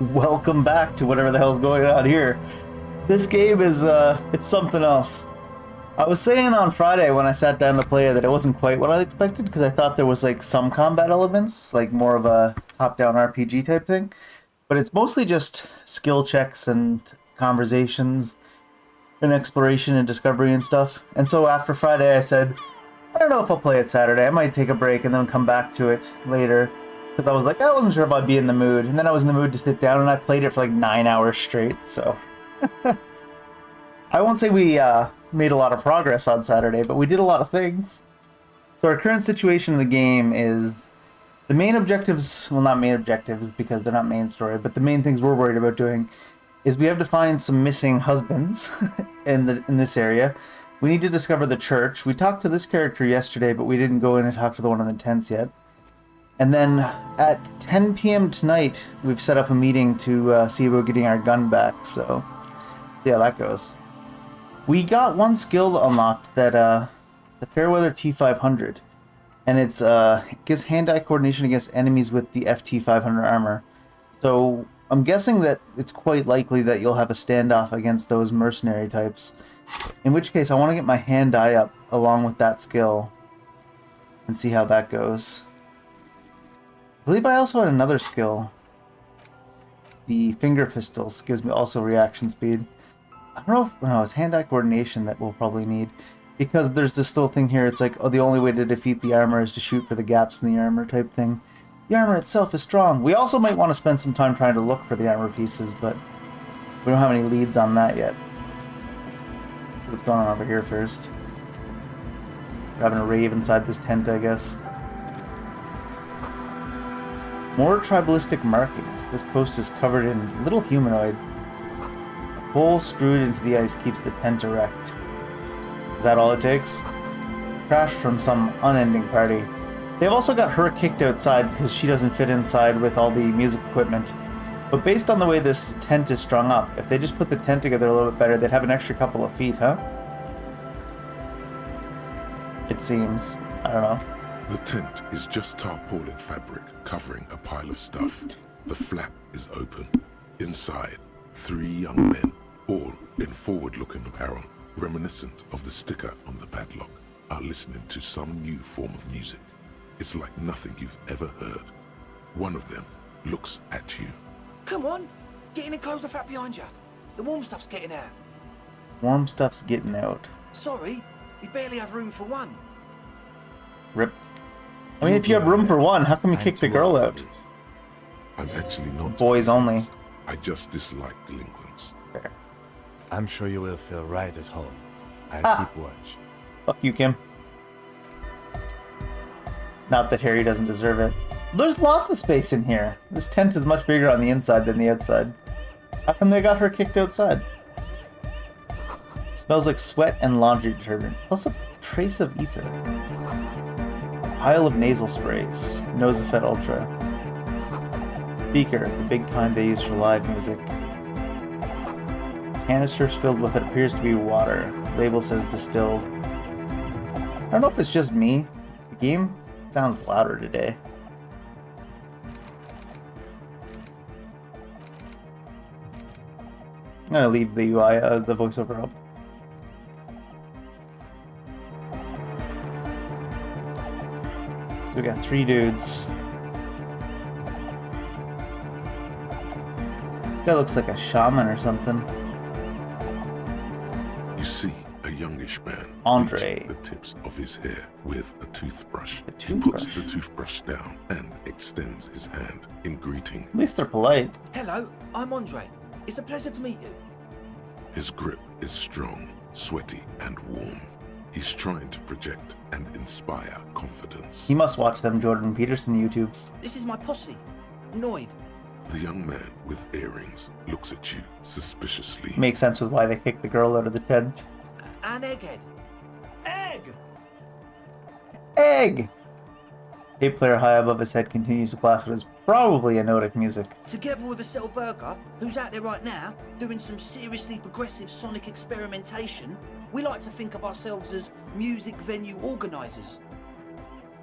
Welcome back to whatever the hell's going on here. This game is, it's something else. I was saying on Friday when I sat down to play it that it wasn't quite what I expected because I thought there was like some combat elements, like more of a top-down RPG type thing. But it's mostly just skill checks and conversations and exploration and discovery and stuff. And so after Friday I said, I don't know if I'll play it Saturday. I might take a break and then come back to it later. Because I was like, I wasn't sure if I'd be in the mood. And then I was in the mood to sit down and I played it for like 9 hours straight, so. I won't say we made a lot of progress on Saturday, but we did a lot of things. So our current situation in the game is the main objectives, well not main objectives because they're not main story, but the main things we're worried about doing is we have to find some missing husbands in this area. We need to discover the church. We talked to this character yesterday, but we didn't go in and talk to the one in the tents yet. And then at 10 p.m. tonight, we've set up a meeting to see about getting our gun back, so see how that goes. We got one skill unlocked, that the Fairweather T500, and it gives hand-eye coordination against enemies with the FT500 armor. So I'm guessing that it's quite likely that you'll have a standoff against those mercenary types, in which case I want to get my hand-eye up along with that skill and see how that goes. I believe I also had another skill. The finger pistols gives me also reaction speed. I don't know if, no, it's hand-eye coordination that we'll probably need. Because there's this little thing here, it's like, oh, the only way to defeat the armor is to shoot for the gaps in the armor type thing. The armor itself is strong. We also might want to spend some time trying to look for the armor pieces, but we don't have any leads on that yet. What's going on over here first? We're having a rave inside this tent, I guess. More tribalistic markings. This post is covered in little humanoids. A pole screwed into the ice keeps the tent erect. Is that all it takes? Crash from some unending party. They've also got her kicked outside because she doesn't fit inside with all the music equipment. But based on the way this tent is strung up, if they just put the tent together a little bit better, they'd have an extra couple of feet, huh? It seems. I don't know. The tent is just tarpaulin fabric covering a pile of stuff. The flap is open. Inside, 3 young men, all in forward-looking apparel, reminiscent of the sticker on the padlock, are listening to some new form of music. It's like nothing you've ever heard. One of them looks at you. Come on, get in and close the flap behind you. The warm stuff's getting out. Warm stuff's getting out. Sorry, we barely have room for one. Rip. I mean, if you have room for one, how come you kick the girl out? I'm actually not Boys only. I just dislike delinquents. Fair. I'm sure you will feel right at home. I'll keep watch. Fuck you, Kim. Not that Harry doesn't deserve it. There's lots of space in here. This tent is much bigger on the inside than the outside. How come they got her kicked outside? Smells like sweat and laundry detergent, plus a trace of ether. Pile of nasal sprays. Nosefet Ultra. Speaker, the big kind they use for live music. Canisters filled with what appears to be water. Label says distilled. I don't know if it's just me. The game sounds louder today. I'm gonna leave the UI, the voiceover up. So we got 3 dudes. This guy looks like a shaman or something. You see a youngish man Andre. bleaching the tips of his hair with a toothbrush. A He puts toothbrush? the toothbrush down and extends his hand in greeting. At least they're polite. Hello, I'm Andre. It's a pleasure to meet you. His grip is strong, sweaty, and warm. He's trying to project and inspire confidence. He must watch them Jordan Peterson YouTubes. This is my posse, Noid. The young man with earrings looks at you suspiciously. Makes sense with why they kicked the girl out of the tent. And Egghead. Egg! Egg! Tape player high above his head continues to blast what is probably Anotic music. Together with a Settle Burger, who's out there right now, doing some seriously progressive sonic experimentation, we like to think of ourselves as music venue organisers.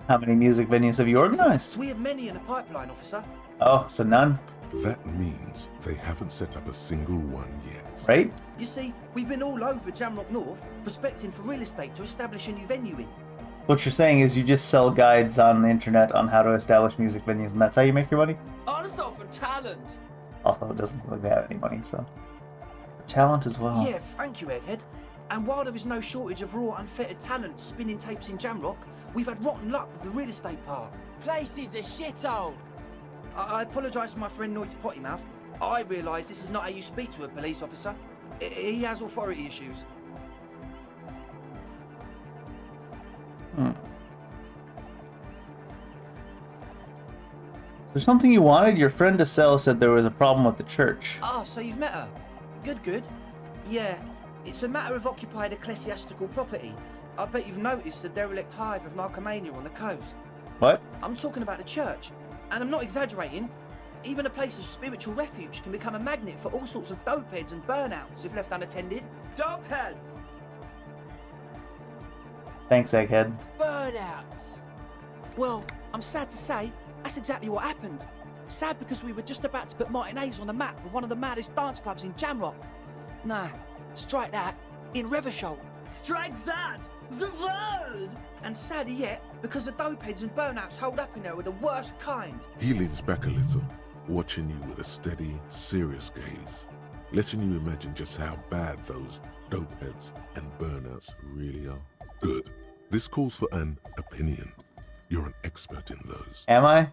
How many music venues have you organized? We have many in the pipeline, officer. Oh, so none? That means they haven't set up a single one yet. Right? You see, we've been all over Jamrock North, prospecting for real estate to establish a new venue in. So what you're saying is you just sell guides on the internet on how to establish music venues, and that's how you make your money? Honestly, for talent. Also, it doesn't look like they have any money, so. Talent as well. Yeah, thank you, Egghead. And while there is no shortage of raw, unfettered talent spinning tapes in Jamrock, we've had rotten luck with the real estate part. Place is a shithole. I apologise for my friend Noid's potty mouth. I realise this is not how you speak to a police officer. He has authority issues. Is there something you wanted? Your friend Estelle said there was a problem with the church. Ah, so you've met her. Good, good. Yeah, it's a matter of occupied ecclesiastical property. I bet you've noticed the derelict hive of narcomania on the coast. What? I'm talking about the church. And I'm not exaggerating. Even a place of spiritual refuge can become a magnet for all sorts of dopeheads and burnouts if left unattended. Dopeheads! Thanks, Egghead. Burnouts. Well, I'm sad to say, that's exactly what happened. Sad because we were just about to put Martinez on the map with one of the maddest dance clubs in Jamrock. Nah, strike that, in Reversholt. Strike that! The world! And sadder yet, because the dopeheads and burnouts hold up in there were the worst kind. He leans back a little, watching you with a steady, serious gaze, letting you imagine just how bad those dopeheads and burnouts really are. Good. This calls for an opinion. You're an expert in those. Am I?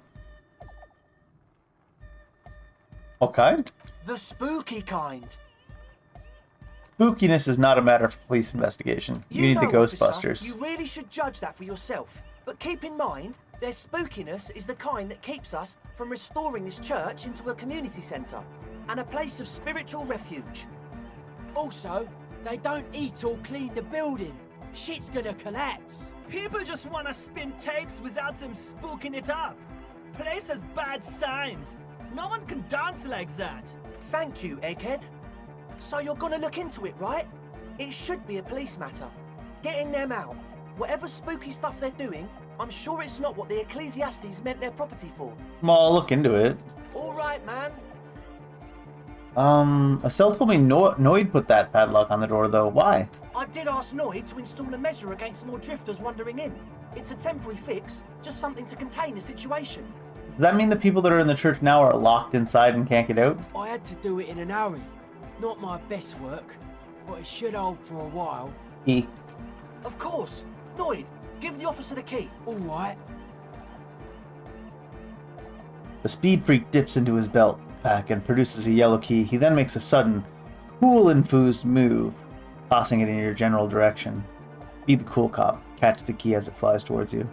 What kind? The spooky kind. Spookiness is not a matter for police investigation. You need the know, officer, Ghostbusters. you really should judge that for yourself. But keep in mind, their spookiness is the kind that keeps us from restoring this church into a community centre and a place of spiritual refuge. Also, they don't eat or clean the building. Shit's gonna collapse. People just want to spin tapes without them spooking it up. Place has bad signs. No one can dance like that. Thank you, Egghead. So you're gonna look into it, right? It should be a police matter. Getting them out. Whatever spooky stuff they're doing, I'm sure it's not what the Ecclesiastes meant their property for. Well, I'll look into it. All right, man. Estelle told me Noid put that padlock on the door, though. Why? I did ask Noid to install a measure against more drifters wandering in. It's a temporary fix, just something to contain the situation. Does that mean the people that are in the church now are locked inside and can't get out? I had to do it in an hurry. Not my best work, but it should hold for a while. Of course. Noid, give the officer the key. All right. The speed freak dips into his belt pack and produces a yellow key. He then makes a sudden, cool infused move, tossing it in your general direction. Be the cool cop. Catch the key as it flies towards you.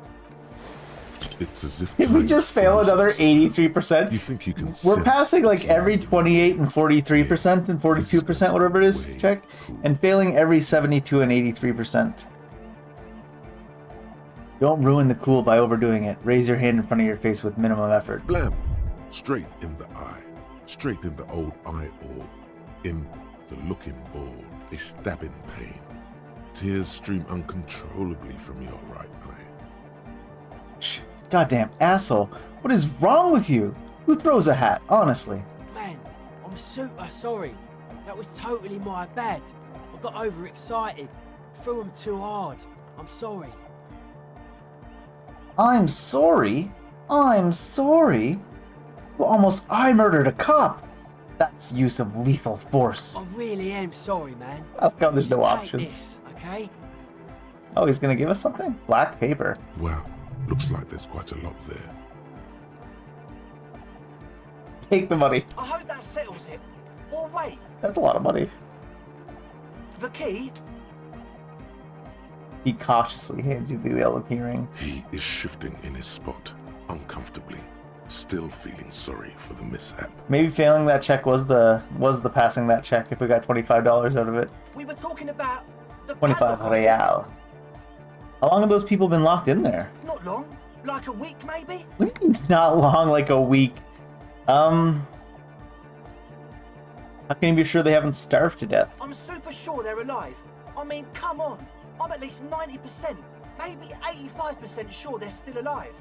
It's as if Did we time just fail another froze. 83%? You think you can We're sense passing like the every key. 28 and 43% and 42%, whatever it is, check, and failing every 72 and 83%. Don't ruin the cool by overdoing it. Raise your hand in front of your face with minimum effort. Blam! Straight in the eye. Straight in the old eye orb. In the looking ball. A stabbing pain. Tears stream uncontrollably from your right eye. Shh, goddamn asshole. What is wrong with you? Who throws a hat, honestly? Man, I'm super sorry. That was totally my bad. I got overexcited. Threw him too hard. I'm sorry. I'm sorry? I'm sorry? Well, I murdered a cop. That's use of lethal force. I really am sorry, man. How come there's no Just take options? this, okay? Oh, he's gonna give us something? Black paper. Wow, looks like there's quite a lot there. Take the money. I hope that settles it. Or wait, That's a lot of money. the key? He cautiously hands you the yellow key ring. He is shifting in his spot, uncomfortably, still feeling sorry for the mishap. Maybe failing that check was the passing that check if we got $25 out of it. We were talking about the 25 padlock, I think. real. How long have those people been locked in there? Not long. Like a week, maybe? What do you mean not long, like a week? How can you be sure they haven't starved to death? I'm super sure they're alive. I mean, come on. I'm at least 90%, maybe 85% sure they're still alive.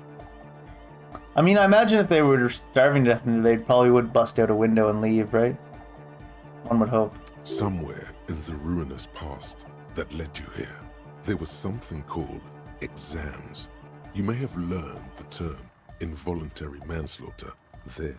I mean, I imagine if they were starving to death, they probably would bust out a window and leave, right? One would hope. Somewhere in the ruinous past that led you here, there was something called exams. You may have learned the term involuntary manslaughter there.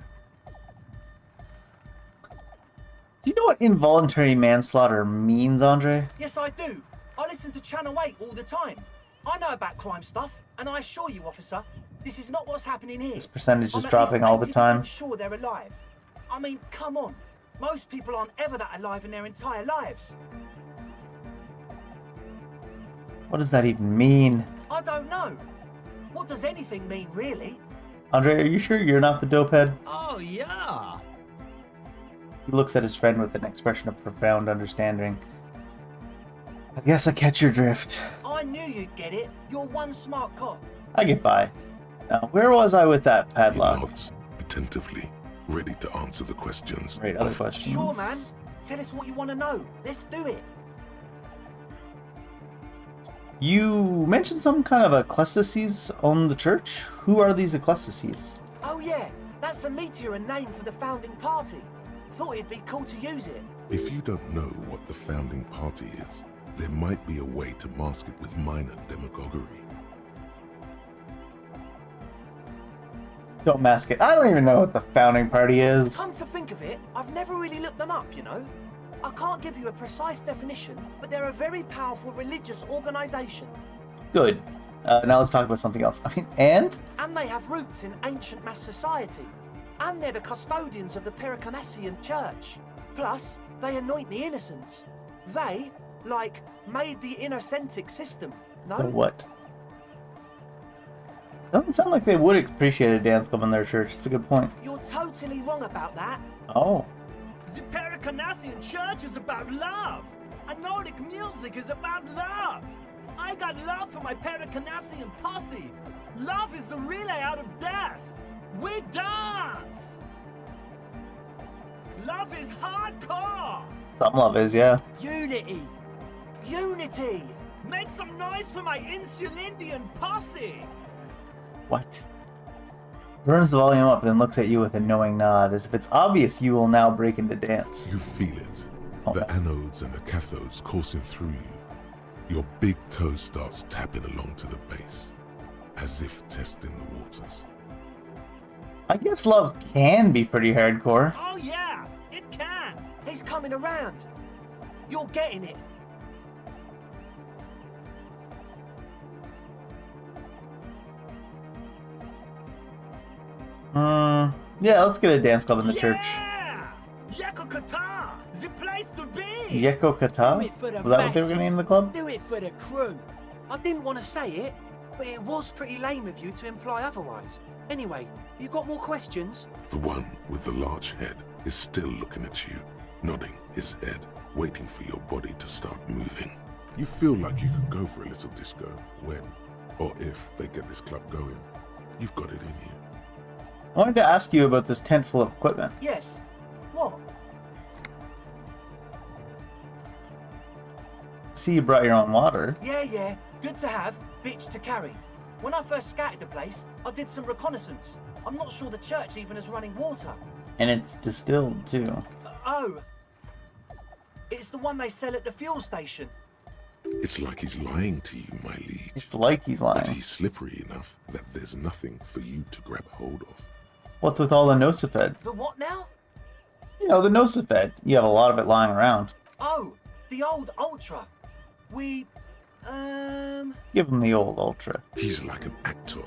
Do you know what involuntary manslaughter means, Andre? Yes, I do. I listen to Channel 8 all the time. I know about crime stuff, and I assure you, officer, this is not what's happening here. This percentage is I'm at dropping least all the time. 80% sure they're alive. I mean, come on. Most people aren't ever that alive in their entire lives. What does that even mean? I don't know. What does anything mean, really? Andre, are you sure you're not the dopehead? Oh, yeah. He looks at his friend with an expression of profound understanding. I guess I catch your drift. I knew you'd get it. You're one smart cop. I get by. Now, where was I with that He padlock? nods attentively, ready to answer the questions. Great, other of questions. Sure, man. Tell us what you want to know. Let's do it. You mentioned some kind of ecclesiastices own the church? Who are these ecclesiastices? Oh, yeah. That's a meteor name for the founding party. Thought it'd be cool to use it. If you don't know what the founding party is, there might be a way to mask it with minor demagoguery. Don't mask it. I don't even know what the founding party is. Come to think of it, I've never really looked them up, you know. I can't give you a precise definition, but they're a very powerful religious organization. Good. Now let's talk about something else. I mean, and? And they have roots in ancient mass society. And they're the custodians of the Pericanassian church. Plus, they anoint the innocents. They, like, made the innocentic system, no? The what? Doesn't sound like they would appreciate a dance club in their church. It's a good point. You're totally wrong about that. Oh. The Pericanassian church is about love. And Nordic music is about love. I got love for my Pericanassian posse. Love is the relay out of death. We dance. Love is hardcore. Some love is, yeah. Unity. Unity. Make some noise for my Insulindian posse. What? Turns the volume up, then looks at you with a knowing nod, as if it's obvious you will now break into dance. You feel it. Oh. The anodes and the cathodes coursing through you. Your big toe starts tapping along to the base, as if testing the waters. I guess love can be pretty hardcore. Oh yeah, it can. He's coming around. You're getting it. Yeah, let's get a dance club in the church. Yeah! Yakokata, the place to be. Yeko Do Kata? it for the Was that what they were masses. going to name the club? Do it for the crew. I didn't want to say it, but it was pretty lame of you to imply otherwise. Anyway, you got more questions? The one with the large head is still looking at you, nodding his head, waiting for your body to start moving. You feel like you could go for a little disco when, or if they get this club going. You've got it in you. I wanted to ask you about this tent full of equipment. Yes. What? See, you brought your own water. Yeah. Good to have, bitch to carry. When I first scouted the place, I did some reconnaissance. I'm not sure the church even has running water. And it's distilled, too. Oh. It's the one they sell at the fuel station. It's like he's lying to you, my liege. It's like he's But lying. he's slippery enough that there's nothing for you to grab hold of. What's with all the Nosifed? The what now? You know, the Nosifed. You have a lot of it lying around. Oh, the old Ultra. Give him the old Ultra. He's like an actor,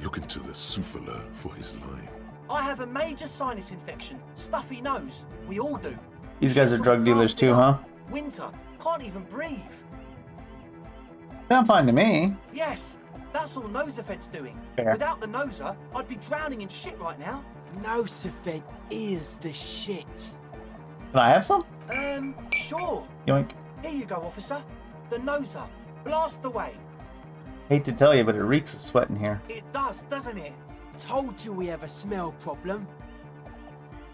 looking to the souffleur for his line. I have a major sinus infection. Stuffy nose. We all do. These guys are Shit's drug all dealers blasted too, huh? up. Winter. Can't even breathe. Sound fine to me. Yes, that's all Nosafed's doing. Fair. Without the Noser, I'd be drowning in shit right now. No, Safed is the shit. Can I have some? Sure. Yoink. Here you go, officer. The Noser. Blast away. Hate to tell you, but it reeks of sweat in here. It does, doesn't it? Told you we have a smell problem.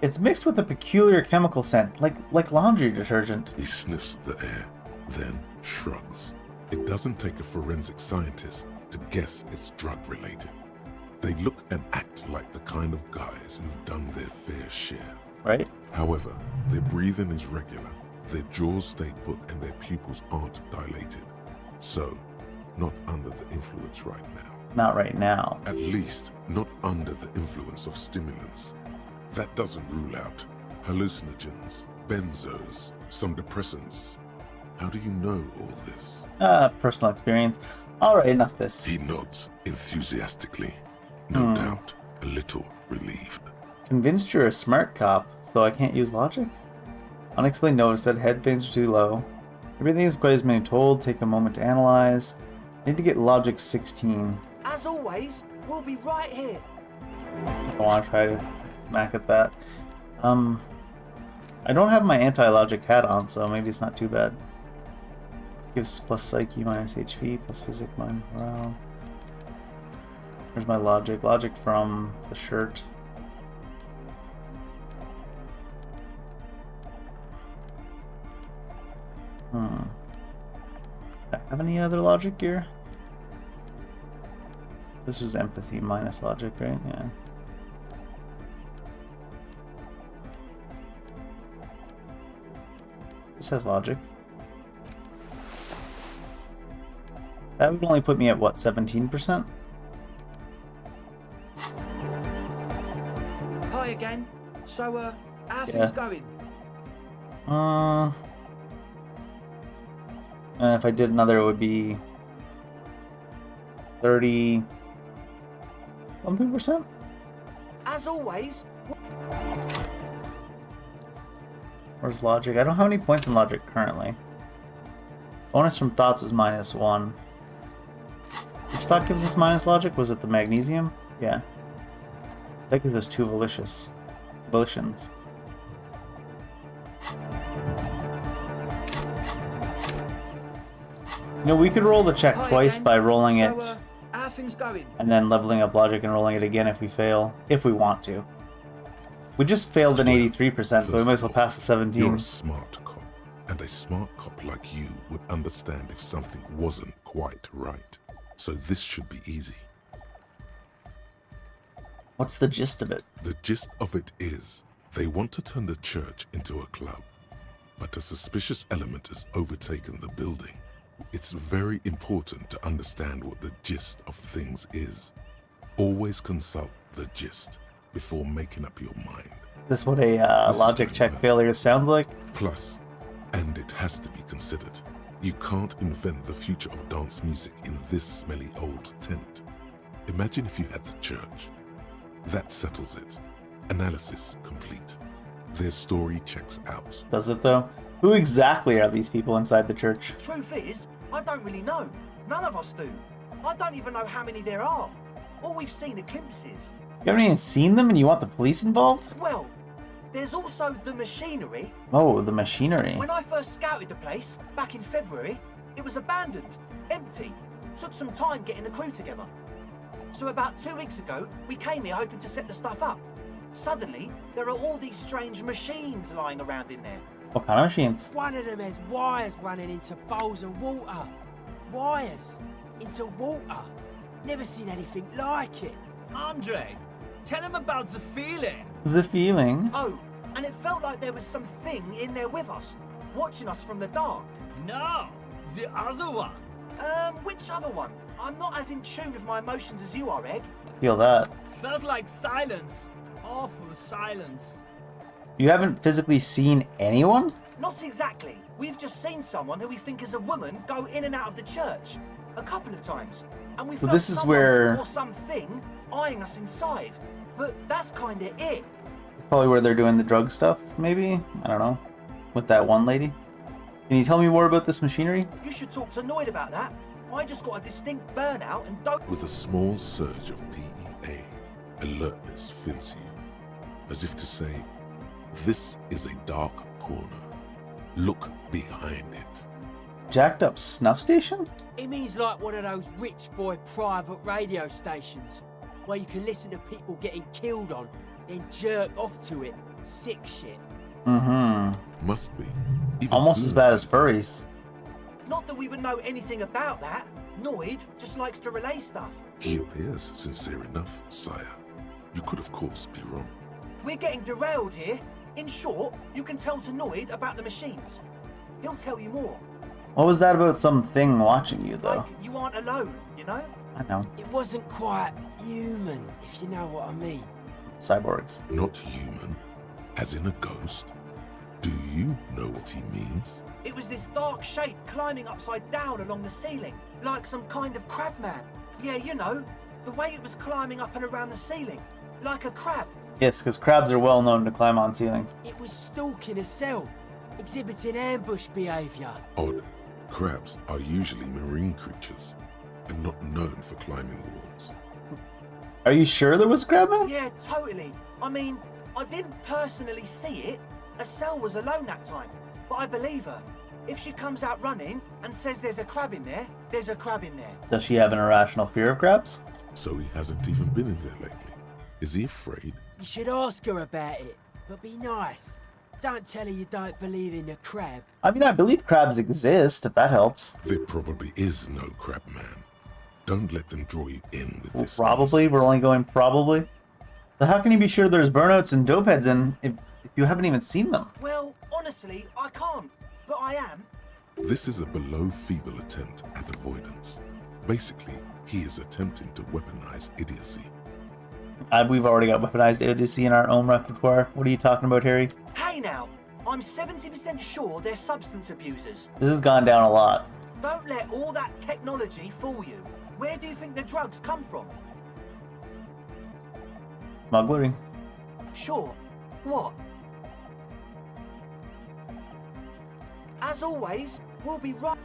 It's mixed with a peculiar chemical scent, like laundry detergent. He sniffs the air, then shrugs. It doesn't take a forensic scientist to guess it's drug-related. They look and act like the kind of guys who've done their fair share. Right? However, their breathing is regular, their jaws stay put, and their pupils aren't dilated. So, not under the influence right now. Not right now. At least, not under the influence of stimulants. That doesn't rule out hallucinogens, benzos, some depressants. How do you know all this? Personal experience. Alright, enough of this. He nods enthusiastically, no doubt a little relieved. Convinced you're a smart cop, so I can't use logic? Unexplained notice that head pains are too low. Everything is quite as being told. Take a moment to analyze. Need to get logic 16. As always, we'll be right here. I want to try to smack at that. I don't have my anti-logic hat on, so maybe it's not too bad. This gives plus psyche, minus HP, plus physic, minus morale. Where's my logic? Logic from the shirt. Do I have any other logic here? This was empathy minus logic, right? Yeah. This has logic. That would only put me at what, 17%? Hi again. So, how things going? And if I did another, it would be 30 something percent. As always. Where's logic? I don't have any points in logic currently. Bonus from thoughts is -1. Which thought gives us minus logic? Was it the magnesium? Yeah. That gives us 2 volitions. You know, we could roll the check Hi twice again. by rolling So, it how things going? and then leveling up logic and rolling it again if we fail, if we want to. We just failed an 83%, so we might as well pass the 17. You're a smart cop, and a smart cop like you would understand if something wasn't quite right. So this should be easy. What's the gist of it? The gist of it is, they want to turn the church into a club, but a suspicious element has overtaken the building. It's very important to understand what the gist of things is. Always consult the gist before making up your mind. Is this what a logic check failure sounds like? Plus, and it has to be considered, you can't invent the future of dance music in this smelly old tent. Imagine if you had the church. That settles it. Analysis complete. Their story checks out. Does it though? Who exactly are these people inside the church? Truth is, I don't really know. None of us do. I don't even know how many there are. All we've seen are glimpses. You haven't even seen them and you want the police involved? Well, there's also the machinery. Oh, the machinery. When I first scouted the place, back in February, it was abandoned, empty. Took some time getting the crew together. So about 2 weeks ago, we came here hoping to set the stuff up. Suddenly, there are all these strange machines lying around in there. What kind of machines? One of them has wires running into bowls of water. Wires into water. Never seen anything like it. Andre, tell him about the feeling. The feeling. Oh, and it felt like there was something in there with us, watching us from the dark. No, the other one. Which other one? I'm not as in tune with my emotions as you are, Egg. I feel that. Felt like silence. Awful silence. You haven't physically seen anyone? Not exactly. We've just seen someone who we think is a woman go in and out of the church a couple of times. And we So felt this is someone where- or something eyeing us inside. But that's kinda it. It's probably where they're doing the drug stuff, maybe? I don't know. With that one lady? Can you tell me more about this machinery? You should talk to Noid about that. I just got a distinct burnout and don't. With a small surge of PEA, alertness fills you, as if to say, this is a dark corner. Look behind it. Jacked up snuff station? It means like one of those rich boy private radio stations where you can listen to people getting killed on, then jerk off to it. Sick shit. Mm-hmm. Must be. Even Almost as Blue bad as furries. Not that we would know anything about that. Noid just likes to relay stuff. He appears sincere enough, sire. You could, of course, be wrong. We're getting derailed here. In short, you can tell to Noid about the machines. He'll tell you more. What was that about something watching you, though? Like you aren't alone, you know? I know. It wasn't quite human, if you know what I mean. Cyborgs. Not human, as in a ghost. Do you know what he means? It was this dark shape climbing upside down along the ceiling, like some kind of crab man. Yeah, you know, the way it was climbing up and around the ceiling, like a crab. Yes, because crabs are well known to climb on ceilings. It was stalking a cell, exhibiting ambush behaviour. Odd. Crabs are usually marine creatures, and not known for climbing walls. Are you sure there was a crab man? Yeah, totally. I mean, I didn't personally see it. Estelle was alone that time, but I believe her. If she comes out running and says there's a crab in there, there's a crab in there. Does she have an irrational fear of crabs? So he hasn't even been in there lately. Is he afraid? You should ask her about it, but be nice. Don't tell her you don't believe in the crab. I mean, I believe crabs exist, if that helps. There probably is no crab man. Don't let them draw you in with this Probably. nonsense. We're only going probably. But how can you be sure there's burnouts and dope heads in if you haven't even seen them? Well, honestly, I can't, but I am. This is a below-feeble attempt at avoidance. Basically, he is attempting to weaponize idiocy. We've already got weaponized idiocy in our own repertoire. What are you talking about, Harry? Hey now, I'm 70% sure they're substance abusers. This has gone down a lot. Don't let all that technology fool you. Where do you think the drugs come from? Smuggling. Sure. What? As always, we'll be right.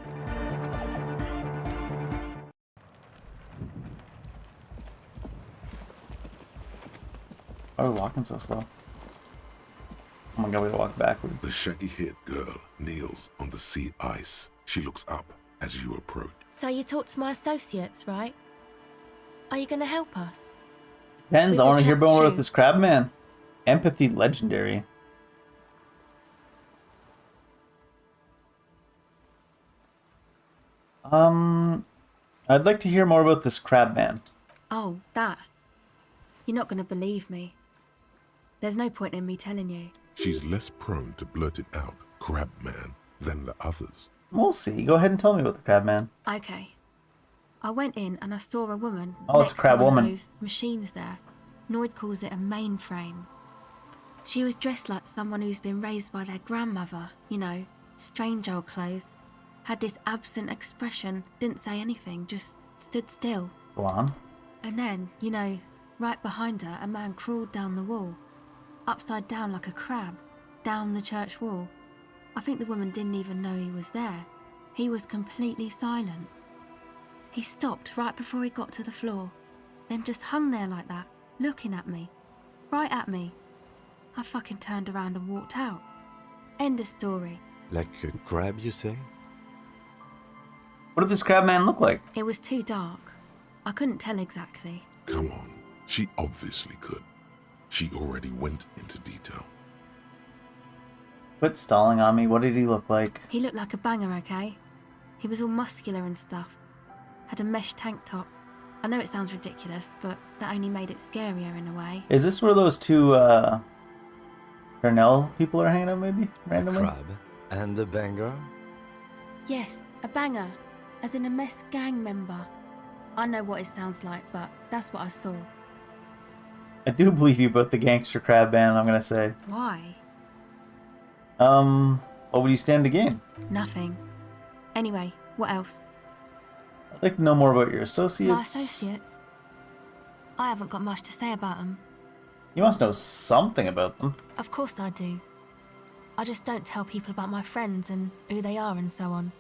Why are we walking so slow? Oh my god, we gotta walk backwards. The shaggy-haired girl kneels on the sea ice. She looks up as you approach. So you talked to my associates, right? Are you going to help us? Depends, I With want to the hear more shoe. about this crab man. Empathy legendary. I'd like to hear more about this crab man. Oh, that. You're not going to believe me. There's no point in me telling you. She's less prone to blurt it out, crab man, than the others. We'll see. Go ahead and tell me about the crab man. Okay. I went in and I saw a woman. Oh, it's a next to crab one of woman. those machines there. Noid calls it a mainframe. She was dressed like someone who's been raised by their grandmother. You know, strange old clothes. Had this absent expression. Didn't say anything. Just stood still. Go on. And then, you know, right behind her, a man crawled down the wall. Upside down like a crab. Down the church wall. I think the woman didn't even know he was there. He was completely silent. He stopped right before he got to the floor. Then just hung there like that, looking at me. Right at me. I fucking turned around and walked out. End of story. Like a crab, you say? What did this crab man look like? It was too dark. I couldn't tell exactly. Come on, she obviously could. She already went into detail. Quit stalling on me. What did he look like? He looked like a banger, okay? He was all muscular and stuff. Had a mesh tank top. I know it sounds ridiculous, but that only made it scarier in a way. Is this where those two, Cornell people are hanging out, maybe? Randomly? A crab and a banger? Yes, a banger. As in a mess gang member. I know what it sounds like, but that's what I saw. I do believe you about the gangster crab man, I'm gonna say. Why? What would you stand to gain? Nothing. Anyway, what else? I'd like to know more about your associates. My associates? I haven't got much to say about them. You must know something about them. Of course I do. I just don't tell people about my friends and who they are and so on.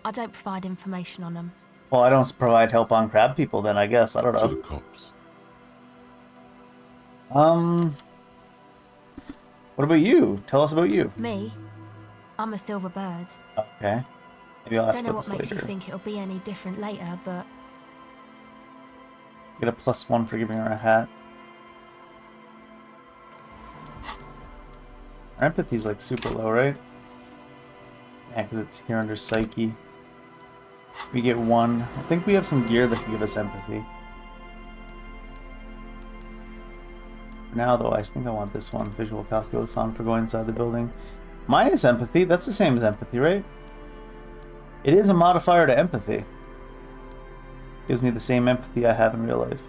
I don't provide information on them. Well, I don't provide help on crab people then, I guess. I don't To the know. cops. What about you? Tell us about you. Me? I'm a silver bird. Okay. Maybe I'll ask Don't know about what this makes you later. think it'll be any different later, but Get a +1 for giving her a hat. Our empathy's like super low, right? Yeah, because it's here under psyche. We get one. I think we have some gear that can give us empathy. For now, though, I think I want this one. Visual calculus on for going inside the building. Minus empathy. That's the same as empathy, right? It is a modifier to empathy. Gives me the same empathy I have in real life.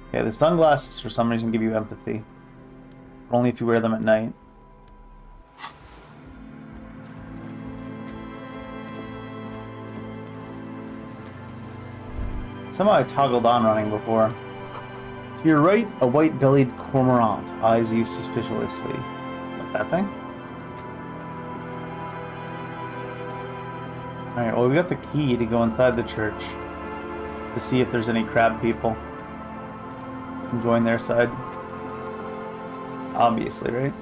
Okay, the sunglasses for some reason give you empathy. But only if you wear them at night. Somehow I toggled on running before. To your right, a white-bellied cormorant eyes you suspiciously. Like that thing? Alright, well we got the key to go inside the church. To see if there's any crab people. And join their side. Obviously, right?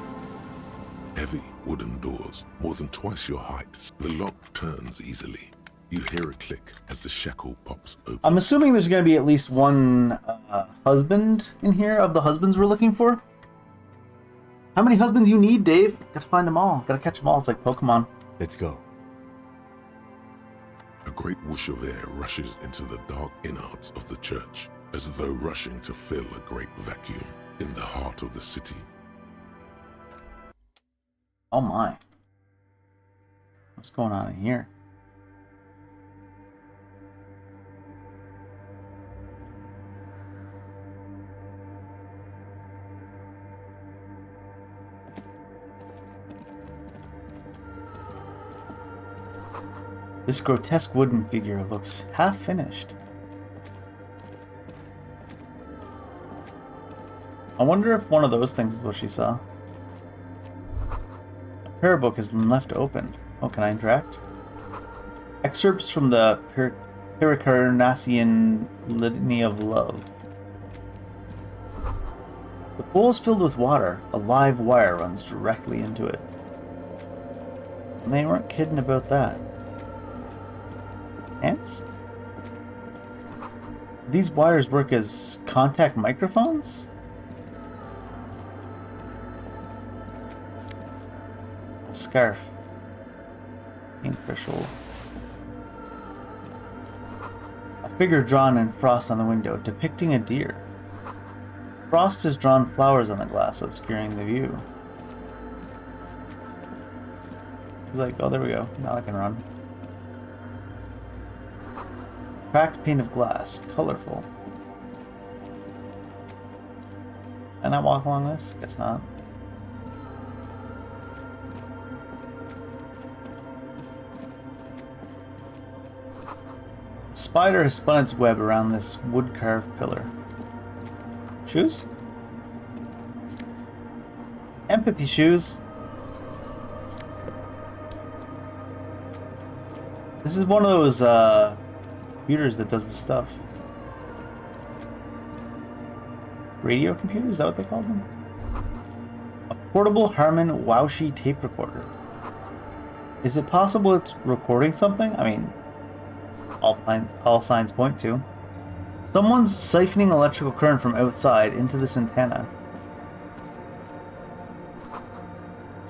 Heavy wooden doors, more than twice your height. The lock turns easily. You hear a click as the shackle pops open. I'm assuming there's going to be at least one husband in here of the husbands we're looking for. How many husbands you need, Dave? Gotta find them all. Gotta catch them all. It's like Pokemon. Let's go. A great whoosh of air rushes into the dark innards of the church, as though rushing to fill a great vacuum in the heart of the city. Oh my. What's going on in here? This grotesque wooden figure looks half-finished. I wonder if one of those things is what she saw. A prayer book is left open. Oh, can I interact? Excerpts from the Pericarnassian Litany of Love. The bowl is filled with water. A live wire runs directly into it. And they weren't kidding about that. Ants? These wires work as contact microphones? A scarf. Official. A figure drawn in frost on the window, depicting a deer. Frost has drawn flowers on the glass, obscuring the view. He's like, oh, there we go. Now I can run. Cracked pane of glass, colorful. Can I walk along this? Guess not. A spider has spun its web around this wood-carved pillar. Shoes? Empathy shoes. This is one of those, computers that does the stuff. Radio computer? Is that what they called them? A portable Harman Waushi tape recorder. Is it possible it's recording something? I mean, all signs point to. Someone's siphoning electrical current from outside into this antenna.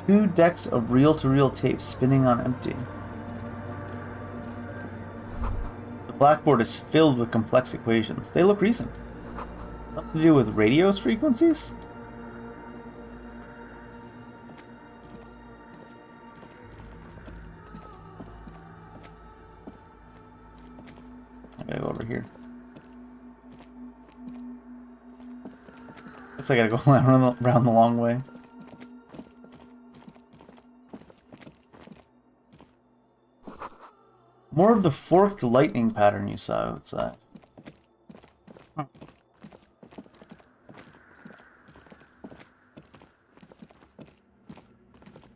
2 decks of reel-to-reel tape spinning on empty. Blackboard is filled with complex equations. They look recent. Something to do with radio's frequencies? I gotta go over here. Guess I gotta go around the long way. More of the forked lightning pattern you saw outside. Huh.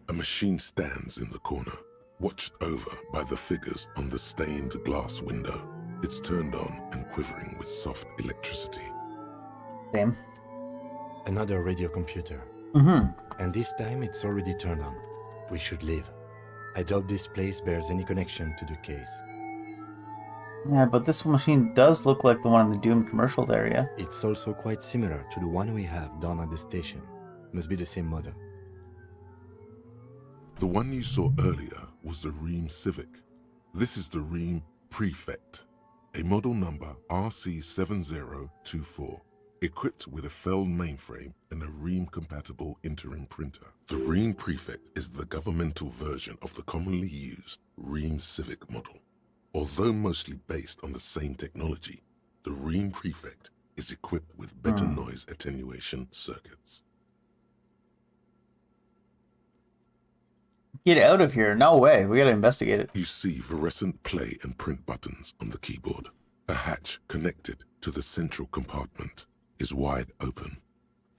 A machine stands in the corner, watched over by the figures on the stained glass window. It's turned on and quivering with soft electricity. Same. Another radio computer. And this time it's already turned on. We should leave. I doubt this place bears any connection to the case. Yeah, but this machine does look like the one in the doomed commercial area. It's also quite similar to the one we have down at the station. Must be the same model. The one you saw earlier was the Ream Civic. This is the Ream Prefect, a model number RC7024, equipped with a Feld mainframe and a Ream-compatible interim printer. The Ream Prefect is the governmental version of the commonly used Ream Civic model. Although mostly based on the same technology, the Ream Prefect is equipped with better noise attenuation circuits. Get out of here. No way. We gotta investigate it. You see fluorescent play and print buttons on the keyboard. A hatch connected to the central compartment is wide open.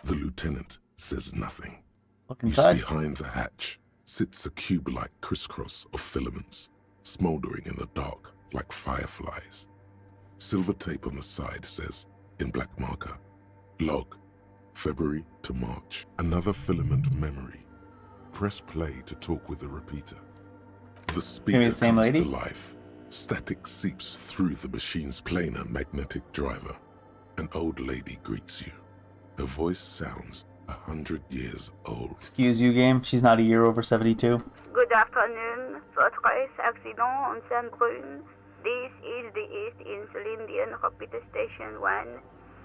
The lieutenant says nothing. Look You inside. see behind the hatch sits a cube-like crisscross of filaments, smoldering in the dark like fireflies. Silver tape on the side says, in black marker, log, February to March. Another filament memory. Press play to talk with the repeater. The speaker the same comes lady? to life. Static seeps through the machine's planar magnetic driver. An old lady greets you. Her voice sounds 100 years old. Excuse you, game. She's not a year over 72. Good afternoon. First place accident on Saint-Brune. This is the East Insulindian Repeater Station 1.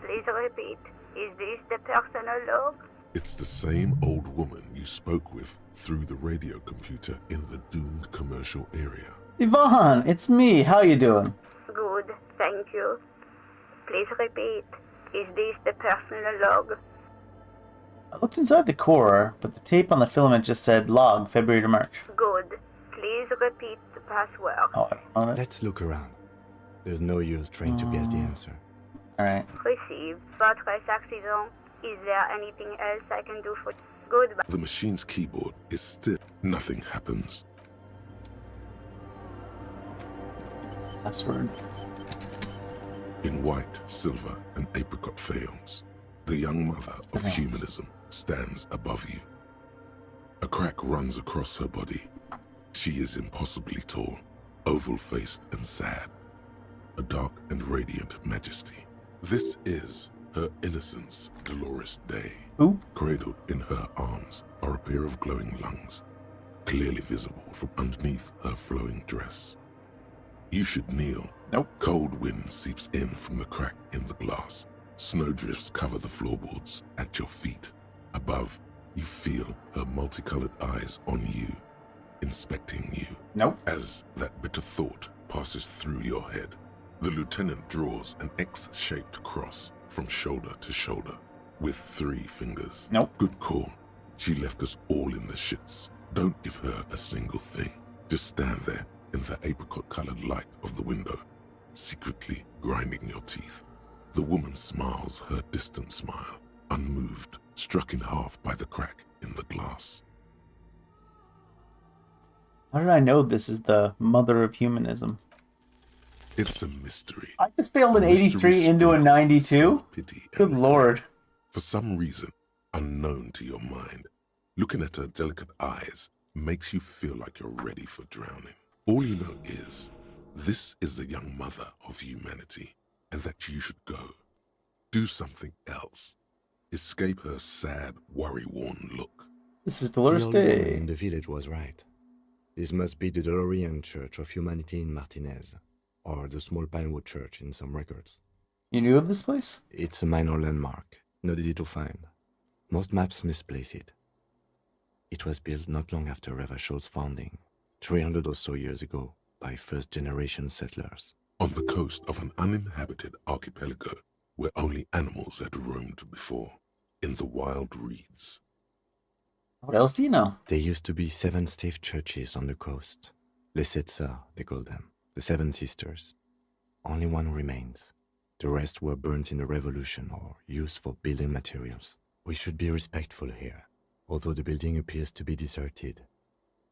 Please repeat. Is this the personal log? It's the same old woman you spoke with through the radio computer in the doomed commercial area. Yvonne, it's me. How you doing? Good, thank you. Please repeat. Is this the personal log? I looked inside the core, but the tape on the filament just said log, February to March. Good. Please repeat the password. Oh, I don't know it. Let's look around. There's no use trying to guess the answer. Alright. Received. First place accident. Is there anything else I can do for you? Goodbye. The machine's keyboard is still. Nothing happens. Password. In white, silver, and apricot faience, the young mother of Nice. humanism stands above you. A crack runs across her body. She is impossibly tall, oval-faced and sad. A dark and radiant majesty. This is her innocence, Dolores Day. Who? Cradled in her arms are a pair of glowing lungs, clearly visible from underneath her flowing dress. You should kneel. Nope. Cold wind seeps in from the crack in the glass. Snowdrifts cover the floorboards at your feet. Above, you feel her multicolored eyes on you, inspecting you. Nope. As that bitter thought passes through your head, the lieutenant draws an X-shaped cross from shoulder to shoulder with 3 fingers. Nope. Good call. She left us all in the shits. Don't give her a single thing. Just stand there in the apricot-colored light of the window, secretly grinding your teeth. The woman smiles her distant smile, unmoved, struck in half by the crack in the glass. How did I know this is the mother of humanism? It's a mystery. I just failed an A mystery 83 into a sprinkled with 92? self-pity and Good regret. lord. For some reason, unknown to your mind, looking at her delicate eyes makes you feel like you're ready for drowning. All you know is, this is the young mother of humanity, and that you should go. Do something else. Escape her sad, worry-worn look. This is The Dolores old woman Day. in the village was right. This must be the DeLorean Church of Humanity in Martinez, or the small Pinewood Church in some records. You knew of this place? It's a minor landmark, not easy to find. Most maps misplace it. It was built not long after Revachol's founding, 300 or so years ago, by first-generation settlers. On the coast of an uninhabited archipelago where only animals had roamed before, in the wild reeds. What else do you know? There used to be 7 stave churches on the coast. Les Sept Sœurs, they call them. The 7 Sisters. Only one remains. The rest were burnt in the revolution or used for building materials. We should be respectful here, although the building appears to be deserted.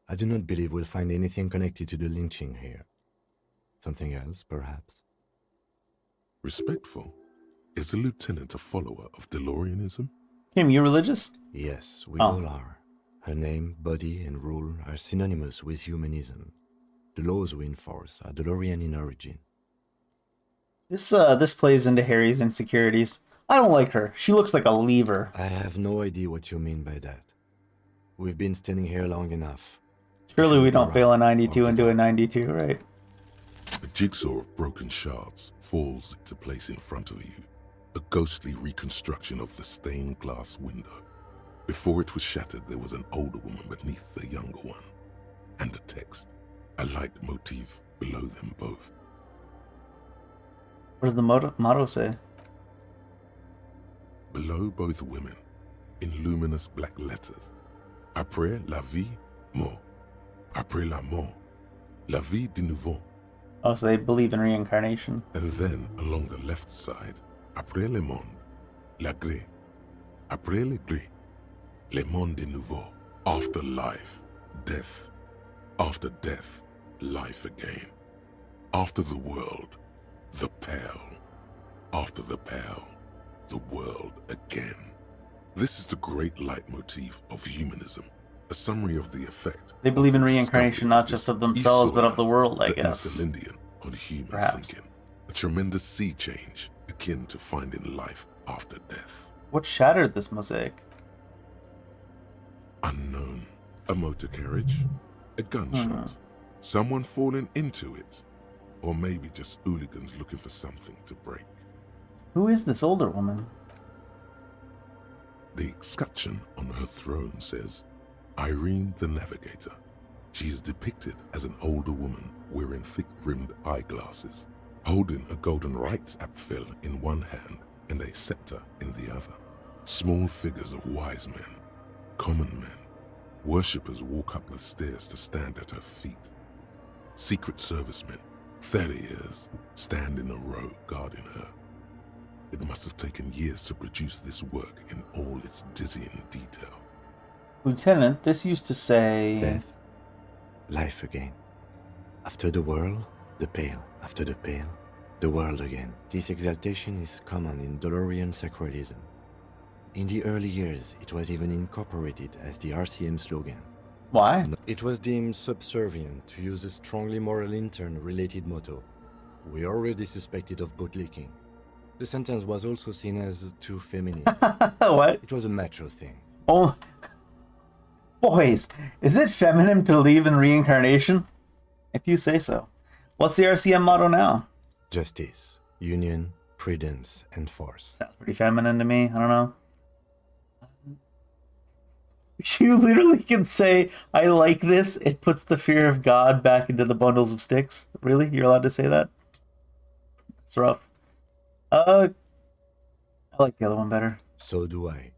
I do not believe we'll find anything connected to the lynching here. Something else, perhaps? Respectful? Is the lieutenant a follower of DeLoreanism? Kim, you religious? Yes, we Oh. all are. Her name, body, and rule are synonymous with humanism. The laws we enforce are DeLorean in origin. This plays into Harry's insecurities. I don't like her. She looks like a lever. I have no idea what you mean by that. We've been standing here long enough. Surely Should we go don't fail a around 92 or and do go a out. 92, right? A jigsaw of broken shards falls into place in front of you, a ghostly reconstruction of the stained glass window. Before it was shattered, there was an older woman beneath the younger one, and a text, a light motif below them both. What does the motto say? Below both women, in luminous black letters, après la vie, mort. Après la mort, la vie de nouveau. Oh, so they believe in reincarnation. And then, along the left side, après le monde, la gré. Après le gré, le monde de nouveau. After life, death. After death, life again. After the world, the pale. After the pale, the world again. This is the great leitmotif of humanism, a summary of the effect. They believe in the reincarnation discovery not of just this of themselves, but of the world, I the guess. Encelindian on human Perhaps. thinking. A tremendous sea change akin to finding life after death. What shattered this mosaic? Unknown. A motor carriage, a gunshot, someone falling into it, or maybe just hooligans looking for something to break. Who is this older woman? The escutcheon on her throne says, Irene the Navigator. She is depicted as an older woman wearing thick-rimmed eyeglasses, holding a golden Reichsapfel in one hand and a scepter in the other. Small figures of wise men, common men, worshippers walk up the stairs to stand at her feet. Secret servicemen, farriers, stand in a row guarding her. It must have taken years to produce this work in all its dizzying detail. Lieutenant, this used to say... Death, life again. After the world, the pale. After the pale, the world again. This exaltation is common in Dolorian sacralism. In the early years, it was even incorporated as the RCM slogan. Why? It was deemed subservient to use a strongly moral intern-related motto. We already suspected of bootlicking. The sentence was also seen as too feminine. What? It was a macho thing. Oh, boys, is it feminine to believe in reincarnation? If you say so. What's the RCM motto now? Justice, union, prudence, and force. Sounds pretty feminine to me. I don't know. You literally can say, I like this. It puts the fear of God back into the bundles of sticks. Really? You're allowed to say that? It's rough. I like the other one better. So do I.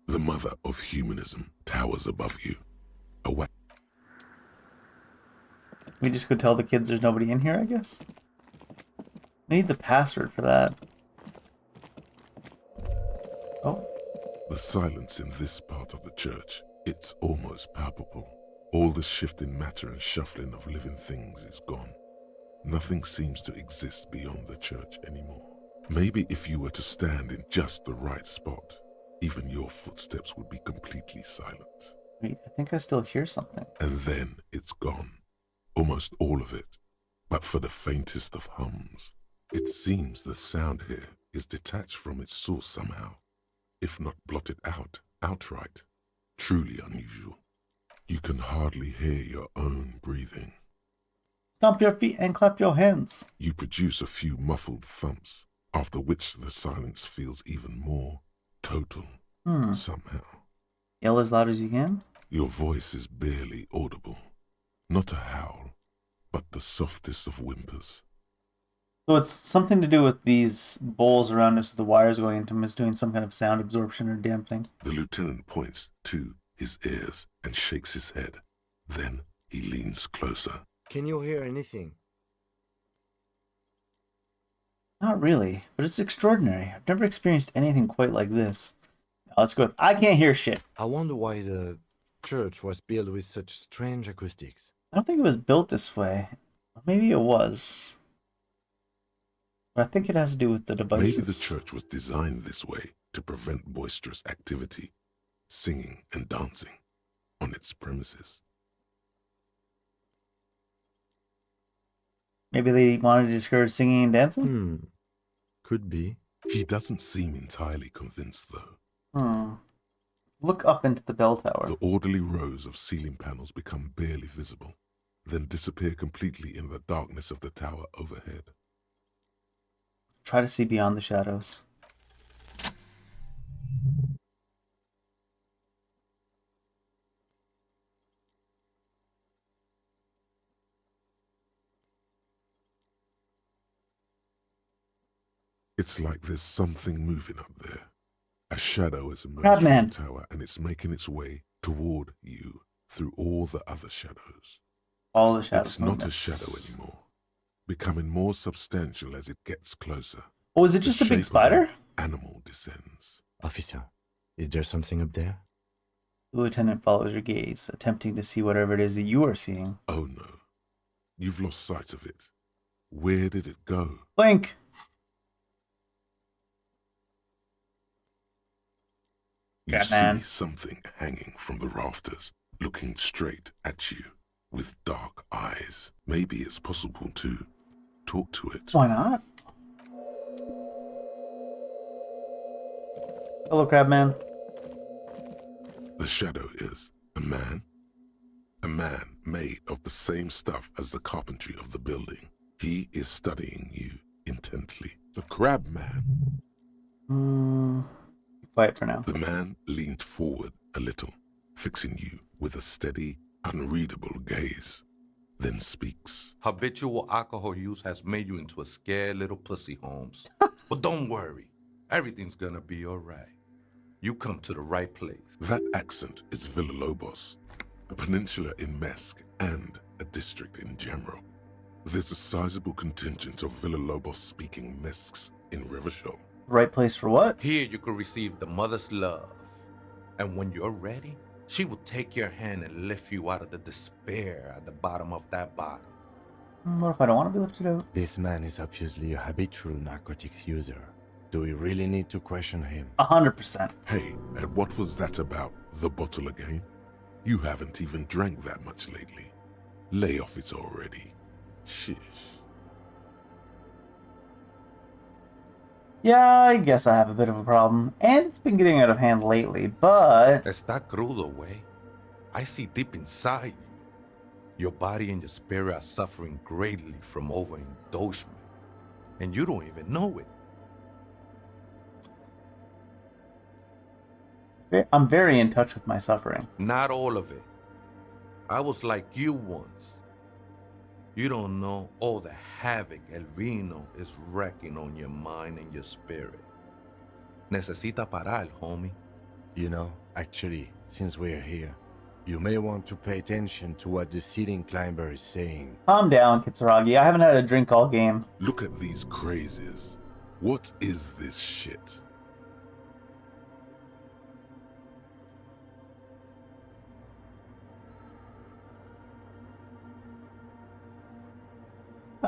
The mother of humanism towers above you. We just go tell the kids there's nobody in here, I guess. I need the password for that. Oh. The silence in this part of the church, it's almost palpable. All the shifting matter and shuffling of living things is gone. Nothing seems to exist beyond the church anymore. Maybe if you were to stand in just the right spot, even your footsteps would be completely silent. Wait, I think I still hear something. And then it's gone. Almost all of it. But for the faintest of hums. It seems the sound here is detached from its source somehow, if not blotted out outright. Truly unusual. You can hardly hear your own breathing. Stomp your feet and clap your hands. You produce a few muffled thumps, after which the silence feels even more total, somehow. Yell as loud as you can? Your voice is barely audible. Not a howl, but the softest of whimpers. So it's something to do with these bowls around us, the wires going into them is doing some kind of sound absorption or damping. The lieutenant points to his ears and shakes his head. Then he leans closer. Can you hear anything? Not really, but it's extraordinary. I've never experienced anything quite like this. Now let's go. I can't hear shit. I wonder why the church was built with such strange acoustics. I don't think it was built this way. Maybe it was. But I think it has to do with the devices. Maybe the church was designed this way to prevent boisterous activity, singing and dancing on its premises. Maybe they wanted to discourage singing and dancing? Could be. He doesn't seem entirely convinced, though. Look up into the bell tower. The orderly rows of ceiling panels become barely visible. then disappear completely in the darkness of the tower overhead. Try to see beyond the shadows. It's like there's something moving up there. A shadow has emerged Crab from man. the tower and it's making its way toward you through all the other shadows. All the shadows. It's not a shadow anymore, becoming more substantial as it gets closer. Oh, is it just a big spider? Animal descends. Officer, is there something up there? The lieutenant follows your gaze, attempting to see whatever it is that you are seeing. Oh no, you've lost sight of it. Where did it go? Blink! You Yeah, see man. something hanging from the rafters, looking straight at you with dark eyes. Maybe it's possible to talk to it. Why not? Hello, Crabman. The shadow is a man made of the same stuff as the carpentry of the building. He is studying you intently. The crab man. Be quiet for now. The man leaned forward a little, fixing you with a steady, unreadable gaze, then speaks. Habitual alcohol use has made you into a scared little pussy, Holmes. But don't worry. Everything's gonna be all right. You come to the right place. That accent is Villalobos, a peninsula in Mesk and a district in Jamrock. There's a sizable contingent of Villalobos-speaking Mesks in Rivershoal. Right place for what? Here you can receive the mother's love. And when you're ready, she will take your hand and lift you out of the despair at the bottom of that bottle. What if I don't want to be lifted out? This man is obviously a habitual narcotics user. Do we really need to question him? 100%. Hey, and what was that about, the bottle again? You haven't even drank that much lately. Lay off it already. Shish. Yeah, I guess I have a bit of a problem. And it's been getting out of hand lately, but... Está crudo, way. I see deep inside you. Your body and your spirit are suffering greatly from overindulgence. And you don't even know it. I'm very in touch with my suffering. Not all of it. I was like you once. You don't know all the havoc El Vino is wrecking on your mind and your spirit. Necesita parar, homie. You know, actually, since we're here, you may want to pay attention to what the ceiling climber is saying. Calm down, Kitsuragi. I haven't had a drink all game. Look at these crazies. What is this shit?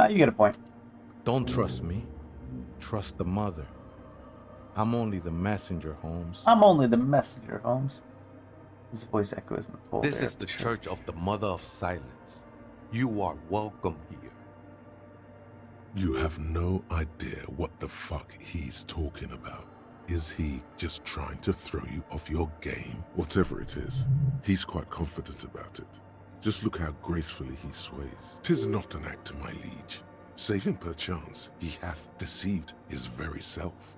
You get a point. Don't trust me. Trust the mother. I'm only the messenger, Holmes. I'm only the messenger, Holmes. His voice echoes in the cold This air is of the church of the Mother of Silence. You are welcome here. You have no idea what the fuck he's talking about. Is he just trying to throw you off your game? Whatever it is, he's quite confident about it. Just look how gracefully he sways. 'Tis not an act, my liege. Save him perchance, he hath deceived his very self.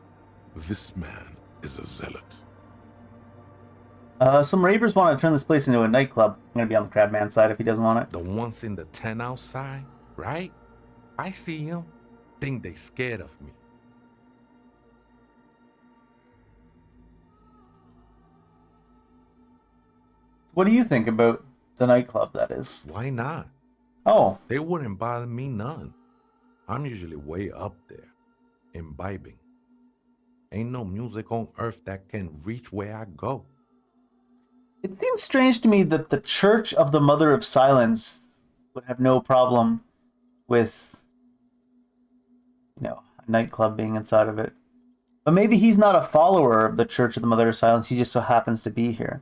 This man is a zealot. Some ravers want to turn this place into a nightclub. I'm gonna be on the Crabman side if he doesn't want it. The ones in the tent outside, right? I see them. Think they scared of me. What do you think about the nightclub, that is? Why not? Oh, They wouldn't bother me none. I'm usually way up there, imbibing. Ain't no music on earth that can reach where I go. it seems strange to me that the Church of the Mother of Silence would have no problem with, a nightclub being inside of it. But maybe he's not a follower of the Church of the Mother of Silence. He just so happens to be here.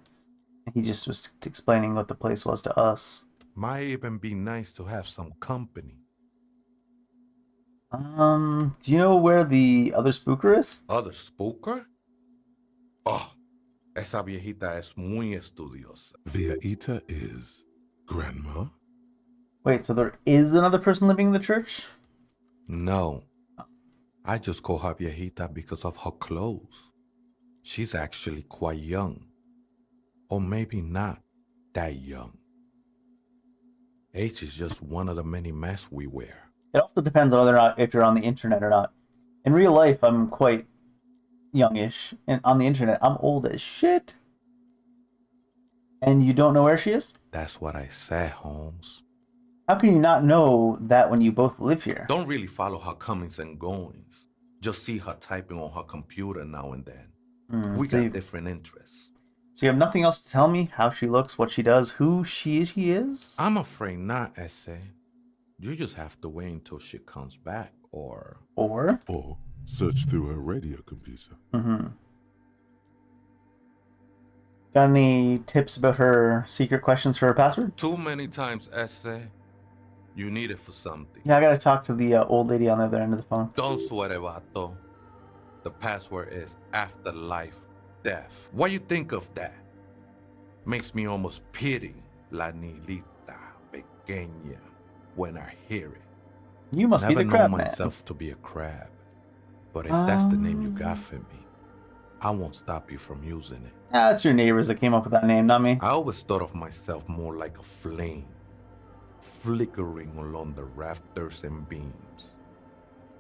He just was explaining what the place was to us. Might even be nice to have some company. Do you know where the other spooker is? Other spooker? Oh, esa viejita es muy estudiosa. The Aita is Grandma? Wait, so there is another person living in the church? No. I just call her viejita because of her clothes. She's actually quite young. Or maybe not that young. Age is just one of the many masks we wear. It also depends on whether or not if you're on the internet or not. In real life, I'm quite youngish, and on the internet, I'm old as shit. And you don't know where she is? That's what I said, Holmes. How can you not know that when you both live here? Don't really follow her comings and goings. Just see her typing on her computer now and then. We got different interests. So you have nothing else to tell me? How she looks, what she does, who she is? I'm afraid not, Essay. You just have to wait until she comes back, or search through her radio computer. Got any tips about her secret questions for her password? Too many times, Essay. You need it for something. Yeah, I gotta talk to the old lady on the other end of the phone. Don't sweat it, vato. The password is afterlife death. What you think of that? Makes me almost pity La Nilita Pequeña when I hear it. You must be the crab Never known man. myself to be a crab. But if that's the name you got for me, I won't stop you from using it. It's your neighbors that came up with that name, not me. I always thought of myself more like a flame, flickering along the rafters and beams.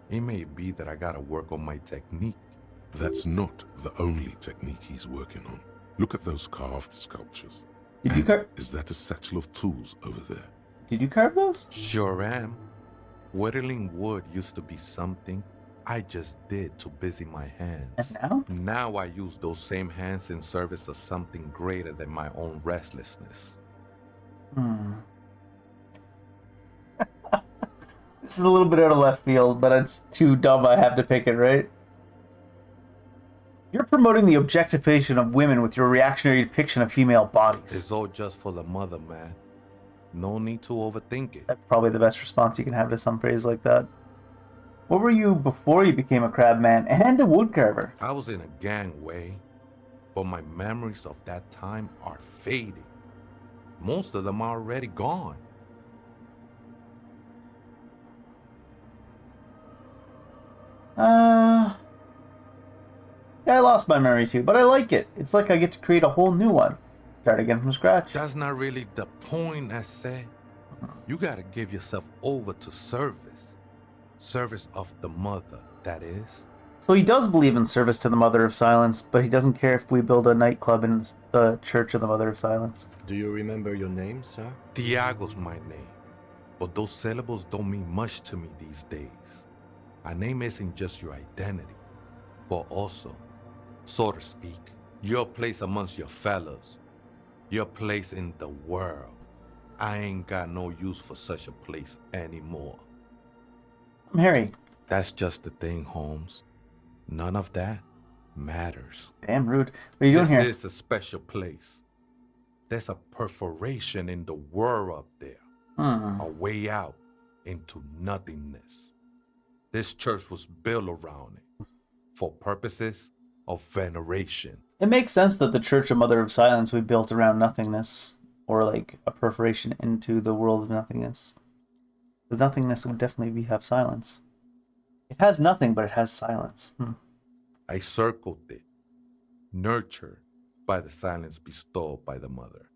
It may be that I gotta work on my technique. That's not the only technique he's working on. Look at those carved sculptures. Did you carve? Is that a satchel of tools over there? Did you carve those? Sure am. Whittling wood used to be something I just did to busy my hands. And now? Now I use those same hands in service of something greater than my own restlessness. This is a little bit out of left field, but it's too dumb I have to pick it, right? You're promoting the objectification of women with your reactionary depiction of female bodies. It's all just for the mother, man. No need to overthink it. That's probably the best response you can have to some phrase like that. What were you before you became a crab man and a woodcarver? I was in a gangway, but my memories of that time are fading. Most of them are already gone. Yeah, I lost my memory too, but I like it. It's like I get to create a whole new one. Start again from scratch. That's not really the point, I say. You gotta give yourself over to service. Service of the mother, that is. So he does believe in service to the Mother of Silence, but he doesn't care if we build a nightclub in the Church of the Mother of Silence. Do you remember your name, sir? Tiago's my name, but those syllables don't mean much to me these days. A name isn't just your identity, but also, so to speak, your place amongst your fellows, your place in the world. I ain't got no use for such a place anymore. I'm Harry. That's just the thing, Holmes. None of that matters. Damn rude. What are you doing here? This is a special place. There's a perforation in the world up there. A way out into nothingness. This church was built around it for purposes of veneration. It makes sense that the Church of Mother of Silence would be built around nothingness, or like a perforation into the world of nothingness. Because nothingness would definitely have silence. It has nothing, but it has silence. I circled it, nurtured by the silence bestowed by the mother.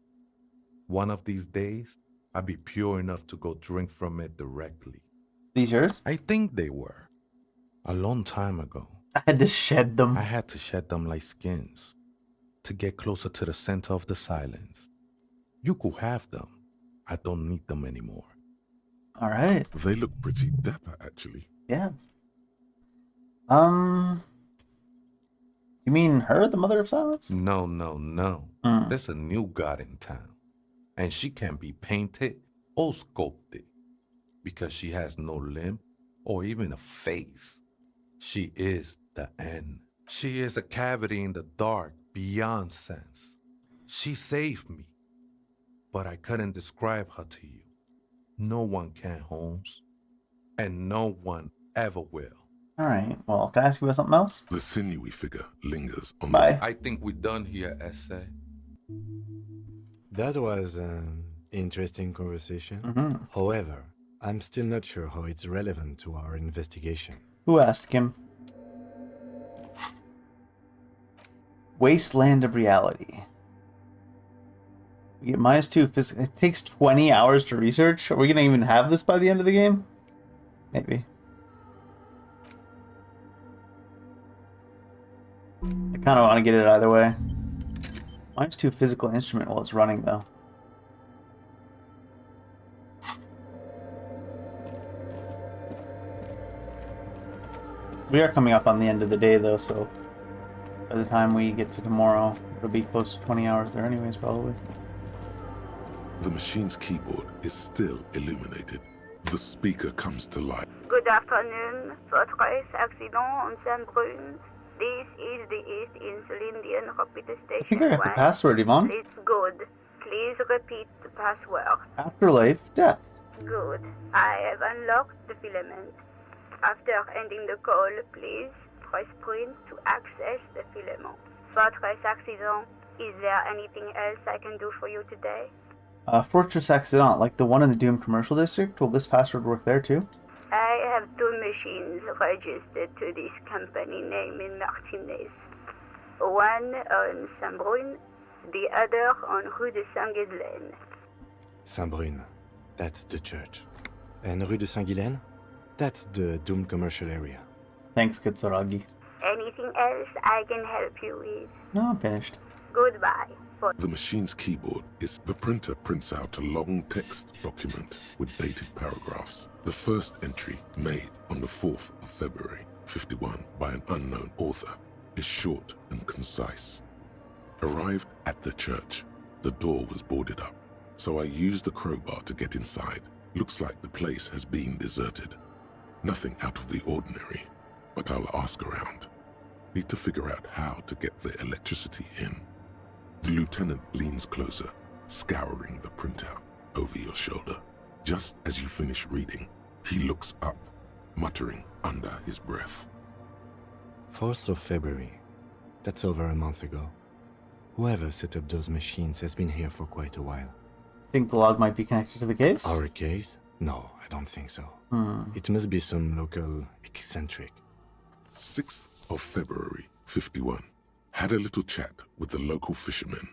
One of these days, I'll be pure enough to go drink from it directly. These yours? I think they were. A long time ago. I had to shed them. I had to shed them like skins to get closer to the center of the silence. You could have them. I don't need them anymore. All right. They look pretty dapper, actually. Yeah. You mean her, the Mother of Silence? No. There's a new god in town. And she can't be painted or sculpted because she has no limb or even a face. She is the end. She is a cavity in the dark beyond sense. She saved me, but I couldn't describe her to you. No one can, Holmes, and no one ever will. All right. Well, can I ask you about something else? The sinewy figure lingers on Bye. I think we're done here, Essay. That was Interesting conversation. Mm-hmm. However, I'm still not sure how it's relevant to our investigation. Who asked him? Wasteland of Reality. We get -2 physical. It takes 20 hours to research. Are we going to even have this by the end of the game? Maybe. I kind of want to get it either way. -2 physical instrument while it's running, though. We are coming up on the end of the day, though, so by the time we get to tomorrow, it'll be close to 20 hours there anyways, probably. The machine's keyboard is still illuminated. The speaker comes to life. Good afternoon. Fortress accident on Saint-Brune. This is the East Insulindian Repeater I think Station I got the 1. password, Yvonne. It's good. Please repeat the password. Afterlife, death. Good. I have unlocked the filament. After ending the call, please press print to access the filament. Fortress accident. Is there anything else I can do for you today? Fortress Accident, like the one in the Doom Commercial District. Will this password work there too? I have 2 machines registered to this company name in Martinez. One on Saint-Brune, the other on Rue de Saint-Ghislaine. Saint-Brune, that's the church. And Rue de Saint-Ghislaine, that's the Doom commercial area. Thanks, good Soragi. Anything else I can help you with? No, I'm finished. Goodbye. The machine's keyboard is the printer prints out a long text document with dated paragraphs. The first entry, made on the 4th of February, 51, by an unknown author, is short and concise. Arrived at the church. The door was boarded up, so I used the crowbar to get inside. Looks like the place has been deserted. Nothing out of the ordinary, but I'll ask around. Need to figure out how to get the electricity in. The lieutenant leans closer, scouring the printout over your shoulder. Just as you finish reading, he looks up, muttering under his breath. 4th of February. That's over a month ago. Whoever set up those machines has been here for quite a while. Think the log might be connected to the case? Our case? No, I don't think so. It must be some local eccentric. 6th of February, 51. Had a little chat with the local fishermen.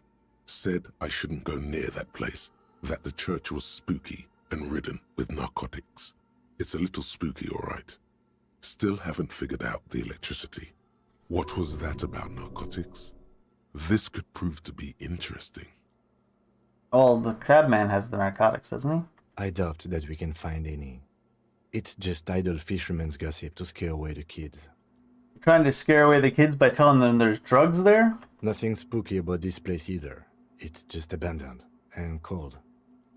Said I shouldn't go near that place, that the church was spooky and ridden with narcotics. It's a little spooky, all right. Still haven't figured out the electricity. What was that about narcotics? This could prove to be interesting. Oh, the Crabman has the narcotics, doesn't he? I doubt that we can find any. It's just idle fishermen's gossip to scare away the kids. Trying to scare away the kids by telling them there's drugs there? Nothing spooky about this place either. It's just abandoned and cold,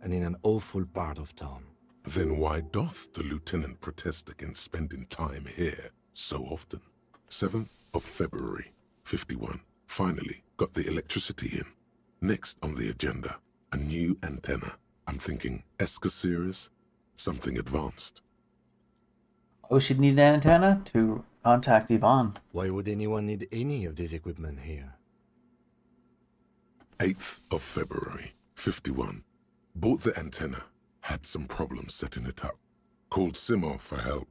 and in an awful part of town. Then why doth the lieutenant protest against spending time here so often? 7th of February, 51. Finally got the electricity in. Next on the agenda, a new antenna. I'm thinking ESCA series, something advanced. We should need an antenna to contact Yvonne. Why would anyone need any of this equipment here? 8th of February, 51. Bought the antenna. Had some problems setting it up. Called Simor for help.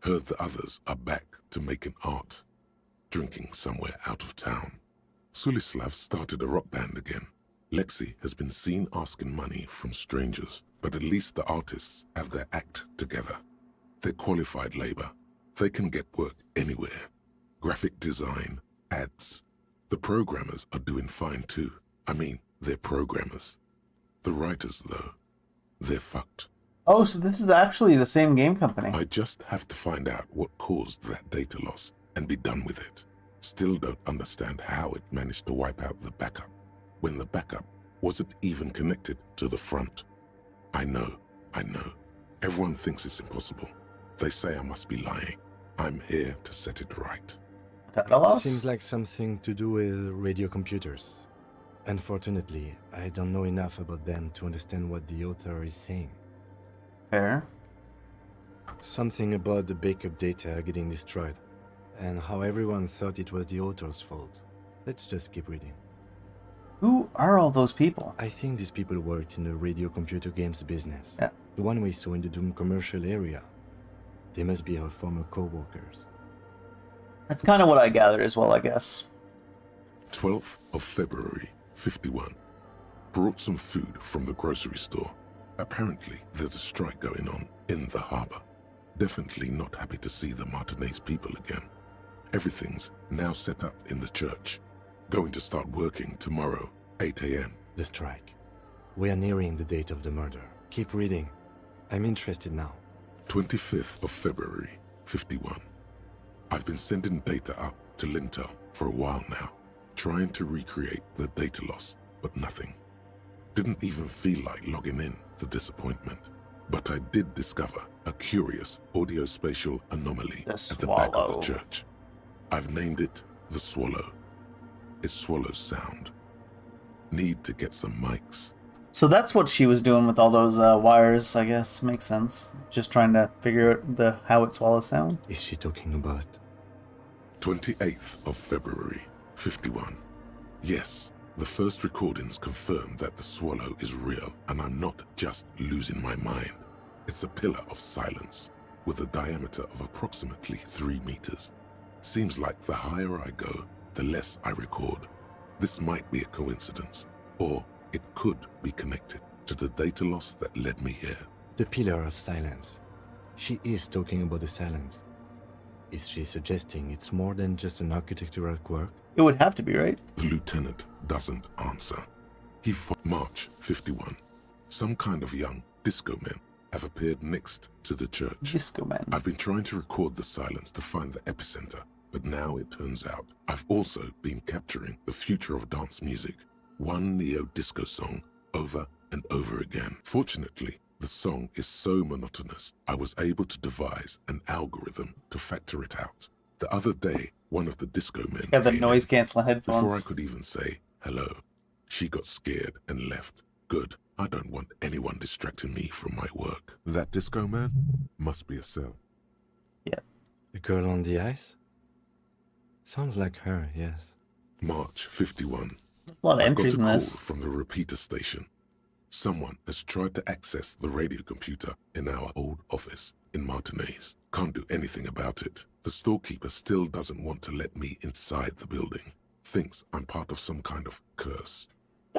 Heard the others are back to making art. Drinking somewhere out of town. Sulislav started a rock band again. Lexi has been seen asking money from strangers, but at least the artists have their act together. They're qualified labor. They can get work anywhere. Graphic design, ads. The programmers are doing fine too. I mean, they're programmers. The writers, though, they're fucked. Oh, so this is actually the same game company. I just have to find out what caused that data loss and be done with it. Still don't understand how it managed to wipe out the backup, when the backup wasn't even connected to the front. I know. Everyone thinks it's impossible. They say I must be lying. I'm here to set it right. Data loss? Seems like something to do with radio computers. Unfortunately, I don't know enough about them to understand what the author is saying. Fair. Something about the backup data getting destroyed, and how everyone thought it was the author's fault. Let's just keep reading. Who are all those people? I think these people worked in the radio computer games business. Yeah. The one we saw in the Doom commercial area. They must be our former co-workers. That's kind of what I gathered as well, I guess. 12th of February, 51. Brought some food from the grocery store. Apparently, there's a strike going on in the harbor. Definitely not happy to see the Martinez people again. Everything's now set up in the church. Going to start working tomorrow, 8 a.m. The strike. We are nearing the date of the murder. Keep reading. I'm interested now. 25th of February, 51. I've been sending data up to Lintel for a while now, trying to recreate the data loss, but nothing. Didn't even feel like logging in, the disappointment. But I did discover a curious audio-spatial anomaly at the back of the church. I've named it the Swallow. It swallows sound. Need to get some mics. So that's what she was doing with all those wires, I guess. Makes sense. Just trying to figure out how it swallows sound. Is she talking about? 28th of February, 51. Yes, the first recordings confirm that the swallow is real, and I'm not just losing my mind. It's a pillar of silence, with a diameter of approximately 3 meters. Seems like the higher I go, the less I record. This might be a coincidence, or it could be connected to the data loss that led me here. The pillar of silence. She is talking about the silence. Is she suggesting it's more than just an architectural quirk? It would have to be, right? The lieutenant doesn't answer. He March 51. Some kind of young disco men have appeared next to the church. Disco men. I've been trying to record the silence to find the epicenter, but now it turns out I've also been capturing the future of dance music, one neo-disco song over and over again. Fortunately, the song is so monotonous, I was able to devise an algorithm to factor it out. The other day, one of the disco men Got the came noise in. canceling headphones. Before I could even say hello, she got scared and left. Good. I don't want anyone distracting me from my work. That disco man must be a cell. Yeah. The girl on the ice? Sounds like her, yes. March 51. A lot of I entries got in a call this. from the repeater station. Someone has tried to access the radio computer in our old office in Martinez. Can't do anything about it. The storekeeper still doesn't want to let me inside the building. Thinks I'm part of some kind of curse.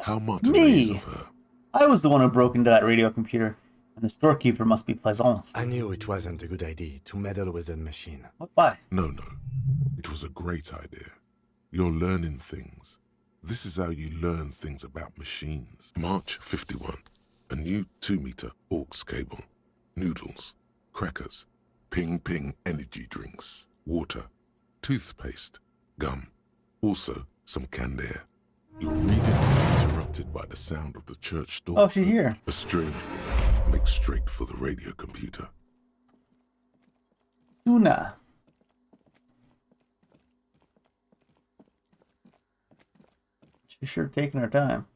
How Martinez Me? of her. I was the one who broke into that radio computer, and the storekeeper must be Plaisance. I knew it wasn't a good idea to meddle with the machine. What? Why? No. It was a great idea. You're learning things. This is how you learn things about machines. March 51. A new 2-meter aux cable. Noodles. Crackers. Ping energy drinks. Water. Toothpaste. Gum. Also, some canned air. Your reading is interrupted by the sound of the church door. Oh, she's here. A strange woman makes straight for the radio computer. Tuna. She's sure taking her time.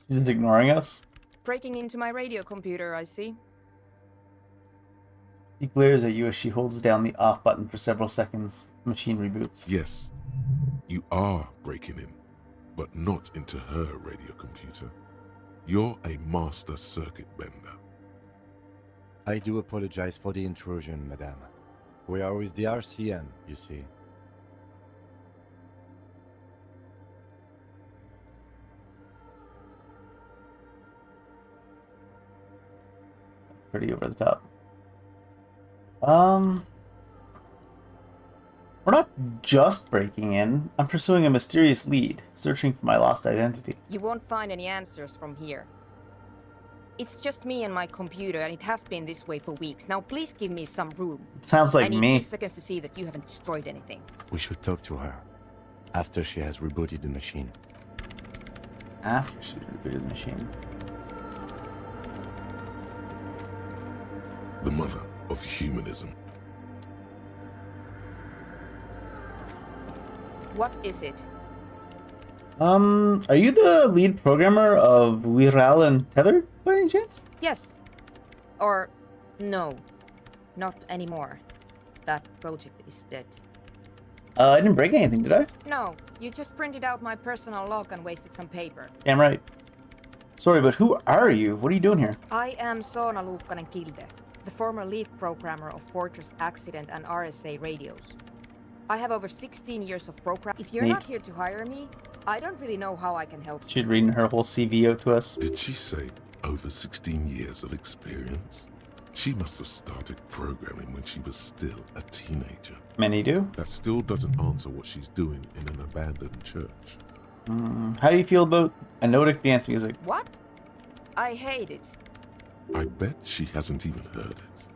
She's just ignoring us. Breaking into my radio computer, I see. She glares at you as she holds down the off button for several seconds. Machine reboots. Yes, you are breaking in, but not into her radio computer. You're a master circuit bender. I do apologize for the intrusion, madame. We are with the RCM, you see. Pretty over the top. We're not just breaking in. I'm pursuing a mysterious lead, searching for my lost identity. You won't find any answers from here. It's just me and my computer, and it has been this way for weeks. Now please give me some room. Sounds like I need me. 2 seconds to see that you haven't destroyed anything. We should talk to her after she has rebooted the machine. After she rebooted the machine. The mother of humanism. What is it? Are you the lead programmer of Viral and Tethered, by any chance? Yes. Or no. Not anymore. That project is dead. I didn't break anything, did I? No, you just printed out my personal log and wasted some paper. Damn right. Sorry, but who are you? What are you doing here? I am Soona Luukkanen-Kilde, the former lead programmer of Fortress Accident and RSA radios. I have over 16 years of program. If you're Neat. not here to hire me, I don't really know how I can help you. She's reading her whole CV out to us. Did she say over 16 years of experience? She must have started programming when she was still a teenager. Many do. That still doesn't answer what she's doing in an abandoned church. How do you feel about anodic dance music? What? I hate it. I bet she hasn't even heard it.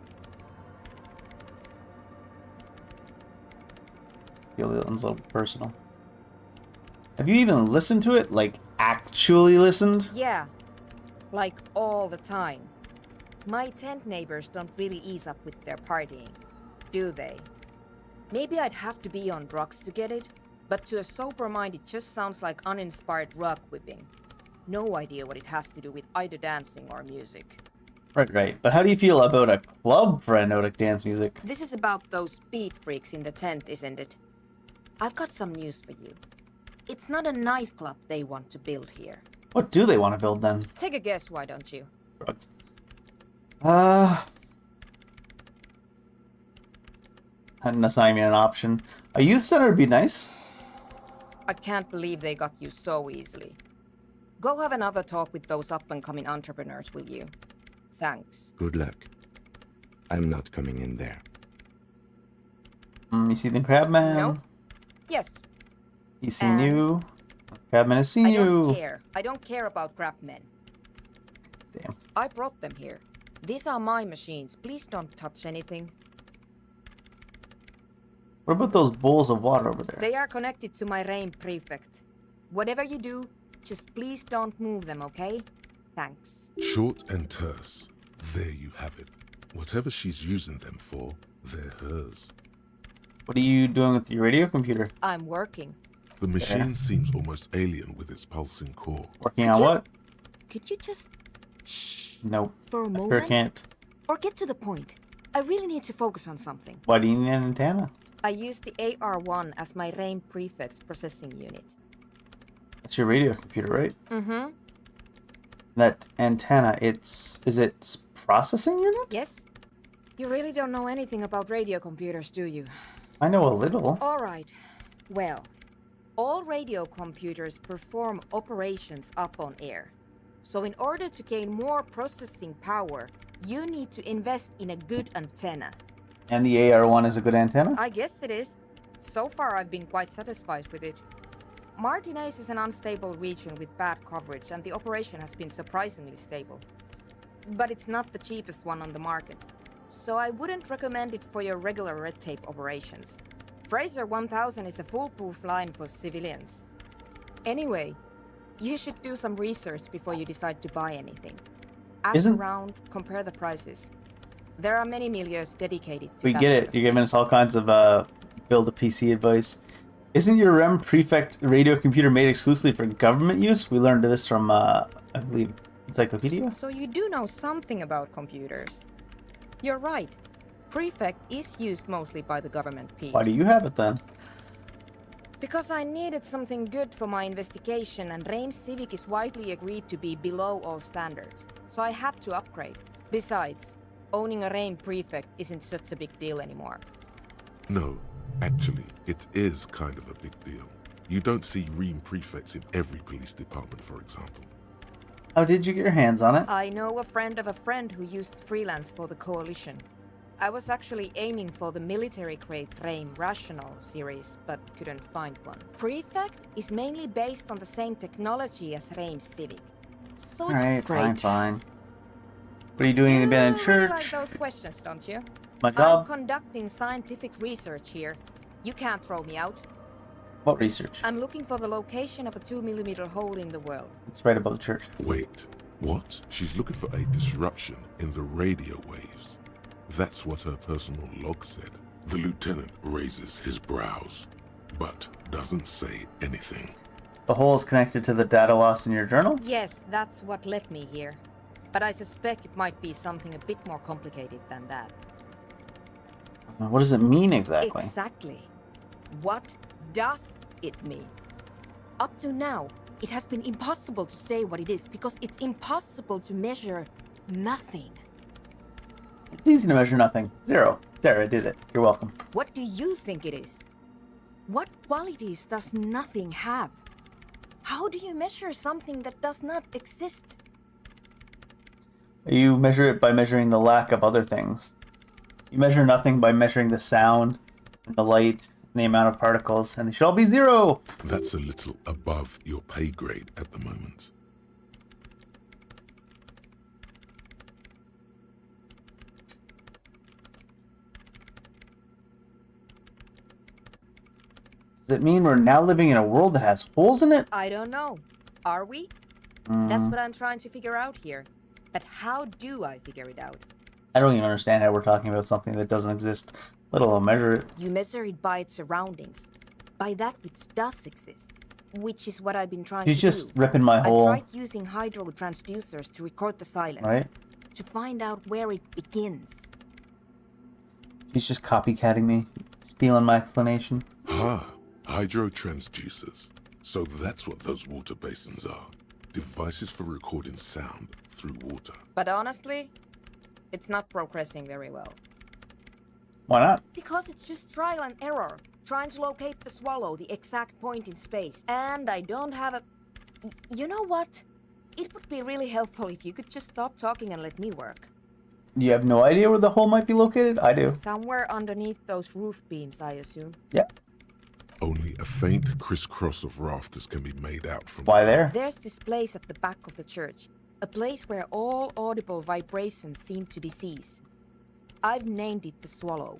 Feel that one's a little personal. Have you even listened to it? Like, actually listened? Yeah, like all the time. My tent neighbors don't really ease up with their partying, do they? Maybe I'd have to be on drugs to get it, but to a sober mind it just sounds like uninspired rug whipping. No idea what it has to do with either dancing or music. Right. But how do you feel about a club for anodic dance music? This is about those speed freaks in the tent, isn't it? I've got some news for you. It's not a nightclub they want to build here. What do they want to build then? Take a guess, why don't you? Drugs. And that's not even an option. A youth center would be nice. I can't believe they got you so easily. Go have another talk with those up-and-coming entrepreneurs, will you? Thanks. Good luck. I'm not coming in there. You see the Crabman? No? Yes. He's seen you. Crabman has seen I you. don't care. I don't care about crab men. Damn. I brought them here. These are my machines. Please don't touch anything. What about those bowls of water over there? They are connected to my RAIN prefect. Whatever you do, just please don't move them, okay? Thanks. Short and terse. There you have it. Whatever she's using them for, they're hers. What are you doing with your radio computer? I'm working. The machine seems almost alien with its pulsing core. Working on what? Could you just... shh Nope. for a I moment? sure can't. Or get to the point. I really need to focus on something. Why do you need an antenna? I use the AR1 as my RAIN prefect's processing unit. That's your radio computer, right? Mm-hmm. That antenna, is it processing unit? Yes? You really don't know anything about radio computers, do you? I know a little. All right. Well, all radio computers perform operations up on air. So in order to gain more processing power, you need to invest in a good antenna. And the AR1 is a good antenna? I guess it is. So far, I've been quite satisfied with it. Martinez is an unstable region with bad coverage, and the operation has been surprisingly stable. But it's not the cheapest one on the market, so I wouldn't recommend it for your regular red tape operations. Fraser 1000 is a foolproof line for civilians. Anyway, you should do some research before you decide to buy anything. Ask around, compare the prices. There are many milieus dedicated to We that get sort it. of You're thing. giving us all kinds of build a PC advice. Isn't your REM Prefect radio computer made exclusively for government use? We learned this from, I believe, Encyclopedia? So you do know something about computers. You're right. Prefect is used mostly by the government peeps. Why do you have it then? Because I needed something good for my investigation, and RAIN Civic is widely agreed to be below all standards. So I had to upgrade. Besides, owning a RAIN Prefect isn't such a big deal anymore. No, actually, it is kind of a big deal. You don't see REAM prefects in every police department, for example. How did you get your hands on it? I know a friend of a friend who used to freelance for the Coalition. I was actually aiming for the military-grade RAIN Rational series, but couldn't find one. Prefect is mainly based on the same technology as RAIN Civic. So it's Alright, great. fine. What are you doing in the abandoned You really like church? those questions, don't you? My I'm job? conducting scientific research here. You can't throw me out. What research? I'm looking for the location of a 2mm hole in the world. It's right above the church. Wait, what? She's looking for a disruption in the radio waves. That's what her personal log said. The lieutenant raises his brows, but doesn't say anything. The hole is connected to the data loss in your journal? Yes, that's what led me here. But I suspect it might be something a bit more complicated than that. What does it mean exactly? Exactly. What does it mean? Up to now, it has been impossible to say what it is because it's impossible to measure nothing. It's easy to measure nothing. 0. There, I did it. You're welcome. What do you think it is? What qualities does nothing have? How do you measure something that does not exist? You measure it by measuring the lack of other things. You measure nothing by measuring the sound, and the light, and the amount of particles, and they should all be 0! That's a little above your pay grade at the moment. Does it mean we're now living in a world that has holes in it? I don't know. Are we? That's what I'm trying to figure out here. But how do I figure it out? I don't even understand how we're talking about something that doesn't exist, let alone measure it. You measure it by its surroundings, by that which does exist, which is what I've been trying She's to just do. ripping my I whole... tried using hydro transducers to record the silence, Right? to find out where it begins. She's just copycatting me, stealing my explanation. Hydro transducers. So that's what those water basins are. Devices for recording sound through water. But honestly, it's not progressing very well. Why not? Because it's just trial and error, trying to locate the swallow, the exact point in space. And I don't have a... You know what? It would be really helpful if you could just stop talking and let me work. You have no idea where the hole might be located? I do. Somewhere underneath those roof beams, I assume. Yeah. Only a faint crisscross of rafters can be made out from... Why there? There's this place at the back of the church. A place where all audible vibrations seem to cease. I've named it the Swallow.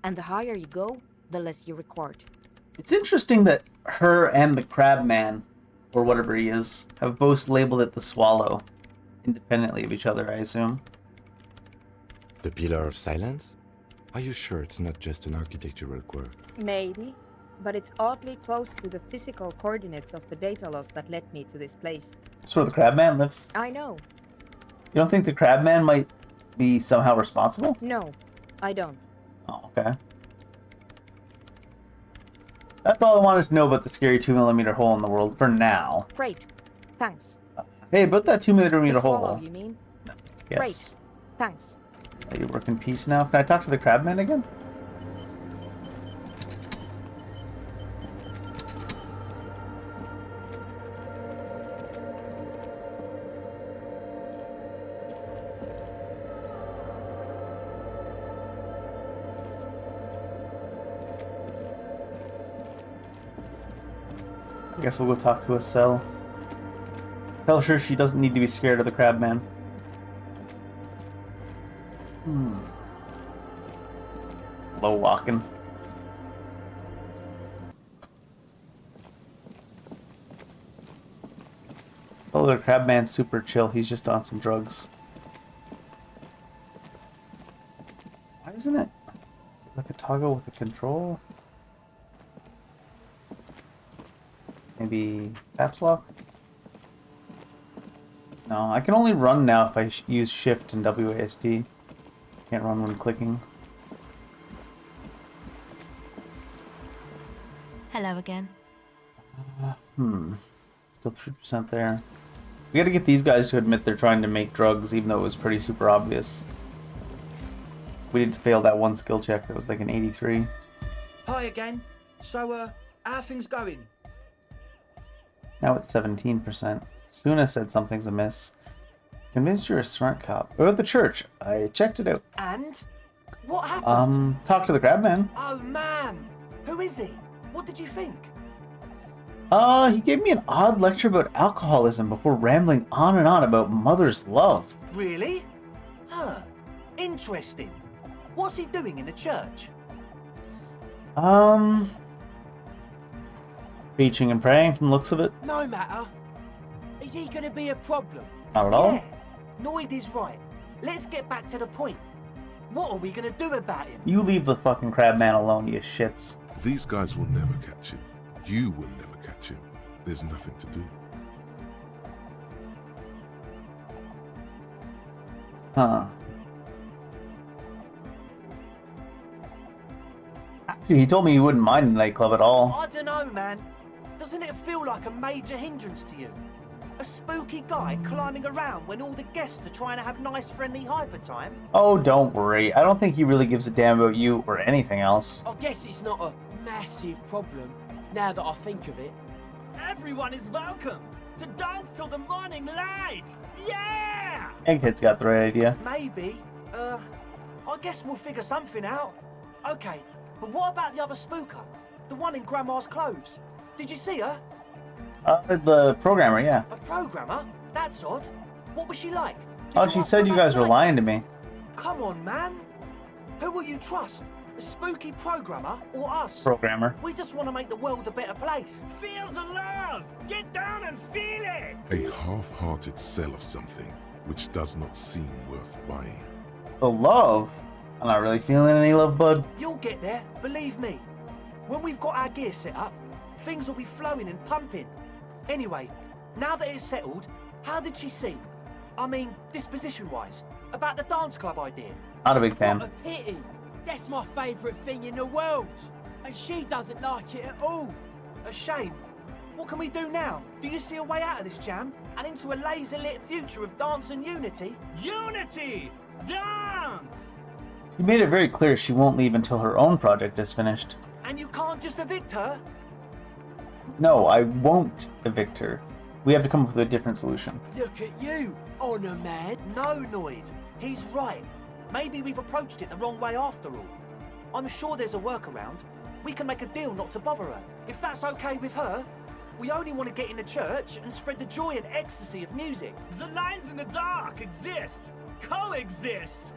And the higher you go, the less you record. It's interesting that her and the Crab Man, or whatever he is, have both labeled it the Swallow, independently of each other, I assume. The Pillar of Silence? Are you sure it's not just an architectural quirk? Maybe. But it's oddly close to the physical coordinates of the data loss that led me to this place. That's where the Crab Man lives. I know. You don't think the Crab Man might be somehow responsible? No, I don't. Oh, okay. That's all I wanted to know about the scary 2mm hole in the world for now. Great. Thanks. Hey, about that 2mm The hole. Swallow, you mean? Yes. Great. Thanks. Let you work in peace now. Can I talk to the Crab Man again? I guess we'll go talk to a cell. Tell her she doesn't need to be scared of the Crab Man. Slow walking. Oh, the Crab Man's super chill. He's just on some drugs. Why isn't it? Is it like a toggle with a control? Maybe caps lock? No, I can only run now if I use shift and WASD. Can't run when clicking. Hello again. Still 3% there. We gotta get these guys to admit they're trying to make drugs, even though it was pretty super obvious. We did fail that one skill check that was like an 83. Hi again. So, how are things going? Now it's 17%. Suna said something's amiss. Convinced you're a smart cop. What about the church? I checked it out. And? What happened? Talk to the Crab Man. Oh man! Who is he? What did you think? He gave me an odd lecture about alcoholism before rambling on and on about mother's love. Really? Huh. Interesting. What's he doing in the church? Preaching and praying from the looks of it. No matter. Is he gonna be a problem? Not at all. Yeah. Noid is right. Let's get back to the point. What are we gonna do about him? You leave the fucking Crab Man alone, you shits. These guys will never catch him. You will never catch him. There's nothing to do. Huh. He told me he wouldn't mind a nightclub at all. I don't know, man. Doesn't it feel like a major hindrance to you? A spooky guy climbing around when all the guests are trying to have nice, friendly hyper time? Oh, don't worry. I don't think he really gives a damn about you or anything else. I guess it's not a massive problem, now that I think of it. Everyone is welcome to dance till the morning light. Yeah! Egghead's got the right idea. Maybe. I guess we'll figure something out. Okay, but what about the other spooker? The one in Grandma's clothes? Did you see her? The programmer, yeah. A programmer? That's odd. What was she like? Did Oh, you she ask said her you about guys the were night? lying to me. Come on, man. Who will you trust? A spooky programmer or us? Programmer. We just want to make the world a better place. Feel the love! Get down and feel it! A half-hearted sell of something which does not seem worth buying. The love? I'm not really feeling any love, bud. You'll get there, believe me. When we've got our gear set up, things will be flowing and pumping. Anyway, now that it's settled, how did she seem? I mean, disposition-wise, about the dance club idea. Not a big fan. What a pity. That's my favourite thing in the world. And she doesn't like it at all. A shame. What can we do now? Do you see a way out of this jam and into a laser-lit future of dance and unity? Unity! Dance! She made it very clear she won't leave until her own project is finished. And you can't just evict her? No, I won't evict her. We have to come up with a different solution. Look at you, honour man. No, Noid. He's right. Maybe we've approached it the wrong way after all. I'm sure there's a workaround. We can make a deal not to bother her. If that's okay with her, we only want to get in the church and spread the joy and ecstasy of music. The lines in the dark exist! Coexist!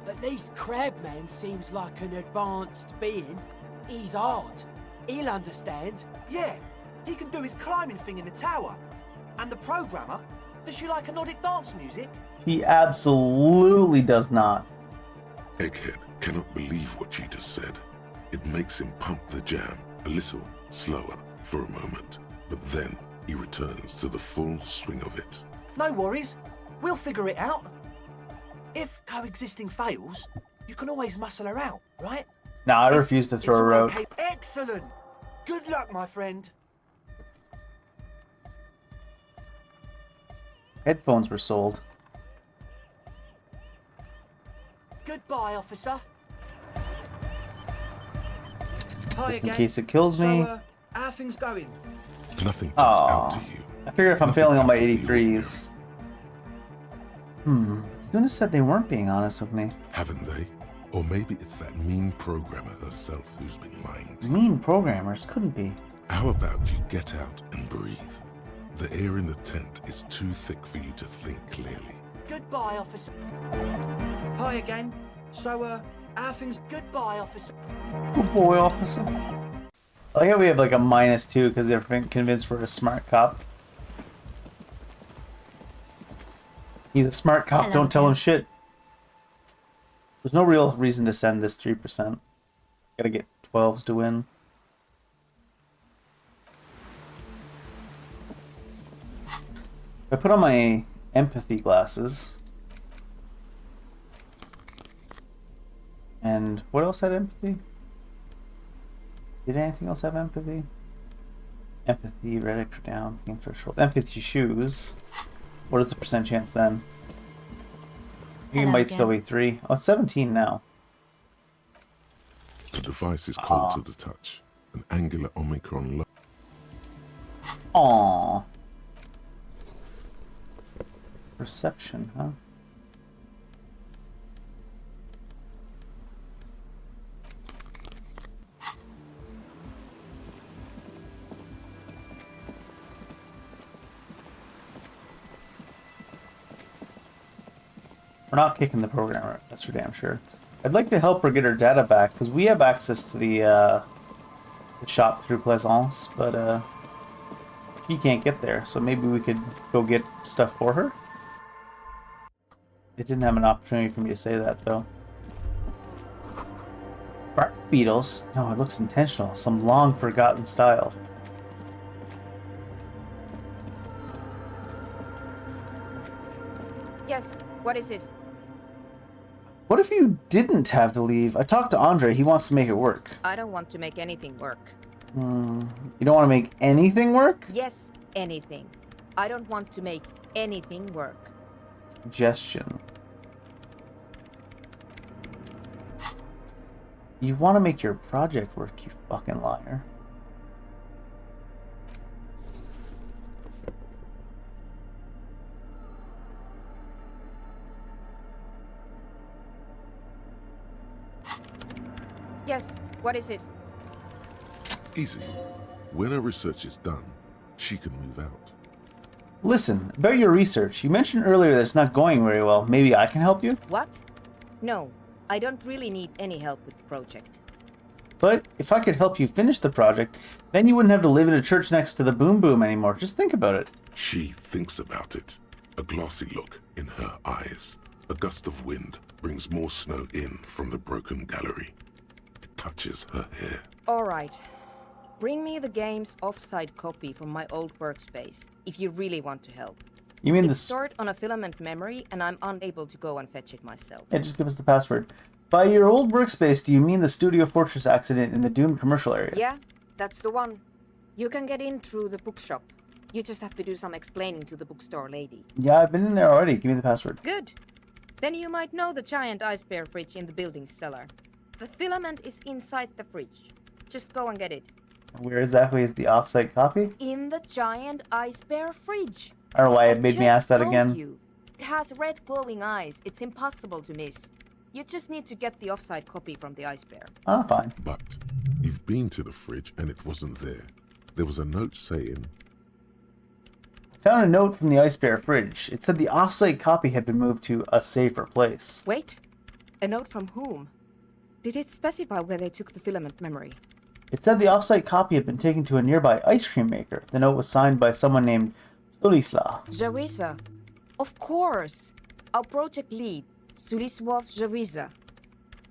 At least Crabman seems like an advanced being. He's hard. He'll understand. Yeah, he can do his climbing thing in the tower. And the programmer, does she like Nordic dance music? He absolutely does not. Egghead cannot believe what she just said. It makes him pump the jam a little slower for a moment, but then he returns to the full swing of it. No worries. We'll figure it out. If coexisting fails, you can always muscle her out, right? No, I refuse to throw It's her all out. okay. Excellent. Good luck, my friend. Headphones were sold. Goodbye, officer. Hi Just in case it kills me. So, how are things going? Nothing jumps out to Aw. you. I figure if I'm Nothing failing on my out of the 83s. Students said they weren't being honest with me. Haven't they? Or maybe it's that mean programmer herself who's been lying to you. Mean programmers couldn't be. How about you get out and breathe? The air in the tent is too thick for you to think clearly. Goodbye, officer. Hi again. So, how are things? Goodbye, officer. Good boy, officer. I like how we have like a -2 because they're convinced we're a smart cop. He's a smart cop, Hello, don't tell him Ken. shit. There's no real reason to send this 3%. Gotta get 12s to win. I put on my empathy glasses. And what else had empathy? Did anything else have empathy? Empathy, red extra down, game threshold. Empathy shoes. What is the percent chance then? You Hello might still again. be 3. Oh, it's 17 now. The device is cold to the touch. An angular omicron Aww. Perception, huh? We're not kicking the programmer, that's for damn sure. I'd like to help her get her data back, because we have access to the shop through Plaisance, but she can't get there, so maybe we could go get stuff for her? It didn't have an opportunity for me to say that, though. Bark beetles? No, it looks intentional. Some long-forgotten style. Yes, what is it? What if you didn't have to leave? I talked to Andre. He wants to make it work. I don't want to make anything work. You don't want to make anything work? Yes, anything. I don't want to make anything work. Suggestion. You want to make your project work, you fucking liar. Yes, what is it? Easy. When her research is done, she can move out. Listen, about your research, you mentioned earlier that it's not going very well. Maybe I can help you? What? No, I don't really need any help with the project. But if I could help you finish the project, then you wouldn't have to live in a church next to the Boom Boom anymore. Just think about it. She thinks about it. A glassy look in her eyes. A gust of wind brings more snow in from the broken gallery. It touches her hair. All right. Bring me the game's offside copy from my old workspace, if you really want to help. You mean It's this? stored on a filament memory, and I'm unable to go and fetch it myself. Yeah, just give us the password. By your old workspace, do you mean the Studio Fortress accident in the Dune commercial area? Yeah, that's the one. You can get in through the bookshop. You just have to do some explaining to the bookstore lady. Yeah, I've been in there already. Give me the password. Good. Then you might know the giant ice bear fridge in the building's cellar. The filament is inside the fridge. Just go and get it. Where exactly is the offsite copy? In the giant ice bear fridge. I don't know why it made me just ask that told again. You. It has red glowing eyes. It's impossible to miss. You just need to get the offside copy from the ice bear. Ah, fine. But you've been to the fridge and it wasn't there. There was a note saying, Found a note from the Ice Bear fridge. It said the offsite copy had been moved to a safer place. Wait. A note from whom? Did it specify where they took the filament memory? It said the offsite copy had been taken to a nearby ice cream maker. The note was signed by someone named Sulisla. Jawiza. Of course. Our project lead, Suliswov Jawiza.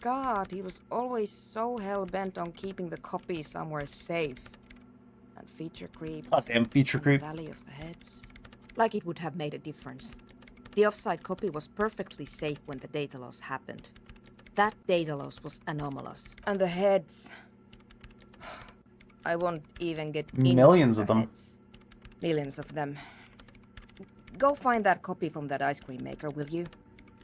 God, he was always so hell-bent on keeping the copy somewhere safe. And feature creep. Goddamn feature creep. Valley of the Heads. Like it would have made a difference. The offsite copy was perfectly safe when the data loss happened. That data loss was anomalous. And the heads... I won't even get into Millions the of them. heads. Millions of them. Go find that copy from that ice cream maker, will you?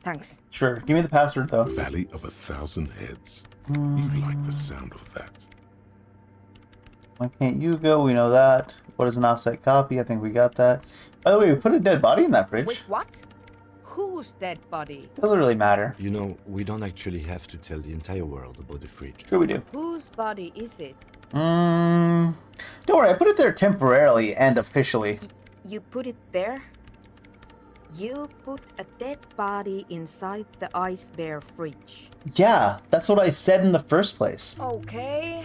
Thanks. Sure. Give me the password, though. Valley of 1,000 Heads. You like the sound of that. Why can't you go? We know that. What is an offsite copy? I think we got that. By the way, we put a dead body in that fridge. Wait, what? Whose dead body? Doesn't really matter. You know, we don't actually have to tell the entire world about the fridge. Sure we do. Whose body is it? Don't worry, I put it there temporarily and officially. You put it there? You put a dead body inside the ice bear fridge. Yeah, that's what I said in the first place. Okay.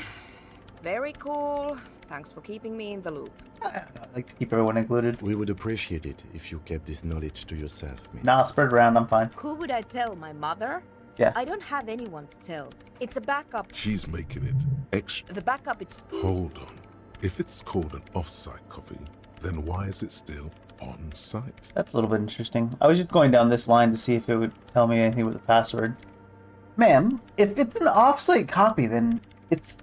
Very cool. Thanks for keeping me in the loop. I like to keep everyone included. We would appreciate it if you kept this knowledge to yourself, miss. Nah, spread around, I'm fine. Who would I tell? My mother? Yeah. I don't have anyone to tell. It's a backup. She's making it extra. The backup, it's... Hold on. If it's called an off-site copy, then why is it still on site? That's a little bit interesting. I was just going down this line to see if it would tell me anything with the password. Ma'am, if it's an off-site copy, then it's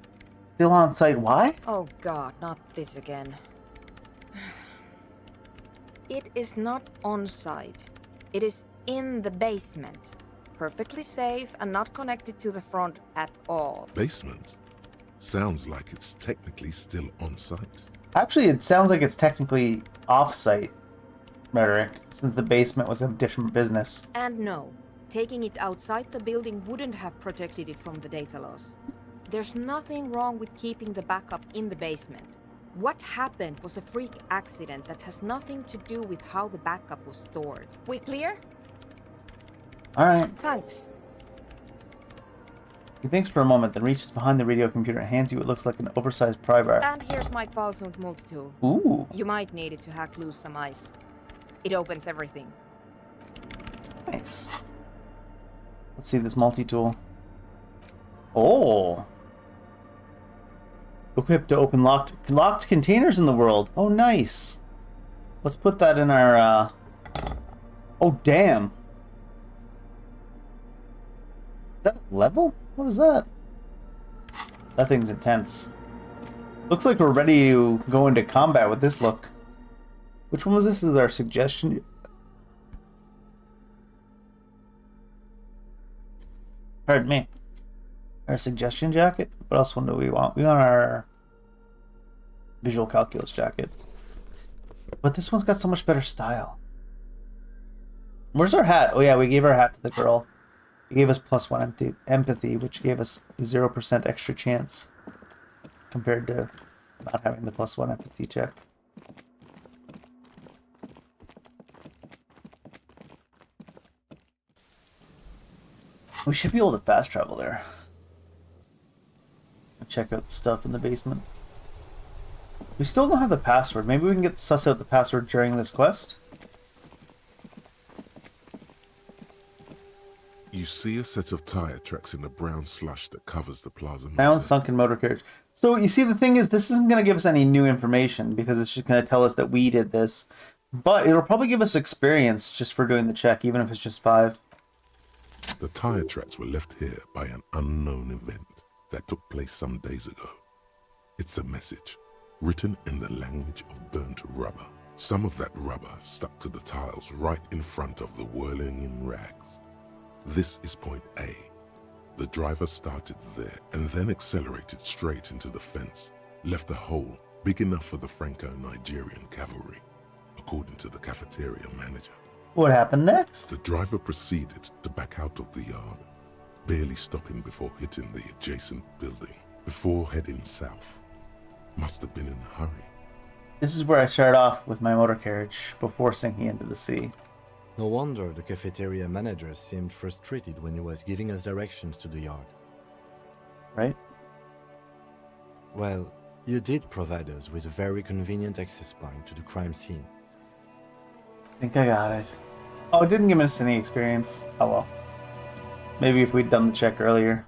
still on site. Why? Oh god, not this again. It is not on site. It is in the basement. Perfectly safe and not connected to the front at all. Basement? Sounds like it's technically still on site. Actually, it sounds like it's technically off-site rhetoric, since the basement was a different business. And no, taking it outside the building wouldn't have protected it from the data loss. There's nothing wrong with keeping the backup in the basement. What happened was a freak accident that has nothing to do with how the backup was stored. We clear? Alright. Thanks. He thinks for a moment, then reaches behind the radio computer and hands you what looks like an oversized pry bar. And here's my Qualsund multi-tool. Ooh. You might need it to hack loose some ice. It opens everything. Nice. Let's see this multi-tool. Oh. Equipped to open locked containers in the world. Oh, nice. Let's put that in our, Oh, damn. that a level? What is that? That thing's intense. Looks like we're ready to go into combat with this look. Which one was this? This is our suggestion. Pardon me. Our suggestion jacket? What else one do we want? We want our visual calculus jacket. But this one's got so much better style. Where's our hat? Oh yeah, we gave our hat to the girl. He gave us +1 empathy, which gave us 0% extra chance compared to not having the +1 empathy check. We should be able to fast travel there. Check out the stuff in the basement. We still don't have the password. Maybe we can get suss out the password during this quest. You see a set of tire tracks in the brown slush that covers the plaza. Found sunken motor carriage. So you see, the thing is, this isn't going to give us any new information because it's just going to tell us that we did this. But it'll probably give us experience just for doing the check, even if it's just 5. The tire tracks were left here by an unknown event that took place some days ago. It's a message, written in the language of burnt rubber. Some of that rubber stuck to the tiles right in front of the whirling in rags. This is point A. The driver started there and then accelerated straight into the fence, left a hole big enough for the Franco-Nigerian cavalry, according to the cafeteria manager. What happened next? The driver proceeded to back out of the yard, barely stopping before hitting the adjacent building, before heading south. Must have been in a hurry. This is where I started off with my motor carriage before sinking into the sea. No wonder the cafeteria manager seemed frustrated when he was giving us directions to the yard. Right? Well, you did provide us with a very convenient access point to the crime scene. I think I got it. Oh, it didn't give us any experience. Oh well. Maybe if we'd done the check earlier.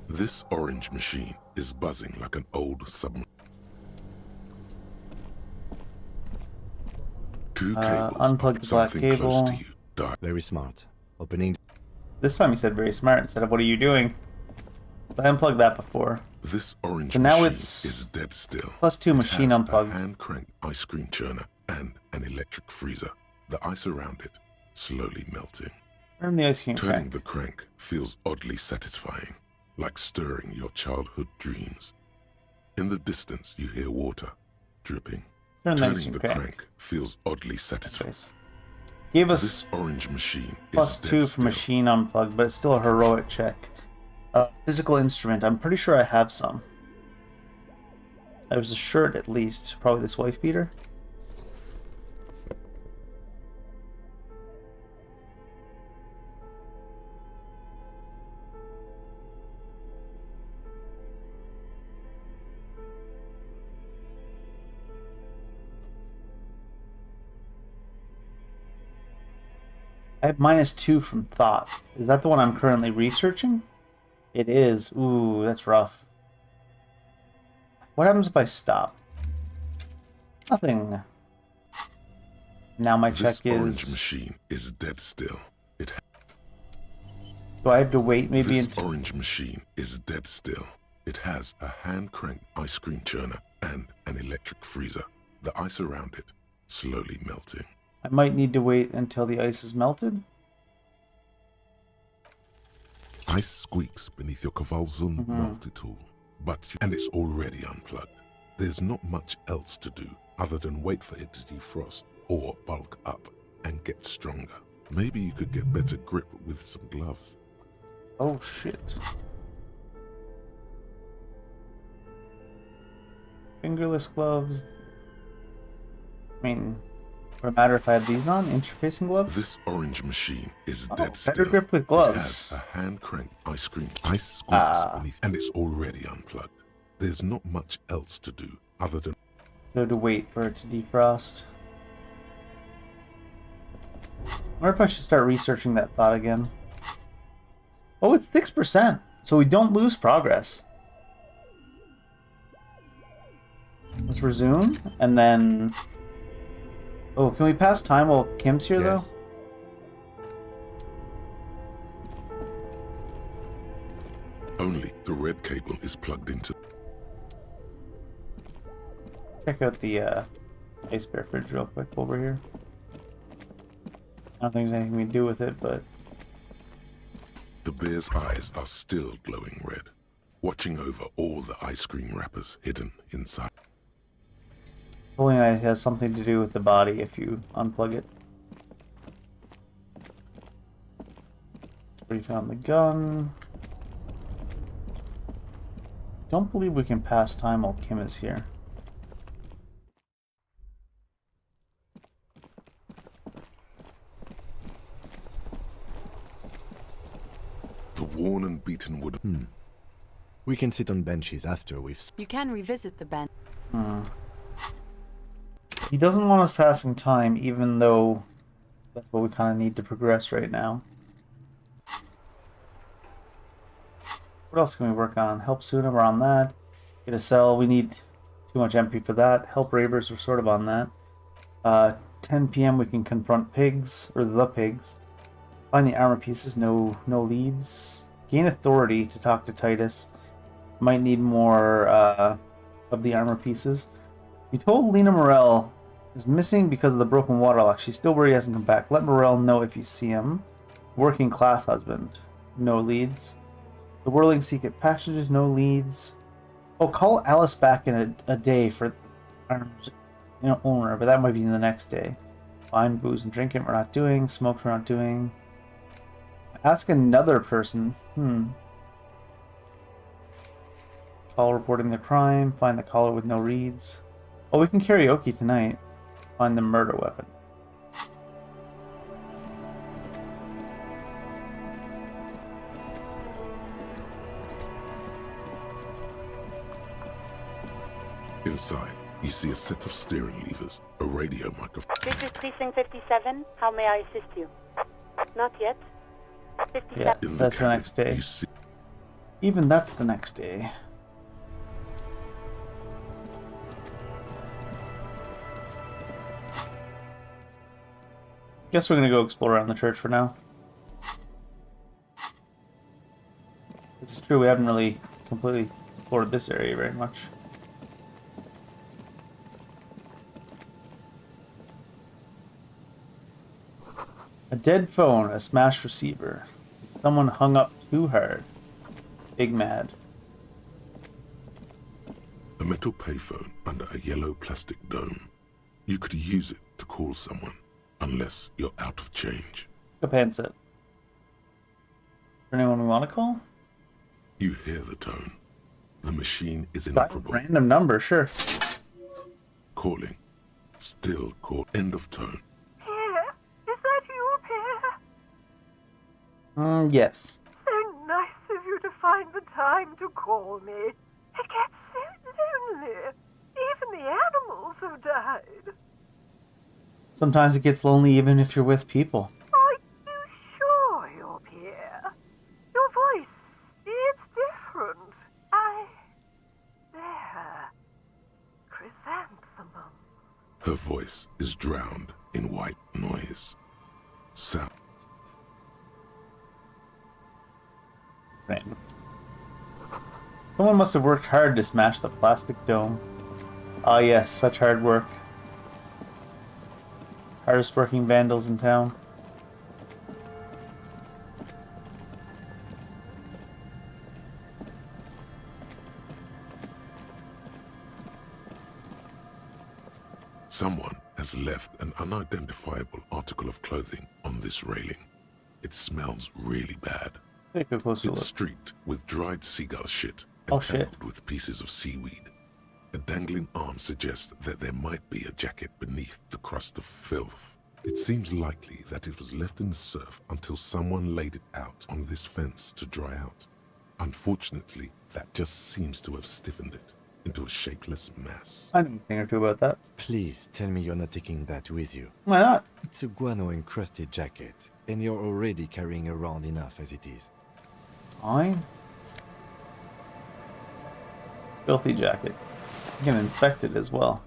This orange machine is buzzing like an old submarine. Two cables unplug the black something close cable. to you. Very smart. Opening. This time he said very smart instead of what are you doing? I unplugged that before. This orange So now machine it's is dead still. +2 It machine has unplugged. a hand-cranked ice cream churner and an electric freezer. The ice around it slowly melting. Turn the ice cream Turning crank. the crank feels oddly satisfying, like stirring your childhood dreams. In the distance, you hear water dripping. Turn the ice Turning cream the crank. crank feels oddly satisfying. Nice. Gave us This orange machine is +2 dead for still. machine unplugged, but it's still a heroic check. Physical instrument. I'm pretty sure I have some. There's a shirt at least. Probably this wife beater. I have -2 from thought. Is that the one I'm currently researching? It is. Ooh, that's rough. What happens if I stop? Nothing. Now my This check orange is... machine is dead still. Do I have to wait maybe This until... orange machine is dead still. It has a hand-cranked ice cream churner and an electric freezer. The ice around it slowly melting. I might need to wait until the ice is melted. Ice squeaks beneath your Kavalzun multi-tool, and it's already unplugged. There's not much else to do other than wait for it to defrost or bulk up and get stronger. Maybe you could get better grip with some gloves. Oh shit. Fingerless gloves. I mean, would it matter if I had these on? Interfacing gloves? This orange machine is dead better still. grip with It gloves. has a hand-cranked ice squeaks beneath, and it's already unplugged. There's not much else to do other than... So to wait for it to defrost. I wonder if I should start researching that thought again. Oh, it's 6%, so we don't lose progress. Let's resume, and then... Oh, can we pass time while Kim's here, Yes. Only the red cable is plugged into. Check out the ice bear fridge real quick over here. I don't think there's anything we can do with it, but The bear's eyes are still glowing red, watching over all the ice cream wrappers hidden inside. pulling it has something to do with the body if you unplug it. We found the gun. Don't believe we can pass time while Kim is here. The worn and beaten wood. We can sit on benches after we've... You can revisit the bench. He doesn't want us passing time, even though that's what we kind of need to progress right now. What else can we work on? Help Suna, we're on that. Get a cell, we need too much MP for that. Help Ravers, we're sort of on that. 10 PM we can confront pigs, or the pigs. Find the armor pieces, no leads. Gain authority to talk to Titus. Might need more of the armor pieces. We told Lena Morell is missing because of the broken water lock. She's still worried he hasn't come back. Let Morell know if you see him. Working class husband, no leads. The whirling secret passages, no leads. Oh, call Alice back in a day for arms, owner, but that might be the next day. Find booze and drinking, we're not doing. Smoke, we're not doing. Ask another person. Call reporting the crime. Find the caller with no reads. Oh, we can karaoke tonight. Find the murder weapon. Inside, you see a set of steering levers, a radio microphone. This is Precinct 57. How may I assist you? Not yet. 57. Yeah, In that's the cabin, next day. You see Even that's the next day. Guess we're gonna go explore around the church for now. This is true, we haven't really completely explored this area very much. A dead phone, a smashed receiver. Someone hung up too hard. Big mad. a metal payphone under a yellow plastic dome. You could use it to call someone, unless you're out of change. Pick up handset. For anyone we want to call? You hear the tone. The machine is Dial inoperable. random number, sure. Calling. Still call. End of tone. Pierre, is that you, Pierre? Yes. So nice of you to find the time to call me. It gets so lonely. Even the animals have died. Sometimes it gets lonely even if you're with people. Are you sure you're Pierre? Your voice, it's different. There. Chrysanthemum. Her voice is drowned in white noise. Sound. Random. Someone must have worked hard to smash the plastic dome. Ah yes, such hard work. Hardest working vandals in town. Someone has left an unidentifiable article of clothing on this railing. It smells really bad. Take a closer It's look. streaked with dried seagull shit Oh, and shit. tangled with pieces of seaweed. A dangling arm suggests that there might be a jacket beneath the crust of filth. It seems likely that it was left in the surf until someone laid it out on this fence to dry out. Unfortunately, that just seems to have stiffened it into a shapeless mass. I know a thing or two about that. Please tell me you're not taking that with you. Why not? It's a guano-encrusted jacket, and you're already carrying around enough as it is. Fine. Filthy jacket. You can inspect it as well.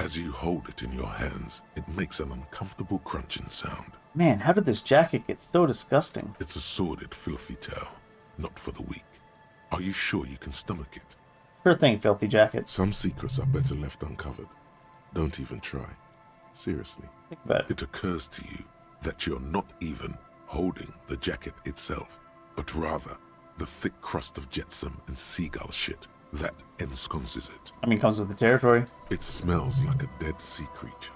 As you hold it in your hands, it makes an uncomfortable crunching sound. Man, how did this jacket get so disgusting? It's a sordid, filthy tale, not for the weak. Are you sure you can stomach it? Sure thing, filthy jacket. Some secrets are better left uncovered. Don't even try. Seriously. Think about it. It occurs to you that you're not even holding the jacket itself, but rather the thick crust of jetsam and seagull shit that ensconces it. I mean, comes with the territory. It smells like a dead sea creature,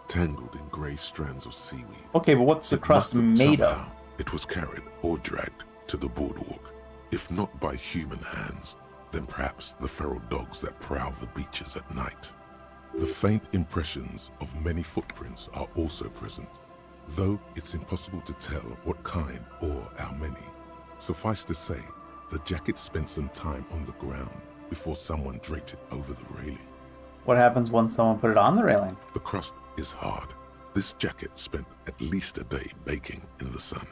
tangled in grey strands of seaweed. Okay, but what's the crust made of? It was carried or dragged to the boardwalk. If not by human hands, then perhaps the feral dogs that prowl the beaches at night. The faint impressions of many footprints are also present, though it's impossible to tell what kind or how many. Suffice to say, the jacket spent some time on the ground before someone draped it over the railing. What happens once someone put it on the railing? The crust is hard. This jacket spent at least a day baking in the sun.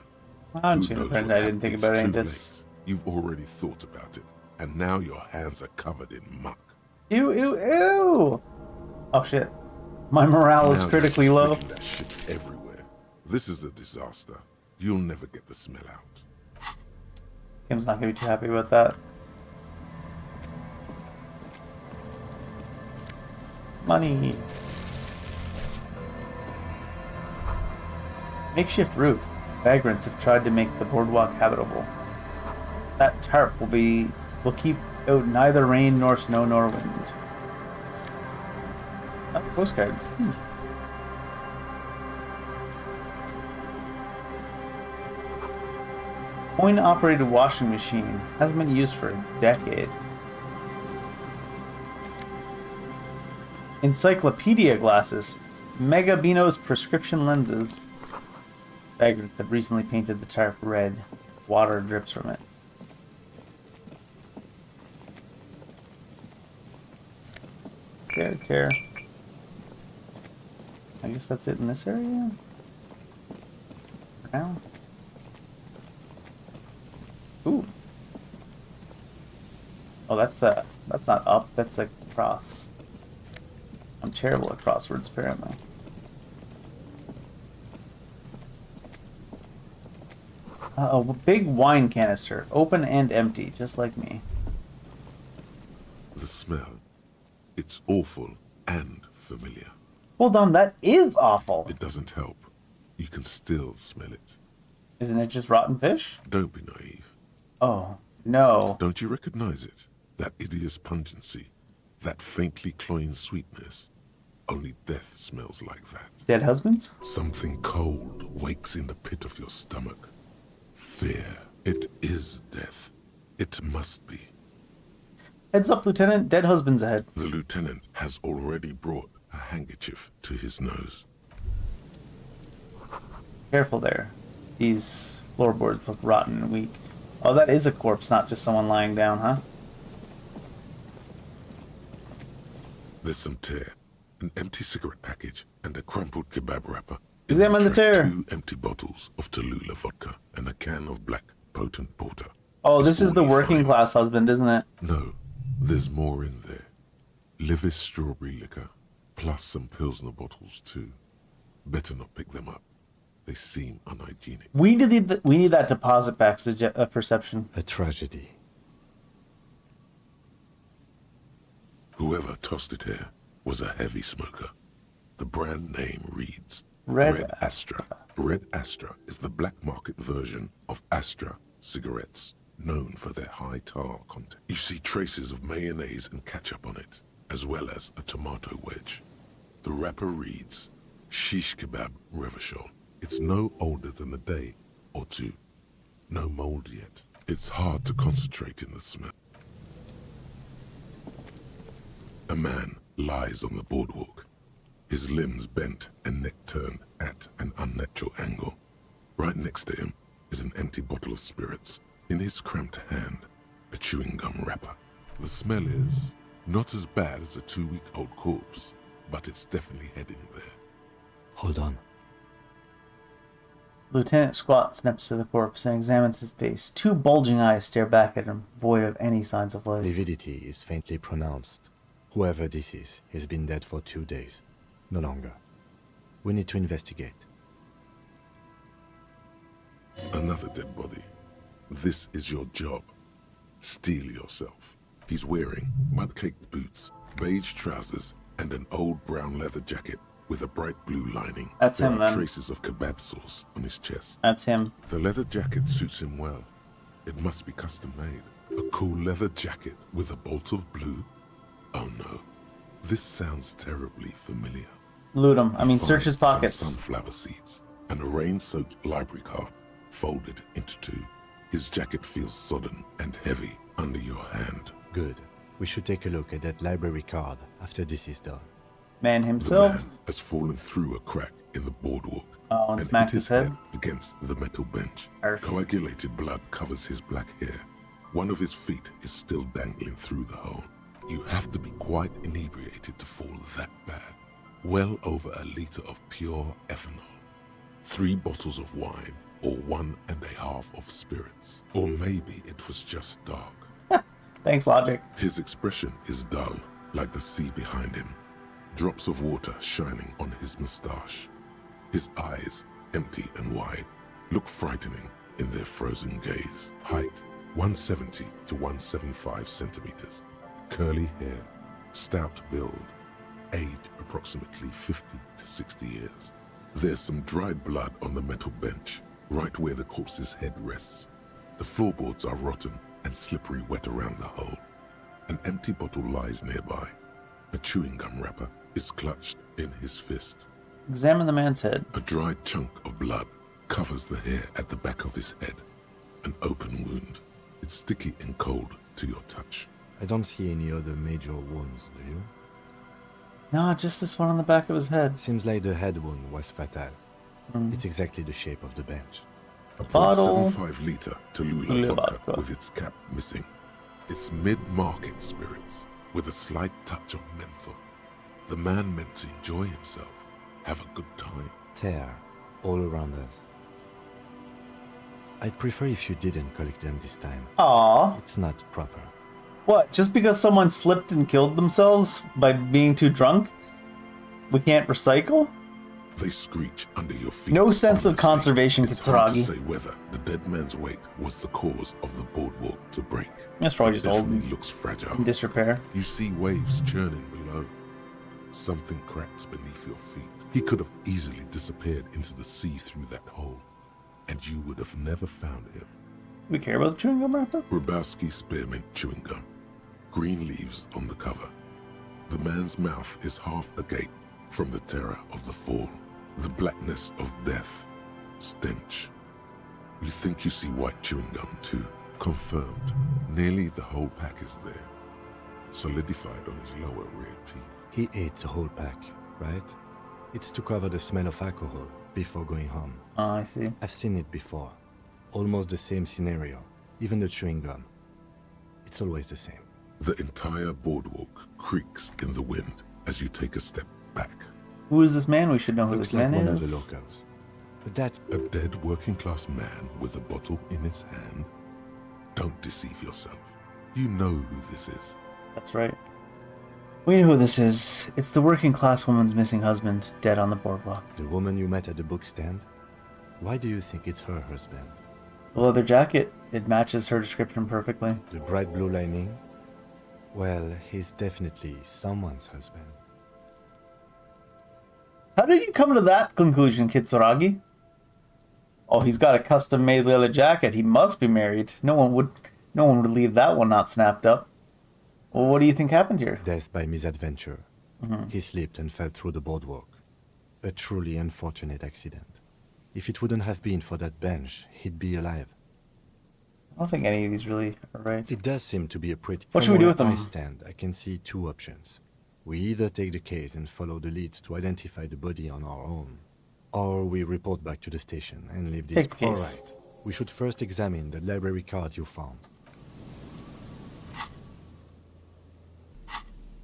I Who knows what didn't think happened? about It's any of too this. late. You've already thought about it, and now your hands are covered in muck. Ew, ew, ew! Oh shit. My morale is Now critically you're low. spraying that shit everywhere. This is a disaster. You'll never get the smell out. Kim's not gonna be too happy about that. Money. Makeshift roof. Vagrants have tried to make the boardwalk habitable. That tarp will keep out neither rain nor snow nor wind. Oh, postcard. Coin-operated washing machine. Hasn't been used for a decade. Encyclopedia glasses. Megabino's prescription lenses. Vagrant had recently painted the tarp red. Water drips from it. Care. I guess that's it in this area. For now. Ooh. Oh, that's not up. That's a cross. I'm terrible at crosswords, apparently. A big wine canister, open and empty, just like me. The smell. It's awful and familiar. Hold on, that is awful. It doesn't help. You can still smell it. Isn't it just rotten fish? Don't be naive. Oh, no. Don't you recognize it? That hideous pungency. That faintly cloying sweetness. Only death smells like that. Dead husbands? Something cold wakes in the pit of your stomach. Fear. It is death. It must be. Heads up, Lieutenant. Dead husbands ahead. The lieutenant has already brought a handkerchief to his nose. Careful there. These floorboards look rotten and weak. Oh, that is a corpse, not just someone lying down, huh? There's some tear, an empty cigarette package, and a crumpled kebab wrapper. Examine the tear. 2 empty bottles of Tallulah vodka and a can of black potent porter. Oh, It's this is the all working fine. class husband, isn't it? No, there's more in there. Livis strawberry liquor, plus some Pilsner bottles too. Better not pick them up. They seem unhygienic. We need that deposit back perception. A tragedy. Whoever tossed it here was a heavy smoker. The brand name reads Red Astra. Red Astra is the black market version of Astra cigarettes, known for their high tar content. You see traces of mayonnaise and ketchup on it, as well as a tomato wedge. The wrapper reads Shish Kebab Revachol. It's no older than a day or two. No mold yet. It's hard to concentrate in the smell. A man lies on the boardwalk, his limbs bent and neck turned at an unnatural angle. Right next to him is an empty bottle of spirits. In his cramped hand, a chewing gum wrapper. The smell is not as bad as a 2-week-old corpse, but it's definitely heading there. Hold on. Lieutenant squats next to the corpse and examines his face. 2 bulging eyes stare back at him, void of any signs of life. Lividity is faintly pronounced. Whoever this is, he's been dead for 2 days. No longer. We need to investigate. Another dead body. This is your job. Steel yourself. He's wearing mud-caked boots, beige trousers, and an old brown leather jacket with a bright blue lining. That's there him, are then. traces of kebab sauce on his chest. That's him. The leather jacket suits him well. It must be custom made. A cool leather jacket with a bolt of blue? Oh no. This sounds terribly familiar. Loot him. I mean, You search his find pockets. Some sunflower seeds and a rain-soaked library card folded into two. His jacket feels sodden and heavy under your hand. Good. We should take a look at that library card after this is done. Man The himself. man has fallen through a crack in the boardwalk Oh, and and smacked hit his head. against the metal bench. Arf. Coagulated blood covers his black hair. One of his feet is still dangling through the hole. You have to be quite inebriated to fall that bad. Well over a liter of pure ethanol. 3 bottles of wine, or 1.5 of spirits. Or maybe it was just dark. Thanks, Logic. His expression is dull, like the sea behind him. Drops of water shining on his mustache. His eyes, empty and wide, look frightening in their frozen gaze. Height, 170 to 175 centimeters. Curly hair, stout build. Age, approximately 50 to 60 years. There's some dried blood on the metal bench, right where the corpse's head rests. The floorboards are rotten and slippery wet around the hole. An empty bottle lies nearby. A chewing gum wrapper is clutched in his fist. Examine the man's head. A dried chunk of blood covers the hair at the back of his head. An open wound. It's sticky and cold to your touch. I don't see any other major wounds, do you? No, just this one on the back of his head. Seems like the head wound was fatal. Mm. It's exactly the shape of the bench. A Bottle. 0.75 liter Tallulah Tallulah vodka vodka. with its cap missing. It's mid-market spirits with a slight touch of menthol. The man meant to enjoy himself, have a good time. Tear all around us. I'd prefer if you didn't collect them this time. Aw. It's not proper. What? Just because someone slipped and killed themselves by being too drunk? We can't recycle? They screech under your feet. No sense of Honestly, conservation, it's hard to Kitsuragi. say whether the dead man's weight was the cause of the boardwalk to break. That's probably It just old definitely looks fragile. in disrepair. You see waves churning below. Something cracks beneath your feet. He could have easily disappeared into the sea through that hole, and you would have never found him. We care about the chewing gum wrapper? Rubowski spearmint chewing gum. Green leaves on the cover. The man's mouth is half agape from the terror of the fall. The blackness of death. Stench. You think you see white chewing gum too. Confirmed. Nearly the whole pack is there. Solidified on his lower rear teeth. He ate the whole pack, right? It's to cover the smell of alcohol before going home. Oh, I see. I've seen it before. Almost the same scenario. Even the chewing gum. It's always the same. The entire boardwalk creaks in the wind as you take a step back. Who is this man? We should know who Looks this like man one of is. the locals. But that's A dead working-class man with a bottle in his hand? Don't deceive yourself. You know who this is. That's right. We know who this is. It's the working class woman's missing husband, dead on the boardwalk. the woman you met at the book stand. Why do you think it's her husband? The leather jacket, it matches her description perfectly. The bright blue lining? Well, he's definitely someone's husband. How did you come to that conclusion, Kitsuragi? Oh, he's got a custom-made leather jacket. He must be married. No one would leave that one not snapped up. Well, what do you think happened here? Death by misadventure. Mhm. He slipped and fell through the boardwalk. A truly unfortunate accident. If it wouldn't have been for that bench, he'd be alive. I don't think any of these really are right. It does seem to be a pretty... What should From we do where with them? I stand, I can see 2 options. We either take the case and follow the leads to identify the body on our own, or we report back to the station and leave this... Take the case. Alright, we should first examine the library card you found.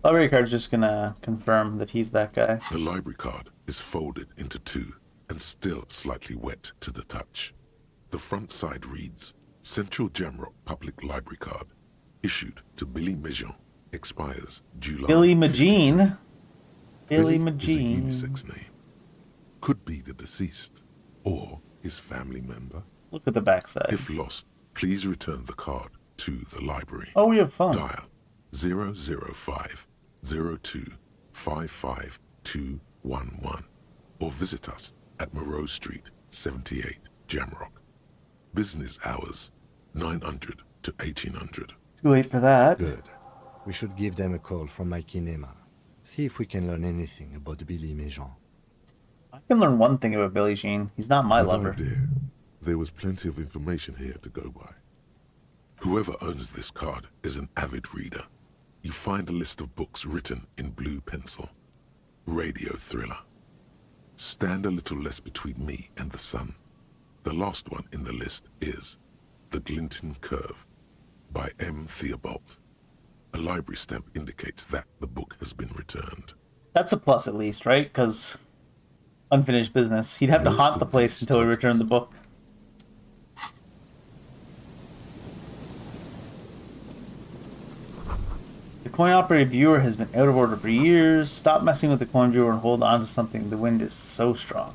Library card's just gonna confirm that he's that guy. The library card is folded into 2 and still slightly wet to the touch. The front side reads, Central Jamrock Public Library Card, issued to Billy Mejean, expires July. Billy 15th. Magine. Billy Is a Magine. unisex name. Could be the deceased, or his family member. Look at the backside. If lost, please return the card to the library. Oh, we have phone. Dial 005 02 55211 or visit us at Moreau Street, 78, Jamrock. Business hours, 900 to 1800. Too late for that. Good. We should give them a call from my kinema. See if we can learn anything about Billy Méjean. I can learn one thing about Billy Jean. He's not my lover. Dear, there was plenty of information here to go by. Whoever owns this card is an avid reader. You find a list of books written in blue pencil. Radio thriller. Stand a little less between me and the sun. The last one in the list is The Glinton Curve by M. Theobald. A library stamp indicates that the book has been returned. That's a plus at least, right? Because unfinished business. He'd have to haunt the place until we return the book. The coin-operated viewer has been out of order for years. Stop messing with the coin viewer and hold on to something. The wind is so strong.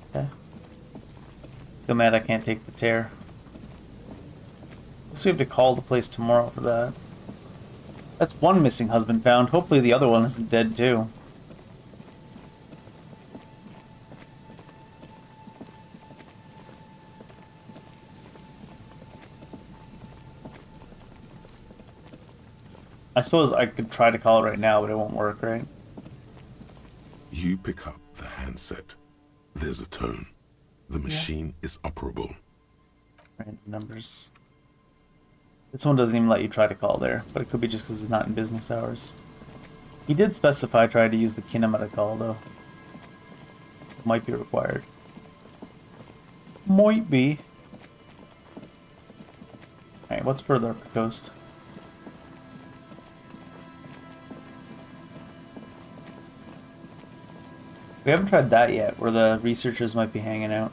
Okay. Still mad I can't take the tear. Guess we have to call the place tomorrow for that. That's one missing husband found. Hopefully the other one isn't dead too. I suppose I could try to call it right now, but it won't work, right? You pick up the handset. There's a tone. The machine is operable. Random numbers. This one doesn't even let you try to call there, but it could be just because it's not in business hours. He did specify try to use the kinema to call, though. Might be required. Might be. Alright, what's further up the coast? We haven't tried that yet, where the researchers might be hanging out.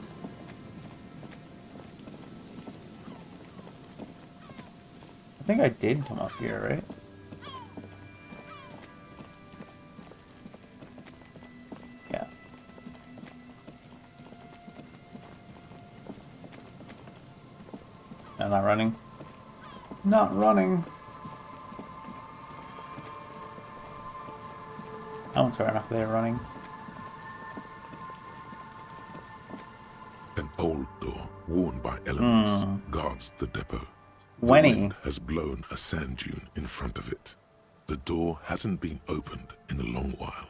I think I did come up here, right? Yeah. I'm not running. Not running. That one's far enough there running. An old door, worn by elements, guards the depot. The wind has blown a sand dune in front of it. The door hasn't been opened in a long while.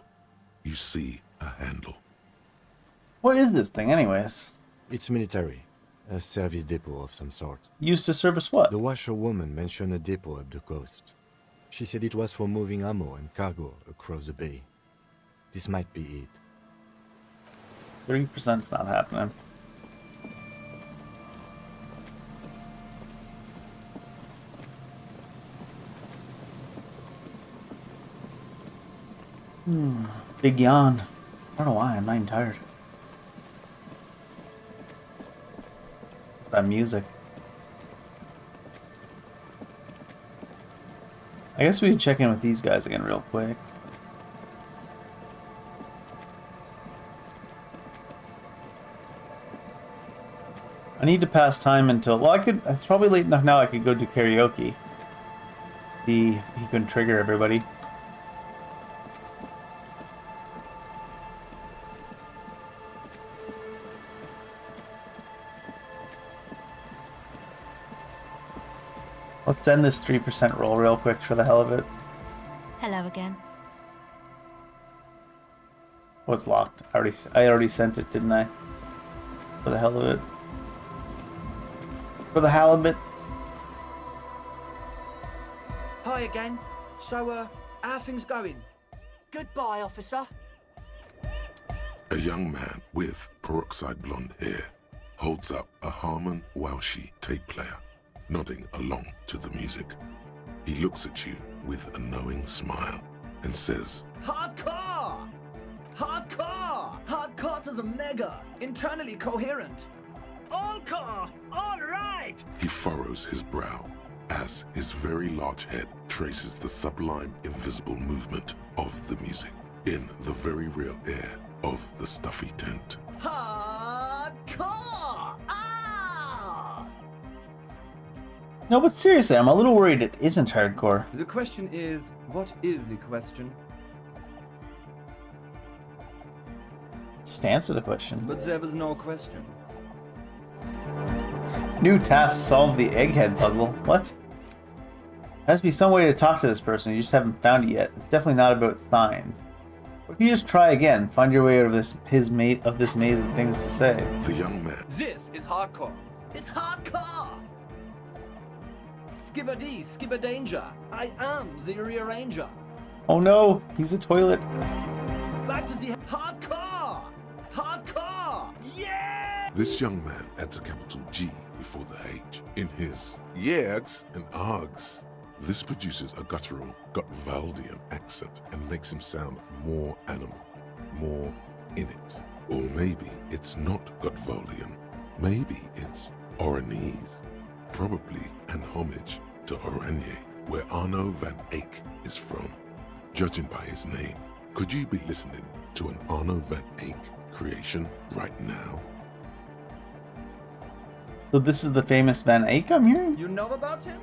You see a handle. What is this thing, anyways? It's military. A service depot of some sort. Used to service what? The washerwoman mentioned a depot up the coast. She said it was for moving ammo and cargo across the bay. This might be it. 30%'s not happening. Big yawn. I don't know why, I'm not even tired. It's that music. I guess we can check in with these guys again real quick. I need to pass time until... Well, I could... It's probably late enough now I could go do karaoke. See if he can trigger everybody. Let's end this 3% roll real quick for the hell of it. Hello again. Oh, it's locked. I already sent it, didn't I? For the hell of it. For the halibut. Hi again. So, how are things going? Goodbye, officer. A young man with peroxide blonde hair holds up a Harman Welshi tape player, nodding along to the music. He looks at you with a knowing smile and says, Hardcore! Hardcore! Hardcore to the mega! Internally coherent! All core! All right! He furrows his brow as his very large head traces the sublime invisible movement of the music in the very real air of the stuffy tent. Hardcore! Ah! No, but seriously, I'm a little worried it isn't hardcore. The question is, what is the question? Just answer the question. But there was no question. New task, solve the egghead puzzle. What? There has to be some way to talk to this person, you just haven't found it yet. It's definitely not about signs. What if you just try again, find your way out of this maze of things to say? The young man. This is hardcore. It's hardcore! Skibbity, skibberdanger. I am the rearranger. Oh no, he's a toilet. Back to the hardcore! Hardcore! Yeah! This young man adds a capital G before the H in his yegs and args. This produces a guttural Gotvaldian accent and makes him sound more animal, more in it. Or maybe it's not Gotvaldian. Maybe it's Oranese. Probably an homage to Oranje, where Arno van Eyck is from. Judging by his name, could you be listening to an Arno van Eyck creation right now? So this is the famous Van Eyck I'm hearing? You know about him?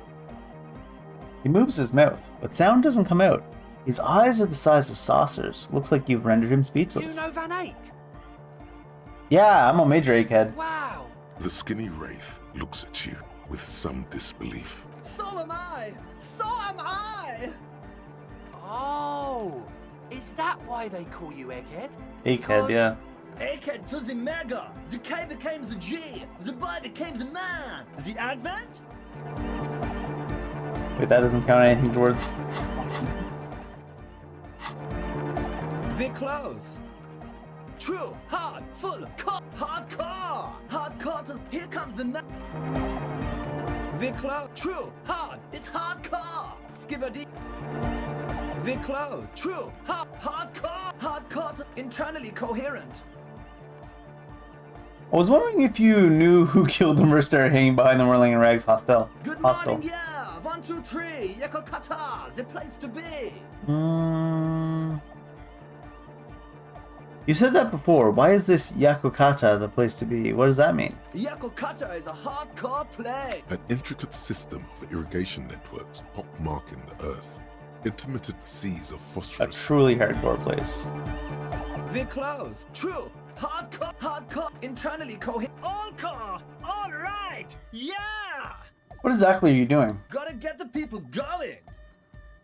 He moves his mouth, but sound doesn't come out. His eyes are the size of saucers. Looks like you've rendered him speechless. You know Van Eyck? Yeah, I'm a major egghead. Wow. The skinny wraith looks at you with some disbelief. So am I! So am I! Oh, is that why they call you Egghead? Egghead, yeah. Egghead to the mega! The K became the G! The boy became the man! The Advent? Wait, that doesn't count anything towards. We're close. True, hard, full, hardcore! Hardcore to... Here comes the night. We're close. True, hard, it's hardcore! Skibbity. We're close. True, hardcore! Hardcore to... Internally coherent. I was wondering if you knew who killed them or started hanging behind the Whirling in Rags hostel. Good morning, yeah! 1, 2, 3, Yakokata, the place to be! You said that before. Why is this Yakokata the place to be? What does that mean? Yakokata is a hardcore play! An intricate system of irrigation networks pockmarking the earth. Intermittent seas of A phosphorus. truly hardcore place. We're close. True. Hardcore, internally coherent. All core, all right, yeah! What exactly are you doing? Gotta get the people going.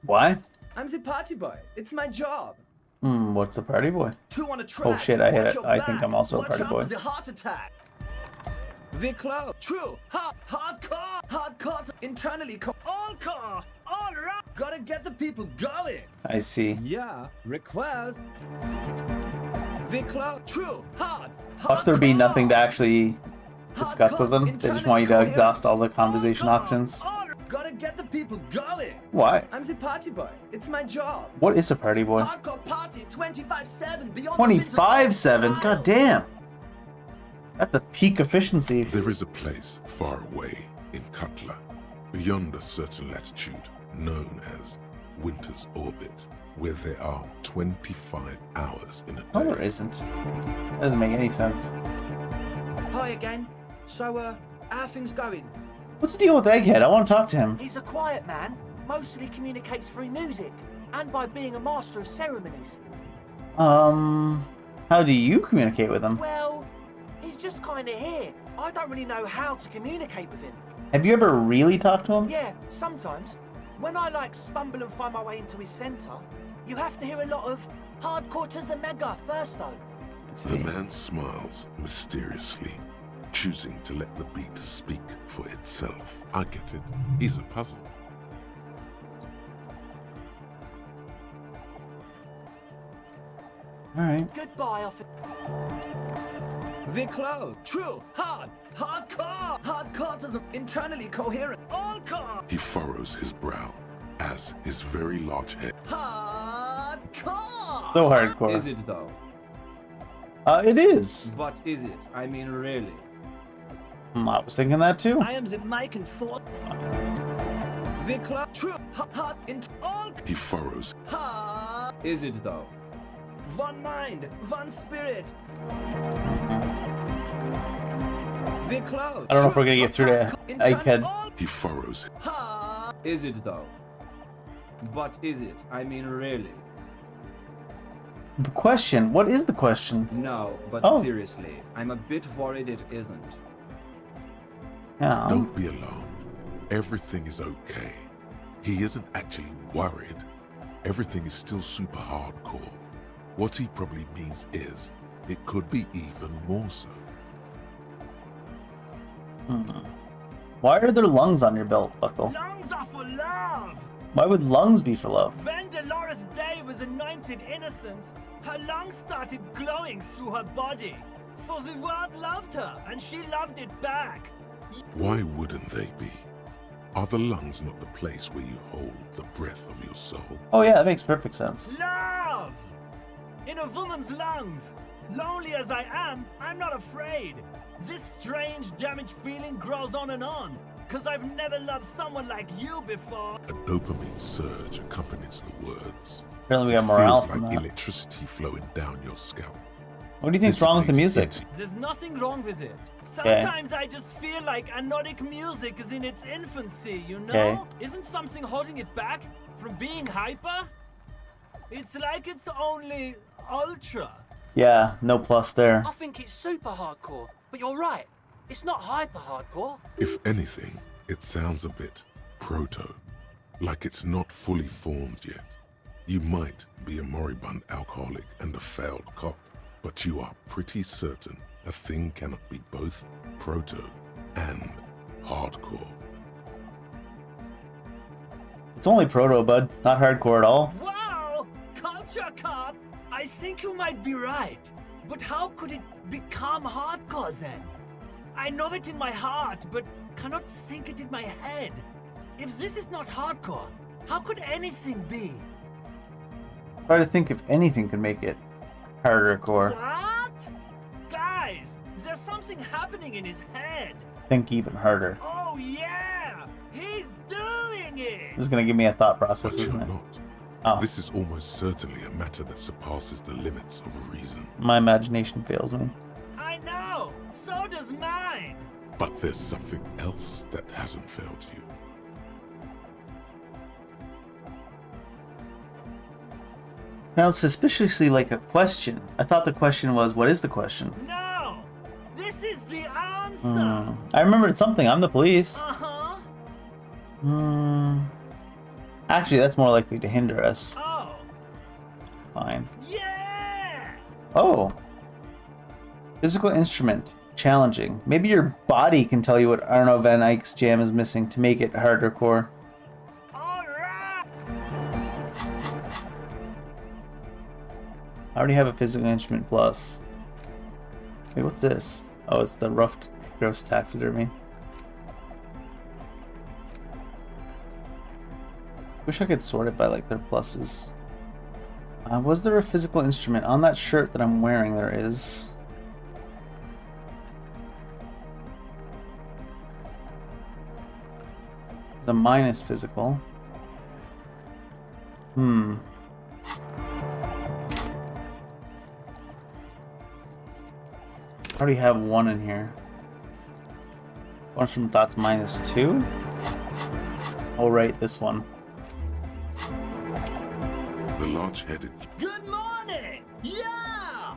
Why? I'm the party boy. It's my job. What's a party boy? Two on a track. Oh shit, I hit Watch it. your I back. think I'm also a Watch party out boy. for the heart attack. We're close. True. Hardcore, internally all core, all right. Gotta get the people going. I see. Yeah. Request. We're close. True. Watch there be nothing to actually discuss with them. They just want you to exhaust all the conversation options. Gotta get the people going. Why? I'm the party boy. It's my job. What is a party boy? Hardcore party 25/7 beyond 25/7? God damn. That's a peak efficiency. There is a place far away in Cutler, beyond a certain latitude, known as Winter's Orbit, where there are 25 hours in a day. No, there isn't. That doesn't make any sense. Hi again. So, how are things going? What's the deal with Egghead? I want to talk to him. He's a quiet man, mostly communicates through music, and by being a master of ceremonies. How do you communicate with him? Well, he's just kinda here. I don't really know how to communicate with him. Have you ever really talked to him? Yeah, sometimes. When I stumble and find my way into his centre, you have to hear a lot of hardcore to the mega first though. The man smiles mysteriously, choosing to let the beat speak for itself. I get it. He's a puzzle. Alright. Goodbye, officer. We're close. True. Hardcore to the internally coherent. All core. He furrows his brow as his very large head. Hardcore. So hardcore. Is it though? It is. What is it? I mean, really? I was thinking that too. I am the mic and forth. We're close. True. Hard into all. He furrows. Is it though? One mind, one spirit. We're close. I don't know if we're gonna get through to Egghead. He furrows. Is it though? But is it? I mean, really? The question? What is the question? No, but Oh. seriously, I'm a bit worried it isn't. Yeah. Don't be alarmed. Everything is okay. He isn't actually worried. Everything is still super hardcore. What he probably means is, it could be even more so. Why are there lungs on your belt buckle? Lungs are for love! Why would lungs be for love? When Dolores Day was anointed innocence, her lungs started glowing through her body. For the world loved her, and she loved it back. Why wouldn't they be? Are the lungs not the place where you hold the breath of your soul? Oh yeah, that makes perfect sense. Love! In a woman's lungs. Lonely as I am, I'm not afraid. This strange, damaged feeling grows on and on. Cause I've never loved someone like you before. A dopamine surge accompanies the words. Apparently we It got morale feels from like that. electricity flowing down your scalp. What do you think's wrong with the music? Dissipates There's nothing wrong with it. Sometimes I just feel like anodic music is in its infancy, you know? Okay. Isn't something holding it back from being hyper? It's like it's only ultra. Yeah, no plus there. I think it's super hardcore, but you're right. It's not hyper hardcore. If anything, it sounds a bit proto, like it's not fully formed yet. You might be a moribund alcoholic and a failed cop, but you are pretty certain a thing cannot be both proto and hardcore. It's only proto, bud. Not hardcore at all. Wow! Culture cop! I think you might be right. But how could it become hardcore then? I know it in my heart, but cannot think it in my head. If this is not hardcore, how could anything be? Try to think if anything could make it harder core. What? Guys, there's something happening in his head. Think even harder. Oh yeah! He's doing it! This is gonna give me a thought process, But you're isn't it? not. Oh, This is almost certainly a matter that surpasses the limits of reason. my imagination fails me. I know! So does mine! But there's something else that hasn't failed you. Sounds suspiciously like a question. I thought the question was, what is the question? No! This is the answer! I remembered something. I'm the police. Uh-huh. Actually, that's more likely to hinder us. Oh. Fine. Yeah! Oh. Physical instrument. Challenging. Maybe your body can tell you what Arno van Eyck's jam is missing to make it harder core. Alright! I already have a physical instrument plus. Wait, what's this? Oh, it's the rough gross taxidermy. Wish I could sort it by like their pluses. Was there a physical instrument on that shirt that I'm wearing? There is. There's a minus physical. I already have one in here. One from thoughts -2. Oh right, this one. The large-headed. Good morning! Yeah!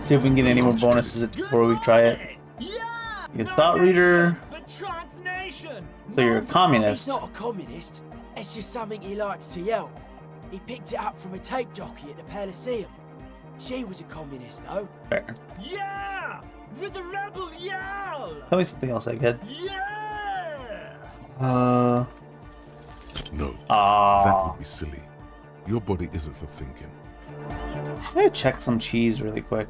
See if we can get any more bonuses before we try it. Yeah! Your thought reader. But transnation! So you're a communist. He's not a communist. It's just something he likes to yell. He picked it up from a tape jockey at the Elysium. She was a communist, though. Fair. Yeah! With the rebel yell! Tell me something else I get. Yeah! No, that Ah. would be silly. Your body isn't for thinking. I'm gonna check some cheese really quick.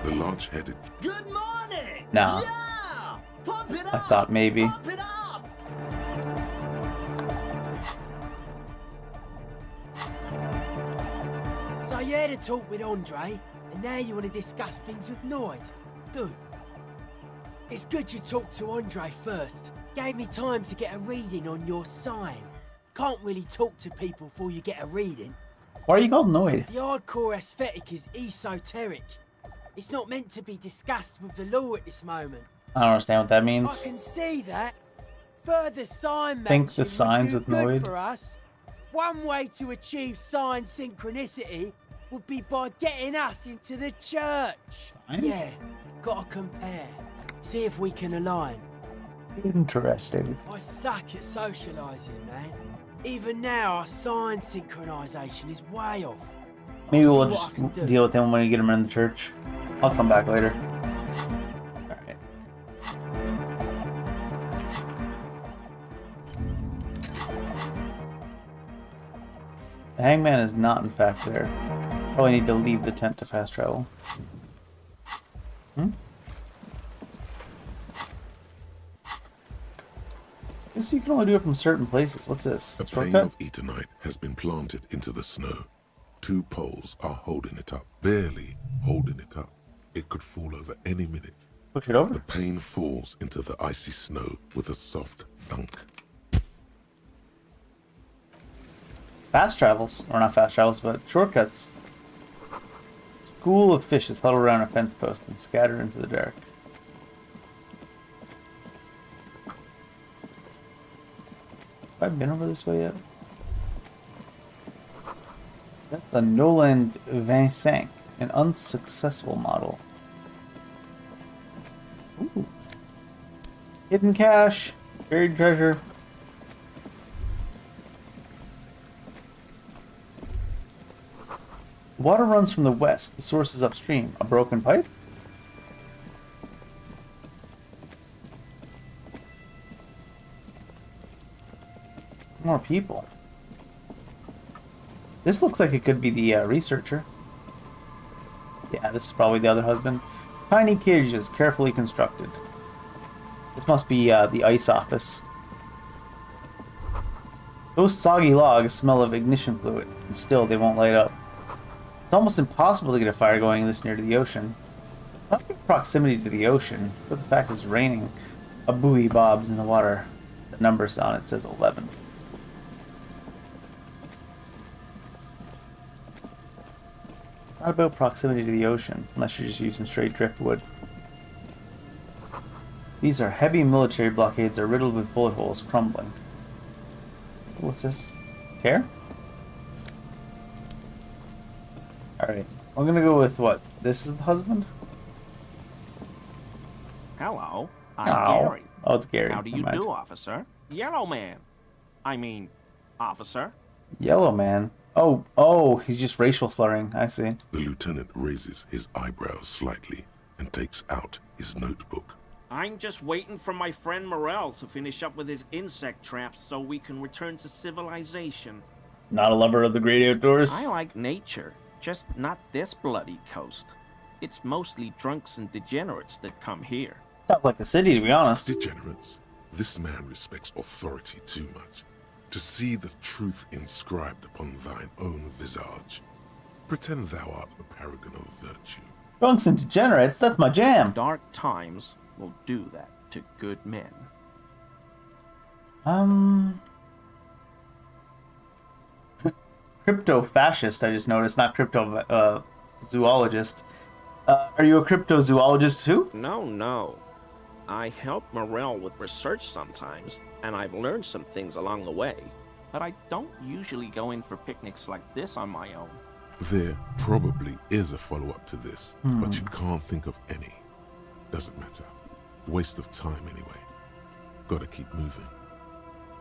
The large-headed. Good morning! Nah. Yeah! Pump it up! I thought maybe. Pump it up! So you had a talk with Andre, and now you want to discuss things with Noid. Good. It's good you talked to Andre first. Gave me time to get a reading on your sign. Can't really talk to people before you get a reading. Why are you called Noid? The hardcore aesthetic is esoteric. It's not meant to be discussed with the law at this moment. I don't understand what that I means. can see that. Further sign Think the matching signs would with do good Noid. for us. One way to achieve sign synchronicity would be by getting us into the church. Sign? Yeah, gotta compare. See if we can align. Interesting. I suck at socialising, man. Even now, our sign synchronisation is way off. Maybe I'll we'll see just what I can do. deal with him when we get him in the church. I'll come back later. Alright. The hangman is not in fact there. Oh, I need to leave the tent to fast travel. Guess you can only do it from certain places. What's this? A Shortcut? pane of Eternite has been planted into the snow. 2 poles are holding it up, barely holding it up. It could fall over any minute. Push it over? The pane falls into the icy snow with a soft thunk. Fast travels. Or not fast travels, but shortcuts. School of fishes huddle around a fence post and scatter into the dark. Have I been over this way yet? That's the Noland Vincent, an unsuccessful model. Ooh. Hidden cache, buried treasure. Water runs from the west. The source is upstream. A broken pipe? More people. This looks like it could be the researcher. Yeah, this is probably the other husband. Tiny cages, carefully constructed. This must be the ice office. Those soggy logs smell of ignition fluid, and still they won't light up. It's almost impossible to get a fire going this near to the ocean. Not in proximity to the ocean, but the fact it's raining. A buoy bobs in the water. The numbers on it says 11. Not about proximity to the ocean, unless you're just using straight driftwood. These are heavy military blockades are riddled with bullet holes crumbling. What's this? Tear? Alright, I'm gonna go with what? This is the husband? Hello, I'm Oh. Gary. Oh, it's Gary. How do you Never mind. do, officer? Yellow man. I mean, officer. Yellow man. Oh, he's just racial slurring. I see. The lieutenant raises his eyebrows slightly and takes out his notebook. I'm just waiting for my friend Morel to finish up with his insect traps so we can return to civilization. Not a lover of the great outdoors. I like nature, just not this bloody coast. It's mostly drunks and degenerates that come here. Sounds like the city, to be honest. Degenerates. This man respects authority too much. To see the truth inscribed upon thine own visage. Pretend thou art a paragon of virtue. Drunks and degenerates, that's my jam. Dark times will do that to good men. Crypto-fascist, I just noticed, not crypto-zoologist. Are you a cryptozoologist too? No. I help Morel with research sometimes, and I've learned some things along the way. But I don't usually go in for picnics like this on my own. There probably is a follow-up to this, but you can't think of any. Doesn't matter. Waste of time anyway. Gotta keep moving.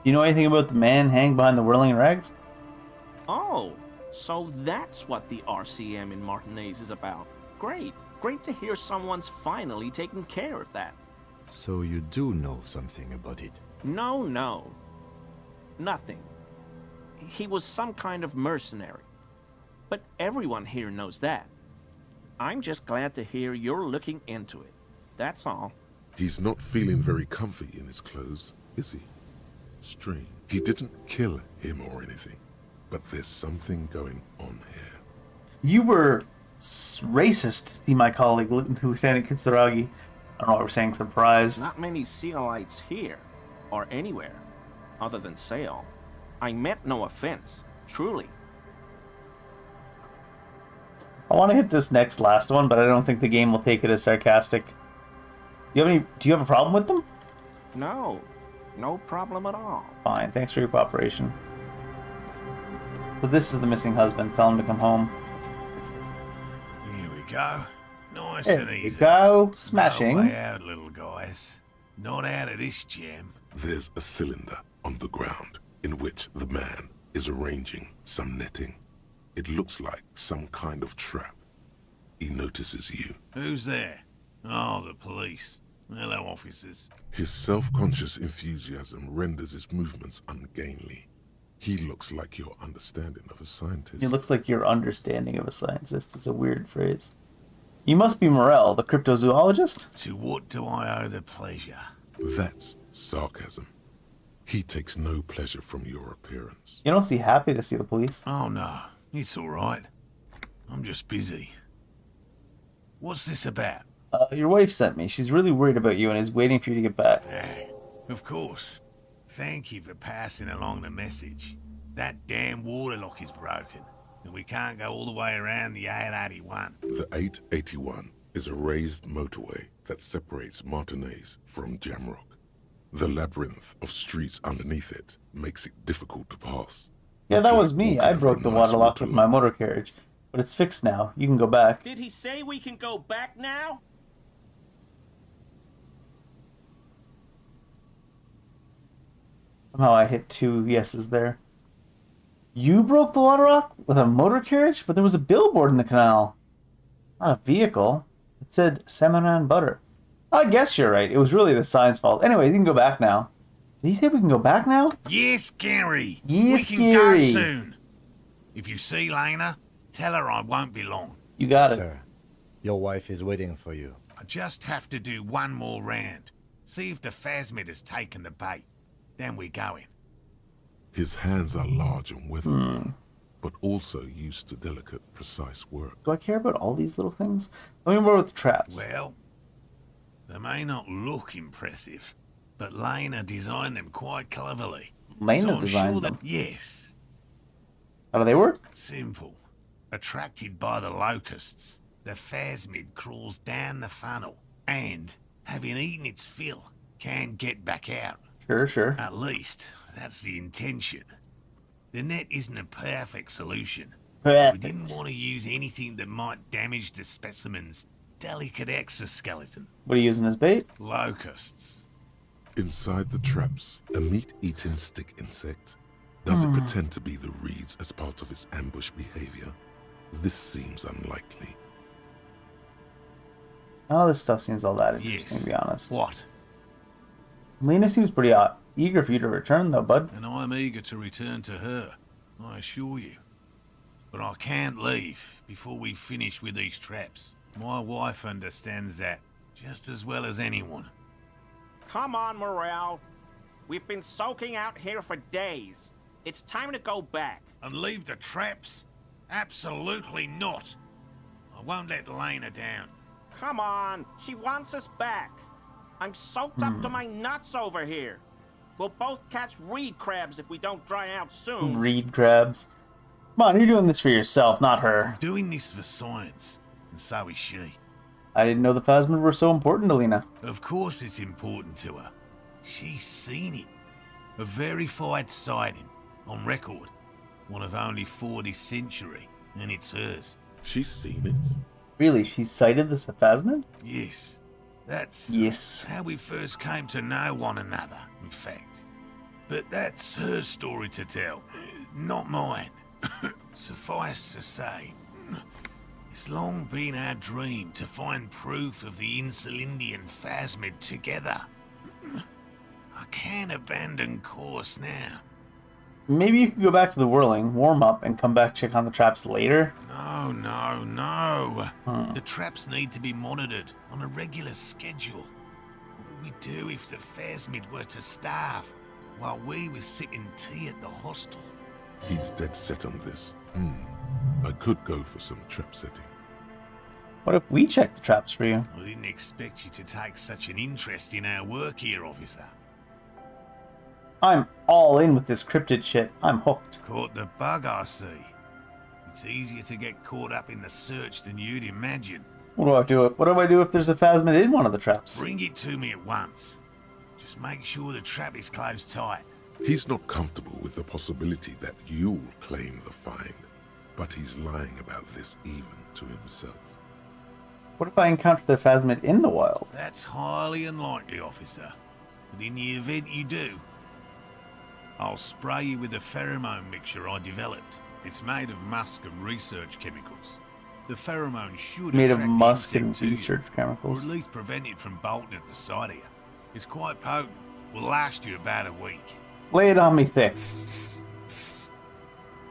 You know anything about the man hanging behind the whirling rags? Oh, so that's what the RCM in Martinez is about. Great to hear someone's finally taking care of that. So you do know something about it? No. Nothing. He was some kind of mercenary. But everyone here knows that. I'm just glad to hear you're looking into it. That's all. He's not feeling very comfy in his clothes, is he? Strange. He didn't kill him or anything, but there's something going on here. You were racist, to see my colleague, Lieutenant Kitsuragi. I don't know what we're saying, surprised. Not many Sealites here, or anywhere, other than Sail. I meant no offense, truly. I want to hit this last one, but I don't think the game will take it as sarcastic. Do you have a problem with them? No. No problem at all. Fine, thanks for your cooperation. So this is the missing husband. Tell him to come home. Here we go. Nice There and we easy. go. Smashing. No way out, little guys. Not out of this jam. There's a cylinder on the ground in which the man is arranging some netting. It looks like some kind of trap. He notices you. Who's there? Oh, the police. Hello, officers. His self-conscious enthusiasm renders his movements ungainly. He looks like your understanding of a scientist. He looks like your understanding of a scientist. It's a weird phrase. You must be Morel, the cryptozoologist? To what do I owe the pleasure? That's sarcasm. He takes no pleasure from your appearance. You don't seem happy to see the police. Oh, no. It's all right. I'm just busy. What's this about? Your wife sent me. She's really worried about you and is waiting for you to get back. Of course. Thank you for passing along the message. That damn water lock is broken, and we can't go all the way around the 881. The 881 is a raised motorway that separates Martinez from Jamrock. The labyrinth of streets underneath it makes it difficult to pass. Yeah, that was me. I broke the water lock with my motor carriage. But it's fixed now. You can go back. Did he say we can go back now? Somehow I hit 2 yeses there. You broke the water lock with a motor carriage? But there was a billboard in the canal. Not a vehicle. It said salmon and butter. I guess you're right. It was really the sign's fault. Anyway, you can go back now. Did he say we can go back now? Yes, Gary. Yes, we can Gary. go soon. If you see Lena, tell her I won't be long. You got it. Sir, your wife is waiting for you. I just have to do one more round. See if the phasmid has taken the bait. Then we're going. His hands are large and weather-worn, but also used to delicate, precise work. Do I care about all these little things? Tell me more about the traps. Well, they may not look impressive, but Lena designed them quite cleverly. Lena so I'm designed sure them? That, yes. How do they work? Simple. Attracted by the locusts, the phasmid crawls down the funnel and, having eaten its fill, can get back out. Sure. At least, that's the intention. The net isn't a perfect solution. Perfect. We didn't want to use anything that might damage the specimen's delicate exoskeleton. What are you using as bait? Locusts. Inside the traps, a meat-eating stick insect. Does it pretend to be the reeds as part of its ambush behavior? This seems unlikely. None of this stuff seems all that interesting, to be honest. What? Lena seems pretty eager for you to return, though, bud. And I'm eager to return to her, I assure you. But I can't leave before we finish with these traps. My wife understands that just as well as anyone. Come on, Morel. We've been soaking out here for days. It's time to go back. And leave the traps? Absolutely not. I won't let Lena down. Come on, she wants us back. I'm soaked up to my nuts over here. We'll both catch reed crabs if we don't dry out soon. Reed crabs. Come on, you're doing this for yourself, not her. Doing this for science, and so is she. I didn't know the phasmid were so important to Lena. Of course it's important to her. She's seen it. A verified sighting, on record. One of only 4 this century, and it's hers. She's seen it? Really, she sighted this phasmid? Yes. That's yes. How we first came to know one another, in fact. But that's her story to tell, not mine. Suffice to say, it's long been our dream to find proof of the Insulindian phasmid together. I can't abandon course now. Maybe you could go back to the whirling, warm up, and come back check on the traps later? No. The traps need to be monitored on a regular schedule. What would we do if the phasmid were to starve while we were sipping tea at the hostel? He's dead set on this. I could go for some trap setting. What if we check the traps for you? I didn't expect you to take such an interest in our work here, officer. I'm all in with this cryptid shit. I'm hooked. Caught the bug, I see. It's easier to get caught up in the search than you'd imagine. What do I do? What do I do if there's a phasmid in one of the traps? Bring it to me at once. Just make sure the trap is closed tight. He's not comfortable with the possibility that you'll claim the find, but he's lying about this even to himself. What if I encounter the phasmid in the wild? That's highly unlikely, officer. But in the event you do, I'll spray you with a pheromone mixture I developed. It's made of musk and research chemicals. The pheromone should Made of attract musk the and insect to you, research or chemicals. at least prevent it from bolting at the sight of you. It's quite potent. Will last you about a week. Lay it on me thick.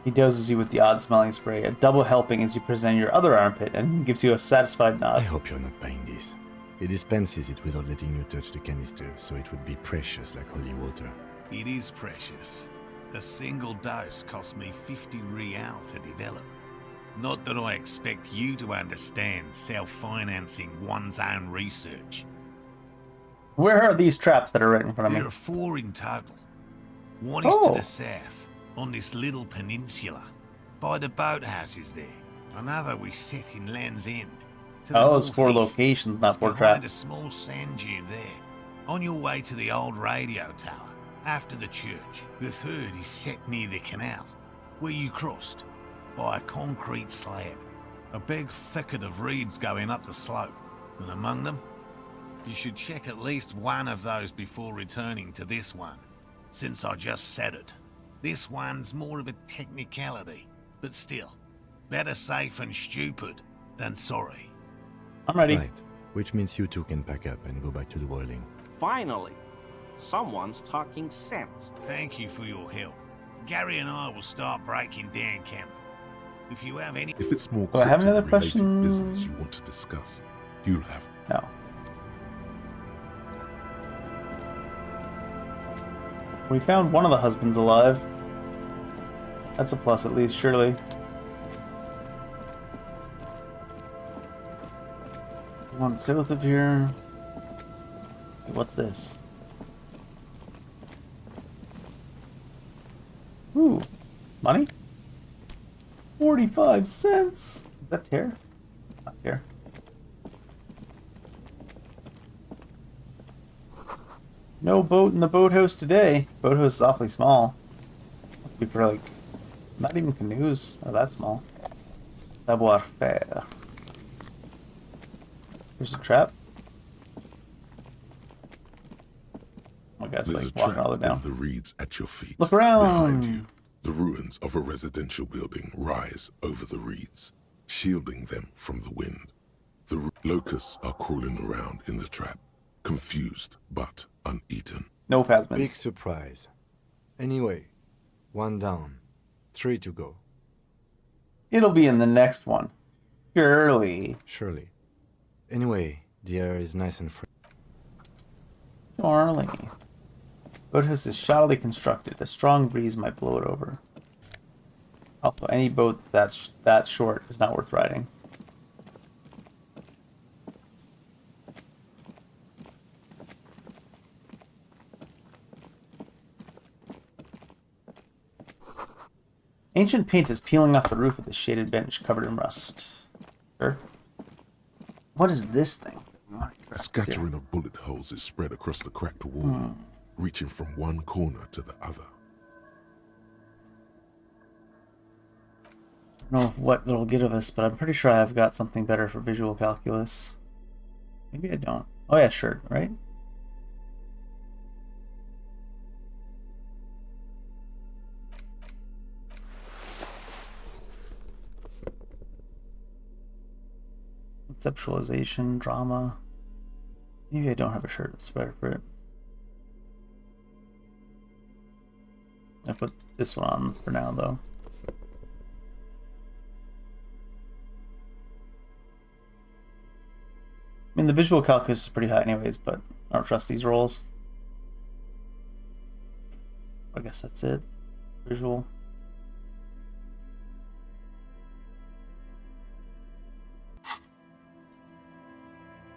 He doses you with the odd smelling spray, a double helping as you present your other armpit, and gives you a satisfied I nod. hope you're not buying this. He dispenses it without letting you touch the canister, so it would be precious like holy water. It is precious. A single dose cost me 50 real to develop. Not that I expect you to understand self-financing one's own research. Where are these traps that are right in front of There me? are 4 in total. One is to the south, on this little peninsula, by the boathouses there. Another we set in Land's End. To the Oh, it's 4 northeast. locations, not 4 Behind a traps. small sand dune there, on your way to the old radio tower, after the church. The third is set near the canal, where you crossed, by a concrete slab. A big thicket of reeds going up the slope, and among them, you should check at least one of those before returning to this one, since I just said it. This one's more of a technicality, but still, better safe and stupid than sorry. I'm ready. Right, which means you two can pack up and go back to the boiling. Finally, someone's talking sense. Thank you for your help. Gary and I will start breaking down camp. If you have any... If it's more Do I have any other cryptid-related questions? business you want to discuss, you'll have... No. We found one of the husbands alive. That's a plus at least, surely. One south of here. Hey, what's this? Ooh, money? 45 cents! Is that tear? Not tear. No boat in the boathouse today. Boathouse is awfully small. Must be for like, not even canoes are that small. Savoir faire. There's a trap. I guess There's like a walking trap all the way down. in the reeds at your feet. Look around. Behind you, the ruins of a residential building rise over the reeds, shielding them from the wind. The locusts are crawling around in the trap, confused but uneaten. No phasmid. Big surprise. Anyway, 1 down, 3 to go. It'll be in the next one. Surely. Surely. Anyway, the air is nice and free. Surely. Boathouse is shoddily constructed. A strong breeze might blow it over. Also, any boat that's that short is not worth riding. Ancient paint is peeling off the roof of the shaded bench covered in rust. Sure. What is this thing? A scattering of bullet holes is spread across the cracked wall, reaching from one corner to the other. I don't know what it'll get of us, but I'm pretty sure I've got something better for visual calculus. Maybe I don't. Oh yeah, sure, right? Conceptualization, drama. Maybe I don't have a shirt that's better for it. I put this one on for now, though. I mean, the visual calculus is pretty high anyways, but I don't trust these rolls. I guess that's it. Visual.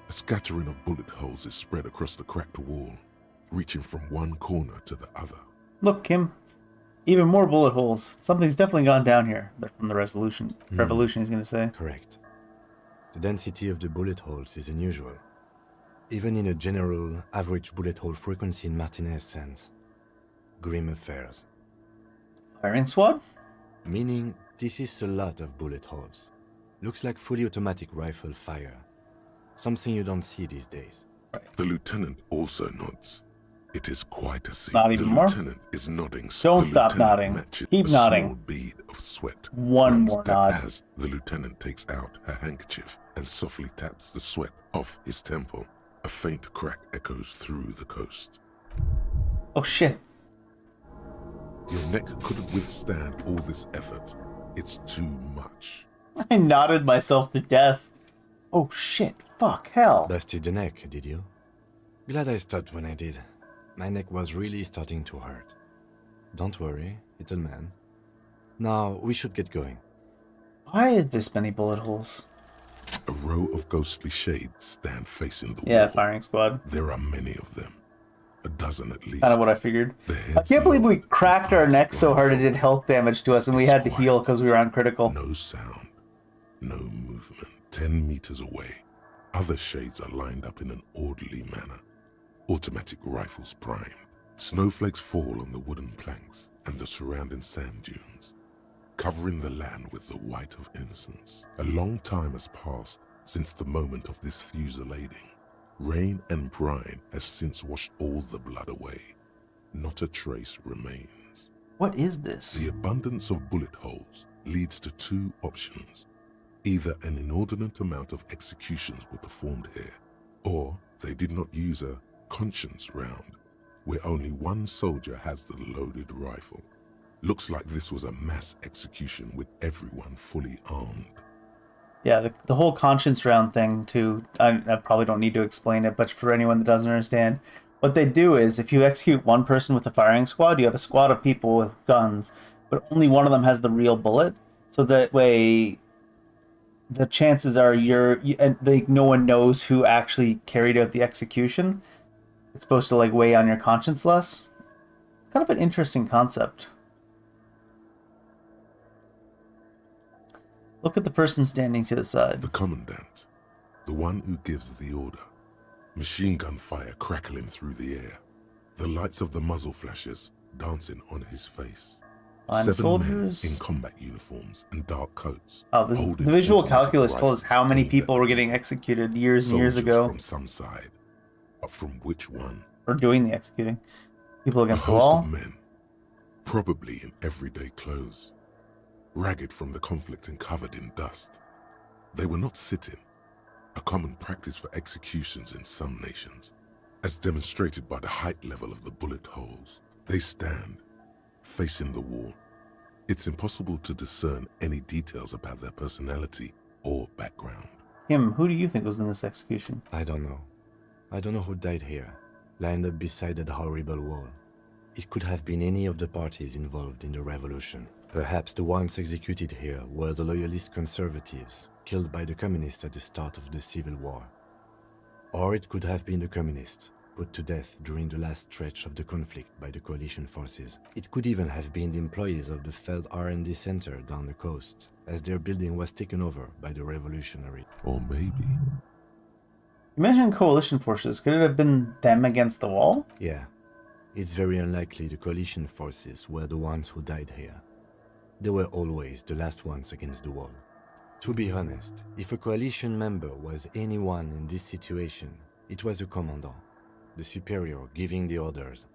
A scattering of bullet holes is spread across the cracked wall, reaching from one corner to the other. Look, Kim. Even more bullet holes. Something's definitely gone down here. They're from the revolution, he's gonna say. Correct. The density of the bullet holes is unusual. Even in a general average bullet hole frequency in Martinez sense. Grim affairs. Firing squad? Meaning, this is a lot of bullet holes. Looks like fully automatic rifle fire. Something you don't see these days. The lieutenant also nods. It is quite a scene. Not even the more? lieutenant is nodding. Don't The stop lieutenant nodding. matches Keep a nodding. Small bead of sweat One runs more down nod. as the lieutenant takes out her handkerchief and softly taps the sweat off his temple. A faint crack echoes through the coast. Oh shit. Your neck couldn't withstand all this effort. It's too much. I nodded myself to death. Oh shit. Fuck. Hell. Busted the neck, did you? Glad I stopped when I did. My neck was really starting to hurt. Don't worry, little man. Now, we should get going. Why is this many bullet holes? A row of ghostly shades stand facing the Yeah, wall. firing squad. There are many of them. A dozen at least. Kind of what I figured. The I heads can't believe we low, cracked the our eyes neck so hard it did blindfolded. health damage to us and we It's had to heal quiet. because we were on critical. No sound. No movement. 10 meters away, other shades are lined up in an orderly manner. Automatic rifles primed. Snowflakes fall on the wooden planks and the surrounding sand dunes, covering the land with the white of innocence. A long time has passed since the moment of this fusillading. Rain and brine have since washed all the blood away. Not a trace remains. What is this? The abundance of bullet holes leads to two options. Either an inordinate amount of executions were performed here, or they did not use a conscience round, where only one soldier has the loaded rifle. Looks like this was a mass execution with everyone fully armed. Yeah, the whole conscience round thing, too, I probably don't need to explain it, but for anyone that doesn't understand, what they do is if you execute one person with a firing squad, you have a squad of people with guns, but only one of them has the real bullet, so that way the chances are no one knows who actually carried out the execution. It's supposed to like weigh on your conscience less. It's kind of an interesting concept. Look at the person standing to the side. The commandant, the one who gives the order. Machine gun fire crackling through the air. The lights of the muzzle flashes dancing on his face. Line 7 soldiers. men in combat uniforms and dark coats. Oh, the holding visual automatic calculus told us rifles how many aimed people at were the getting people. executed years and years Soldiers ago. from some side, but from which one? Or doing the executing. People against A the host wall. of men, probably in everyday clothes, ragged from the conflict and covered in dust. They were not sitting, a common practice for executions in some nations, as demonstrated by the height level of the bullet holes. They stand, facing the wall. It's impossible to discern any details about their personality or background. Who do you think was in this execution? I don't know. I don't know who died here, lined up beside that horrible wall. It could have been any of the parties involved in the revolution. Perhaps the ones executed here were the loyalist conservatives, killed by the communists at the start of the Civil War. Or it could have been the communists, put to death during the last stretch of the conflict by the coalition forces. It could even have been the employees of the failed R&D center down the coast, as their building was taken over by the revolutionary. Or maybe... You mentioned coalition forces. Could it have been them against the wall? Yeah. It's very unlikely the coalition forces were the ones who died here. They were always the last ones against the wall. To be honest, if a coalition member was anyone in this situation, it was a commandant, the superior giving the orders.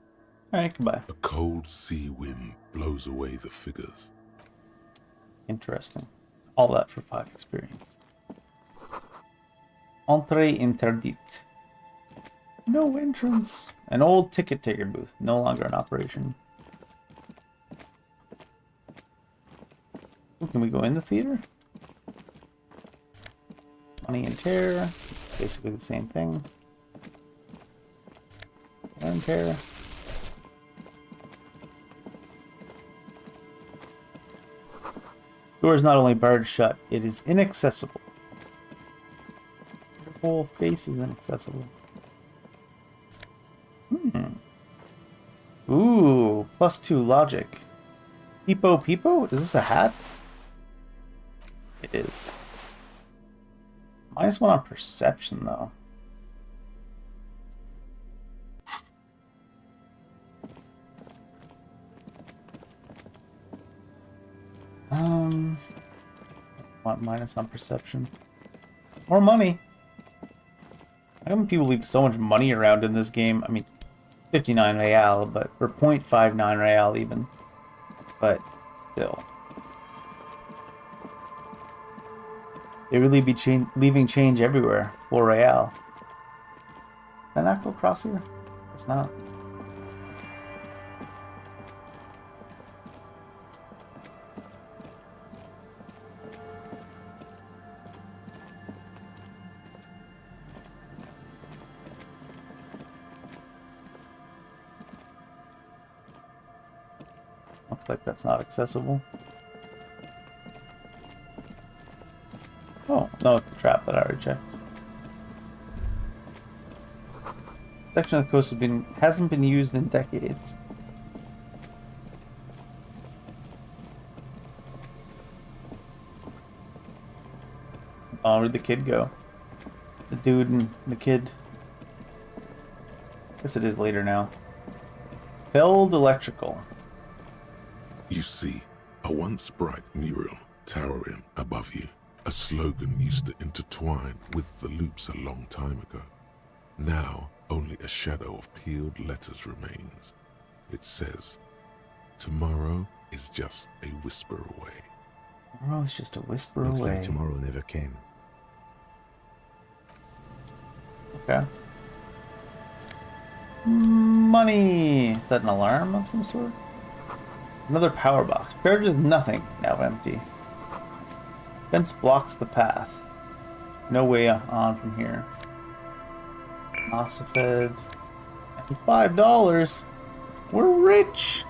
Alright, goodbye. A cold sea wind blows away the figures. Interesting. All that for 5 experience. Entrée interdite. No entrance. An old ticket taker booth, no longer in operation. Ooh, can we go in the theater? Money and Terror. Basically the same thing. And Terror. Door is not only barred shut, it is inaccessible. Your whole face is inaccessible. Ooh, +2 logic. Peepo Peepo? Is this a hat? It is. -1 on perception, though. Want minus on perception. More money. How come people leave so much money around in this game? I mean, 59 real, but or 0.59 real even. But still, they really be leaving change everywhere. 4 real. Can I not go across here? It's not. Looks like that's not accessible. Oh, no, it's the trap that I already checked. This section of the coast hasn't been used in decades. Oh, where'd the kid go? The dude and the kid. Guess it is later now. Felled Electrical. You see, a once bright mural towering above you. A slogan used to intertwine with the loops a long time ago. Now, only a shadow of peeled letters remains. It says, "Tomorrow is just a whisper away." Tomorrow's just a whisper Looks away. like tomorrow never came. Okay. Money! Is that an alarm of some sort? Another power box. Charges nothing. Now empty. Fence blocks the path. No way on from here. Ossifed. And $5. We're rich!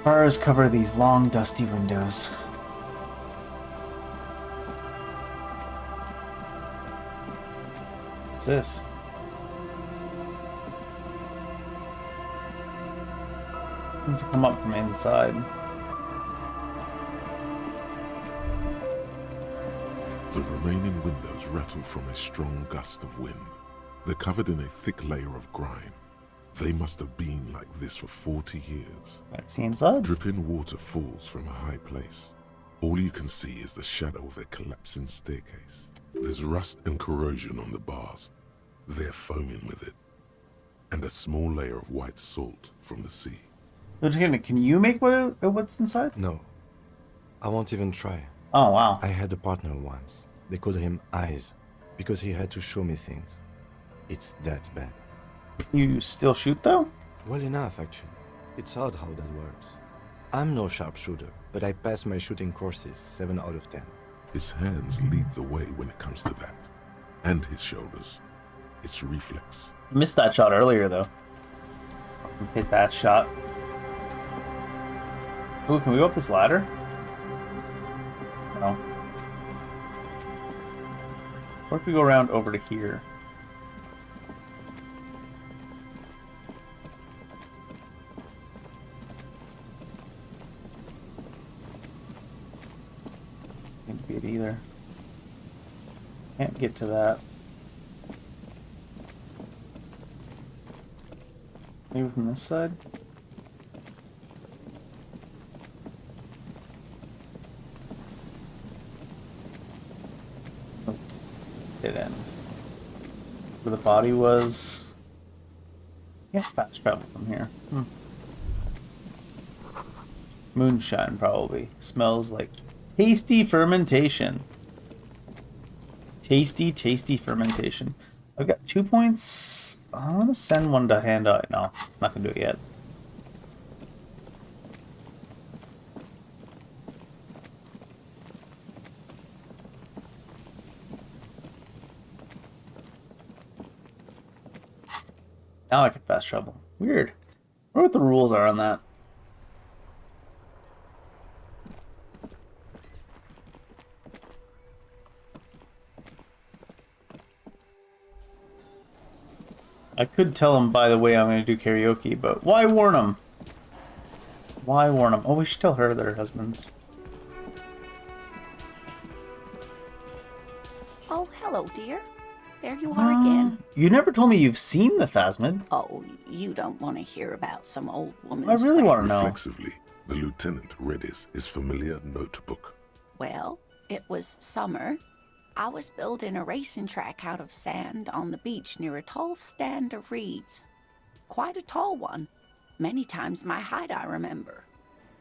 Bars cover these long, dusty windows. What's this? Seems to come up from inside. The remaining windows rattle from a strong gust of wind. They're covered in a thick layer of grime. They must have been like this for 40 years. Let's see inside. Dripping water falls from a high place. All you can see is the shadow of a collapsing staircase. There's rust and corrosion on the bars. They're foaming with it. And a small layer of white salt from the sea. Can you make what's inside? No. I won't even try. Oh, wow. I had a partner once. They called him Eyes, because he had to show me things. It's that bad. You still shoot, though? Well enough, actually. It's odd how that works. I'm no sharpshooter, but I pass my shooting courses 7 out of 10. His hands lead the way when it comes to that. And his shoulders. It's reflex. Missed that shot earlier, though. His that shot. Ooh, can we go up this ladder? No. Or if we go around over to here? Doesn't seem to be it either. Can't get to that. Maybe from this side? Oh, dead end. Where the body was. Yeah, fast travel from here. Moonshine, probably. Smells like tasty fermentation. Tasty, tasty fermentation. I've got 2 points. I want to send one to hand out. No, not going to do it yet. Now I can fast travel. Weird. I wonder what the rules are on that. I could tell him, by the way, I'm going to do karaoke, but why warn him? Why warn him? Oh, we should tell her that her husband's. Oh, hello, dear. There you are again. You never told me you've seen the Phasmid. Oh, you don't want to hear about some old woman's... I really want to know. Reflexively, the lieutenant readies his familiar notebook. Well, it was summer. I was building a racing track out of sand on the beach near a tall stand of reeds. Quite a tall one. Many times my height, I remember.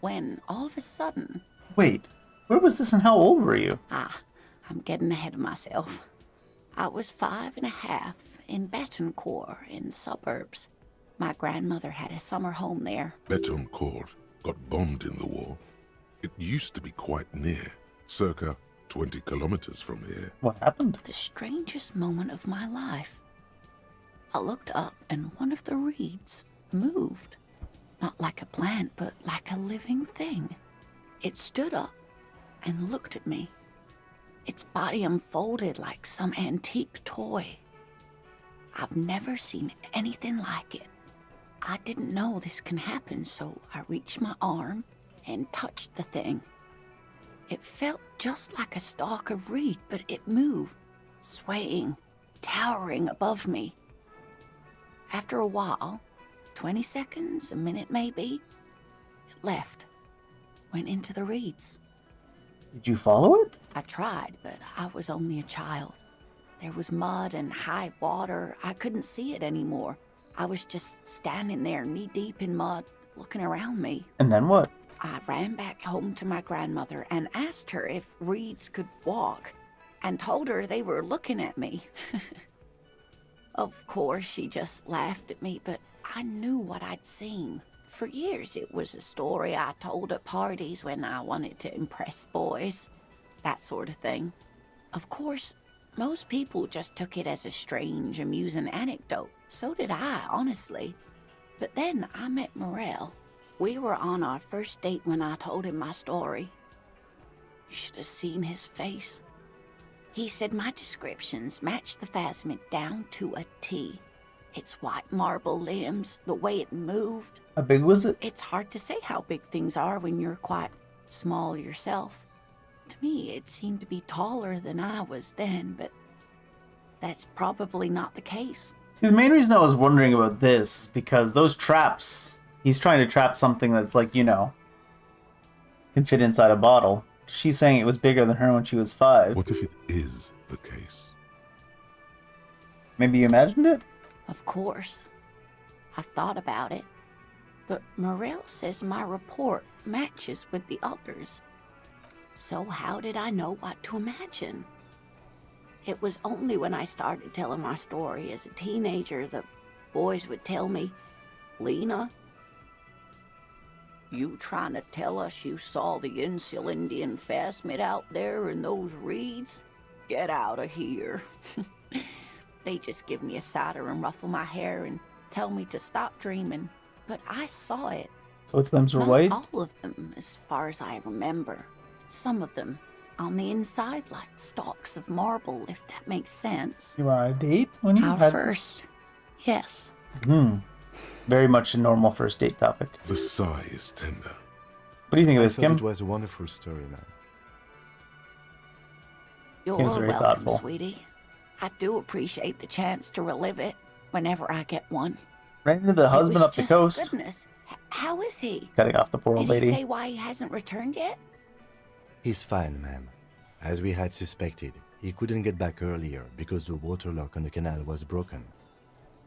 When, all of a sudden... Wait, where was this and how old were you? I'm getting ahead of myself. I was 5.5 in Betancourt in the suburbs. My grandmother had a summer home there. Betancourt got bombed in the war. It used to be quite near, circa 20 kilometers from here. What happened? The strangest moment of my life. I looked up and one of the reeds moved. Not like a plant, but like a living thing. It stood up and looked at me. Its body unfolded like some antique toy. I've never seen anything like it. I didn't know this can happen, so I reached my arm and touched the thing. It felt just like a stalk of reed, but it moved, swaying, towering above me. After a while, 20 seconds, a minute maybe, it left, went into the reeds. Did you follow it? I tried, but I was only a child. There was mud and high water. I couldn't see it anymore. I was just standing there knee-deep in mud, looking around me. And then what? I ran back home to my grandmother and asked her if reeds could walk, and told her they were looking at me. Of course, she just laughed at me, but I knew what I'd seen. For years, it was a story I told at parties when I wanted to impress boys. That sort of thing. Of course, most people just took it as a strange, amusing anecdote. So did I, honestly. But then I met Morel. We were on our first date when I told him my story. You should have seen his face. He said my descriptions matched the Phasmid down to a T. Its white marble limbs, the way it moved. How big was it? It's hard to say how big things are when you're quite small yourself. To me, it seemed to be taller than I was then, but that's probably not the case. See, the main reason I was wondering about this is because those traps, he's trying to trap something that's like, you know, can fit inside a bottle. She's saying it was bigger than her when she was 5. What if it is the case? Maybe you imagined it? Of course. I've thought about it. But Morel says my report matches with the others. So how did I know what to imagine? It was only when I started telling my story as a teenager that boys would tell me, Lena, you trying to tell us you saw the Insulindian Phasmid out there in those reeds? Get out of here. They just give me a cider and ruffle my hair and tell me to stop dreaming. But I saw it. So its limbs were Not white? all of them, as far as I remember. Some of them on the inside like stalks of marble, if that makes sense. You were on a date when you Our had first, yes. Very much a normal first date topic. The sigh is tender. What do you think of this, thought Kim? It was a wonderful story, man. You're Kim's very welcome, thoughtful. sweetie. I do appreciate the chance to relive it whenever I get one. Ran into the husband It was up the just coast. Goodness. How is he? Cutting off the poor old Did lady. he say why he hasn't returned yet? He's fine, ma'am. As we had suspected, he couldn't get back earlier because the water lock on the canal was broken.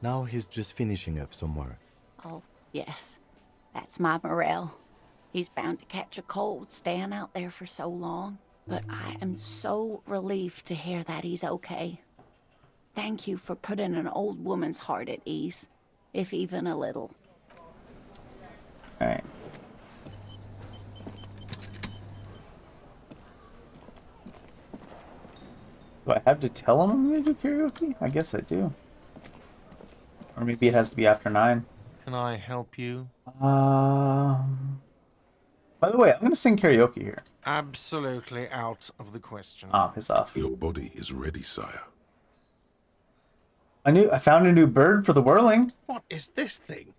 Now he's just finishing up somewhere. Oh, yes. That's my Morel. He's bound to catch a cold staying out there for so long. But I am so relieved to hear that he's okay. Thank you for putting an old woman's heart at ease, if even a little. Alright. Do I have to tell him I'm going to do karaoke? I guess I do. Or maybe it has to be after 9. Can I help you? By the way, I'm going to sing karaoke here. Absolutely out of the question. Ah, piss off. Your body is ready, sire. I found a new bird for the whirling. What is this thing?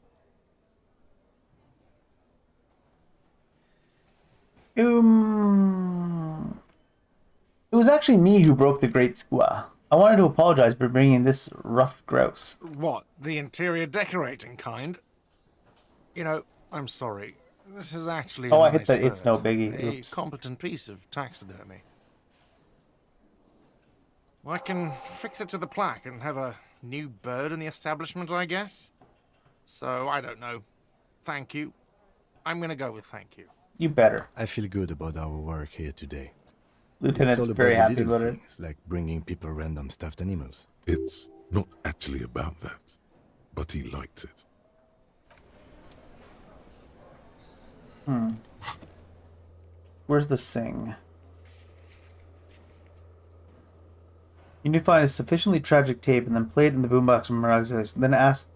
It was actually me who broke the Great Squaw. I wanted to apologize for bringing this rough grouse. What, the interior decorating kind? You know, I'm sorry. This is actually Oh, a I hit nice the it's no bird. biggie. A Oops. competent piece of taxidermy. I can fix it to the plaque and have a new bird in the establishment, I guess. So, I don't know. Thank you. I'm gonna go with thank you. You better. I feel good about our work here today. Lieutenant's It's all very about the happy little about it. things, like bringing people random stuffed animals. It's not actually about that, but he liked it. Where's the sing? You need to find a sufficiently tragic tape and then play it in the boombox and memorize this. Then ask...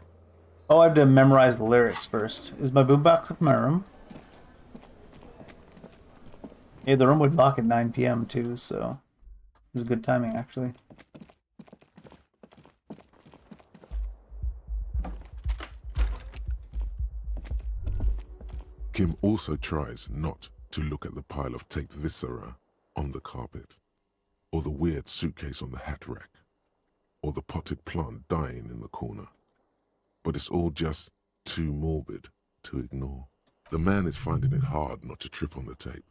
Oh, I have to memorize the lyrics first. Is my boombox up in my room? Yeah, the room would lock at 9 p.m. too, so... This is good timing, actually. Kim also tries not to look at the pile of taped viscera on the carpet, or the weird suitcase on the hat rack, or the potted plant dying in the corner. But it's all just too morbid to ignore. The man is finding it hard not to trip on the tape,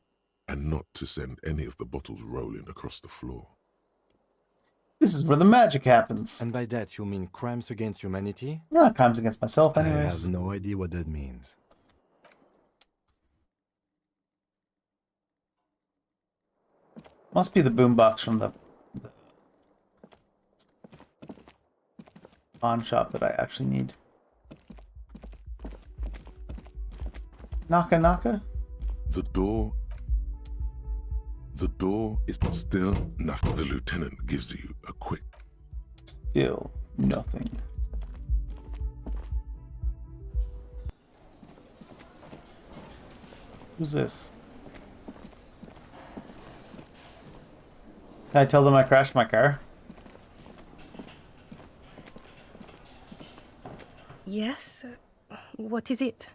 and not to send any of the bottles rolling across the floor. This is where the magic happens. And by that you mean crimes against humanity? Not crimes against myself, I anyways. have no idea what that means. Must be the boombox from the pawn shop that I actually need. Naka Naka? The door is still nothing. The lieutenant gives you a quick. Still nothing. Who's this? Can I tell them I crashed my car? Yes? What is it?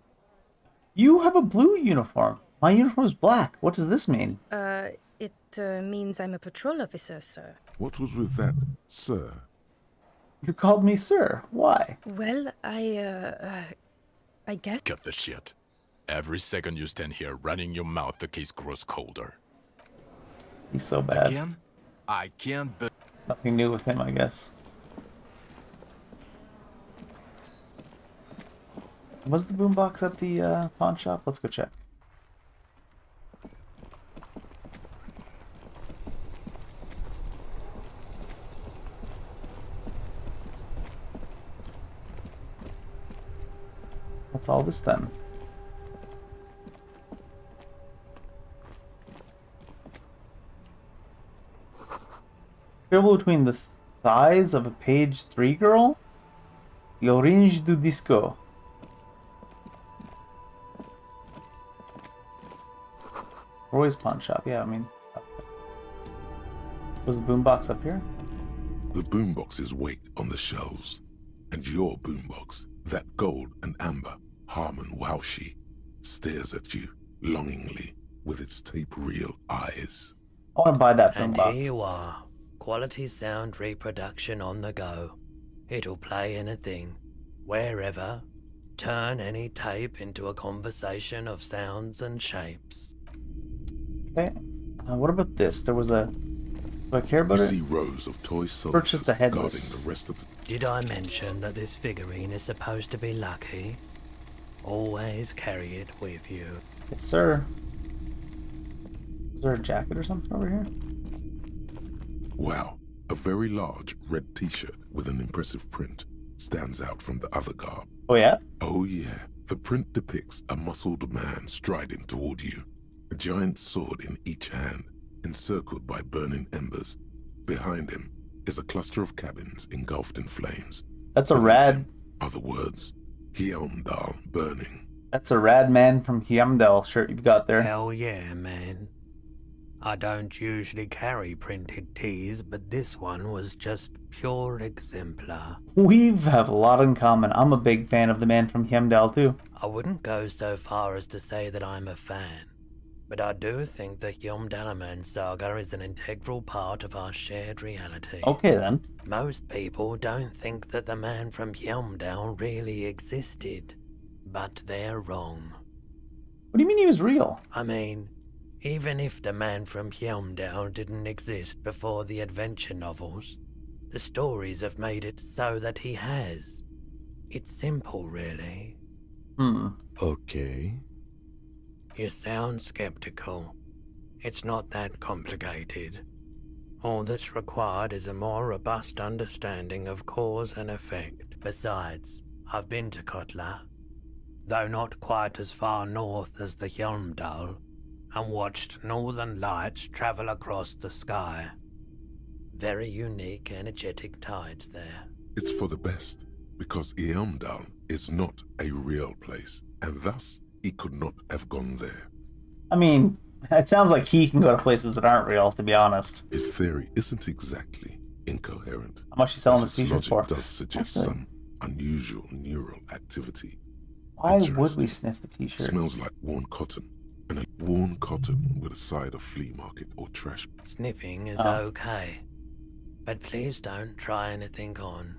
You have a blue uniform. My uniform is black. What does this mean? It means I'm a patrol officer, sir. What was with that, sir? You called me sir. Why? Well, I guess... Cut the shit. Every second you stand here running your mouth, the case grows colder. He's so bad. Again? I can't but... Nothing new with him, I guess. Was the boombox at the pawn shop? Let's go check. What's all this then? Variable between the thighs of a page 3 girl? The Orange du Disco. Roy's pawn shop, yeah, I mean. Was the boombox up here? The boomboxes wait on the shelves, and your boombox, that gold and amber Harmon Waushi, stares at you longingly with its tape reel eyes. I want to buy that And boombox. here you are, quality sound reproduction on the go. It'll play anything, wherever. Turn any tape into a conversation of sounds and shapes. Okay. What about this? There was a... Do I care about You it? see rows of toy soldiers Purchase the guarding headless. the rest of the... Did I mention that this figurine is supposed to be lucky? Always carry it with you. Yes, sir. Is there a jacket or something over here? Wow, a very large red t-shirt with an impressive print stands out from the other garb. Oh yeah? Oh yeah, the print depicts a muscled man striding toward you, a giant sword in each hand, encircled by burning embers. Behind him is a cluster of cabins engulfed in flames. That's a rad... Are the words, Hyamdal burning. That's a rad man from Hyamdal shirt you've got there. Hell yeah, man. I don't usually carry printed teas, but this one was just pure exemplar. We have a lot in common. I'm a big fan of the man from Hemdall too. I wouldn't go so far as to say that I'm a fan, but I do think the Hjelmdalaman saga is an integral part of our shared reality. Okay then. Most people don't think that the man from Hjelmdal really existed, but they're wrong. What do you mean he was real? I mean, even if the man from Hjelmdal didn't exist before the adventure novels, the stories have made it so that he has. It's simple, really. Okay. You sound skeptical. It's not that complicated. All that's required is a more robust understanding of cause and effect. Besides, I've been to Kotla, though not quite as far north as the Hjelmdal, and watched northern lights travel across the sky. Very unique, energetic tides there. It's for the best, because Hjelmdal is not a real place, and thus he could not have gone there. I mean, it sounds like he can go to places that aren't real, to be honest. His theory isn't exactly incoherent. How much are you selling this t-shirt for? Does suggest some unusual neural activity. Why would we sniff the t-shirt? Smells like worn cotton, and a worn cotton with a side of flea market or trash. Sniffing is okay, but please don't try anything on.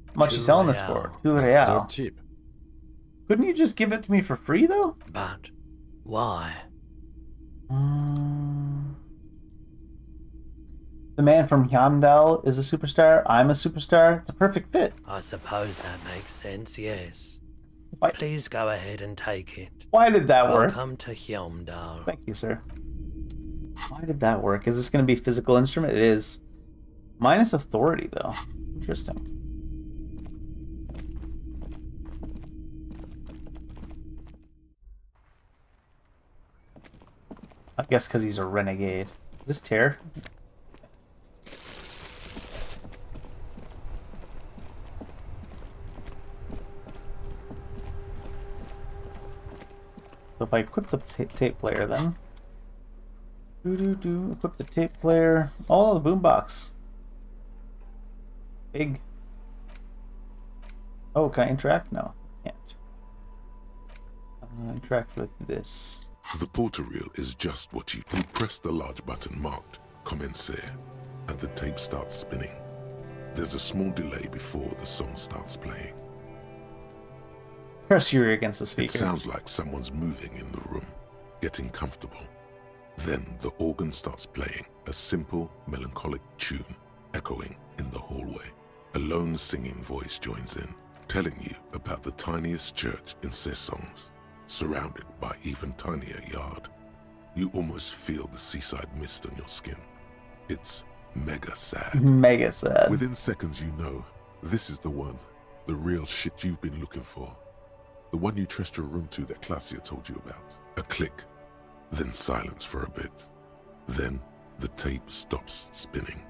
How much are you selling this for? 2 real. Cheap. Couldn't you just give it to me for free, though? But why? The man from Hjelmdal is a superstar. I'm a superstar. It's a perfect fit. I suppose that makes sense, yes. Why? Please go ahead and take it. Why did that work? Welcome to Hjelmdal. Thank you, sir. Why did that work? Is this going to be a physical instrument? It is. Minus authority, though. Interesting. I guess because he's a renegade. Is this Tear? So if I equip the tape player, then equip the tape player. Oh, the boombox. Big. Oh, can I interact? No, I can't. Interact with this. The porter reel is just what you press the large button marked Commencer, and the tape starts spinning. There's a small delay before the song starts playing. Press your ear against the speaker. It sounds like someone's moving in the room, getting comfortable. Then the organ starts playing a simple, melancholic tune, echoing in the hallway. A lone singing voice joins in, telling you about the tiniest church in Sessons, surrounded by even tinier yard. You almost feel the seaside mist on your skin. It's mega sad. Mega sad. Within seconds you know, this is the one, the real shit you've been looking for. The one you trust your room to that Claudia told you about. A click, then silence for a bit. Then the tape stops spinning.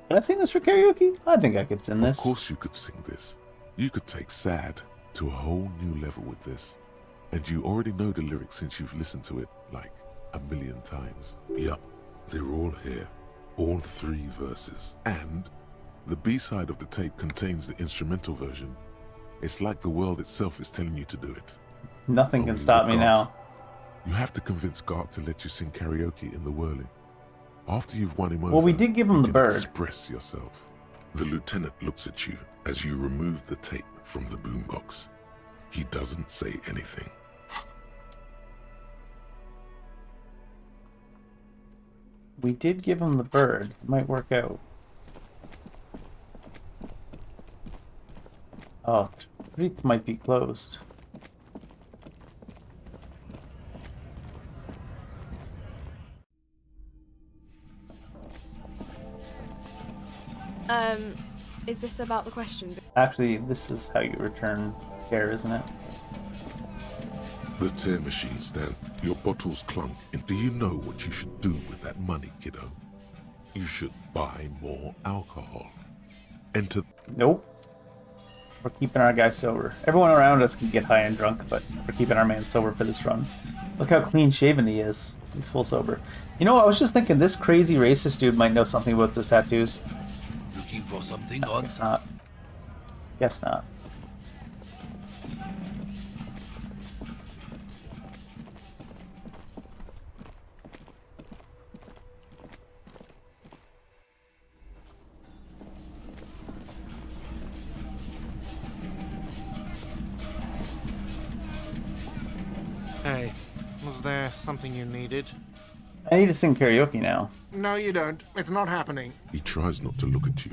Could I sing this for karaoke? I think I could sing this. Of course you could sing this. You could take sad to a whole new level with this. And you already know the lyrics since you've listened to it like 1,000,000 times. Yup, they're all here. All 3 verses. And the B-side of the tape contains the instrumental version. It's like the world itself is telling you to do it. Nothing can stop me now. You have to convince Gart to let you sing karaoke in the whirling. After you've won him over, well, we did give him the bird. Express yourself. The lieutenant looks at you as you remove the tape from the boombox. He doesn't say anything. We did give him the bird. It might work out. Oh, Treat might be closed. Is this about the questions? Actually, this is how you return care, isn't it? The tear machine stands. Your bottles clunk. And do you know what you should do with that money, kiddo? You should buy more alcohol. Enter. Nope. We're keeping our guy sober. Everyone around us can get high and drunk, but we're keeping our man sober for this run. Look how clean shaven he is. He's full sober. You know, I was just thinking this crazy racist dude might know something about those tattoos. Looking for something No, on? guess not. Guess not. Hey, was there something you needed? I need to sing karaoke now. No, you don't. It's not happening. He tries not to look at you.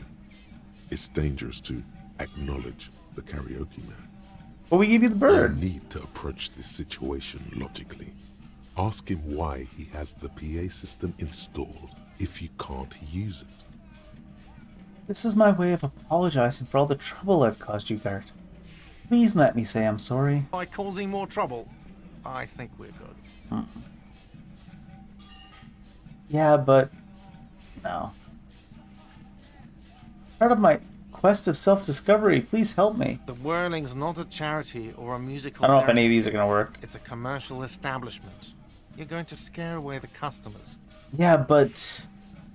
It's dangerous to acknowledge the karaoke man. But we give you the bird. You need to approach this situation logically. Ask him why he has the PA system installed if you can't use it. This is my way of apologizing for all the trouble I've caused you, Gart. Please let me say I'm sorry. By causing more trouble, I think we're good. Yeah, but no. Part of my quest of self-discovery. Please help me. The Whirling's not a charity or a musical. I don't know if any of these are gonna work. It's a commercial establishment. You're going to scare away the customers. Yeah, but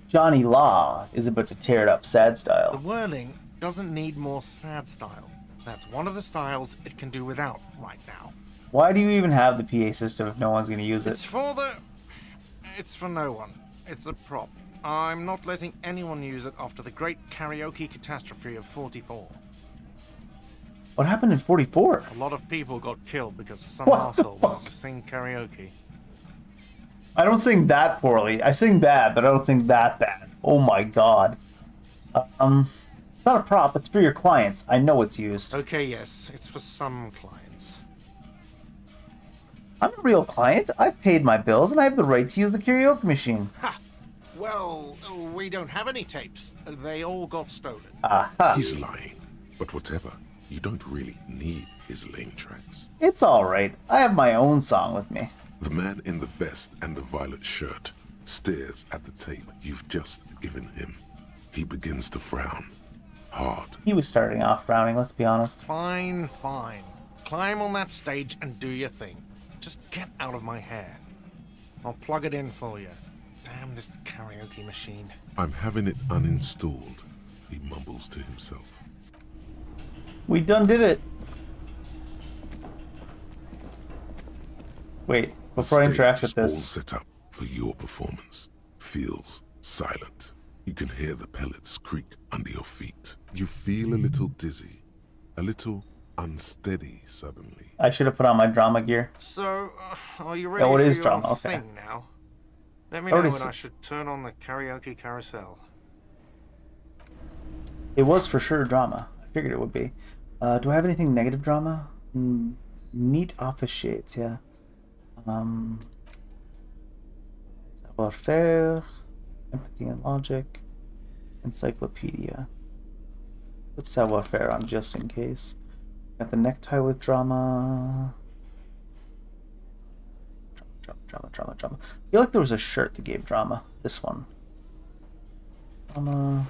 Johnny Law is about to tear it up sad The style. Whirling doesn't need more sad style. That's one of the styles it can do without right now. Why do you even have the PA system if no one's gonna use It's it? for the... It's for no one. It's a prop. I'm not letting anyone use it after the great karaoke catastrophe of 44. What happened in 44? A lot of people got killed because some What the arsehole wanted to sing karaoke. I don't sing that poorly. I sing bad, but I don't sing that bad. Oh my god. It's not a prop, it's for your clients. I know it's used. Okay, yes, it's for some clients. I'm a real client. I've paid my bills and I have the right to use the karaoke machine. Ha! Well, we don't have any tapes. They all got stolen. Aha. He's lying. But whatever, you don't really need his lame tracks. It's alright. I have my own song with me. The man in the vest and the violet shirt stares at the tape you've just given him. He begins to frown. Hard. He was starting off frowning, let's be honest. Fine, fine. Climb on that stage and do your thing. Just get out of my hair. I'll plug it in for you. Damn this karaoke machine. I'm having it uninstalled, he mumbles to himself. We done did it. Wait, before I interact with All this. set up for your performance. Feels silent. You can hear the pellets creak under your feet. You feel a little dizzy, a little unsteady suddenly. I should have put on my drama gear. So, are you ready Oh, it for is your drama, okay. thing now? Let me know Already when s- I should turn on the karaoke carousel. It was for sure drama. I figured it would be. Do I have anything negative drama? Neat office shades, yeah. Savoir-faire, empathy and logic, encyclopedia. Put savoir-faire on just in case. Got the necktie with drama. Drama. I feel like there was a shirt that gave drama. This one. Drama.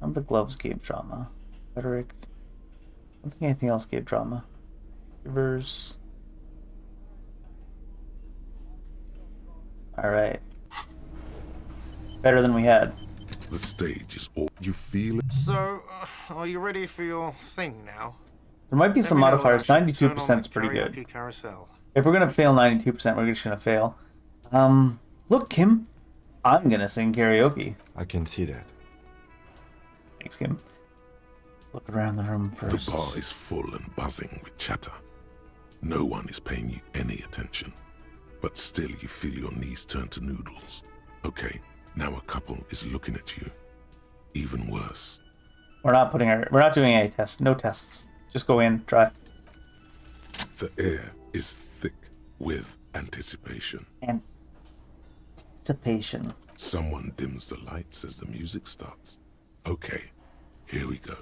The gloves gave drama. Rhetoric. I don't think anything else gave drama. Rivers. Alright. Better than we had. The stage is all you feel. So, are you ready for your thing now? There might be some Let me know when I modifiers. should turn on 92% is the pretty good. karaoke carousel. If we're gonna fail 92%, we're just gonna fail. Look, Kim. I'm gonna sing karaoke. I can see that. Thanks, Kim. Look around the room first. The bar is full and buzzing with chatter. No one is paying you any attention. But still you feel your knees turn to noodles. Okay, now a couple is looking at you. Even worse. We're not doing any tests. No tests. Just go in, try. The air is thick with anticipation. Anticipation. Someone dims the lights as the music starts. Okay, here we go.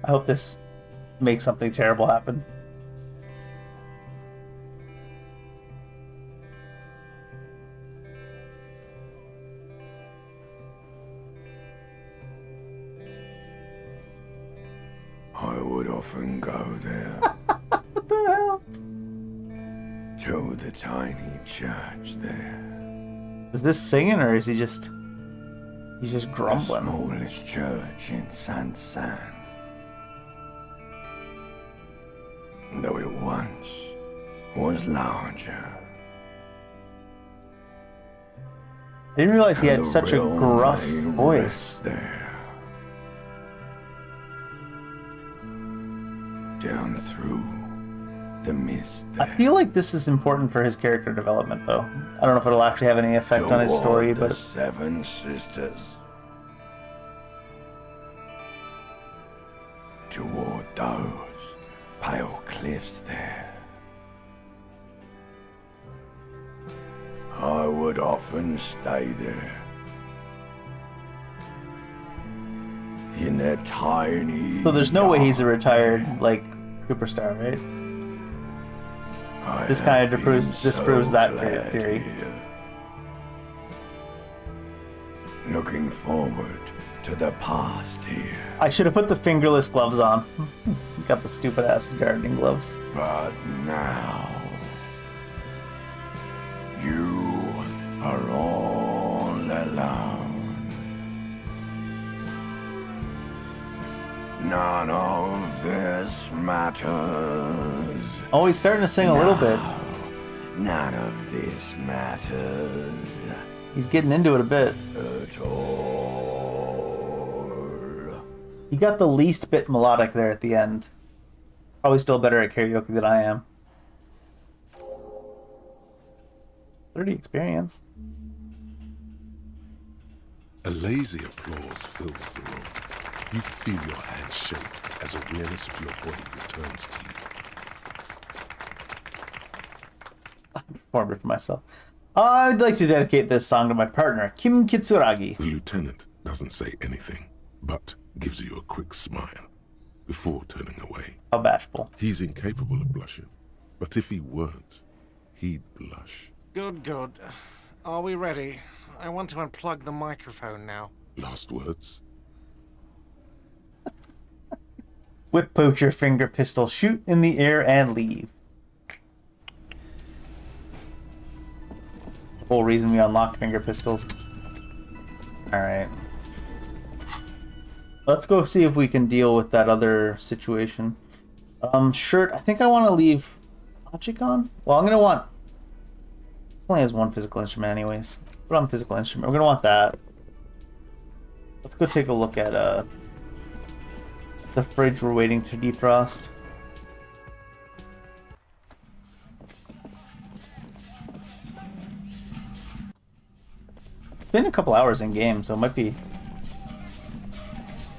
I hope this makes something terrible happen. I often go there. What the hell? To the tiny church there. Is this singing or is he just... He's just grumbling? The smallest church in San San. Though it once was larger. I didn't realize he had And the such a real gruff main voice. There. Down through the mist I feel like this is important for his character development, though. I don't know if it'll actually have any effect on his story, toward the but... Seven Sisters. Toward those pale cliffs there. I would often stay there. In that tiny... So there's no way he's a retired, like, superstar, right? This kind of disproves that theory. Looking forward to the past here. I should have put the fingerless gloves on. He's got the stupid ass gardening gloves. But now, you are all alone. None of this matters. Oh, he's starting to sing a little bit. None of this matters. He's getting into it a bit. At all. He got the least bit melodic there at the end. Probably still better at karaoke than I am. 30 experience. A lazy applause fills the room. You feel your hands shake as awareness of your body returns to you. I performed it for myself. I'd like to dedicate this song to my partner, Kim Kitsuragi. The lieutenant doesn't say anything, but gives you a quick smile before turning away. How bashful. He's incapable of blushing, but if he weren't, he'd blush. Good, good. Are we ready? I want to unplug the microphone now. Last words? Whip poacher finger pistol, shoot in the air and leave. The whole reason we unlocked finger pistols. Alright. Let's go see if we can deal with that other situation. Shirt, I think I want to leave logic on. Well, I'm going to want... This only has one physical instrument anyways. Put on physical instrument. We're going to want that. Let's go take a look at the fridge we're waiting to defrost. It's been a couple hours in game, so it might be...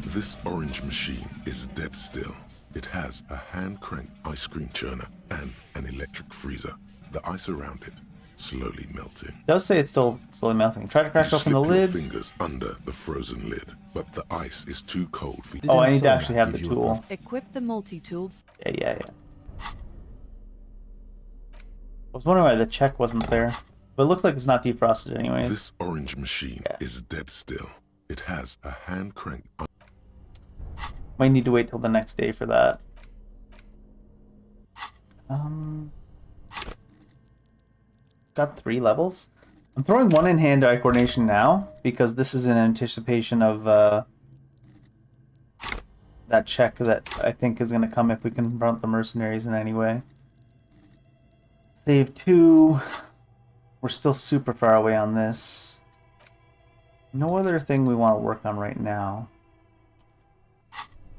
This orange machine is dead still. It has a hand-cranked ice cream churner and an electric freezer. The ice around it slowly melting. It does say it's still slowly melting. Try to crack open the Slip lid. your fingers under the frozen lid, but the ice is too cold for you. Oh, I need to actually have the tool. Equip the multi-tool. Yeah. I was wondering why the check wasn't there. But it looks like it's not defrosted anyways. This orange machine is dead still. It has a hand-cranked... Might need to wait till the next day for that. Got 3 levels. I'm throwing one in hand-eye coordination now because this is in anticipation of that check that I think is going to come if we confront the mercenaries in any way. Save 2. We're still super far away on this. No other thing we want to work on right now.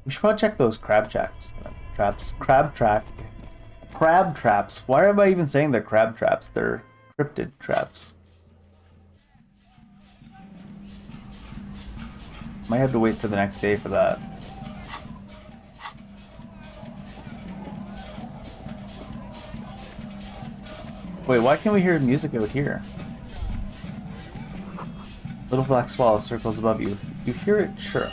We should probably check those crab traps. Crab traps. Why am I even saying they're crab traps? They're cryptid traps. Might have to wait for the next day for that. Wait, why can't we hear music out here? Little black swallow circles above you. You hear it? Sure.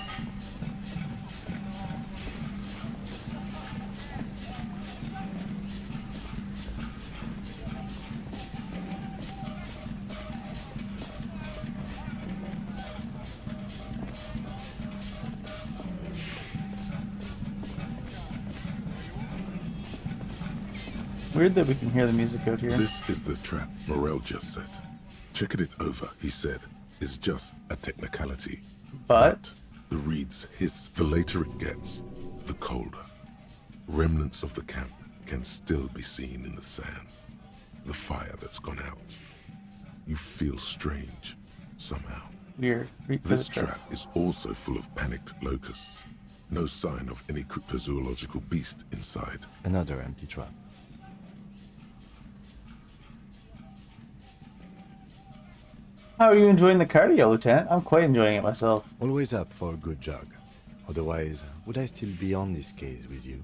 Weird that we can hear the music out here. This is the trap Morel just set. Checking it over, he said, is just a technicality. But the reeds hiss. The later it gets, the colder. Remnants of the camp can still be seen in the sand. The fire that's gone out. You feel strange, somehow. Weird. This trap is also full of panicked locusts. No sign of any cryptozoological beast inside. Another empty trap. How are you enjoying the cardio, Lieutenant? I'm quite enjoying it myself. Always up for a good jog. Otherwise, would I still be on this case with you?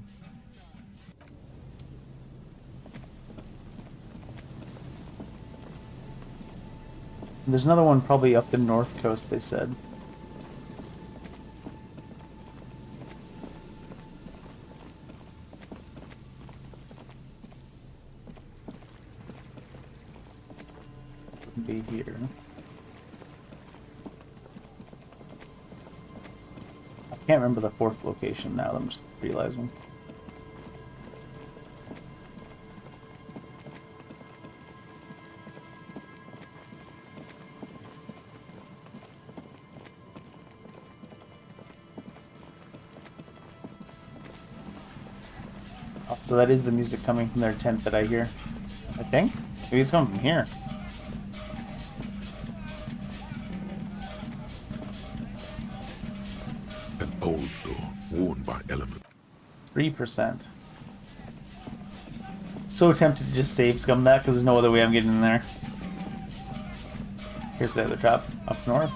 There's another one probably up the north coast, they said. Wouldn't be here. I can't remember the fourth location now, I'm just realizing. So that is the music coming from their tent that I hear. I think. Maybe it's coming from here. An old door worn by element. 3%. So tempted to just save scum that because there's no other way I'm getting in there. Here's the other trap up north.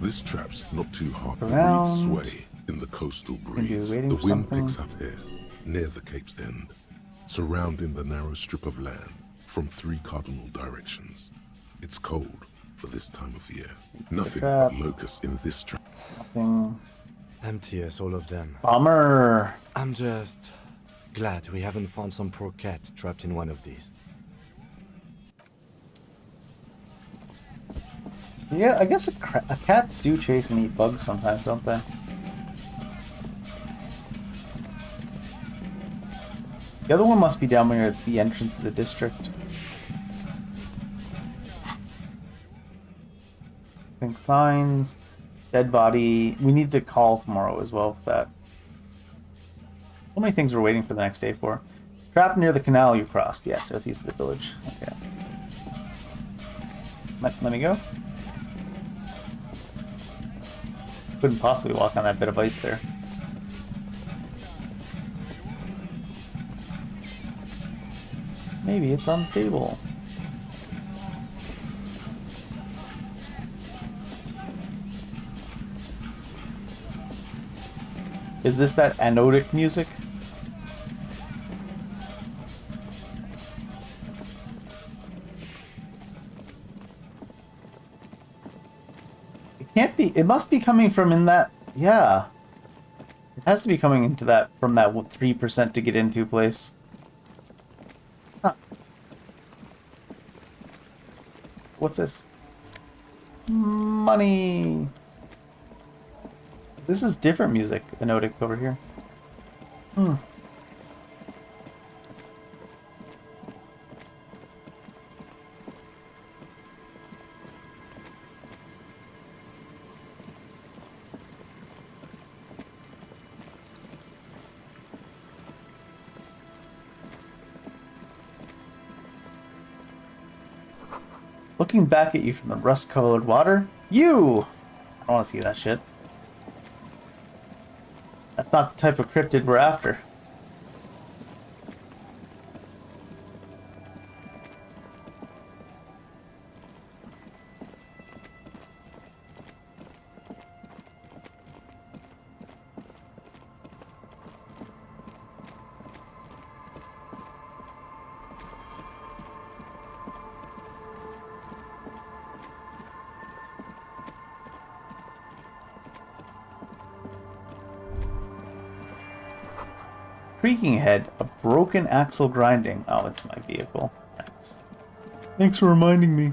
This trap's not too hard. The Around. reeds sway in the coastal Gonna be breeze. waiting The for wind something. picks up here, near the cape's end, surrounding the narrow strip of land from 3 cardinal directions. It's cold for this time of year. Nothing but locusts in this trap. Nothing. Empty as all of them. Bummer. I'm just glad we haven't found some poor cat trapped in one of these. Yeah, I guess cats do chase and eat bugs sometimes, don't they? The other one must be down near the entrance of the district. Think signs, dead body. We need to call tomorrow as well for that. So many things we're waiting for the next day for. Trapped near the canal you crossed. Yeah, southeast of the village. Okay. Let me go. Couldn't possibly walk on that bit of ice there. Maybe it's unstable. Is this that anodic music? It can't be. It must be coming from in that. Yeah. It has to be coming into that from that 3% to get into place. Huh. What's this? Money. This is different music, anodic over here. Hmm. Looking back at you from the rust-colored water, you! I don't want to see that shit. That's not the type of cryptid we're after. Creaking ahead, a broken axle grinding. Oh, it's my vehicle. Thanks. Thanks for reminding me.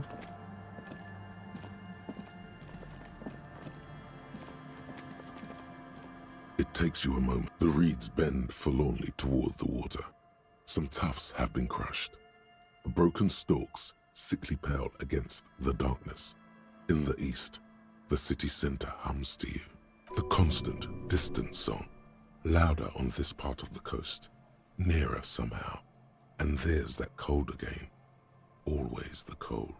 It takes you a moment. The reeds bend forlornly toward the water. Some tufts have been crushed. The broken stalks, sickly pale against the darkness. In the east, the city center hums to you. The constant, distant song, louder on this part of the coast, nearer somehow. And there's that cold again. Always the cold.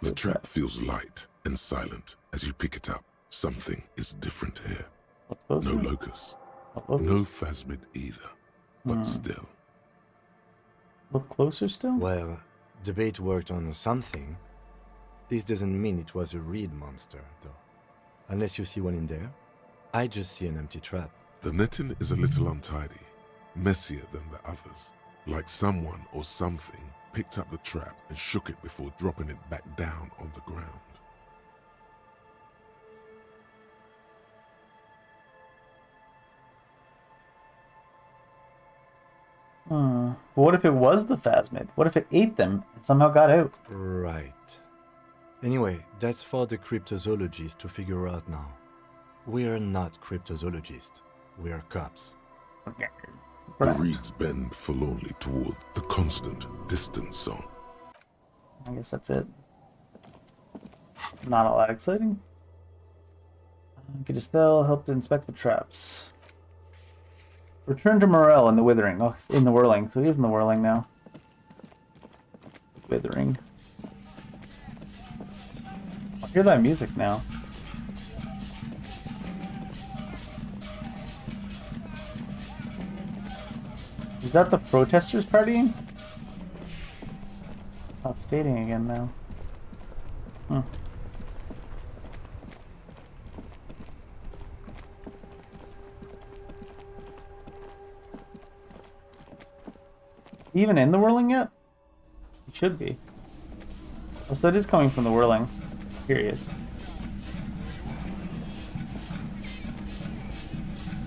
The trap feels light and silent as you pick it up. Something is different here. No locust. No phasmid either. But still. Look closer still? Well, the bait worked on something. This doesn't mean it was a reed monster, though. Unless you see one in there. I just see an empty trap. The netting is a little untidy, messier than the others. Like someone or something picked up the trap and shook it before dropping it back down on the ground. But what if it was the phasmid? What if it ate them and somehow got out? Right. Anyway, that's for the cryptozoologists to figure out now. We're not cryptozoologists. We're cops. The reeds bend forlornly toward the constant, distant song. I guess that's it. Not all that exciting. Get a spell, help to inspect the traps. Return to Morel in the Withering. Oh, he's in the Whirling. So he is in the Whirling now. Withering. I hear that music now. Is that the protesters partying? Oh, it's fading again now. Is he even in the Whirling yet? He should be. Oh, so it is coming from the Whirling. Here he is.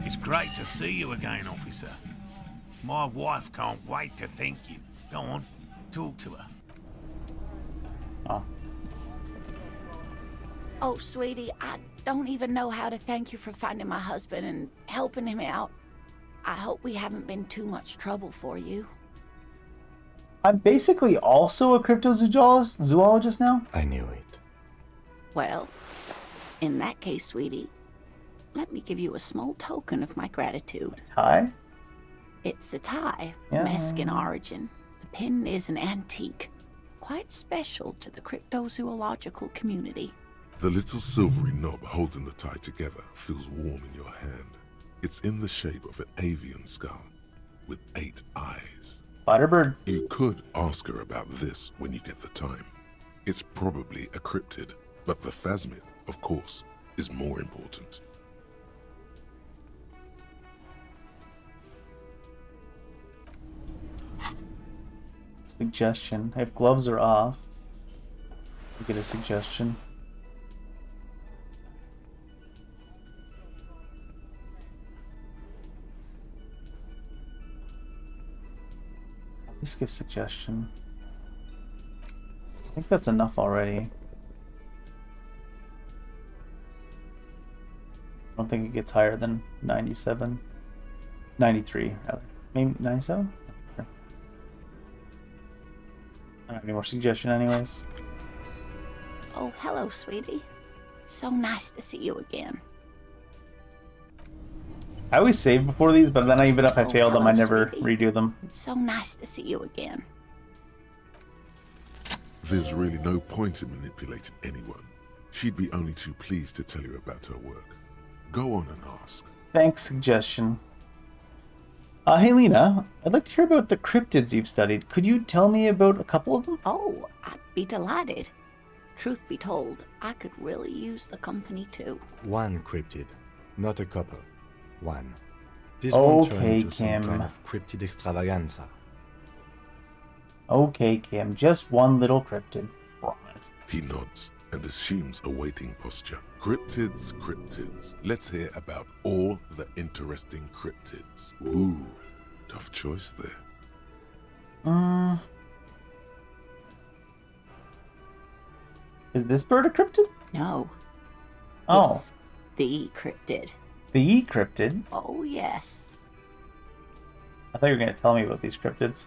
It's great to see you again, officer. My wife can't wait to thank you. Go on, talk to her. Oh. Oh, sweetie, I don't even know how to thank you for finding my husband and helping him out. I hope we haven't been too much trouble for you. I'm basically also a cryptozoologist now? I knew it. Well, in that case, sweetie, let me give you a small token of my gratitude. Tie? It's a tie, Yeah. Mesk in origin. The pin is an antique, quite special to the cryptozoological community. The little silvery knob holding the tie together feels warm in your hand. It's in the shape of an avian skull with 8 eyes. Spiderbird. You could ask her about this when you get the time. It's probably a cryptid, but the phasmid, of course, is more important. Suggestion. If gloves are off, you get a suggestion. Please give suggestion. I think that's enough already. I don't think it gets higher than 97. 93, rather. Maybe 97? Okay. I don't have any more suggestion anyways. Oh, hello, sweetie. So nice to see you again. I always save before these, but then even if I fail them, I hello, never sweetie. redo them. So nice to see you again. There's really no point in manipulating anyone. She'd be only too pleased to tell you about her work. Go on and ask. Thanks, suggestion. Hey Lena, I'd like to hear about the cryptids you've studied. Could you tell me about a couple of them? Oh, I'd be delighted. Truth be told, I could really use the company too. One cryptid, not a couple. One. This won't turn Okay, into some Kim. kind of cryptid extravaganza. Okay, Kim, just one little cryptid. Promise. He nods and assumes a waiting posture. Cryptids, cryptids. Let's hear about all the interesting cryptids. Ooh, tough choice there. Is this bird a cryptid? No. Oh. It's the cryptid. The cryptid? Oh, yes. I thought you were going to tell me about these cryptids.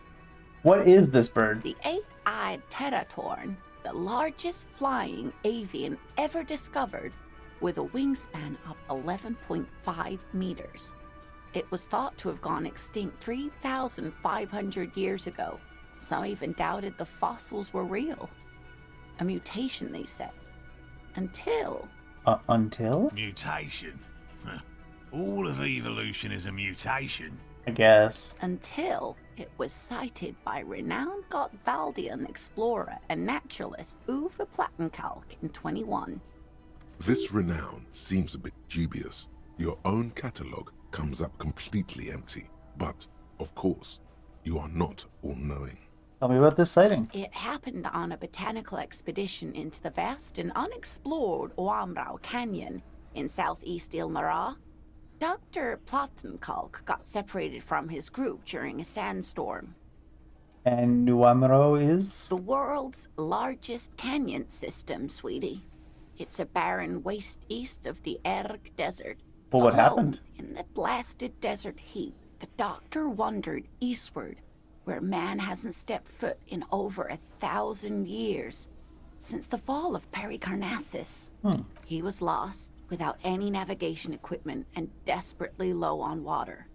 What is this bird? The eight-eyed teratorn, the largest flying avian ever discovered, with a wingspan of 11.5 meters. It was thought to have gone extinct 3,500 years ago. Some even doubted the fossils were real. A mutation, they said. Until... Until? Mutation? All of evolution is a mutation. I guess. Until it was sighted by renowned Gottwaldian explorer and naturalist Uwe Plattenkalk in 21. This renown seems a bit dubious. Your own catalogue comes up completely empty. But, of course, you are not all-knowing. Tell me about this sighting. It happened on a botanical expedition into the vast and unexplored Oamrau Canyon in southeast Ilmara. Dr. Plattenkalk got separated from his group during a sandstorm. And Nuamero is? The world's largest canyon system, sweetie. It's a barren waste east of the Erg Desert. Well, what happened? In the blasted desert heat, the doctor wandered eastward, where man hasn't stepped foot in over 1,000 years, since the fall of Pericarnassus. He was lost, without any navigation equipment and desperately low on water.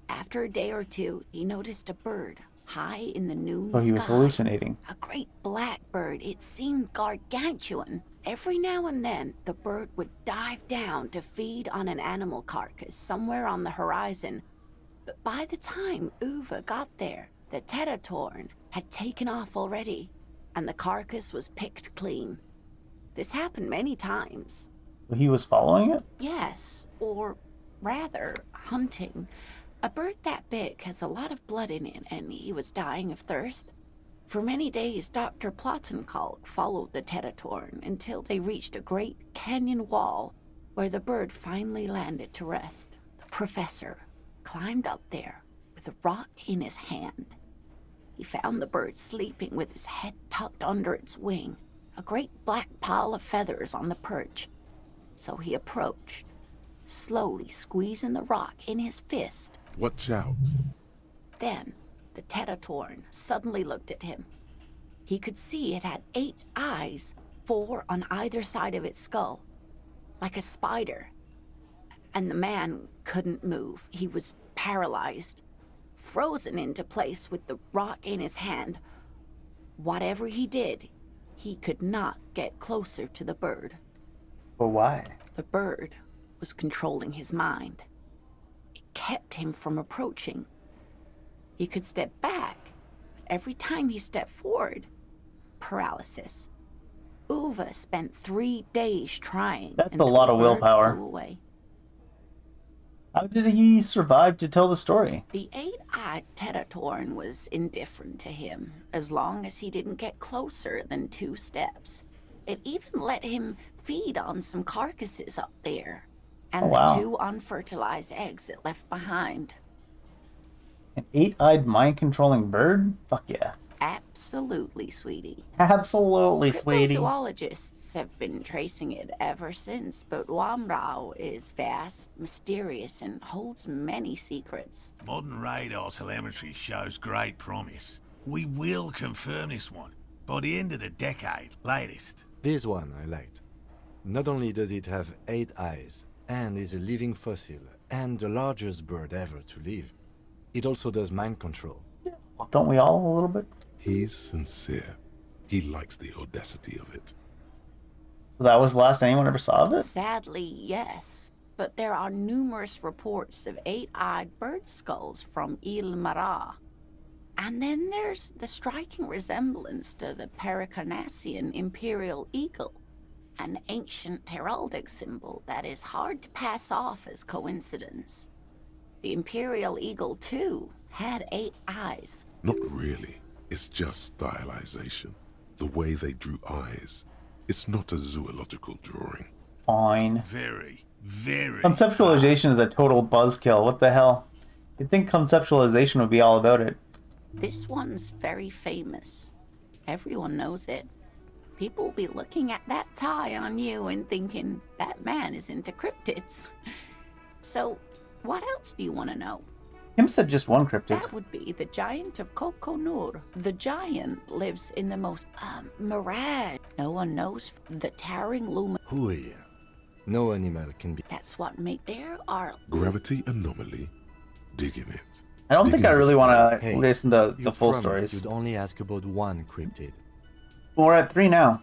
After a day or two, he noticed a bird high in the noon sky. So he was hallucinating. A great black bird. It seemed gargantuan. Every now and then, the bird would dive down to feed on an animal carcass somewhere on the horizon. But by the time Uwe got there, the teratorn had taken off already, and the carcass was picked clean. This happened many times. He was following it? Yes, or rather, hunting. A bird that big has a lot of blood in it, and he was dying of thirst. For many days, Dr. Plattenkalk followed the teratorn until they reached a great canyon wall where the bird finally landed to rest. The professor climbed up there with a rock in his hand. He found the bird sleeping with his head tucked under its wing, a great black pile of feathers on the perch. So he approached, slowly squeezing the rock in his fist. Watch out. Then, the teratorn suddenly looked at him. He could see it had 8 eyes, 4 on either side of its skull, like a spider. And the man couldn't move. He was paralyzed, frozen into place with the rock in his hand. Whatever he did, he could not get closer to the bird. But why? The bird was controlling his mind. It kept him from approaching. He could step back, but every time he stepped forward, paralysis. Uwe spent 3 days trying. That's a lot of willpower. Flew away. How did he survive to tell the story? The 8-eyed teratorn was indifferent to him, as long as he didn't get closer than 2 steps. It even let him feed on some carcasses up there, and the 2 unfertilized eggs it left behind. An 8-eyed mind-controlling bird? Fuck yeah. Absolutely, sweetie. Absolutely, sweetie. Cryptozoologists have been tracing it ever since, but Wamrau is vast, mysterious, and holds many secrets. Modern radar telemetry shows great promise. We will confirm this one by the end of the decade, latest. This one I liked. Not only does it have 8 eyes, and is a living fossil, and the largest bird ever to live, it also does mind control. Well, don't we all a little bit? He's sincere. He likes the audacity of it. That was the last anyone ever saw of it? Sadly, yes. But there are numerous reports of 8-eyed bird skulls from Ilmara. And then there's the striking resemblance to the Pericarnassian imperial eagle, an ancient heraldic symbol that is hard to pass off as coincidence. The imperial eagle, too, had 8 eyes. Not really. It's just stylization. The way they drew eyes. It's not a zoological drawing. Fine. Very, very... Conceptualization is a total buzzkill. What the hell? You'd think conceptualization would be all about it. This one's very famous. Everyone knows it. People will be looking at that tie on you and thinking, that man is into cryptids. So, what else do you want to know? Kim said just one cryptid. That would be the giant of Kokonur. The giant lives in the most, mirage. No one knows the towering lumen. Who here? No animal can be. That's what made there are. Gravity anomaly. Digging it. I don't think I really want to Hey, listen to you the full promised stories. You'd only ask about one cryptid. Well, we're at 3 now.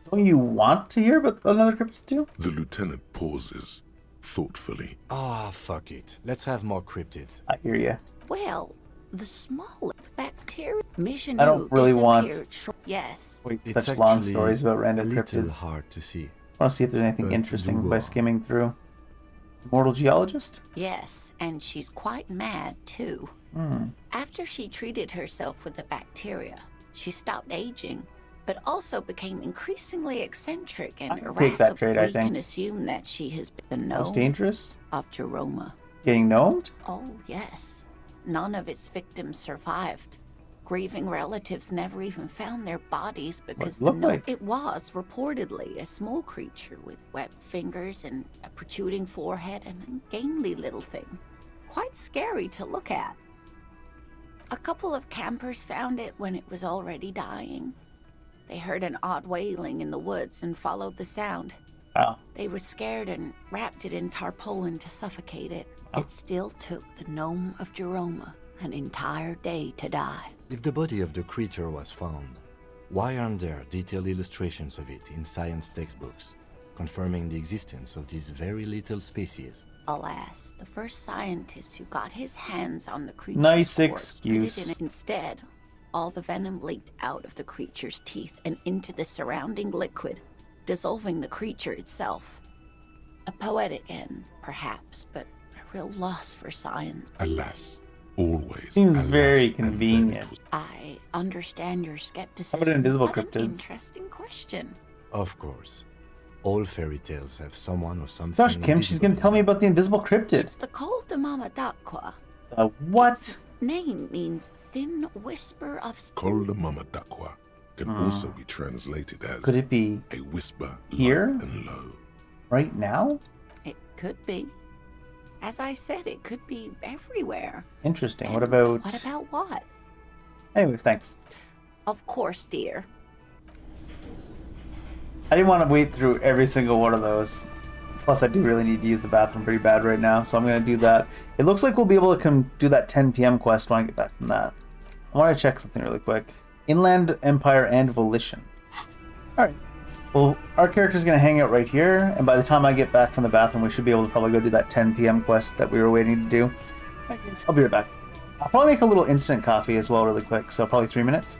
Don't you want to hear about another cryptid too? The lieutenant pauses, thoughtfully. Ah, fuck it. Let's have more cryptids. I hear you. Well, the smallest bacteria. Mission. I don't really want Yes. It's such long actually stories about a random little cryptids. hard to see. I want to see if there's anything But interesting do by go skimming through. Immortal geologist? Yes, and she's quite mad too. After she treated herself with the bacteria, she stopped aging, but also became increasingly eccentric and I can take that irascible. trait, I We think. can assume that she has been the Most gnome dangerous? of Jeroma. Getting gnomed? Oh, yes. None of its victims survived. Grieving relatives never even found their bodies because it look like? it was reportedly a small creature with webbed fingers and a protruding forehead and a gangly little thing. Quite scary to look at. A couple of campers found it when it was already dying. They heard an odd wailing in the woods and followed the sound. Wow. They were scared and wrapped it in tarpaulin to suffocate it. It still took the gnome of Jeroma an entire day to die. If the body of the creature was found, why aren't there detailed illustrations of it in science textbooks, confirming the existence of this very little species? Alas, the first scientist who got his hands on the creature's Nice corpse put it excuse. in. Instead, all the venom leaked out of the creature's teeth and into the surrounding liquid, dissolving the creature itself. A poetic end, perhaps, but a real loss for science. Alas, always. Seems alas, very and convenient. I understand your skepticism. How about invisible What an cryptids? interesting question. Of course. All fairy tales have someone or something. Gosh, Kim, she's going to tell me about the invisible cryptid. It's the Col de Mama d'Aqua. What? Name means thin whisper of. Col de Mama d'Aqua can also be translated as Could it be a whisper here? light and low. Right now? It could be. As I said, it could be everywhere. Interesting. And What about... What about what? Anyways, thanks. Of course, dear. I didn't want to wait through every single one of those. Plus, I do really need to use the bathroom pretty bad right now, so I'm going to do that. It looks like we'll be able to do that 10 p.m. quest when I get back from that. I want to check something really quick. Inland Empire and Volition. Alright. Well, our character's going to hang out right here, and by the time I get back from the bathroom, we should be able to probably go do that 10 p.m. quest that we were waiting to do. I'll be right back. I'll probably make a little instant coffee as well really quick, so probably 3 minutes.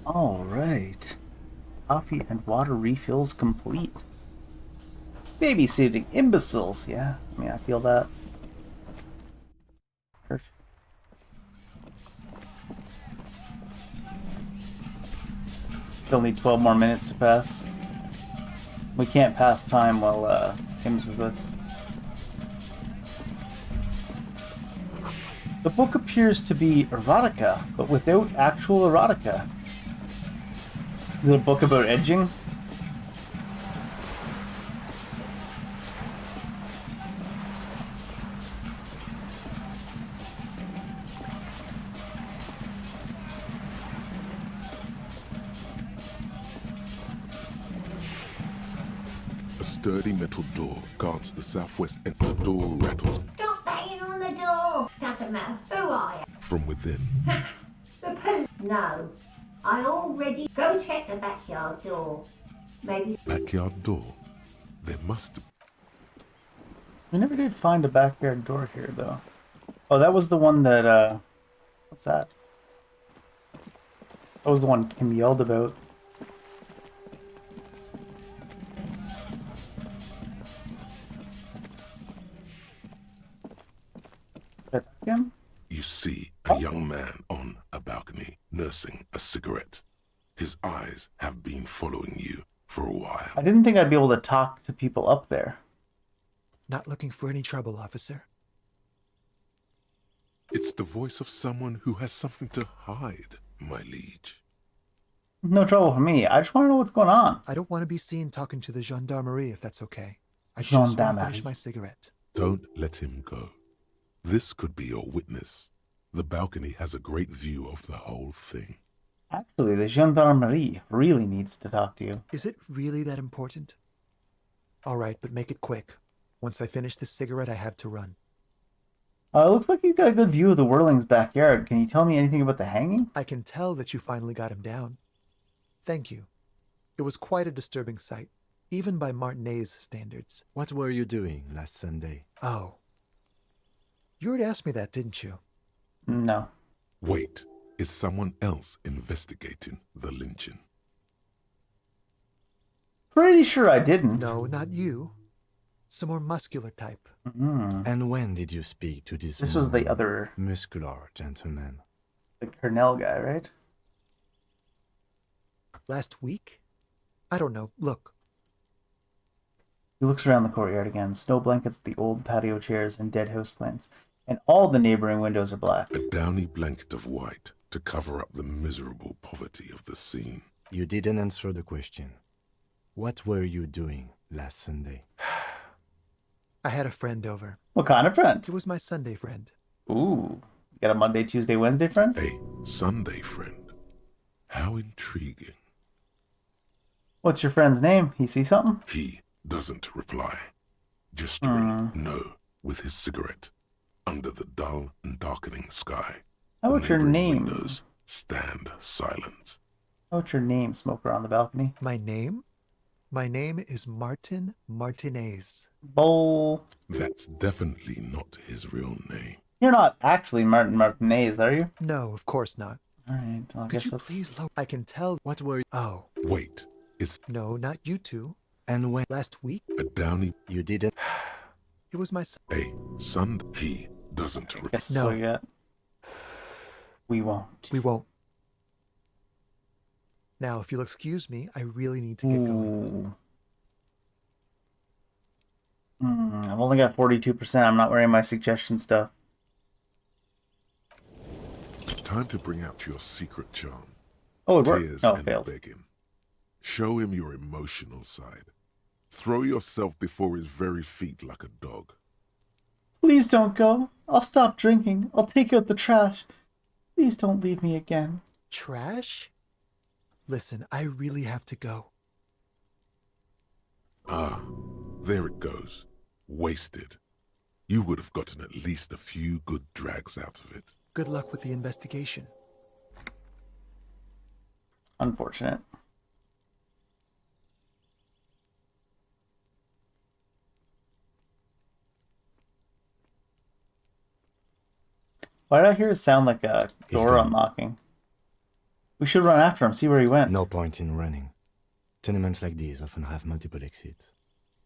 All right. Coffee and water refills complete. Babysitting imbeciles. Yeah, I mean, I feel that. Perfect. Still need 12 more minutes to pass. We can't pass time while Kim's with us. The book appears to be erotica, but without actual erotica. Is it a book about edging? A sturdy metal door guards the southwest end. The door rattles Stop banging on the door. Doesn't matter who I am. from within. The police. No. I already go check the backyard door. Maybe. Backyard door. There must. We never did find a backyard door here, though. Oh, that was the one that, what's that? That was the one Kim yelled about. Kim? You see a young man on a balcony nursing a cigarette. His eyes have been following you for a while. I didn't think I'd be able to talk to people up there. Not looking for any trouble, officer. It's the voice of someone who has something to hide, my liege. No trouble for me. I just want to know what's going on. I don't want to be seen talking to the gendarmerie, if that's okay. I just want to finish my cigarette. Don't let him go. This could be your witness. The balcony has a great view of the whole thing. Actually, the gendarmerie really needs to talk to you. Is it really that important? All right, but make it quick. Once I finish this cigarette, I have to run. It looks like you've got a good view of the Whirling's backyard. Can you tell me anything about the hanging? I can tell that you finally got him down. Thank you. It was quite a disturbing sight, even by Martinet's standards. What were you doing last Sunday? Oh. You already asked me that, didn't you? No. Wait, is someone else investigating the lynching? Pretty sure I didn't. No, not you. Some more muscular type. And when did you speak to this was the other muscular gentleman? The Cornell guy, right? Last week? I don't know. Look. He looks around the courtyard again. Snow blankets, the old patio chairs, and dead houseplants. And all the neighboring windows are black. A downy blanket of white to cover up the miserable poverty of the scene. You didn't answer the question. What were you doing last Sunday? I had a friend over. What kind of friend? It was my Sunday friend. Ooh. You got a Monday, Tuesday, Wednesday friend? A Sunday friend. How intriguing. What's your friend's name? He see something? He doesn't reply. Gesturing no with his cigarette under the dull and darkening sky. How about your name? Windows stand silent. How about your name, smoker on the balcony? My name? My name is Martin Martinez. Bull. That's definitely not his real name. You're not actually Martin Martinez, are you? No, of course not. Alright, well, I Could guess you that's... please lower? I can tell. What were you... Oh. Wait, is... No, not you two. And when? Last week? A downy... You didn't... It was my... A Sunday. He doesn't... Guess that's what we got. We won't. We won't. Now, if you'll excuse me, I really need to get going. I've only got 42%. I'm not wearing my suggestion stuff. Time to bring out your secret charm. Oh, it worked. Tears Oh, and failed. begging. Show him your emotional side. Throw yourself before his very feet like a dog. Please don't go. I'll stop drinking. I'll take out the trash. Please don't leave me again. Trash? Listen, I really have to go. Ah, there it goes. Wasted. You would have gotten at least a few good drags out of it. Good luck with the investigation. Unfortunate. Why did I hear it sound like a door unlocking? We should run after him, see where he went. No point in running. Tenements like these often have multiple exits.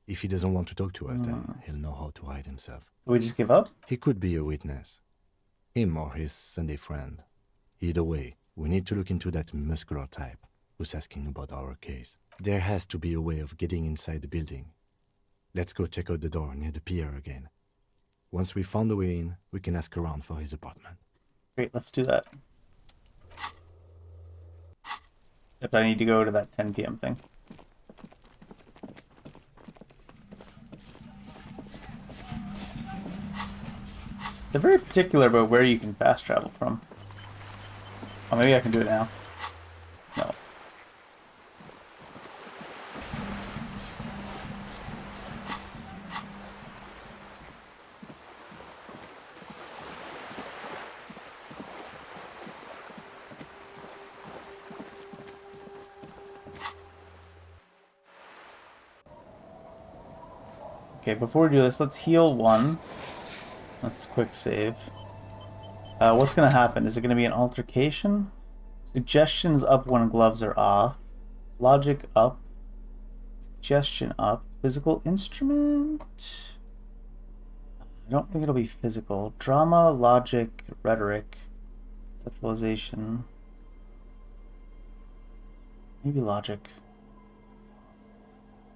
If he doesn't want to talk to us, then he'll know how to hide himself. So we just give up? He could be a witness. Him or his Sunday friend. Either way, we need to look into that muscular type who's asking about our case. There has to be a way of getting inside the building. Let's go check out the door near the pier again. Once we found a way in, we can ask around for his apartment. Great, let's do that. Except I need to go to that 10 p.m. thing. They're very particular about where you can fast travel from. Oh, maybe I can do it now. No. Okay, before we do this, let's heal one. Let's quick save. What's gonna happen? Is it gonna be an altercation? Suggestions up when gloves are off. Logic up. Suggestion up. Physical instrument? I don't think it'll be physical. Drama, logic, rhetoric, conceptualization. Maybe logic.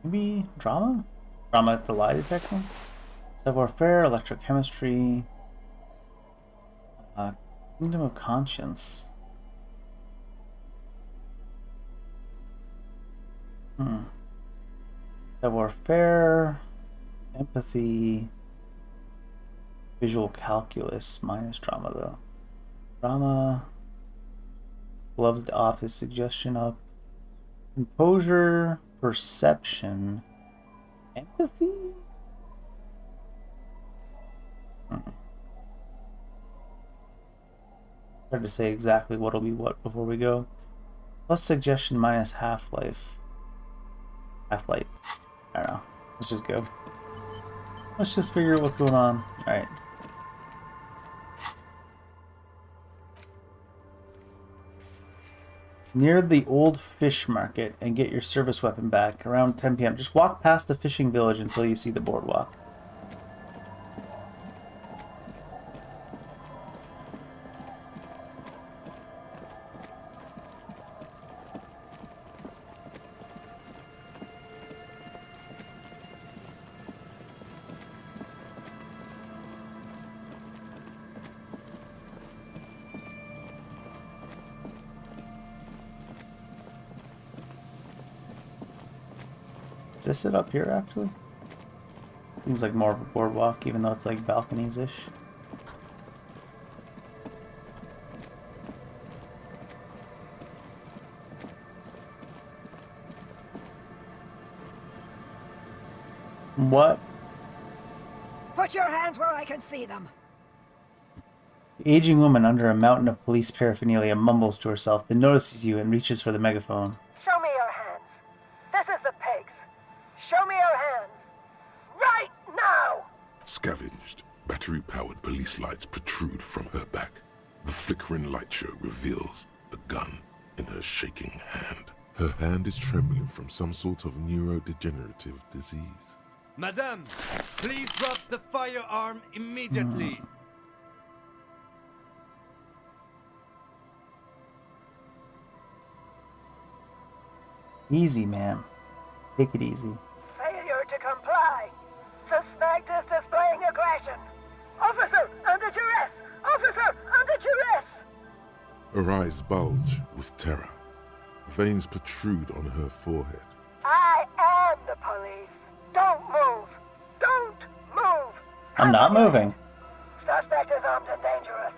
Maybe drama? Drama for lie detection? Savoir-faire, electrochemistry, kingdom of conscience. Savoir-faire, empathy, visual calculus, minus drama though. Drama, gloves off, his suggestion up. Composure, perception, empathy? Hard to say exactly what'll be what before we go. Plus suggestion minus half-life. Half-light. I don't know. Let's just go. Let's just figure out what's going on. Alright. Near the old fish market and get your service weapon back around 10 p.m. Just walk past the fishing village until you see the boardwalk. Is this it up here, actually? Seems like more of a boardwalk, even though it's like balconies-ish. What? Put your hands where I can see them. The aging woman under a mountain of police paraphernalia mumbles to herself, then notices you and reaches for the megaphone. Show me your hands. This is the pigs. Show me your hands. Right now! Scavenged, battery-powered police lights protrude from her back. The flickering light show reveals a gun in her shaking hand. Her hand is trembling from some sort of neurodegenerative disease. Madame, please drop the firearm immediately. Easy, ma'am. Take it easy. Failure to comply. Suspect is displaying aggression. Officer, under duress! Officer, under duress! Her eyes bulge with terror. Veins protrude on her forehead. I am the police. Don't move. Don't move. I'm not moving. Suspect is armed and dangerous.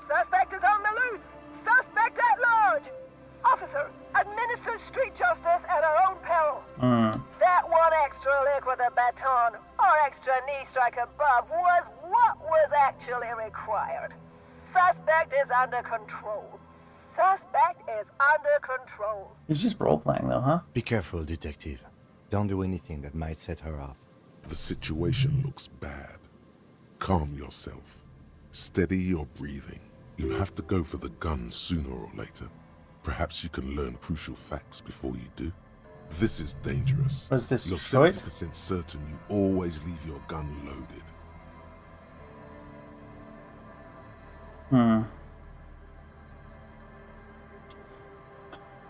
Suspect is on the loose. Suspect at large. Officer, administer street justice at our own peril. That one extra lick with a baton or extra knee strike above was what was actually required. Suspect is under control. Suspect is under control. He's just role-playing though, huh? Be careful, detective. Don't do anything that might set her off. The situation looks bad. Calm yourself. Steady your breathing. You'll have to go for the gun sooner or later. Perhaps you can learn crucial facts before you do. This is dangerous. Was this You're Detroit? 70% certain you always leave your gun loaded.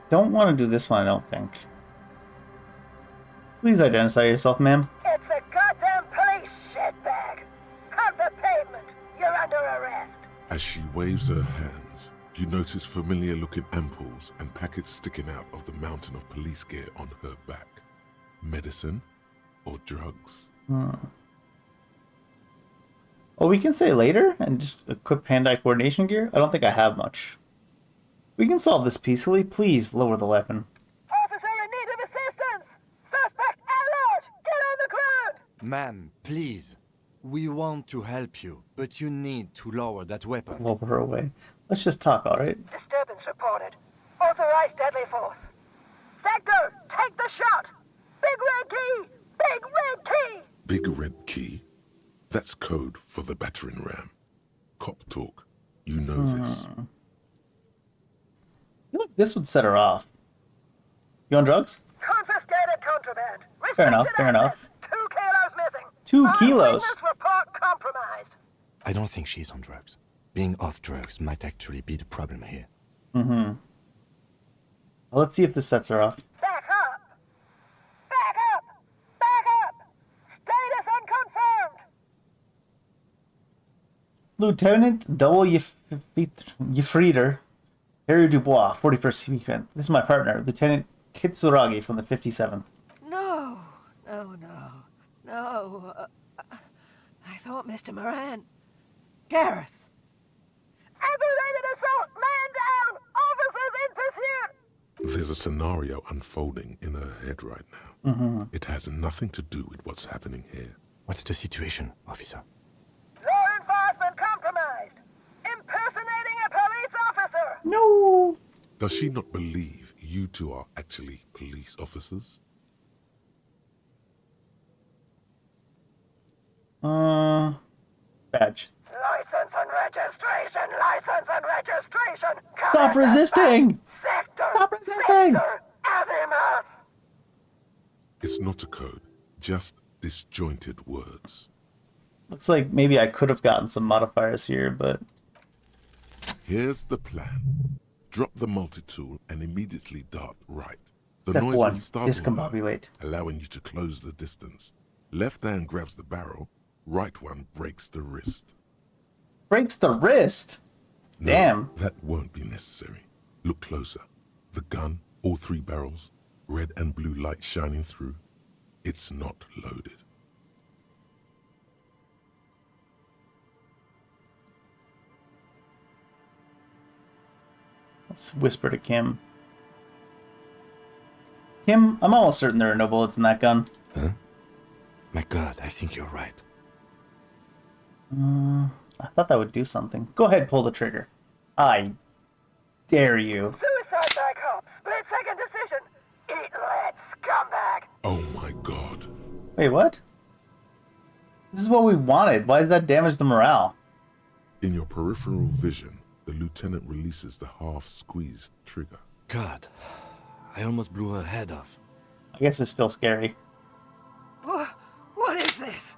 Don't want to do this one, I don't think. Please identify yourself, ma'am. It's the goddamn police, shitbag! Hug the pavement! You're under arrest! As she waves her hands, you notice familiar-looking ampoules and packets sticking out of the mountain of police gear on her back. Medicine or drugs? Oh, we can say later and just equip hand-eye coordination gear? I don't think I have much. We can solve this peacefully. Please lower the weapon. Officer in need of assistance! Suspect at large! Get on the ground! Ma'am, please. We want to help you, but you need to lower that weapon. Lower her away. Let's just talk, alright? Disturbance reported. Authorized deadly force. Sector, take the shot! Big red key! Big red key! Big red key? That's code for the battering ram. Cop talk. You know this. I feel like this would set her off. You on drugs? Confiscated contraband. Fair enough, Restricted fair access. enough. 2 kilos missing. 2 Our kilos? witness report compromised. I don't think she's on drugs. Being off drugs might actually be the problem here. Well, let's see if this sets her off. Back up! Back up! Back up! Status unconfirmed! Lieutenant Double Yefrieder, Harry Dubois, 41st Secret. This is my partner, Lieutenant Kitsuragi from the 57th. No. I thought Mr. Moran. Gareth. Aggravated assault! Man down! Officers in pursuit! There's a scenario unfolding in her head right now. It has nothing to do with what's happening here. What's the situation, officer? Law enforcement compromised! Impersonating a police officer! No! Does she not believe you two are actually police officers? Badge. License and registration! License and registration! Stop resisting! Sector! Stop resisting! Sector! Azimuth! It's not a code, just disjointed words. Looks like maybe I could have gotten some modifiers here, but... Here's the plan. Drop the multi-tool and immediately dart right. The Step noise 1. will startle Discombobulate. her, allowing you to close the distance. Left hand grabs the barrel, right one breaks the wrist. Breaks the wrist? No, Damn. that won't be necessary. Look closer. The gun, all 3 barrels, red and blue light shining through. It's not loaded. Let's whisper to Kim. Kim, I'm almost certain there are no bullets in that gun. Huh? My God, I think you're right. I thought that would do something. Go ahead, pull the trigger. I dare you. Suicide by cop! Split second decision! Eat lead, scumbag! Oh my God. Wait, what? This is what we wanted. Why does that damage the morale? In your peripheral vision, the lieutenant releases the half-squeezed trigger. God, I almost blew her head off. I guess it's still scary. What is this?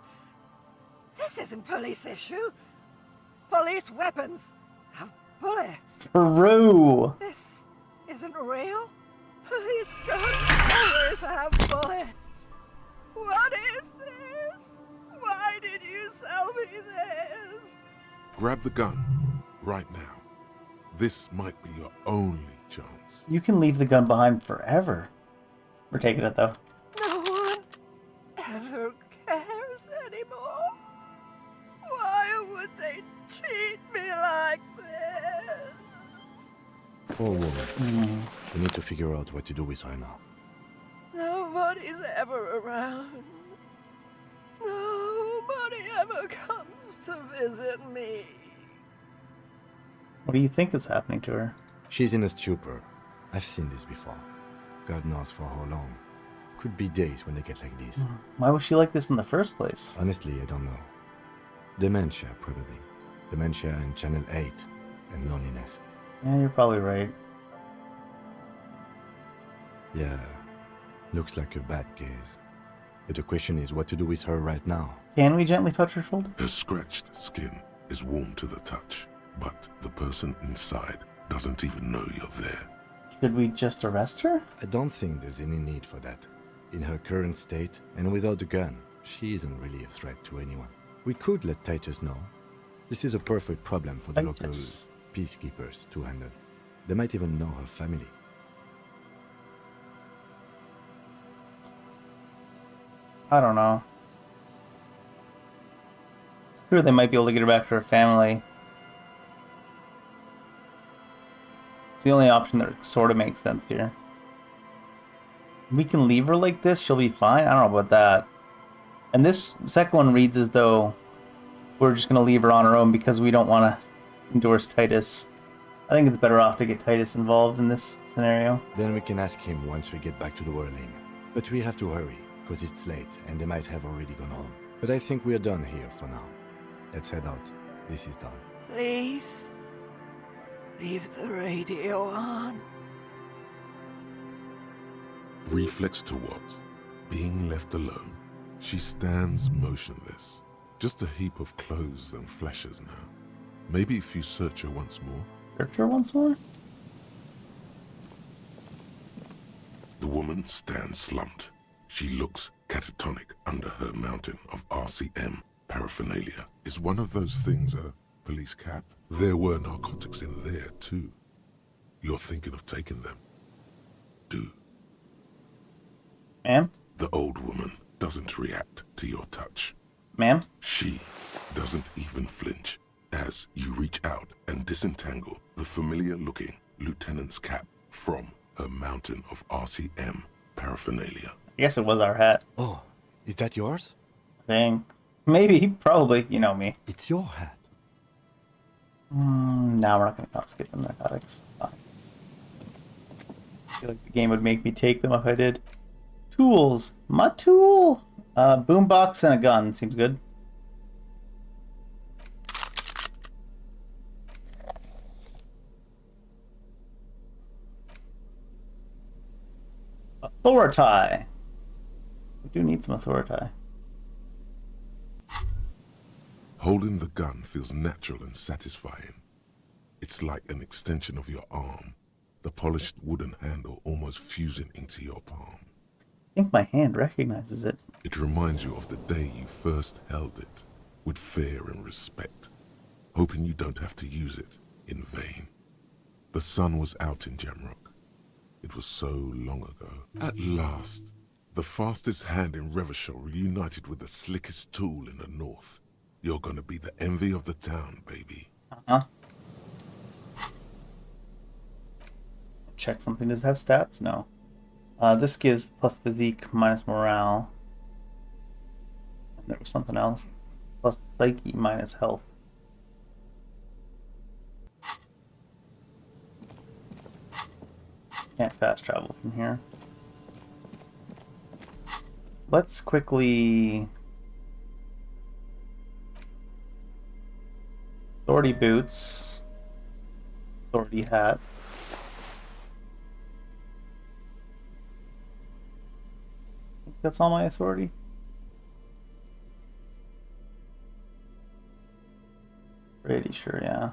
This isn't police issue. Police weapons have bullets. True. This isn't real. Police guns always have bullets. What is this? Why did you sell me this? Grab the gun, right now. This might be your only chance. You can leave the gun behind forever. We're taking it, though. No one ever cares anymore. Why would they treat me like this? Poor woman. We need to figure out what to do with her now. Nobody's ever around. Nobody ever comes to visit me. What do you think is happening to her? She's in a stupor. I've seen this before. God knows for how long. Could be days when they get like this. Why was she like this in the first place? Honestly, I don't know. Dementia, probably. Dementia and Channel 8 and loneliness. Yeah, you're probably right. Yeah, looks like a bad case. But the question is what to do with her right now. Can we gently touch her shoulder? Her scratched skin is warm to the touch, but the person inside doesn't even know you're there. Should we just arrest her? I don't think there's any need for that. In her current state, and without a gun, she isn't really a threat to anyone. We could let Titus know. This is a perfect problem for the local peacekeepers to handle. They might even know her family. I don't know. It's true they might be able to get her back to her family. It's the only option that sort of makes sense here. We can leave her like this, she'll be fine? I don't know about that. And this second one reads as though we're just going to leave her on her own because we don't want to endorse Titus. I think it's better off to get Titus involved in this scenario. Then we can ask him once we get back to the whirling. But we have to hurry, because it's late and they might have already gone home. But I think we're done here for now. Let's head out. This is done. Please, leave the radio on. Reflex to what? Being left alone. She stands motionless. Just a heap of clothes and flashes now. Maybe if you search her once more. Search her once more? The woman stands slumped. She looks catatonic under her mountain of RCM paraphernalia. Is one of those things a police cap? There were narcotics in there too. You're thinking of taking them. Do. Ma'am? The old woman doesn't react to your touch. Ma'am? She doesn't even flinch as you reach out and disentangle the familiar-looking lieutenant's cap from her mountain of RCM paraphernalia. I guess it was our hat. Oh, is that yours? I think. Maybe, probably, you know me. It's your hat. Now we're not going to confiscate the narcotics. Fine. I feel like the game would make me take them if I did. Tools. My tool. Boombox and a gun. Seems good. Authority. We do need some authority. Holding the gun feels natural and satisfying. It's like an extension of your arm, the polished wooden handle almost fusing into your palm. I think my hand recognizes it. It reminds you of the day you first held it, with fear and respect, hoping you don't have to use it in vain. The sun was out in Jamrock. It was so long ago. At last, the fastest hand in Revachol reunited with the slickest tool in the north. You're gonna be the envy of the town, baby. Uh-huh. Check something. Does it have stats? No. This gives plus physique minus morale. And there was something else. Plus psyche minus health. Can't fast travel from here. Let's quickly... Authority boots. Authority hat. I think that's all my authority. Pretty sure, yeah.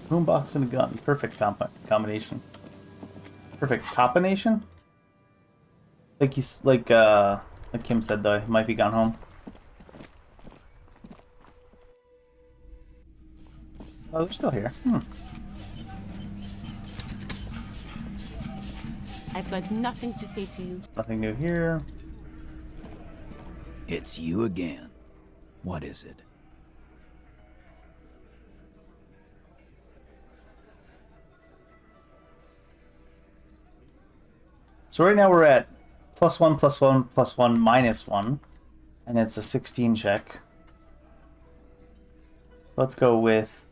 Boombox and a gun. Perfect combination. Perfect combination? Like he's like Kim said though, he might be gone home. Oh, they're still here. I've got nothing to say to you. Nothing new here. It's you again. What is it? So right now we're at +1, +1, +1, -1. And it's a 16 check. Let's go with...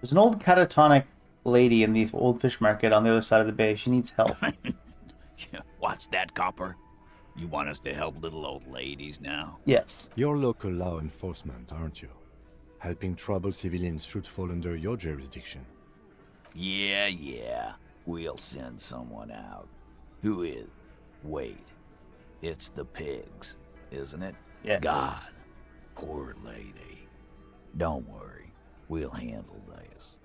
There's an old catatonic lady in the old fish market on the other side of the bay. She needs help. What's that, copper? You want us to help little old ladies now? Yes. You're local law enforcement, aren't you? Helping troubled civilians should fall under your jurisdiction. Yeah. We'll send someone out. Who is? Wait. It's the pigs, isn't it? Yeah. God. Poor lady. Don't worry. We'll handle this.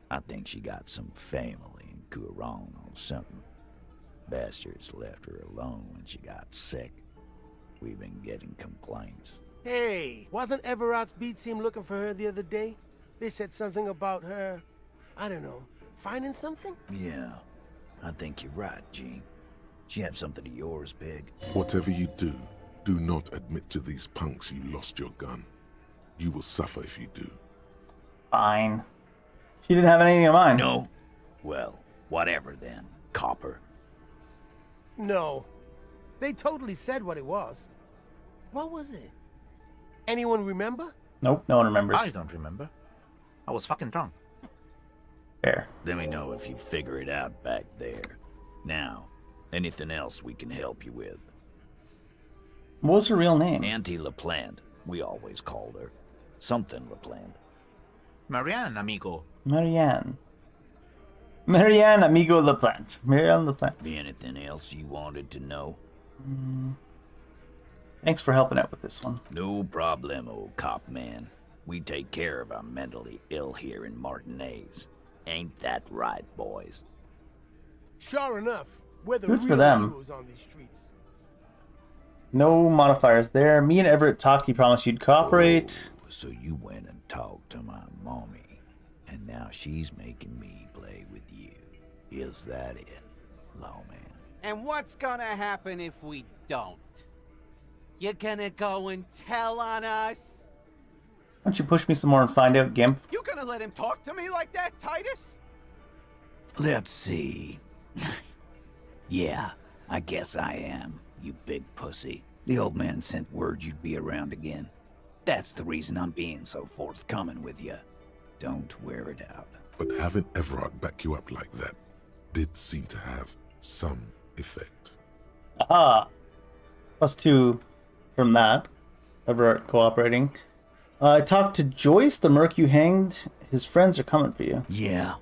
I think she got some family in Kuron or something. Bastards left her alone when she got sick. We've been getting complaints. Hey, wasn't Everard's B team looking for her the other day? They said something about her, I don't know, finding something? Yeah, I think you're right, Gene. She have something of yours, Pig. Whatever you do, do not admit to these punks you lost your gun. You will suffer if you do. Fine. She didn't have anything in mind. No? Well, whatever then, copper. No. They totally said what it was. What was it? Anyone remember? Nope, no one remembers. I don't remember. I was fucking drunk. Fair. Let me know if you figure it out back there. Now, anything else we can help you with? What was her real name? Auntie LaPlante, we always called her. Something LaPlante. Marianne, amigo. Marianne. Marianne, amigo LaPlante. Marianne LaPlante. Anything else you wanted to know? Thanks for helping out with this one. No problem, old cop man. We take care of our mentally ill here in Martinez. Ain't that right, boys? Sure enough, we're the Good for real them. heroes on these streets. No modifiers there. Me and Everett talked. You promised you'd cooperate. Oh, so you went and talked to my mommy, and now she's making me play with you. Is that it, lawman? And what's gonna happen if we don't? You gonna go and tell on us? Why don't you push me some more and find out, Gimp? You gonna let him talk to me like that, Titus? Let's see. Yeah, I guess I am, you big pussy. The old man sent word you'd be around again. That's the reason I'm being so forthcoming with you. Don't wear it out. But having Everard back you up like that did seem to have some effect. Aha! +2 from that. Everett cooperating. I talked to Joyce, the merc you hanged. His friends are coming for you. Yeah.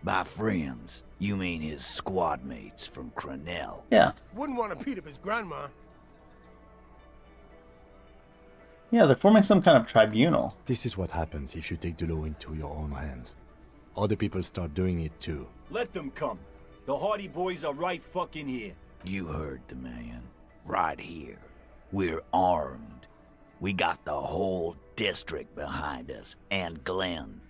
By friends, you mean his squad mates from Crenell. Yeah. Wouldn't want to beat up his grandma. Yeah, they're forming some kind of tribunal. This is what happens if you take the law into your own hands. Other people start doing it too. Let them come. The Hardy Boys are right fucking here. You heard the man. Right here. We're armed. We got the whole district behind us. And Glenn.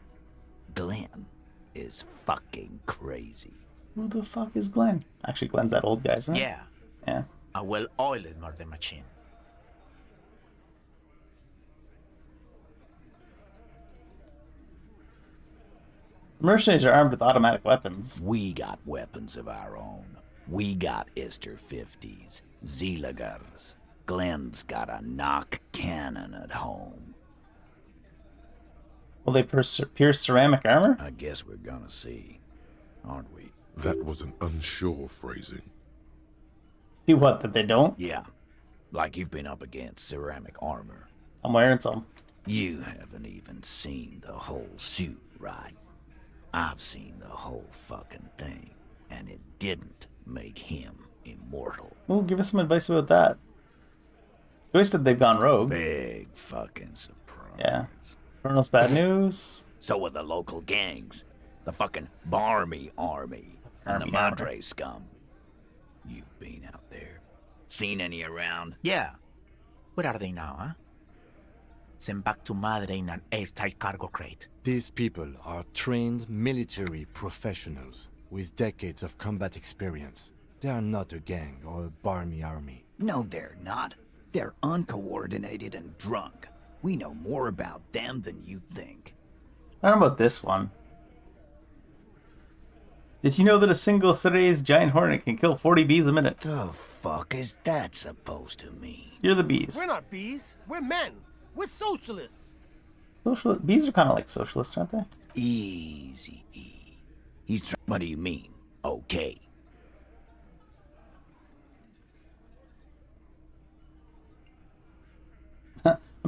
Glenn is fucking crazy. Who the fuck is Glenn? Actually, Glenn's that old guy, isn't it? Yeah. Yeah. A well-oiled murder machine. Mercenaries are armed with automatic weapons. We got weapons of our own. We got Ister 50s, Zeelagers. Glenn's got a knock cannon at home. Will they pierce ceramic armor? I guess we're gonna see, aren't we? That was an unsure phrasing. See what, that they don't? Yeah. Like you've been up against ceramic armor. I'm wearing some. You haven't even seen the whole suit, right? I've seen the whole fucking thing, and it didn't make him immortal. Ooh, give us some advice about that. Joyce said they've gone rogue. Big fucking surprise. Yeah. Colonel's bad news. So are the local gangs. The fucking Barmy Army. And the Madre scum. You've been out there. Seen any around? Yeah. Where are they now, huh? Sent back to Madre in an airtight cargo crate. These people are trained military professionals with decades of combat experience. They are not a gang or a barmy army. No, they're not. They're uncoordinated and drunk. We know more about them than you think. I don't know about this one. Did you know that a single Ceres giant hornet can kill 40 bees a minute? The fuck is that supposed to mean? You're the bees. We're not bees. We're men. We're socialists. Bees are kind of like socialists, aren't they? Easy. What do you mean? Okay.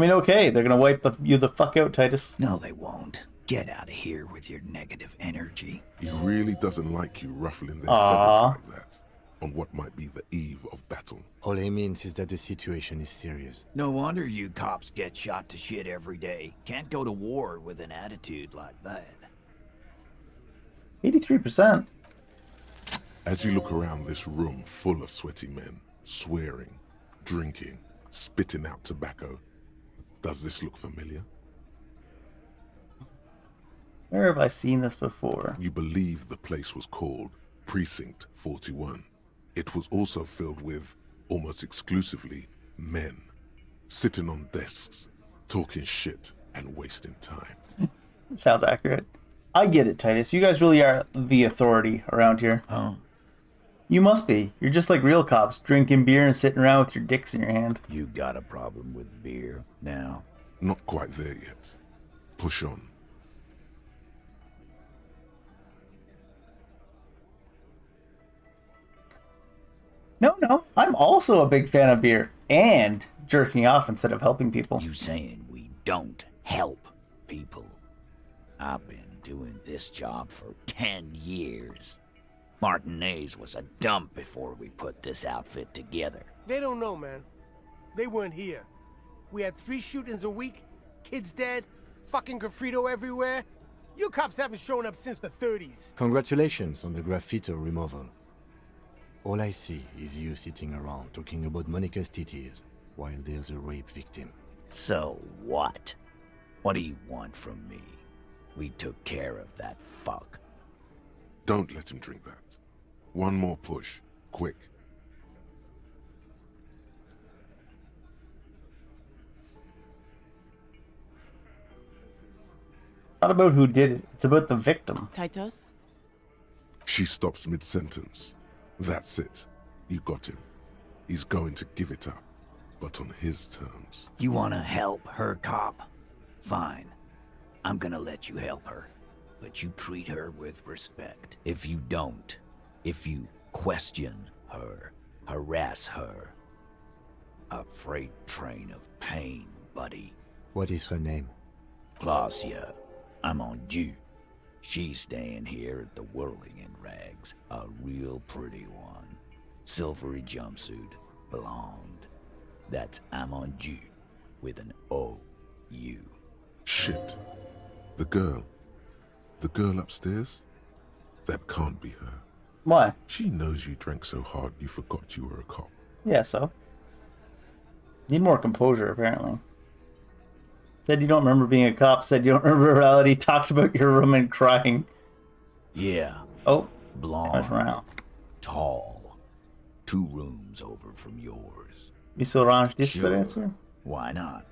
mean, okay, they're gonna wipe you the fuck out, Titus. No, they won't. Get out of here with your negative energy. He really doesn't like you ruffling their Aww. feathers like that on what might be the eve of battle. All he means is that the situation is serious. No wonder you cops get shot to shit every day. Can't go to war with an attitude like that. 83%. As you look around this room full of sweaty men, swearing, drinking, spitting out tobacco, does this look familiar? Where have I seen this before? You believe the place was called Precinct 41. It was also filled with, almost exclusively, men, sitting on desks, talking shit and wasting time. Sounds accurate. I get it, Titus. You guys really are the authority around here. Oh. You must be. You're just like real cops, drinking beer and sitting around with your dicks in your hand. You got a problem with beer now? Not quite there yet. Push on. No. I'm also a big fan of beer and jerking off instead of helping people. You saying we don't help people? I've been doing this job for 10 years. Martinez was a dump before we put this outfit together. They don't know, man. They weren't here. We had 3 shootings a week, kids dead, fucking graffito everywhere. You cops haven't shown up since the 30s. Congratulations on the graffito removal. All I see is you sitting around talking about Monica's titties while there's a rape victim. So what? What do you want from me? We took care of that fuck. Don't let him drink that. One more push. Quick. It's not about who did it. It's about the victim. Titus? She stops mid-sentence. That's it. You got him. He's going to give it up, but on his terms. You wanna help her, cop? Fine. I'm gonna let you help her. But you treat her with respect. If you don't, if you question her, harass her, a freight train of pain, buddy. What is her name? Glacia. I'm on due. She's staying here at the Whirling in Rags. A real pretty one. Silvery jumpsuit. Blonde. That's Amon Ju with an O-U. Shit. The girl. The girl upstairs? That can't be her. Why? She knows you drank so hard you forgot you were a cop. Yeah, so. Need more composure, apparently. Said you don't remember being a cop, said you don't remember reality, talked about your room and crying. Yeah. Oh. Blonde. Tall. 2 rooms over from yours. Miss Orange, this good answer? Why not?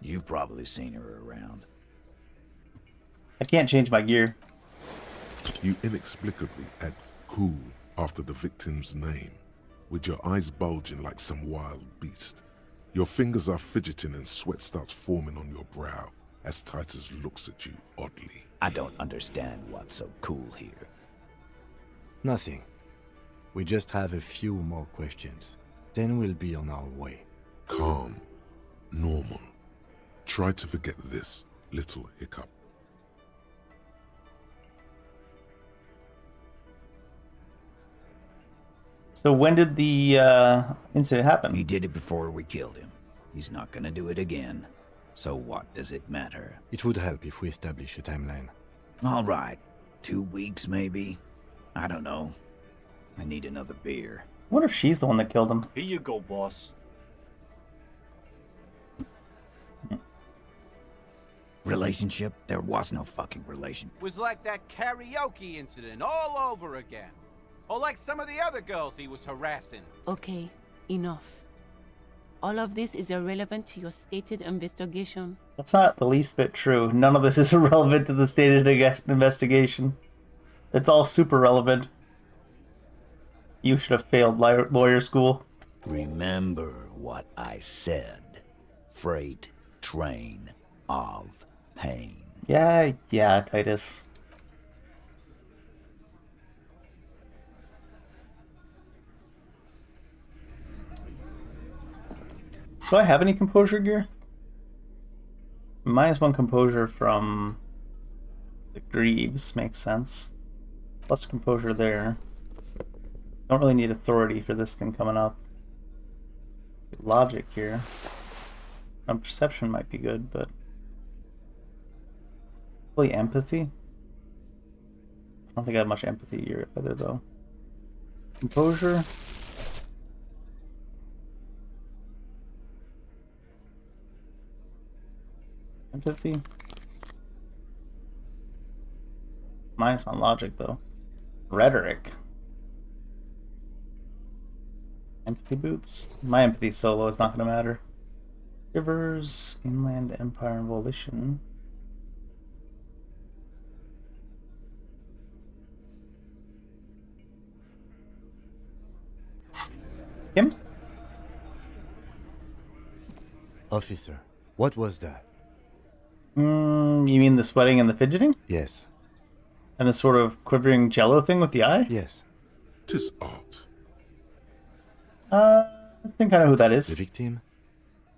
You've probably seen her around. I can't change my gear. You inexplicably add cool after the victim's name, with your eyes bulging like some wild beast. Your fingers are fidgeting and sweat starts forming on your brow as Titus looks at you oddly. I don't understand what's so cool here. Nothing. We just have a few more questions. Then we'll be on our way. Calm. Normal. Try to forget this little hiccup. So when did the incident happen? He did it before we killed him. He's not gonna do it again. So what does it matter? It would help if we establish a timeline. All right. 2 weeks, maybe? I don't know. I need another beer. I wonder if she's the one that killed him. Here you go, boss. Relationship? There was no fucking relation. Was like that karaoke incident all over again. Or like some of the other girls he was harassing. Okay, enough. All of this is irrelevant to your stated investigation. That's not the least bit true. None of this is relevant to the stated investigation. It's all super relevant. You should have failed lawyer school. Remember what I said. Freight train of pain. Yeah, Titus. Do I have any composure gear? -1 composure from the Greaves makes sense. Plus composure there. Don't really need authority for this thing coming up. Logic here. Perception might be good, but probably empathy. I don't think I have much empathy here either, though. Composure. Empathy. Minus on logic, though. Rhetoric. Empathy boots. My empathy solo is not going to matter. Rivers, Inland Empire, and Volition. Him? Officer, what was that? You mean the sweating and the fidgeting? Yes. And the sort of quivering jello thing with the eye? Yes. 'Tis art. I think I know who that is. The victim?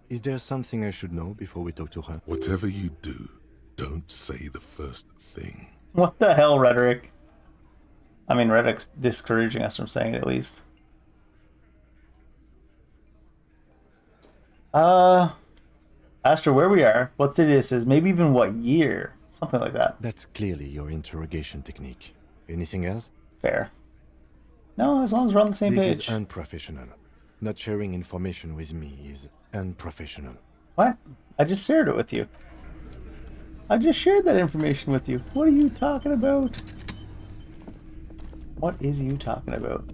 Is there something I should know before we talk to her? Whatever you do, don't say the first thing. What the hell, Rhetoric? I mean, Rhetoric's discouraging us from saying it at least. Asked her where we are, what city this is, maybe even what year. Something like that. That's clearly your interrogation technique. Anything else? Fair. No, as long as we're on the same page. This is unprofessional. Not sharing information with me is unprofessional. What? I just shared it with you. I just shared that information with you. What are you talking about? What is you talking about?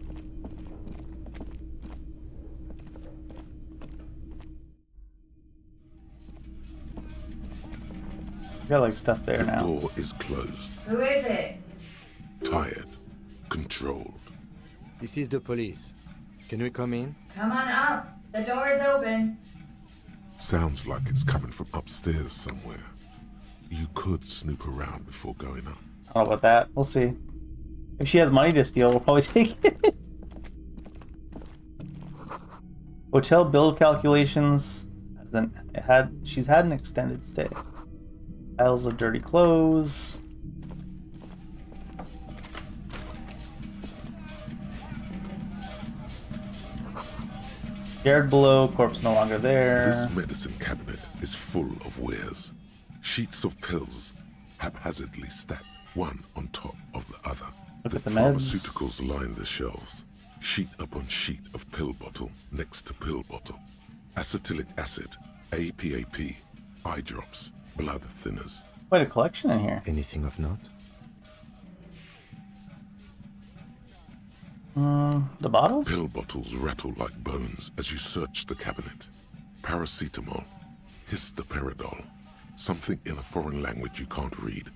Got like stuff there now. The door is closed. Who is it? Tired. Controlled. This is the police. Can we come in? Come on up. The door is open. Sounds like it's coming from upstairs somewhere. You could snoop around before going up. I don't know about that. We'll see. If she has money to steal, we'll probably take it. Hotel bill calculations. She's had an extended stay. Piles of dirty clothes. Yard below, corpse no longer there. This medicine cabinet is full of wares. Sheets of pills, haphazardly stacked, one on top of the other. Look at the pharmaceuticals line the shelves. Sheet upon sheet of pill bottle next to pill bottle. Acetylic acid, APAP, eye drops, blood thinners. Quite a collection in here. Anything of note? The bottles? Pill bottles rattle like bones as you search the cabinet. Paracetamol, histoperidol, something in a foreign language you can't read.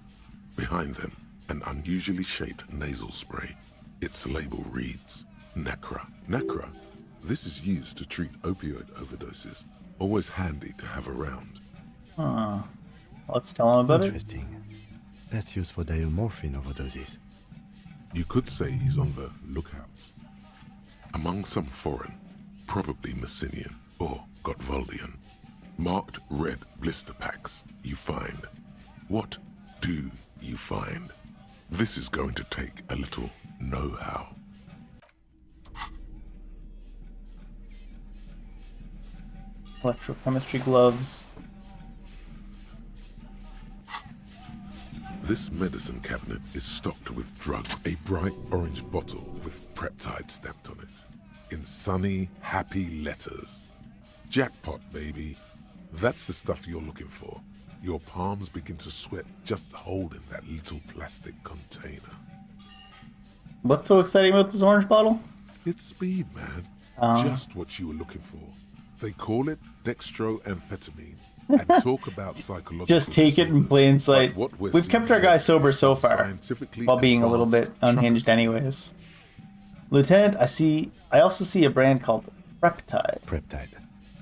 Behind them, an unusually shaped nasal spray. Its label reads, Nacra. Nacra? This is used to treat opioid overdoses. Always handy to have around. Let's tell him about it. Interesting. That's used for diamorphine overdoses. You could say he's on the lookout. Among some foreign, probably Messinian or Gotwaldian, marked red blister packs you find. What do you find? This is going to take a little know-how. Electrochemistry gloves. This medicine cabinet is stocked with drugs. A bright orange bottle with peptide stamped on it. In sunny, happy letters. Jackpot, baby. That's the stuff you're looking for. Your palms begin to sweat just holding that little plastic container. What's so exciting about this orange bottle? It's speed, man. Just what you were looking for. They call it dextroamphetamine. And talk about psychological Just take it in plain sight. What we're We've kept seeing our guy here sober is so some far, scientifically while being a little bit advanced unhinged anyways. Lieutenant, I also see a brand called Preptide. Preptide,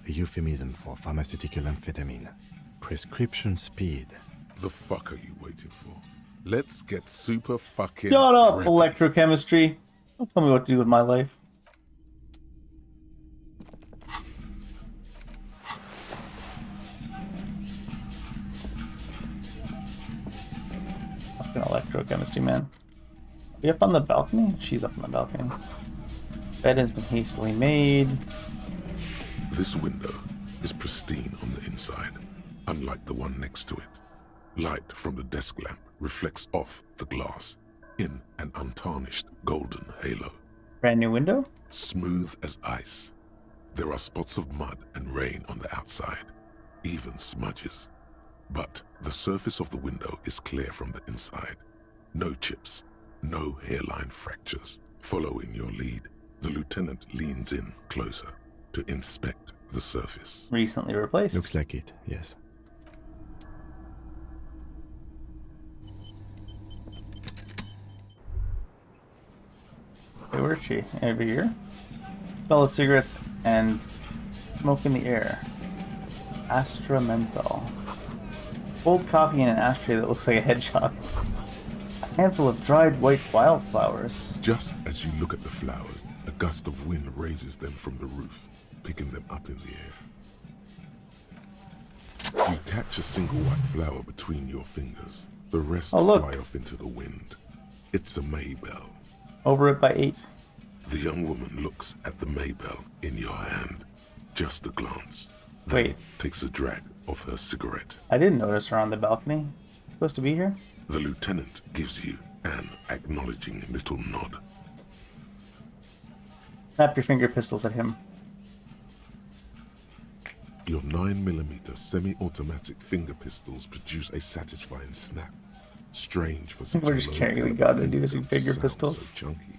a euphemism for pharmaceutical amphetamine. Prescription speed. The fuck are you waiting for? Let's get super fucking Shut up, preppy. electrochemistry. Don't tell me what to do with my life. electrochemistry man. Are we up on the balcony? She's up on the balcony. Bed has been hastily made. This window is pristine on the inside, unlike the one next to it. Light from the desk lamp reflects off the glass in an untarnished golden halo. Brand new window? Smooth as ice. There are spots of mud and rain on the outside, even smudges. But the surface of the window is clear from the inside. No chips, no hairline fractures. Following your lead, the lieutenant leans in closer to inspect the surface. Recently replaced. Looks like it, yes. Hey, where's she? Over here? Smell of cigarettes and smoke in the air. Astra menthol. Cold coffee in an ashtray that looks like a hedgehog. A handful of dried white wildflowers. Just as you look at the flowers, a gust of wind raises them from the roof, picking them up in the air. You catch a single white flower between your fingers. The rest fly off into the wind. It's a Maybell. Over it by 8. The young woman looks at the Maybell in your hand. Just a glance. Wait. Takes a drag of her cigarette. I didn't notice her on the balcony. Supposed to be here? The lieutenant gives you an acknowledging little nod. Snap your finger pistols at him. Your 9mm semi-automatic finger pistols produce a satisfying snap. Strange for such We're just carrying the gun and using finger pistols. So chunky.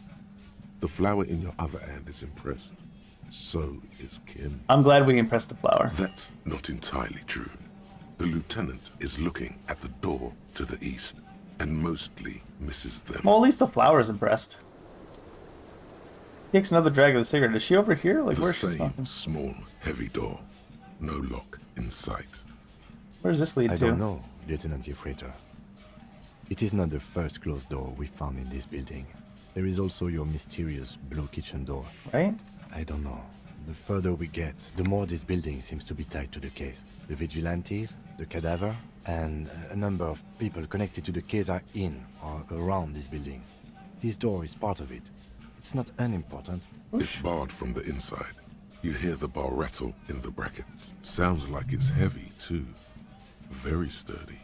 The flower in your other hand is impressed. So is Kim. I'm glad we impressed the flower. That's not entirely true. The lieutenant is looking at the door to the east and mostly misses them. Well, at least the flower's impressed. Takes another drag of the cigarette. Is she over here? Like, where's she smoking? Small, heavy door. No lock in sight. Where does this lead to? I don't know, Lieutenant Yefreiter. It is not the first closed door we found in this building. There is also your mysterious blue kitchen door. Right? I don't know. The further we get, the more this building seems to be tied to the case. The vigilantes, the cadaver, and a number of people connected to the case are in or around this building. This door is part of it. It's not unimportant. It's barred from the inside. You hear the bar rattle in the brackets. Sounds like it's heavy, too. Very sturdy.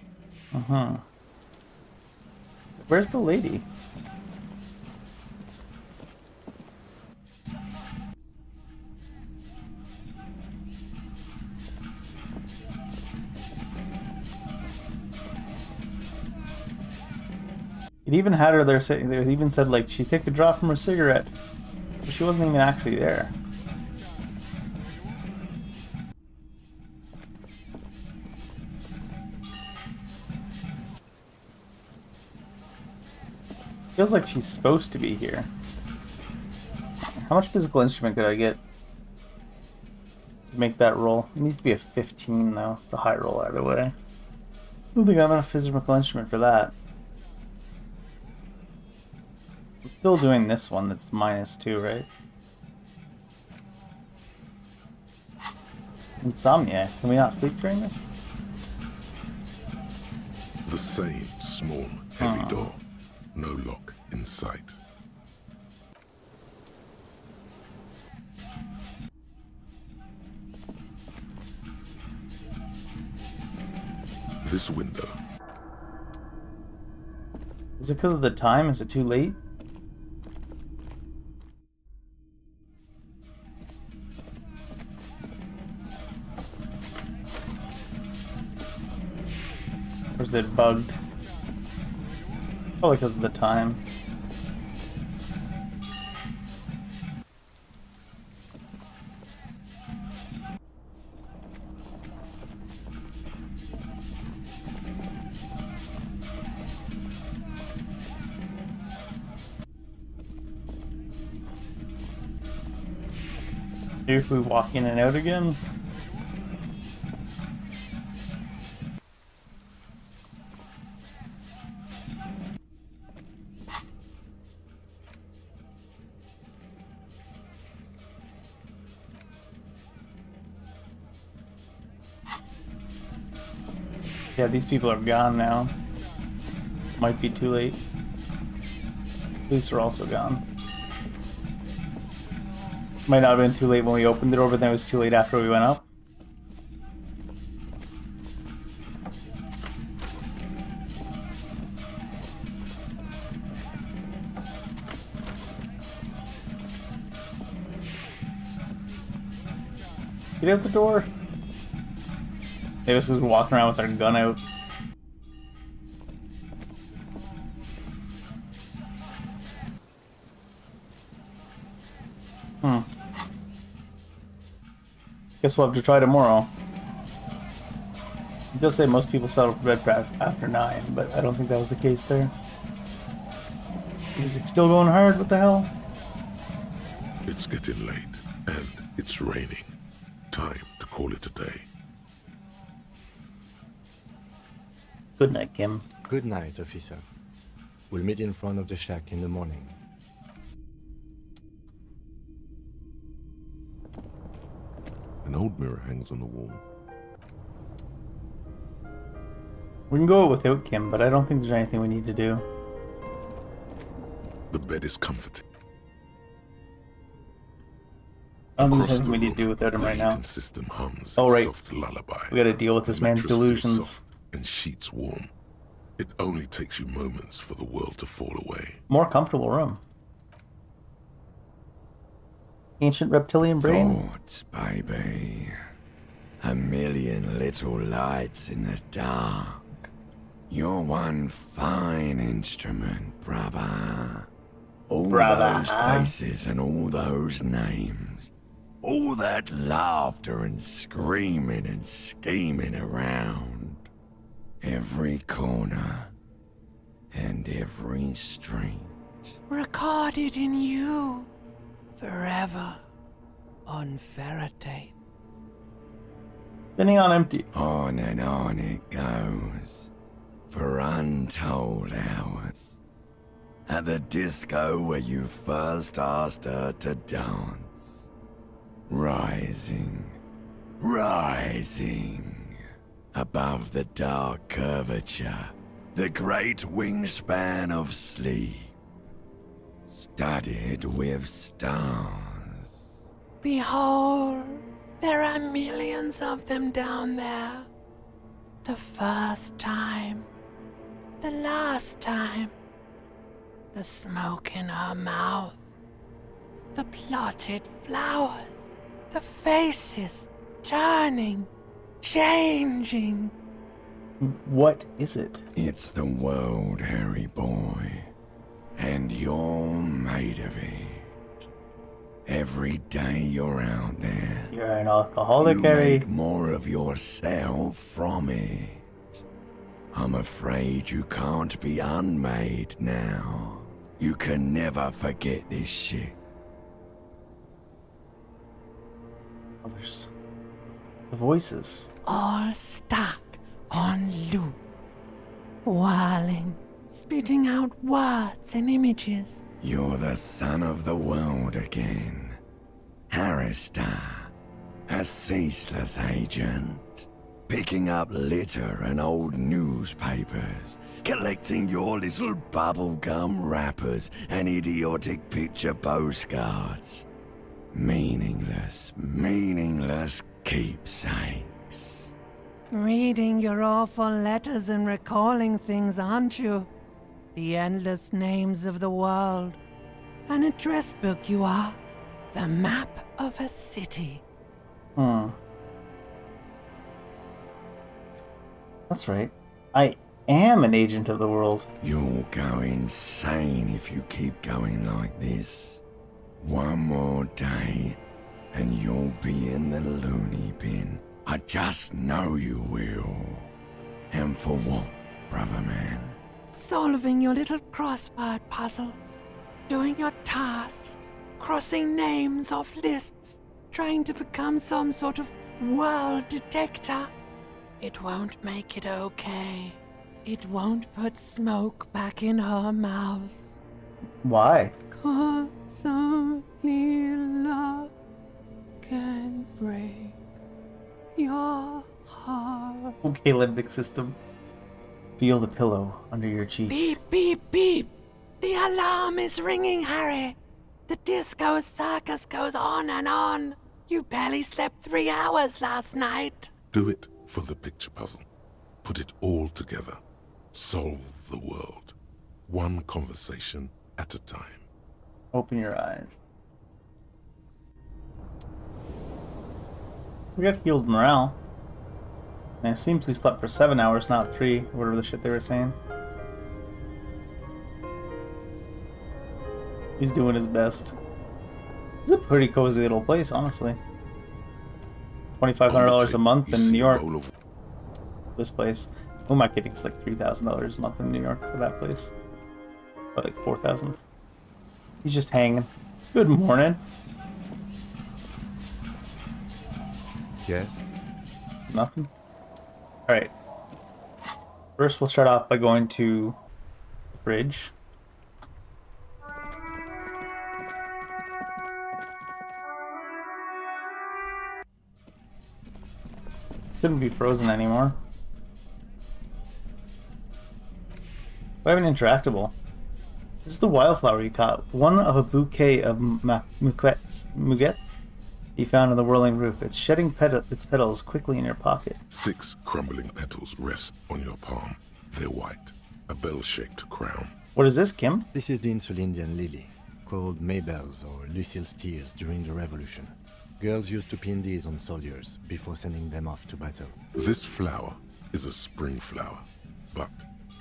Uh-huh. Where's the lady? It even had her there saying, they even said, like, she took a draw from her cigarette. But she wasn't even actually there. Feels like she's supposed to be here. How much physical instrument could I get to make that roll? It needs to be a 15 though. It's a high roll either way. I don't think I have enough physical instrument for that. I'm still doing this one that's -2, right? Insomnia. Can we not sleep during this? The same small, heavy door. No lock in sight. This window. Is it because of the time? Is it too late? Or is it bugged? Probably because of the time. Maybe if we walk in and out again. Yeah, these people are gone now. Might be too late. Police are also gone. Might not have been too late when we opened the door, but then it was too late after we went up. Get out the door. Davis is walking around with our gun out. Guess we'll have to try tomorrow. It does say most people settle for bed after 9, but I don't think that was the case there. Music still going hard? What the hell? It's getting late, and it's raining. Time to call it a day. Good night, Kim. Good night, officer. We'll meet in front of the shack in the morning. An old mirror hangs on the wall. We can go without Kim, but I don't think there's anything we need to do. The bed is comforting. I don't think there's anything we need to do without him right now. System hums Oh, right. soft lullaby. We gotta deal with this man's Mattress feels delusions. soft and sheets warm. It only takes you moments for the world to fall away. More comfortable room. Ancient reptilian brain. Thoughts, baby. A million little lights in the dark. You're one fine instrument, brother. All those faces and all those names. All that laughter and screaming and scheming around. Every corner and every street. Recorded in you. Forever. On ferrotape. Spinning on empty. On and on it goes. For untold hours. At the disco where you first asked her to dance. Rising. Rising. Above the dark curvature. The great wingspan of sleep. Studded with stars. Behold, there are millions of them down there. The first time. The last time. The smoke in her mouth. The plotted flowers. The faces turning, changing. What is it? It's the world, Harry boy. And you're made of it. Every day you're out there. You're an alcoholic, you Harry. make more of yourself from it. I'm afraid you can't be unmade now. You can never forget this shit. Oh, there's the voices. All stuck on loop. Whirling, spitting out words and images. You're the son of the world again. Harrister, a ceaseless agent. Picking up litter and old newspapers. Collecting your little bubblegum wrappers and idiotic picture postcards. Meaningless, meaningless keepsakes. Reading your awful letters and recalling things, aren't you? The endless names of the world. An address book you are. The map of a city. That's right. I am an agent of the world. You'll go insane if you keep going like this. One more day, and you'll be in the loony bin. I just know you will. And for what, brother man? Solving your little crossword puzzles. Doing your tasks. Crossing names off lists. Trying to become some sort of world detector. It won't make it okay. It won't put smoke back in her mouth. Why? 'Cause only love can break your heart. Okay, limbic system. Feel the pillow under your cheek. Be beep, beep. The alarm is ringing, Harry. The disco circus goes on and on. You barely slept 3 hours last night. Do it for the picture puzzle. Put it all together. Solve the world. One conversation at a time. Open your eyes. We got healed morale. And it seems we slept for 7 hours, not 3, whatever the shit they were saying. He's doing his best. It's a pretty cozy little place, honestly. $2,500 a month in New York. This place. Who am I kidding? It's like $3,000 a month in New York for that place. Or like $4,000. He's just hanging. Good morning. Yes? Nothing? Alright. First we'll start off by going to the fridge. Shouldn't be frozen anymore. I have an interactable. This is the wildflower you caught. One of a bouquet of muguets you found on the whirling roof. It's shedding its petals quickly in your pocket. 6 crumbling petals rest on your palm. They're white, a bell-shaped crown. What is this, Kim? This is the Insulindian lily, called Maybelle's or Lucille's tears during the Revolution. Girls used to pin these on soldiers before sending them off to battle. This flower is a spring flower, but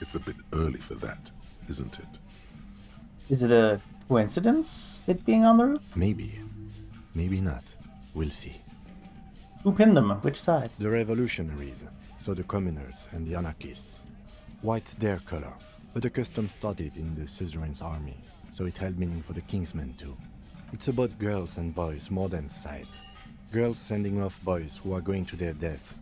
it's a bit early for that, isn't it? Is it a coincidence, it being on the roof? Maybe. Maybe not. We'll see. Who pinned them? Which side? The revolutionaries, so the communards and the anarchists. White's their color, but the custom started in the suzerain's army, so it held meaning for the kingsmen too. It's about girls and boys more than sight. Girls sending off boys who are going to their deaths,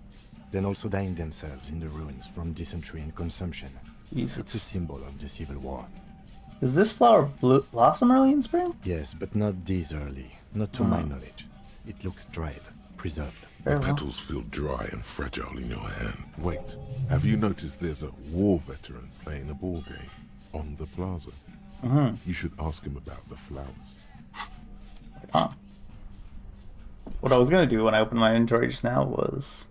then also dying themselves in the ruins from dysentery and consumption. Jesus. It's a symbol of the Civil War. Does this flower blossom early in spring? Yes, but not this early. Not to my knowledge. It looks dried, preserved. The petals feel dry and fragile in your hand. Wait, have you noticed there's a war veteran playing a ball game on the plaza? You should ask him about the flowers. Huh. What I was gonna do when I opened my inventory just now was...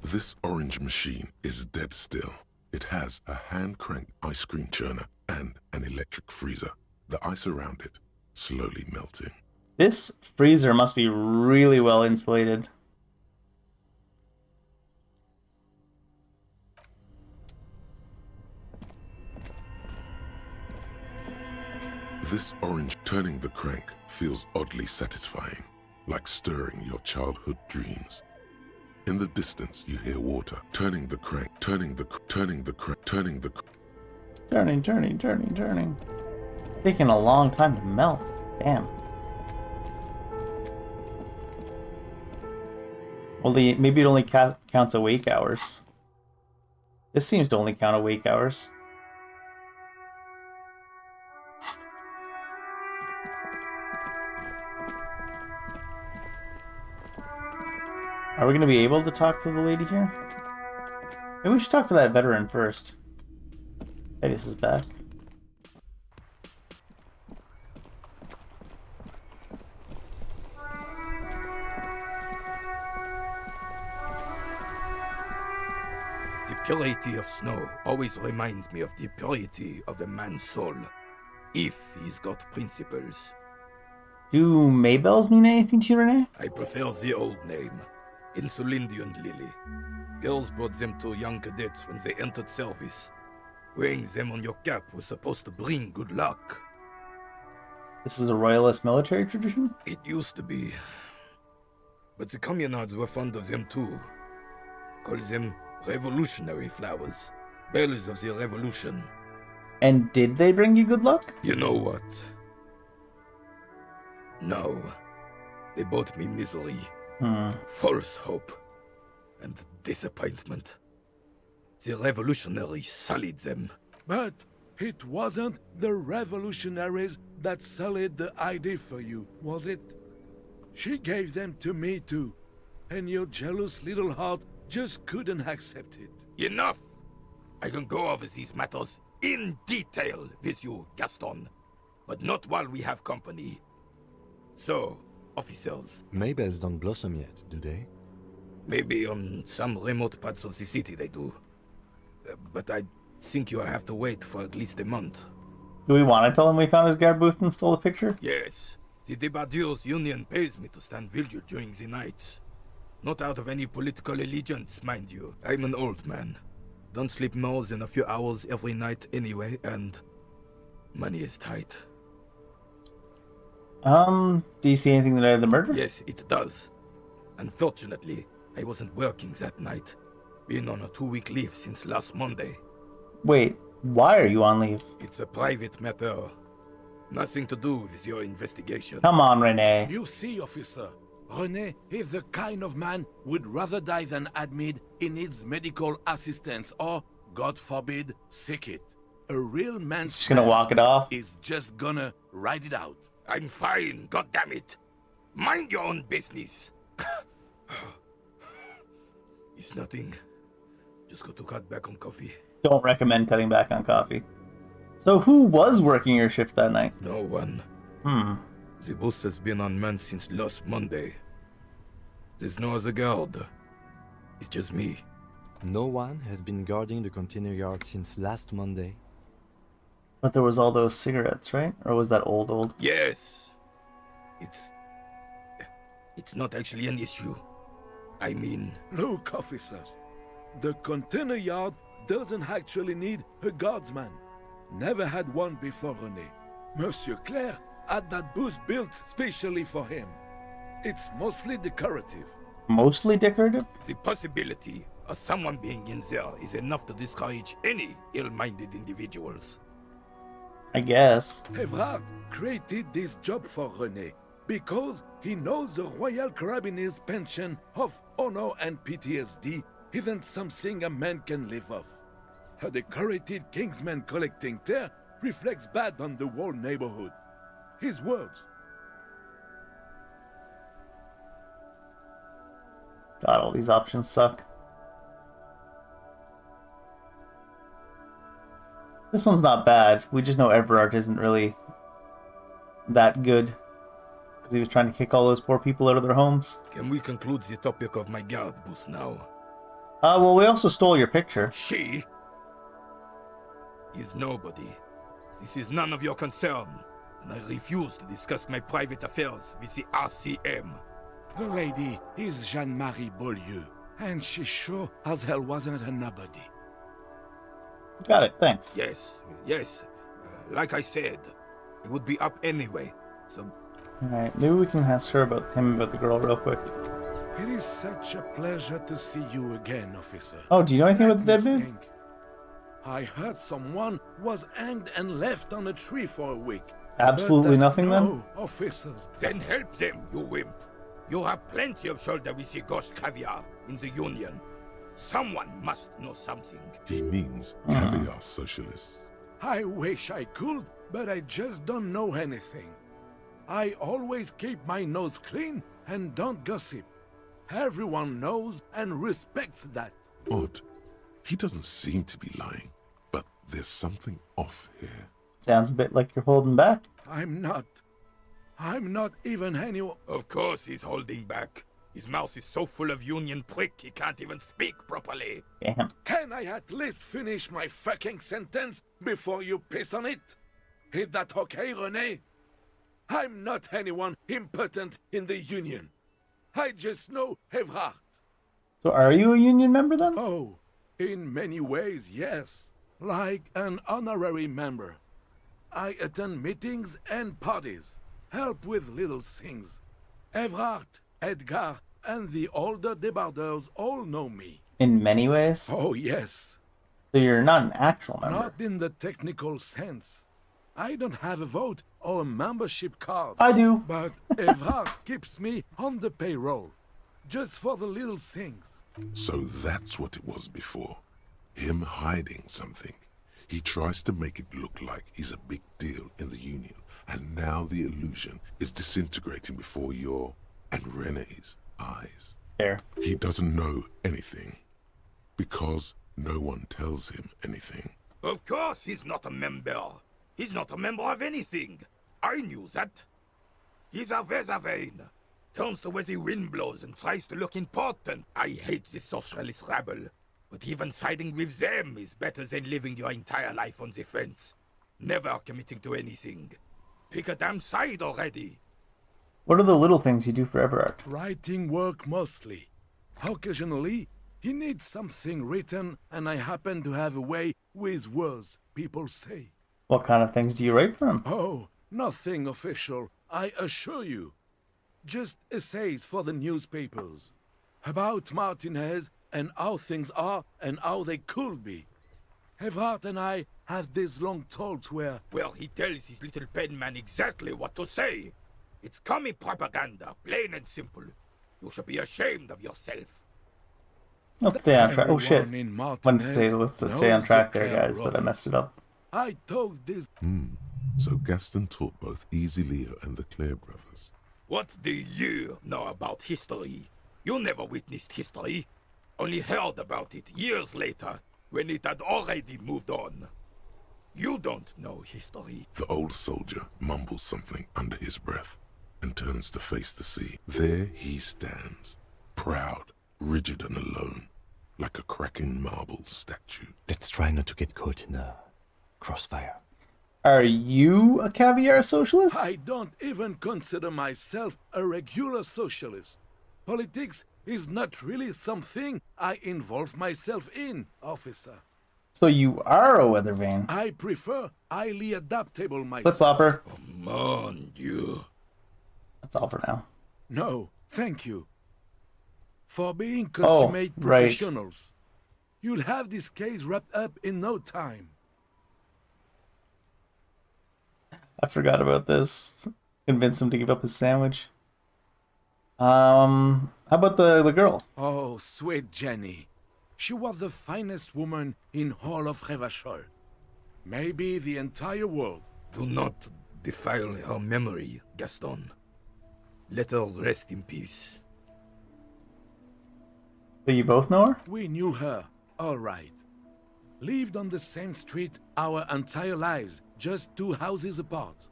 This orange machine is dead still. It has a hand-cranked ice cream churner and an electric freezer. The ice around it slowly melting. This freezer must be really well insulated. This orange turning the crank feels oddly satisfying, like stirring your childhood dreams. In the distance, you hear water. Turning the crank, turning the crank. Turning. Taking a long time to melt. Damn. Well, maybe it only counts awake hours. This seems to only count awake hours. Are we going to be able to talk to the lady here? Maybe we should talk to that veteran first. Thaddeus is back. The purity of snow always reminds me of the purity of a man's soul, if he's got principles. Do Maybells mean anything to you, Renee? I prefer the old name, Insulindian Lily. Girls brought them to young cadets when they entered service. Wearing them on your cap was supposed to bring good luck. This is a royalist military tradition? It used to be. But the communards were fond of them too. Call them revolutionary flowers. Bells of the revolution. And did they bring you good luck? You know what? No. They brought me misery. False hope. And disappointment. The revolutionaries sullied them. But it wasn't the revolutionaries that sullied the ID for you, was it? She gave them to me too. And your jealous little heart just couldn't accept it. Enough! I can go over these matters in detail with you, Gaston. But not while we have company. So, officers. Maybells don't blossom yet, do they? Maybe on some remote parts of the city they do. But I think you'll have to wait for at least a month. Do we want to tell him we found his guard booth and stole the picture? Yes. The Debardeurs Union pays me to stand vigil during the nights. Not out of any political allegiance, mind you. I'm an old man. Don't sleep more than a few hours every night anyway, and money is tight. Do you see anything that I had the murder? Yes, it does. Unfortunately, I wasn't working that night. Been on a 2-week leave since last Monday. Wait, why are you on leave? It's a private matter. Nothing to do with your investigation. Come on, Rene. You see, officer, Rene is the kind of man would rather die than admit he needs medical assistance or, God forbid, sick it. A real man's just gonna walk it off. Is just gonna ride it out. I'm fine, goddammit. Mind your own business. It's nothing. Just got to cut back on coffee. Don't recommend cutting back on coffee. So who was working your shift that night? No one. The boss has been unmanned since last Monday. There's no other guard. It's just me. No one has been guarding the container yard since last Monday. But there was all those cigarettes, right? Or was that old? Yes. It's not actually an issue. I mean... Look, officer. The container yard doesn't actually need a guardsman. Never had one before René. Monsieur Claire had that booth built specially for him. It's mostly decorative. Mostly decorative? The possibility of someone being in there is enough to discourage any ill-minded individuals. I guess. Evrard created this job for René because he knows the Royal Carabiniers' pension of honor and PTSD isn't something a man can live off. A decorated Kingsman collecting tear reflects bad on the whole neighborhood. His words. God, all these options suck. This one's not bad. We just know Everard isn't really that good. Because he was trying to kick all those poor people out of their homes. Can we conclude the topic of my guard booth now? Well, we also stole your picture. She is nobody. This is none of your concern. And I refuse to discuss my private affairs with the RCM. The lady is Jeanne-Marie Beaulieu. And she sure as hell wasn't a nobody. Got it, thanks. Yes. Like I said, it would be up anyway, so... Alright, maybe we can ask her about the girl real quick. It is such a pleasure to see you again, officer. Oh, do you know anything about the dead man? I heard someone was hanged and left on a tree for a week. Absolutely nothing then? Officers. Then help them, you wimp. You have plenty of shoulder with the ghost caviar in the Union. Someone must know something. He means caviar socialists. I wish I could, but I just don't know anything. I always keep my nose clean and don't gossip. Everyone knows and respects that. Odd. He doesn't seem to be lying, but there's something off here. Sounds a bit like you're holding back. I'm not even anyone. Of course he's holding back. His mouth is so full of Union prick he can't even speak properly. Damn. Can I at least finish my fucking sentence before you piss on it? Is that okay, René? I'm not anyone important in the Union. I just know Evrard. So are you a Union member then? Oh, in many ways, yes. Like an honorary member. I attend meetings and parties. Help with little things. Evrard, Edgar, and the older debardeurs all know me. In many ways? Oh, yes. So you're not an actual member? Not in the technical sense. I don't have a vote or a membership card. I do. But Evrard keeps me on the payroll. Just for the little things. So that's what it was before. Him hiding something. He tries to make it look like he's a big deal in the Union. And now the illusion is disintegrating before your and Rene's eyes. There. He doesn't know anything because no one tells him anything. Of course he's not a member. He's not a member of anything. I knew that. He's a Vezavane. Turns to where the wind blows and tries to look important. I hate this socialist rabble. But even siding with them is better than living your entire life on the fence. Never committing to anything. Pick a damn side already. What are the little things you do for Everard? Writing work mostly. Occasionally, he needs something written, and I happen to have a way with words, people say. What kind of things do you write for him? Oh, nothing official, I assure you. Just essays for the newspapers. About Martinez and how things are and how they could be. Everard and I have these long talks where... Well, he tells his little pen man exactly what to say. It's commie propaganda, plain and simple. You should be ashamed of yourself. Let's stay on track. Oh shit. Wanted to say let's stay on track there, guys, but I messed it up. I told this... So Gaston taught both Easy Leo and the Clare brothers. What do you know about history? You never witnessed history. Only heard about it years later, when it had already moved on. You don't know history. The old soldier mumbles something under his breath and turns to face the sea. There he stands, proud, rigid and alone, like a cracking marble statue. Let's try not to get caught in a crossfire. Are you a caviar socialist? I don't even consider myself a regular socialist. Politics is not really something I involve myself in, officer. So you are a weather vane. I prefer highly adaptable myself. Flip-flopper. Mon Dieu. That's all for now. No, thank you. For being consummate professionals. You'll have this case wrapped up in no time. I forgot about this. Convince him to give up his sandwich. How about the girl? Oh, sweet Jenny. She was the finest woman in all of Revachol. Maybe the entire world. Do not defile her memory, Gaston. Let her rest in peace. Do you both know her? We knew her, all right. Lived on the same street our entire lives, just 2 houses apart.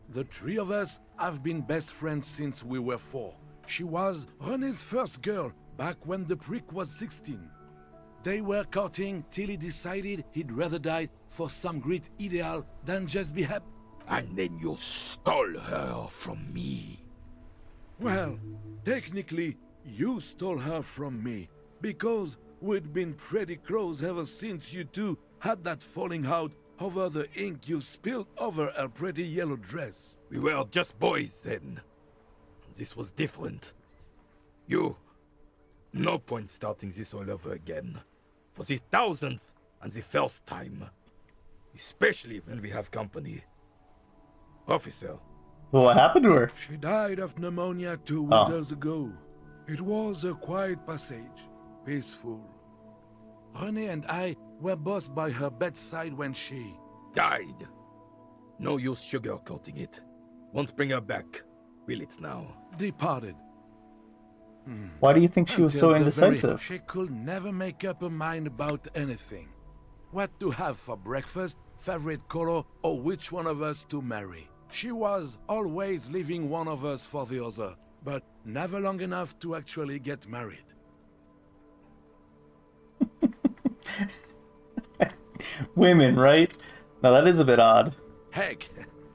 The 3 of us have been best friends since we were 4. She was René's first girl, back when the prick was 16. They were courting till he decided he'd rather die for some great ideal than just be happy. And then you stole her from me. Well, technically, you stole her from me, because we'd been pretty close ever since you two had that falling out over the ink you spilled over her pretty yellow dress. We were just boys then. This was different. No point starting this all over again. For the 1000th and the first time. Especially when we have company. Officer. Well, what happened to her? She died of pneumonia 2 winters ago. It was a quiet passage. Peaceful. René and I were both by her bedside when she... died. No use sugarcoating it. Won't bring her back. Will it now? Departed. Why do you think she was so indecisive? She could never make up her mind about anything. What to have for breakfast, favorite color, or which one of us to marry. She was always leaving one of us for the other, but never long enough to actually get married. Women, right? Now that is a bit odd. Heck,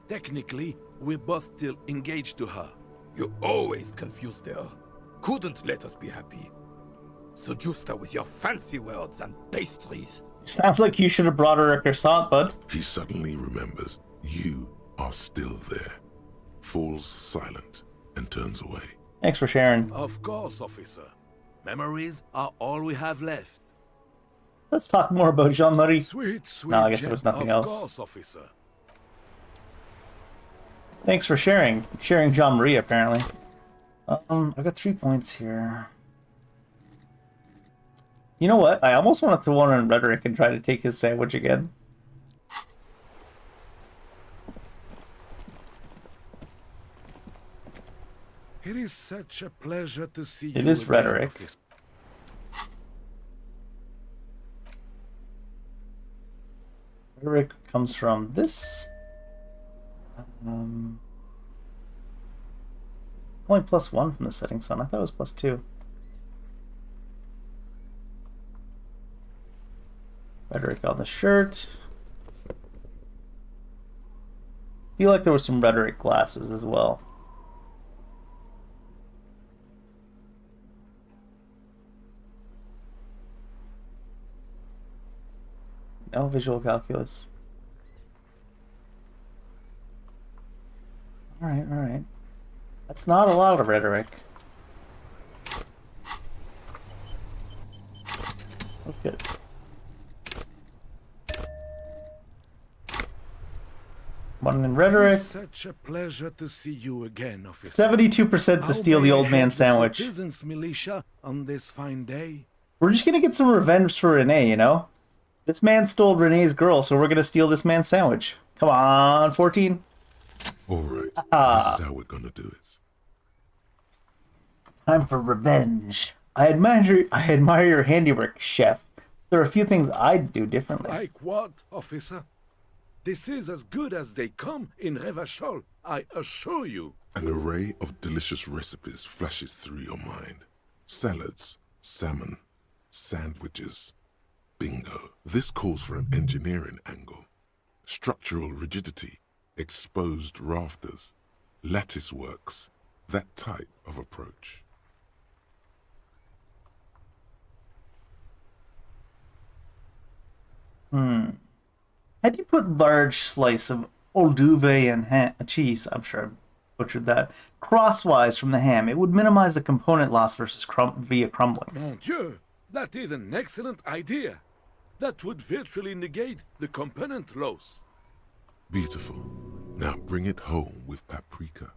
technically, we're both still engaged to her. You always confused her. Couldn't let us be happy. Seduced her with your fancy words and pastries. Sounds like you should have brought her a croissant, bud. He suddenly remembers you are still there. Falls silent and turns away. Thanks for sharing. Of course, officer. Memories are all we have left. Let's talk more about Jean-Marie. Sweet. No, I guess there was nothing else. Of course, officer. Thanks for sharing. Sharing Jean-Marie, apparently. I got 3 points here. You know what? I almost want to throw one in rhetoric and try to take his sandwich again. It is such a pleasure to see you. It is again, rhetoric. officer. Rhetoric comes from this. Only +1 from the setting sun. I thought it was +2. Rhetoric on the shirt. Feel like there was some rhetoric glasses as well. No visual calculus. Alright, alright. That's not a lot of rhetoric. That's good. One in rhetoric. It's such a pleasure to see you again, officer. 72% to steal the old man sandwich. Citizens militia on this fine day. We're just gonna get some revenge for Renee, you know? This man stole Renee's girl, so we're gonna steal this man's sandwich. Come on, 14. Alright, Ah. this is how we're gonna do it. Time for revenge. I admire your handiwork, chef. There are a few things I'd do differently. Like what, officer? This is as good as they come in Revachol, I assure you. An array of delicious recipes flashes through your mind. Salads, salmon, sandwiches. Bingo. This calls for an engineering angle. Structural rigidity, exposed rafters, lattice works, that type of approach. Had you put large slice of Olduvre and cheese, I'm sure I butchered that, crosswise from the ham, it would minimize the component loss versus via crumbling. Mon Dieu, that is an excellent idea. That would virtually negate the component loss. Beautiful. Now bring it home with paprika.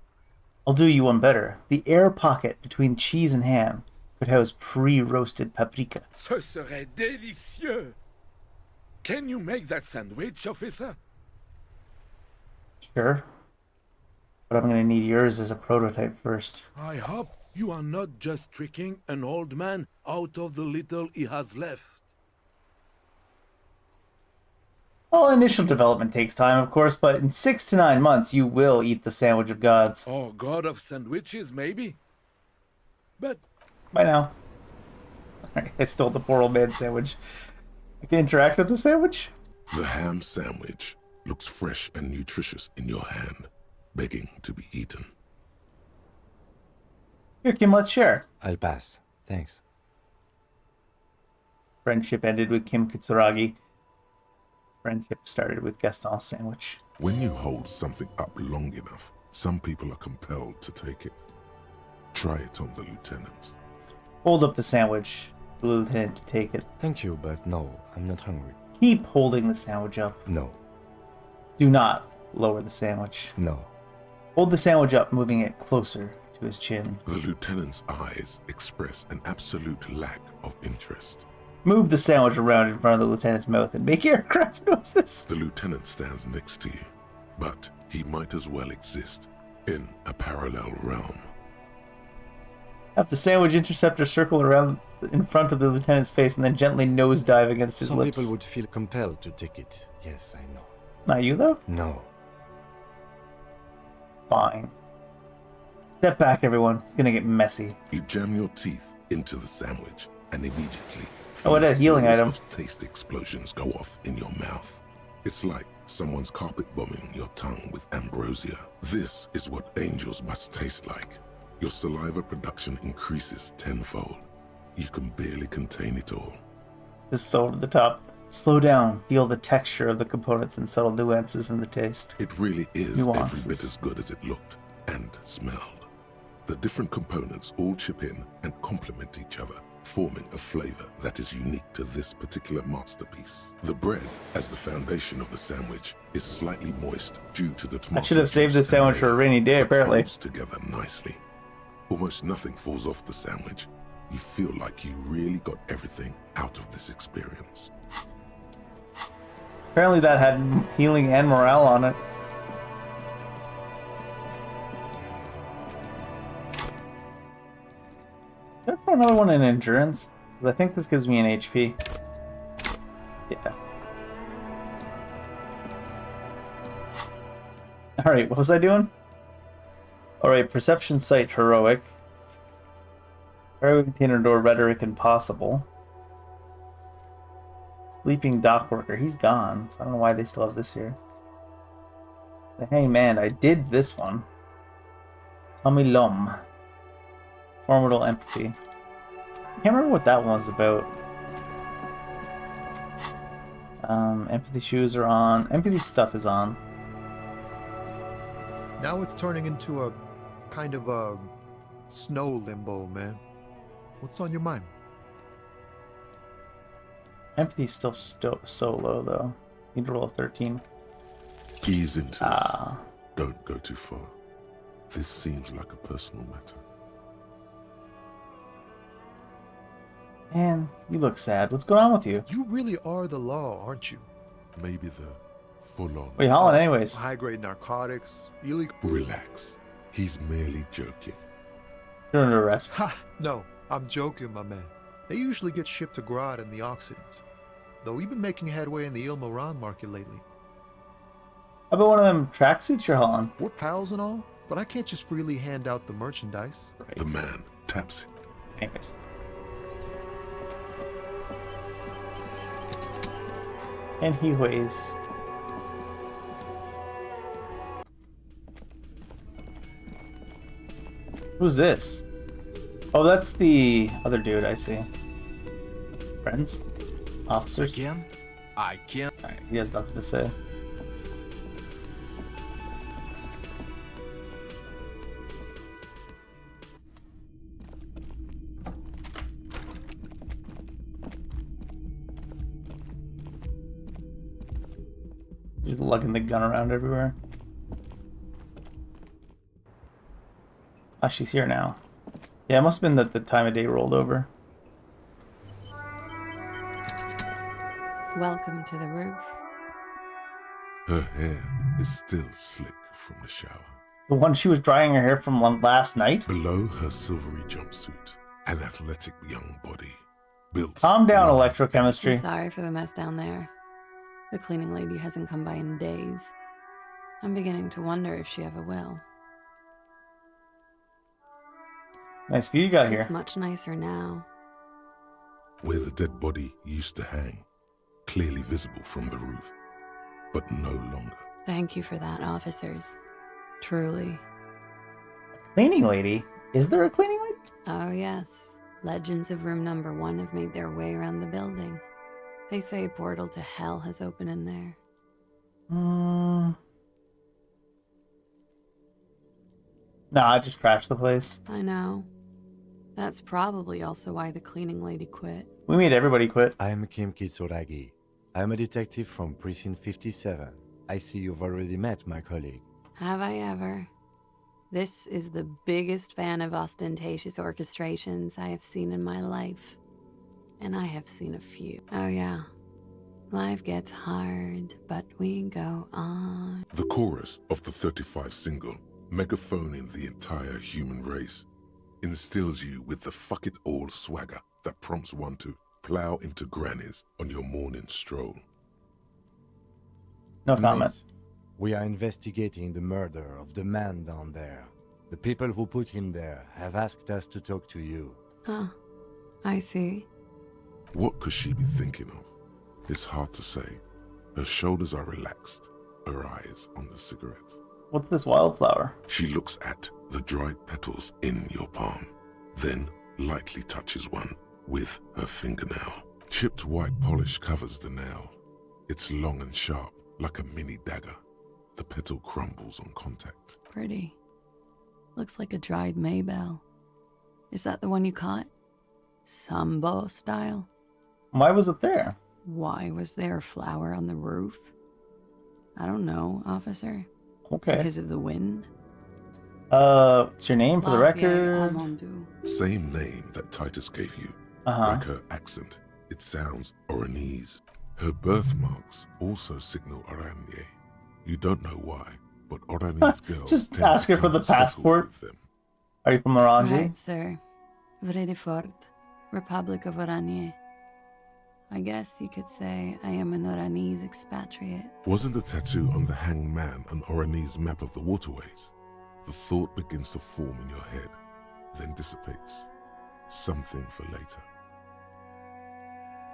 I'll do you one better. The air pocket between cheese and ham could house pre-roasted paprika. Ce serait délicieux. Can you make that sandwich, officer? Sure. But I'm gonna need yours as a prototype first. I hope you are not just tricking an old man out of the little he has left. Well, initial development takes time, of course, but in 6 to 9 months, you will eat the sandwich of gods. Oh, god of sandwiches, maybe? But... Bye now. Alright, I stole the poor old man sandwich. I can interact with the sandwich? The ham sandwich looks fresh and nutritious in your hand, begging to be eaten. Here, Kim, let's share. I'll pass. Thanks. Friendship ended with Kim Kitsuragi. Friendship started with Gaston's sandwich. When you hold something up long enough, some people are compelled to take it. Try it on the lieutenant. Hold up the sandwich. The lieutenant to take it. Thank you, but no, I'm not hungry. Keep holding the sandwich up. No. Do not lower the sandwich. No. Hold the sandwich up, moving it closer to his chin. The lieutenant's eyes express an absolute lack of interest. Move the sandwich around in front of the lieutenant's mouth and make aircraft noises. The lieutenant stands next to you, but he might as well exist in a parallel realm. Have the sandwich interceptor circle around in front of the lieutenant's face and then gently nosedive against his Some lips. people would feel compelled to take it. Yes, I know. Not you, though? No. Fine. Step back, everyone. It's gonna get messy. You jam your teeth into the sandwich and immediately Oh, it is a healing series item. of taste explosions go off in your mouth. It's like someone's carpet bombing your tongue with ambrosia. This is what angels must taste like. Your saliva production increases tenfold. You can barely contain it all. This is so over the top. Slow down. Feel the texture of the components and subtle nuances in the taste. It really is Nuances. every bit as good as it looked and smelled. The different components all chip in and complement each other, forming a flavor that is unique to this particular masterpiece. The bread, as the foundation of the sandwich, is slightly moist due to the tomato I should have saved this sandwich for a rainy day, apparently. holds together nicely. Almost nothing falls off the sandwich. You feel like you really got everything out of this experience. Apparently that had healing and morale on it. another one in endurance? 'Cause I think this gives me an HP. Yeah. Alright, what was I doing? Alright, perception sight heroic. Cargo container door rhetoric impossible. Sleeping dock worker, he's gone, so I don't know why they still have this here. The hangman, I did this one. Tommy Lum. Formidable empathy. I can't remember what that one was about. Empathy shoes are on. Empathy stuff is on. Now it's turning into a kind of a snow limbo, man. What's on your mind? Empathy's still so low, though. Need to roll a 13. Ease into it. Don't go too far. This seems like a personal matter. Man, you look sad. What's going on with you? You really are the law, aren't you? Maybe the full-on... Wait, hold on, anyways. High-grade narcotics, illegal... Relax. He's merely joking. You're under arrest. Ha! No, I'm joking, my man. They usually get shipped to Grad in the Occident. Though we've been making headway in the Il Moran market lately. How about one of them tracksuits you're hauling? We're pals and all, but I can't just freely hand out the merchandise. The man taps him. Anyways. And he weighs. Who's this? Oh, that's the other dude, I see. Friends? Officers? Again? I can't. Alright, he has nothing to say. Just lugging the gun around everywhere. Ah, she's here now. Yeah, it must have been that the time of day rolled over. Welcome to the roof. Her hair is still slick from the shower. The one she was drying her hair from last night? Below her silvery jumpsuit, an athletic young body. Built... Calm down, electrochemistry. I'm sorry for the mess down there. The cleaning lady hasn't come by in days. I'm beginning to wonder if she ever will. Nice view you got here. It's much nicer now. Where the dead body used to hang, clearly visible from the roof, but no longer. Thank you for that, officers. Truly. Cleaning lady? Is there a cleaning lady? Oh, yes. Legends of room number 1 have made their way around the building. They say a portal to hell has opened in there. Nah, I just trashed the place. I know. That's probably also why the cleaning lady quit. We made everybody quit. I am Kim Kitsuragi. I am a detective from Precinct 57. I see you've already met my colleague. Have I ever? This is the biggest fan of ostentatious orchestrations I have seen in my life. And I have seen a few. Oh yeah. Life gets hard, but we go on. The chorus of the 35 single, megaphoning the entire human race, instills you with the fuck it all swagger that prompts one to plow into grannies on your morning stroll. No comment. Miss, we are investigating the murder of the man down there. The people who put him there have asked us to talk to you. Huh. I see. What could she be thinking of? It's hard to say. Her shoulders are relaxed, her eyes on the cigarette. What's this wildflower? She looks at the dried petals in your palm, then lightly touches one with her fingernail. Chipped white polish covers the nail. It's long and sharp, like a mini dagger. The petal crumbles on contact. Pretty. Looks like a dried maybell. Is that the one you caught? Sambo style? Why was it there? Why was there a flower on the roof? I don't know, officer. Okay. Because of the wind? What's your name for the record? Same name that Titus gave you. Like her accent, it sounds Oranese. Her birthmarks also signal Oranje. You don't know why, but Oranese girls just tend ask her to for the speckled passport. with them. Are you from Orange? Right, sir. Vredefort, Republic of Oranje. I guess you could say I am an Oranese expatriate. Wasn't the tattoo on the hanged man an Oranese map of the waterways? The thought begins to form in your head, then dissipates. Something for later.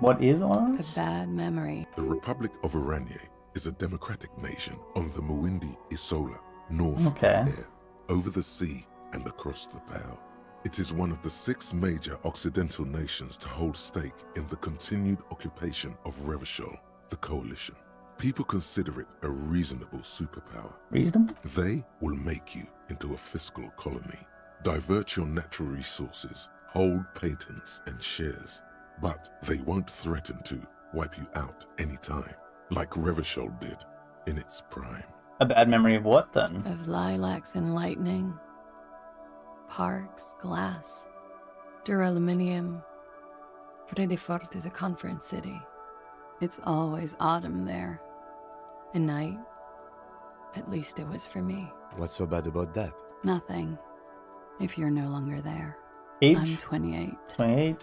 What is Orange? A bad memory. The Republic of Oranje is a democratic nation on the Muindi Isola, north of Air, over the sea and across the Pale. It is one of the 6 major Occidental nations to hold stake in the continued occupation of Revachol, the coalition. People consider it a reasonable superpower. Reasonable? They will make you into a fiscal colony, divert your natural resources, hold patents and shares, but they won't threaten to wipe you out anytime, like Revachol did in its prime. A bad memory of what, then? Of lilacs and lightning. Parks, glass, daveliminal. Vredefort is a conference city. It's always autumn there. A night. At least it was for me. What's so bad about that? Nothing. If you're no longer there. Age? I'm 28. 28?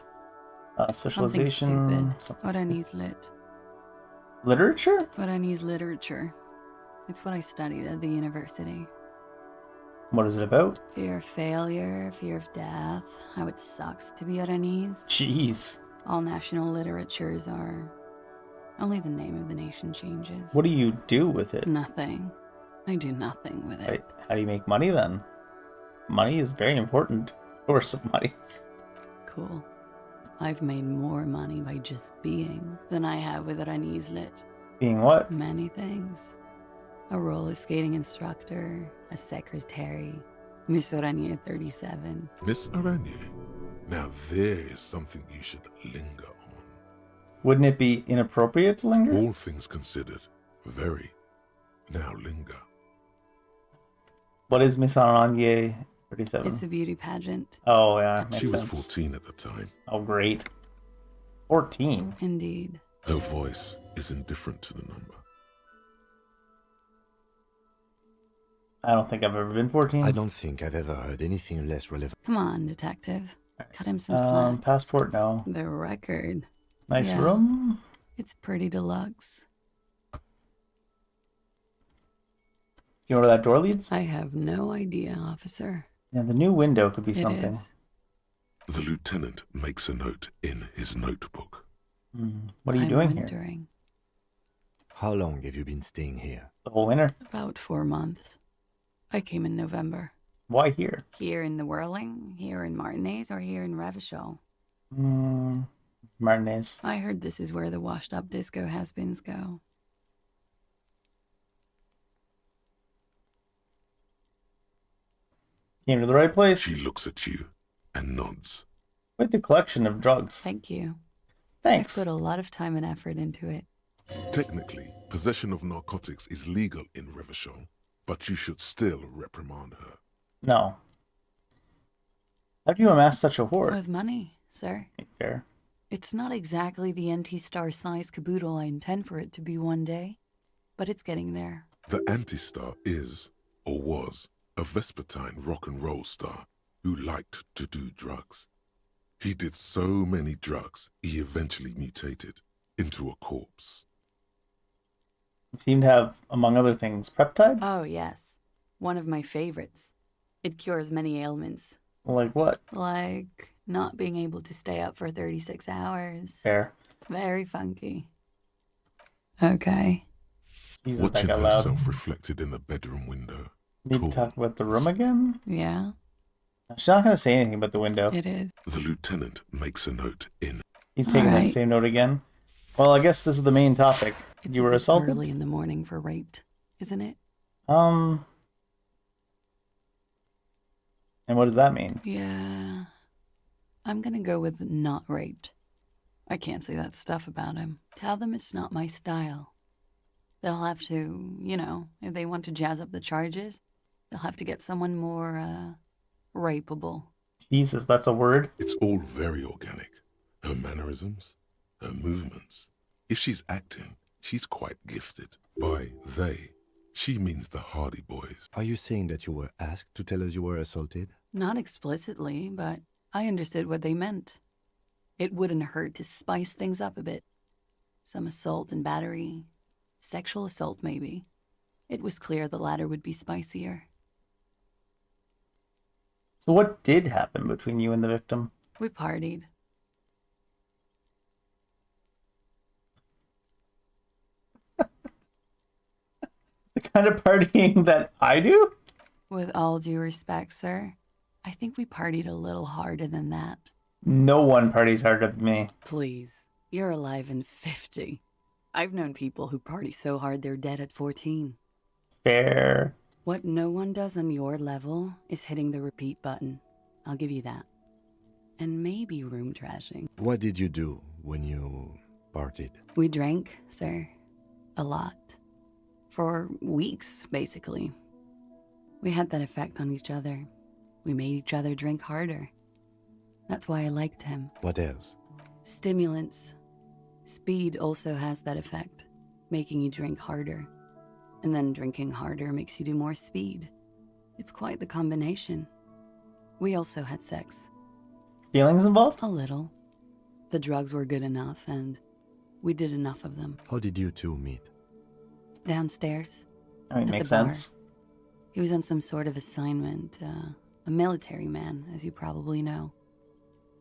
Specialization? Something Oranese lit. Literature? Oranese literature. It's what I studied at the university. What is it about? Fear of failure, fear of death, how it sucks to be Oranese. Jeez. All national literatures are... Only the name of the nation changes. What do you do with it? Nothing. I do nothing with it. Right. How do you make money then? Money is very important. Source of money. Cool. I've made more money by just being than I have with Oranese lit. Being what? Many things. A roller skating instructor, a secretary, Miss Oranje 37. Miss Oranje, now there is something you should linger on. Wouldn't it be inappropriate to linger? All things considered, very. Now linger. What is Miss Oranje 37? It's a beauty pageant. Oh, yeah. She was sense. 14 at the time. Oh, great. 14? Indeed. Her voice is indifferent to the number. I don't think I've ever been 14. I don't think I've ever heard anything less relevant. Come on, detective. Cut him some slack. Passport, no. The record. Nice room. It's pretty deluxe. You know where that door leads? I have no idea, officer. Yeah, the new window could be something. Is. The lieutenant makes a note in his notebook. What are you doing wondering. here? How long have you been staying here? The whole winter? About 4 months. I came in November. Why here? Here in the Whirling, here in Martinez, or here in Revachol? Martinez. I heard this is where the washed-up disco has-beens go. Came to the right place. She looks at you and nods. Quite the collection of drugs. Thank you. Thanks. I put a lot of time and effort into it. Technically, possession of narcotics is legal in Revachol, but you should still reprimand her. No. How do you amass such a hoard? With money, sir. Fair. It's not exactly the anti-star size caboodle I intend for it to be one day, but it's getting there. The anti-star is, or was, a vespertine rock and roll star who liked to do drugs. He did so many drugs, he eventually mutated into a corpse. You seem to have, among other things, peptide? Oh, yes. One of my favorites. It cures many ailments. Like what? Like not being able to stay up for 36 hours. Fair. Very funky. Okay. Jesus, Watching that got loud. herself reflected in the bedroom window. Need to talk about the room again? Yeah. She's not going to say anything about the window. It is. The lieutenant makes a note in. He's taking that same note again. Well, I guess this is the main topic. It's you were a bit assaulted? early in the morning for raped, isn't it? And what does that mean? Yeah. I'm gonna go with not raped. I can't say that stuff about him. Tell them it's not my style. They'll have to, you know, if they want to jazz up the charges, they'll have to get someone more, rapeable. Jesus, that's a word? It's all very organic. Her mannerisms, her movements. If she's acting, she's quite gifted. By they, she means the Hardy Boys. Are you saying that you were asked to tell us you were assaulted? Not explicitly, but I understood what they meant. It wouldn't hurt to spice things up a bit. Some assault and battery. Sexual assault, maybe. It was clear the latter would be spicier. So what did happen between you and the victim? We partied. The kind of partying that I do? With all due respect, sir, I think we partied a little harder than that. No one parties harder than me. Please, you're alive in 50. I've known people who party so hard they're dead at 14. Fair. What no one does on your level is hitting the repeat button. I'll give you that. And maybe room trashing. What did you do when you partied? We drank, sir. A lot. For weeks, basically. We had that effect on each other. We made each other drink harder. That's why I liked him. What else? Stimulants. Speed also has that effect, making you drink harder. And then drinking harder makes you do more speed. It's quite the combination. We also had sex. Feelings involved? A little. The drugs were good enough, and we did enough of them. How did you two meet? Downstairs. I mean, at makes the bar. sense. He was on some sort of assignment. A military man, as you probably know.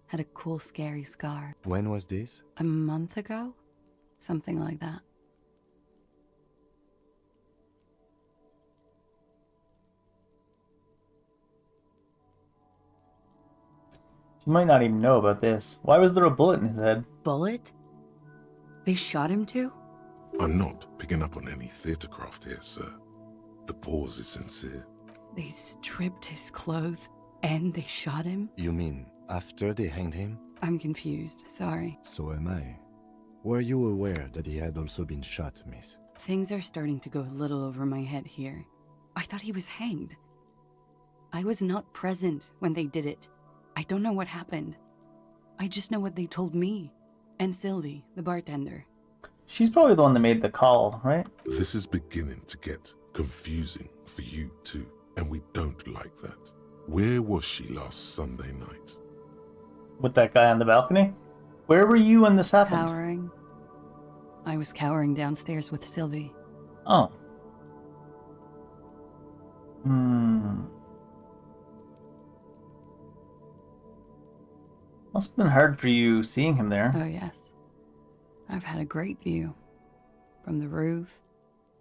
Had a cool, scary scar. When was this? A month ago? Something like that. You might not even know about this. Why was there a bullet in his head? Bullet? They shot him too? I'm not picking up on any theatre craft here, sir. The pause is sincere. They stripped his clothes and they shot him? You mean after they hanged him? I'm confused, sorry. So am I. Were you aware that he had also been shot, miss? Things are starting to go a little over my head here. I thought he was hanged. I was not present when they did it. I don't know what happened. I just know what they told me. And Sylvie, the bartender. She's probably the one that made the call, right? This is beginning to get confusing for you too, and we don't like that. Where was she last Sunday night? With that guy on the balcony? Where were you when this happened? Cowering. I was cowering downstairs with Sylvie. Oh. Must have been hard for you seeing him there. Oh, yes. I've had a great view. From the roof,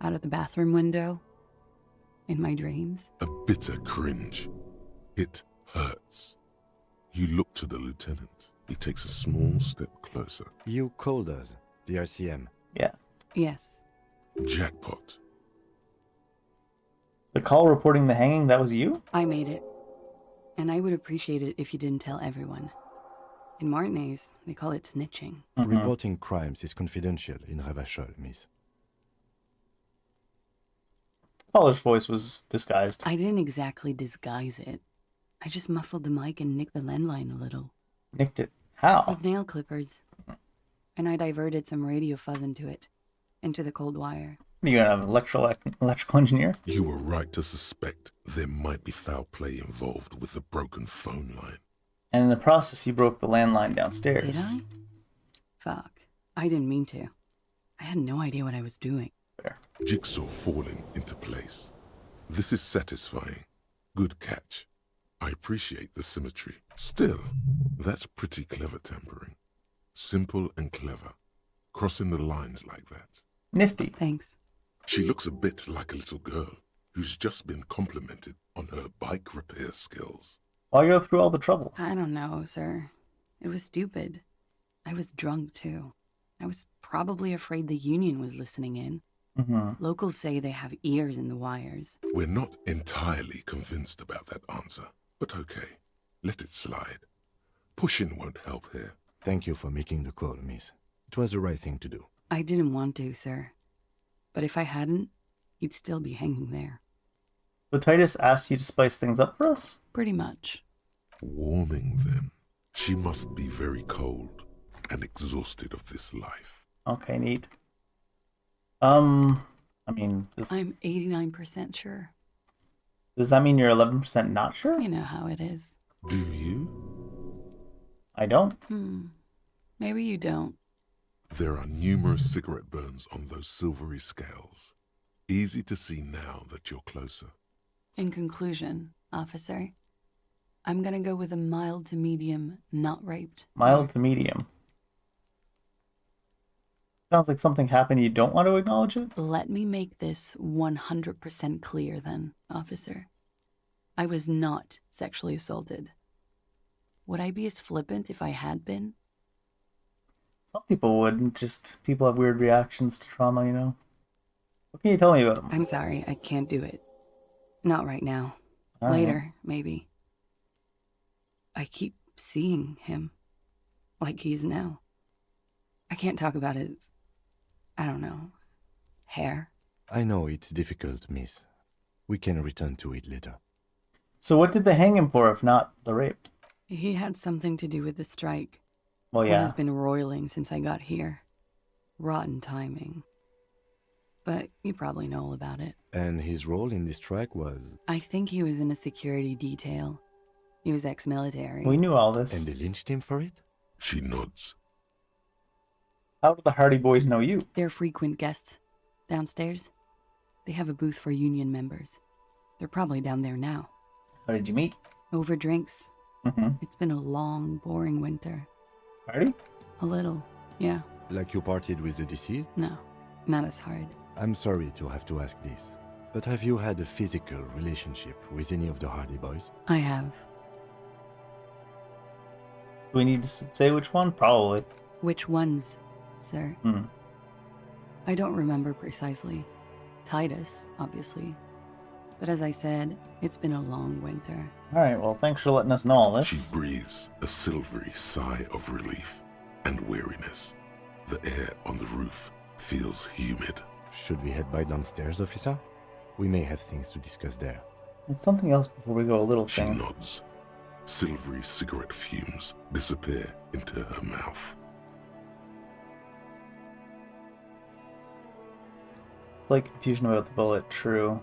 out of the bathroom window, in my dreams. A bitter cringe. It hurts. You look to the lieutenant. He takes a small step closer. You called us, the RCM. Yeah. Yes. Jackpot. The call reporting the hanging, that was you? I made it. And I would appreciate it if you didn't tell everyone. In Martinez, they call it snitching. Reporting crimes is confidential in Ravachol, miss. Caller's voice was disguised. I didn't exactly disguise it. I just muffled the mic and nicked the landline a little. Nicked it? How? With nail clippers. And I diverted some radio fuzz into it. Into the cold wire. Are you gonna have an electrical engineer? You were right to suspect there might be foul play involved with the broken phone line. And in the process, you broke the landline downstairs. Did I? Fuck. I didn't mean to. I had no idea what I was doing. Fair. Jigsaw falling into place. This is satisfying. Good catch. I appreciate the symmetry. Still, that's pretty clever tampering. Simple and clever. Crossing the lines like that. Nifty. Thanks. She looks a bit like a little girl who's just been complimented on her bike repair skills. Why go through all the trouble? I don't know, sir. It was stupid. I was drunk, too. I was probably afraid the union was listening in. Locals say they have ears in the wires. We're not entirely convinced about that answer, but okay. Let it slide. Pushing won't help here. Thank you for making the call, miss. It was the right thing to do. I didn't want to, sir. But if I hadn't, he'd still be hanging there. So Titus asked you to spice things up for us? Pretty much. Warming them. She must be very cold and exhausted of this life. Okay, neat. I mean, I'm 89% sure. Does that mean you're 11% not sure? You know how it is. Do you? I don't. Maybe you don't. There are numerous cigarette burns on those silvery scales. Easy to see now that you're closer. In conclusion, officer, I'm gonna go with a mild to medium, not raped. Mild to medium. Sounds like something happened you don't want to acknowledge it? Let me make this 100% clear then, officer. I was not sexually assaulted. Would I be as flippant if I had been? Some people wouldn't. Just people have weird reactions to trauma, you know? What can you tell me about them? I'm sorry, I can't do it. Not right now. All right. Later, maybe. I keep seeing him. Like he is now. I can't talk about his... I don't know... hair. I know it's difficult, miss. We can return to it later. So what did they hang him for if not the rape? He had something to do with the strike. Well, One yeah. has been roiling since I got here. Rotten timing. But you probably know all about it. And his role in this strike was... I think he was in a security detail. He was ex-military. We knew all this. And they lynched him for it? She nods. How do the Hardy Boys know you? They're frequent guests. Downstairs. They have a booth for union members. They're probably down there now. How did you meet? Over drinks. Mm-hmm. It's been a long, boring winter. Party? A little, yeah. Like you partied with the deceased? No, not as hard. I'm sorry to have to ask this, but have you had a physical relationship with any of the Hardy Boys? I have. Do we need to say which one? Probably. Which ones, sir? I don't remember precisely. Titus, obviously. But as I said, it's been a long winter. Alright, well, thanks for letting us know all this. She breathes a silvery sigh of relief and weariness. The air on the roof feels humid. Should we head by downstairs, officer? We may have things to discuss there. It's something else before we go a little She thing. nods. Silvery cigarette fumes disappear into her mouth. Slight confusion about the bullet, true.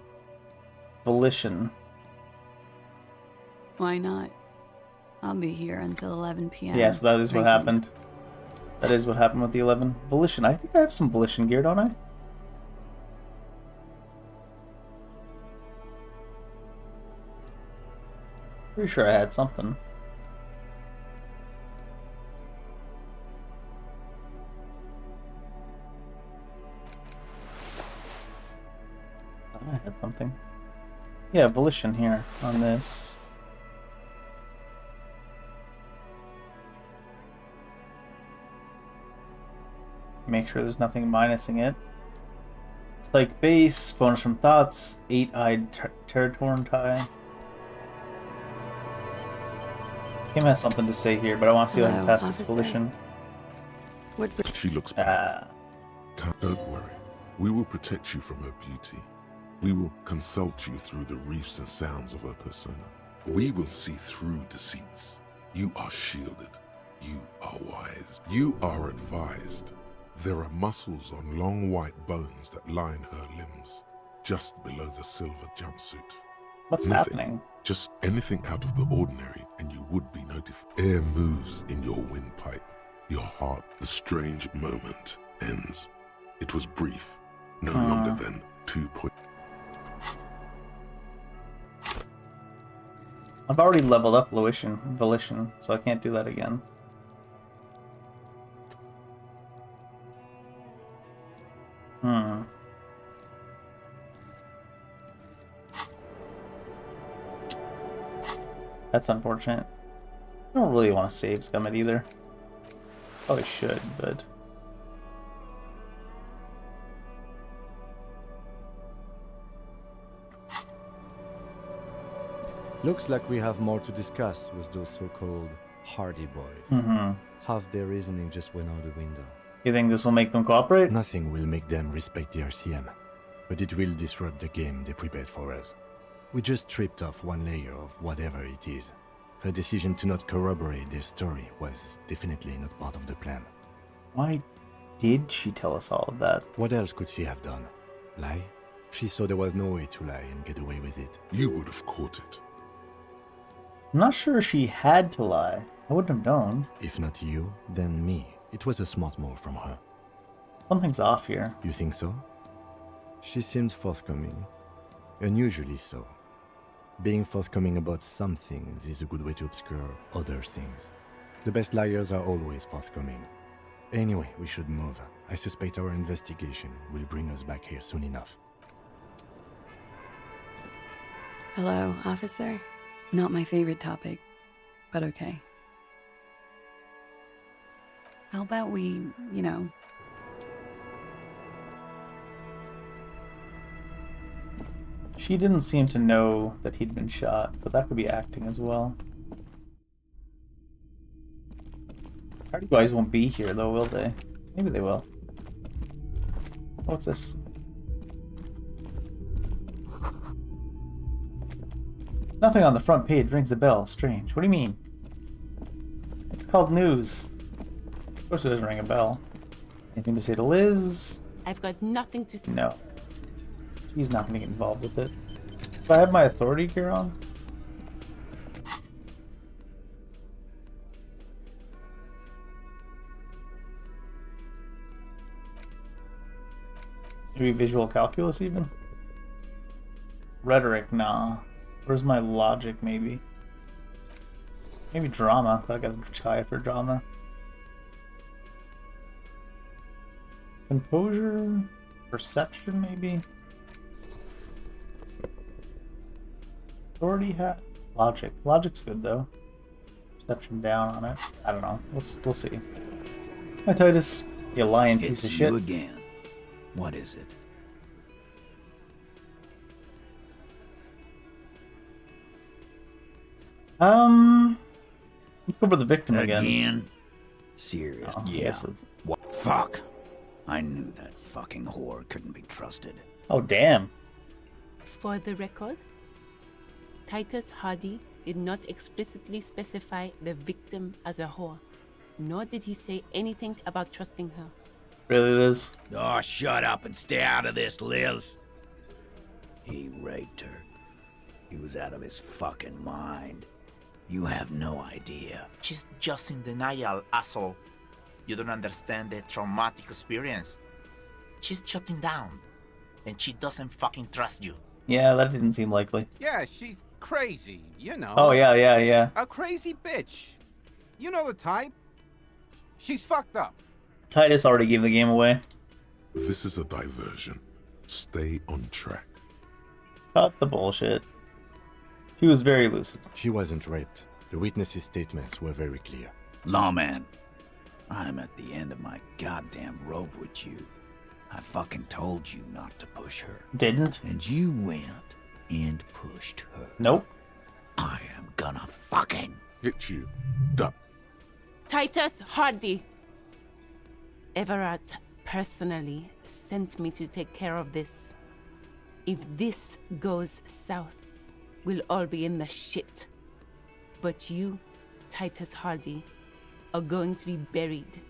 Volition. Why not? I'll be here until 11 p.m. Yeah, so that is what Drinking. happened. That is what happened with the 11. Volition. I think I have some Volition gear, don't I? Pretty sure I had something. I thought I had something. Yeah, Volition here on this. Make sure there's nothing minusing it. It's like base, bonus from thoughts, 8-eyed Territorn tie. Kim has something to say here, but I want to see if I can pass this Volition. She looks back. Don't worry. We will protect you from her beauty. We will consult you through the reefs and sounds of her persona. We will see through deceits. You are shielded. You are wise. You are advised. There are muscles on long white bones that line her limbs, just below the silver jumpsuit. What's Nothing, happening? Just anything out of the ordinary, and you would be notified. Air moves in your windpipe. Your heart, the strange moment, ends. It was brief, no longer than 2 points. I've already leveled up Volition, so I can't do that again. That's unfortunate. I don't really want to save Scummit either. Probably should, but... Looks like we have more to discuss with those so-called Hardy Boys. Half their reasoning just went out the window. You think this will make them cooperate? Nothing will make them respect the RCM, but it will disrupt the game they prepared for us. We just stripped off one layer of whatever it is. Her decision to not corroborate their story was definitely not part of the plan. Why did she tell us all of that? What else could she have done? Lie? She saw there was no way to lie and get away with it. You would have caught it. I'm not sure she had to lie. I wouldn't have known. If not you, then me. It was a smart move from her. Something's off here. You think so? She seemed forthcoming. Unusually so. Being forthcoming about some things is a good way to obscure other things. The best liars are always forthcoming. Anyway, we should move. I suspect our investigation will bring us back here soon enough. Hello, officer? Not my favorite topic, but okay. How about we, you know... She didn't seem to know that he'd been shot, but that could be acting as well. Party boys won't be here though, will they? Maybe they will. What's this? Nothing on the front page rings a bell. Strange. What do you mean? It's called news. Of course it doesn't ring a bell. Anything to say to Liz? I've got nothing to say. No. She's not going to get involved with it. Do I have my authority gear on? Maybe visual calculus even? Rhetoric, nah. Where's my logic, maybe? Maybe drama, but I got a try for drama. Composure? Perception, maybe? Authority hat? Logic. Logic's good, though. Perception down on it. I don't know. We'll see. Hi, Titus. You lying piece of shit. You again. What is it? Let's go for the victim again. Again? Serious? Oh, yeah. Yes, it's... What? Fuck! I knew that fucking whore couldn't be trusted. Oh, damn. For the record, Titus Hardy did not explicitly specify the victim as a whore, nor did he say anything about trusting her. Really, Liz? Oh, shut up and stay out of this, Liz. He raped her. He was out of his fucking mind. You have no idea. She's just in denial, asshole. You don't understand the traumatic experience. She's shutting down, and she doesn't fucking trust you. Yeah, that didn't seem likely. Yeah, she's crazy, you know. Oh, yeah. A crazy bitch. You know the type. She's fucked up. Titus already gave the game away. This is a diversion. Stay on track. Cut the bullshit. She was very lucid. She wasn't raped. The witnesses' statements were very clear. Lawman, I'm at the end of my goddamn rope with you. I fucking told you not to push her. Didn't? And you went and pushed her. Nope. I am gonna fucking... Hit you. Duck. Titus Hardy! Everett personally sent me to take care of this. If this goes south, we'll all be in the shit. But you, Titus Hardy, are going to be buried.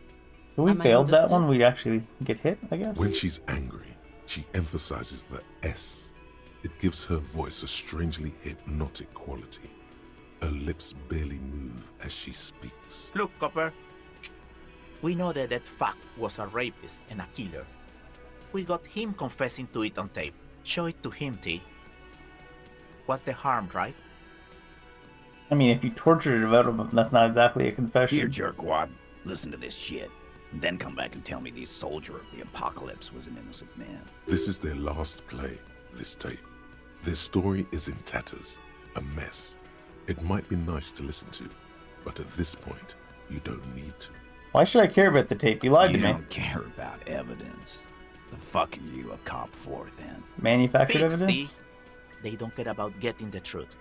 So we Am I failed that understood? one? We actually get hit, I guess? When she's angry, she emphasizes the S. It gives her voice a strangely hypnotic quality. Her lips barely move as she speaks. Look, Copper. We know that that fuck was a rapist and a killer. We got him confessing to it on tape. Show it to him, T. What's the harm, right? I mean, if you tortured it about him, that's not exactly a confession. Here, jerkwad. Listen to this shit. And then come back and tell me the soldier of the apocalypse was an innocent man. This is their last play, this tape. Their story is in tatters, a mess. It might be nice to listen to, but at this point, you don't need to. Why should I care about the tape? You lied to You me. don't care about evidence. The fuck are you a cop for, then? Manufactured Fix, evidence? T. They don't care about getting the truth.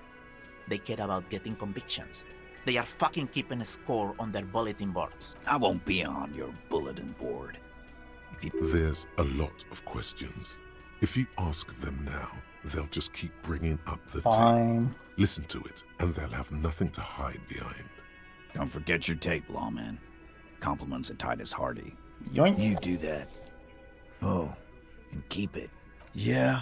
They care about getting convictions. They are fucking keeping a score on their bulletin boards. I won't be on your bulletin board. There's a lot of questions. If you ask them now, they'll just keep bringing up the Fine. tape. Listen to it, and they'll have nothing to hide behind. Don't forget your tape, lawman. Compliments of Titus Hardy. Yoink. You do that. Oh, and keep it. Yeah?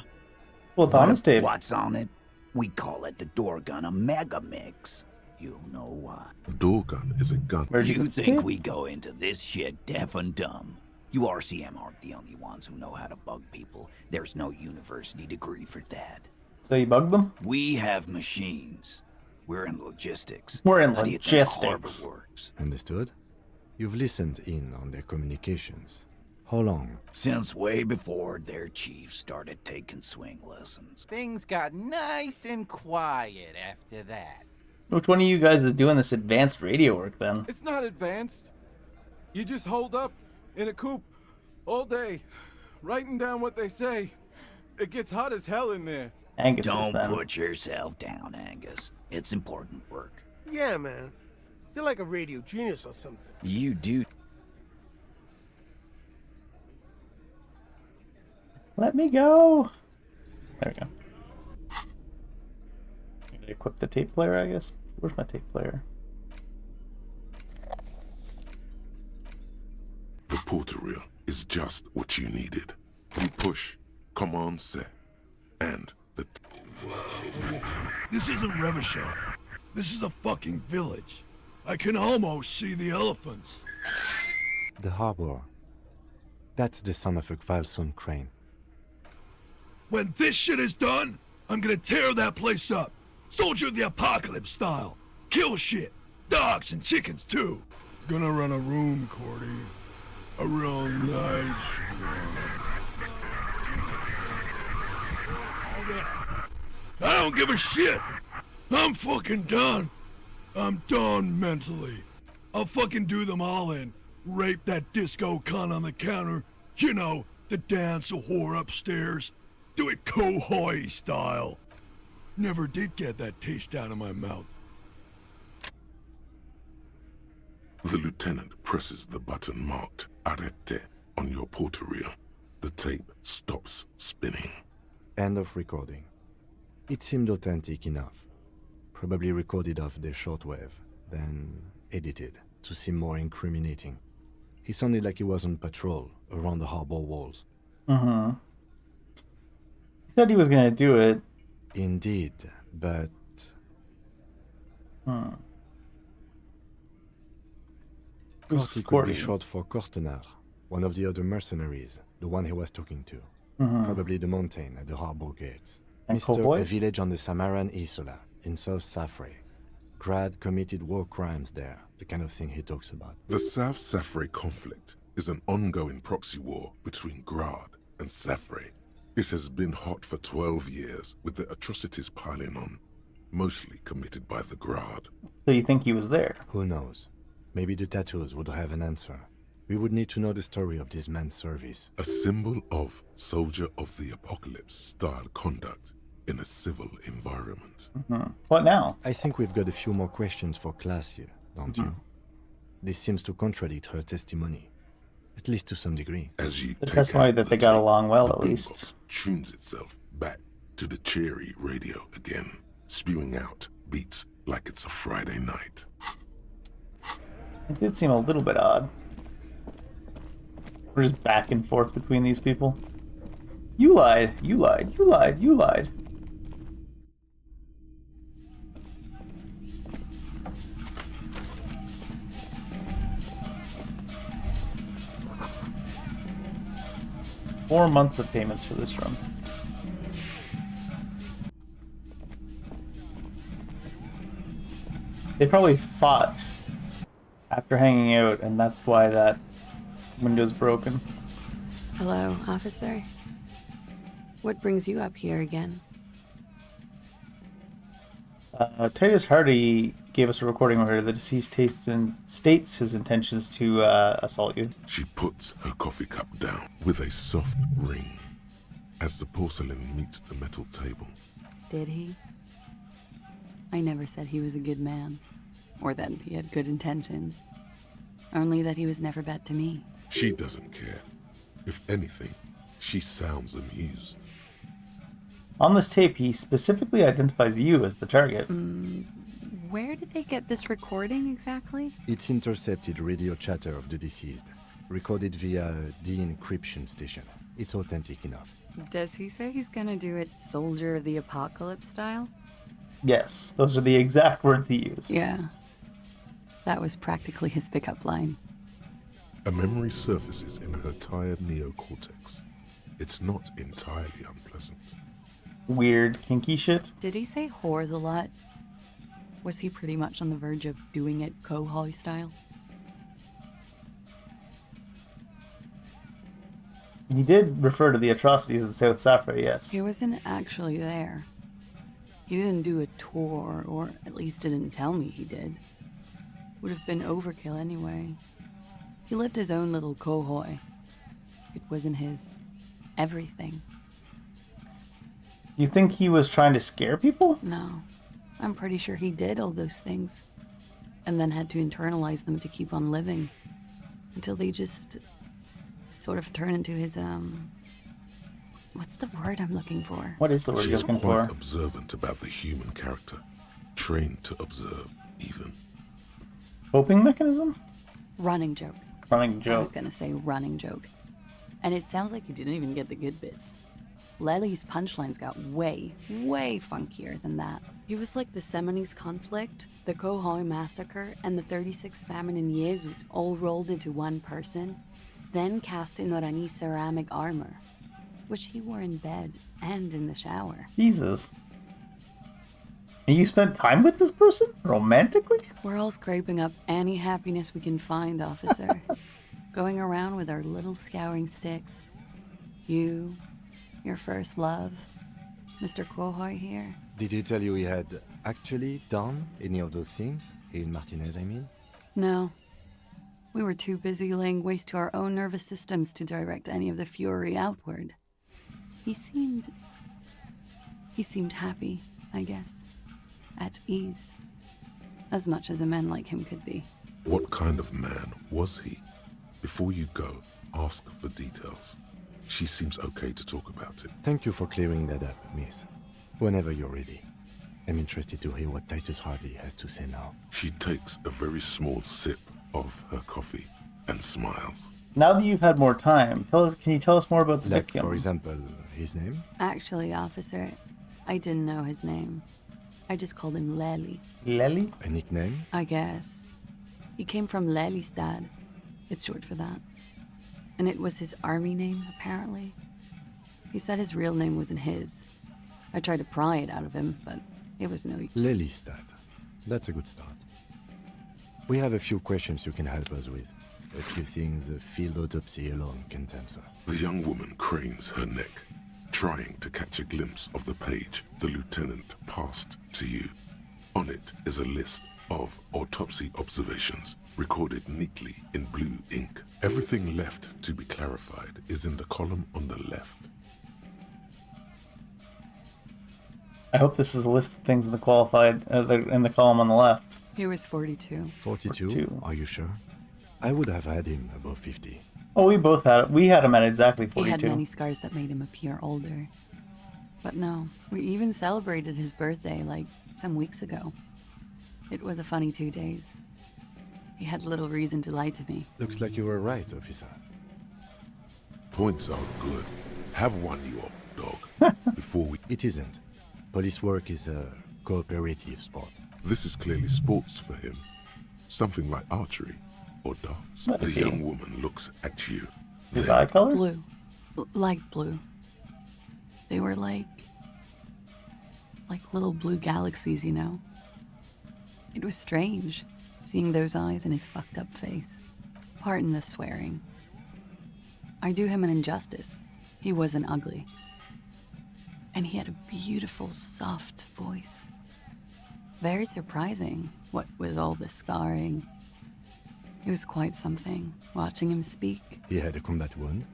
Well, it's on his tape. What's on it? We call it the door gun a mega mix. You'll know why. A door gun is a gun. You think we go into this shit deaf and dumb? You RCM aren't the only ones who know how to bug people. There's no university degree for that. So you bugged them? We have machines. We're in logistics. We're in How do you think logistics. Harvard works? Understood? You've listened in on their communications. How long? Since way before their chief started taking swing lessons. Things got nice and quiet after that. Which one of you guys is doing this advanced radio work then? It's not advanced. You just hold up in a coop all day, writing down what they say. It gets hot as hell in there. Angus is Don't then. put yourself down, Angus. It's important work. Yeah, man. You're like a radio genius or something. You do. Let me go. There we go. I'm gonna equip the tape player, I guess. Where's my tape player? The portal is just what you needed. You push, command set, and the... This isn't Revachol. This is a fucking village. I can almost see the elephants. The harbor. That's the son of a Kvalson crane. When this shit is done, I'm gonna tear that place up. Soldier of the Apocalypse style. Kill shit. Dogs and chickens too. Gonna run a room, Cordy. A real nice I don't give a shit. I'm fucking done. I'm done mentally. I'll fucking do them all in. Rape that disco cunt on the counter. You know, the dance a whore upstairs. Do it Kohoi style. Never did get that taste out of my mouth. The lieutenant presses the button marked Arrete on your portal. The tape stops spinning. End of recording. It seemed authentic enough. Probably recorded off the shortwave, then edited to seem more incriminating. He sounded like he was on patrol around the harbor walls. Mm-hmm. He said he was gonna do it. Indeed, but... Who's It could be escorting? short for Cortenar, one of the other mercenaries, the one he was talking to. Mhm. Probably the mountain at the harbor gates. And Mr. Cowboy? A village on the Samaran Isola, in South Safre. Grad committed war crimes there, the kind of thing he talks about. The South Safre conflict is an ongoing proxy war between Grad and Safre. It has been hot for 12 years, with the atrocities piling on, mostly committed by the Grad. So you think he was there? Who knows? Maybe the tattoos would have an answer. We would need to know the story of this man's service. A symbol of soldier of the apocalypse style conduct in a civil environment. What now? I think we've got a few more questions for class here, don't you? This seems to contradict her testimony, at least to some degree. As you The take testimony out that they the got tape, along well, the at boombox least. tunes itself back to the cheery radio again, spewing out beats like it's a Friday night. It did seem a little bit odd. We're just back and forth between these people. You lied, you lied, you lied, you lied. Four months of payments for this room. They probably fought after hanging out, and that's why that window's broken. Hello, officer. What brings you up here again? Titus Hardy gave us a recording where the deceased states his intentions to assault you. She puts her coffee cup down with a soft ring as the porcelain meets the metal table. Did he? I never said he was a good man, or that he had good intentions. Only that he was never bad to me. She doesn't care. If anything, she sounds amused. On this tape, he specifically identifies you as the target. Where did they get this recording exactly? It's intercepted radio chatter of the deceased, recorded via a de-encryption station. It's authentic enough. Does he say he's gonna do it Soldier of the Apocalypse style? Yes, those are the exact words he used. Yeah. That was practically his pickup line. A memory surfaces in her tired neocortex. It's not entirely unpleasant. Weird, kinky shit. Did he say whores a lot? Was he pretty much on the verge of doing it Kohoi style? He did refer to the atrocities of South Safra, yes. He wasn't actually there. He didn't do a tour, or at least didn't tell me he did. Would have been overkill anyway. He lived his own little Kohoi. It wasn't his everything. You think he was trying to scare people? No. I'm pretty sure he did all those things. And then had to internalize them to keep on living. Until they just sort of turn into his, what's the word I'm looking for? What is the word you're She's looking quite for? observant about the human character. Trained to observe, even. Coping mechanism? Running joke. Running I joke. was gonna say running joke. And it sounds like you didn't even get the good bits. Lely's punchlines got way, way funkier than that. He was like the Seminoles conflict, the Kohoi massacre, and the 36 famine in Yezud all rolled into one person, then cast in Norani's ceramic armor, which he wore in bed and in the shower. Jesus. And you spent time with this person? Romantically? We're all scraping up any happiness we can find, officer. Going around with our little scouring sticks. You, your first love, Mr. Kohoi here. Did he tell you he had actually done any of those things? In Martinez, I mean? No. We were too busy laying waste to our own nervous systems to direct any of the fury outward. He seemed happy, I guess. At ease. As much as a man like him could be. What kind of man was he? Before you go, ask for details. She seems okay to talk about it. Thank you for clearing that up, miss. Whenever you're ready. I'm interested to hear what Titus Hardy has to say now. She takes a very small sip of her coffee and smiles. Now that you've had more time, can you tell us more about the Like, victim? for example, his name? Actually, officer, I didn't know his name. I just called him Lely. Lely? A nickname? I guess. He came from Lelystad. It's short for that. And it was his army name, apparently. He said his real name wasn't his. I tried to pry it out of him, but it was no use. Lelystad. That's a good start. We have a few questions you can help us with. A few things a field autopsy alone can't answer. The young woman cranes her neck, trying to catch a glimpse of the page the lieutenant passed to you. On it is a list of autopsy observations, recorded neatly in blue ink. Everything left to be clarified is in the column on the left. I hope this is a list of things in the in the column on the left. He was 42. 42? Are you sure? I would have had him above 50. Oh, we had him at exactly 42. He had many scars that made him appear older. But no, we even celebrated his birthday like some weeks ago. It was a funny 2 days. He had little reason to lie to me. Looks like you were right, officer. Points are good. Have one, you old dog. Before we... It isn't. Police work is a cooperative sport. This is clearly sports for him. Something like archery or darts. Let it The be. young woman looks at you. His eye color? Blue. Light blue. They were like little blue galaxies, you know? It was strange, seeing those eyes in his fucked up face. Pardon the swearing. I do him an injustice. He wasn't ugly. And he had a beautiful, soft voice. Very surprising, what with all the scarring. It was quite something, watching him speak. He had a combat wound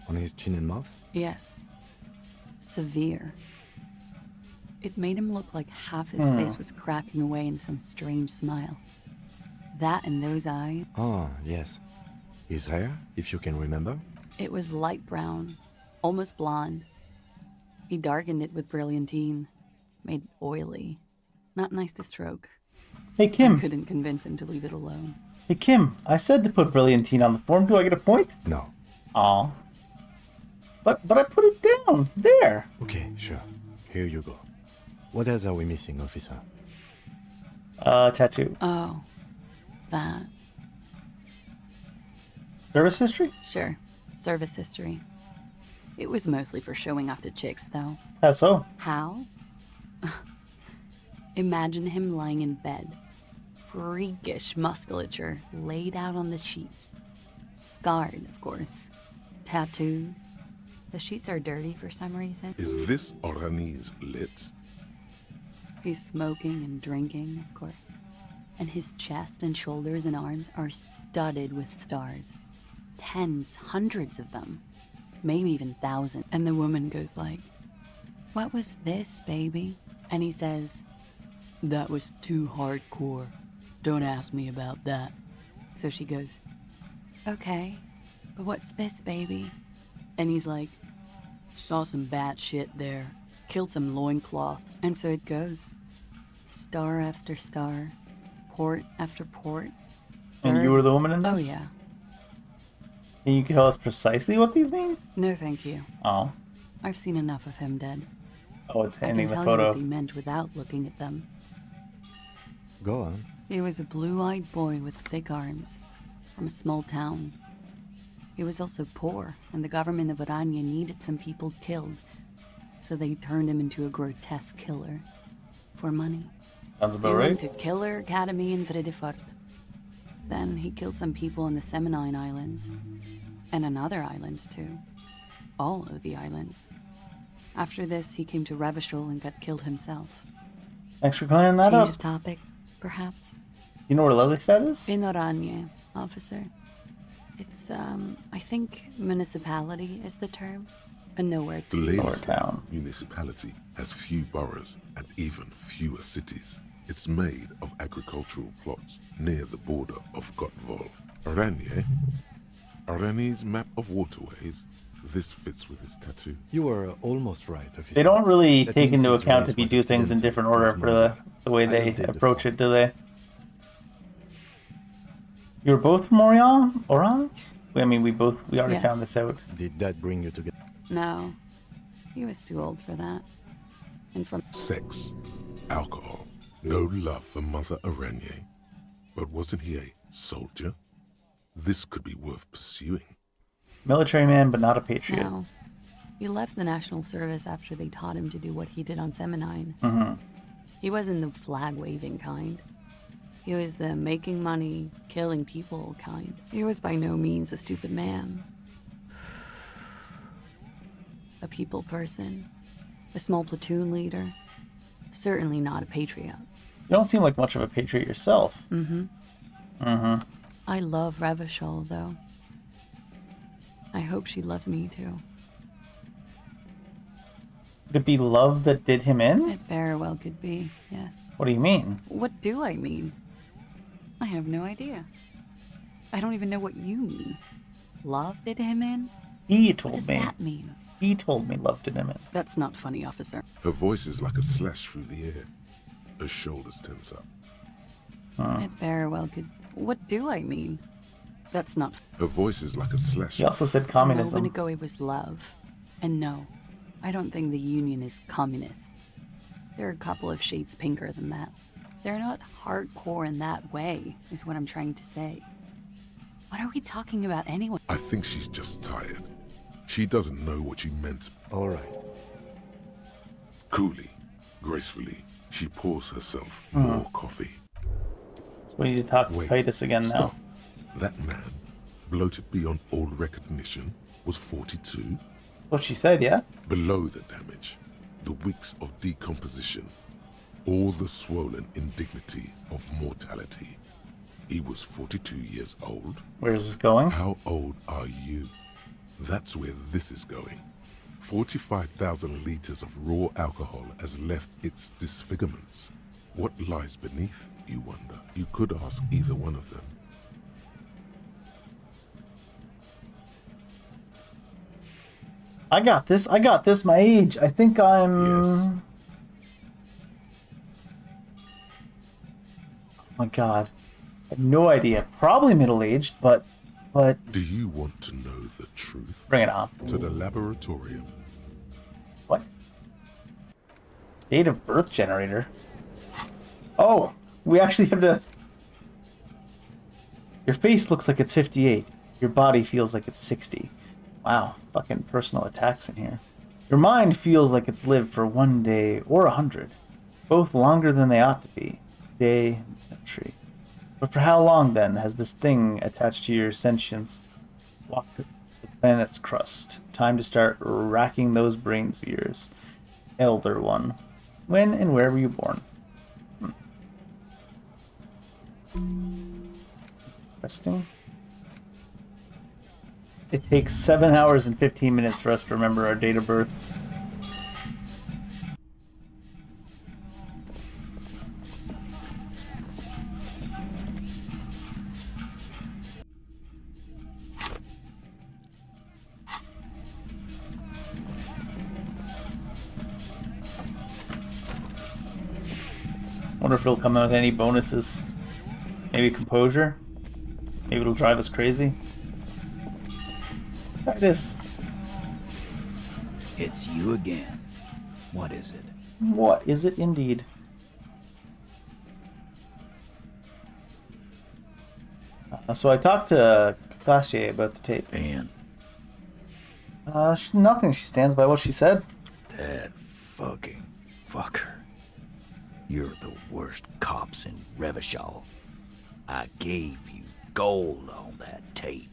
on his chin and mouth? Yes. Severe. It made him look like half his face was cracking away in some strange smile. That and those eyes. Ah, yes. His hair, if you can remember? It was light brown, almost blonde. He darkened it with brilliantine, made oily. Not nice to stroke. Hey, Kim. I couldn't convince him to leave it alone. Hey, Kim, I said to put brilliantine on the form. Do I get a point? No. Aw. But I put it down. There. Okay, sure. Here you go. What else are we missing, officer? Tattoo. Oh, that. Service history? Sure. Service history. It was mostly for showing off to chicks, though. How so? How? Imagine him lying in bed. Freakish musculature laid out on the sheets. Scarred, of course. Tattooed. The sheets are dirty for some reason. Is this Orani's lit? He's smoking and drinking, of course. And his chest and shoulders and arms are studded with stars. Tens, hundreds of them. Maybe even thousands. And the woman goes like, "What was this, baby?" And he says, "That was too hardcore. Don't ask me about that." So she goes, "Okay, but what's this, baby?" And he's like, "Saw some bat shit there. Killed some loincloths." And so it goes. Star after star. Port after port. And you were the woman in this? Oh, yeah. Can you tell us precisely what these mean? No, thank you. Oh. I've seen enough of him dead. Oh, it's I handing can the tell you photo. what he meant without looking at them. Go on. He was a blue-eyed boy with thick arms, from a small town. He was also poor, and the government of Orania needed some people killed, so they turned him into a grotesque killer. For money. Sounds about He right. went to Killer Academy in Vredefort. Then he killed some people in the Seminine Islands. And on other islands, too. All of the islands. After this, he came to Revachol and got killed himself. Thanks for clearing that Change up. of topic, perhaps? You know where Lelystad is? In Oranje, officer. It's, I think municipality is the term. A nowhere The to Elysium municipality has few boroughs and even fewer cities. It's made of agricultural plots near the border of Gotvol. Oranje? Orani's map of waterways? This fits with his tattoo. You were almost right, officer. They don't really That take means into his account race if you was do things in accidental, different order not for the way I they did the approach it, do they? You were both from Orange? I mean, we already Yes. found this out. Did that bring you together? No. He was too old for that. And from Sex, alcohol, no love for Mother Oranje. But wasn't he a soldier? This could be worth pursuing. Military man, but not a patriot. No. He left the National Service after they taught him to do what he did on Seminine. Mhm. He wasn't the flag-waving kind. He was the making money, killing people kind. He was by no means a stupid man. A people person. A small platoon leader. Certainly not a patriot. You don't seem like much of a patriot yourself. Mm-hmm. Mm-hmm. I love Revachol, though. I hope she loves me, too. Could it be love that did him in? It very well could be, yes. What do you mean? What do I mean? I have no idea. I don't even know what you mean. Love did him in? He What told does me. that mean? He told me love did him in. That's not funny, officer. Her voice is like a slash through the air. Her shoulders tense up. It very well could. What do I mean? That's not. Her voice is like a slash. He also said A communism. moment ago it was love. And no, I don't think the Union is communist. They're a couple of shades pinker than that. They're not hardcore in that way, is what I'm trying to say. What are we talking about anyway? I think she's just tired. She doesn't know what you meant. All right. Coolly, gracefully, she pours herself more coffee. So we need to talk to Wait, Titus again now. stop. That man, bloated beyond all recognition, was 42. What she said, yeah? Below the damage, the weeks of decomposition, all the swollen indignity of mortality. He was 42 years old. Where is this going? How old are you? That's where this is going. 45,000 liters of raw alcohol has left its disfigurements. What lies beneath, you wonder? You could ask either one of them. I got this, my age. I think I'm... Yes. Oh my god. I have no idea. Probably middle-aged, but... Do you want to know the truth? Bring it on. To the laboratorium. What? Date of birth generator. Oh, we actually have to... Your face looks like it's 58. Your body feels like it's 60. Wow, fucking personal attacks in here. Your mind feels like it's lived for 1 day or 100. Both longer than they ought to be. Day and century. But for how long, then, has this thing attached to your sentience walked the planet's crust? Time to start racking those brains of yours. Elder One. When and where were you born? Interesting. It takes 7 hours and 15 minutes for us to remember our date of birth. Wonder if it'll come out with any bonuses. Maybe composure? Maybe it'll drive us crazy? Try this. It's you again. What is it? What is it indeed? So I talked to Classier about the tape. And? Nothing. She stands by what she said. That fucking fucker. You're the worst cops in Revachol. I gave you gold on that tape.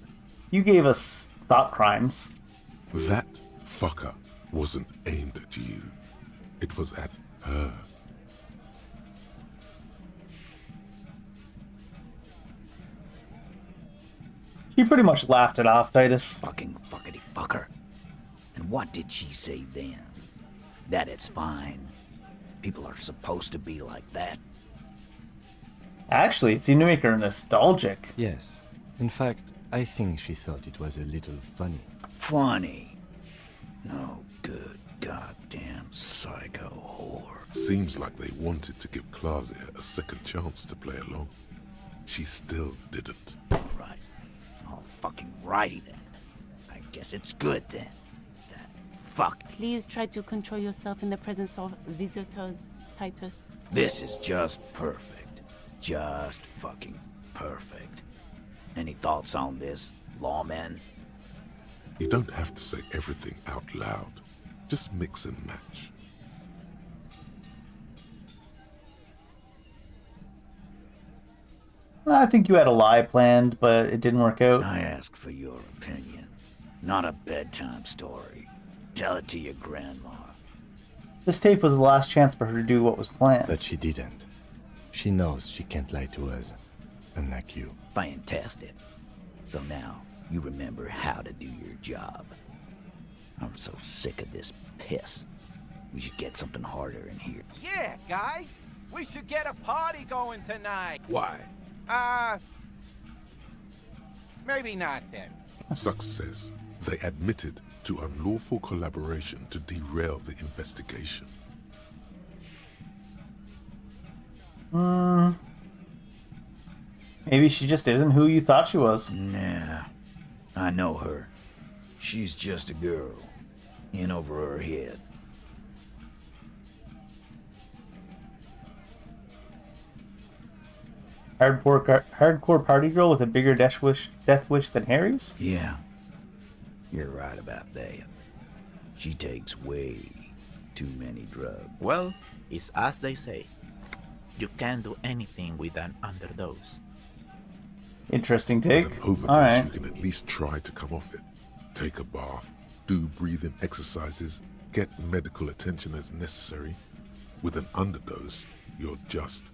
You gave us thought crimes. That fucker wasn't aimed at you. It was at her. She pretty much laughed it off, Titus. Fucking fuckity fucker. And what did she say then? That it's fine. People are supposed to be like that. Actually, it seemed to make her nostalgic. Yes. In fact, I think she thought it was a little funny. Funny? No good goddamn psycho whore. Seems like they wanted to give Claudia a second chance to play along. She still didn't. Right. All fucking righty then. I guess it's good then. That fuck. Please try to control yourself in the presence of visitors, Titus. This is just perfect. Just fucking perfect. Any thoughts on this, lawman? You don't have to say everything out loud. Just mix and match. I think you had a lie planned, but it didn't work out. I ask for your opinion, not a bedtime story. Tell it to your grandma. This tape was the last chance for her to do what was planned. But she didn't. She knows she can't lie to us, unlike you. Fantastic. So now, you remember how to do your job. I'm so sick of this piss. We should get something harder in here. Yeah, guys. We should get a party going tonight. Why? Maybe not then. Success. They admitted to unlawful collaboration to derail the investigation. Maybe she just isn't who you thought she was. Nah. I know her. She's just a girl. In over her head. Hardcore party girl with a bigger death wish than Harry's? Yeah. You're right about that. She takes way too many drugs. Well, it's as they say. You can't do anything with an underdose. Interesting take. With an overdose, Alright. you can at least try to come off it. Take a bath, do breathing exercises, get medical attention as necessary. With an underdose, you're just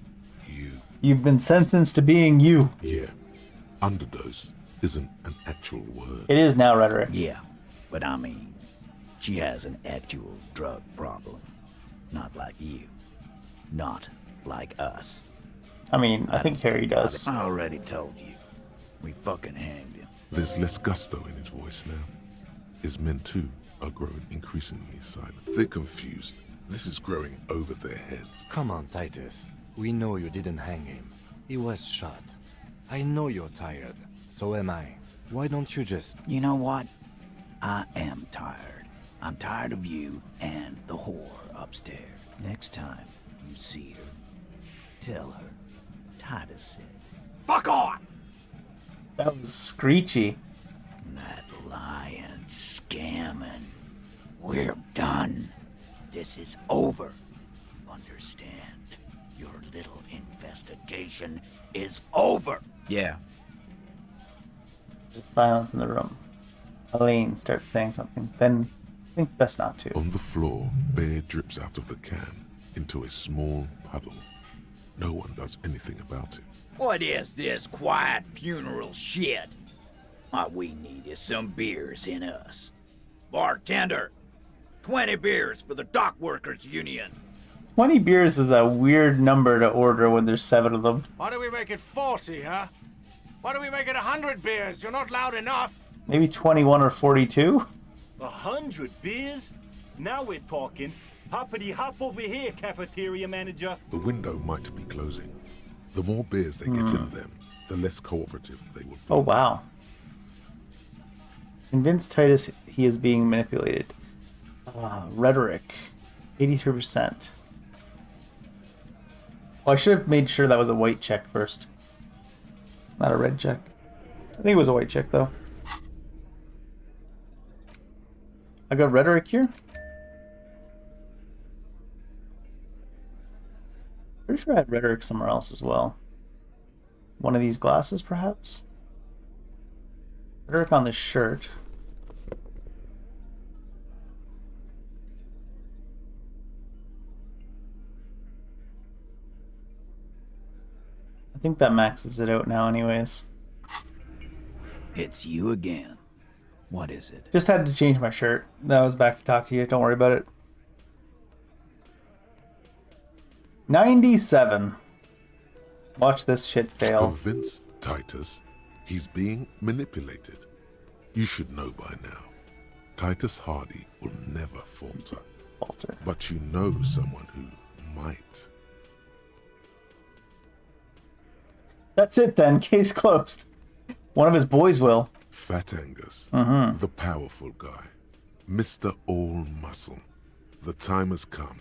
you. You've been sentenced to being you. Yeah. Underdose isn't an actual word. It is now rhetoric. Yeah, but I mean, she has an actual drug problem. Not like you. Not like us. I mean, I think Harry does. I already told you. We fucking hanged him. There's less gusto in his voice now. His men too are growing increasingly silent. They're confused. This is growing over their heads. Come on, Titus. We know you didn't hang him. He was shot. I know you're tired. So am I. Why don't you just... You know what? I am tired. I'm tired of you and the whore upstairs. Next time you see her, tell her Titus said, Fuck off! That was screechy. that lying, scamming. We're done. This is over. Understand? Your little investigation is over. Yeah. Just silence in the room. Elaine starts saying something, then thinks best not to. On the floor, beer drips out of the can into a small puddle. No one does anything about it. What is this quiet funeral shit? What we need is some beers in us. Bartender, 20 beers for the Dock Workers Union. 20 beers is a weird number to order when there's 7 of them. Why do we make it 40, huh? Why do we make it 100 beers? You're not loud enough. Maybe 21 or 42? 100 beers? Now we're talking. Hoppity hop over here, cafeteria manager. The window might be closing. The more beers they get in them, the less cooperative they will be. Oh, wow. Convince Titus he is being manipulated. Rhetoric. 83%. Well, I should have made sure that was a white check first. Not a red check. I think it was a white check, though. I got rhetoric here? Pretty sure I had rhetoric somewhere else as well. One of these glasses, perhaps? Rhetoric on the shirt. I think that maxes it out now anyways. It's you again. What is it? Just had to change my shirt. Then I was back to talk to you. Don't worry about it. 97. Watch this shit fail. Convince Titus he's being manipulated. You should know by now. Titus Hardy will never falter. But you know someone who might. That's it then. Case closed. One of his boys will. Fat Angus, Mhm. the powerful guy, Mr. All Muscle. The time has come.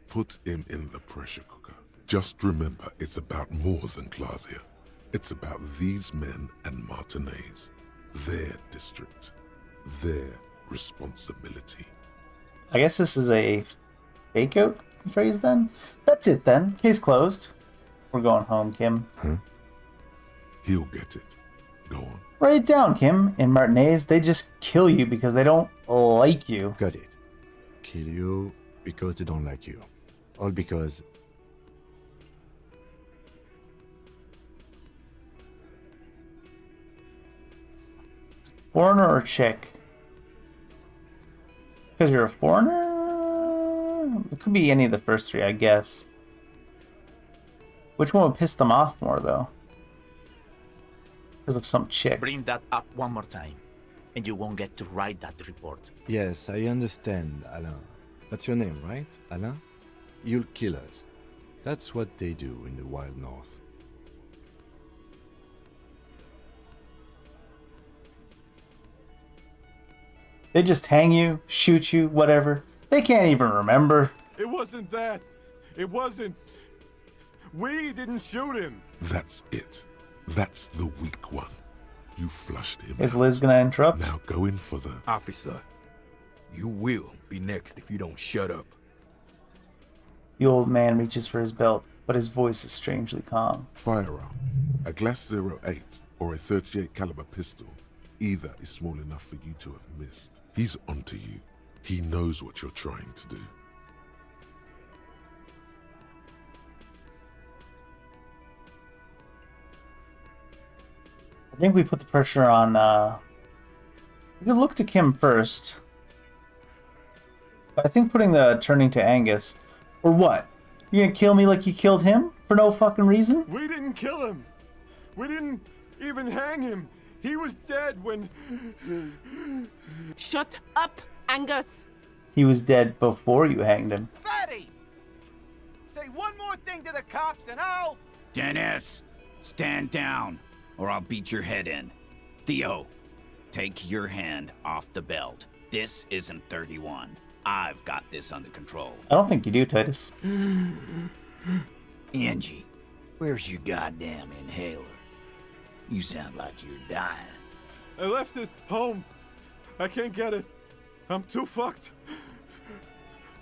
Put him in the pressure cooker. Just remember, it's about more than Glasia. It's about these men and Martinez, their district, their responsibility. I guess this is a fake out phrase then? That's it then. Case closed. We're going home, Kim. Huh? He'll get it. Go on. Write it down, Kim. In Martinez, they just kill you because they don't like you. Got it. Kill you because they don't like you. All because... Foreigner or chick? Because you're a foreigner? It could be any of the first three, I guess. Which one would piss them off more, though? Because of some chick. Bring that up one more time, and you won't get to write that report. Yes, I understand, Alain. That's your name, right, Alain? You'll kill us. That's what they do in the wild north. They just hang you, shoot you, whatever. They can't even remember. It wasn't that. It wasn't. We didn't shoot him. That's it. That's the weak one. You flushed him. Is Liz gonna interrupt? Now go in for the... Officer, you will be next if you don't shut up. The old man reaches for his belt, but his voice is strangely calm. Firearm. A Glass 08 or a 38 caliber pistol. Either is small enough for you to have missed. He's onto you. He knows what you're trying to do. I think we put the pressure on, we could look to Kim first. But I think putting the turning to Angus, or what? You're gonna kill me like you killed him? For no fucking reason? We didn't kill him. We didn't even hang him. He was dead when... Shut up, Angus! He was dead before you hanged him. Fatty! Say one more thing to the cops and I'll... Dennis, stand down, or I'll beat your head in. Theo, take your hand off the belt. This isn't 31. I've got this under control. I don't think you do, Titus. Angie, where's your goddamn inhaler? You sound like you're dying. I left it home. I can't get it. I'm too fucked.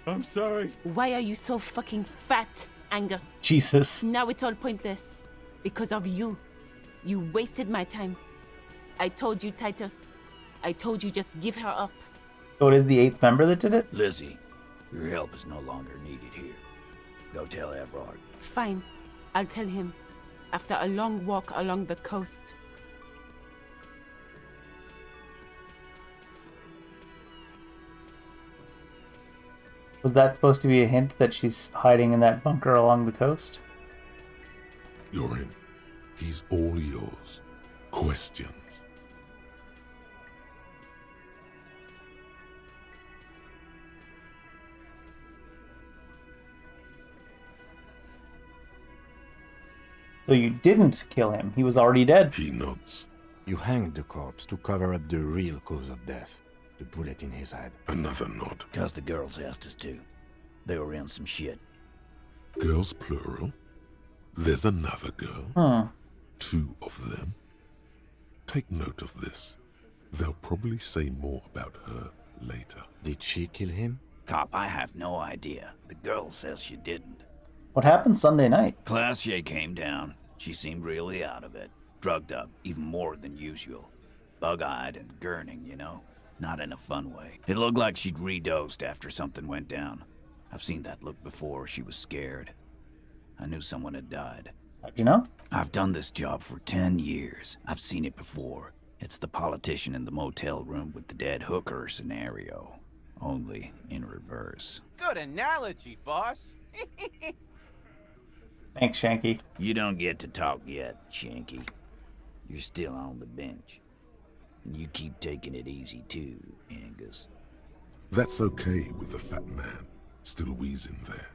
I'm sorry. Why are you so fucking fat, Angus? Jesus. Now it's all pointless. Because of you. You wasted my time. I told you, Titus. I told you just give her up. So it is the 8th member that did it? Lizzie, your help is no longer needed here. Go tell Everard. Fine. I'll tell him. After a long walk along the coast. Was that supposed to be a hint that she's hiding in that bunker along the coast? You're in. He's all yours. Questions? So you didn't kill him. He was already dead. He nods. You hanged the corpse to cover up the real cause of death. The bullet in his head. Another nod. Cause the girls asked us to. They were in some shit. Girls plural? There's another girl? Huh. 2 of them? Take note of this. They'll probably say more about her later. Did she kill him? Cop, I have no idea. The girl says she didn't. What happened Sunday night? Classier came down. She seemed really out of it. Drugged up, even more than usual. Bug-eyed and gurning, you know? Not in a fun way. It looked like she'd redosed after something went down. I've seen that look before. She was scared. I knew someone had died. How'd you know? I've done this job for 10 years. I've seen it before. It's the politician in the motel room with the dead hooker scenario. Only in reverse. Good analogy, boss. Thanks, Shanky. You don't get to talk yet, Shanky. You're still on the bench. And you keep taking it easy too, Angus. That's okay with the fat man, still wheezing there.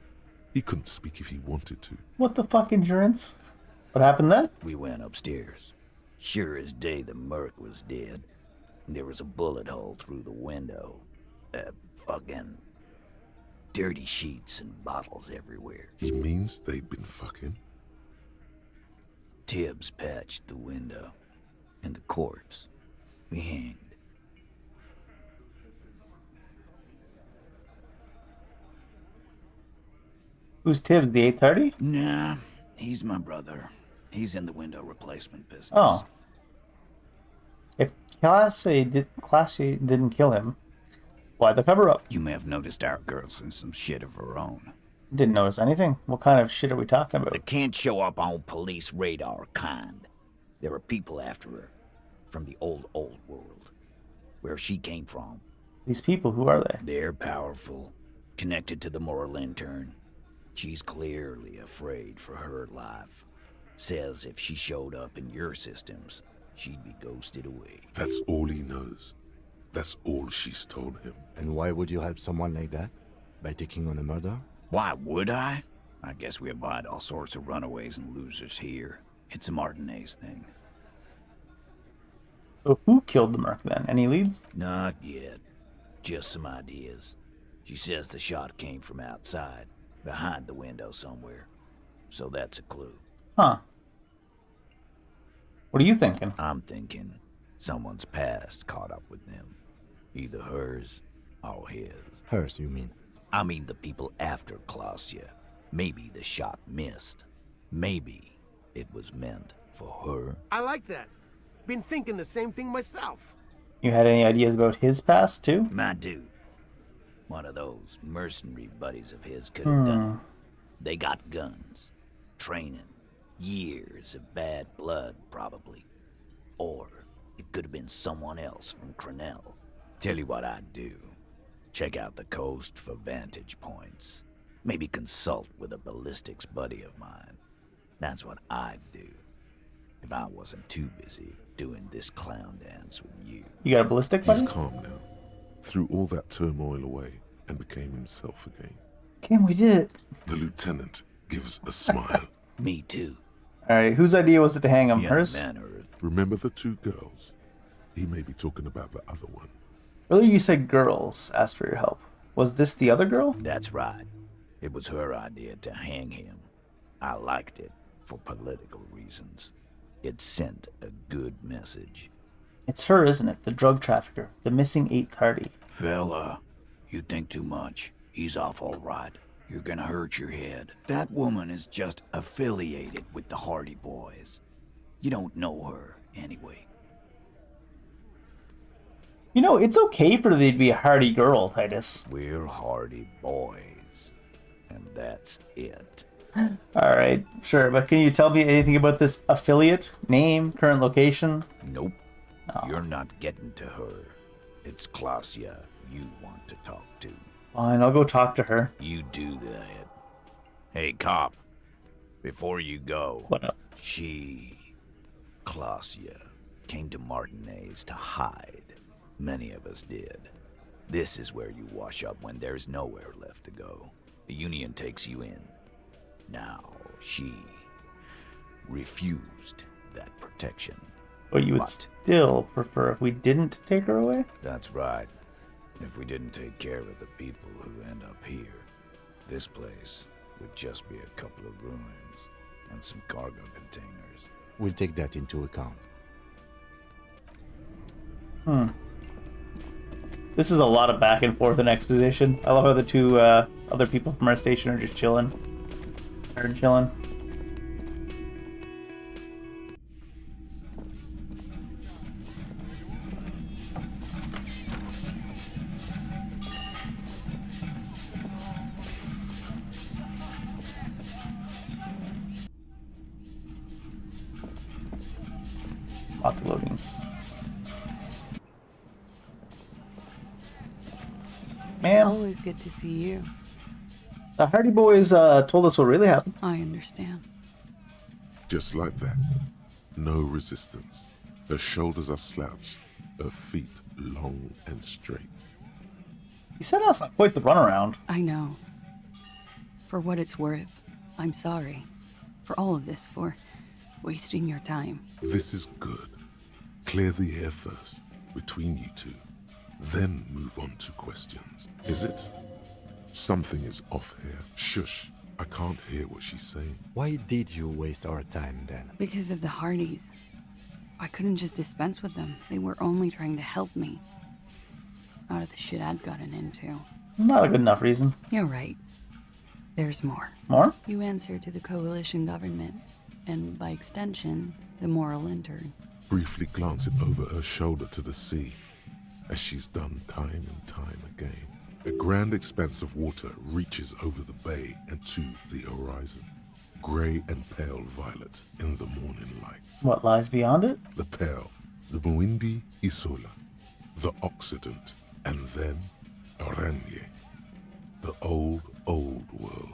He couldn't speak if he wanted to. What the fuck, Endurance? What happened then? We went upstairs. Sure as day the merc was dead. There was a bullet hole through the window. Fucking dirty sheets and bottles everywhere. He means they'd been fucking? Tibbs patched the window. And the corpse. We hanged. Who's Tibbs, the 830? Nah, he's my brother. He's in the window replacement business. Oh. If Classy didn't kill him, why the cover-up? You may have noticed our girl's in some shit of her own. Didn't notice anything. What kind of shit are we talking about? That can't show up on police radar kind. There are people after her. From the old world. Where she came from. These people, who are they? They're powerful. Connected to the moral intern. She's clearly afraid for her life. Says if she showed up in your systems, she'd be ghosted away. That's all he knows. That's all she's told him. And why would you help someone like that? By taking on a murder? Why would I? I guess we avoid all sorts of runaways and losers here. It's a Martinez thing. So who killed the merc then? Any leads? Not yet. Just some ideas. She says the shot came from outside, behind the window somewhere. So that's a clue. Huh. What are you thinking? I'm thinking someone's past caught up with them. Either hers or his. Hers, you mean? I mean the people after Clausia. Maybe the shot missed. Maybe it was meant for her. I like that. Been thinking the same thing myself. You had any ideas about his past, too? My dude. One of those mercenary buddies of his could have done it. They got guns. Training. Years of bad blood, probably. Or it could have been someone else from Crenell. Tell you what I'd do. Check out the coast for vantage points. Maybe consult with a ballistics buddy of mine. That's what I'd do. If I wasn't too busy doing this clown dance with you. You got a ballistic buddy? He's calm now. Threw all that turmoil away and became himself again. Kim, we did it. The lieutenant gives a smile. Me too. Alright, whose idea was it to hang him? Hers? Remember the 2 girls? He may be talking about the other one. Earlier you said girls asked for your help. Was this the other girl? That's right. It was her idea to hang him. I liked it for political reasons. It sent a good message. It's her, isn't it? The drug trafficker. The missing 8th Hardy. Fella, you think too much. He's off all right. You're gonna hurt your head. That woman is just affiliated with the Hardy Boys. You don't know her, anyway. You know, it's okay for there to be a Hardy girl, Titus. We're Hardy Boys. And that's it. Alright, sure, but can you tell me anything about this affiliate? Name, current location? Nope. You're not getting to her. It's Klasia you want to talk to. Fine, I'll go talk to her. You do that. Hey, cop. Before you go, what up? Klasia, came to Martinez to hide. Many of us did. This is where you wash up when there's nowhere left to go. The Union takes you in. Now, she refused that protection. But you would still prefer if we didn't take her away? That's right. If we didn't take care of the people who end up here, this place would just be a couple of ruins and some cargo containers. We'll take that into account. This is a lot of back and forth and exposition. I love how the two other people from our station are just chilling. They're chilling. Lots of loadings. Man. It's always good to see you. The Hardy Boys told us what really happened. I understand. Just like that. No resistance. Her shoulders are slouched, her feet long and straight. You set us on quite the runaround. I know. For what it's worth, I'm sorry. For all of this, for wasting your time. This is good. Clear the air first, between you two. Then move on to questions. Is it? Something is off here. Shush. I can't hear what she's saying. Why did you waste our time then? Because of the Hardys. I couldn't just dispense with them. They were only trying to help me. Out of the shit I'd gotten into. Not a good enough reason. You're right. There's more. More? You answer to the coalition government, and by extension, the moral intern. Briefly glancing over her shoulder to the sea, as she's done time and time again. A grand expanse of water reaches over the bay and to the horizon. Grey and pale violet in the morning lights. What lies beyond it? The pale, the Muindi Isola, the Occident, and then Oranje, the old world.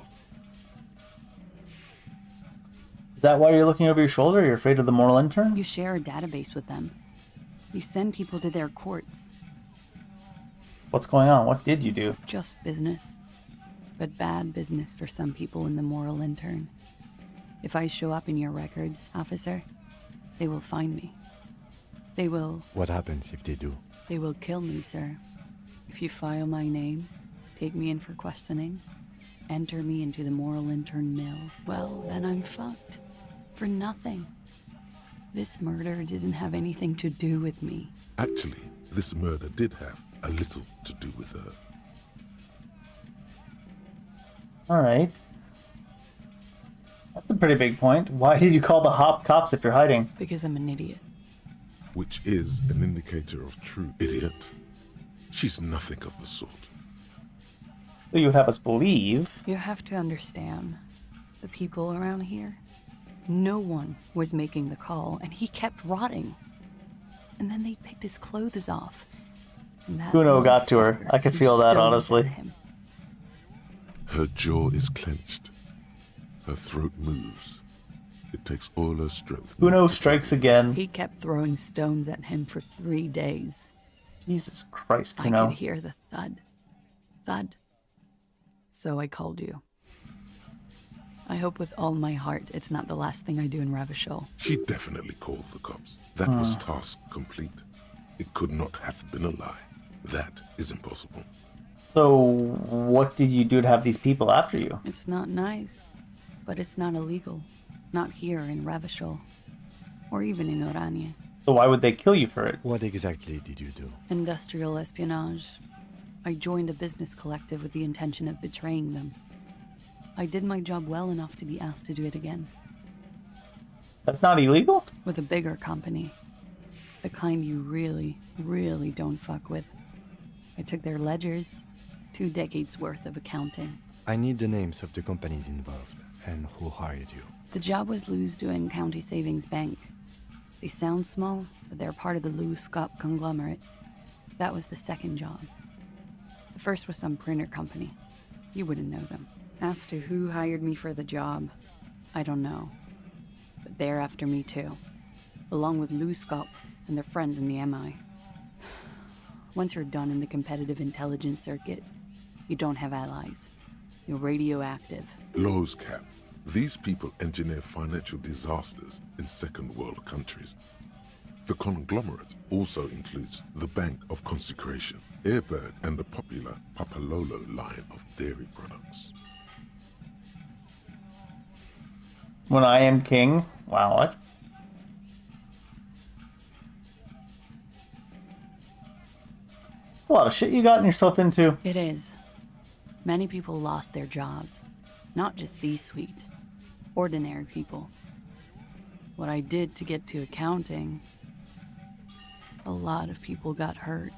Is that why you're looking over your shoulder? You're afraid of the moral intern? You share a database with them. You send people to their courts. What's going on? What did you do? Just business. But bad business for some people in the moral intern. If I show up in your records, officer, they will find me. They will... What happens if they do? They will kill me, sir. If you file my name, take me in for questioning, enter me into the moral intern mill, well, then I'm fucked. For nothing. This murder didn't have anything to do with me. Actually, this murder did have a little to do with her. Alright. That's a pretty big point. Why did you call the hop cops if you're hiding? Because I'm an idiot. Which is an indicator of true idiot. She's nothing of the sort. So you have us believe. You have to understand, the people around here, no one was making the call, and he kept rotting. And then they picked his clothes off. Kuno got to her. I could feel that, honestly. Her jaw is clenched. Her throat moves. It takes all her strength. Kuno strikes again. He kept throwing stones at him for 3 days. Jesus Christ, I Kuno. could hear the thud. Thud. So I called you. I hope with all my heart it's not the last thing I do in Ravishol. She definitely called the cops. That was task complete. It could not have been a lie. That is impossible. So, what did you do to have these people after you? It's not nice, but it's not illegal. Not here in Ravishol, or even in Oranje. So why would they kill you for it? What exactly did you do? Industrial espionage. I joined a business collective with the intention of betraying them. I did my job well enough to be asked to do it again. That's not illegal? With a bigger company. The kind you really, really don't fuck with. I took their ledgers, 2 decades worth of accounting. I need the names of the companies involved and who hired you. The job was Lou's doing County Savings Bank. They sound small, but they're part of the Lou Scott conglomerate. That was the second job. The first was some printer company. You wouldn't know them. As to who hired me for the job, I don't know. But they're after me too, along with Lou Scott and their friends in the MI. Once you're done in the competitive intelligence circuit, you don't have allies. You're radioactive. Lowe's cap. These people engineer financial disasters in second world countries. The conglomerate also includes the Bank of Consecration, Airbird, and the popular Papalolo line of dairy products. When I am king? Wow, what? A lot of shit you gotten yourself into. It is. Many people lost their jobs. Not just C-suite. Ordinary people. What I did to get to accounting, a lot of people got hurt.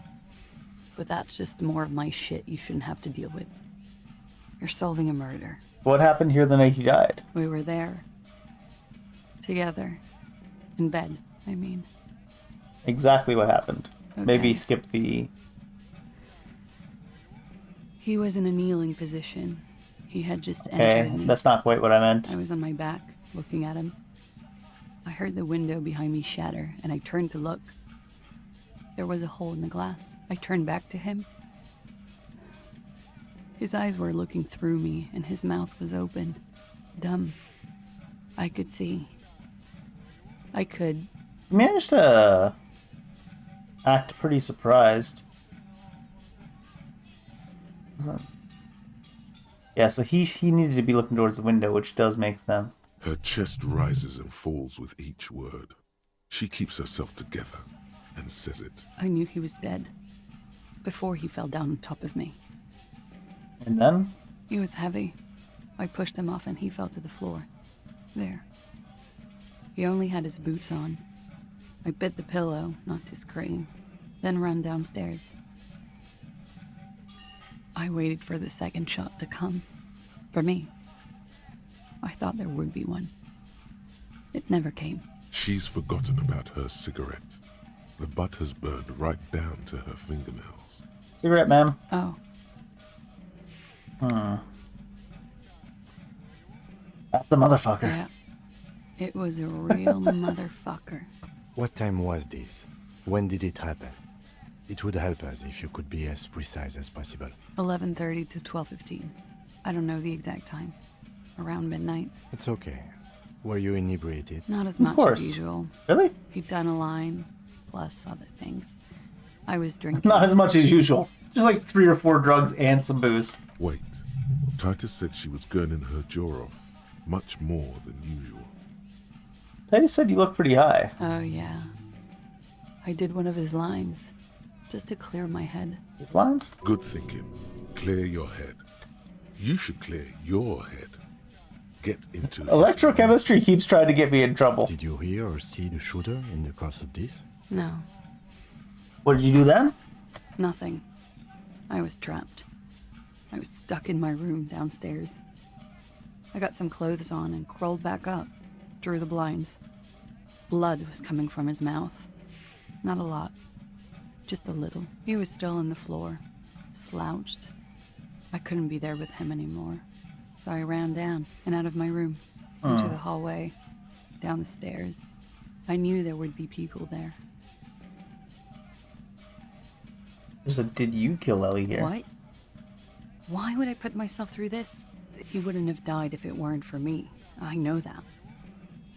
But that's just more of my shit you shouldn't have to deal with. You're solving a murder. What happened here the night he died? We were there. Together. In bed, I mean. Exactly what happened. Okay. Maybe skip the... He was in a kneeling position. He had just entered me. That's not quite what I meant. I was on my back, looking at him. I heard the window behind me shatter, and I turned to look. There was a hole in the glass. I turned back to him. His eyes were looking through me, and his mouth was open. Dumb. I could see. I could. You managed to act pretty surprised. Yeah, so he needed to be looking towards the window, which does make sense. Her chest rises and falls with each word. She keeps herself together and says it. I knew he was dead. Before he fell down on top of me. And then? He was heavy. I pushed him off and he fell to the floor. There. He only had his boots on. I bit the pillow, not to scream, then ran downstairs. I waited for the second shot to come. For me. I thought there would be one. It never came. She's forgotten about her cigarette. The butt has burned right down to her fingernails. Cigarette, ma'am. Oh. That's the motherfucker. Yeah. It was a real motherfucker. What time was this? When did it happen? It would help us if you could be as precise as possible. 11:30 to 12:15. I don't know the exact time. Around midnight. It's okay. Were you inebriated? Not as much as usual. Really? He'd done a line, plus other things. I was drinking. Not as much as usual. Just like 3 or 4 drugs and some booze. Wait. Titus said she was gurning her jaw off. Much more than usual. Titus said you look pretty high. Oh, yeah. I did one of his lines. Just to clear my head. His lines? Good thinking. Clear your head. You should clear your head. Get into Electrochemistry keeps trying to get me in trouble. Did you hear or see the shooter in the course of this? No. What did you do then? Nothing. I was trapped. I was stuck in my room downstairs. I got some clothes on and crawled back up, drew the blinds. Blood was coming from his mouth. Not a lot. Just a little. He was still on the floor, slouched. I couldn't be there with him anymore. So I ran down and out of my room, into the hallway, down the stairs. I knew there would be people there. There's a did you kill Ellie here? What? Why would I put myself through this? He wouldn't have died if it weren't for me. I know that.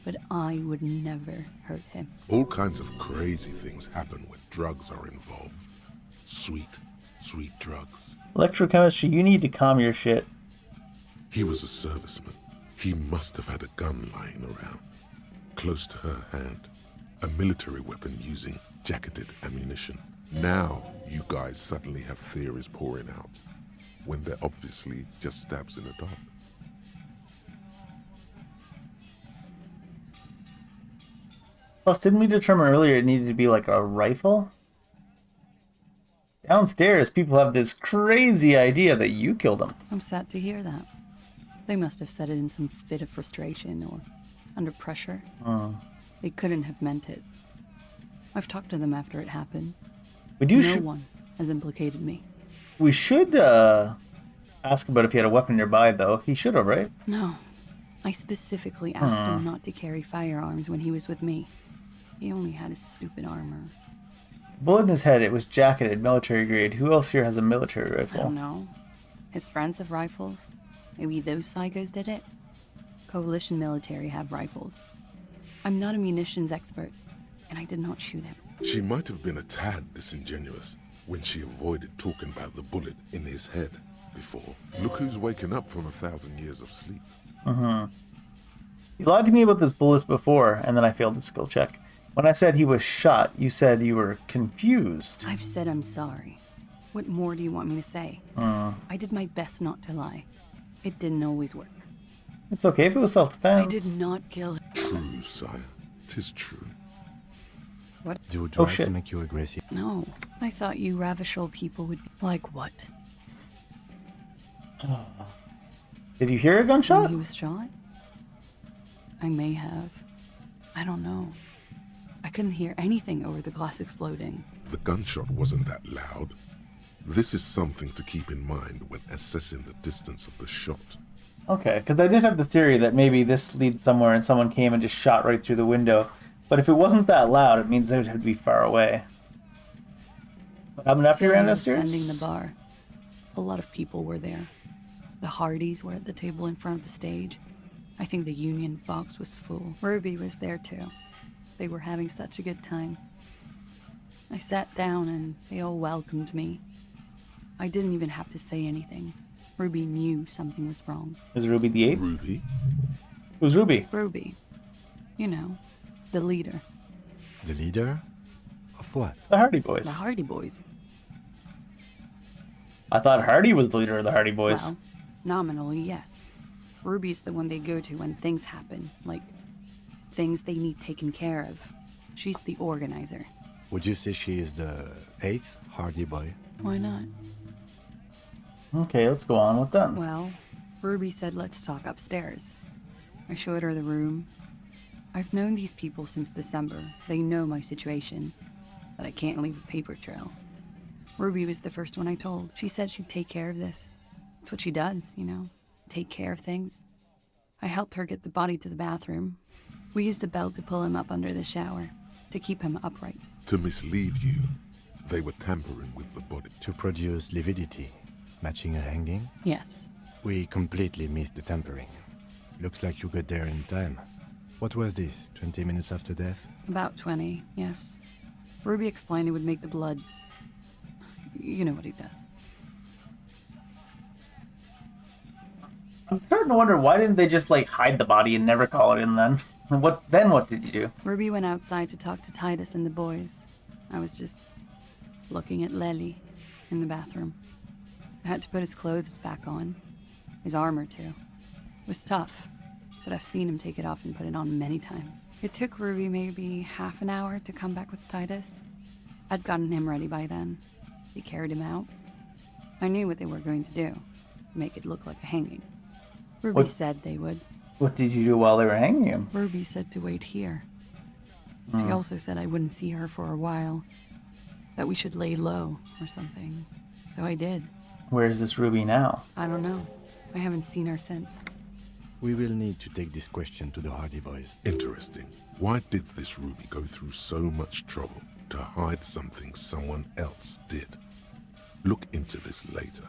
But I would never hurt him. All kinds of crazy things happen when drugs are involved. Sweet, sweet drugs. Electrochemistry, you need to calm your shit. He was a serviceman. He must have had a gun lying around, close to her hand. A military weapon using jacketed ammunition. Now, you guys suddenly have theories pouring out, when they're obviously just stabs in the dark. Plus, didn't we determine earlier it needed to be like a rifle? Downstairs, people have this crazy idea that you killed him. I'm sad to hear that. They must have said it in some fit of frustration or under pressure. They couldn't have meant it. I've talked to them after it happened. No one has implicated me. We should ask about if he had a weapon nearby, though. He should have, right? No. I specifically asked him not to carry firearms when he was with me. He only had his stupid armor. Bullet in his head, it was jacketed, military grade. Who else here has a military rifle? I don't know. His friends have rifles. Maybe those psychos did it? Coalition military have rifles. I'm not a munitions expert, and I did not shoot him. She might have been a tad disingenuous when she avoided talking about the bullet in his head before. Look who's waking up from 1,000 years of sleep. You lied to me about this bullet before, and then I failed the skill check. When I said he was shot, you said you were confused. I've said I'm sorry. What more do you want me to say? I did my best not to lie. It didn't always work. It's okay if it was self-defense. I did not kill him. True, sire. 'Tis true. What? Do you try to make you aggressive? No. I thought you Ravishol people would be like what? Did you hear a gunshot? When he was shot? I may have. I don't know. I couldn't hear anything over the glass exploding. The gunshot wasn't that loud. This is something to keep in mind when assessing the distance of the shot. Okay, because I did have the theory that maybe this leads somewhere and someone came and just shot right through the window. But if it wasn't that loud, it means it would have to be far away. What happened after you ran downstairs? Standing in the bar. A lot of people were there. The Hardys were at the table in front of the stage. I think the Union box was full. Ruby was there too. They were having such a good time. I sat down and they all welcomed me. I didn't even have to say anything. Ruby knew something was wrong. Was Ruby the 8th? Ruby? Who's Ruby? Ruby. You know, the leader. The leader? Of what? The Hardy Boys. The Hardy Boys. I thought Hardy was the leader of the Hardy Boys. Well, nominally, yes. Ruby's the one they go to when things happen, like things they need taken care of. She's the organizer. Would you say she is the 8th Hardy Boy? Why not? Okay, let's go on with them. Well, Ruby said let's talk upstairs. I showed her the room. I've known these people since December. They know my situation, that I can't leave a paper trail. Ruby was the first one I told. She said she'd take care of this. It's what she does, you know, take care of things. I helped her get the body to the bathroom. We used a belt to pull him up under the shower, to keep him upright. To mislead you, they were tampering with the body. To produce lividity, matching a hanging? Yes. We completely missed the tampering. Looks like you got there in time. What was this, 20 minutes after death? About 20, yes. Ruby explained it would make the blood... You know what he does. I'm starting to wonder, why didn't they just, like, hide the body and never call it in then? And what did you do? Ruby went outside to talk to Titus and the boys. I was just looking at Lely in the bathroom. I had to put his clothes back on. His armor, too. It was tough, but I've seen him take it off and put it on many times. It took Ruby maybe half an hour to come back with Titus. I'd gotten him ready by then. They carried him out. I knew what they were going to do. Make it look like a hanging. Ruby said they would. What did you do while they were hanging him? Ruby said to wait here. She also said I wouldn't see her for a while. That we should lay low or something. So I did. Where's this Ruby now? I don't know. I haven't seen her since. We will need to take this question to the Hardy Boys. Interesting. Why did this Ruby go through so much trouble to hide something someone else did? Look into this later.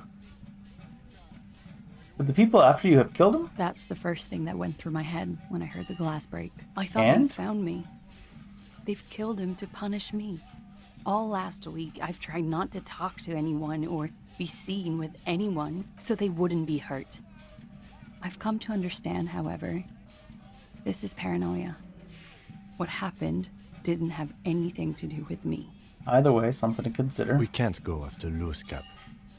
Did the people after you have killed him? That's the first thing that went through my head when I heard the glass break. I thought And? they found me. They've killed him to punish me. All last week, I've tried not to talk to anyone or be seen with anyone so they wouldn't be hurt. I've come to understand, however, this is paranoia. What happened didn't have anything to do with me. Either way, something to consider. We can't go after Loose Cap.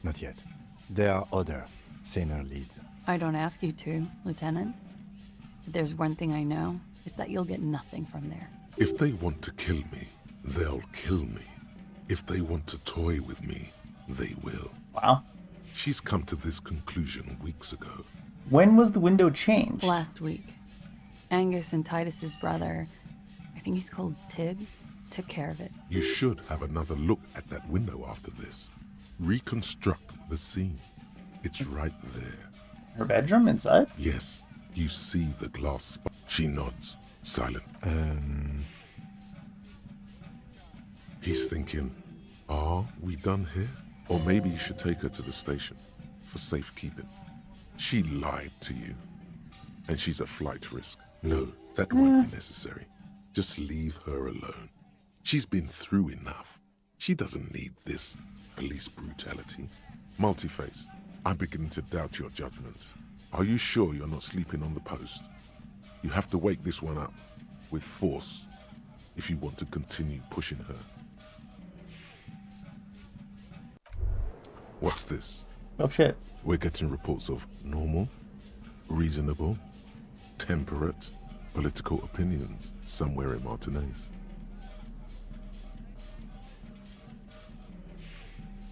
Not yet. There are other, saner leads. I don't ask you to, Lieutenant. But there's one thing I know, is that you'll get nothing from there. If they want to kill me, they'll kill me. If they want to toy with me, they will. Wow. She's come to this conclusion weeks ago. When was the window changed? Last week. Angus and Titus's brother, I think he's called Tibbs, took care of it. You should have another look at that window after this. Reconstruct the scene. It's right there. Her bedroom inside? Yes. You see the glass spot. She nods. Silent. He's thinking, are we done here? Or maybe you should take her to the station for safekeeping. She lied to you. And she's a flight risk. No, that won't be necessary. Just leave her alone. She's been through enough. She doesn't need this police brutality. Multiface, I'm beginning to doubt your judgment. Are you sure you're not sleeping on the post? You have to wake this one up with force if you want to continue pushing her. What's this? Oh shit. We're getting reports of normal, reasonable, temperate, political opinions somewhere in Martinez.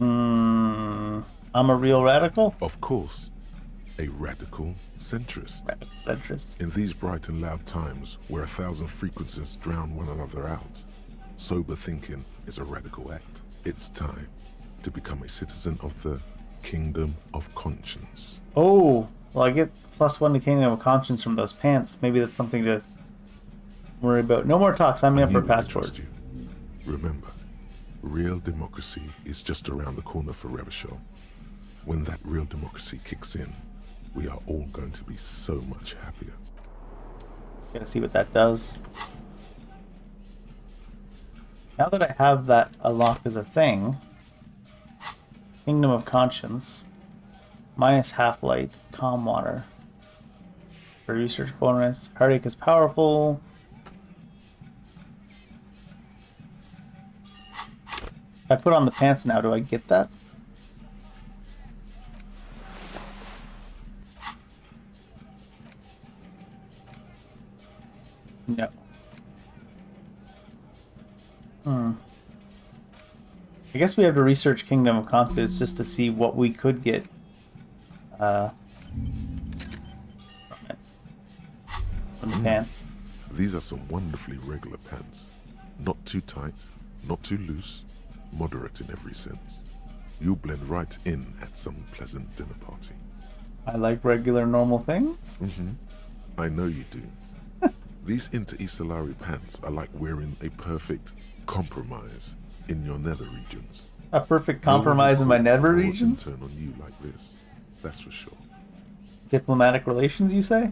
I'm a real radical? Of course. A radical centrist. Radical centrist. In these bright and loud times where 1,000 frequencies drown one another out, sober thinking is a radical act. It's time to become a citizen of the Kingdom of Conscience. Oh, well, I get +1 to Kingdom of Conscience from those pants. Maybe that's something to worry about. No more talks. I'm in for a passport. Remember, real democracy is just around the corner for Revachol. When that real democracy kicks in, we are all going to be so much happier. Gotta see what that does. Now that I have that unlocked as a thing, Kingdom of Conscience, minus half-light, calm water. For research bonus, heartache is powerful. If I put on the pants now, do I get that? No. I guess we have to research Kingdom of Conscience just to see what we could get from the pants. These are some wonderfully regular pants. Not too tight, not too loose, moderate in every sense. You'll blend right in at some pleasant dinner party. I like regular, normal things. I know you do. These Inter-Estellari pants are like wearing a perfect compromise in your nether regions. A perfect compromise in my nether regions? Turn on you like this, that's for sure. Diplomatic relations, you say?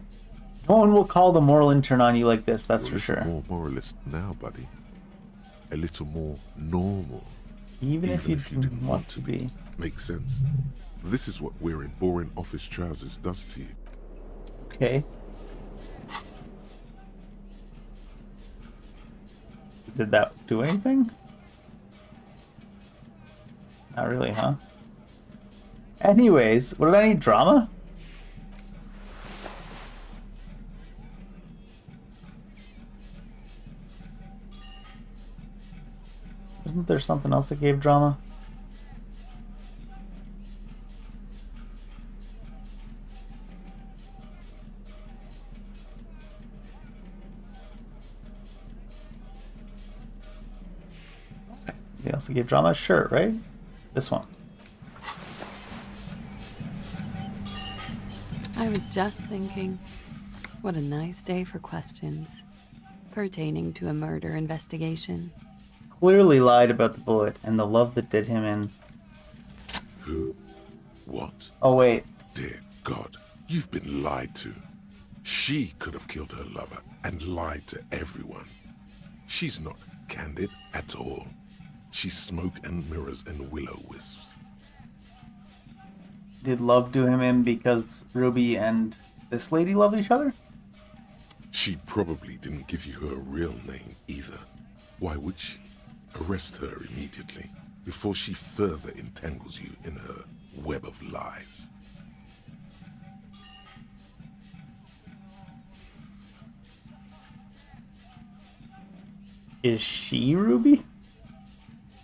No one will call the moral intern on you like this, that's for sure. More moralist now, buddy. A little more normal. Even if you didn't want to be. Makes sense. This is what wearing boring office trousers does to you. Okay. Did that do anything? Not really, huh? Anyways, what did I need? Drama? Isn't there something else that gave drama? Something else that gave drama? Sure, right? This one. I was just thinking, what a nice day for questions pertaining to a murder investigation. Clearly lied about the bullet and the love that did him in. Who? What? Oh, wait. Dear God, you've been lied to. She could have killed her lover and lied to everyone. She's not candid at all. She's smoke and mirrors and will-o-wisps. Did love do him in because Ruby and this lady love each other? She probably didn't give you her real name either. Why would she? Arrest her immediately before she further entangles you in her web of lies. Is she Ruby?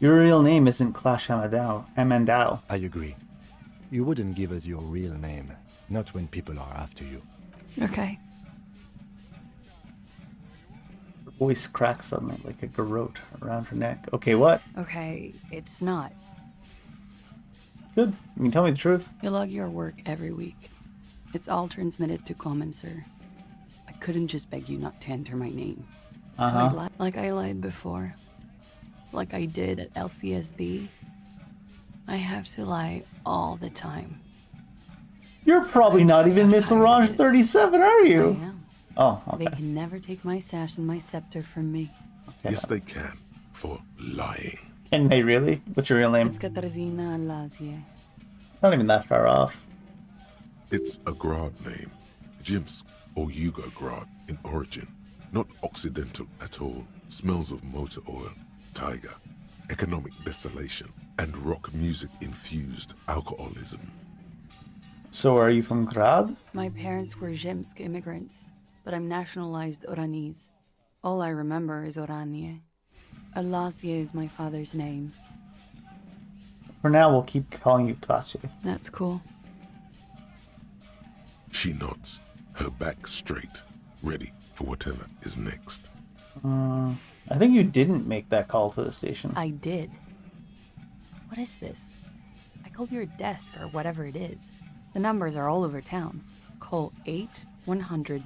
Your real name isn't Clash Amandao. I agree. You wouldn't give us your real name, not when people are after you. Okay. Her voice cracks suddenly like a garrote around her neck. Okay, what? Okay, it's not. Good. You can tell me the truth. You log your work every week. It's all transmitted to Common, sir. I couldn't just beg you not to enter my name. So I lied, like I lied before. Like I did at LCSB. I have to lie all the time. You're probably not even Miss Orange 37, are you? I am. Oh, okay. They can never take my sash and my scepter from me. Okay. Yes, they can, for lying. Can they really? What's your real name? It's Katarzyna Elysium. It's not even that far off. It's a Grad name, Jimsk or Yugo-Grad in origin. Not Occidental at all. Smells of motor oil, tiger, economic desolation, and rock music-infused alcoholism. So are you from Grad? My parents were Zemsk immigrants, but I'm nationalized Oranese. All I remember is Oranje. Elysium is my father's name. For now, we'll keep calling you Klache. That's cool. She nods, her back straight, ready for whatever is next. I think you didn't make that call to the station. I did. What is this? I called your desk or whatever it is. The numbers are all over town. Call 8-100-2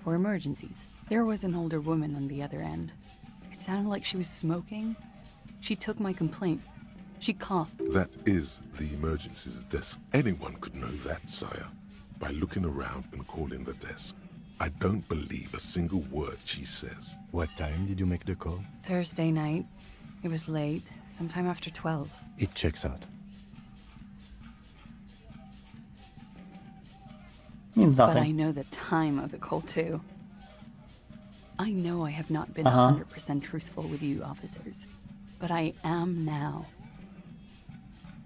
for emergencies. There was an older woman on the other end. It sounded like she was smoking. She took my complaint. She coughed. That is the emergencies desk. Anyone could know that, sire, by looking around and calling the desk. I don't believe a single word she says. What time did you make the call? Thursday night. It was late, sometime after 12. It checks out. Means nothing. But I know the time of the call, too. I know I have not been 100% truthful with you officers, but I am now.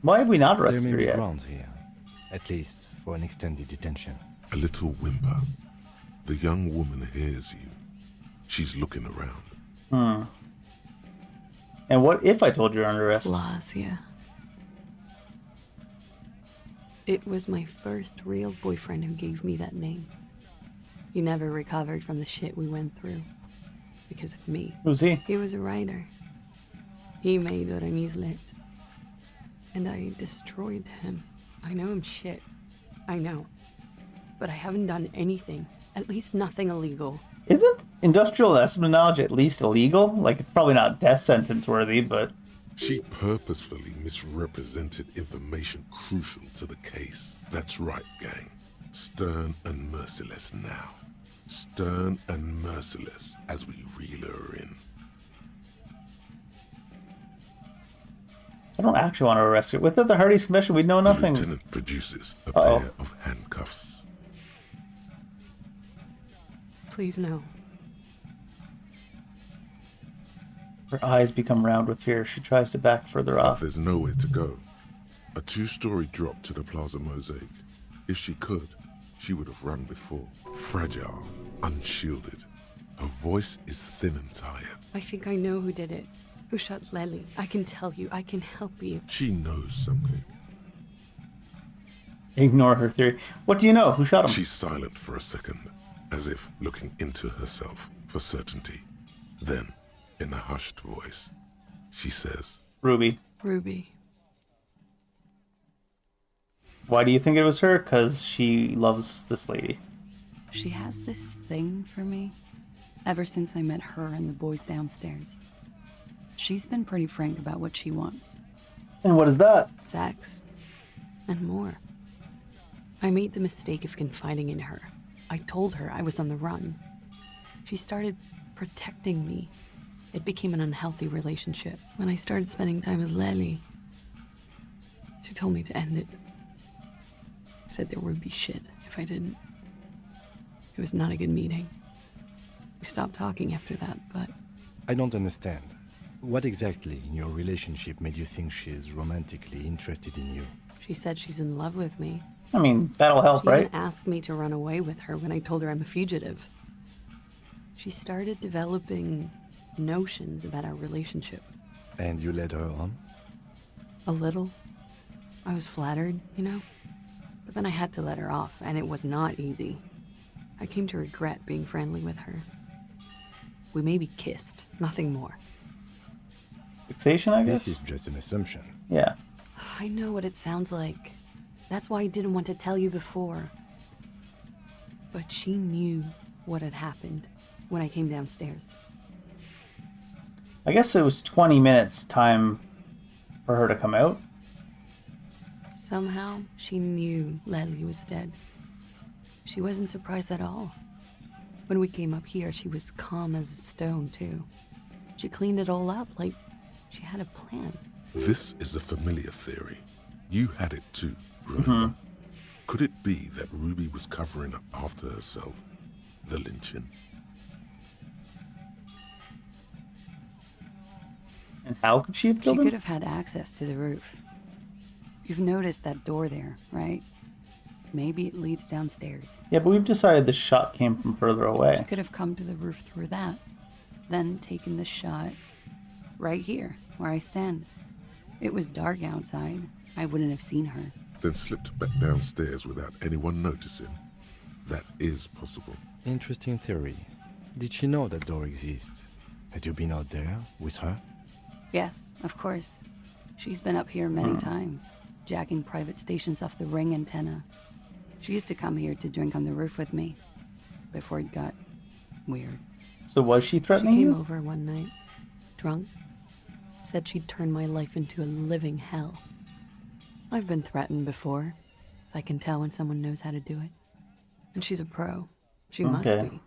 Why have we not There arrested may her be yet? grounds here, at least for an extended detention. A little whimper. The young woman hears you. She's looking around. And what if I told you you're under arrest? Elysium. It was my first real boyfriend who gave me that name. He never recovered from the shit we went through. Because of me. Who's he? He was a writer. He made Oranese lit. And I destroyed him. I know I'm shit. I know. But I haven't done anything. At least nothing illegal. Isn't industrial espionage at least illegal? Like, it's probably not death sentence worthy, but... She purposefully misrepresented information crucial to the case. That's right, gang. Stern and merciless now. Stern and merciless as we reel her in. I don't actually want to arrest her. Without the Hardy's confession, we'd know nothing. The lieutenant produces a pair of handcuffs. Please no. Her eyes become round with fear. She tries to back further But off. there's nowhere to go. A two-story drop to the Plaza Mosaic. If she could, she would have run before. Fragile, unshielded. Her voice is thin and tired. I think I know who did it. Who shot Lely. I can tell you. I can help you. She knows something. Ignore her theory. What do you know? Who shot him? She's silent for a second, as if looking into herself for certainty. Then, in a hushed voice, she says, Ruby. Ruby. Why do you think it was her? Because she loves this lady. She has this thing for me. Ever since I met her and the boys downstairs. She's been pretty frank about what she wants. And what is that? Sex. And more. I made the mistake of confiding in her. I told her I was on the run. She started protecting me. It became an unhealthy relationship. When I started spending time with Lely, she told me to end it. Said there would be shit if I didn't. It was not a good meeting. We stopped talking after that, but... I don't understand. What exactly in your relationship made you think she is romantically interested in you? She said she's in love with me. I mean, that'll help, She right? even asked me to run away with her when I told her I'm a fugitive. She started developing notions about our relationship. And you led her on? A little. I was flattered, you know? But then I had to let her off, and it was not easy. I came to regret being friendly with her. We maybe kissed, nothing more. Fixation, I guess? This is just an assumption. Yeah. I know what it sounds like. That's why I didn't want to tell you before. But she knew what had happened when I came downstairs. I guess it was 20 minutes time for her to come out. Somehow, she knew Lely was dead. She wasn't surprised at all. When we came up here, she was calm as a stone, too. She cleaned it all up like she had a plan. This is a familiar theory. You had it too, remember? Could it be that Ruby was covering up after herself, the lynching? And how could she have killed She him? could have had access to the roof. You've noticed that door there, right? Maybe it leads downstairs. Yeah, but we've decided the shot came from further She away. could have come to the roof through that, then taken the shot right here, where I stand. It was dark outside. I wouldn't have seen her. Then slipped back downstairs without anyone noticing. That is possible. Interesting theory. Did she know that door exists? Had you been out there with her? Yes, of course. She's been up here many times, jacking private stations off the ring antenna. She used to come here to drink on the roof with me, before it got weird. So was she threatening She came you? over one night, drunk, said she'd turn my life into a living hell. I've been threatened before, so I can tell when someone knows how to do it. And she's a pro. She must Okay. be.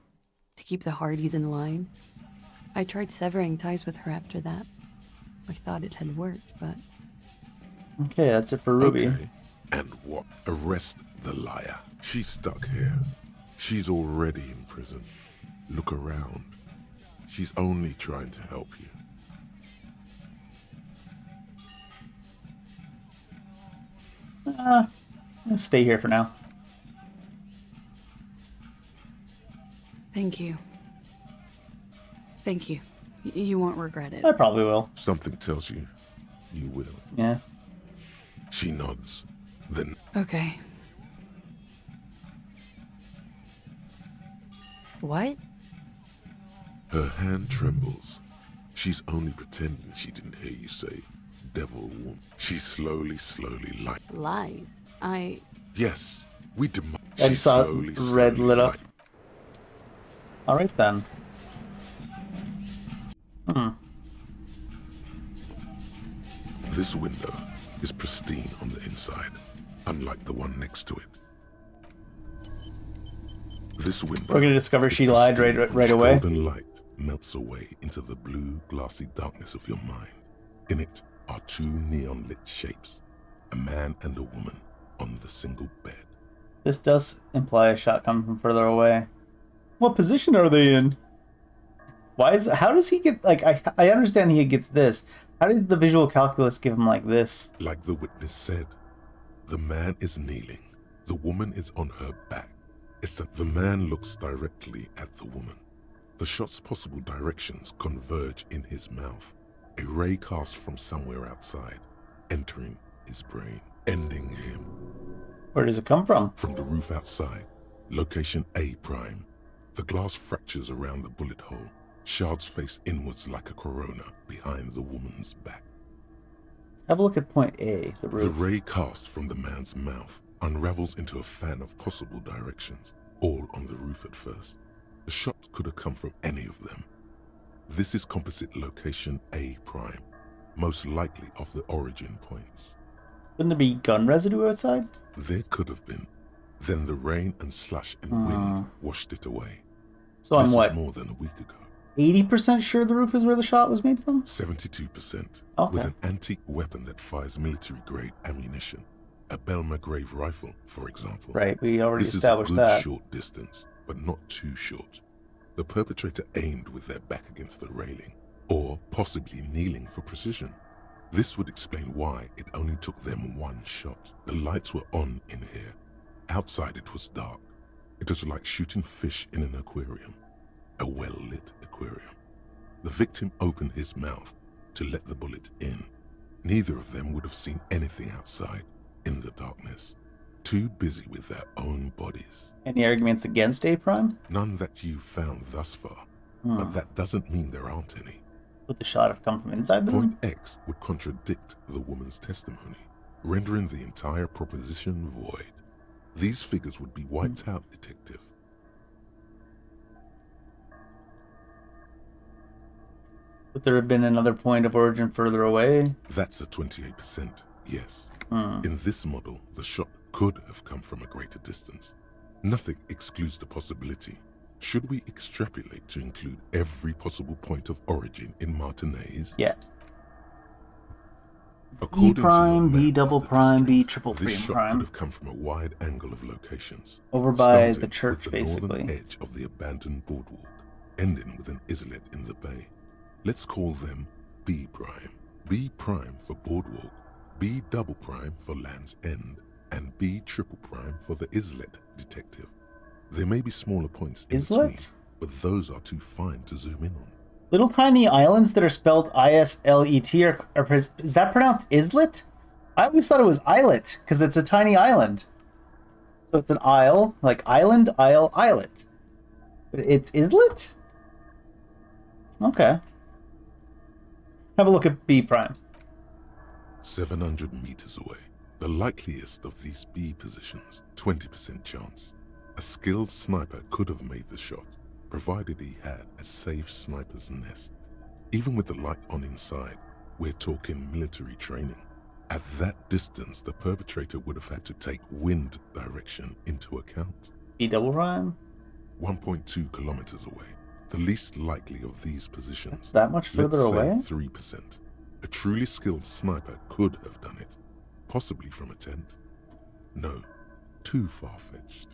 To keep the Hardys in line. I tried severing ties with her after that. I thought it had worked, but... Okay, that's it for Ruby. Okay. And what? Arrest the liar. She's stuck here. She's already in prison. Look around. She's only trying to help you. Let's stay here for now. Thank you. Thank you. You won't regret it. I probably will. Something tells you you will. Yeah. She nods. Then Okay. What? her hand trembles. She's only pretending she didn't hear you say devil woman. She slowly light. Lies. Yes, we demand. I just saw red lit up. Alright then. This window is pristine on the inside, unlike the one next to it. This window. We're gonna discover she lied right away. Golden light melts away into the blue, glassy darkness of your mind. In it are two neon-lit shapes, a man and a woman on the single bed. This does imply a shot coming from further away. What position are they in? Why is? How does he get? Like, I understand he gets this. How does the visual calculus give him like this? Like the witness said, the man is kneeling. The woman is on her back. It's that the man looks directly at the woman. The shot's possible directions converge in his mouth. A ray cast from somewhere outside, entering his brain, ending him. Where does it come from? From the roof outside, location A prime. The glass fractures around the bullet hole. Shards face inwards like a corona behind the woman's back. Have a look at point A, the The roof. ray cast from the man's mouth unravels into a fan of possible directions, all on the roof at first. The shot could have come from any of them. This is composite location A prime, most likely of the origin points. Wouldn't there be gun residue outside? There could have been. Then the rain and slush and wind washed it away. So I'm this what? was more than a week ago. 80% sure the roof is where the shot was made from? 72%. Okay. With an antique weapon that fires military-grade ammunition. A Belma-grave rifle, for example. Right, we already this established is a good that. short distance, but not too short. The perpetrator aimed with their back against the railing, or possibly kneeling for precision. This would explain why it only took them one shot. The lights were on in here. Outside it was dark. It was like shooting fish in an aquarium. A well-lit aquarium. The victim opened his mouth to let the bullet in. Neither of them would have seen anything outside, in the darkness. Too busy with their own bodies. Any arguments against A Prime? None that you've found thus far, but that doesn't mean there aren't any. Would the shot have come from inside the room? Point X would contradict the woman's testimony, rendering the entire proposition void. These figures would be wiped out, Detective. Would there have been another point of origin further away? That's a 28%, yes. In this model, the shot could have come from a greater distance. Nothing excludes the possibility. Should we extrapolate to include every possible point of origin in Martinez? Yeah. According B prime, to your B map double of the prime, B district, triple this shot prime. could have come from a wide angle of locations. Over by starting the church, with the basically. northern edge of the abandoned boardwalk, ending with an islet in the bay. Let's call them B prime. B prime for boardwalk, B double prime for Land's End, and B triple prime for the islet, Detective. There may be smaller points in Islet? between, but those are too fine to zoom in on. Little tiny islands that are spelled I-S-L-E-T is that pronounced islet? I always thought it was islet, because it's a tiny island. So it's an isle, like island, isle, islet. But it's islet? Okay. Have a look at B prime. 700 meters away. The likeliest of these B positions, 20% chance. A skilled sniper could have made the shot, provided he had a safe sniper's nest. Even with the light on inside, we're talking military training. At that distance, the perpetrator would have had to take wind direction into account. B double prime? 1.2 kilometers away. The least likely of these positions. That much further away? Let's say 3%. A truly skilled sniper could have done it. Possibly from a tent. No, too far-fetched.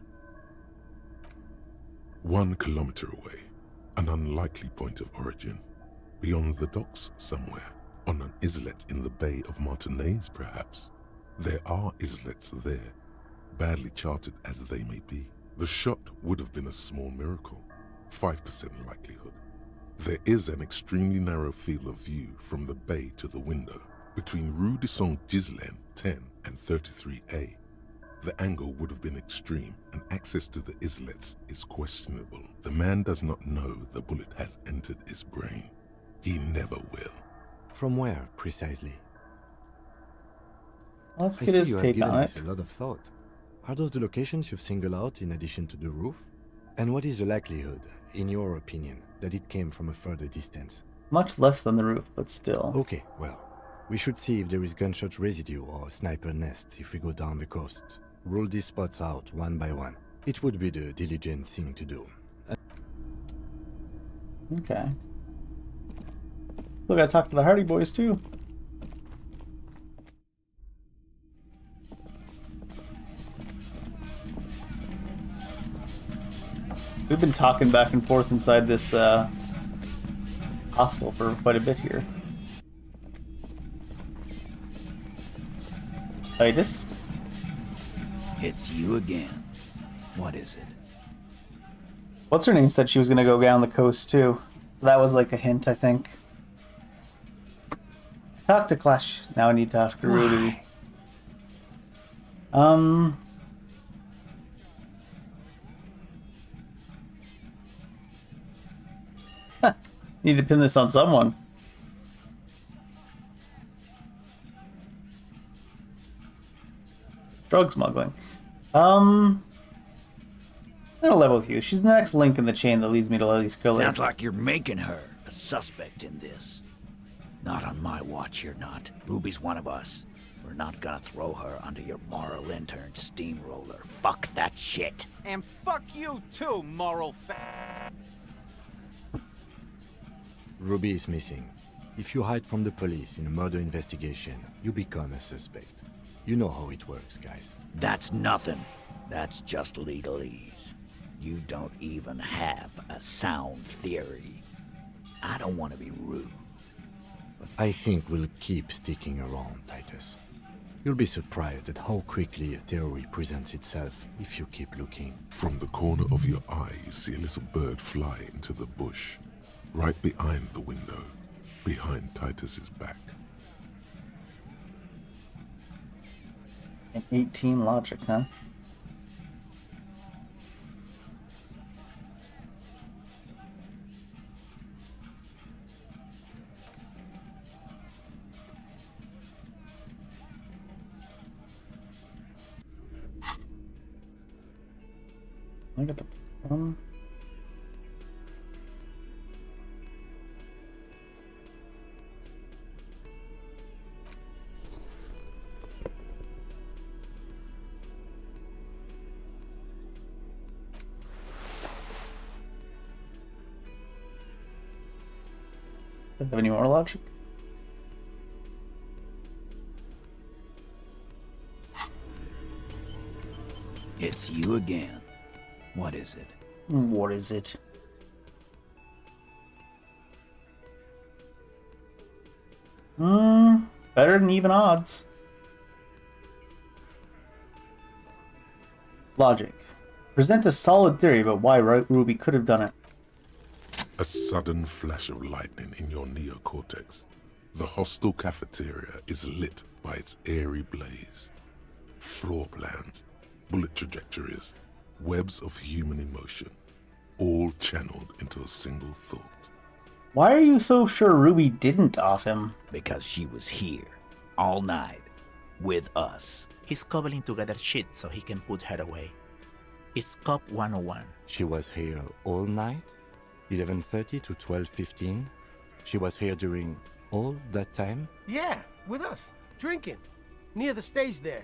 1 kilometer away. An unlikely point of origin. Beyond the docks somewhere. On an islet in the Bay of Martinez, perhaps. There are islets there. Badly charted as they may be. The shot would have been a small miracle. 5% likelihood. There is an extremely narrow field of view from the bay to the window, between Rue de Saint-Ghislain 10 and 33A. The angle would have been extreme, and access to the islets is questionable. The man does not know the bullet has entered his brain. He never will. From where, precisely? Let's I get see his you have take given on this it. a lot of thought. Are those the locations you've singled out in addition to the roof? And what is the likelihood, in your opinion, that it came from a further distance? Much less than the roof, but still. Okay, well, we should see if there is gunshot residue or sniper nests if we go down the coast. Rule these spots out one by one. It would be the diligent thing to do. Okay. Still gotta talk to the Hardy Boys, too. We've been talking back and forth inside this hostel for quite a bit here. Titus? It's you again. What is it? What's her name said she was gonna go down the coast too. So that was like a hint, I think. Talk to Clash. Now I need to talk to Rudy. Need to pin this on someone. Drug smuggling. I'm gonna level with you. She's the next link in the chain that leads me to Lily's killer. Sounds like you're making her a suspect in this. Not on my watch, you're not. Ruby's one of us. We're not gonna throw her under your moral intern steamroller. Fuck that shit. And fuck you too, moral Ruby is missing. If you hide from the police in a murder investigation, you become a suspect. You know how it works, guys. That's nothing. That's just legalese. You don't even have a sound theory. I don't want to be rude. I think we'll keep sticking around, Titus. You'll be surprised at how quickly a theory presents itself if you keep looking. From the corner of your eye, you see a little bird fly into the bush, right behind the window, behind Titus's back. An 18 logic, huh? I got the have any more logic? It's you again. What is it? What is it? Better than even odds. Logic. Present a solid theory about why Ruby could have done it. A sudden flash of lightning in your neocortex. The hostel cafeteria is lit by its airy blaze. Floor plans, bullet trajectories, webs of human emotion, all channeled into a single thought. Why are you so sure Ruby didn't off him? Because she was here, all night, with us. He's cobbling together shit so he can put her away. It's Cop 101. She was here all night? 11:30 to 12:15? She was here during all that time? Yeah, with us, drinking, near the stage there.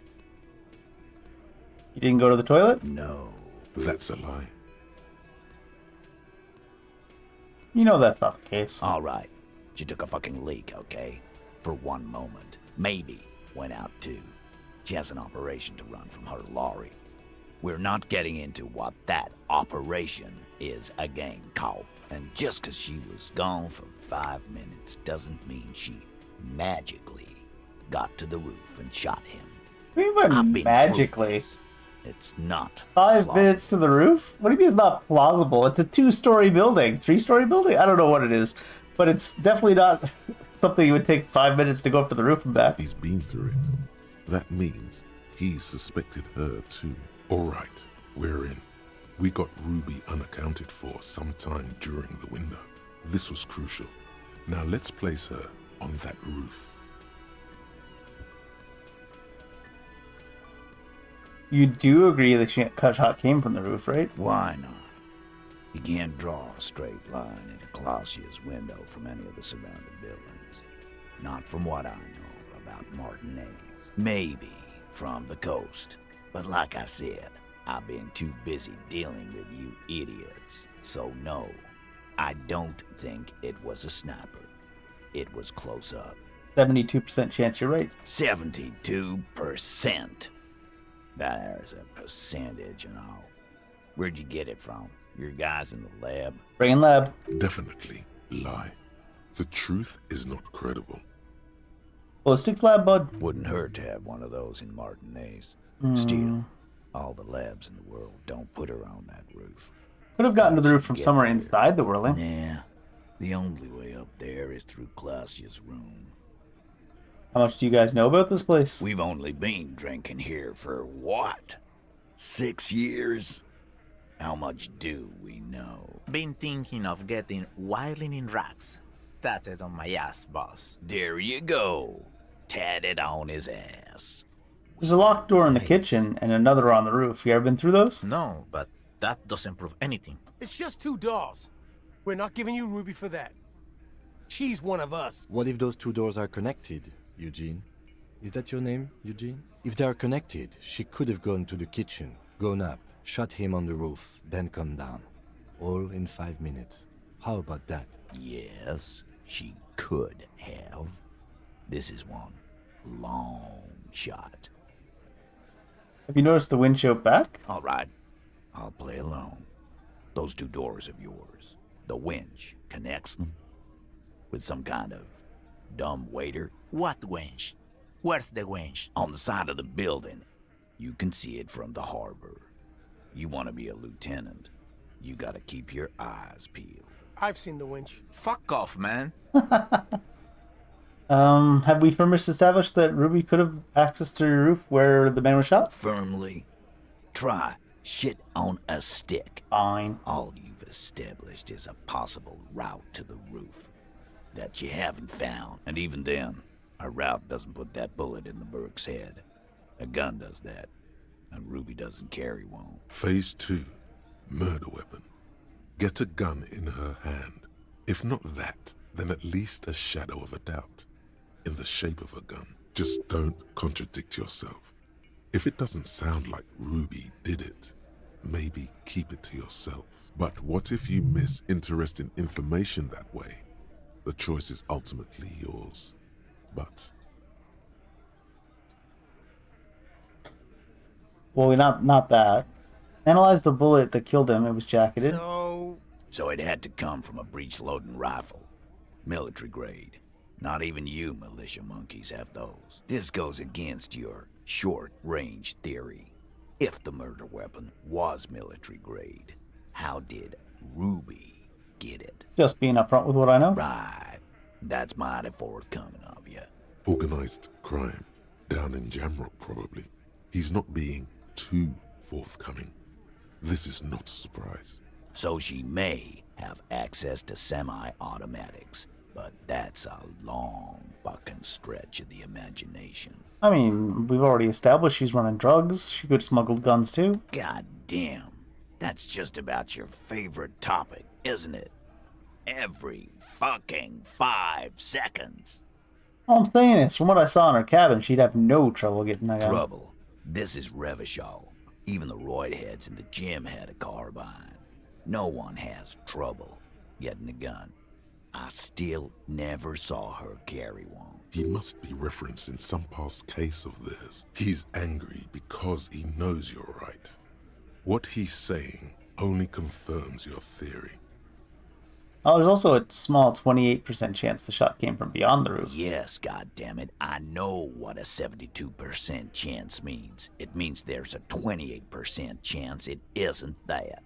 You didn't go to the toilet? No. That's a lie. You know that's not the case. All right. She took a fucking leak, okay? For one moment. Maybe went out too. She has an operation to run from her lorry. We're not getting into what that operation is again, Cop. And just 'cause she was gone for 5 minutes doesn't mean she magically got to the roof and shot him. What do you mean by magically? It's not 5 plausible. minutes to the roof? What do you mean it's not plausible? It's a 2-story building, 3-story building? I don't know what it is, but it's definitely not something you would take 5 minutes to go up to the roof and back. He's been through it. That means he suspected her too. All right, we're in. We got Ruby unaccounted for sometime during the window. This was crucial. Now let's place her on that roof. You do agree that shot came from the roof, right? Why not? You can't draw a straight line into Clausia's window from any of the surrounding buildings. Not from what I know about Martinez. Maybe from the coast. But like I said, I've been too busy dealing with you idiots. So no, I don't think it was a sniper. It was close up. 72% chance you're right. 72%. There's a percentage and all. Where'd you get it from? Your guys in the lab? Brain lab. Definitely lie. The truth is not credible. Ballistics lab, bud. Wouldn't hurt to have one of those in Martinez. Mm. Still, all the labs in the world don't put her on that roof. Could have gotten to the roof from somewhere inside the whirling. Nah, the only way up there is through Clausia's room. How much do you guys know about this place? We've only been drinking here for what? 6 years? How much do we know? Been thinking of getting wilding in racks. That is on my ass, boss. There you go. Tatted on his ass. There's a locked door in the kitchen and another on the roof. You ever been through those? No, but that doesn't prove anything. It's just 2 doors. We're not giving you Ruby for that. She's one of us. What if those 2 doors are connected, Eugene? Is that your name, Eugene? If they are connected, she could have gone to the kitchen, gone up, shot him on the roof, then come down. All in 5 minutes. How about that? Yes, she could have. This is one long shot. Have you noticed the winch out back? All right, I'll play alone. Those two doors of yours, the winch connects them with some kind of dumb waiter. What winch? Where's the winch? On the side of the building. You can see it from the harbor. You want to be a lieutenant, you gotta keep your eyes peeled. I've seen the winch. Fuck off, man. Have we firmly established that Ruby could have access to your roof where the man was shot? Firmly. Try shit on a stick. Fine. All you've established is a possible route to the roof that you haven't found. And even then, a route doesn't put that bullet in the Burke's head. A gun does that, and Ruby doesn't carry one. Phase 2. Murder weapon. Get a gun in her hand. If not that, then at least a shadow of a doubt. In the shape of a gun. Just don't contradict yourself. If it doesn't sound like Ruby did it, maybe keep it to yourself. But what if you miss interesting information that way? The choice is ultimately yours. But... Well, not that. Analyze the bullet that killed him. It was jacketed. So it had to come from a breech-loading rifle. Military grade. Not even you militia monkeys have those. This goes against your short-range theory. If the murder weapon was military grade, how did Ruby get it? Just being upfront with what I know. Right. That's mighty forthcoming of you. Organized crime. Down in Jamrock, probably. He's not being too forthcoming. This is not a surprise. So she may have access to semi-automatics, but that's a long fucking stretch of the imagination. I mean, we've already established she's running drugs. She could smuggle guns too. God damn. That's just about your favorite topic, isn't it? Every fucking 5 seconds. All I'm saying is, from what I saw in her cabin, she'd have no trouble getting that gun. Trouble. This is Revachol. Even the roid heads in the gym had a carbine. No one has trouble getting a gun. I still never saw her carry one. He must be referencing some past case of theirs. He's angry because he knows you're right. What he's saying only confirms your theory. Oh, there's also a small 28% chance the shot came from beyond the roof. Yes, goddammit, I know what a 72% chance means. It means there's a 28% chance it isn't that.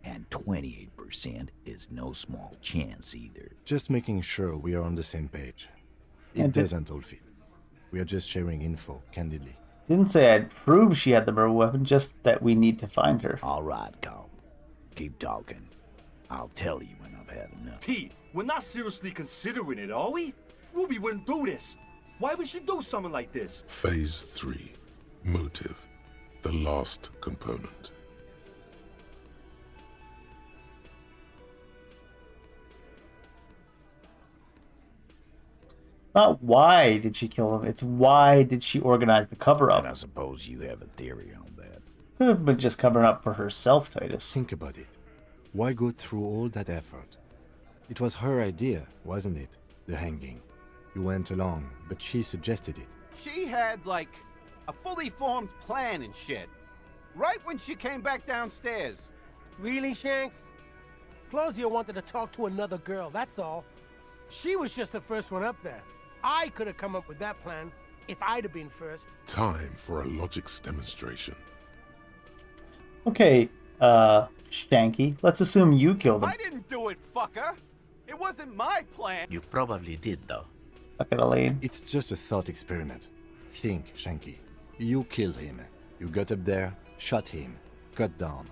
And 28% is no small chance either. Just making sure we are on the same page. It doesn't all fit. We are just sharing info, candidly. Didn't say I'd prove she had the murder weapon, just that we need to find her. All right, Carl. Keep talking. I'll tell you when I've had enough. Pete, we're not seriously considering it, are we? Ruby wouldn't do this. Why would she do something like this? Phase 3. Motive. The last component. Not why did she kill him, it's why did she organize the cover-up. And I suppose you have a theory on that. Could have been just covering up for herself, Titus. Think about it. Why go through all that effort? It was her idea, wasn't it? The hanging. You went along, but she suggested it. She had, like, a fully formed plan and shit. Right when she came back downstairs. Really, Shanks? Claudia wanted to talk to another girl, that's all. She was just the first one up there. I could have come up with that plan if I'd have been first. Time for a logics demonstration. Okay, Shanky, let's assume you killed him. I didn't do it, fucker! It wasn't my plan! You probably did, though. Look at Elaine. It's just a thought experiment. Think, Shanky. You killed him. You got up there, shot him, cut down.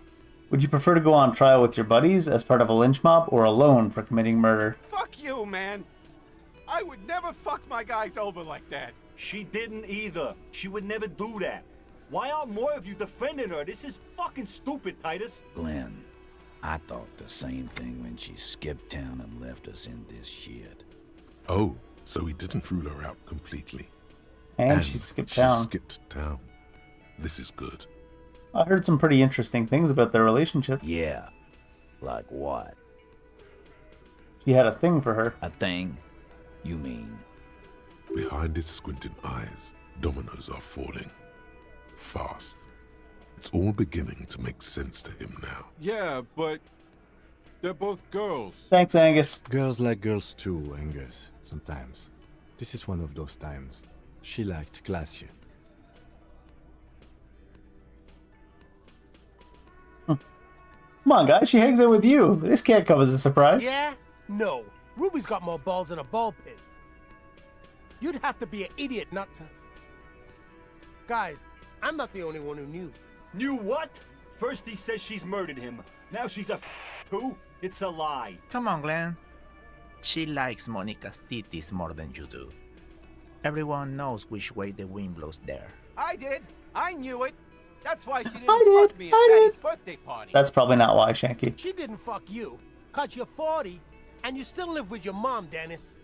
Would you prefer to go on trial with your buddies as part of a lynch mob or alone for committing murder? Fuck you, man! I would never fuck my guys over like that. She didn't either. She would never do that. Why aren't more of you defending her? This is fucking stupid, Titus. Glenn, I thought the same thing when she skipped town and left us in this shit. Oh, so he didn't rule her out completely. And she skipped town. She skipped town. This is good. I heard some pretty interesting things about their relationship. Yeah. Like what? She had a thing for her. A thing? You mean? Behind his squinting eyes, dominoes are falling. Fast. It's all beginning to make sense to him now. Yeah, but they're both girls. Thanks, Angus. Girls like girls too, Angus, sometimes. This is one of those times. She liked Glacier. Come on, guys. She hangs out with you. This can't come as a surprise. Yeah? No. Ruby's got more balls than a ball pit. You'd have to be an idiot not to... Guys, I'm not the only one who knew. Knew what? First he says she's murdered him. Now she's a too? It's a lie. Come on, Glenn. She likes Monica's titties more than you do. Everyone knows which way the wind blows there. I did. I knew it. That's why she didn't fuck me at Daddy's birthday party. That's probably not why, Shanky. She didn't fuck you, 'cause you're 40, and you still live with your mom, Dennis.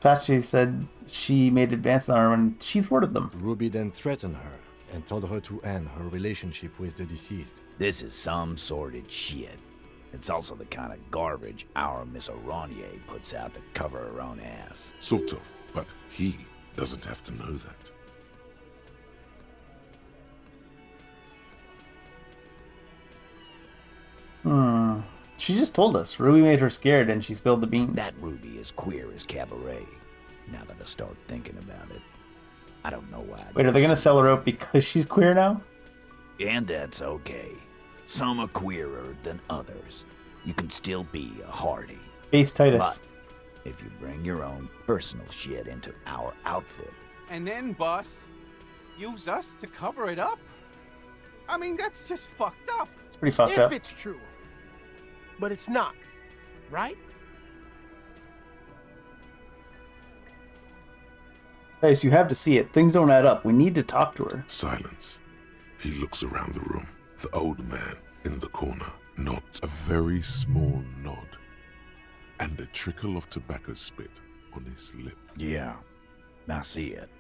Patsy said she made advances on her and she thwarted them. Ruby then threatened her and told her to end her relationship with the deceased. This is some sordid shit. It's also the kind of garbage our Miss Aronier puts out to cover her own ass. Sort of, but he doesn't have to know that. She just told us. Ruby made her scared and she spilled the beans. That Ruby is queer as cabaret. Now that I start thinking about it, I don't know why. Wait, are they gonna sell her out because she's queer now? And that's okay. Some are queerer than others. You can still be a Hardy. Base Titus. But if you bring your own personal shit into our outfit... And then, boss, use us to cover it up? I mean, that's just fucked up. It's pretty fucked if up. If it's true. But it's not, right? Guys, you have to see it. Things don't add up. We need to talk to her. Silence. He looks around the room. The old man in the corner nods a very small nod. And a trickle of tobacco spit on his lip. Yeah, I see it.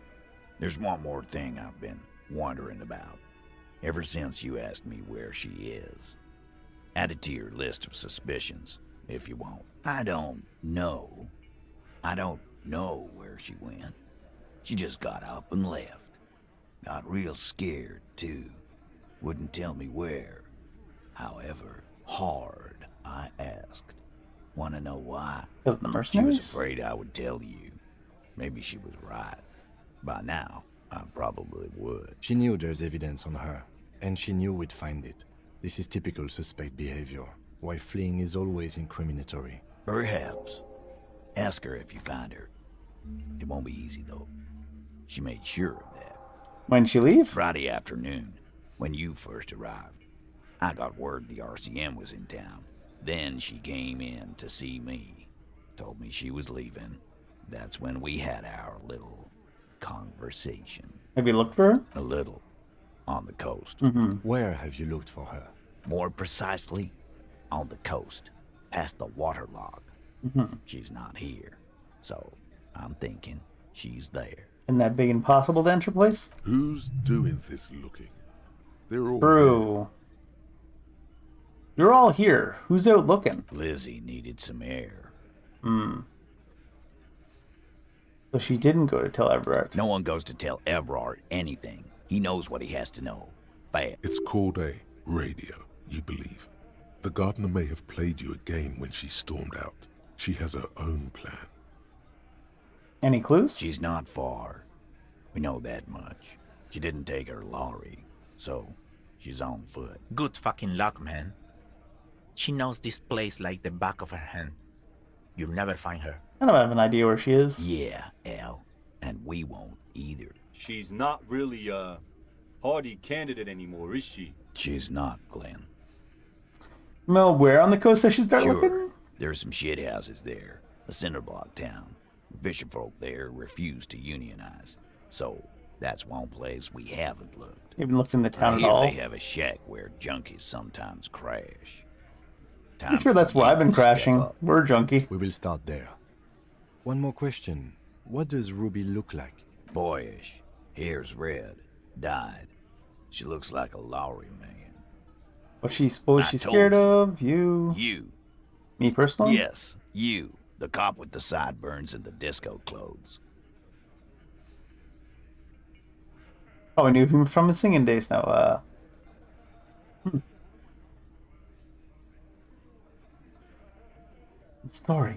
There's one more thing I've been wondering about. Ever since you asked me where she is. Add it to your list of suspicions, if you want. I don't know. I don't know where she went. She just got up and left. Got real scared, too. Wouldn't tell me where. However hard I asked. Want to know why? Because the She mercenaries? was afraid I would tell you. Maybe she was right. By now, I probably would. She knew there's evidence on her, and she knew we'd find it. This is typical suspect behavior, why fleeing is always incriminatory. Perhaps. Ask her if you find her. It won't be easy, though. She made sure of that. When she leave? Friday afternoon, when you first arrived. I got word the RCM was in town. Then she came in to see me. Told me she was leaving. That's when we had our little conversation. Have you looked for her? A little. On the coast. Where have you looked for her? More precisely, on the coast, past the waterlock. She's not here. So, I'm thinking she's there. In that big impossible to enter place? Who's doing this looking? They're all True. You're all here. Who's out looking? Lizzie needed some air. So she didn't go to tell Everett. No one goes to tell Everard anything. He knows what he has to know. Fast. It's called a radio, you believe. The gardener may have played you a game when she stormed out. She has her own plan. Any clues? She's not far. We know that much. She didn't take her lorry, so she's on foot. Good fucking luck, man. She knows this place like the back of her hand. You'll never find her. I don't have an idea where she is. Yeah, Al. And we won't either. She's not really a Hardy candidate anymore, is she? She's not, Glenn. Well, where on the coast does she start looking? Sure. There's some shit houses there. A cinder block town. Fisherfolk there refuse to unionize. So, that's one place we haven't looked. You haven't looked in the town Here at all? they have a shack where junkies sometimes crash. I'm sure that's where I've been crashing. We're junkie. We will start there. One more question. What does Ruby look like? Boyish. Hair's red. Dyed. She looks like a lorry man. What she suppose she's told scared you. of? You. You. Me personally? Yes, you, the cop with the sideburns and the disco clothes. Oh, I knew him from his singing days now. Story.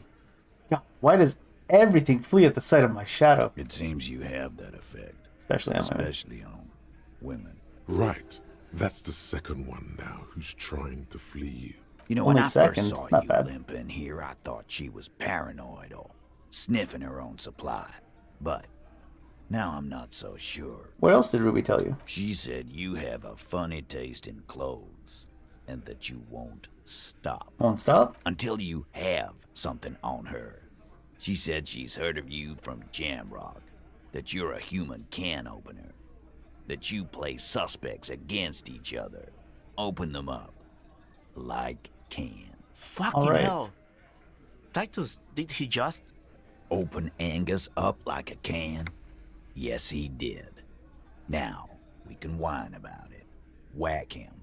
God, why does everything flee at the sight of my shadow? It seems you have that effect. Especially on women. Right. That's the second one now who's trying to flee you. You know, Only when I second, first saw not you bad. limping here, I thought she was paranoid or sniffing her own supply. But now I'm not so sure. What else did Ruby tell you? She said you have a funny taste in clothes and that you won't stop. Won't stop? Until you have something on her. She said she's heard of you from Jamrock, that you're a human can opener, that you play suspects against each other, open them up like cans. Fucking hell. Titus, did he just... Open Angus up like a can? Yes, he did. Now, we can whine about it, whack him,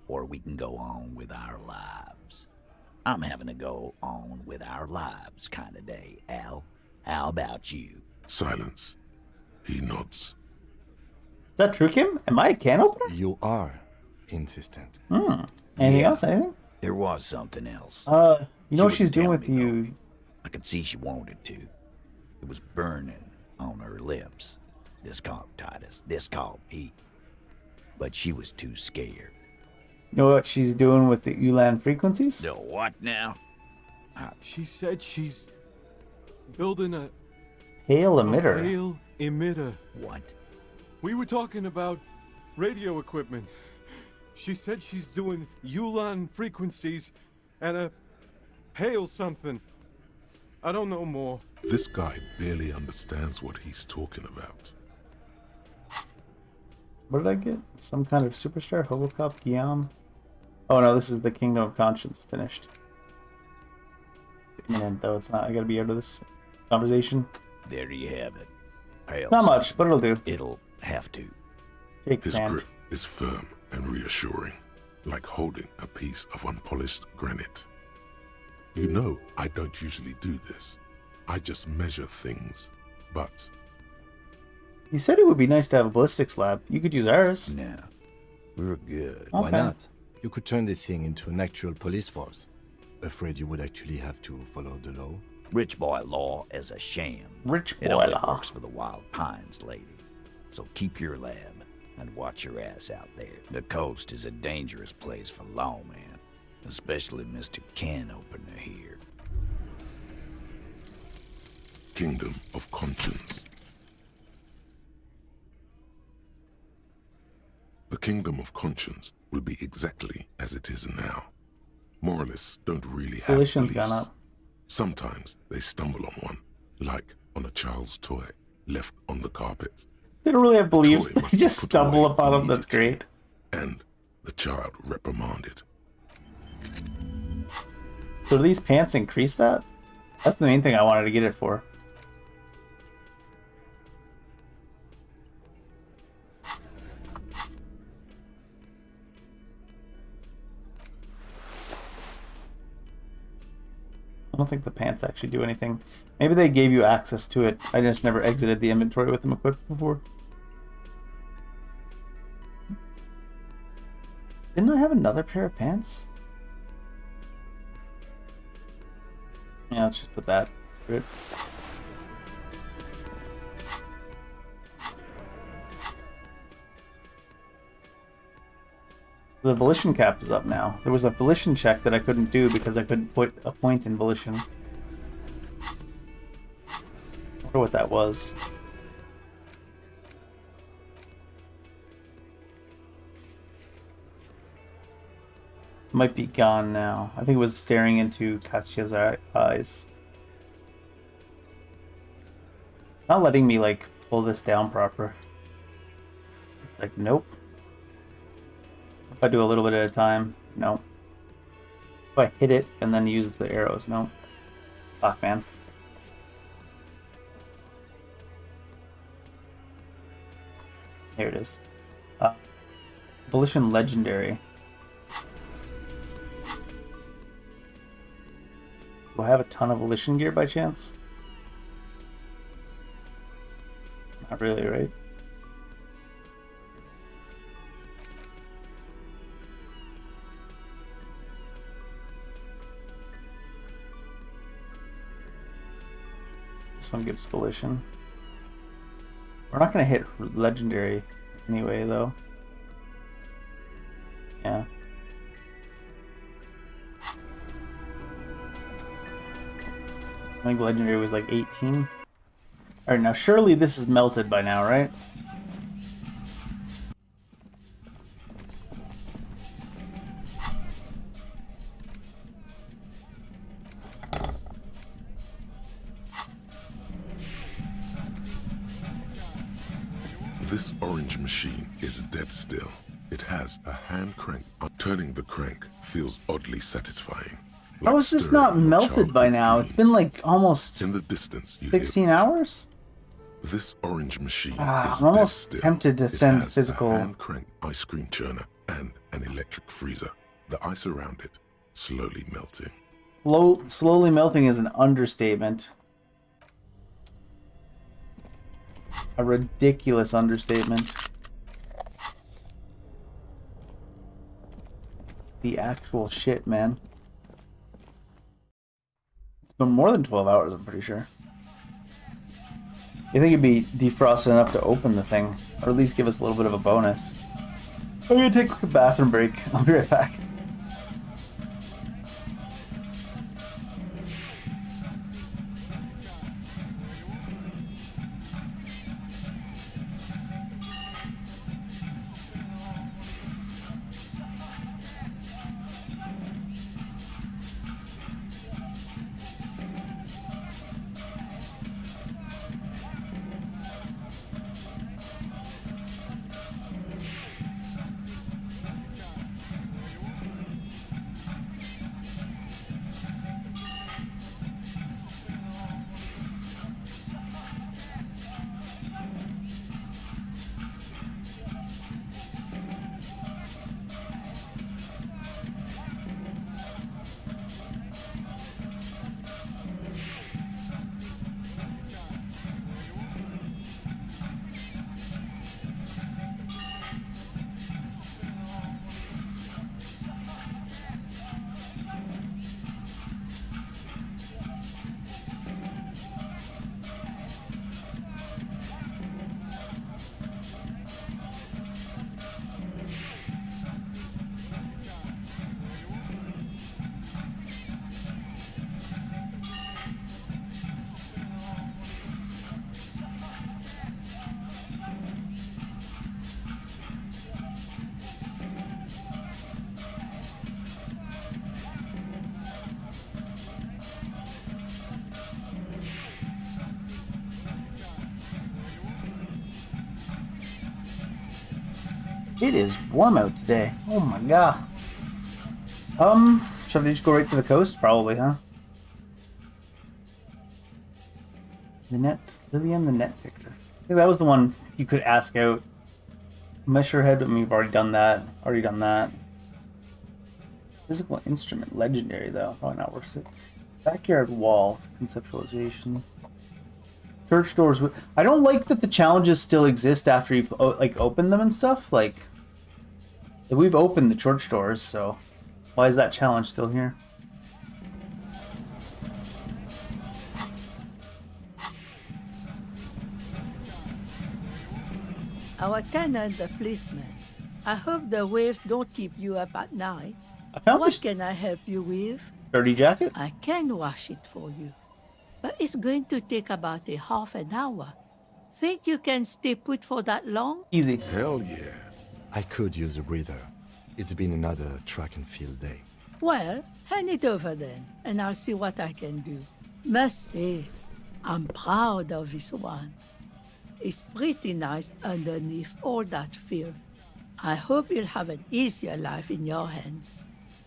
or we can go on with our lives. I'm having a go on with our lives kind of day, Al. How about you? Silence. He nods. Is that true, Kim? Am I a can opener? You are insistent. Anything else? Anything? There was something else. You know what She she's doing wouldn't with tell you? I could see she wanted to. It was burning on her lips. This caught Titus. This caught me. But she was too scared. You know what she's doing with the Ulan frequencies? The what now? She said she's building a Hail emitter. hail emitter. What? We were talking about radio equipment. She said she's doing Ulan frequencies and a hail something. I don't know more. This guy barely understands what he's talking about. What did I get? Some kind of superstar? Hobocop? Guillaume? Oh no, this is the Kingdom of Conscience finished. It's imminent though, it's not. I gotta be out of this conversation. There you have it. Hail Not something. much, but it'll do. It'll have to. Take His sand. grip is firm and reassuring, like holding a piece of unpolished granite. You know, I don't usually do this. I just measure things, but... You said it would be nice to have a ballistics lab. You could use ours. No, we're good. Why Okay. not? You could turn the thing into an actual police force. Afraid you would actually have to follow the law? Rich boy law is a sham. Rich It boy only law. works for the Wild Pines, lady. So keep your lab and watch your ass out there. The coast is a dangerous place for lawmen, especially Mr. Can Opener here. Kingdom of Conscience. The Kingdom of Conscience will be exactly as it is now. Moralists don't really have Volition's beliefs. gone up. Sometimes they stumble on one, like on a child's toy left on the carpet. They don't really have beliefs. toy must They be just put stumble away upon them. That's great. And the child reprimanded. So do these pants increase that? That's the main thing I wanted to get it for. I don't think the pants actually do anything. Maybe they gave you access to it. I just never exited the inventory with them equipped before. Didn't I have another pair of pants? Yeah, let's just put that. Good. The volition cap is up now. There was a volition check that I couldn't do because I couldn't put a point in volition. I wonder what that was. Might be gone now. I think it was staring into Katya's eyes. Not letting me like pull this down proper. It's like, nope. If I do a little bit at a time, no. If I hit it and then use the arrows, no. Fuck, man. Here it is. Volition Legendary. Do I have a ton of Elysium gear by chance? Not really, right? This one gives Volition. We're not gonna hit Legendary anyway, though. Yeah. I think Legendary was like 18. Alright, now surely this is melted by now, right? This orange machine is dead still. It has a hand crank. Turning the crank feels oddly satisfying. How is this not melted by now? It's been like almost in the distance, 16 hours? This orange machine is I'm almost dead still. tempted to send It has physical. a hand crank ice cream churner and an electric freezer. The ice around it slowly melting. Slowly melting is an understatement. A ridiculous understatement. The actual shit, man. It's been more than 12 hours, I'm pretty sure. You think it'd be defrosted enough to open the thing, or at least give us a little bit of a bonus. I'm gonna take a bathroom break. I'll be right back. It is warm out today. Oh my god. Should we just go right to the coast? Probably, huh? The net, Elysium, the net picture. I think that was the one you could ask out. Measure head, I mean, we've already done that. Physical instrument, legendary though. Probably not worth it. Backyard wall, conceptualization. Church doors. I don't like that the challenges still exist after you've like opened them and stuff. Like, we've opened the church doors, so why is that challenge still here? Our tenant, the policeman. I hope the waves don't keep you up at night. What can I help you with? Dirty jacket? I can wash it for you. But it's going to take about a half an hour. Think you can stay put for that long? Easy. Hell yeah. I could use a breather. It's been another track and field day. Well, hand it over then, and I'll see what I can do. Must say, I'm proud of this one. It's pretty nice underneath all that filth. I hope you'll have an easier life in your hands.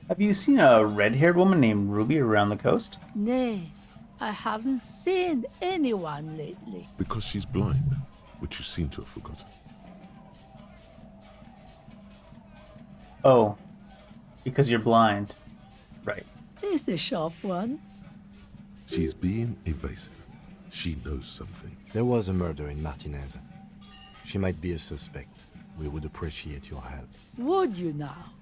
Have you seen a red-haired woman named Ruby around the coast? Nay, I haven't seen anyone lately. Because she's blind, which you seem to have forgotten. Oh, because you're blind. Right. This is a sharp one. She's being evasive. She knows something. There was a murder in Martinez. She might be a suspect. We would appreciate your help. Would you now?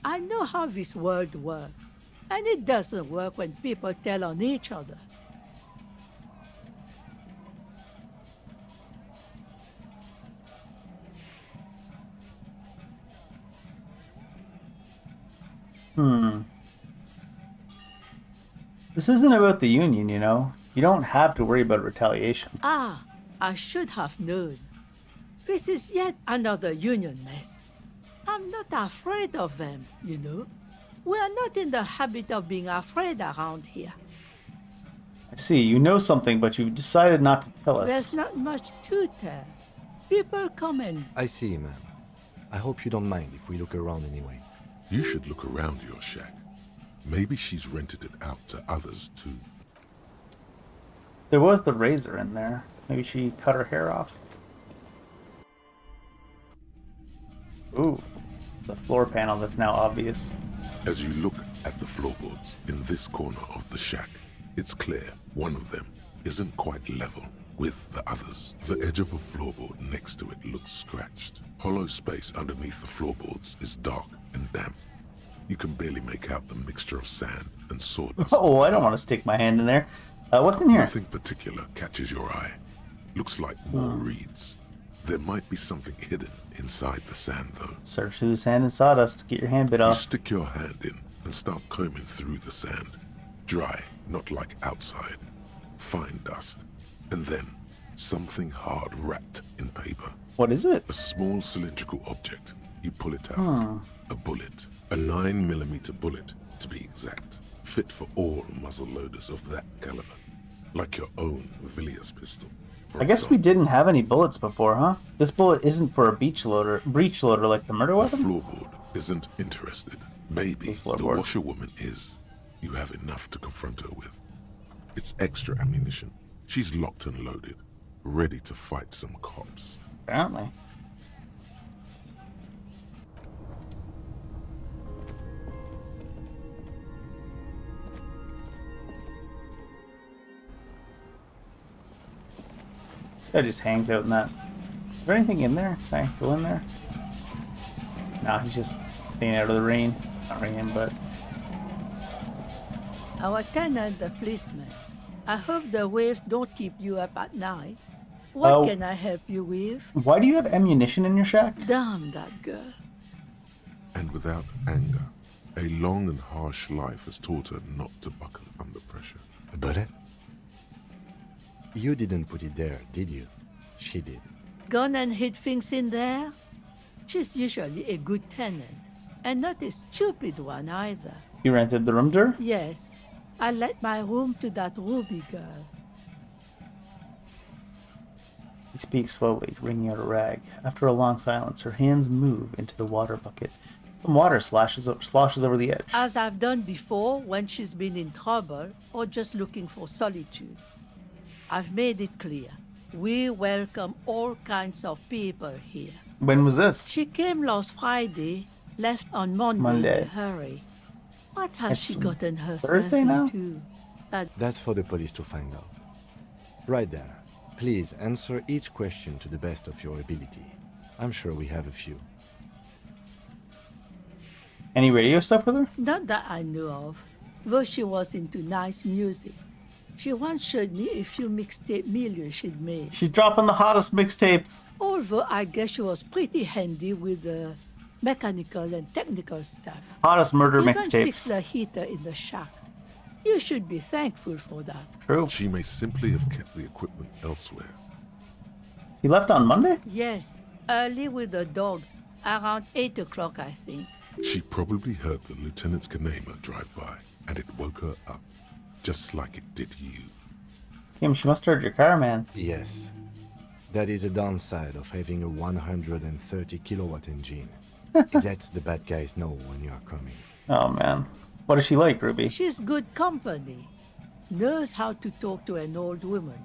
I know how this world works, and it doesn't work when people tell on each other. This isn't about the Union, you know. You don't have to worry about retaliation. Ah, I should have known. This is yet another Union mess. I'm not afraid of them, you know. We are not in the habit of being afraid around here. I see, you know something, but you've decided not to tell us. There's not much to tell. People come and... I see, ma'am. I hope you don't mind if we look around anyway. You should look around your shack. Maybe she's rented it out to others too. There was the razor in there. Maybe she cut her hair off. Ooh, it's a floor panel that's now obvious. As you look at the floorboards in this corner of the shack, it's clear one of them isn't quite level with the others. The edge of a floorboard next to it looks scratched. Hollow space underneath the floorboards is dark and damp. You can barely make out the mixture of sand and sawdust. Oh, I don't want to stick my hand in there. What's in here? Nothing particular catches your eye. Looks like more reeds. There might be something hidden inside the sand, though. Search through the sand and sawdust. Get your hand bit You off. stick your hand in and start combing through the sand. Dry, not like outside. Fine dust. And then something hard wrapped in paper. What is it? A small cylindrical object. You pull it out. A bullet. A 9mm bullet, to be exact. Fit for all muzzle loaders of that caliber. Like your own Villiers pistol. I guess we didn't have any bullets before, huh? This bullet isn't for a breech loader like the murder The weapon? floorboard isn't interested. Maybe the washerwoman is. You have enough to confront her with. It's extra ammunition. She's locked and loaded, ready to fight some cops. Apparently. This guy just hangs out in that. Is there anything in there? Can I go in there? No, he's just staying out of the rain. It's not raining, but... Our tenant, the policeman. I hope the waves don't keep you up at night. What can I help you with? Why do you have ammunition in your shack? Damn that girl. And without anger, a long and harsh life has taught her not to buckle under pressure. A bullet? You didn't put it there, did you? She did. Gone and hid things in there? She's usually a good tenant, and not a stupid one either. You rented the room to her? Yes, I let my room to that Ruby girl. He speaks slowly, wringing out a rag. After a long silence, her hands move into the water bucket. Some water sloshes over the edge. As I've done before when she's been in trouble or just looking for solitude. I've made it clear. We welcome all kinds of people here. When was this? She came last Friday, left on Monday. In a hurry. What has she gotten herself Thursday now? into? That's for the police to find out. Right there. Please answer each question to the best of your ability. I'm sure we have a few. Any radio stuff with her? Not that I know of, though she was into nice music. She once showed me a few mixtape millions she'd made. She's dropping the hottest mixtapes. Although I guess she was pretty handy with the mechanical and technical stuff. Hottest murder Even mixtapes. fixed the heater in the shack. You should be thankful for that. True. She may simply have kept the equipment elsewhere. He left on Monday? Yes, early with the dogs, around 8 o'clock, I think. She probably heard the lieutenant's Kanema drive by, and it woke her up, just like it did you. Kim, she must have heard your car, man. Yes. That is a downside of having a 130 kilowatt engine. It lets the bad guys know when you are coming. Oh, man. What is she like, Ruby? She's good company. Knows how to talk to an old woman.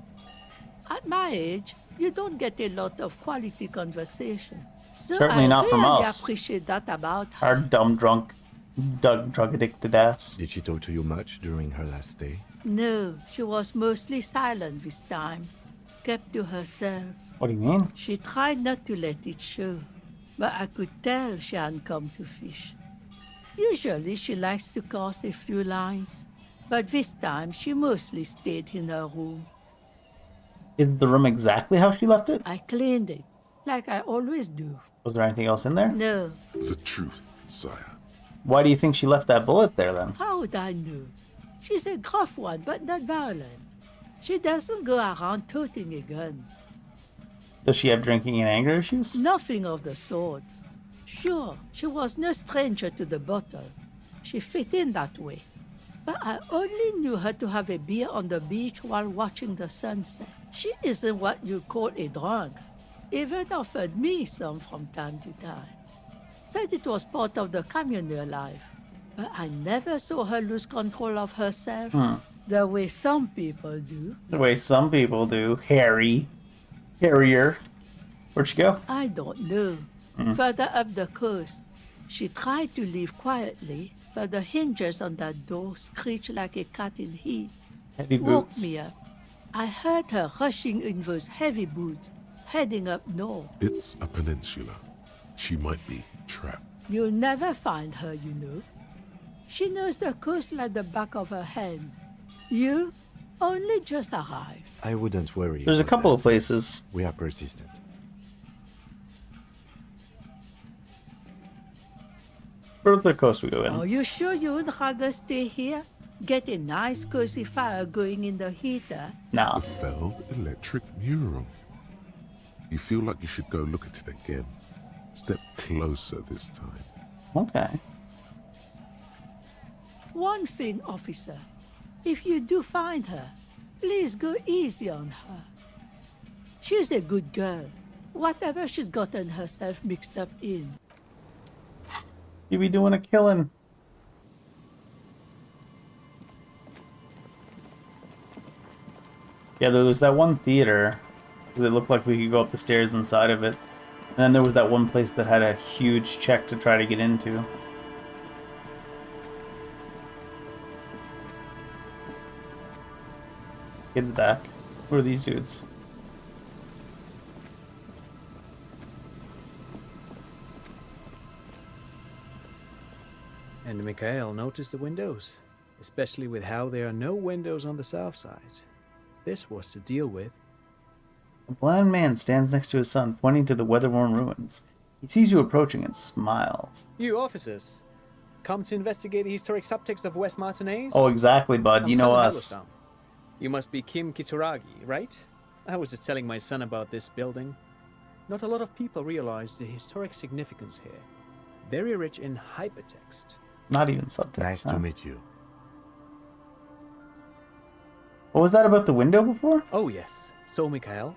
At my age, you don't get a lot of quality conversation. So Certainly not from really us. Appreciate that about her. Our dumb, drug-addicted ass. Did she talk to you much during her last stay? No, she was mostly silent this time, kept to herself. What do you mean? She tried not to let it show, but I could tell she hadn't come to fish. Usually she likes to cast a few lines, but this time she mostly stayed in her room. Is the room exactly how she left it? I cleaned it, like I always do. Was there anything else in there? No. The truth, sire. Why do you think she left that bullet there then? How would I know? She's a gruff one, but not violent. She doesn't go around toting a gun. Does she have drinking and anger issues? Nothing of the sort. Sure, she was no stranger to the bottle. She fit in that way. But I only knew her to have a beer on the beach while watching the sunset. She isn't what you call a drunk. Even offered me some from time to time. Said it was part of the communal life. But I never saw her lose control of herself. The way some people do. The way some people do. Harrier. Where'd she go? I don't know. Further up the coast. She tried to leave quietly, but the hinges on that door screeched like a cat in heat. Heavy Woke boots. me up. I heard her rushing in those heavy boots, heading up north. It's a peninsula. She might be trapped. You'll never find her, you know. She knows the coast like the back of her hand. You only just arrived. I wouldn't worry. There's a about couple that. of places. We are persistent. Further coast we go in. Are you sure you would rather stay here? Get a nice cozy fire going in the heater? Nah. The Feld electric mural. You feel like you should go look at it again. Step closer this time. Okay. One thing, officer. If you do find her, please go easy on her. She's a good girl. Whatever she's gotten herself mixed up in. You be doing a killing. Yeah, there was that one theater, because it looked like we could go up the stairs inside of it. And then there was that one place that had a huge check to try to get into. Kids back. Who are these dudes? And Mikhail noticed the windows, especially with how there are no windows on the south side. This was to deal with. A blind man stands next to his son, pointing to the weather-worn ruins. He sees you approaching and smiles. You officers, come to investigate the historic subtext of West Martinez? Oh, exactly, bud. I'm You know Colonel us. Hello-san. You must be Kim Kituragi, right? I was just telling my son about this building. Not a lot of people realize the historic significance here. Very rich in hypertext. Not even subtext. Nice to meet you. What was that about the window before? Oh yes, so Mikhail.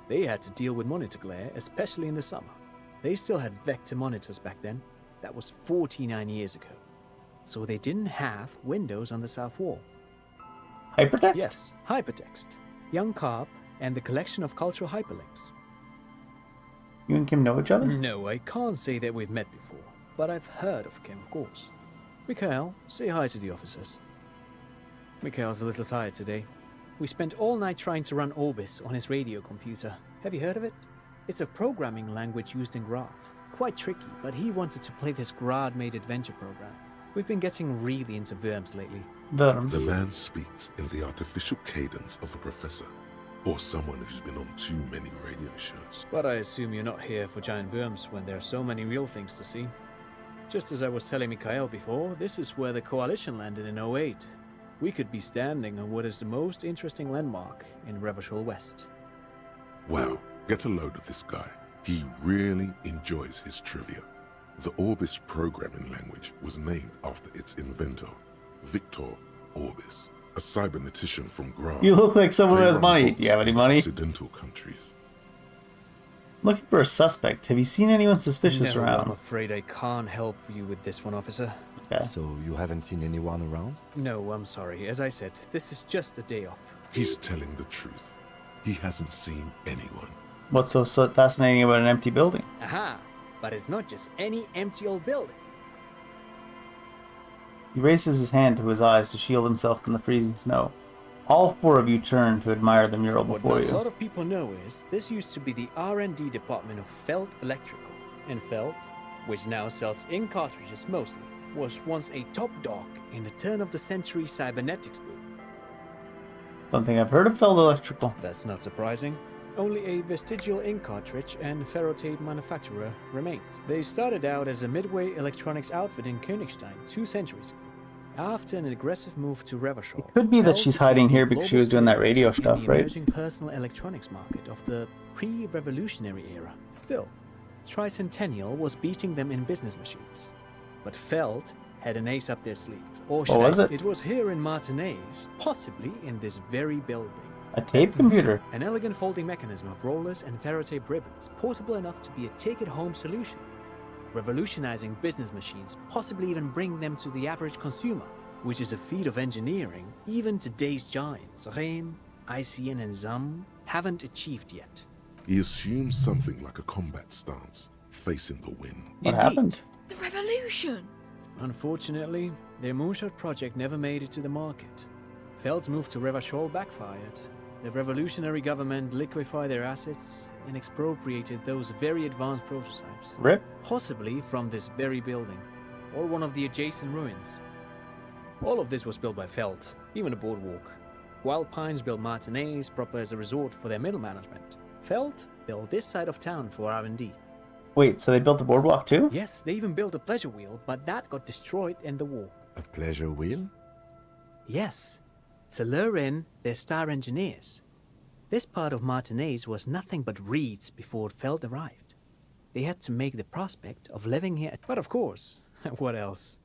They had to deal with monitor glare, especially in the summer. They still had vector monitors back then. That was 49 years ago. So they didn't have windows on the south wall. Hypertext? Yes, hypertext. Young Carp and the collection of cultural hyperlinks. You and Kim know each other? No, I can't say that we've met before, but I've heard of Kim, of course. Mikhail, say hi to the officers. Mikhail's a little tired today. We spent all night trying to run Orbis on his radio computer. Have you heard of it? It's a programming language used in Grad. Quite tricky, but he wanted to play this Grad-made adventure program. We've been getting really into Worms lately. Worms. The man speaks in the artificial cadence of a professor, or someone who's been on too many radio shows. But I assume you're not here for giant worms when there are so many real things to see. Just as I was telling Mikhail before, this is where the Coalition landed in 08. We could be standing on what is the most interesting landmark in Revachol West. Wow, get a load of this guy. He really enjoys his trivia. The Orbis programming language was named after its inventor, Victor Orbis, a cybernetician from Grad. You look like someone who They has run money. vaults Do you have any in money? Occidental countries. Looking for a suspect. Have you seen anyone suspicious No, around? I'm afraid I can't help you with this one, officer. Okay. So you haven't seen anyone around? No, I'm sorry. As I said, this is just a day off. He's telling the truth. He hasn't seen anyone. What's so fascinating about an empty building? Aha! But it's not just any empty old building. He raises his hand to his eyes to shield himself from the freezing snow. All four of you turn to admire the mural What before not a you. lot of people know is this used to be the R&D department of Felt Electrical. And Felt, which now sells ink cartridges mostly, was once a top dog in the turn-of-the-century cybernetics boom. Don't think I've heard of Feld Electrical. That's not surprising. Only a vestigial ink cartridge and ferrotape manufacturer remains. They started out as a midway electronics outfit in Königstein 2 centuries ago. After an aggressive move to Revachol, Could be that Feld she's hiding became here a because she global was doing that player radio in stuff, the right? emerging personal electronics market of the pre-revolutionary era. Still, Tricentennial was beating them in business machines. But Feld had an ace up their sleeve. Or should was I it? say, it was here in Martinez, possibly in this very building. A tape computer. An elegant folding mechanism of rollers and ferrotape ribbons, portable enough to be a take-it-home solution. Revolutionizing business machines, possibly even bring them to the average consumer, which is a feat of engineering even today's giants, Rehm, ICN and ZAM, haven't achieved yet. He assumes something like a combat stance, facing the wind. What Indeed. happened? The revolution! Unfortunately, their moonshot project never made it to the market. Feld's move to Revachol backfired. The revolutionary government liquefied their assets and expropriated those very advanced prototypes. Rip? Possibly from this very building, or one of the adjacent ruins. All of this was built by Feld, even the boardwalk. Wild Pines built Martinez proper as a resort for their middle management. Feld built this side of town for R&D. Wait, so they built a boardwalk too? Yes, they even built a pleasure wheel, but that got destroyed in the war. A pleasure wheel? Yes, to lure in their star engineers. This part of Martinez was nothing but reeds before Feld arrived. They had to make the prospect of living here, but of course, what else?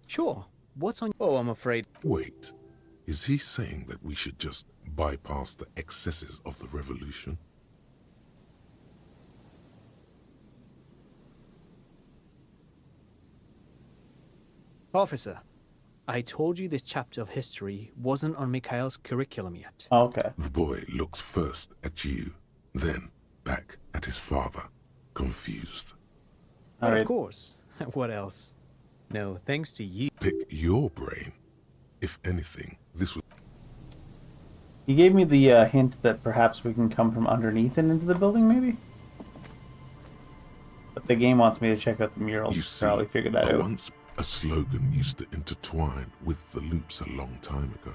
Sure, what's on... Oh, I'm afraid... Wait, is he saying that we should just bypass the excesses of the revolution? Officer, I told you this chapter of history wasn't on Mikhail's curriculum yet. Okay. The boy looks first at you, then back at his father, confused. But of course, what else? No, thanks to you. Pick your brain. If anything, this was... He gave me the hint that perhaps we can come from underneath and into the building, maybe? But the game wants me to check out the murals. You to probably figure that out. Once a slogan used to intertwine with the loops a long time ago.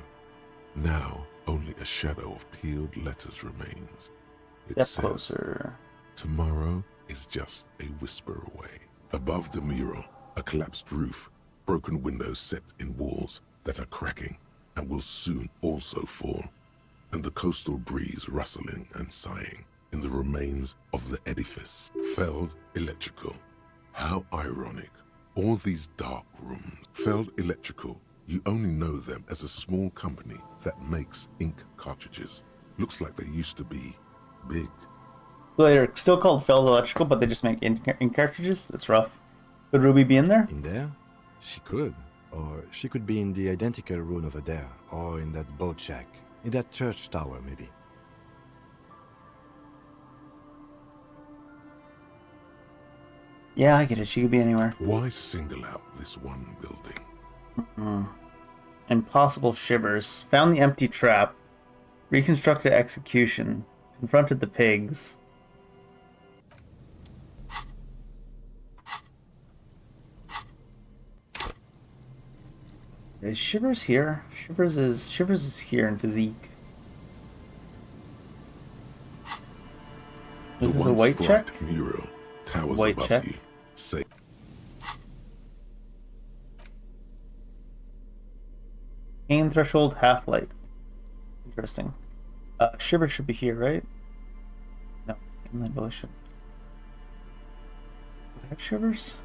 Now, only a shadow of peeled letters remains. It Step says, closer. Tomorrow is just a whisper away. Above the mural, a collapsed roof, broken windows set in walls that are cracking and will soon also fall, and the coastal breeze rustling and sighing in the remains of the edifice. Feld Electrical. How ironic. All these dark rooms. Feld Electrical. You only know them as a small company that makes ink cartridges. Looks like they used to be big. So they're still called Feld Electrical, but they just make ink cartridges? That's rough. Could Ruby be in there? In there? She could. Or she could be in the identical room over there, or in that boat shack, in that church tower, maybe. Yeah, I get it. She could be anywhere. Why single out this one building? Impossible shivers. Found the empty trap. Reconstructed execution. Confronted the pigs. Is Shivers here? Shivers is here in physique. This is a white check? Mural towers white above check. you. Say, Pain threshold, half light. Interesting. Shivers should be here, right? No, inland village should. Do I have Shivers?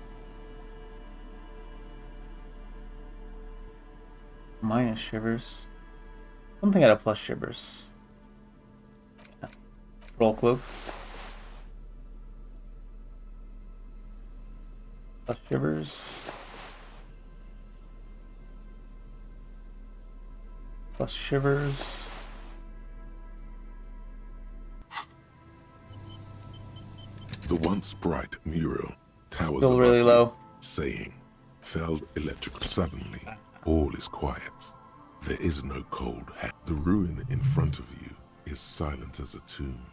Minus Shivers. Something out of plus Shivers. Yeah. Troll cloak. Plus Shivers. Plus Shivers. the once bright mural towers Still above really you, low. saying, Felled electric. Suddenly, all is quiet. There is no cold hand. The ruin in front of you is silent as a tomb.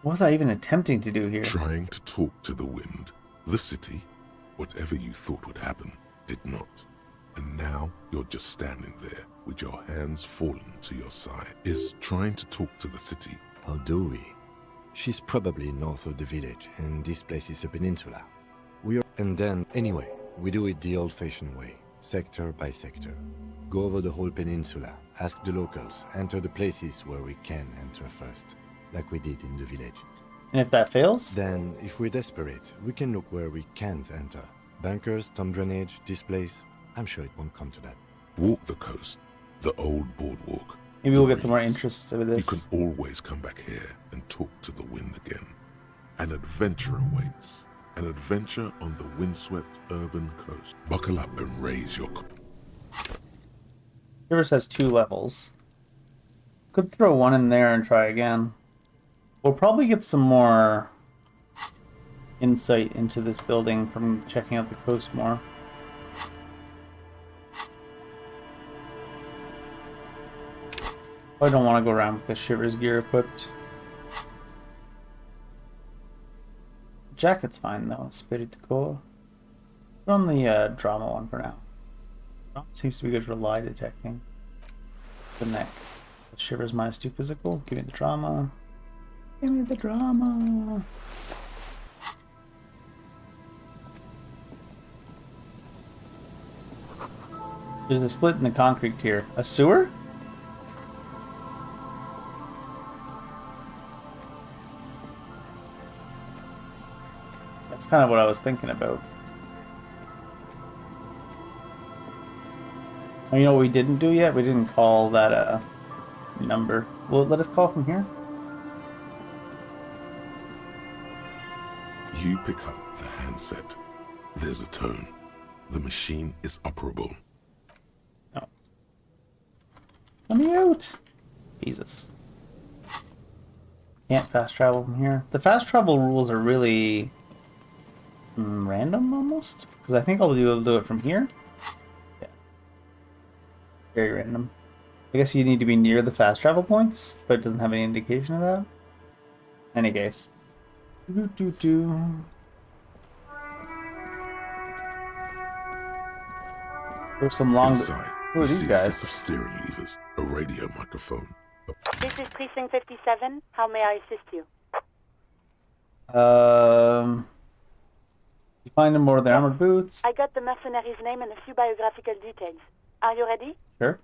What was I even attempting to do here? Trying to talk to the wind. The city, whatever you thought would happen, did not. And now you're just standing there with your hands fallen to your side. Is trying to talk to the city. How do we? She's probably north of the village, and this place is a peninsula. And then, anyway, we do it the old-fashioned way, sector by sector. Go over the whole peninsula, ask the locals, enter the places where we can enter first, like we did in the village. And if that fails? Then, if we're desperate, we can look where we can't enter. Bunkers, storm drainage, this place. I'm sure it won't come to that. Walk the coast, the old boardwalk. Maybe we'll get some more interest with this. You can always come back here and talk to the wind again. An adventure awaits. An adventure on the windswept urban coast. Buckle up and raise your... Rivers has 2 levels. Could throw one in there and try again. We'll probably get some more insight into this building from checking out the coast more. I don't want to go around with the Shivers gear equipped. Jacket's fine though. Spirit Core. Put on the drama one for now. Seems to be good for lie detecting. The neck. Shivers -2 physical. Give me the drama. Give me the drama. There's a slit in the concrete here. A sewer? That's kind of what I was thinking about. Oh, you know what we didn't do yet? We didn't call that number. Will it let us call from here? You pick up the handset. There's a tone. The machine is operable. Oh. Let me out! Jesus. Can't fast travel from here. The fast travel rules are really... random, almost? Because I think I'll be able to do it from here. Yeah. Very random. I guess you need to be near the fast travel points, but it doesn't have any indication of that. Any case. There's some long... Inside, Who are these guys? Steering levers, a radio microphone. This is Precinct 57. How may I assist you? You find them more of the armored boots. I got the mercenary's name and a few biographical details. Are you ready? Sure.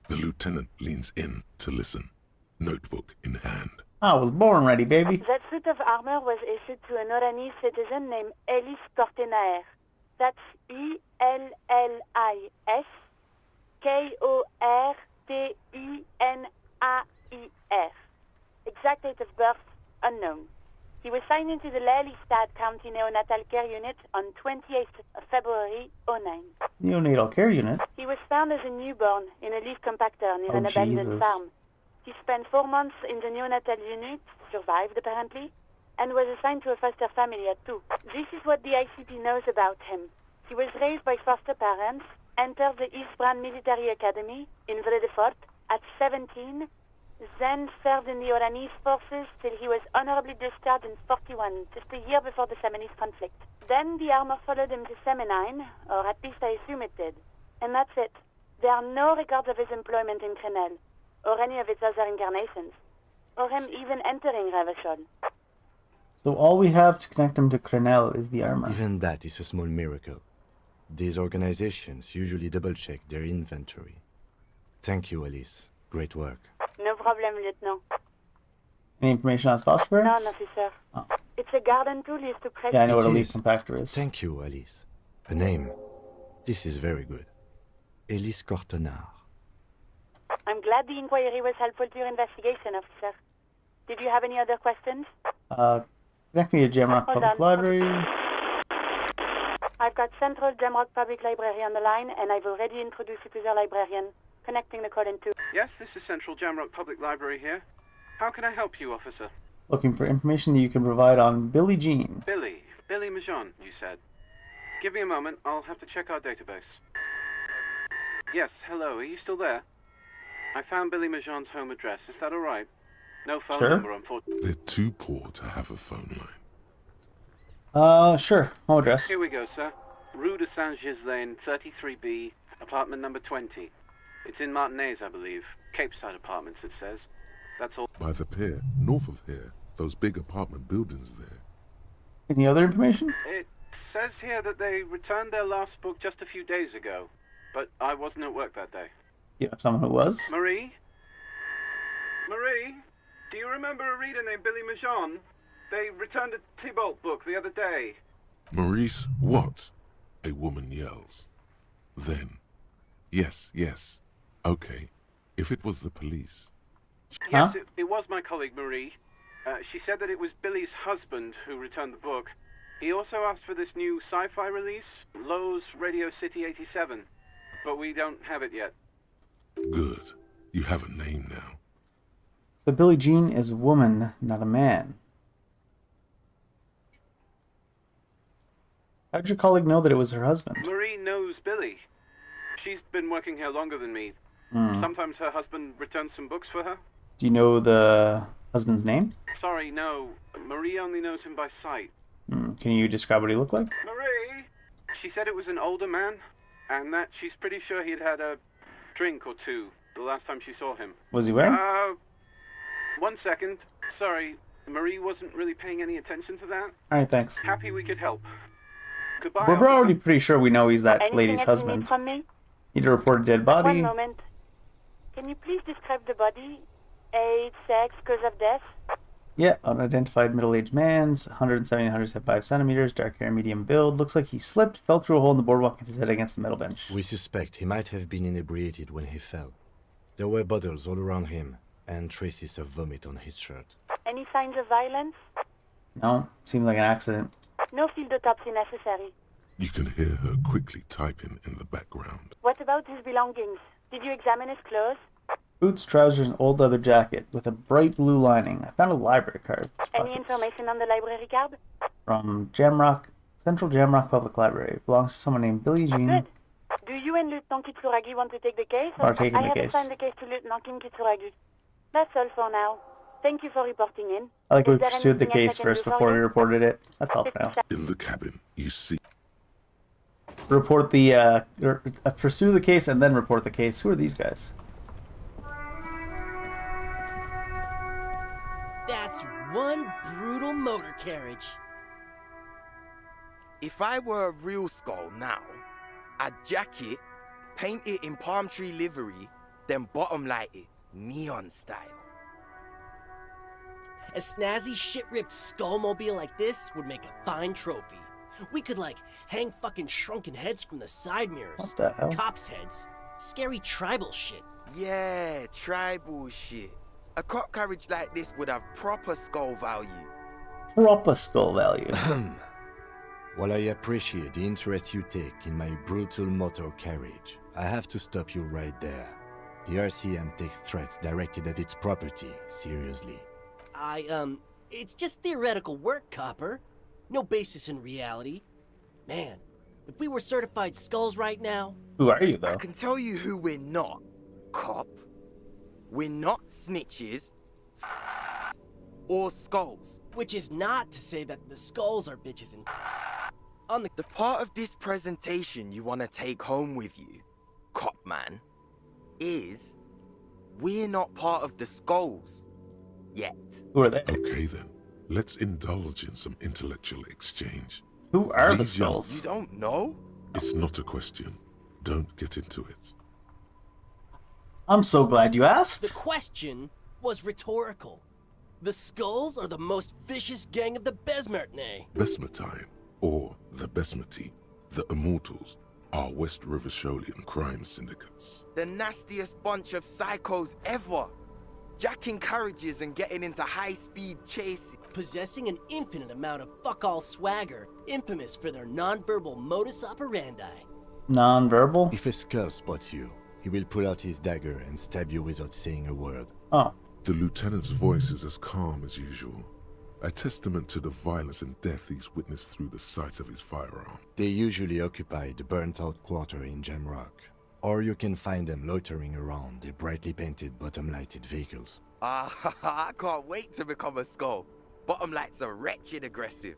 The lieutenant leans in to listen, notebook in hand. I was born ready, baby. That suit of armor was issued to an Oranese citizen named Ellis Kortenaer. That's E-L-L-I-S K-O-R-T-E-N-A-I-R. Exact date of birth, unknown. He was signed into the Lelystad County Neonatal Care Unit on 28th of February, 09. Neonatal Care Unit? He was found as a newborn in a leaf compactor near an abandoned Jesus. farm. He spent 4 months in the neonatal unit, survived apparently, and was assigned to a foster family at 2. This is what the ICP knows about him. He was raised by foster parents, entered the Eastbrand Military Academy in Vredefort at 17, then served in the Oranese forces till he was honorably discharged in 41, just a year before the Seminese conflict. Then the armor followed him to Seminine, or at least I assume it did. And that's it. There are no records of his employment in Crenel, or any of its other incarnations, or him even entering Revachol. So all we have to connect him to Crenel is the armor. Even that is a small miracle. These organizations usually double-check their inventory. Thank you, Alice. Great work. No problem, Lieutenant. Any information on his foster parents? No, officer. Oh. It's a garden tool used to press... Yeah, I know what a leaf compactor is. Thank you, Alice. A name. This is very good. Ellis Kortenaer. I'm glad the inquiry was helpful to your investigation, officer. Did you have any other questions? Connect me to Jamrock Public Library. I've got Central Jamrock Public Library on the line, and I've already introduced you to their librarian. Connecting the call in 2. Yes, this is Central Jamrock Public Library here. How can I help you, officer? Looking for information that you can provide on Billie Jean. Billy Majon, you said. Give me a moment. I'll have to check our database. Yes, hello. Are you still there? I found Billy Majon's home address. Is that all right? No phone number, unfortunately. They're too poor to have a phone line. Sure. Home address. Here we go, sir. Rue de Saint-Ghislain, 33B, apartment number 20. It's in Martinez, I believe. Capeside Apartments, it says. That's all. By the pier, north of here, those big apartment buildings there. Any other information? It says here that they returned their last book just a few days ago, but I wasn't at work that day. Yeah, someone who was. Marie? Marie? Do you remember a reader named Billy Majon? They returned a Tybalt book the other day. Maurice, what? A woman yells. Then, yes. Okay, if it was the police. Yes, it was my colleague Marie. She said that it was Billy's husband who returned the book. He also asked for this new sci-fi release, Lowe's Radio City 87, but we don't have it yet. Good. You have a name now. So Billie Jean is a woman, not a man. How'd your colleague know that it was her husband? Marie knows Billy. She's been working here longer than me. Sometimes her husband returns some books for her. Do you know the husband's name? Sorry, no. Marie only knows him by sight. Can you describe what he looked like? Marie! She said it was an older man, and that she's pretty sure he'd had a drink or two the last time she saw him. Was he wearing? 1 second. Sorry, Marie wasn't really paying any attention to that. Alright, thanks. Happy we could help. Goodbye. We're already pretty sure we know he's that Anything lady's else you need husband. from me? Need to report a dead body. One moment. Can you please describe the body? Age, sex, cause of death? Yeah, unidentified middle-aged man's 170 175 centimeters, dark hair, medium build. Looks like he slipped, fell through a hole in the boardwalk, and his head against the metal bench. We suspect he might have been inebriated when he fell. There were bottles all around him, and traces of vomit on his shirt. Any signs of violence? No, seemed like an accident. No field autopsy necessary. You can hear her quickly typing in the background. What about his belongings? Did you examine his clothes? Boots, trousers, and old leather jacket with a bright blue lining. I found a library card. Any information on the library card? From Central Jamrock Public Library. Belongs to someone named Billie Jean. Good. Do you and Lieutenant Kitsuragi want to take the case? Or taking I the have case. assigned the case to Lieutenant Kim Kitsuragi. That's all for now. Thank you for reporting in. I like we Is there pursued the anything else case I can first do for before we you? reported it. That's all for now. In the cabin, you see. Report the, pursue the case and then report the case. Who are these guys? That's one brutal motor carriage. If I were a real skull now, I'd jack it, paint it in palm tree livery, then bottom light it, neon style. A snazzy shit-ripped skullmobile like this would make a fine trophy. We could, like, hang fucking shrunken heads from the side mirrors. What the hell? Cops' heads. Scary tribal shit. Yeah, tribal shit. A cop carriage like this would have proper skull value. Proper skull value. While I appreciate the interest you take in my brutal motor carriage, I have to stop you right there. The RCM takes threats directed at its property seriously. It's just theoretical work, Copper. No basis in reality. Man, if we were certified skulls right now... Who are you, though? I can tell you who we're not, cop. We're not snitches or skulls. Which is not to say that the skulls are bitches and... On the part of this presentation you want to take home with you, cop man, is we're not part of the skulls yet. Who are they? Okay then, let's indulge in some intellectual exchange. Who are the Legion. skulls? You don't know? It's not a question. Don't get into it. I'm so glad you asked. The question was rhetorical. The skulls are the most vicious gang of the Besmertne. Besmatine, or the Besmati, the Immortals, are West River Sholian crime syndicates. The nastiest bunch of psychos ever. Jacking carriages and getting into high-speed chases. Possessing an infinite amount of fuck-all swagger, infamous for their non-verbal modus operandi. Non-verbal? If a skull spots you, he will pull out his dagger and stab you without saying a word. Oh. The lieutenant's voice is as calm as usual. a testament to the violence and death he's witnessed through the sight of his firearm. They usually occupy the burnt-out quarter in Jamrock, or you can find them loitering around the brightly painted bottom-lighted vehicles. I can't wait to become a skull. Bottom lights are wretched aggressive.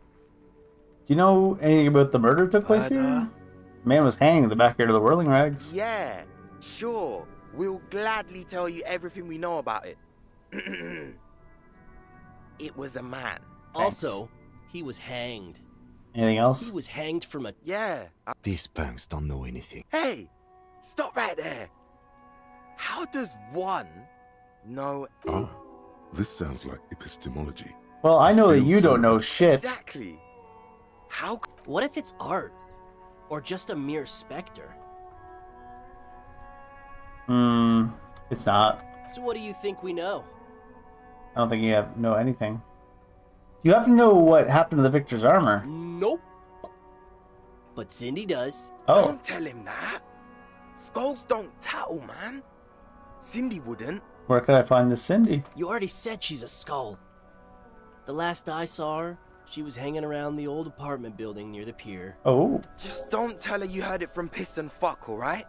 Do you know anything about the murder that took place here? The man was hanging in the backyard of the Whirling Rags. Yeah, sure. We'll gladly tell you everything we know about it. It was a man. Also, he was hanged. Anything else? He was hanged from a... Yeah. These punks don't know anything. Hey, stop right there. How does one know... This sounds like epistemology. Well, I know that you don't know shit. Exactly. How... What if it's art? Or just a mere specter? It's not. So what do you think we know? I don't think you know anything. Do you happen to know what happened to the Victor's armor? Nope. But Cindy does. Oh. Don't tell him that. Skulls don't tattle, man. Cindy wouldn't. Where could I find this Cindy? You already said she's a skull. The last I saw her, she was hanging around the old apartment building near the pier. Oh. Just don't tell her you heard it from Piss and Fuck, alright?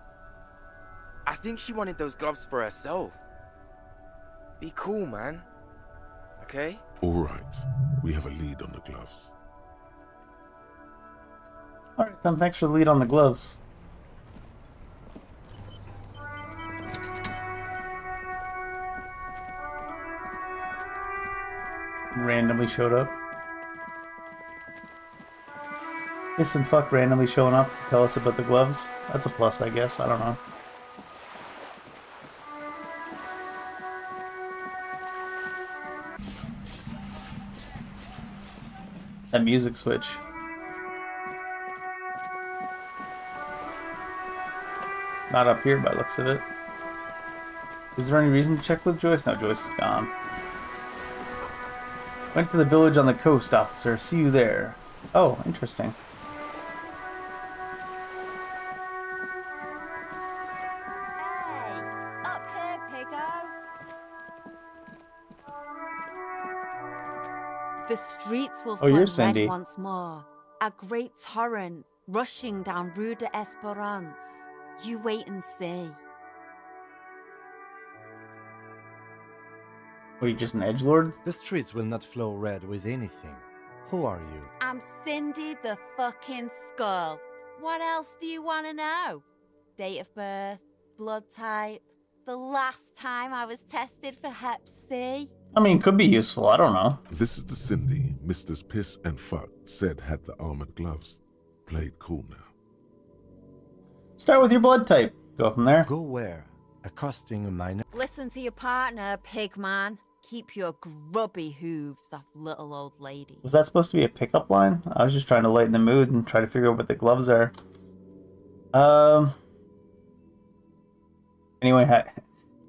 I think she wanted those gloves for herself. Be cool, man. Okay? Alright, we have a lead on the gloves. Alright, then thanks for the lead on the gloves. Randomly showed up. Piss and Fuck randomly showing up to tell us about the gloves. That's a plus, I guess. I don't know. That music switch. Not up here by the looks of it. Is there any reason to check with Joyce? No, Joyce is gone. Went to the village on the coast, officer. See you there. Oh, interesting. Up here, Piggo. The streets will Oh, you're flood Cindy. red once more. A great torrent rushing down Rue de Esperance. You wait and see. Are you just an edgelord? The streets will not flow red with anything. Who are you? I'm Cindy the fucking Skull. What else do you want to know? Date of birth, blood type, the last time I was tested for Hep C. I mean, could be useful. I don't know. This is the Cindy Mr. Piss and Fuck said had the armored gloves. Play it cool now. Start with your blood type. Go from there. Go where? Accosting a minor? Listen to your partner, pigman. Keep your grubby hooves off little old ladies. Was that supposed to be a pickup line? I was just trying to lighten the mood and try to figure out what the gloves are. Anyway,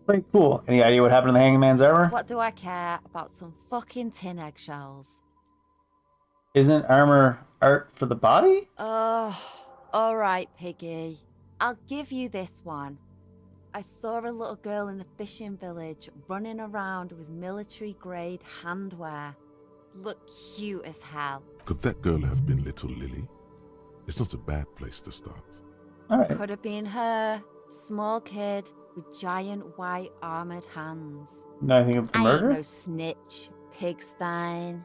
play cool. Any idea what happened to the hangman's armor? What do I care about some fucking tin eggshells? Isn't armor art for the body? Alright, Piggy. I'll give you this one. I saw a little girl in the fishing village running around with military-grade handwear. Look cute as hell. Could that girl have been Little Lily? It's not a bad place to start. Alright. Could have been her. Small kid with giant white armored hands. Know anything about the I murder? ain't no snitch, Pigstein.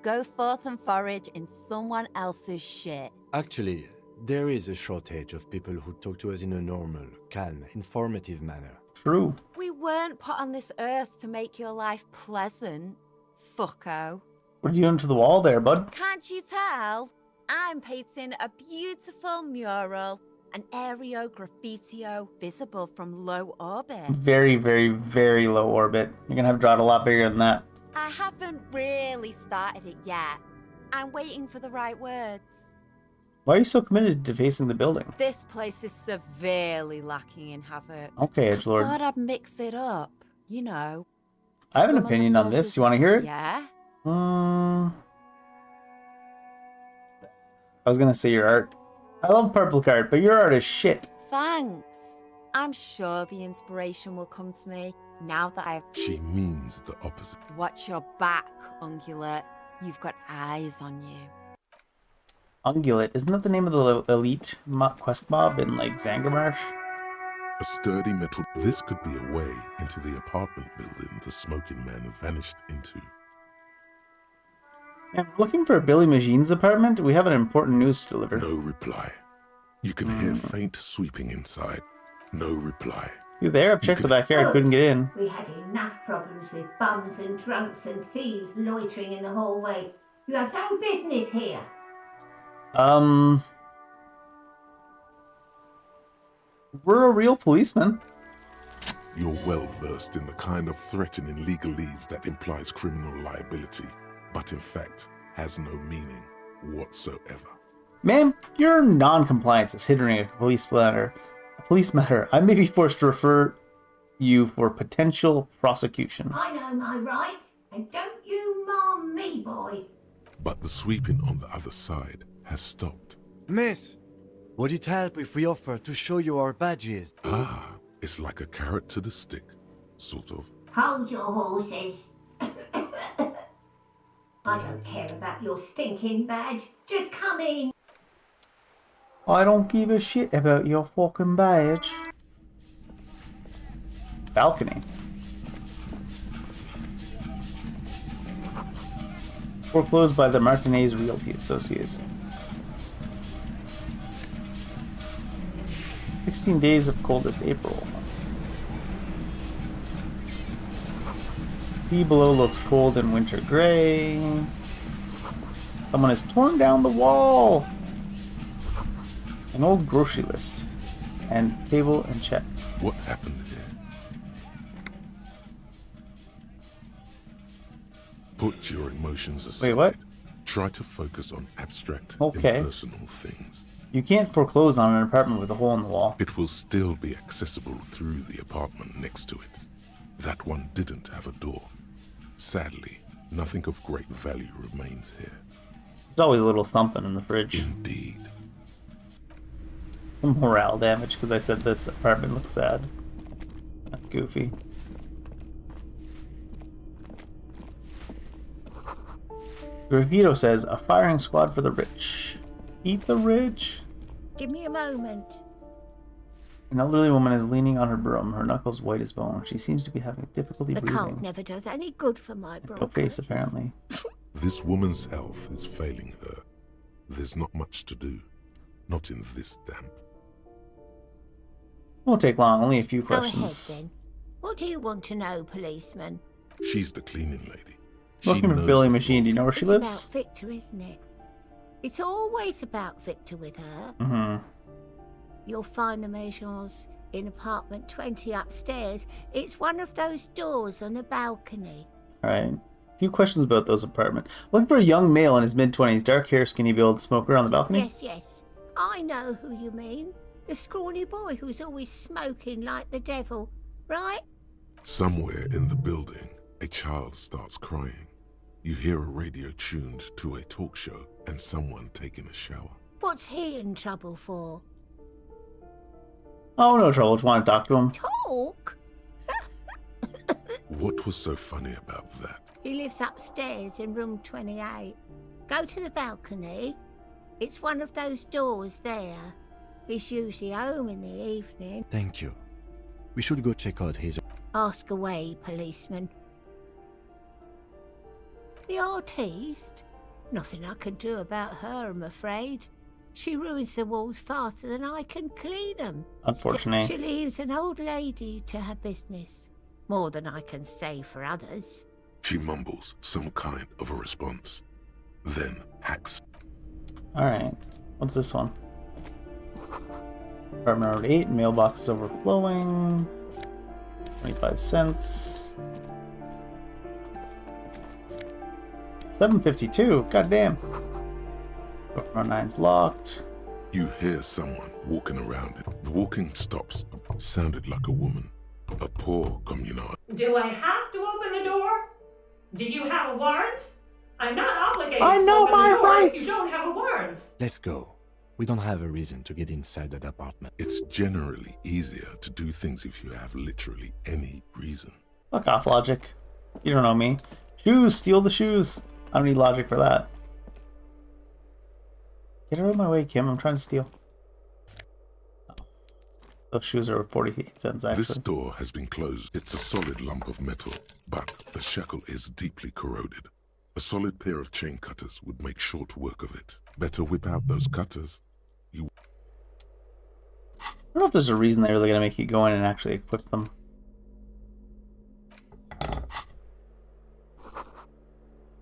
Go forth and forage in someone else's shit. Actually, there is a shortage of people who talk to us in a normal, calm, informative manner. True. We weren't put on this earth to make your life pleasant, fucko. What are you doing to the wall there, bud? Can't you tell? I'm painting a beautiful mural, an aereo graffitio visible from low orbit. Very, very, very low orbit. You're gonna have to draw it a lot bigger than that. I haven't really started it yet. I'm waiting for the right words. Why are you so committed to defacing the building? This place is severely lacking in havoc. Okay, I edgelord. thought I'd mix it up, you know. I have an Some of the opinion on this. You want to hear it? Yeah? I was gonna say your art. I love purple card, but your art is shit. Thanks. I'm sure the inspiration will come to me now that I've... She means the opposite. Watch your back, ungulate. You've got eyes on you. Ungulate. Isn't that the name of the elite quest mob in, like, Zangarmarsh? A sturdy metal... This could be a way into the apartment building the smoking man vanished into. Yeah, we're looking for Billy Machine's apartment. We have an important news to deliver. No reply. You can hear faint sweeping inside. No reply. You there? I've checked the backyard. Couldn't get in. We had enough problems with bums and drunks and thieves loitering in the hallway. You have no business here. We're a real policeman. You're well versed in the kind of threatening legalese that implies criminal liability, but in fact has no meaning whatsoever. Ma'am, your non-compliance is hindering a police matter. I may be forced to refer you for potential prosecution. I know my rights, and don't you mom me, boy. But the sweeping on the other side has stopped. Miss, would it help if we offer to show you our badges? Ah, it's like a carrot to the stick, sort of. Hold your horses. I don't care about your stinking badge. Just come in. I don't give a shit about your fucking badge. Balcony. Foreclosed by the Martinez Realty Association. 16 days of coldest April. Sea below looks cold and winter gray. Someone has torn down the wall. An old grocery list. And table and checks. What happened here? Put your emotions aside. Wait, what? Try to focus on abstract, impersonal things. You can't foreclose on an apartment with a hole in the wall. It will still be accessible through the apartment next to it. That one didn't have a door. Sadly, nothing of great value remains here. There's always a little something in the fridge. Indeed. Morale damage because I said this apartment looks sad. That's goofy. Gravito says, a firing squad for the rich. Eat the rich. Give me a moment. An elderly woman is leaning on her broom, her knuckles white as bone. She seems to be having difficulty The breathing. cold never does any good for my No bronchitis. face, apparently. This woman's health is failing her. There's not much to do. Not in this damp. Won't take long, only a few Go ahead, questions. then. What do you want to know, policeman? She's the cleaning lady. Looking for knows Billy the Machine, do you know where she It's lives? about Victor, isn't it? It's always about Victor with her. Mm-hmm. You'll find the Maisons in apartment 20 upstairs. It's one of those doors on the balcony. Alright. A few questions about those apartments. Looking for a young male in his mid-20s, dark hair, skinny build, smoker on the balcony? Yes, yes. I know who you mean. The scrawny boy who's always smoking like the devil, right? Somewhere in the building, a child starts crying. You hear a radio tuned to a talk show and someone taking a shower. What's he in trouble for? Oh, no trouble. Just want to talk to him. Talk? What was so funny about that? He lives upstairs in room 28. Go to the balcony. It's one of those doors there. He's usually home in the evening. Thank you. We should go check out his... Ask away, policeman. The artiste? Nothing I can do about her, I'm afraid. She ruins the walls faster than I can clean them. Unfortunately. She leaves an old lady to her business. More than I can say for others. She mumbles some kind of a response, then hacks. Alright. What's this one? Apartment Road 8, mailbox is overflowing. 25 cents. 752. Goddamn. Apartment 9's locked. You hear someone walking around it. The walking stops. Sounded like a woman. A poor communard. Do I have to open the door? Do you have a warrant? I'm not obligated I to know open my the door rights. if you don't have a warrant. Let's go. We don't have a reason to get inside that apartment. It's generally easier to do things if you have literally any reason. Fuck off, logic. You don't know me. Shoes. Steal the shoes. I don't need logic for that. Get out of my way, Kim. I'm trying to steal. Oh. Those shoes are 48 cents, actually. This door has been closed. It's a solid lump of metal, but the shackle is deeply corroded. A solid pair of chain cutters would make short work of it. Better whip out those cutters. I don't know if there's a reason they're really going to make you go in and actually equip them.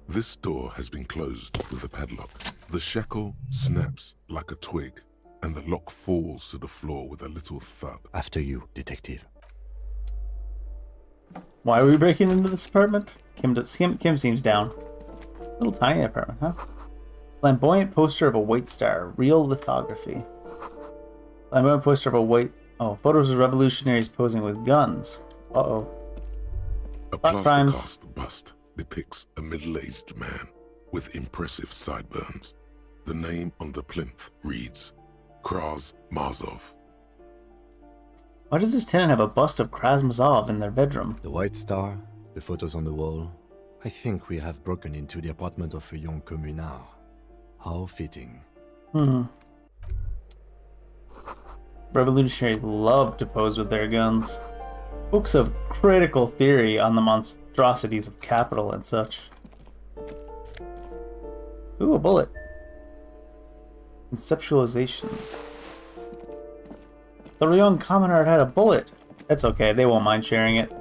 This door has been closed with a padlock. The shackle snaps like a twig, and the lock falls to the floor with a little thud. After you, detective. Why are we breaking into this apartment? Kim seems down. Little tiny apartment, huh? Flamboyant poster of a white star. Real lithography. Flamboyant poster of a white... Oh, photos of revolutionaries posing with guns. Uh-oh. A plaster-cast bust depicts a middle-aged man with impressive sideburns. The name on the plinth reads Kraz Mazov. Why does this tenant have a bust of Kraz Mazov in their bedroom? The white star, the photos on the wall. I think we have broken into the apartment of a young communard. How fitting. Revolutionaries love to pose with their guns. Books of critical theory on the monstrosities of capital and such. Ooh, a bullet. Conceptualization. The young commoner had a bullet. That's okay, they won't mind sharing it.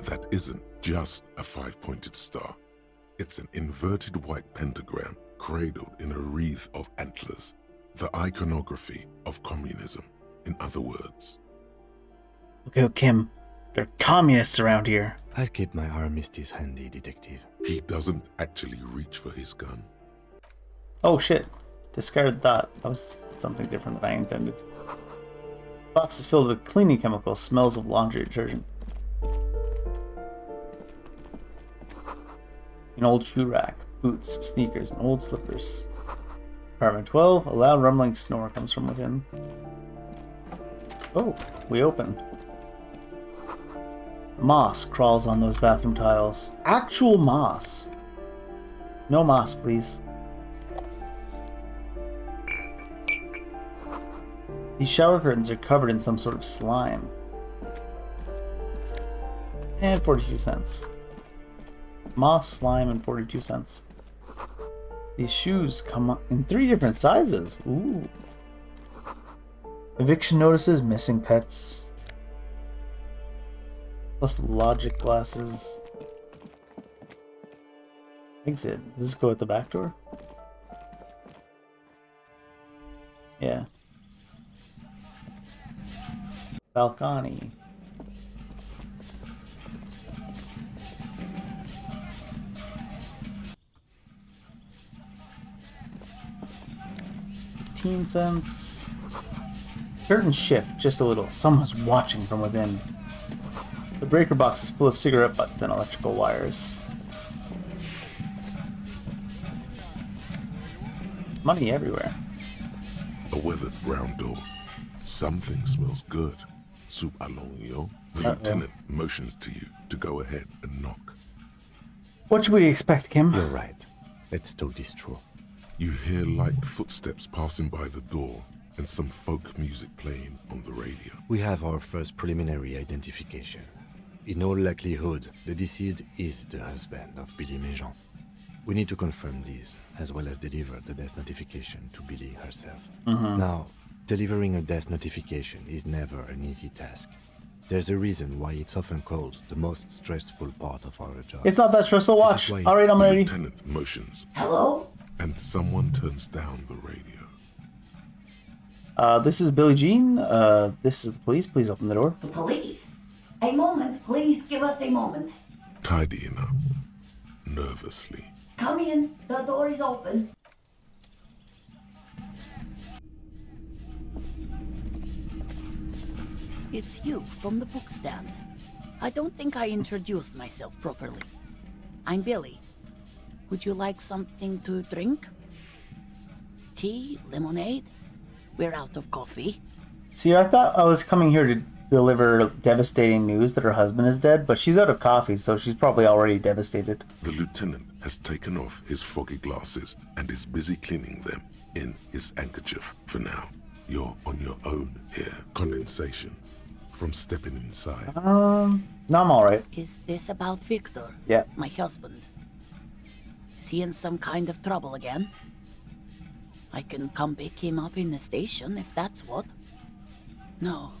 That isn't just a five-pointed star. It's an inverted white pentagram cradled in a wreath of antlers. The iconography of communism, in other words. Okay, Kim. They're communists around here. I'll keep my armistice handy, detective. He doesn't actually reach for his gun. Oh shit. Discarded that. That was something different than I intended. The box is filled with cleaning chemicals, smells of laundry detergent. An old shoe rack, boots, sneakers, and old slippers. Apartment 12, a loud rumbling snore comes from within. Oh, we open. Moss crawls on those bathroom tiles. Actual moss. No moss, please. These shower curtains are covered in some sort of slime. And 42 cents. Moss, slime, and 42 cents. These shoes come in 3 different sizes. Ooh. Eviction notices, missing pets. Plus logic glasses. Exit. Does this go at the back door? Yeah. Balcony. $0.15. Curtains shift just a little. Someone's watching from within. The breaker box is full of cigarette butts and electrical wires. Money everywhere. A weathered brown door. Something smells good. Soup alongio. The lieutenant motions to you to go ahead and knock. What should we expect, Kim? You're right. Let's talk this through. You hear light footsteps passing by the door and some folk music playing on the radio. We have our first preliminary identification. In all likelihood, the deceased is the husband of Billy Méjean. We need to confirm this, as well as deliver the death notification to Billy herself. Now, delivering a death notification is never an easy task. There's a reason why it's often called the most stressful part of our job. It's not that stressful. Watch. All right, I'm ready. Lieutenant motions. Hello? And someone turns down the radio. This is Billie Jean. This is the police. Please open the door. The police? A moment, please give us a moment. Tidying up. Nervously. Come in, the door is open. It's you from the book stand. I don't think I introduced myself properly. I'm Billy. Would you like something to drink? Tea? Lemonade? We're out of coffee. See, I thought I was coming here to deliver devastating news that her husband is dead, but she's out of coffee, so she's probably already devastated. The lieutenant has taken off his foggy glasses and is busy cleaning them in his handkerchief for now. You're on your own here. Condensation from stepping inside. No, I'm alright. Is this about Victor? Yeah. My husband. Is he in some kind of trouble again? I can come pick him up in the station if that's what. No,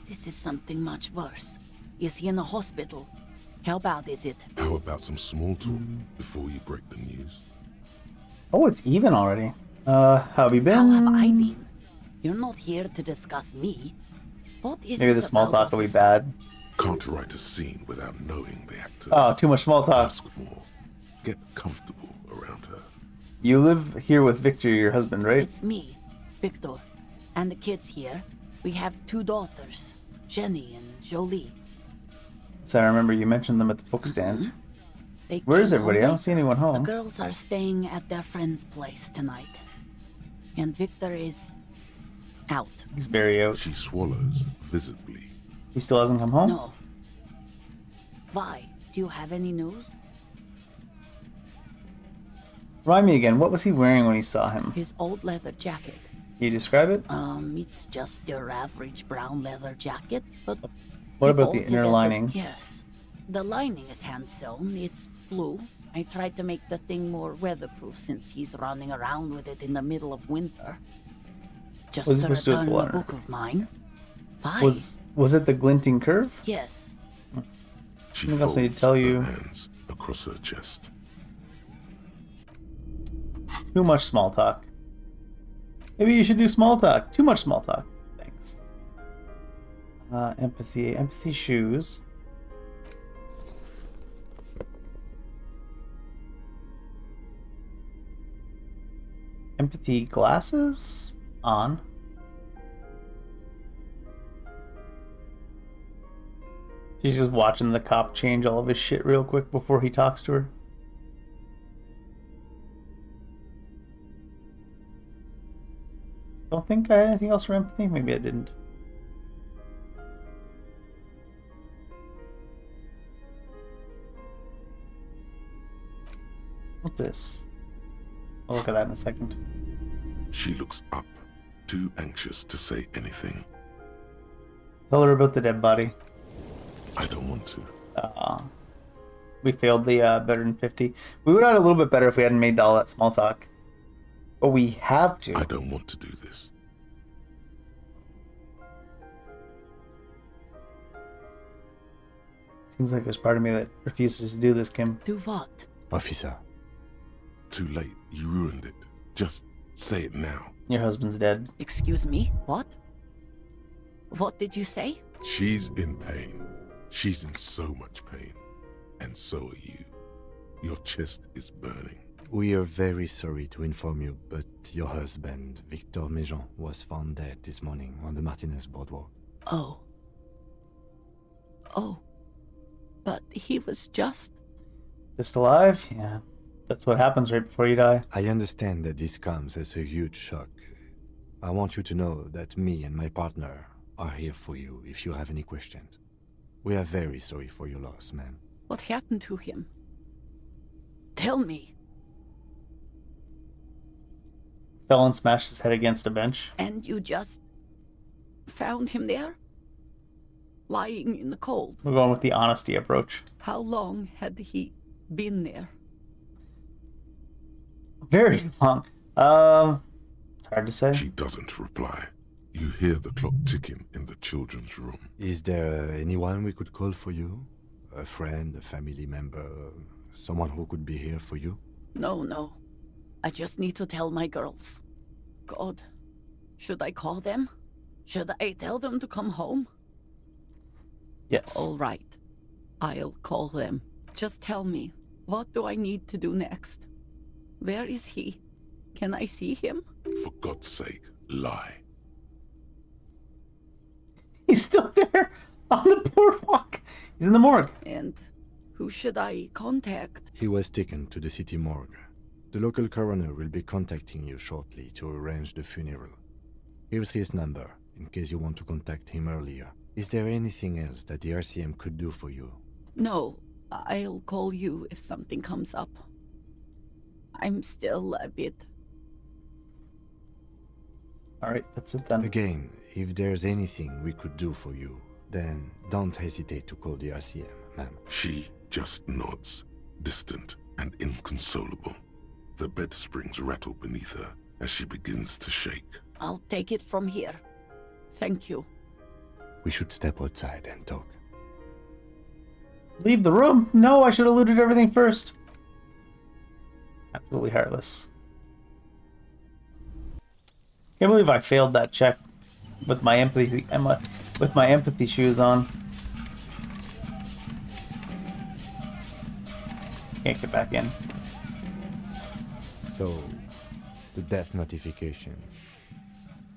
this is something much worse. Is he in the hospital? How bad is it? How about some small talk before you break the news? Oh, it's even already. How have you been? How have I been? You're not here to discuss me. What is Maybe the this small about, talk will be officer? bad. Can't write a scene without knowing the actors. Oh, too much small talk. Ask more. Get comfortable around her. You live here with Victor, your husband, right? It's me, Victor, and the kids here. We have 2 daughters, Jenny and Jolie. So I remember you mentioned them at the book stand. They Where is came everybody? I home don't see anyone home. The girls are staying at their friend's place tonight. And Victor is out. He's very out. She swallows visibly. He still hasn't come home? No. Why? Do you have any news? Remind me again, what was he wearing when he saw him? His old leather jacket. Can you describe it? It's just your average brown leather jacket, but... What about the altogether- inner lining? Yes. The lining is hand-sewn. It's blue. I tried to make the thing more weatherproof since he's running around with it in the middle of winter. Just Was he to supposed to do it return to a water? book of mine. Why? Was it the glinting curve? Yes. She I think I'll say folds tell her you. hands across her chest. Too much small talk. Maybe you should do small talk. Too much small talk. Thanks. Empathy. Empathy shoes. Empathy glasses? On. She's just watching the cop change all of his shit real quick before he talks to her. Don't think I had anything else for empathy. Maybe I didn't. What's this? I'll look at that in a second. She looks up, too anxious to say anything. Tell her about the dead body. I don't want to. We failed the better than 50. We would have done a little bit better if we hadn't made all that small talk. But we have to. I don't want to do this. Seems like there's part of me that refuses to do this, Kim. Do what? Officer. Too late. You ruined it. Just say it now. Your husband's dead. Excuse me? What? What did you say? She's in pain. She's in so much pain. And so are you. Your chest is burning. We are very sorry to inform you, but your husband, Victor Méjean, was found dead this morning on the Martinez boardwalk. Oh. Oh. But he was just... Just alive? Yeah. That's what happens right before you die. I understand that this comes as a huge shock. I want you to know that me and my partner are here for you if you have any questions. We are very sorry for your loss, ma'am. What happened to him? Tell me. Fell and smashed his head against a bench. And you just... found him there? Lying in the cold? We're going with the honesty approach. How long had he been there? Very long. It's hard to say. She doesn't reply. You hear the clock ticking in the children's room. Is there anyone we could call for you? A friend, a family member, someone who could be here for you? No. I just need to tell my girls. God, should I call them? Should I tell them to come home? Yes. All right. I'll call them. Just tell me, what do I need to do next? Where is he? Can I see him? For God's sake, lie. He's still there on the boardwalk. He's in the morgue. And who should I contact? He was taken to the city morgue. The local coroner will be contacting you shortly to arrange the funeral. Here's his number, in case you want to contact him earlier. Is there anything else that the RCM could do for you? No, I'll call you if something comes up. I'm still a bit... Alright, that's it then. Again, if there's anything we could do for you, then don't hesitate to call the RCM, ma'am. She just nods, distant and inconsolable. The bed springs rattle beneath her as she begins to shake. I'll take it from here. Thank you. We should step outside and talk. Leave the room? No, I should have looted everything first. Absolutely heartless. Can't believe I failed that check with my empathy shoes on. Can't get back in. So, the death notification.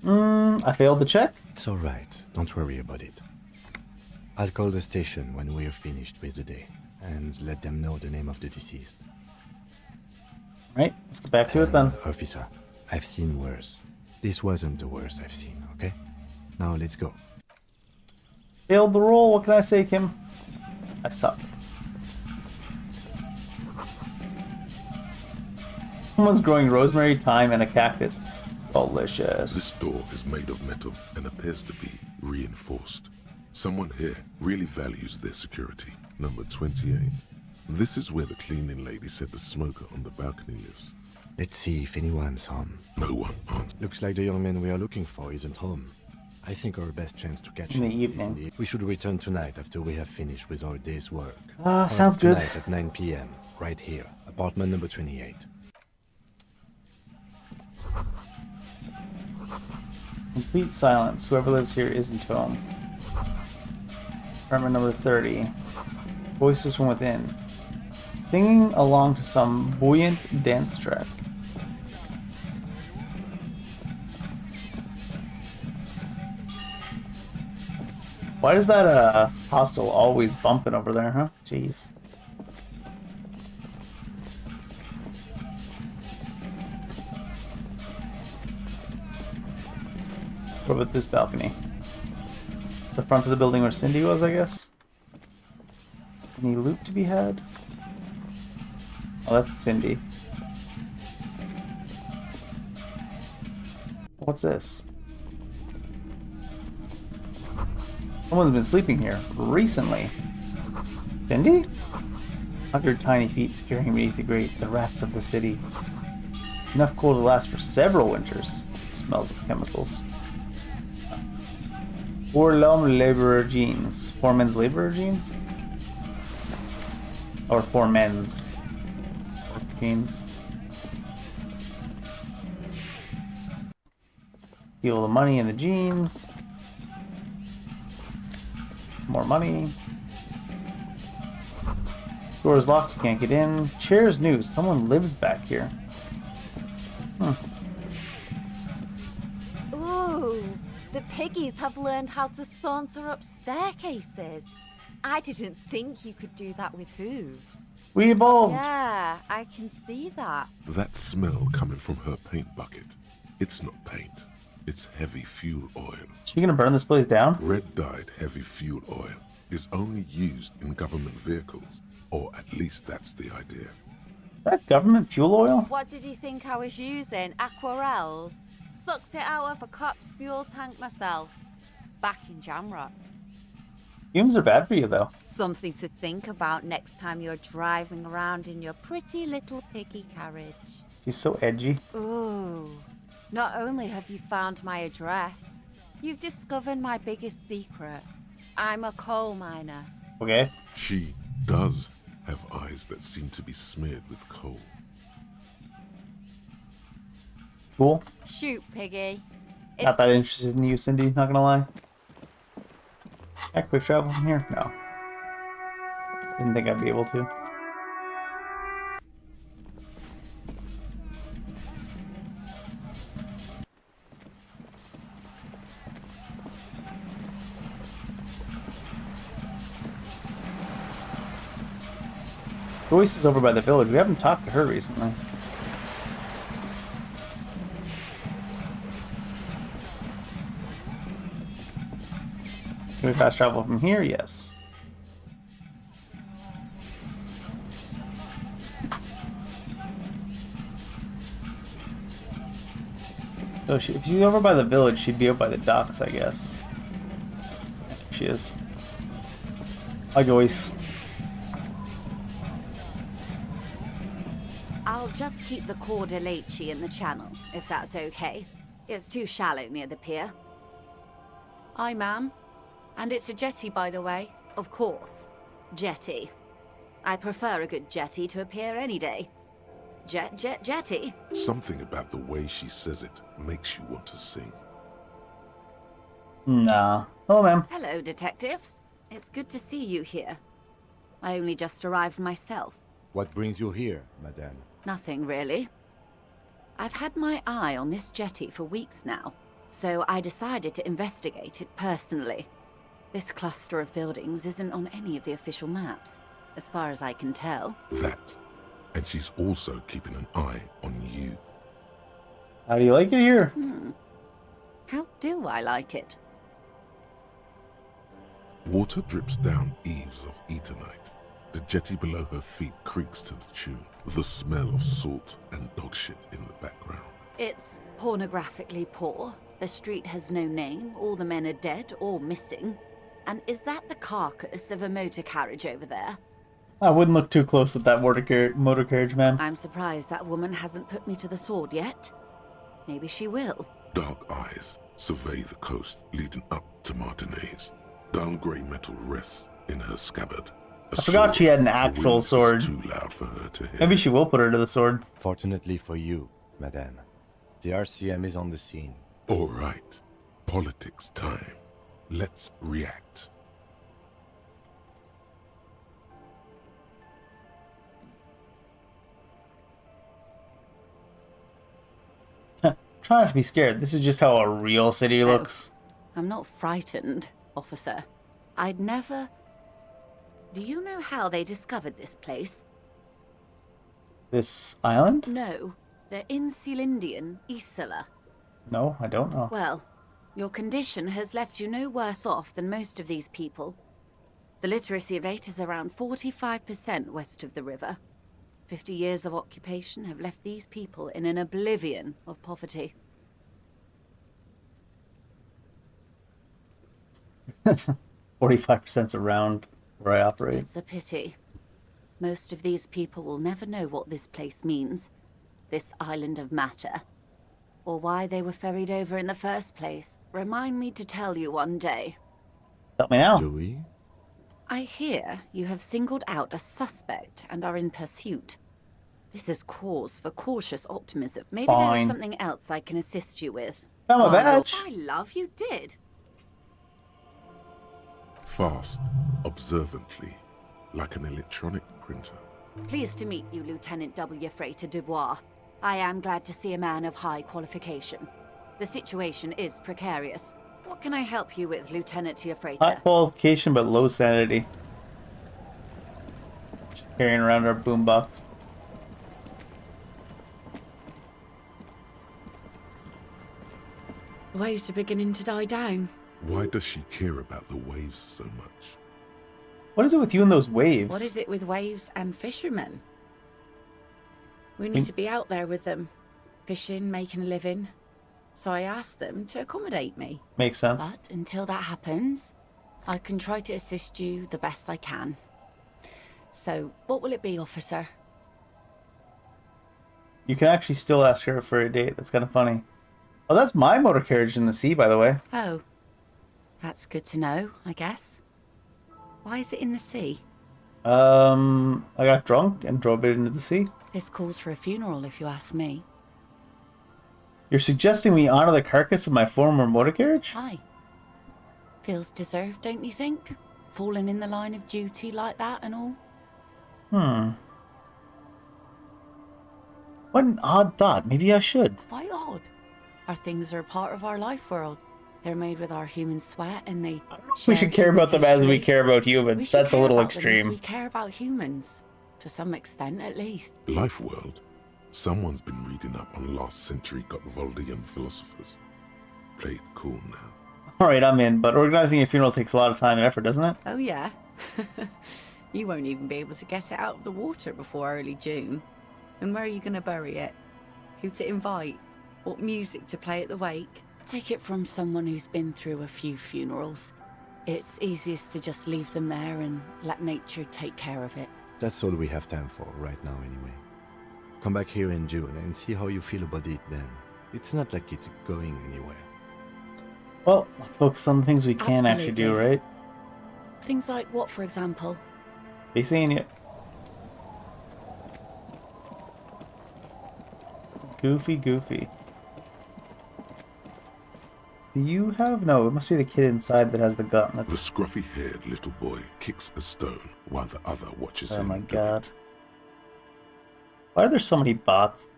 I failed the check? It's alright. Don't worry about it. I'll call the station when we're finished with the day and let them know the name of the deceased. Right, let's get back to it then. Officer, I've seen worse. This wasn't the worst I've seen, okay? Now let's go. Failed the roll, what can I say, Kim? I suck. Someone's growing rosemary, thyme, and a cactus. Delicious. This door is made of metal and appears to be reinforced. Someone here really values their security. Number 28. This is where the cleaning lady said the smoker on the balcony lives. Let's see if anyone's home. No one answers. Looks like the young man we are looking for isn't home. I think our best chance to catch In him the evening. We should return tonight after we have finished with our day's work. Sounds good. Tonight at 9 p.m. right here, apartment number 28. Complete silence. Whoever lives here isn't home. Apartment number 30. Voices from within. Singing along to some buoyant dance track. Why does that hostel always bumping over there, huh? Jeez. What about this balcony? The front of the building where Cindy was, I guess? Any loot to be had? Oh, that's Cindy. What's this? Someone's been sleeping here recently. Cindy? 100 tiny feet securing beneath the grate, the rats of the city. Enough coal to last for several winters. Smells of chemicals. Four laborer jeans. Four men's laborer jeans? Or four men's jeans. Steal the money in the jeans. More money. Door is locked, you can't get in. Chair's new, someone lives back here. Ooh, the piggies have learned how to saunter up staircases. I didn't think you could do that with hooves. We evolved. Yeah, I can see that. That smell coming from her paint bucket. It's not paint. It's heavy fuel oil. She gonna burn this place down? Red-dyed heavy fuel oil is only used in government vehicles, or at least that's the idea. That government fuel oil? What did you think I was using? Aquarels? Sucked it out of a cop's fuel tank myself. Back in Jamrock. Fumes are bad for you, though. Something to think about next time you're driving around in your pretty little piggy carriage. She's so edgy. Ooh. Not only have you found my address, you've discovered my biggest secret. I'm a coal miner. Okay. She does have eyes that seem to be smeared with coal. Cool. Shoot, piggy. Not that interested in you, Cindy, not gonna lie. Yeah, quick travel from here? No. Didn't think I'd be able to. Joyce is over by the village. We haven't talked to her recently. Can we fast travel from here? Yes. Oh, if she's over by the village, she'd be up by the docks, I guess. She is. Hi, Joyce. I'll just keep the Corda Lacey in the channel, if that's okay. It's too shallow near the pier. Hi, ma'am. And it's a jetty, by the way. Of course. Jetty. I prefer a good jetty to a pier any day. Jetty? Something about the way she says it makes you want to sing. Nah. Hello, ma'am. Hello, detectives. It's good to see you here. I only just arrived myself. What brings you here, madame? Nothing, really. I've had my eye on this jetty for weeks now, so I decided to investigate it personally. This cluster of buildings isn't on any of the official maps, as far as I can tell. That. And she's also keeping an eye on you. How do you like it here? How do I like it? Water drips down eaves of Eternite. The jetty below her feet creaks to the tune. The smell of salt and dog shit in the background. It's pornographically poor. The street has no name, all the men are dead or missing. And is that the carcass of a motor carriage over there? I wouldn't look too close at that motor carriage, ma'am. I'm surprised that woman hasn't put me to the sword yet. Maybe she will. Dark eyes survey the coast leading up to Martinez. Dull grey metal rests in her scabbard. I forgot she had an actual sword. Too loud for her to hear. Maybe she will put her to the sword. Fortunately for you, madame, the RCM is on the scene. All right. Politics time. Let's react. Try not to be scared. This is just how a real city looks. I'm not frightened, officer. I'd never... Do you know how they discovered this place? This island? No. They're in Celindian, Isola. No, I don't know. Well, your condition has left you no worse off than most of these people. The literacy rate is around 45% west of the river. 50 years of occupation have left these people in an oblivion of poverty. 45%'s around where I operate. It's a pity. Most of these people will never know what this place means, this island of matter, or why they were ferried over in the first place. Remind me to tell you one day. Tell me now. Do we? I hear you have singled out a suspect and are in pursuit. This is cause for cautious optimism. Maybe there is something else I can assist you with. Found my badge. I love you did. Fast, observantly, like an electronic printer. Pleased to meet you, Lieutenant W. Freighter Dubois. I am glad to see a man of high qualification. The situation is precarious. What can I help you with, Lieutenant Freighter? High qualification but low sanity. Just carrying around our boombox. The waves are beginning to die down. Why does she care about the waves so much? What is it with you and those waves? What is it with waves and fishermen? We need to be out there with them, fishing, making a living. So I asked them to accommodate me. Makes sense. But until that happens, I can try to assist you the best I can. So, what will it be, officer? You can actually still ask her for a date. That's kind of funny. Oh, that's my motor carriage in the sea, by the way. Oh, that's good to know, I guess. Why is it in the sea? I got drunk and drove it into the sea. This calls for a funeral, if you ask me. You're suggesting we honor the carcass of my former motor carriage? Aye. Feels deserved, don't you think? Falling in the line of duty like that and all? What an odd thought. Maybe I should. Why odd? Our things are a part of our life world. They're made with our human sweat and they... We should care about them as we care about humans. That's a little extreme. We care about humans. To some extent, at least. Life world. Someone's been reading up on last century Gotvaldian philosophers. Play it cool now. Alright, I'm in, but organizing a funeral takes a lot of time and effort, doesn't it? Oh, yeah. You won't even be able to get it out of the water before early June. And where are you going to bury it? Who to invite? What music to play at the wake? Take it from someone who's been through a few funerals. It's easiest to just leave them there and let nature take care of it. That's all we have time for right now anyway. Come back here in June and see how you feel about it then. It's not like it's going anywhere. Well, let's focus on the things we can actually do, Absolutely. right? Things like what, for example? Be seeing you. Goofy. Do you have? No, it must be the kid inside that has the gun. The scruffy-haired little boy kicks a stone while the other watches Oh him. my do god. it. Why are there so many bots?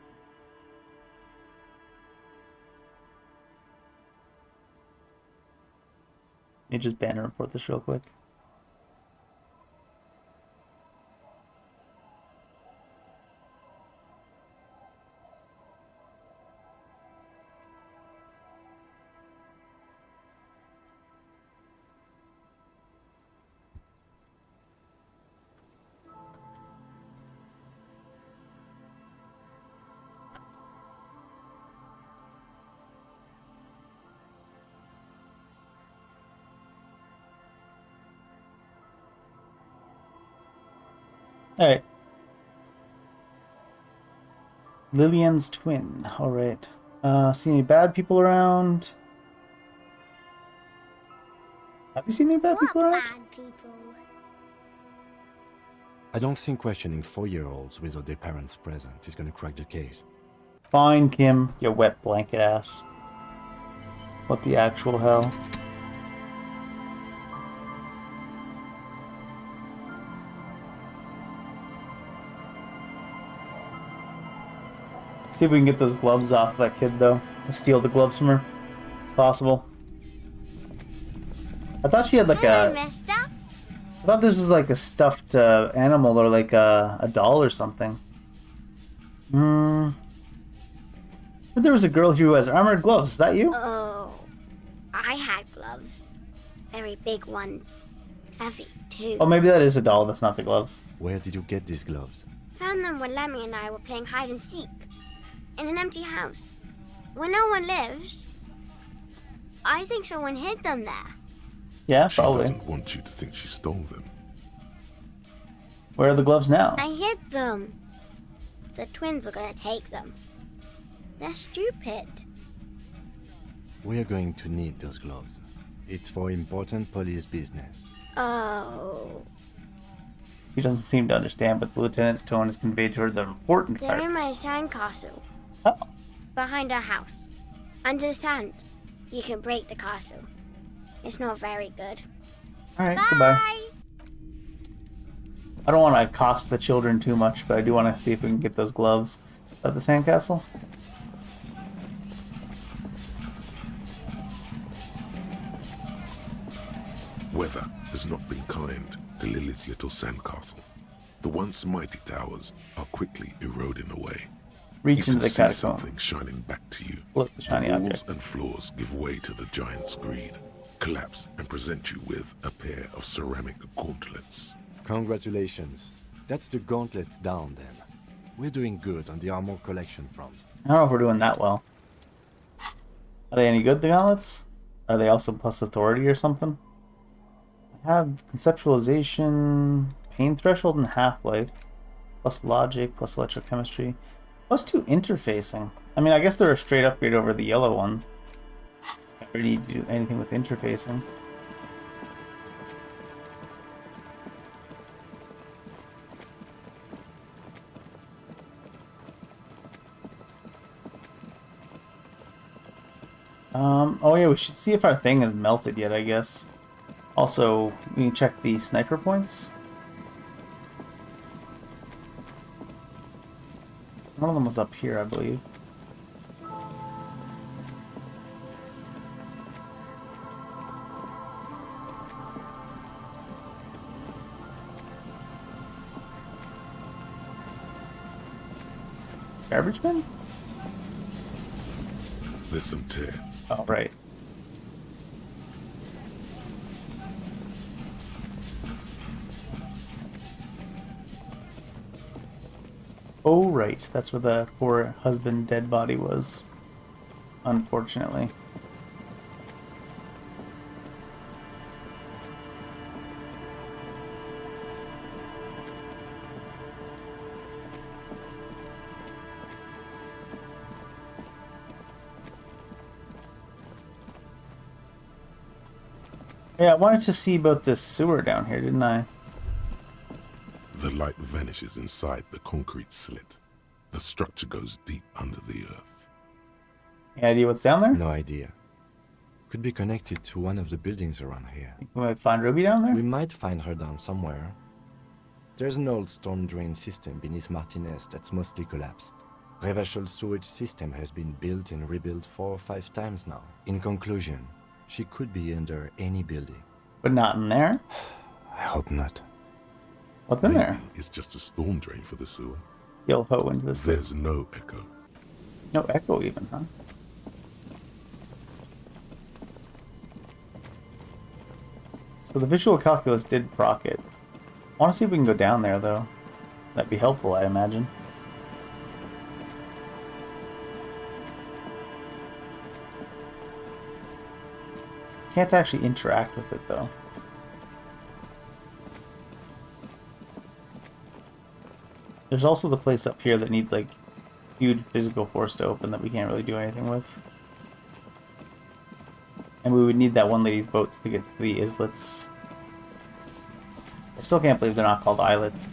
You just ban and report this real quick. Alright. Lillian's twin. Alright. See any bad people around? Have you seen any bad people around? I don't think questioning 4-year-olds without their parents present is gonna crack the case. Fine, Kim, you wet blanket ass. What the actual hell? See if we can get those gloves off that kid, though. Steal the gloves from her. It's possible. I thought she had like Hello, a... mister. I thought this was like a stuffed animal or like a doll or something. But there was a girl here who has armored gloves. Is that you? Oh, I had gloves. Very big ones. Heavy, too. Oh, maybe that is a doll. That's not the gloves. Where did you get these gloves? Found them when Lemmy and I were playing hide and seek. In an empty house. Where no one lives. I think someone hid them there. Yeah, She probably. doesn't want you to think she stole them. Where are the gloves now? I hid them. The twins were gonna take them. They're stupid. We're going to need those gloves. It's for important police business. Oh. He doesn't seem to understand, but the lieutenant's tone has conveyed to her the important They're part. in my sandcastle. Behind our house. Under the sand. You can break the castle. It's not very good. Alright, goodbye. I don't want to accost the children too much, but I do want to see if we can get those gloves at the sandcastle. Weather has not been kind to Lily's little sandcastle. The once mighty towers are quickly eroding away. Reach You into can the see catacombs. something shining back to you. Look, the shiny walls object. and floors give way to the giant's greed, collapse and present you with a pair of ceramic gauntlets. Congratulations. That's the gauntlets down then. We're doing good on the armor collection front. I don't know if we're doing that well. Are they any good, the gauntlets? Are they also plus authority or something? I have conceptualization, pain threshold, and half-life. Plus logic, plus electrochemistry. Plus 2 interfacing. I mean, I guess they're a straight upgrade over the yellow ones. I don't need to do anything with interfacing. Oh yeah, we should see if our thing is melted yet, I guess. Also, we can check the sniper points. One of them was up here, I believe. Garbage bin? There's some tear. Oh, right. Oh, right. That's where the poor husband dead body was. Unfortunately. Yeah, I wanted to see about this sewer down here, didn't I? The light vanishes inside the concrete slit. The structure goes deep under the earth. Any idea what's down there? No idea. Could be connected to one of the buildings around here. We might find Ruby down there? We might find her down somewhere. There's an old storm drain system beneath Martinez that's mostly collapsed. Revachol sewage system has been built and rebuilt 4 or 5 times now. In conclusion, she could be under any building. But not in there? I hope not. What's in there? It's just a storm drain for the sewer. You'll hoe into this. There's no echo. No echo even, huh? So the visual calculus did proc it. I want to see if we can go down there, though. That'd be helpful, I imagine. Can't actually interact with it, though. There's also the place up here that needs, like, huge physical force to open that we can't really do anything with. And we would need that one lady's boat to get to the islets. I still can't believe they're not called islets.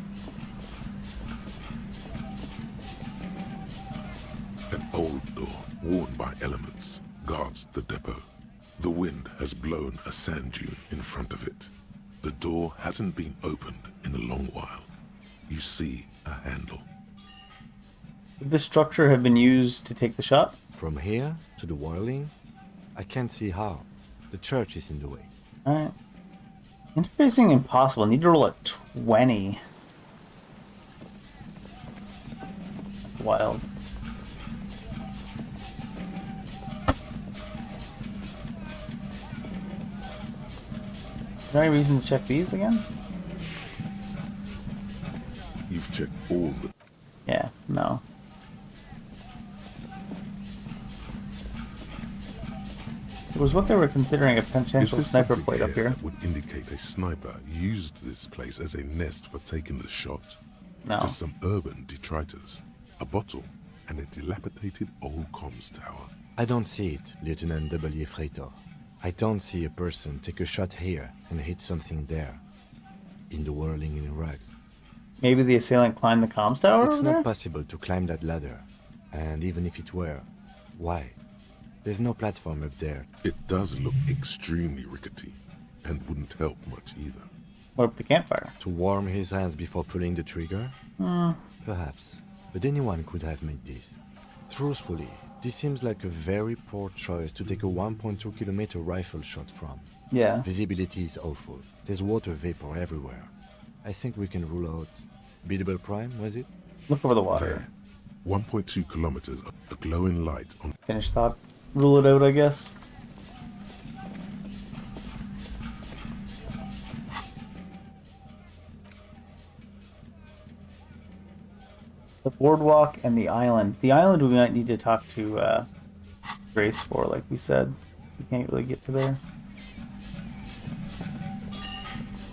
An old door, worn by elements, guards the depot. The wind has blown a sand dune in front of it. The door hasn't been opened in a long while. You see a handle. Would this structure have been used to take the shot? From here to the whirling, I can't see how. The church is in the way. Alright. Interfacing impossible. Need to roll a 20. That's wild. Is there any reason to check these again? You've checked all the... Yeah, no. It was what they were considering a potential sniper plate up here. That would indicate a sniper used this place as a nest for taking the shot. No. Just some urban detritus, a bottle, and a dilapidated old comms tower. I don't see it, Lieutenant W. Freitor. I don't see a person take a shot here and hit something there. In the whirling in rugs. Maybe the assailant climbed the comms tower It's over not there? possible to climb that ladder. And even if it were, why? There's no platform up there. It does look extremely rickety, and wouldn't help much either. What up the campfire? To warm his hands before pulling the trigger? Perhaps. But anyone could have made this. Truthfully, this seems like a very poor choice to take a 1.2 kilometer rifle shot from. Yeah. Visibility is awful. There's water vapor everywhere. I think we can rule out Biddable Prime, was it? Look over the water. There. 1.2 kilometers, a glowing light on... Finish thought. Rule it out, I guess. The boardwalk and the island. The island we might need to talk to Grace for, like we said. We can't really get to there.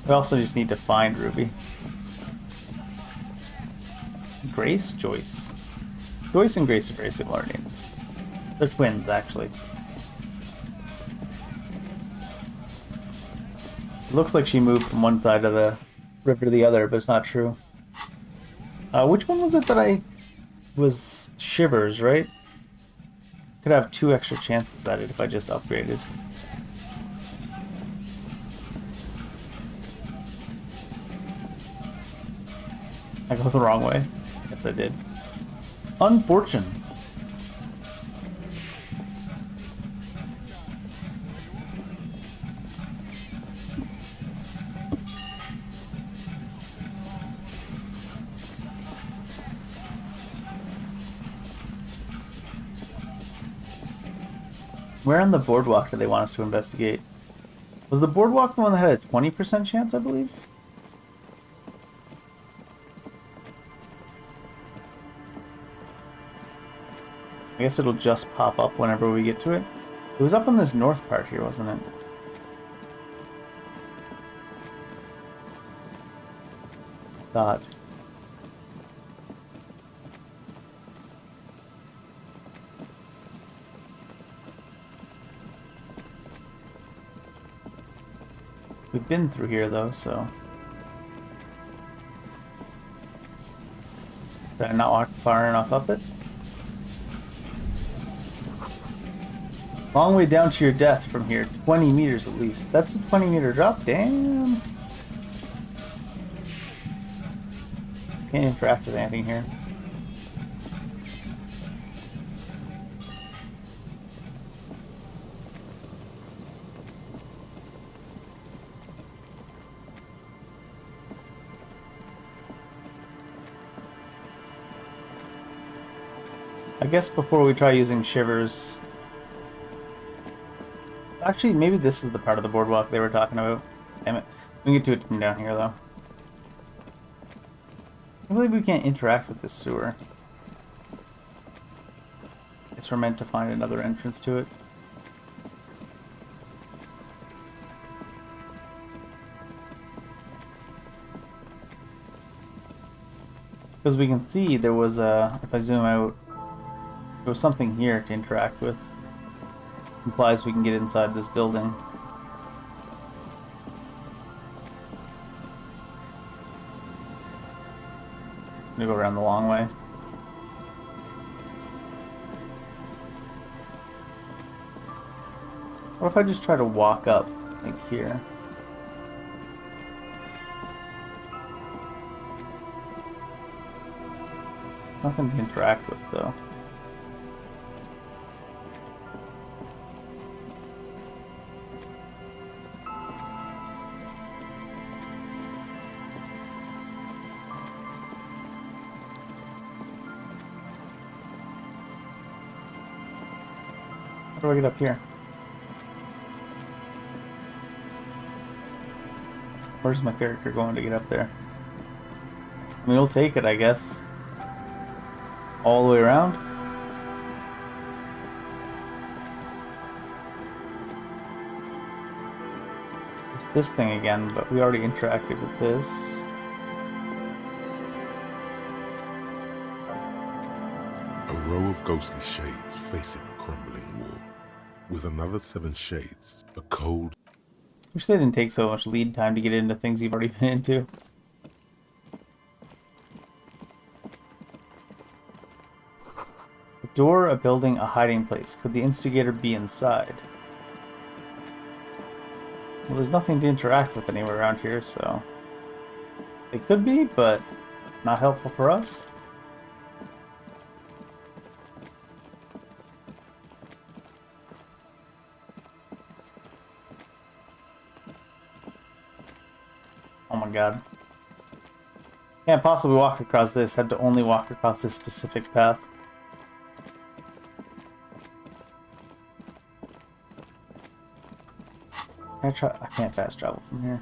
We also just need to find Ruby. Grace? Joyce. Joyce and Grace are very similar names. They're twins, actually. It looks like she moved from one side of the river to the other, but it's not true. Which one was it that I was Shivers, right? Could have 2 extra chances at it if I just upgraded. I go the wrong way. Yes, I did. Unfortunate. Where on the boardwalk do they want us to investigate? Was the boardwalk the one that had a 20% chance, I believe? guess it'll just pop up whenever we get to it. It was up on this north part here, wasn't it? Thought. We've been through here though, so. Did I not walk far enough up it? Long way down to your death from here. 20 meters at least. That's a 20-meter drop? Damn. Can't interact with anything here. I guess before we try using shivers... Actually, maybe this is the part of the boardwalk they were talking about. Damn it. We can get to it from down here, though. I believe we can't interact with this sewer. I guess we're meant to find another entrance to it. Because we can see there was a... If I zoom out, there was something here to interact with. Implies we can get inside this building. I'm gonna go around the long way. What if I just try to walk up, like here? Nothing to interact with, though. How do I get up here? Where's my character going to get up there? I mean, we'll take it, I guess. All the way around? It's this thing again, but we already interacted with this. A row of ghostly shades facing a crumbling wall. With another 7 shades, a cold... Wish they didn't take so much lead time to get into things you've already been into. A door, a building, a hiding place. Could the instigator be inside? Well, there's nothing to interact with anywhere around here, so... It could be, but not helpful for us. Oh my god. Can't possibly walk across this. Had to only walk across this specific path. I can't fast travel from here.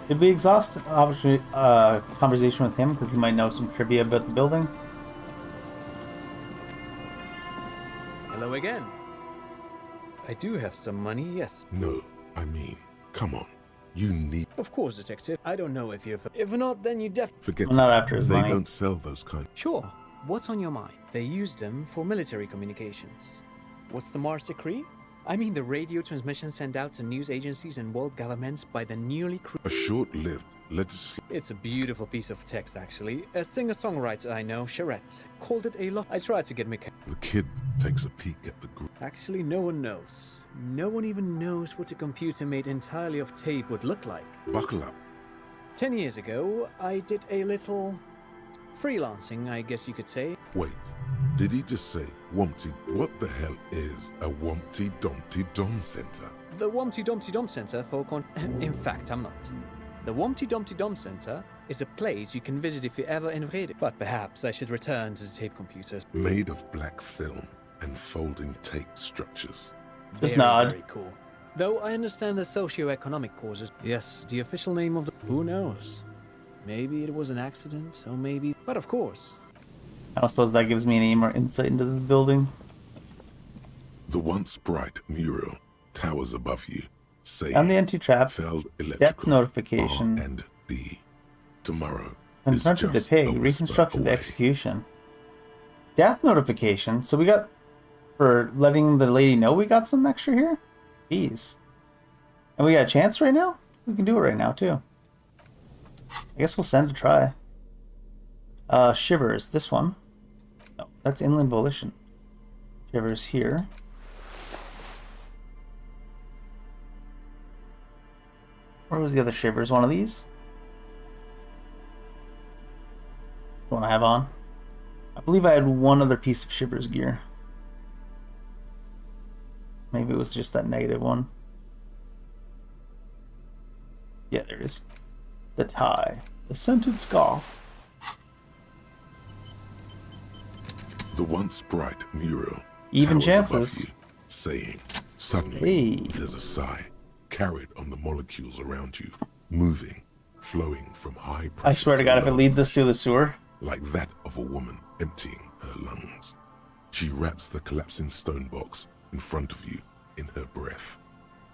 Did we exhaust conversation with him because he might know some trivia about the building? Hello again. I do have some money, yes. No, I mean, come on. You need... Of course, detective. I don't know if you've... If not, then you Forget I'm not after his they money. don't sell those kind. Sure. What's on your mind? They use them for military communications. What's the Mars Decree? I mean the radio transmission sent out to news agencies and world governments by the newly A short-lived legislation. It's a beautiful piece of text, actually. A singer-songwriter I know, Charette, called it a lot. I tried to get me... The kid takes a peek at the group. Actually, no one knows. No one even knows what a computer made entirely of tape would look like. Buckle up. 10 years ago, I did a little freelancing, I guess you could say. Wait, did he just say Wumpty? What the hell is a Wumpty Dumpty Dom Center? The Wumpty Dumpty Dom Center for In fact, I'm not. The Wumpty Dumpty Dom Center is a place you can visit if you're ever in Vrede. But perhaps I should return to the tape computers. Made of black film. and folding tape structures. Just Very, nod. Very cool. Though I understand the socio-economic causes. Yes, the official name of the... Who knows? Maybe it was an accident, or maybe... But of course. I don't suppose that gives me any more insight into the building. The once bright mural towers above you, saying, Found the anti-trap. Felled Death electrical notification. R&D. Tomorrow Confronted the is just pig. a whisper Reconstructed the away. execution. Death notification. So we got... For letting the lady know we got some extra here? Jeez. And we got a chance right now? We can do it right now, too. I guess we'll send a try. Shivers. This one. No, that's Inland Volition. Shivers here. Where was the other Shivers? One of these? The one I have on? I believe I had one other piece of Shivers gear. Maybe it was just that negative one. Yeah, there it is. The tie. The scented scarf. The once bright mural Even towers above chances. you, saying, suddenly Hey. there's a sigh carried on the molecules around you, moving, flowing from high pressure I swear to God, if it low, leads us to the sewer. like that of a woman emptying her lungs. She wraps the collapsing stone box in front of you in her breath,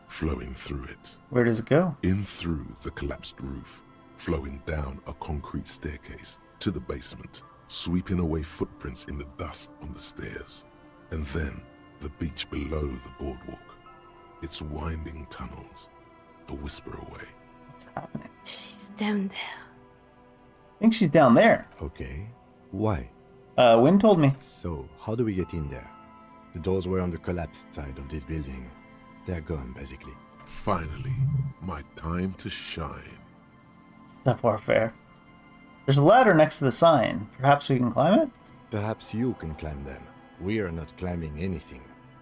flowing through it. Where does it go? In through the collapsed roof, flowing down a concrete staircase to the basement, sweeping away footprints in the dust on the stairs, and then the beach below the boardwalk, its winding tunnels, a whisper away. What's happening? She's down there. I think she's down there. Okay. Why? Wynn told me. So, how do we get in there? The doors were on the collapsed side of this building. They're gone, basically. Finally, my time to shine. Stuff warfare. There's a ladder next to the sign. Perhaps we can climb it? Perhaps you can climb them. We are not climbing anything.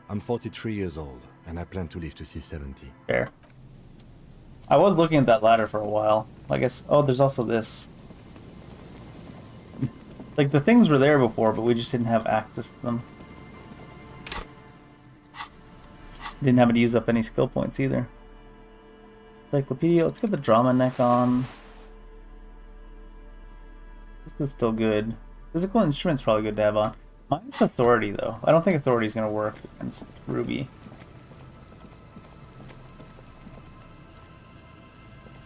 I'm 43 years old, and I plan to live to see 70. Fair. I was looking at that ladder for a while. I guess... Oh, there's also this. Like, the things were there before, but we just didn't have access to them. Didn't have to use up any skill points either. Encyclopedia. Let's get the drama neck on. This is still good. Physical instrument's probably good to have on. Minus authority, though. I don't think authority is going to work against Ruby.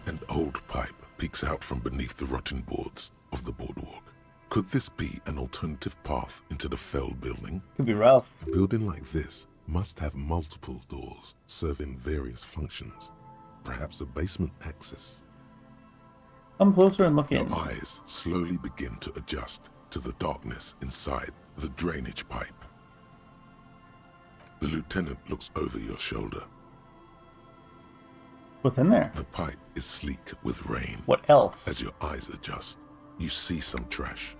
An old pipe peeks out from beneath the rotten boards of the boardwalk. Could this be an alternative path into the felled building? Could be Ralph. A building like this must have multiple doors serving various functions. Perhaps a basement access. Come closer and look in. Your eyes slowly begin to adjust to the darkness inside the drainage pipe. The lieutenant looks over your shoulder. What's in there? The pipe is sleek with rain. What else? As your eyes adjust, you see some trash.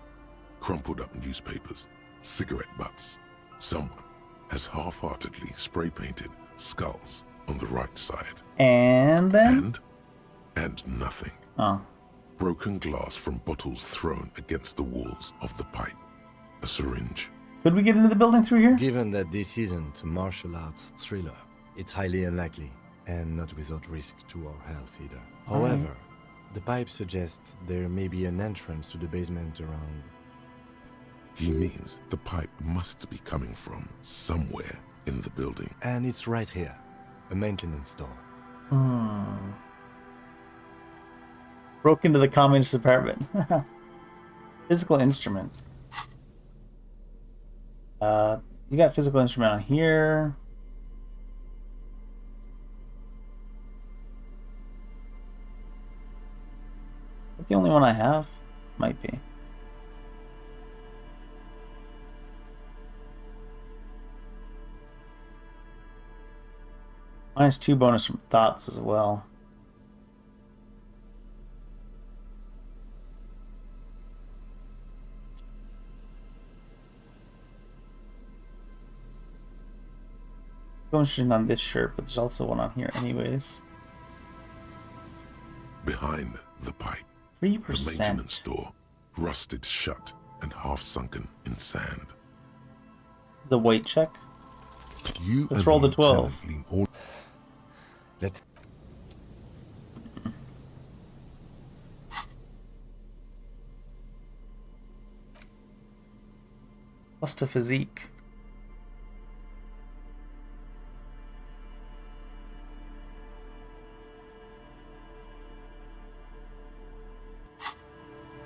Crumpled up newspapers, cigarette butts. Someone has half-heartedly spray-painted skulls on the right side. And then? And nothing. Oh. Broken glass from bottles thrown against the walls of the pipe. A syringe. Could we get into the building through here? Given that this isn't a martial arts thriller, it's highly unlikely, and not without risk to our health either. However, the pipe suggests there may be an entrance to the basement around. He means the pipe must be coming from somewhere in the building. And it's right here. A maintenance door. Broke into the communist apartment. Physical instrument. You got physical instrument on here. Is that the only one I have? Might be. -2 bonus from thoughts as well. Going on this shirt, but there's also one on here anyways. Behind the pipe, 3%. the maintenance door, rusted shut and half sunken in sand. The weight check. You Let's and roll the the 12. lieutenant lean all. Let's. Plus to physique.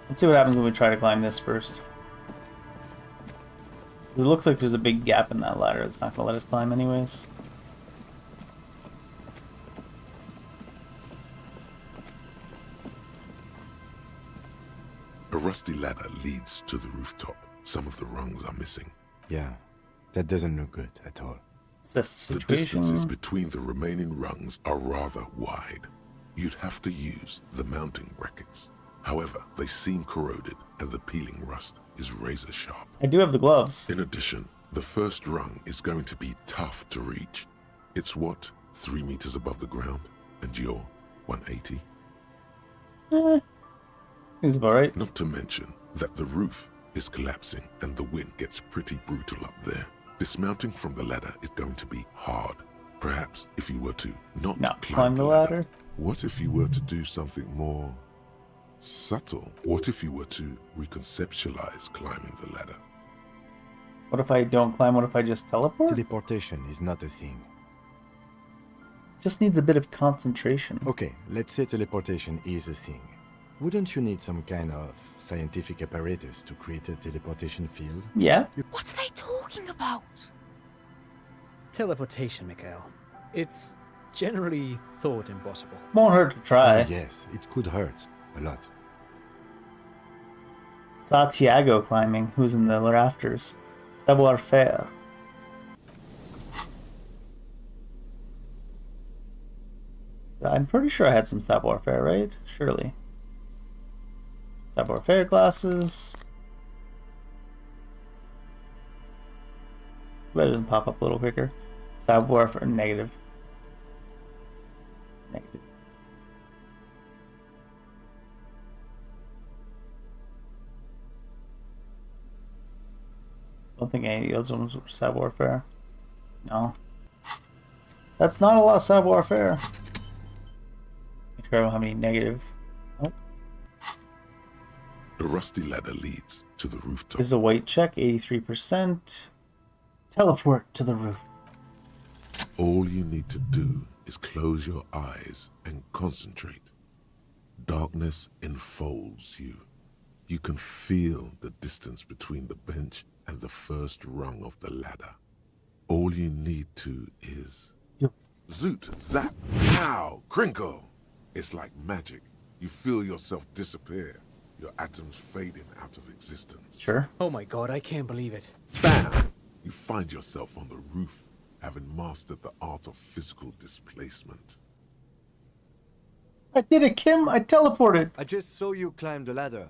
Let's see what happens when we try to climb this first. It looks like there's a big gap in that ladder. It's not going to let us climb anyways. A rusty ladder leads to the rooftop. Some of the rungs are missing. Yeah, that doesn't look good at all. It's just The distances between the remaining rungs are rather wide. You'd have to use the mounting brackets. However, they seem corroded and the peeling rust is razor sharp. I do have the gloves. In addition, the first rung is going to be tough to reach. It's what, 3 meters above the ground? And you're 180? Seems about right. Not to mention that the roof is collapsing and the wind gets pretty brutal up there. Dismounting from the ladder is going to be hard. Perhaps if you were to not climb the ladder. What if you were to do something more subtle? What if you were to reconceptualize climbing the ladder? What if I don't climb? What if I just teleport? Teleportation is not a thing. Just needs a bit of concentration. Okay, let's say teleportation is a thing. Wouldn't you need some kind of scientific apparatus to create a teleportation field? Yeah. What are they talking about? Teleportation, Mikhail. It's generally thought impossible. Won't hurt to try. Oh, yes, it could hurt a lot. Santiago climbing. Who's in the rafters? Savoir faire. I'm pretty sure I had some savoir faire, right? Surely. Savoir faire glasses. But it doesn't pop up a little quicker. Savoir faire negative. Negative. Don't think any of the other ones were savoir faire. No. That's not a lot of savoir faire. Make sure I don't have any negative. Nope. The rusty ladder leads to the rooftop. This is a weight check, 83%. Teleport to the roof. All you need to do is close your eyes and concentrate. Darkness enfolds you. You can feel the distance between the bench and the first rung of the ladder. All you need to is... Zoot, zap, pow, crinkle. It's like magic. You feel yourself disappear. Your atoms fading out of existence. Sure. Oh my god, I can't believe it. Bam! You find yourself on the roof, having mastered the art of physical displacement. I did it, Kim! I teleported! I just saw you climb the ladder.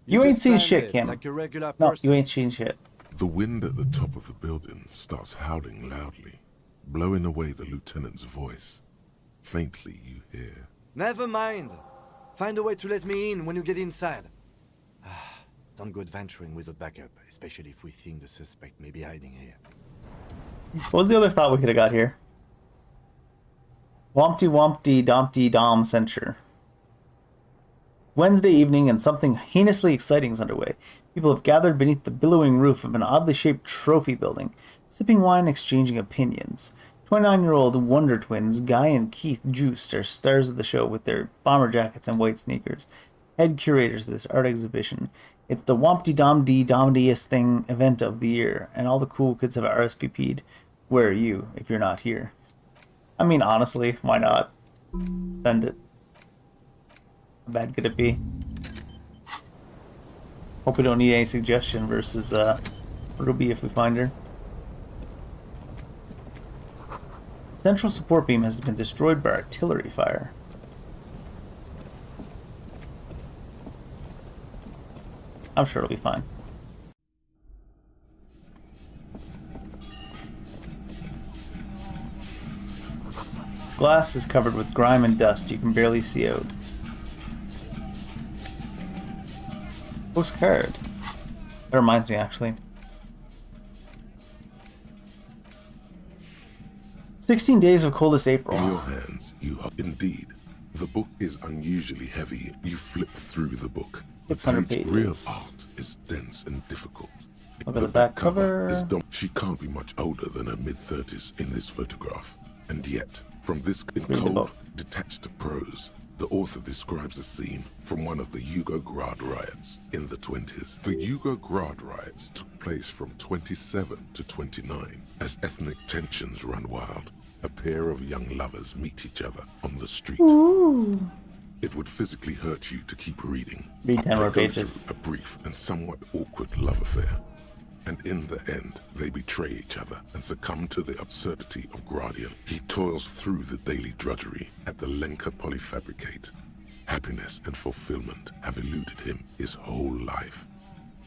You ain't just seen climbed shit, it Kim. Like a regular No, person. you ain't seen shit. The wind at the top of the building starts howling loudly, blowing away the lieutenant's voice. Faintly you hear. Never mind. Find a way to let me in when you get inside. Don't go adventuring with a backup, especially if we think the suspect may be hiding here. What was the other thought we could have got here? Wompty Wompty Dompty Dom Censure. Wednesday evening and something heinously exciting is underway. People have gathered beneath the billowing roof of an oddly shaped trophy building, sipping wine and exchanging opinions. 29-year-old Wonder Twins, Guy and Keith Joost, are stars of the show with their bomber jackets and white sneakers. Head curators of this art exhibition. It's the Wompty Domdy Domdiest thing event of the year, and all the cool kids have RSVP'd. Where are you if you're not here? I mean, honestly, why not? Send it. How bad could it be? Hope we don't need any suggestion versus what it'll be if we find her. Central support beam has been destroyed by artillery fire. I'm sure it'll be fine. Glass is covered with grime and dust. You can barely see out. Postcard. That reminds me, actually. 16 days of coldest April. In your hands, indeed. The book is unusually heavy. You flip through the book. 600 The real pages. art is dense and difficult. Look at the back cover. She can't be much older than her mid-30s in this photograph. And yet, from this in Read the cold, book. detached prose, the author describes a scene from one of the Yugoslavia riots in the 20s. The Yugoslavia riots took place from 27 to 29 as ethnic tensions run wild. A pair of young lovers meet each other on the street. Ooh. It would physically hurt you to keep reading. Read 10 more They go pages. through a brief and somewhat awkward love affair. And in the end, they betray each other and succumb to the absurdity of Gradian. He toils through the daily drudgery at the Lenka polyfabricate. Happiness and fulfillment have eluded him his whole life.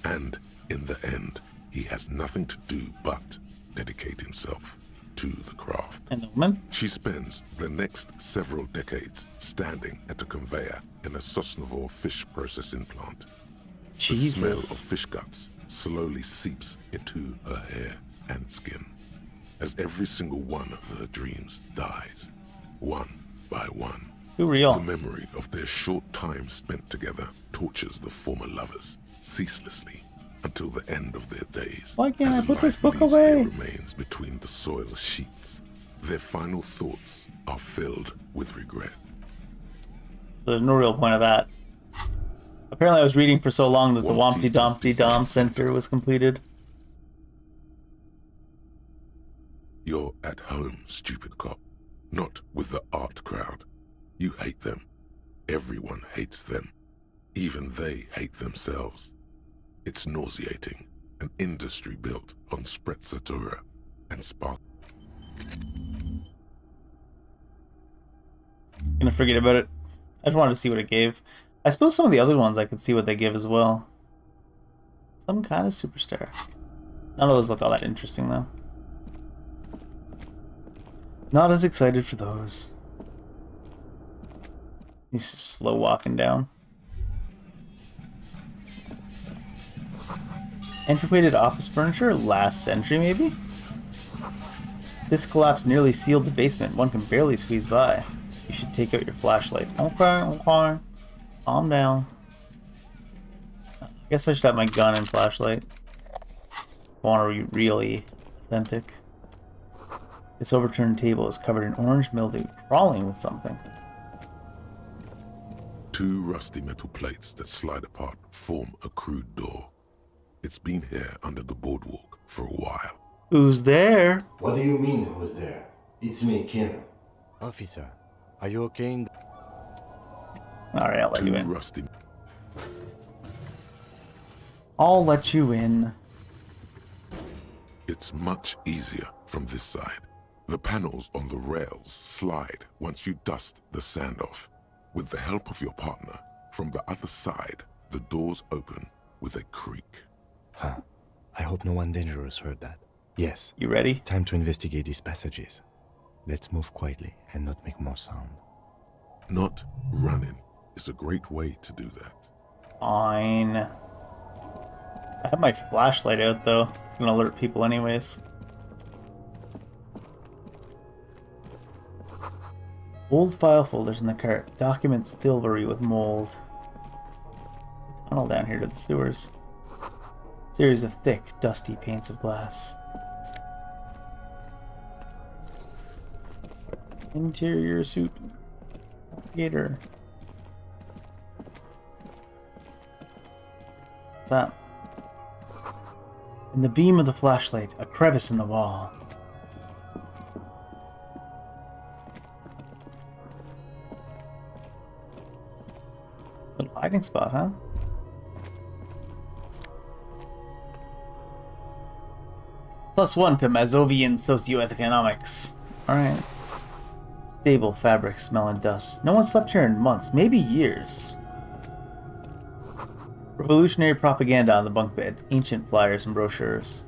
And in the end, he has nothing to do but dedicate himself to the craft. And the woman? She spends the next several decades standing at a conveyor in a Sosnovo fish processing plant. Jesus. The smell of fish guts slowly seeps into her hair and skin as every single one of her dreams dies, one by one. Too real. The memory of their short time spent together tortures the former lovers ceaselessly until the end of their days. Why can't I as put this life book leaves their away? remains between the soil sheets. Their final thoughts are filled with regret. There's no real point of that. Apparently I was reading for so long that the Wompty Dompty Dom Center was completed. You're at home, stupid cop. Not with the art crowd. You hate them. Everyone hates them. Even they hate themselves. It's nauseating. An industry built on sprezzatura and spark. Gonna forget about it. I just wanted to see what it gave. I suppose some of the other ones I could see what they give as well. Some kind of superstar. None of those look all that interesting though. Not as excited for those. He's just slow walking down. Antiquated office furniture, last century maybe? This collapse nearly sealed the basement. One can barely squeeze by. You should take out your flashlight. Okay. Calm down. I guess I should have my gun and flashlight. I want to be really authentic. This overturned table is covered in orange mildew, crawling with something. Two rusty metal plates that slide apart form a crude door. It's been here under the boardwalk for a while. Who's there? What do you mean, who's there? It's me, Kim. Officer, are you okay? Alright, I'll let you in. Rusty. I'll let you in. It's much easier from this side. The panels on the rails slide once you dust the sand off. With the help of your partner, from the other side, the doors open with a creak. Huh. I hope no one dangerous heard that. Yes. You ready? Time to investigate these passages. Let's move quietly and not make more sound. Not running is a great way to do that. Fine. I have my flashlight out though. It's gonna alert people anyways. Old file folders in the cart. Documents silvery with mold. Tunnel down here to the sewers. Series of thick, dusty panes of glass. Interior suit. Gator. What's that? In the beam of the flashlight, a crevice in the wall. Little hiding spot, huh? +1 to Mazovian socioeconomics. Alright. Stable fabric, smell and dust. No one slept here in months, maybe years. Revolutionary propaganda on the bunk bed. Ancient flyers and brochures.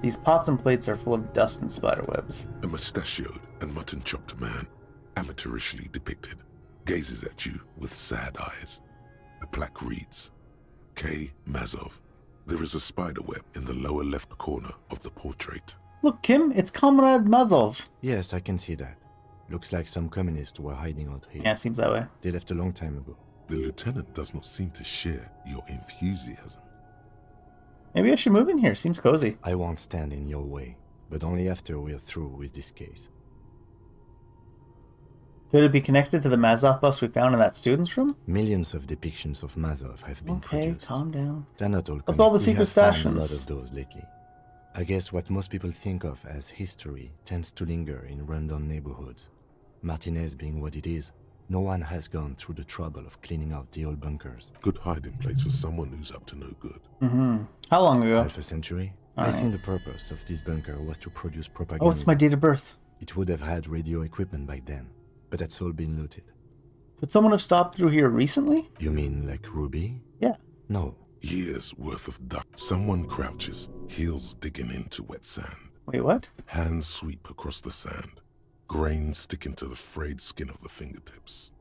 These pots and plates are full of dust and spiderwebs. A mustachioed and mutton-chopped man, amateurishly depicted, gazes at you with sad eyes. The plaque reads, K. Mazov. There is a spiderweb in the lower left corner of the portrait. Look, Kim, it's Comrade Mazov. Yes, I can see that. Looks like some communists were hiding out here. Yeah, seems that way. They left a long time ago. The lieutenant does not seem to share your enthusiasm. Maybe I should move in here. Seems cozy. I won't stand in your way, but only after we're through with this case. Could it be connected to the Mazov bus we found in that student's room? Millions of depictions of Mazov have been produced. Calm down. They're not all What's all the connected. secret We have found a stations? lot of those lately. I guess what most people think of as history tends to linger in rundown neighborhoods. Martinez being what it is, no one has gone through the trouble of cleaning out the old bunkers. Good hiding place for someone who's up to no good. Mm-hmm. How long ago? Half a century. I Alright. think the purpose of this bunker was to produce propaganda. Oh, it's my date of birth. It would have had radio equipment back then, but that's all been looted. Could someone have stopped through here recently? You mean like Ruby? Yeah. No. Years worth of duck. Someone crouches, heels digging into wet sand. Wait, what? Hands sweep across the sand. Grains sticking to the frayed skin of the fingertips.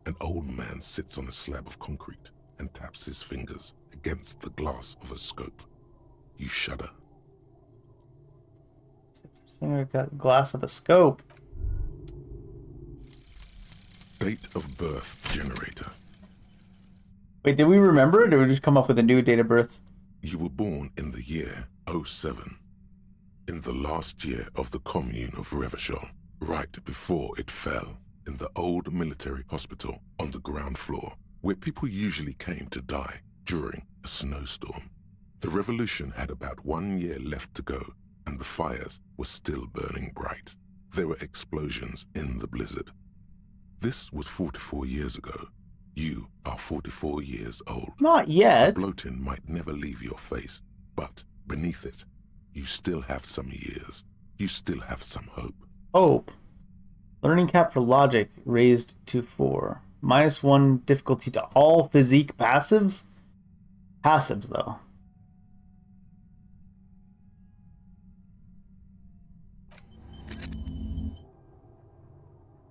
An old man sits on a slab of concrete and taps his fingers against the glass of a scope. You shudder. His finger got a glass of a scope. Date of birth generator. Wait, did we remember it, or did we just come up with a new date of birth? You were born in the year 07. In the last year of the commune of Revachol, right before it fell, in the old military hospital on the ground floor, where people usually came to die during a snowstorm. The revolution had about 1 year left to go, and the fires were still burning bright. There were explosions in the blizzard. This was 44 years ago. You are 44 years old. Not yet. The bloating might never leave your face, but beneath it, you still have some years. You still have some hope. Hope. Learning cap for logic raised to 4. -1 difficulty to all physique passives? Passives, though.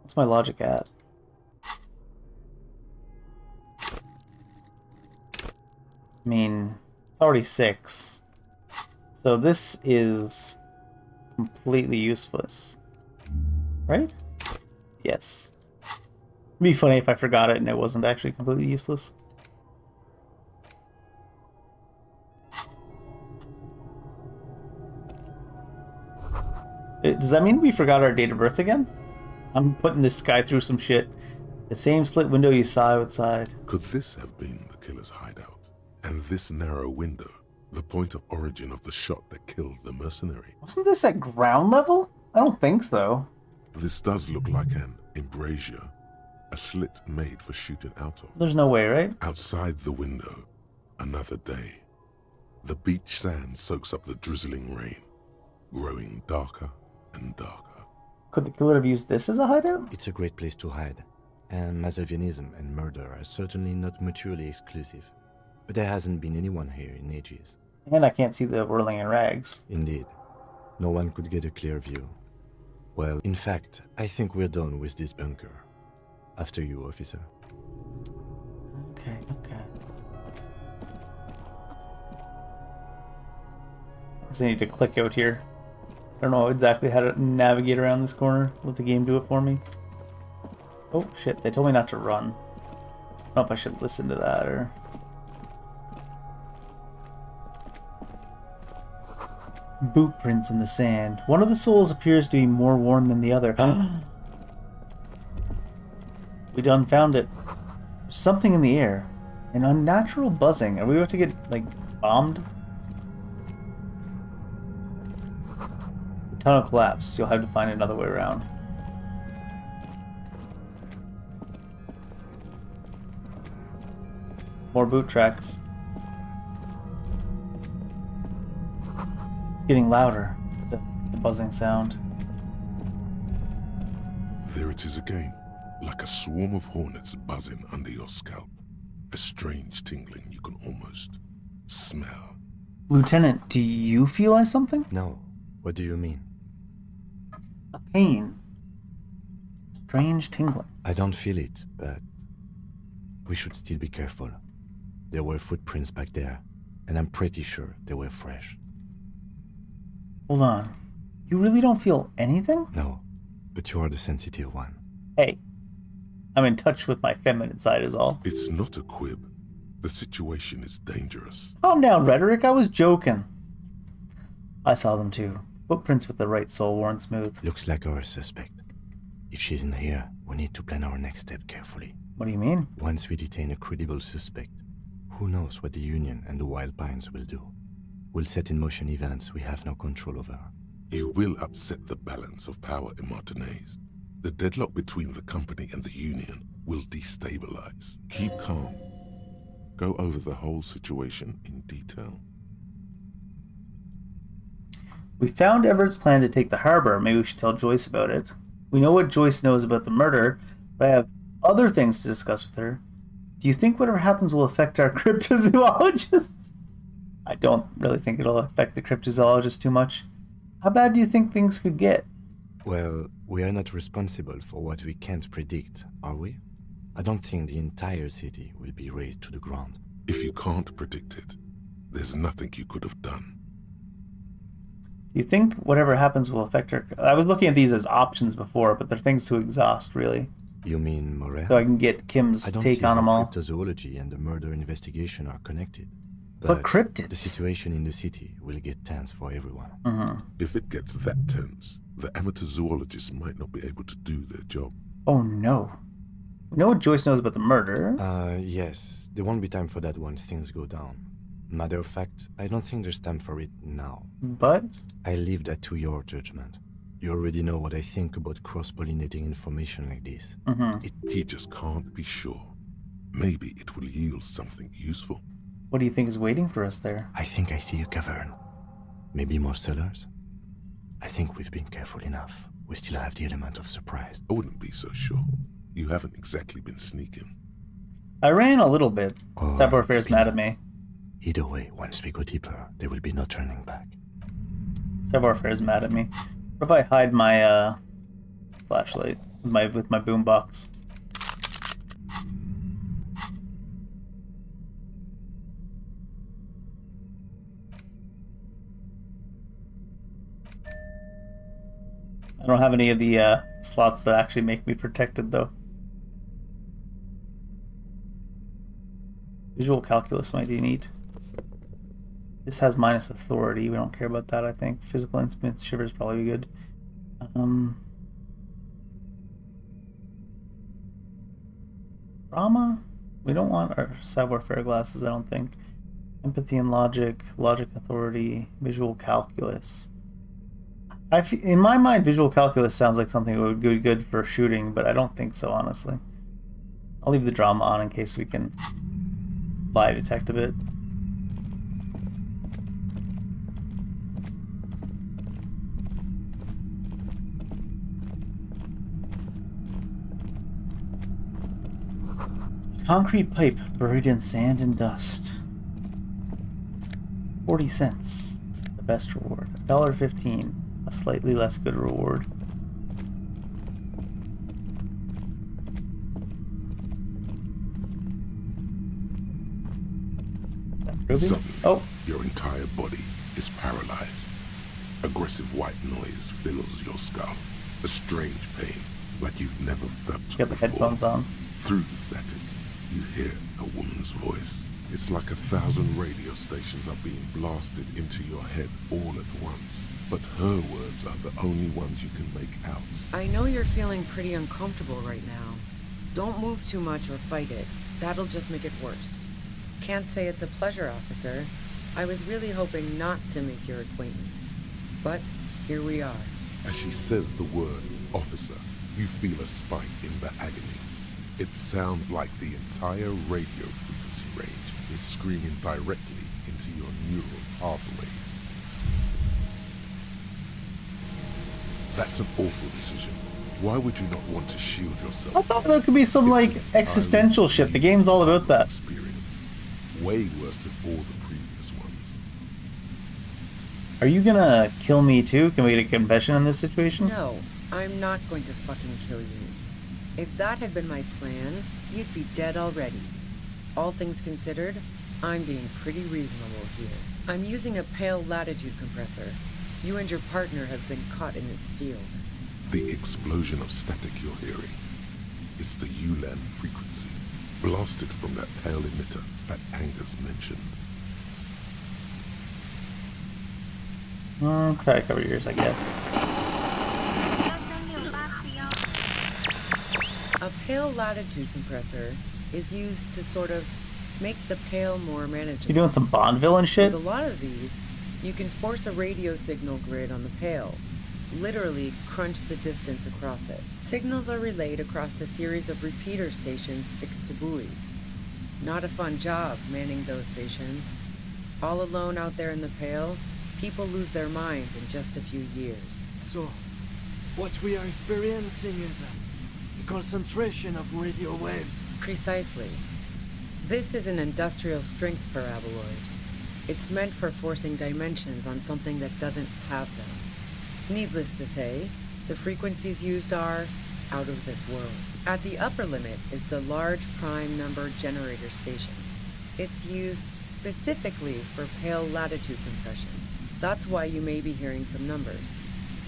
What's my logic at? I mean, it's already 6. So this is completely useless. Right? Yes. It'd be funny if I forgot it and it wasn't actually completely useless. Does that mean we forgot our date of birth again? I'm putting this guy through some shit. The same slit window you saw outside. Could this have been the killer's hideout? And this narrow window, the point of origin of the shot that killed the mercenary? Wasn't this at ground level? I don't think so. This does look like an embrasure, a slit made for shooting out of. There's no way, right? Outside the window, another day. The beach sand soaks up the drizzling rain, growing darker and darker. Could the killer have used this as a hideout? It's a great place to hide, and Mazovianism and murder are certainly not mutually exclusive. But there hasn't been anyone here in ages. And I can't see the whirling in rags. Indeed. No one could get a clear view. Well, in fact, I think we're done with this bunker. After you, officer. Okay. I just need to click out here. I don't know exactly how to navigate around this corner. Let the game do it for me. Oh shit, they told me not to run. I don't know if I should listen to that or... Boot prints in the sand. One of the souls appears to be more worn than the other. We done found it. There's something in the air. An unnatural buzzing. Are we about to get, like, bombed? The tunnel collapsed. You'll have to find another way around. More boot tracks. It's getting louder. The buzzing sound. There it is again, like a swarm of hornets buzzing under your scalp. A strange tingling you can almost smell. Lieutenant, do you feel something? No. What do you mean? A pain. Strange tingling. I don't feel it, but we should still be careful. There were footprints back there, and I'm pretty sure they were fresh. Hold on. You really don't feel anything? No, but you are the sensitive one. Hey, I'm in touch with my feminine side is all. It's not a quib. The situation is dangerous. Calm down, Rhetoric. I was joking. I saw them too. Footprints with the right soul weren't smooth. Looks like our suspect. If she's in here, we need to plan our next step carefully. What do you mean? Once we detain a credible suspect, who knows what the Union and the Wild Pines will do? We'll set in motion events we have no control over. You will upset the balance of power in Martinez. The deadlock between the company and the Union will destabilize. Keep calm. Go over the whole situation in detail. We found Everett's plan to take the harbor. Maybe we should tell Joyce about it. We know what Joyce knows about the murder, but I have other things to discuss with her. Do you think whatever happens will affect our cryptozoologists? I don't really think it'll affect the cryptozoologists too much. How bad do you think things could get? Well, we are not responsible for what we can't predict, are we? I don't think the entire city will be razed to the ground. If you can't predict it, there's nothing you could have done. Do you think whatever happens will affect her? I was looking at these as options before, but they're things to exhaust, really. You mean Morel? So I can get Kim's take on them all. Cryptozoology and the murder investigation are connected. But cryptids? The situation in the city will get tense for everyone. If it gets that tense, the amateur zoologists might not be able to do their job. Oh no. We know what Joyce knows about the murder. Yes. There won't be time for that once things go down. Matter of fact, I don't think there's time for it now. But? I leave that to your judgment. You already know what I think about cross-pollinating information like this. He just can't be sure. Maybe it will yield something useful. What do you think is waiting for us there? I think I see a cavern. Maybe more cellars? I think we've been careful enough. We still have the element of surprise. I wouldn't be so sure. You haven't exactly been sneaking. I ran a little bit. Savoir-faire's mad at me. Either way, once we go deeper, there will be no turning back. Savoir-faire's mad at me. What if I hide my flashlight with my boombox? I don't have any of the slots that actually make me protected, though. Visual calculus might be neat. This has minus authority. We don't care about that, I think. Physical instruments, shivers probably be good. Drama? We don't want our savoir-faire glasses, I don't think. Empathy and logic, logic authority, visual calculus. In my mind, visual calculus sounds like something that would be good for shooting, but I don't think so, honestly. I'll leave the drama on in case we can lie detect a bit. Concrete pipe buried in sand and dust. 40 cents. The best reward. $1.15. A slightly less good reward. Suddenly, your entire body is paralyzed. Aggressive white noise fills your skull. A strange pain, like you've never felt Get the before. headphones on. Through the static, you hear a woman's voice. It's like 1,000 radio stations are being blasted into your head all at once. But her words are the only ones you can make out. I know you're feeling pretty uncomfortable right now. Don't move too much or fight it. That'll just make it worse. Can't say it's a pleasure, officer. I was really hoping not to make your acquaintance. But here we are. As she says the word officer, you feel a spike in the agony. It sounds like the entire radio frequency range is screaming directly into your neural pathways. That's an awful decision. Why would you not want to shield yourself? I thought there could be some, like, existential shit. The game's all about that. Experience. Way worse than all the previous ones. Are you gonna kill me too? Can we get a confession in this situation? No, I'm not going to fucking kill you. If that had been my plan, you'd be dead already. All things considered, I'm being pretty reasonable here. I'm using a pale latitude compressor. You and your partner have been caught in its field. The explosion of static you're hearing is the ULAN frequency, blasted from that pale emitter that Angus mentioned. Try to cover your ears, I guess. A pale latitude compressor is used to sort of make the pale more manageable. You doing some Bond villain shit? With a lot of these, you can force a radio signal grid on the pale. Literally crunch the distance across it. Signals are relayed across a series of repeater stations fixed to buoys. Not a fun job manning those stations. All alone out there in the pale, people lose their minds in just a few years. So, what we are experiencing is a concentration of radio waves. Precisely. This is an industrial strength paraboloid. It's meant for forcing dimensions on something that doesn't have them. Needless to say, the frequencies used are out of this world. At the upper limit is the large prime number generator station. It's used specifically for pale latitude compression. That's why you may be hearing some numbers.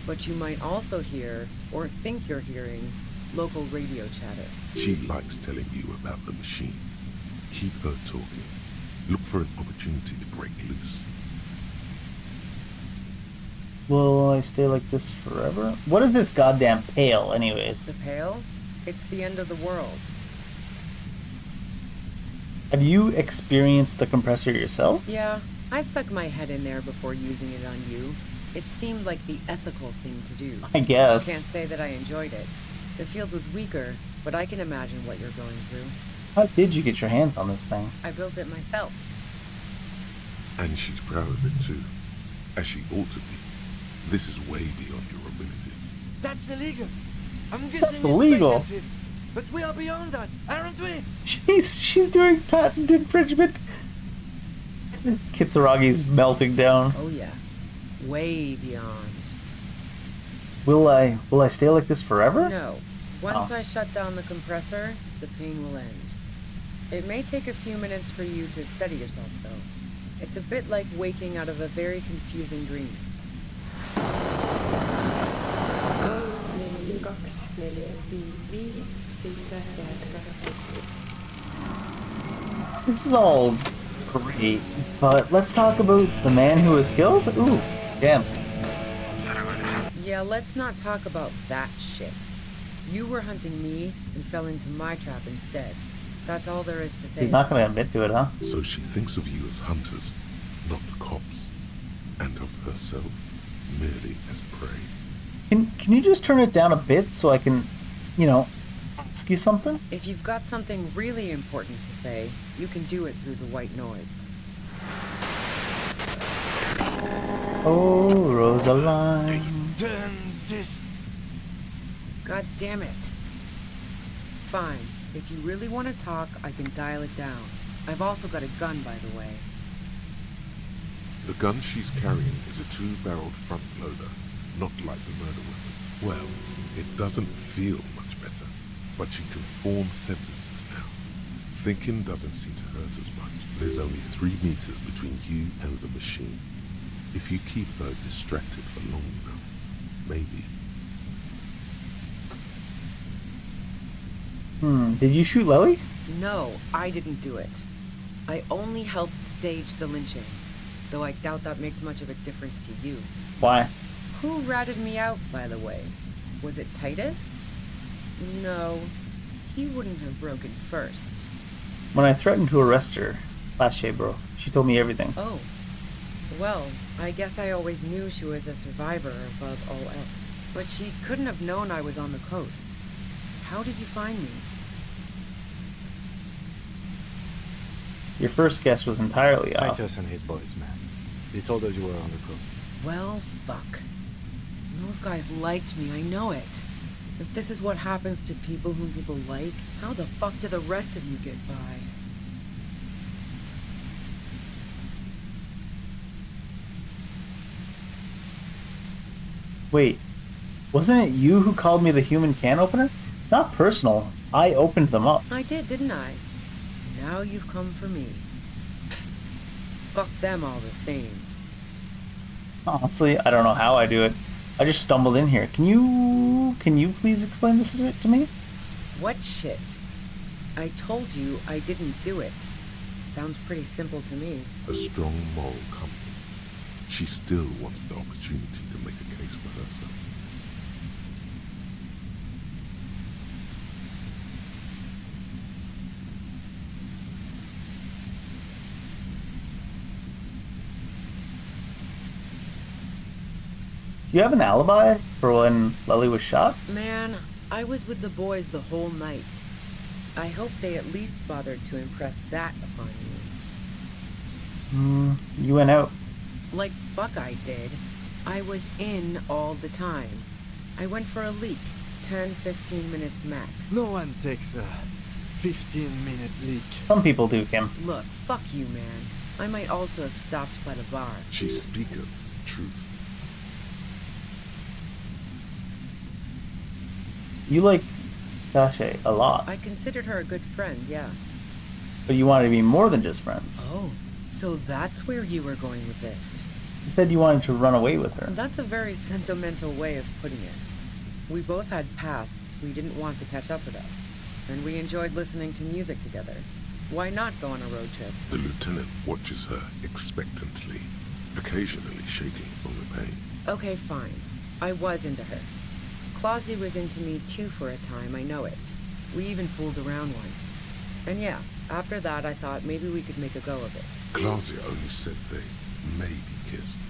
But you might also hear, or think you're hearing, local radio chatter. She likes telling you about the machine. Keep her talking. Look for an opportunity to break loose. Will I stay like this forever? What is this goddamn pale, anyways? The pale? It's the end of the world. Have you experienced the compressor yourself? Yeah, I stuck my head in there before using it on you. It seemed like the ethical thing to do. I guess. Can't say that I enjoyed it. The field was weaker, but I can imagine what you're going through. How did you get your hands on this thing? I built it myself. And she's proud of it too, as she ought to be. This is way beyond your abilities. That's illegal. I'm guessing That's it's illegal. patented. But we are beyond that, aren't we? She's doing patent infringement. Kitsuragi's melting down. Oh yeah. Way beyond. Will I stay like this forever? No. Once I shut down the compressor, the pain will end. It may take a few minutes for you to steady yourself, though. It's a bit like waking out of a very confusing dream. This is all great, but let's talk about the man who was killed? Ooh, jams. Yeah, let's not talk about that shit. You were hunting me and fell into my trap instead. That's all there is to say. He's not going to admit to it, huh? So she thinks of you as hunters, not cops, and of herself merely as prey. Can you just turn it down a bit so I can, ask you something? If you've got something really important to say, you can do it through the white noise. Oh, Rosaline. Turn this. God damn it. Fine. If you really want to talk, I can dial it down. I've also got a gun, by the way. The gun she's carrying is a 2-barreled front loader, not like the murder weapon. Well, it doesn't feel much better, but she can form sentences now. Thinking doesn't seem to hurt as much. There's only 3 meters between you and the machine. If you keep her distracted for long enough, maybe. Did you shoot Lily? No, I didn't do it. I only helped stage the lynching, though I doubt that makes much of a difference to you. Why? Who ratted me out, by the way? Was it Titus? No, he wouldn't have broken first. When I threatened to arrest her last year, bro, she told me everything. Oh. Well, I guess I always knew she was a survivor above all else. But she couldn't have known I was on the coast. How did you find me? Your first guess was entirely off. Titus and his boys, man. They told us you were on the coast. Well, fuck. Those guys liked me, I know it. If this is what happens to people whom people like, how the fuck do the rest of you get by? Wait, wasn't it you who called me the human can opener? Not personal. I opened them up. I did, didn't I? Now you've come for me. Fuck them all the same. Honestly, I don't know how I do it. I just stumbled in here. Can you please explain this to me? What shit? I told you I didn't do it. Sounds pretty simple to me. A strong moral compass. She still wants the opportunity to make a case for herself. Do you have an alibi for when Lily was shot? Man, I was with the boys the whole night. I hope they at least bothered to impress that upon you. You went out. Like fuck I did. I was in all the time. I went for a leak. 10-15 minutes max. No one takes a 15-minute leak. Some people do, Kim. Look, fuck you, man. I might also have stopped by the bar. She speaketh truth. You like Dashe a lot. I considered her a good friend, yeah. But you wanted to be more than just friends. Oh, so that's where you were going with this. You said you wanted to run away with her. That's a very sentimental way of putting it. We both had pasts we didn't want to catch up with us, and we enjoyed listening to music together. Why not go on a road trip? The lieutenant watches her expectantly, occasionally shaking from the pain. Okay, fine. I was into her. Clausy was into me too for a time, I know it. We even fooled around once. And yeah, after that I thought maybe we could make a go of it. Clausy only said they maybe kissed.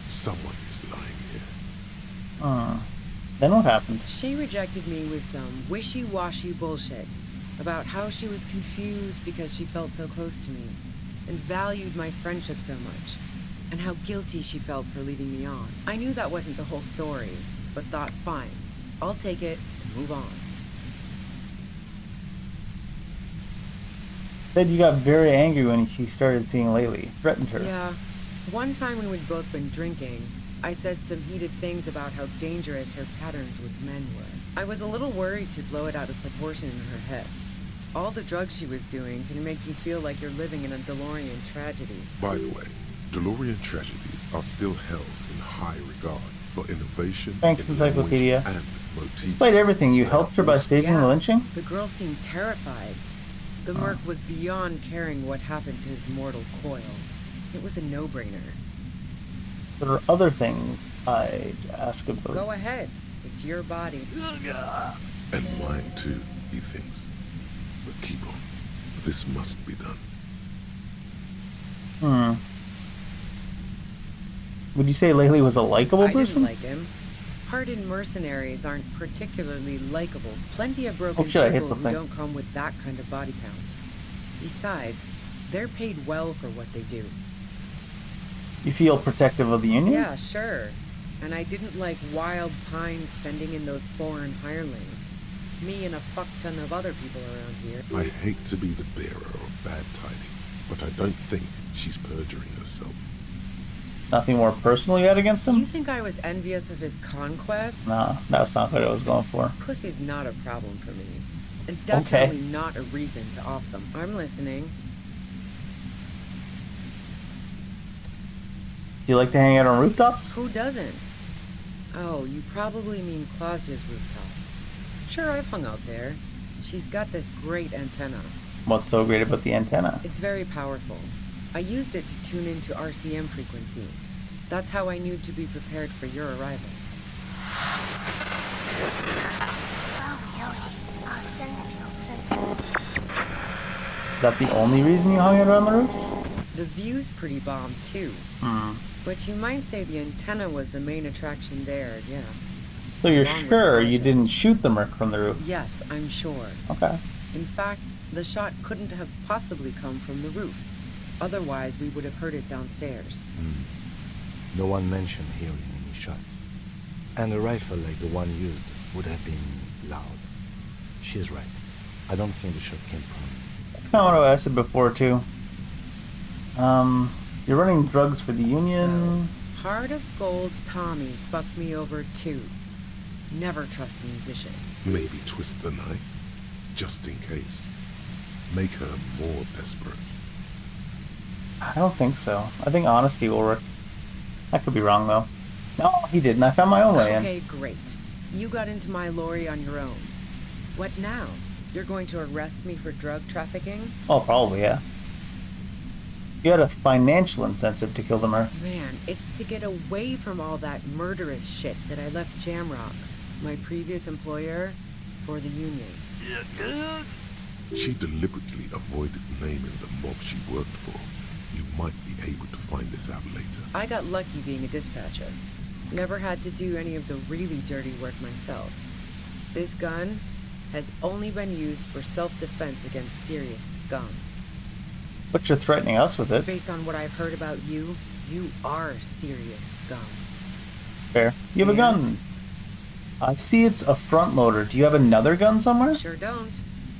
Someone is lying here. Then what happened? She rejected me with some wishy-washy bullshit about how she was confused because she felt so close to me and valued my friendship so much, and how guilty she felt for leaving me on. I knew that wasn't the whole story, but thought, fine, I'll take it and move on. Said you got very angry when she started seeing Laylee. Threatened her. Yeah. One time when we'd both been drinking, I said some heated things about how dangerous her patterns with men were. I was a little worried she'd blow it out of proportion in her head. All the drugs she was doing can make you feel like you're living in a DeLorean tragedy. By the way, DeLorean tragedies are still held in high regard for innovation. Thanks, Encyclopedia. And motif. Despite everything, you helped her by saving the lynching? The girl seemed terrified. The merc was beyond caring what happened to his mortal coil. It was a no-brainer. There are other things I'd ask about. Go ahead. It's your body. And mine too, he thinks. But keep on. This must be done. Would you say Laylee was a likable person? I didn't like him. Hardened mercenaries aren't particularly likable. Plenty of broken shit, I hit people who something. don't come with that kind of body count. Besides, they're paid well for what they do. You feel protective of the Union? Yeah, sure. And I didn't like Wild Pines sending in those foreign hirelings. Me and a fuck ton of other people around here. I hate to be the bearer of bad tidings, but I don't think she's perjuring herself. Nothing more personal you had against him? You think I was envious of his conquests? No, that's not what I was going for. Pussy's not a problem for me. And definitely not a reason to off some. I'm listening. Do you like to hang out on rooftops? Who doesn't? Oh, you probably mean Clausia's rooftop. Sure, I've hung out there. She's got this great antenna. What's so great about the antenna? It's very powerful. I used it to tune into RCM frequencies. That's how I knew to be prepared for your arrival. Is that the only reason you hung out on the roof? The view's pretty bomb, too. But you might say the antenna was the main attraction there, yeah. So you're sure you didn't shoot the merc from the roof? Yes, I'm sure. Okay. In fact, the shot couldn't have possibly come from the roof. Otherwise, we would have heard it downstairs. No one mentioned hearing any shots. And a rifle like the one used would have been loud. She's right. I don't think the shot came from him. That's kind of what I said before, too. You're running drugs for the Union. So, Heart of Gold Tommy fucked me over, too. Never trust a musician. Maybe twist the knife, just in case. Make her more desperate. I don't think so. I think honesty will work. I could be wrong, though. No, he didn't. I found my own way in. Okay, great. You got into my lorry on your own. What now? You're going to arrest me for drug trafficking? Oh, probably, yeah. You had a financial incentive to kill the Merc. Man, it's to get away from all that murderous shit that I left Jamrock, my previous employer, for the Union. She deliberately avoided naming the mob she worked for. You might be able to find this out later. I got lucky being a dispatcher. Never had to do any of the really dirty work myself. This gun has only been used for self-defense against serious scum. But you're threatening us with it. Based on what I've heard about you, you are serious scum. Fair. You have a gun. I see it's a front loader. Do you have another gun somewhere? Sure don't.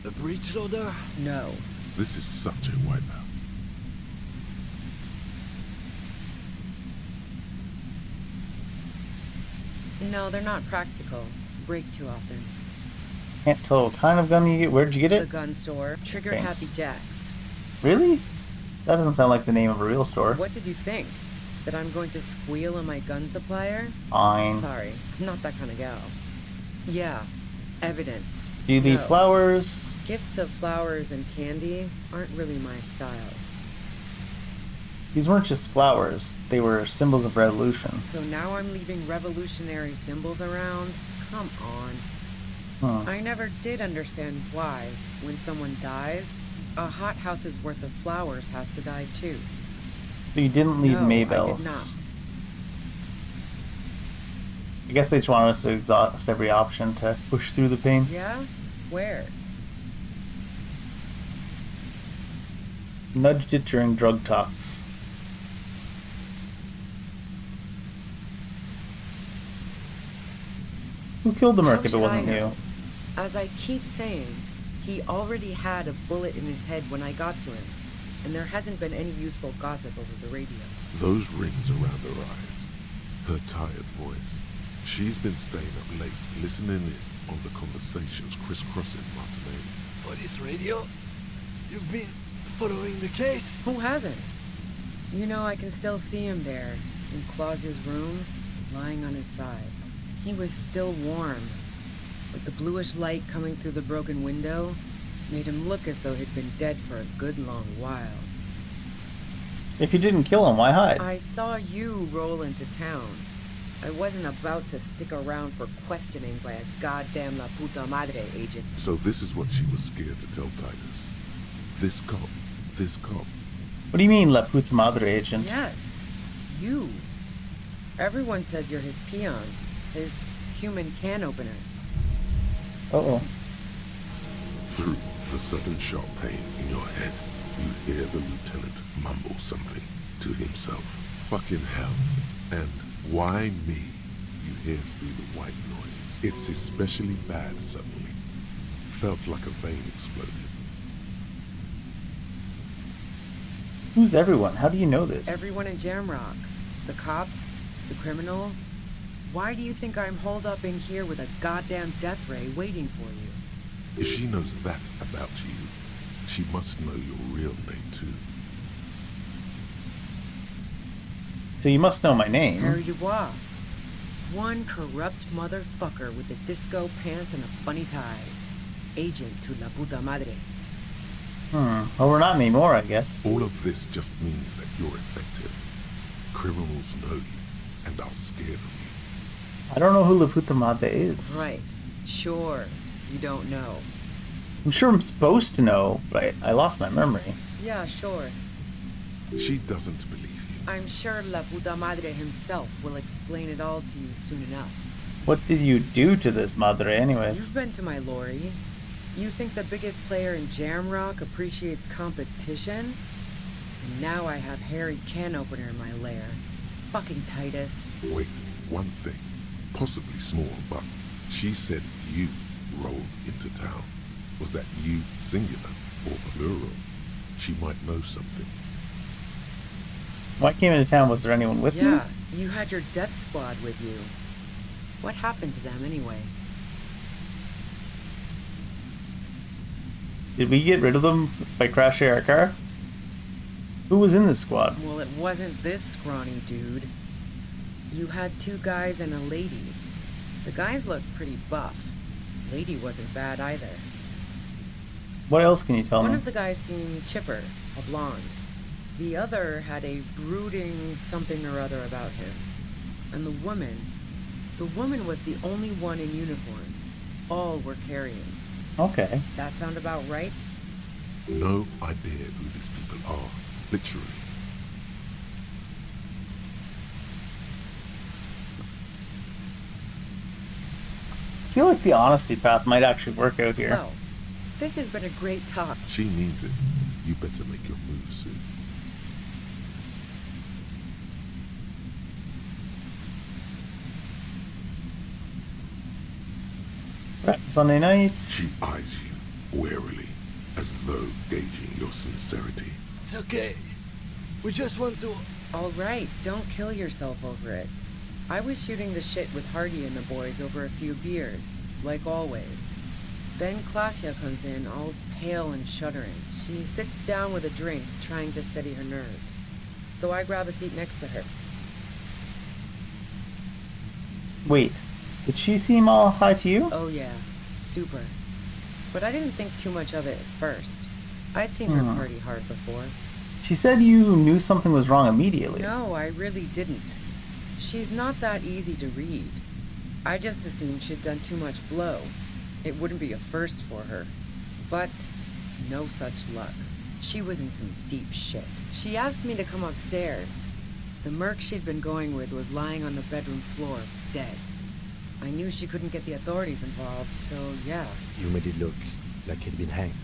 A breech loader? No. This is such a wipeout. No, they're not practical. Break too often. Can't tell what kind of gun you get. Where'd you get it? The gun store. Trigger Thanks. Happy Jacks. Really? That doesn't sound like the name of a real store. What did you think? That I'm going to squeal on my gun supplier? Fine. Sorry, I'm not that kind of gal. Yeah, evidence. Do you leave flowers? Gifts of flowers and candy aren't really my style. These weren't just flowers. They were symbols of revolution. So now I'm leaving revolutionary symbols around? Come on. I never did understand why, when someone dies, a hothouse's worth of flowers has to die too. So you didn't leave No, Maybells. I did not. I guess they just wanted us to exhaust every option to push through the pain. Yeah? Where? Nudged it during drug talks. Who killed the Merc if it wasn't you? As I keep saying, he already had a bullet in his head when I got to him, and there hasn't been any useful gossip over the radio. Those rings around her eyes, her tired voice. She's been staying up late, listening in on the conversations crisscrossing Martinelli's. Police radio? You've been following the case? Who hasn't? You know, I can still see him there, in Claus's room, lying on his side. He was still warm, but the bluish light coming through the broken window made him look as though he'd been dead for a good long while. If you didn't kill him, why hide? I saw you roll into town. I wasn't about to stick around for questioning by a goddamn La Puta Madre agent. So this is what she was scared to tell Titus. This cop. What do you mean, La Puta Madre agent? Yes, you. Everyone says you're his peon, his human can opener. Uh-oh. Through the sudden sharp pain in your head, you hear the lieutenant mumble something to himself. Fucking hell. And why me? You hear through the white noise. It's especially bad suddenly. Felt like a vein exploded. Who's everyone? How do you know this? Everyone in Jamrock. The cops, the criminals. Why do you think I'm holed up in here with a goddamn death ray waiting for you? If she knows that about you, she must know your real name too. So you must know my name. Harry Dubois. One corrupt motherfucker with the disco pants and a funny tie. Agent to La Puta Madre. Well, we're not anymore, I guess. All of this just means that you're effective. Criminals know you and are scared of you. I don't know who La Puta Madre is. Right. Sure. You don't know. I'm sure I'm supposed to know, but I lost my memory. Yeah, sure. She doesn't believe you. I'm sure La Puta Madre himself will explain it all to you soon enough. What did you do to this Madre anyways? You've been to my lorry. You think the biggest player in Jamrock appreciates competition? And now I have Harry Can Opener in my lair. Fucking Titus. Wait, one thing. Possibly small, but she said you rolled into town. Was that you singular or plural? She might know something. When I came into town, was there anyone with me? Yeah, you had your death squad with you. What happened to them anyway? Did we get rid of them by crashing our car? Who was in this squad? Well, it wasn't this scrawny dude. You had 2 guys and a lady. The guys looked pretty buff. Lady wasn't bad either. What else can you tell One me? of the guys seemed chipper, a blonde. The other had a brooding something or other about him. And the woman was the only one in uniform. All were carrying. Okay. That sound about right? No idea who these people are, literally. I feel like the honesty path might actually work out here. Well, this has been a great talk. She means it. You better make your move soon. Right, Sunday night. She eyes you warily, as though gauging your sincerity. It's okay. We just want to... All right, don't kill yourself over it. I was shooting the shit with Hardy and the boys over a few beers, like always. Then Klasya comes in, all pale and shuddering. She sits down with a drink, trying to steady her nerves. So I grab a seat next to her. Wait, did she seem all high to you? Oh yeah, super. But I didn't think too much of it at first. I'd seen her party hard before. She said you knew something was wrong immediately. No, I really didn't. She's not that easy to read. I just assumed she'd done too much blow. It wouldn't be a first for her. But no such luck. She was in some deep shit. She asked me to come upstairs. The merc she'd been going with was lying on the bedroom floor, dead. I knew she couldn't get the authorities involved, so yeah. You made it look like he'd been hanged.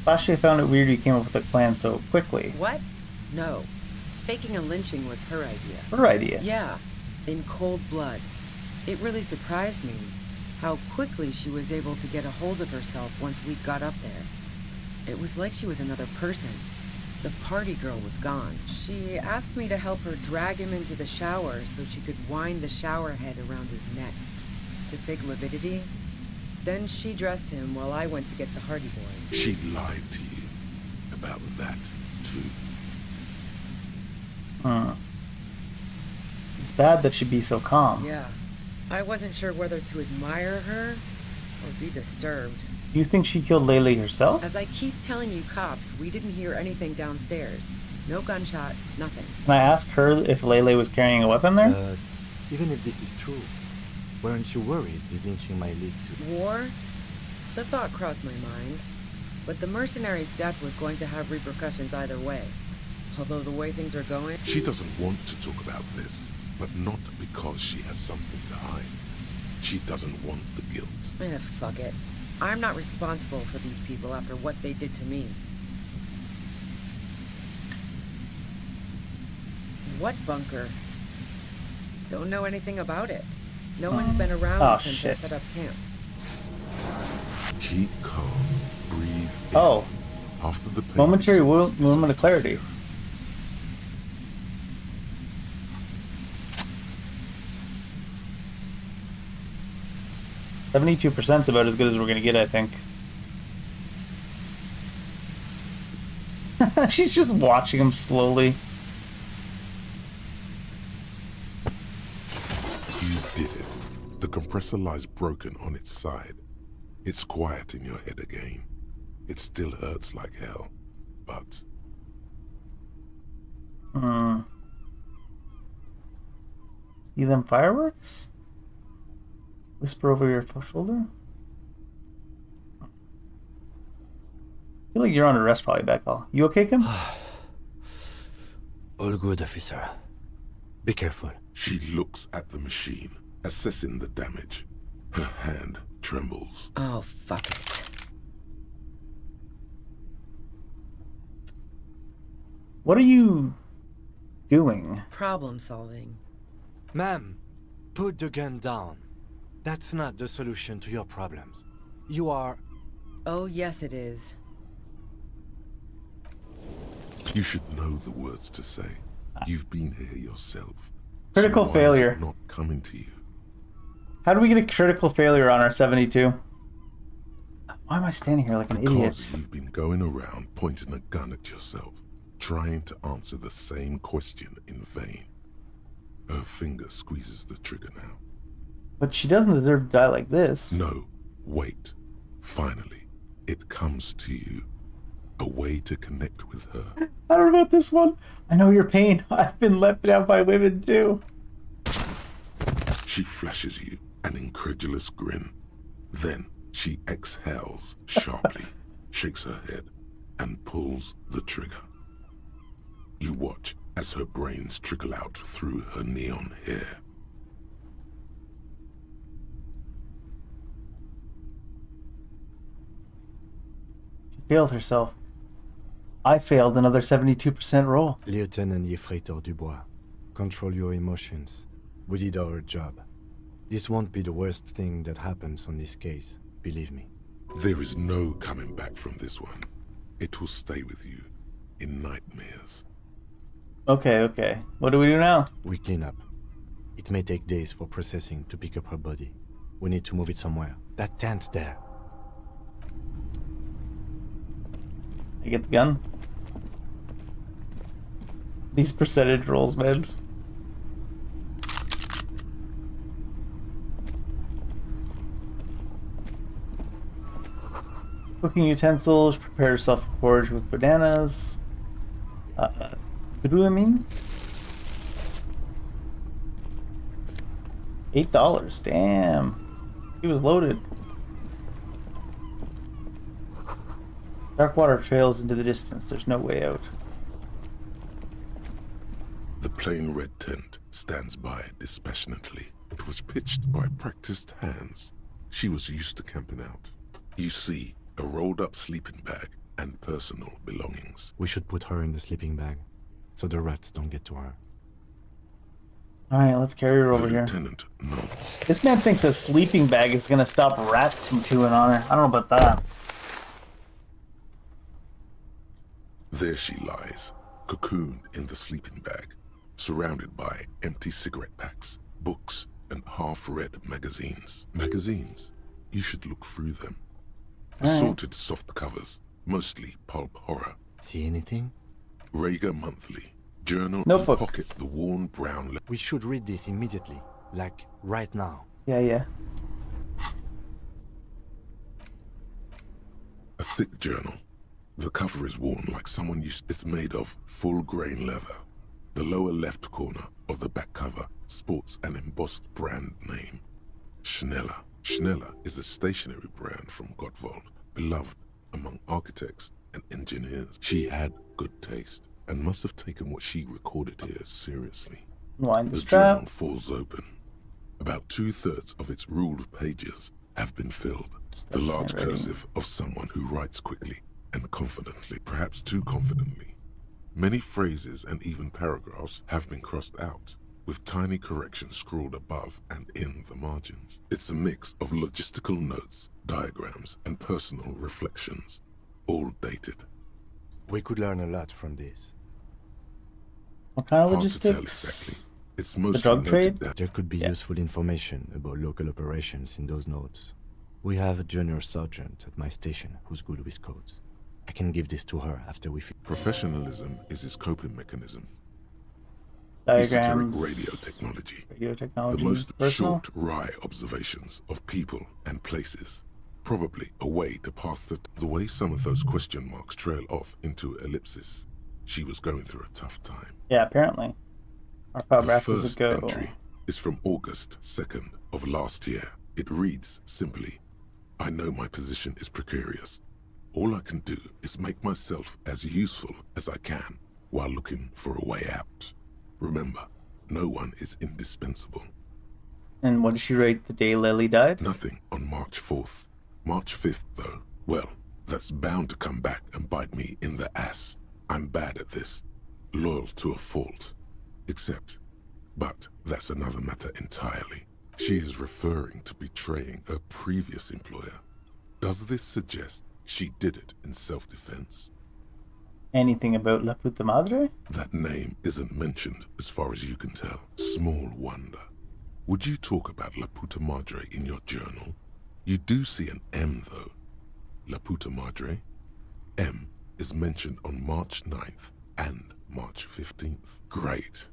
Last found it weird you came up with a plan so quickly. What? No. Faking a lynching was her idea. Her idea? Yeah. In cold blood. It really surprised me how quickly she was able to get a hold of herself once we got up there. It was like she was another person. The party girl was gone. She asked me to help her drag him into the shower so she could wind the shower head around his neck. To fake lividity. Then she dressed him while I went to get the Hardy Boy. She lied to you about that, too. It's bad that she'd be so calm. Yeah. I wasn't sure whether to admire her or be disturbed. Do you think she killed Lele herself? As I keep telling you cops, we didn't hear anything downstairs. No gunshot, nothing. Can I ask her if Lele was carrying a weapon there? Even if this is true, weren't you worried this lynching might lead to... War? The thought crossed my mind. But the mercenary's death was going to have repercussions either way. Although the way things are going... She doesn't want to talk about this, but not because she has something to hide. She doesn't want the guilt. Fuck it. I'm not responsible for these people after what they did to me. What bunker? Don't know anything about it. No one's been around since I set up camp. Keep calm. Breathe in. Oh. After the pain Momentary moment of clarity. %72% is about as good as we're gonna get, I think. She's just watching him slowly. You did it. The compressor lies broken on its side. It's quiet in your head again. It still hurts like hell, but... See them fireworks? Whisper over your shoulder? I feel like you're under arrest probably, Beckel. You okay, Kim? All good, officer. Be careful. She looks at the machine, assessing the damage. Her hand trembles. Oh, fuck it. What are you doing? Problem solving. Ma'am, put the gun down. That's not the solution to your problems. You are... Oh, yes it is. You should know the words to say. You've been here yourself. Critical so failure. Why is it not coming to you? How do we get a critical failure on our 72? Why am I standing here like an idiot? Because you've been going around pointing a gun at yourself. trying to answer the same question in vain. Her finger squeezes the trigger now. But she doesn't deserve to die like this. No, wait. Finally, it comes to you. A way to connect with her. I don't know about this one. I know your pain. I've been let down by women too. She flashes you an incredulous grin. Then she exhales sharply, shakes her head, and pulls the trigger. You watch as her brains trickle out through her neon hair. She failed herself. I failed another 72% roll. Lieutenant Yefreitor Dubois, control your emotions. We did our job. This won't be the worst thing that happens on this case, believe me. There is no coming back from this one. It will stay with you in nightmares. Okay. What do we do now? We clean up. It may take days for processing to pick up her body. We need to move it somewhere. That tent there. I get the gun. These percentage rolls, man. Cooking utensils. Prepare yourself for porridge with bananas. Druamine. $8. Damn. He was loaded. Dark water trails into the distance. There's no way out. The plain red tent stands by dispassionately. It was pitched by practiced hands. She was used to camping out. You see a rolled-up sleeping bag and personal belongings. We should put her in the sleeping bag, so the rats don't get to her. Alright, let's carry her over The here. lieutenant nods. This man thinks a sleeping bag is gonna stop rats from chewing on her. I don't know about that. There she lies, cocooned in the sleeping bag, surrounded by empty cigarette packs, books, and half-read magazines. Magazines? You should look through them. Assorted soft covers, mostly pulp horror. See anything? Rager Monthly. Journal Notebook. in pocket, the worn brown... We should read this immediately. Like, right now. Yeah. A thick journal. The cover is worn like someone used... It's made of full-grain leather. The lower left corner of the back cover sports an embossed brand name. Schneller. Schneller is a stationery brand from Gottwald, beloved among architects and engineers. She had good taste and must have taken what she recorded here seriously. Wind the The strap. journal falls open. About 2/3 of its ruled pages have been filled. The large handwriting. cursive of someone who writes quickly and confidently, perhaps too confidently. Many phrases and even paragraphs have been crossed out, with tiny corrections scrawled above and in the margins. It's a mix of logistical notes, diagrams, and personal reflections, all dated. We could learn a lot from this. What kind of Hard to tell logistics? exactly. It's The mostly drug noted trade? down. There could be useful information about local operations in those notes. We have a junior sergeant at my station who's good with codes. I can give this to her after we finish. Professionalism is his coping mechanism. Diagrams. Esoteric radio technology. Radio technology. The most Personal. short, wry observations of people and places. Probably a way to pass the way some of those question marks trail off into ellipsis. She was going through a tough time. Yeah, apparently. How far The back does first it go? entry is from August 2nd of last year. It reads simply, I know my position is precarious. All I can do is make myself as useful as I can while looking for a way out. Remember, no one is indispensable. And what did she write the day Lily died? Nothing on March 4th. March 5th, though, well, that's bound to come back and bite me in the ass. I'm bad at this. Loyal to a fault. But that's another matter entirely. She is referring to betraying her previous employer. Does this suggest she did it in self-defense? Anything about La Puta Madre? That name isn't mentioned as far as you can tell. Small wonder. Would you talk about La Puta Madre in your journal? You do see an M, though. La Puta Madre. M is mentioned on March 9th and March 15th. Great.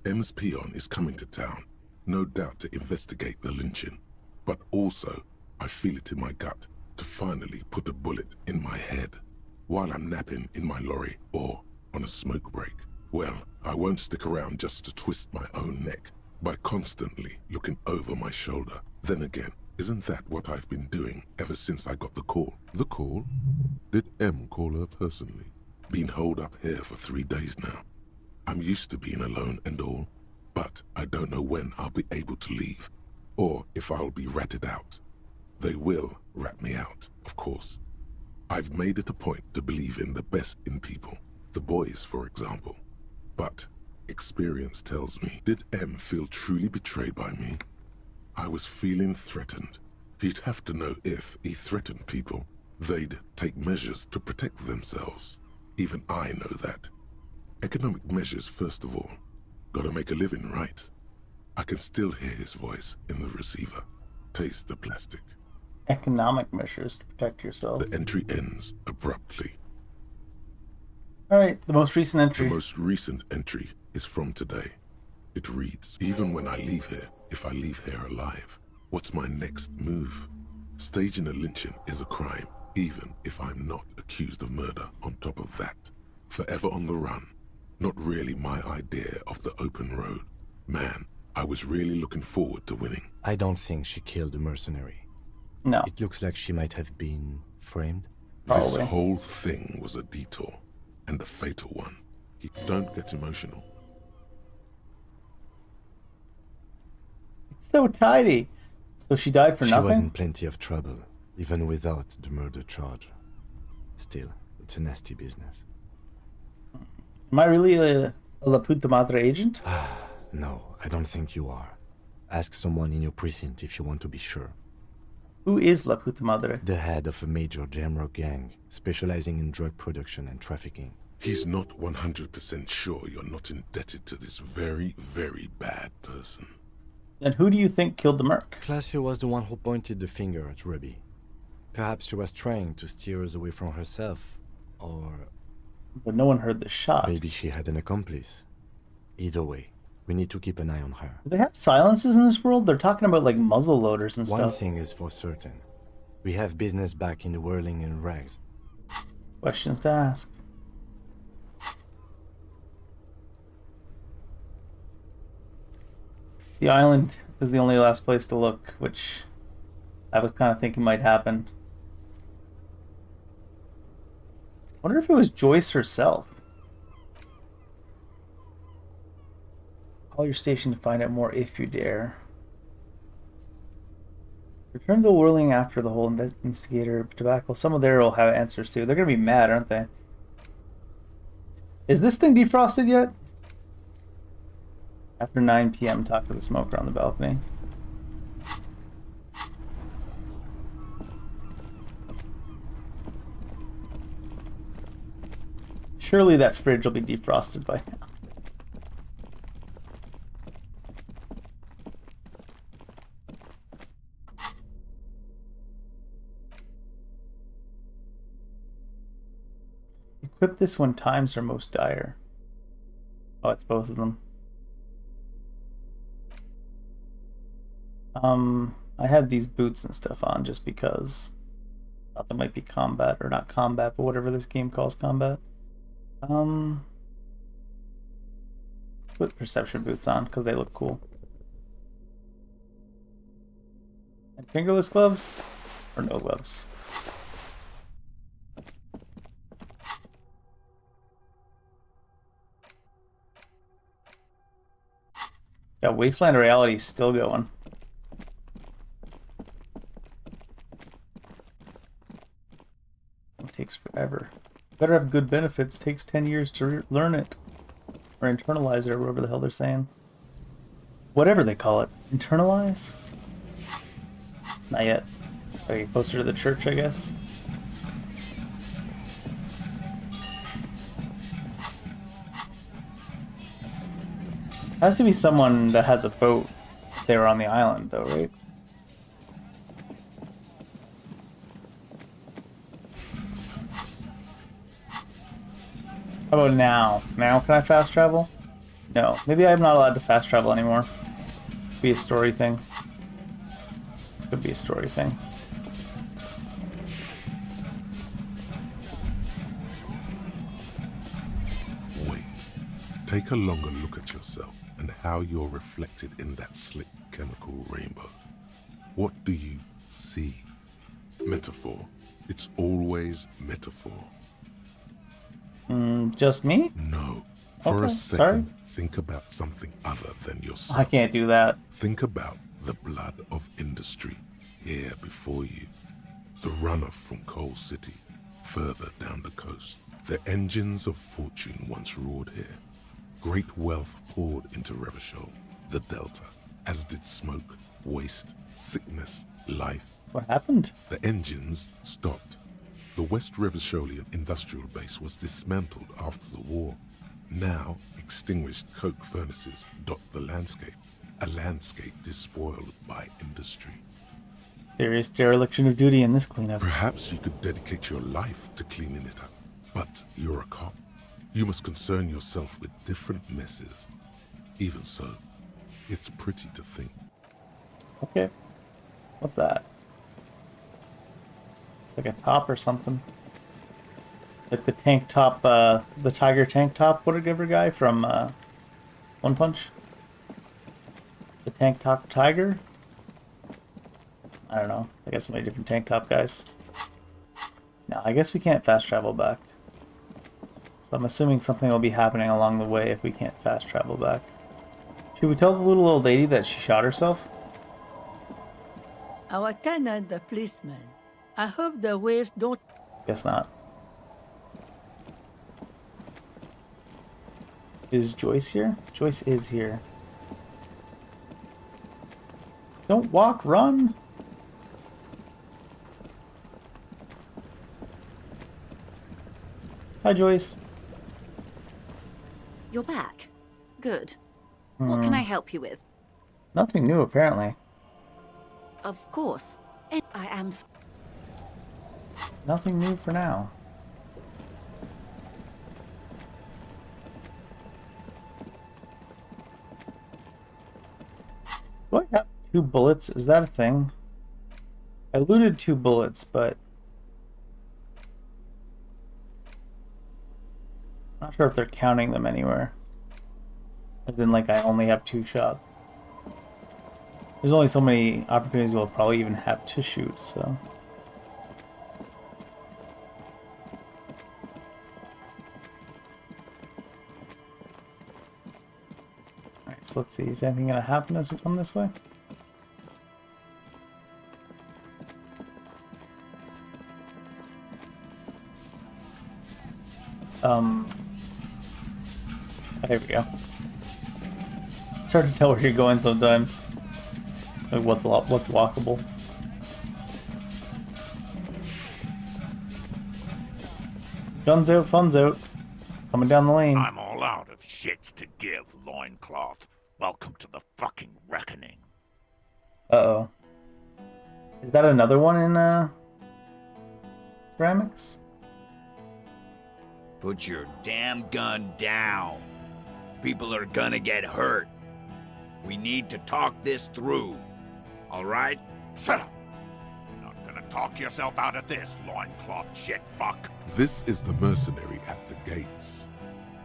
M's peon is coming to town, no doubt to investigate the lynching. But also, I feel it in my gut to finally put a bullet in my head while I'm napping in my lorry or on a smoke break. Well, I won't stick around just to twist my own neck by constantly looking over my shoulder. Then again, isn't that what I've been doing ever since I got the call? The call? Did M call her personally? Been holed up here for 3 days now. I'm used to being alone and all, but I don't know when I'll be able to leave, or if I'll be ratted out. They will rat me out, of course. I've made it a point to believe in the best in people, the boys, for example. But experience tells me, did M feel truly betrayed by me? I was feeling threatened. He'd have to know if he threatened people, they'd take measures to protect themselves. Even I know that. Economic measures, first of all. Gotta make a living, right? I can still hear his voice in the receiver. Taste the plastic. Economic measures to protect yourself. The entry ends abruptly. Alright, the most recent entry. The most recent entry is from today. It reads, even when I leave here, if I leave here alive, what's my next move? Staging a lynching is a crime, even if I'm not accused of murder on top of that. Forever on the run. Not really my idea of the open road. Man, I was really looking forward to winning. I don't think she killed the mercenary. No. It looks like she might have been framed. This whole thing was a detour, and a fatal one. Don't get emotional. It's so tidy. So she died for She nothing? was in plenty of trouble, even without the murder charge. Still, it's a nasty business. Am I really a La Puta Madre agent? No, I don't think you are. Ask someone in your precinct if you want to be sure. Who is La Puta Madre? The head of a major Jamrock gang, specializing in drug production and trafficking. He's not 100% sure you're not indebted to this very, very bad person. And who do you think killed the merc? Classier was the one who pointed the finger at Ruby. Perhaps she was trying to steer us away from herself, or... But no one heard the shot. Maybe she had an accomplice. Either way, we need to keep an eye on her. Do they have silences in this world? They're talking about like muzzle loaders and One stuff. thing is for certain. We have business back in the whirling and rags. Questions to ask. The island is the only last place to look, which I was kind of thinking might happen. I wonder if it was Joyce herself. Call your station to find out more if you dare. Return to the whirling after the whole investigator tobacco. Some of there will have answers too. They're gonna be mad, aren't they? Is this thing defrosted yet? After 9 p.m., talk to the smoker on the balcony. Surely that fridge will be defrosted by now. Equip this when times are most dire. Oh, it's both of them. I had these boots and stuff on just because I thought there might be combat, or not combat, but whatever this game calls combat. Put perception boots on because they look cool. And fingerless gloves? Or no gloves? Yeah, Wasteland Reality is still going. It takes forever. Better have good benefits. Takes 10 years to learn it. Or internalize it, or whatever the hell they're saying. Whatever they call it. Internalize? Not yet. Okay, closer to the church, I guess. Has to be someone that has a boat if they were on the island, though, right? How about now? Now can I fast travel? No. Maybe I'm not allowed to fast travel anymore. Be a story thing. Could be a story thing. Wait. Take a longer look at yourself and how you're reflected in that slick chemical rainbow. What do you see? Metaphor. It's always metaphor. Just me? No. For Okay, a sorry. second, think about something other than yourself. I can't do that. Think about the blood of industry here before you. The runoff from Coal City, further down the coast. The engines of fortune once roared here. Great wealth poured into Revachol, the Delta, as did smoke, waste, sickness, life. What happened? The engines stopped. The West Revacholian industrial base was dismantled after the war. Now, extinguished coke furnaces dot the landscape, a landscape despoiled by industry. Serious dereliction of duty in this cleanup. Perhaps you could dedicate your life to cleaning it up, but you're a cop. You must concern yourself with different messes. Even so, it's pretty to think. Okay. What's that? Like a top or something. Like the tank top, the tiger tank top whatever guy from One Punch? The tank top tiger? I don't know. I got so many different tank top guys. No, I guess we can't fast travel back. So I'm assuming something will be happening along the way if we can't fast travel back. Should we tell the little old lady that she shot herself? Our tenant, the policeman. I hope the waves don't... Guess not. Is Joyce here? Joyce is here. Don't walk, run! Hi, Joyce. You're back. Good. What can I help you with? Nothing new, apparently. Of course. And I am... Nothing new for now. Do I have 2 bullets? Is that a thing? I looted 2 bullets, but... I'm not sure if they're counting them anywhere. As in, like, I only have 2 shots. There's only so many opportunities we'll probably even have to shoot, so... Alright, so let's see. Is anything gonna happen as we come this way? There we go. It's hard to tell where you're going sometimes. Like what's walkable. Guns out, fun's out. Coming down the lane. I'm all out of shits to give, loincloth. Welcome to the fucking reckoning. Uh-oh. Is that another one in, ceramics? Put your damn gun down. People are gonna get hurt. We need to talk this through. All right? Shut up! You're not gonna talk yourself out of this, loincloth shit fuck. This is the mercenary at the gates.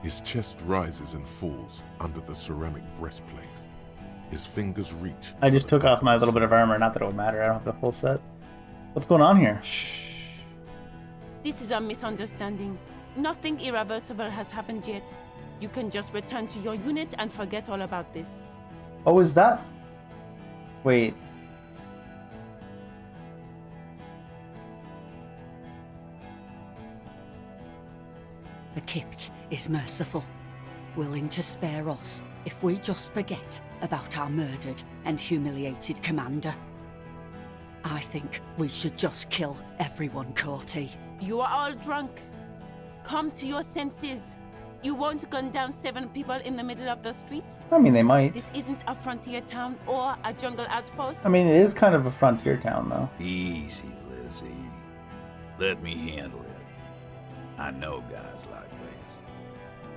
His chest rises and falls under the ceramic breastplate. His fingers reach. I just took off my little bit of armor. Not that it would matter. I don't have the full set. What's going on here? This is a misunderstanding. Nothing irreversible has happened yet. You can just return to your unit and forget all about this. Oh, is that? Wait. The Kypt is merciful, willing to spare us if we just forget about our murdered and humiliated commander. I think we should just kill everyone, Corty. You are all drunk. Come to your senses. You won't gun down 7 people in the middle of the street. I mean, they might. This isn't a frontier town or a jungle outpost. I mean, it is kind of a frontier town, though. Easy, Lizzie. Let me handle it. I know guys like this.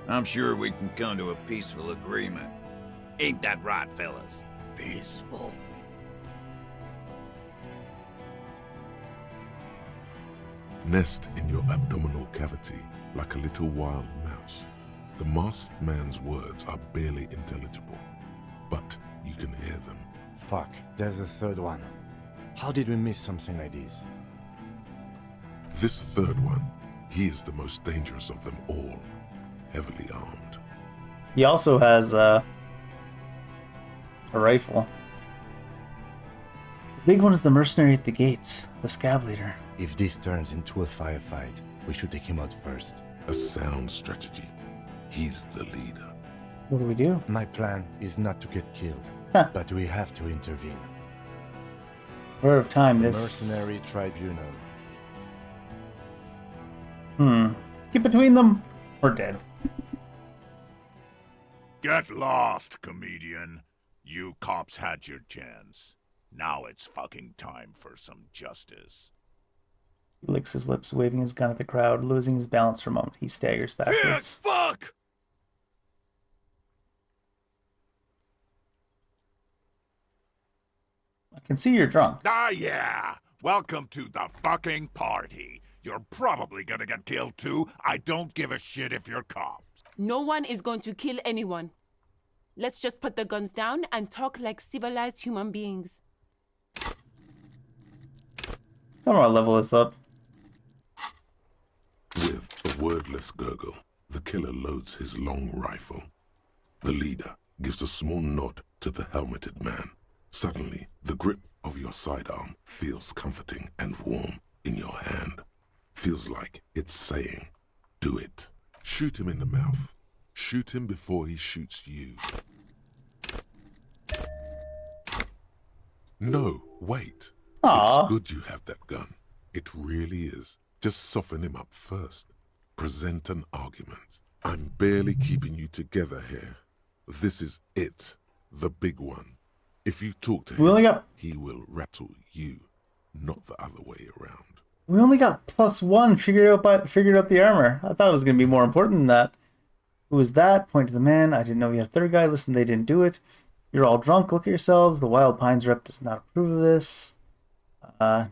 I'm sure we can come to a peaceful agreement. Ain't that right, fellas? Peaceful. Nest in your abdominal cavity like a little wild mouse. The masked man's words are barely intelligible, but you can hear them. Fuck, there's the third one. How did we miss something like this? This third one, he is the most dangerous of them all, heavily armed. He also has a rifle. The big one is the mercenary at the gates, the scab leader. If this turns into a firefight, we should take him out first. A sound strategy. He's the leader. What do we do? My plan is not to get killed, but we have to intervene. We're out of time. The This mercenary tribunal. Get between them. We're dead. Get lost, comedian. You cops had your chance. Now it's fucking time for some justice. He licks his lips, waving his gun at the crowd. Losing his balance for a moment, he staggers backwards. Fuck! I can see you're drunk. Ah, yeah. Welcome to the fucking party. You're probably gonna get killed too. I don't give a shit if you're cops. No one is going to kill anyone. Let's just put the guns down and talk like civilized human beings. I don't want to level this up. With a wordless gurgle, the killer loads his long rifle. The leader gives a small nod to the helmeted man. Suddenly, the grip of your sidearm feels comforting and warm in your hand. Feels like it's saying, do it. Shoot him in the mouth. Shoot him before he shoots you. No, wait. Aww. It's good you have that gun. It really is. Just soften him up first. Present an argument. I'm barely keeping you together here. This is it. The big one. If you talk to him, he will rattle you, not the other way around. We only got +1 figured out the armor. I thought it was going to be more important than that. Who was that? Point to the man. I didn't know we had a third guy. Listen, they didn't do it. You're all drunk. Look at yourselves. The Wild Pines rep does not approve of this.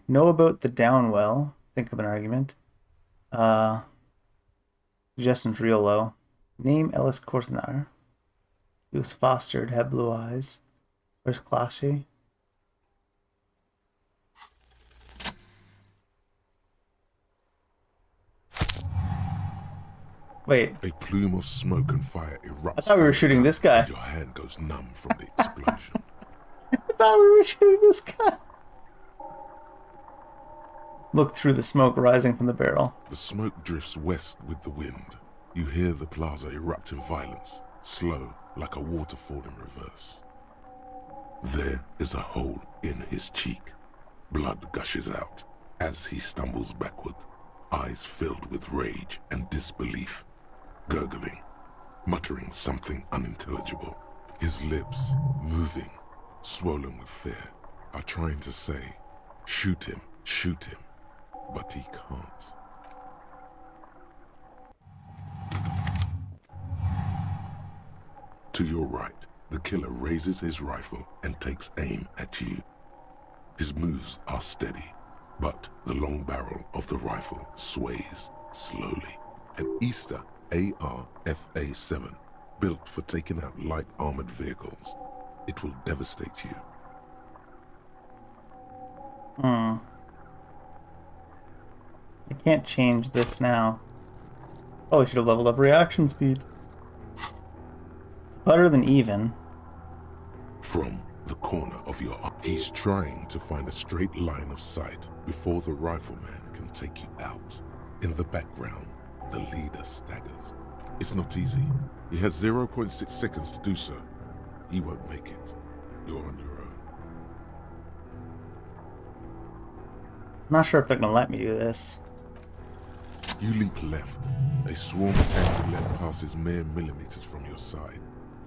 Know about the Downwell. Think of an argument. Suggestions real low. Name Ellis Corsenar. He was fostered, had blue eyes. Where's Clashy? Wait. A plume of smoke and fire erupts. I thought we were shooting this guy. And your hand goes numb from the explosion. I thought we were shooting this guy. Look through the smoke rising from the barrel. The smoke drifts west with the wind. You hear the plaza erupt in violence, slow like a waterfall in reverse. There is a hole in his cheek. Blood gushes out as he stumbles backward, eyes filled with rage and disbelief, gurgling, muttering something unintelligible. His lips, moving, swollen with fear, are trying to say, shoot him, but he can't. To your right, the killer raises his rifle and takes aim at you. His moves are steady, but the long barrel of the rifle sways slowly. An Easter AR-FA-7, built for taking out light armored vehicles. It will devastate you. I can't change this now. Oh, we should have leveled up reaction speed. It's better than even. From the corner of your eye, he's trying to find a straight line of sight before the rifleman can take you out. In the background, the leader staggers. It's not easy. He has 0.6 seconds to do so. He won't make it. You're on your own. I'm not sure if they're gonna let me do this. You leap left. A swarm of angry lead passes mere millimeters from your side,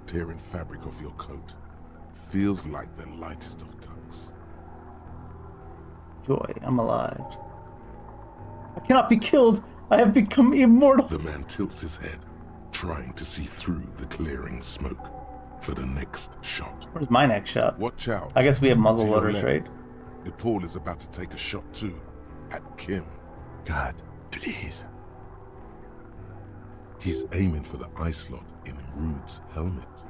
tearing fabric off your coat. Feels like the lightest of tucks. Joy, I'm alive. I cannot be killed. I have become immortal. The man tilts his head, trying to see through the clearing smoke for the next shot. Where's my next shot? Watch out. I guess we have muzzle To your loaders, left. right? Paul is about to take a shot too, at Kim. God, please. He's aiming for the eye slot in Rude's helmet.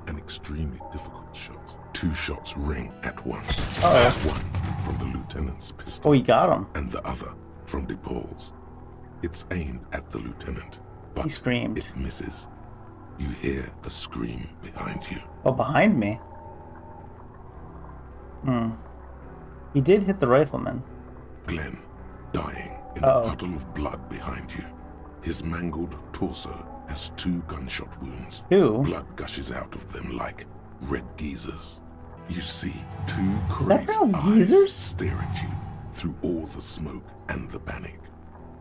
An extremely difficult shot. 2 shots ring at once. One from the lieutenant's pistol. Oh, he got him. And the other from DePaul's. It's aimed at the lieutenant, but he screamed. It misses. You hear a scream behind you. Oh, behind me? He did hit the rifleman. Glenn, dying in a puddle of blood behind you. His mangled torso has 2 gunshot wounds. Blood gushes out of them like red geysers. You see 2 crazed eyes stare at you through all the smoke and the panic.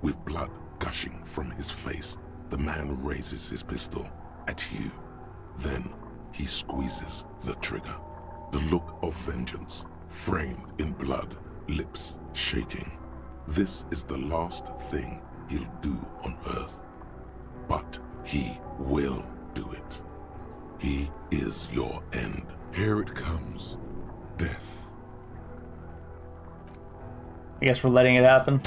With blood gushing from his face, the man raises his pistol at you. Then he squeezes the trigger. The look of vengeance, framed in blood, lips shaking. This is the last thing he'll do on Earth. But he will do it. He is your end. Here it comes. Death. I guess we're letting it happen.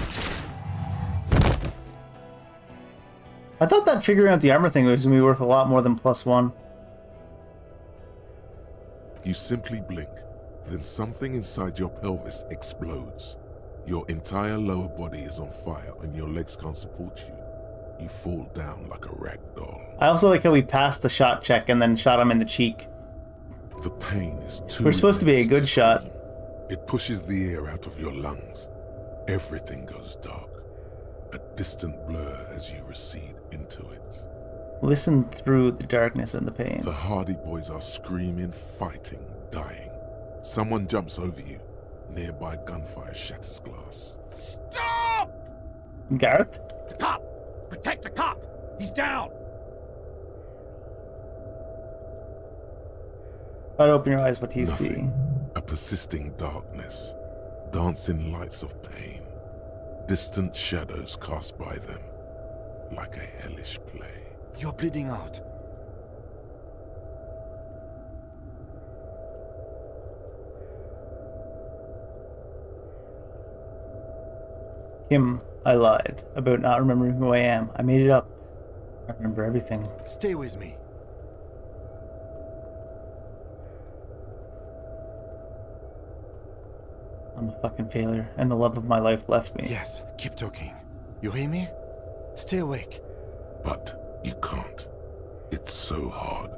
I thought that figuring out the armor thing was going to be worth a lot more than +1. You simply blink, then something inside your pelvis explodes. Your entire lower body is on fire and your legs can't support you. You fall down like a rag doll. I also like how we passed the shot check and then shot him in the cheek. The pain is too We're supposed to be a good shot. It pushes the air out of your lungs. Everything goes dark. A distant blur as you recede into it. Listen through the darkness and the pain. The Hardy Boys are screaming, fighting, dying. Someone jumps over you. Nearby gunfire shatters glass. Stop! Gareth? The cop! Protect the cop! He's down! Try to open your eyes, what do you Nothing. see? A persisting darkness. Dancing lights of pain. Distant shadows cast by them. Like a hellish play. You're bleeding out. Kim, I lied about not remembering who I am. I made it up. I remember everything. Stay with me. I'm a fucking failure, and the love of my life left me. Yes, keep talking. You hear me? Stay awake. But you can't. It's so hard.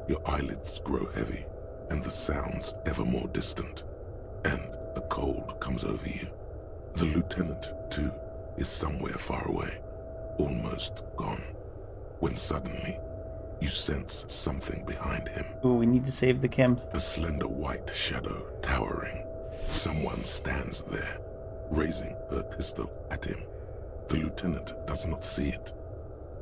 Your eyelids grow heavy, and the sounds ever more distant. And a cold comes over you. The lieutenant, too, is somewhere far away, almost gone. When suddenly, you sense something behind him. Ooh, we need to save the Kim. A slender white shadow towering. Someone stands there, raising her pistol at him. The lieutenant does not see it.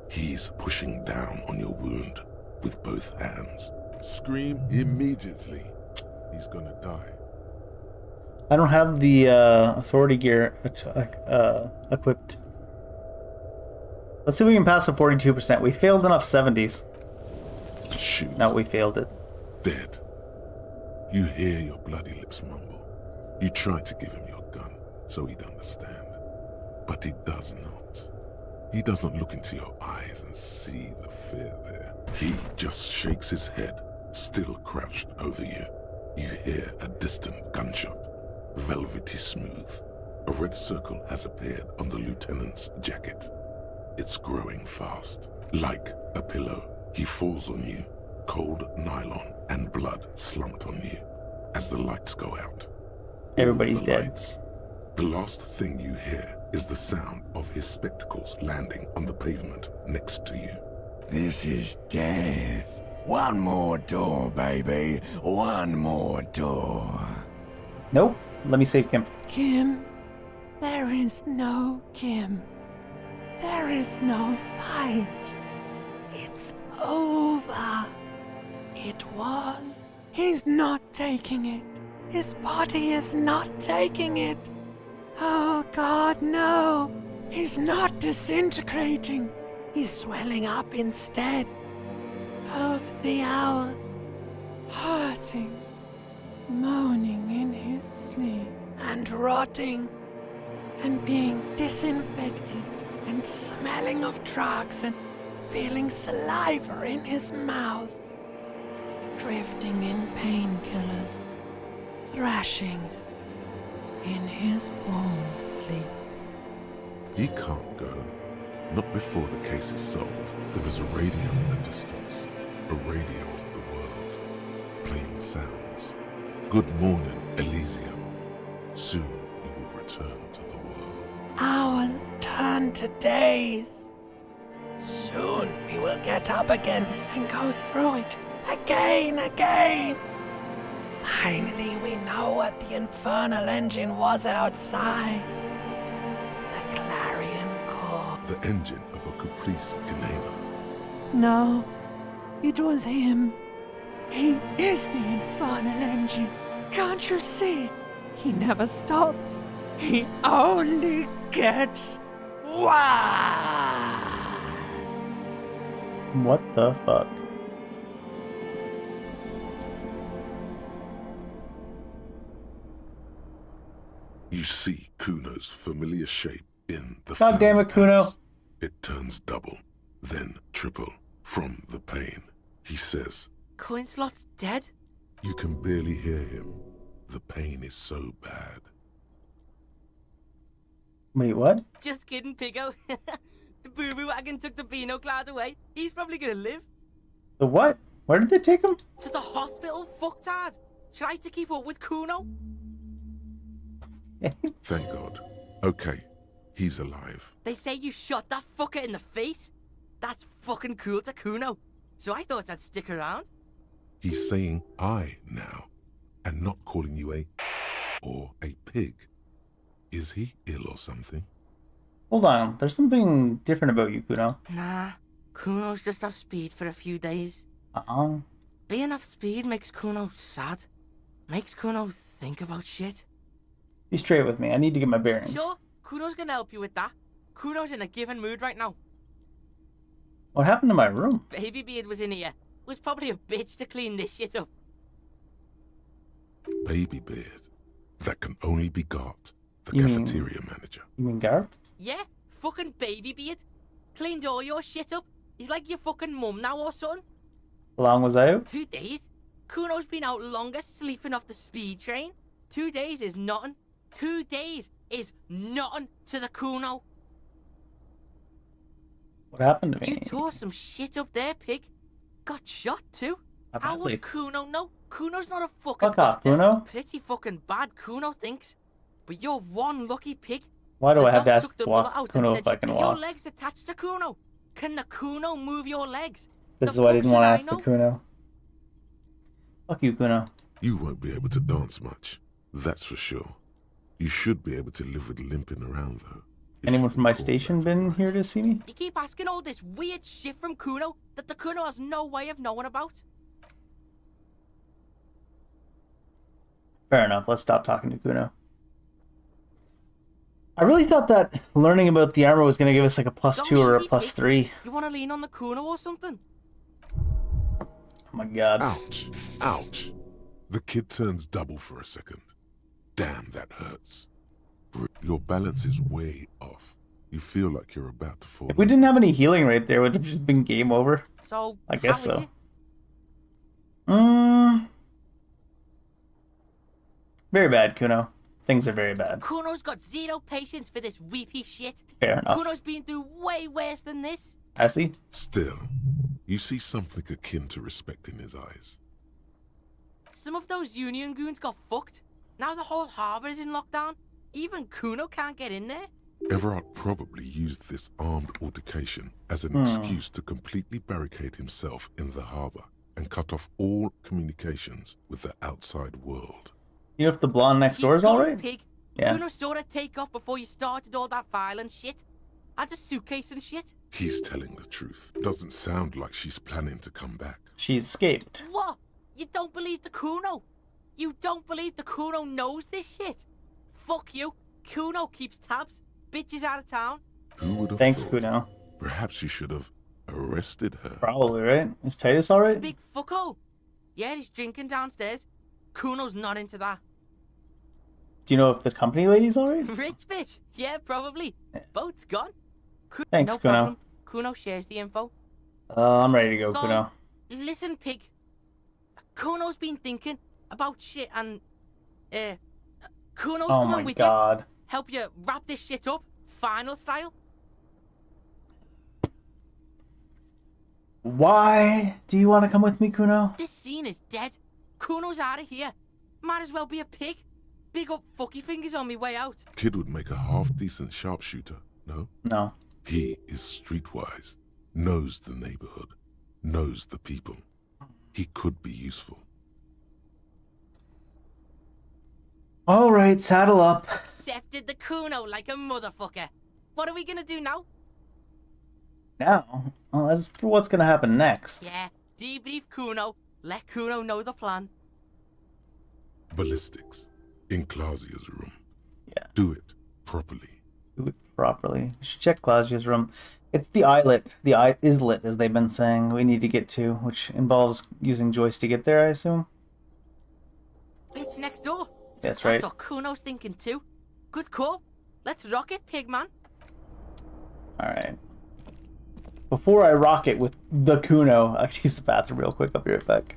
He's pushing down on your wound with both hands. Scream immediately. He's gonna die. I don't have the authority gear equipped. Let's see if we can pass the 42%. We failed enough 70s. Shoot. No, we failed it. Dead. You hear your bloody lips mumble. You try to give him your gun so he'd understand. But he does not. He doesn't look into your eyes and see the fear there. He just shakes his head, still crouched over you. You hear a distant gunshot, velvety smooth. A red circle has appeared on the lieutenant's jacket. It's growing fast. Like a pillow, he falls on you, cold nylon and blood slumped on you as the lights go out. Everybody's dead. Lights. The last thing you hear is the sound of his spectacles landing on the pavement next to you. This is death. One more door, baby. One more door. Nope. Let me save Kim. Kim, there is no Kim. There is no fight. It's over. It was. He's not taking it. His body is not taking it. Oh God, no. He's not disintegrating. is swelling up instead. Over the hours, hurting, moaning in his sleep, and rotting, and being disinfected, and smelling of drugs, and feeling saliva in his mouth, drifting in painkillers, thrashing in his bone sleep. He can't go. Not before the case is solved. There is a radio in the distance. A radio of the world. Playing sounds. Good morning, Elysium. Soon you will return to the world. Hours turn to days. Soon we will get up again and go through it again. Finally we know what the infernal engine was outside. The clarion call. The engine of a Caprice Canema. No, it was him. He is the infernal engine. Can't you see? He never stops. He only gets worse. What the fuck? You see Kuno's familiar shape in the God damn it, Kuno. It turns double, then triple from the pain. He says, Coinslot's dead? You can barely hear him. The pain is so bad. Wait, what? Just kidding, Pigo. The boo-boo wagon took the Beano Cloud away. He's probably gonna live. The what? Where did they take him? To the hospital, fucktard. Try to keep up with Kuno. Thank God. Okay, he's alive. They say you shot that fucker in the face. That's fucking cool to Kuno. So I thought I'd stick around. He's saying I now, and not calling you a pig. Is he ill or something? Hold on, there's something different about you, Kuno. Nah, Kuno's just off speed for a few days. Uh-uh. Being off speed makes Kuno sad. Makes Kuno think about shit. Be straight with me, I need to get my bearings. Sure, Kuno's gonna help you with that. Kuno's in a given mood right now. What happened to my room? Baby Beard was in here. Was probably a bitch to clean this shit up. Baby Beard. That can only be Gart, the You cafeteria manager. You mean Garth? Yeah, fucking Baby Beard. Cleaned all your shit up. He's like your fucking mum now or something. How long was I out? 2 days. Kuno's been out longer sleeping off the speed train. 2 days is nothing. 2 days is nothing to the Kuno. What happened to me? You tore some shit up there, pig. Got shot too. How would Kuno know? Kuno's not a fucking Fuck off, doctor. Kuno. Pretty fucking bad, Kuno thinks. But you're one lucky pig. Why do The I have to doc ask took the bullet walk out Kuno and if said, I can "Are your walk? legs attached to Kuno? Can the Kuno move your legs?" This The is why I fuck didn't want to should ask the know? Kuno. Fuck you, Kuno. You won't be able to dance much, that's for sure. You should be able to live with limping around, though. Anyone from my station been here to see me? You keep asking all this weird shit from Kuno that the Kuno has no way of knowing about. Fair enough, let's stop talking to Kuno. I really thought that learning about the armor was going to give us like a +2 or a +3. You want to lean on the Kuno or something? Oh my god. Ouch. Ouch. The kid turns double for a second. Damn, that hurts. Your balance is way off. You feel like you're about to fall. If we didn't have any healing right there, would it have just been game over? So, I guess how is so. it? Very bad, Kuno. Things are very bad. Kuno's got zero patience for this weepy shit. Fair enough. Kuno's been through way worse than this. I see. Still, you see something akin to respect in his eyes. Some of those Union goons got fucked. Now the whole harbour is in lockdown. Even Kuno can't get in there. Everard probably used this armed altercation as an excuse to completely barricade himself in the harbour and cut off all communications with the outside world. You know if the blonde next door is alright? Pig. Yeah. Kuno saw her take off before you started all that violent shit. Had a suitcase and shit. He's telling the truth. Doesn't sound like she's planning to come back. She escaped. What? You don't believe the Kuno? You don't believe the Kuno knows this shit? Fuck you. Kuno keeps tabs. Bitch is out of town. Who would have Thanks, thought? Kuno. Perhaps you should have arrested her. Probably, right? Is Titus alright? Big fucko. Yeah, he's drinking downstairs. Kuno's not into that. Do you know if the company lady's alright? Rich bitch. Yeah, probably. Boat's gone. Thanks, no Kuno. problem. Kuno shares the info. I'm ready to go, So, Kuno. listen, pig. Kuno's been thinking about shit and, Kuno's Oh coming my with god. you. Help you wrap this shit up, final style. Why do you want to come with me, Kuno? This scene is dead. Kuno's out of here. Might as well be a pig. Big up fucky fingers on me way out. Kid would make a half-decent sharpshooter, no? No. He is streetwise, knows the neighborhood, knows the people. He could be useful. Alright, saddle up. Accepted the Kuno like a motherfucker. What are we gonna do now? Now? Well, as for what's gonna happen next. Yeah, debrief Kuno. Let Kuno know the plan. Ballistics. In Clausia's room. Yeah. Do it properly. Do it properly. We should check Clausia's room. It's the islet, the islet, as they've been saying, we need to get to, which involves using Joyce to get there, I assume. It's next door. That's right. That's what Kuno's thinking too. Good call. Let's rock it, pigman. Alright. Before I rock it with the Kuno, I can use the bathroom real quick. I'll be right back.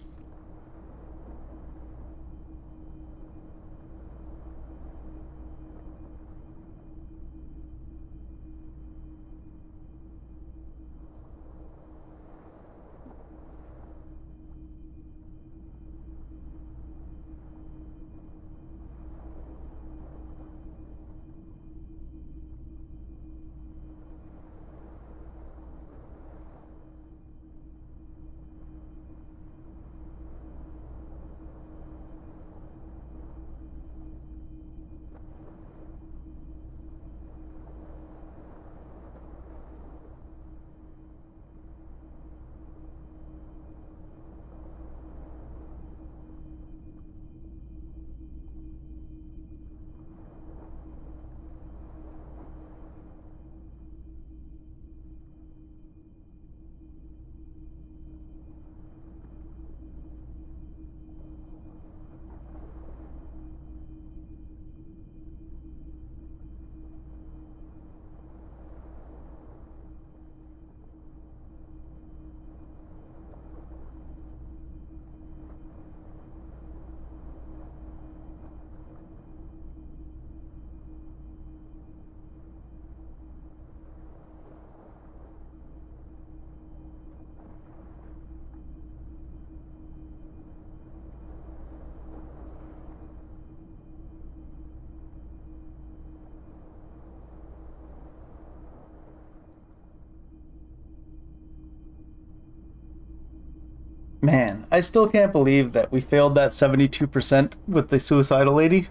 Man, I still can't believe that we failed that 72% with the suicidal lady.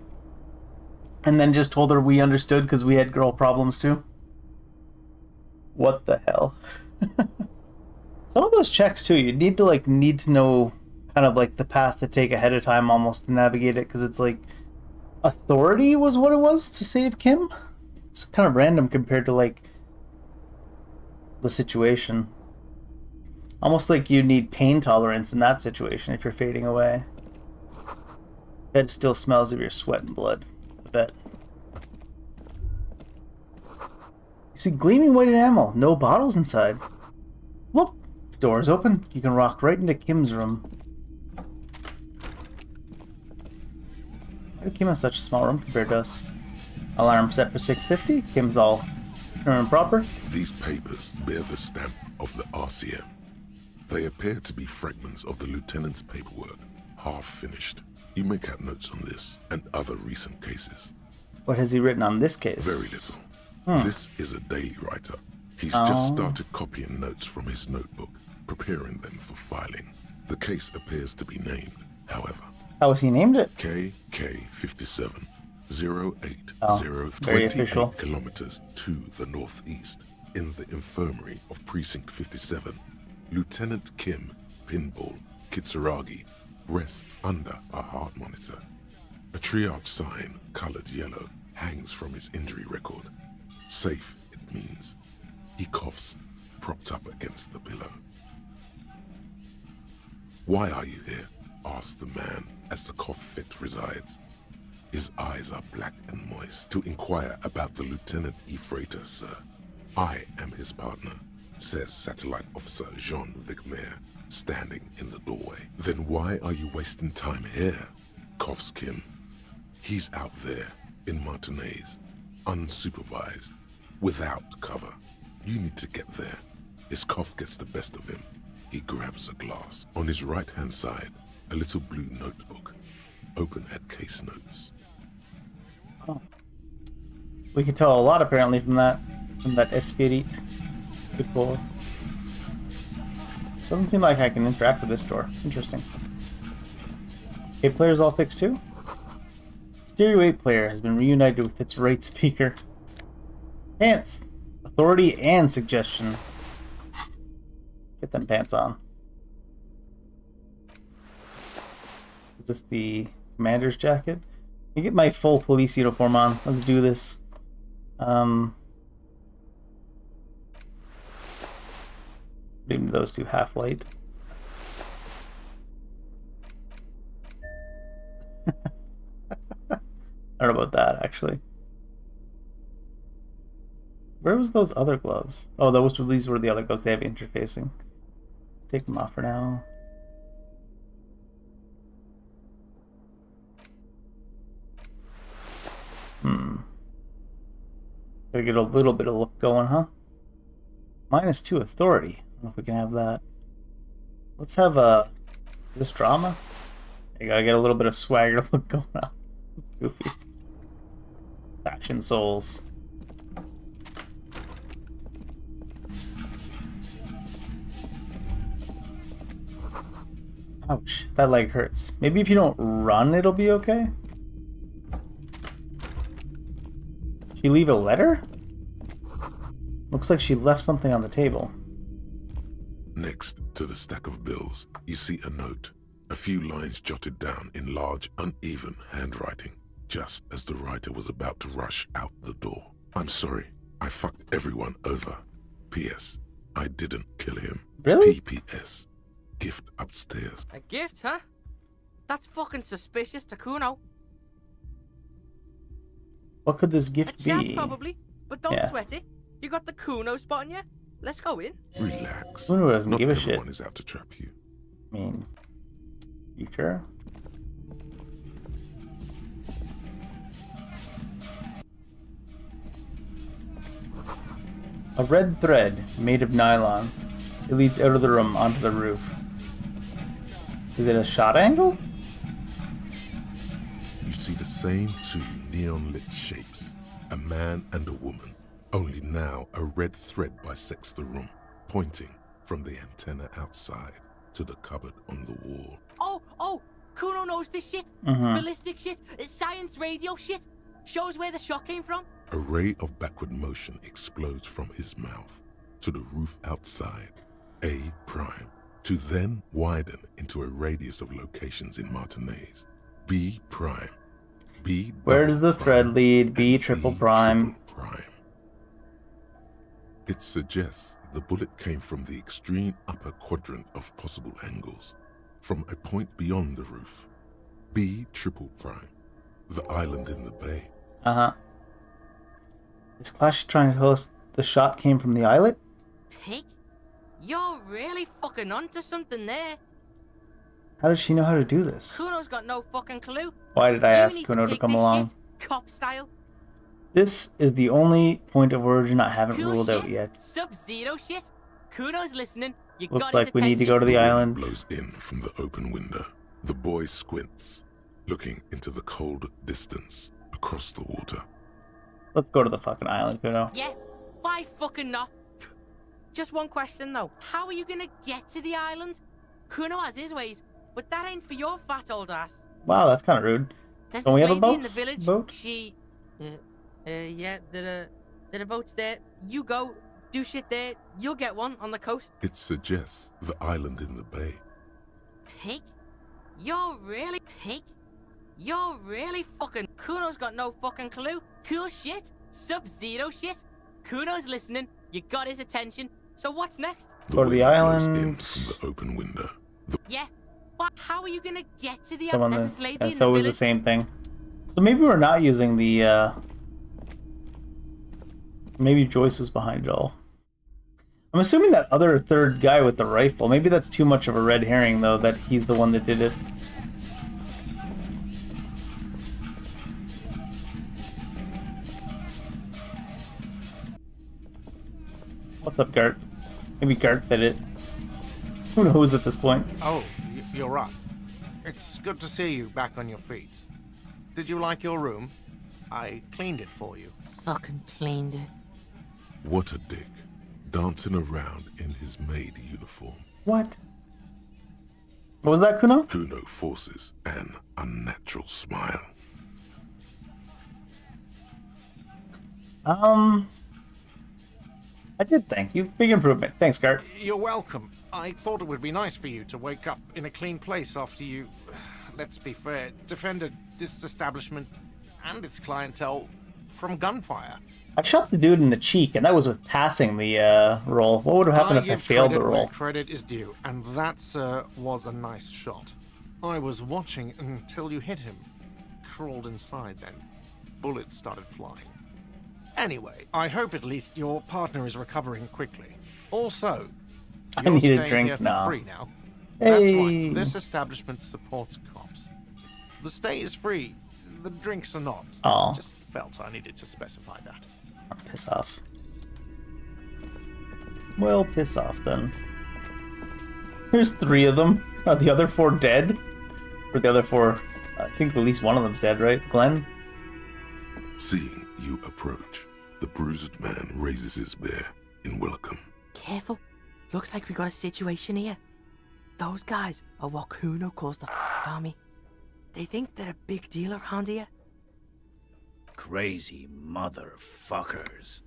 And then just told her we understood because we had girl problems too. What the hell? Some of those checks too, you need to know kind of like the path to take ahead of time almost to navigate it, because it's like authority was what it was to save Kim. It's kind of random compared to like the situation. Almost like you need pain tolerance in that situation if you're fading away. Bed still smells of your sweat and blood. I bet. You see gleaming white enamel. No bottles inside. Look! Door's open. You can walk right into Kim's room. Why did Kim have such a small room compared to us? Alarm set for 6:50. Kim's all prim and proper. These papers bear the stamp of the RCM. They appear to be fragments of the lieutenant's paperwork, half finished. You may have notes on this and other recent cases. What has he written on this case? Very little. This is a daily writer. He's just started copying notes from his notebook, preparing them for filing. The case appears to be named, however. How has he named it? KK57, 080, very official. 28 kilometers to the northeast, in the infirmary of Precinct 57. Lieutenant Kim Pinball Kitsuragi rests under a heart monitor. A triage sign, colored yellow, hangs from his injury record. Safe, it means. He coughs propped up against the pillow. Why are you here? Asked the man as the cough fit resides. His eyes are black and moist to inquire about the Lieutenant Ephrata, sir. I am his partner, says Satellite Officer Jean Vicmer, standing in the doorway. Then why are you wasting time here? Coughs Kim. He's out there in Martinez, unsupervised, without cover. You need to get there. His cough gets the best of him. He grabs a glass. On his right-hand side, a little blue notebook, open at case notes. Oh. We can tell a lot apparently from that Esprit. Good pull. Doesn't seem like I can interact with this door. Interesting. 8 players all fixed too? Stereo 8 player has been reunited with its right speaker. Pants! Authority and suggestions. Get them pants on. Is this the commander's jacket? Let me get my full police uniform on. Let's do this. Leave those two half light. I don't know about that, actually. Where was those other gloves? Oh, these were the other gloves. They have interfacing. Let's take them off for now. Gotta get a little bit of look going, huh? -2 authority. I don't know if we can have that. Let's have this drama. You gotta get a little bit of swagger look going on. Goofy. Fashion souls. Ouch, that leg hurts. Maybe if you don't run, it'll be okay? She leave a letter? Looks like she left something on the table. Next to the stack of bills, you see a note. A few lines jotted down in large, uneven handwriting, just as the writer was about to rush out the door. I'm sorry, I fucked everyone over. P.S. I didn't kill him. Really? P.P.S. Gift upstairs. A gift, huh? That's fucking suspicious to Kuno. What could this gift be? A be? probably, but don't sweat it. You got the Kuno spot on you. Let's go in. Relax. Kuno doesn't Not give a shit. everyone is out to trap you. I mean, you sure? A red thread made of nylon. It leads out of the room onto the roof. Is it a shot angle? You see the same two neon-lit shapes, a man and a woman, only now a red thread bisects the room, pointing from the antenna outside to the cupboard on the wall. Oh, Kuno knows this shit. Mm-hmm. Ballistic shit, science radio shit. Shows where the shot came from. A ray of backward motion explodes from his mouth to the roof outside, A prime, to then widen into a radius of locations in Martinez, B prime, B. Where does the thread lead? B triple prime. It suggests the bullet came from the extreme upper quadrant of possible angles, from a point beyond the roof. B triple prime, the island in the bay. Uh-huh. Is Clash trying to tell us the shot came from the islet? Pig? You're really fucking onto something there. How does she know how to do this? Kuno's got no fucking clue. Why did I ask need Kuno to pick come this along? Shit, cop style. This is the only point of origin I haven't Cool ruled shit. out yet. Sub-Zero shit. Kuno's listening. You Looks got like his we need to go to the Wind island. blows in from the open window. The boy squints, looking into the cold distance across the water. Let's go to the fucking island, Kuno. Yeah, why fucking not? Just one question though. How are you gonna get to the island? Kuno has his ways, but that ain't for your fat old ass. Wow, that's kind of rude. There's Don't we this have a lady in boat? the village. Boat? She, yeah, there are boats there. You go, do shit there. You'll get one on the coast. It suggests the island in the bay. Pig? You're really pig? You're really fucking... Kuno's got no fucking clue. Cool shit. Sub-Zero shit. Kuno's listening. You got his attention. So what's next? Go to the wind blows island. in from the open window. Yeah. But how are you gonna get to the Someone There's that, this lady yeah, in so the it was the village. same thing. So maybe we're not using the, maybe Joyce was behind it all. I'm assuming that other third guy with the rifle, maybe that's too much of a red herring, though, that he's the one that did it. What's up, Gart? Maybe Gart did it. Who knows at this point? Oh, you're right. It's good to see you back on your feet. Did you like your room? I cleaned it for you. Fucking cleaned it. What a dick. Dancing around in his maid uniform. What? What was that, Kuno? Kuno forces an unnatural smile. I did thank you. Big improvement. Thanks, Gart. You're welcome. I thought it would be nice for you to wake up in a clean place after you, let's be fair, defended this establishment and its clientele from gunfire. I shot the dude in the cheek, and that was with passing the roll. What would have happened if I give failed the credit roll? where credit is due, and that, sir, was a nice shot. I was watching until you hit him. Crawled inside then. Bullets started flying. Anyway, I hope at least your partner is recovering quickly. Also, I you're need a staying drink here for now. free now. Hey. That's right. This establishment supports cops. The stay is free. The drinks are not. Aw. Just felt I needed to specify that. Piss off. Well, piss off then. There's 3 of them. Are the other 4 dead? Or the other 4... I think at least one of them's dead, right? Glenn? Seeing you approach, the bruised man raises his bear in welcome. Careful. Looks like we got a situation here. Those guys are what Kuno calls the army. They think they're a big deal around here. Crazy motherfuckers.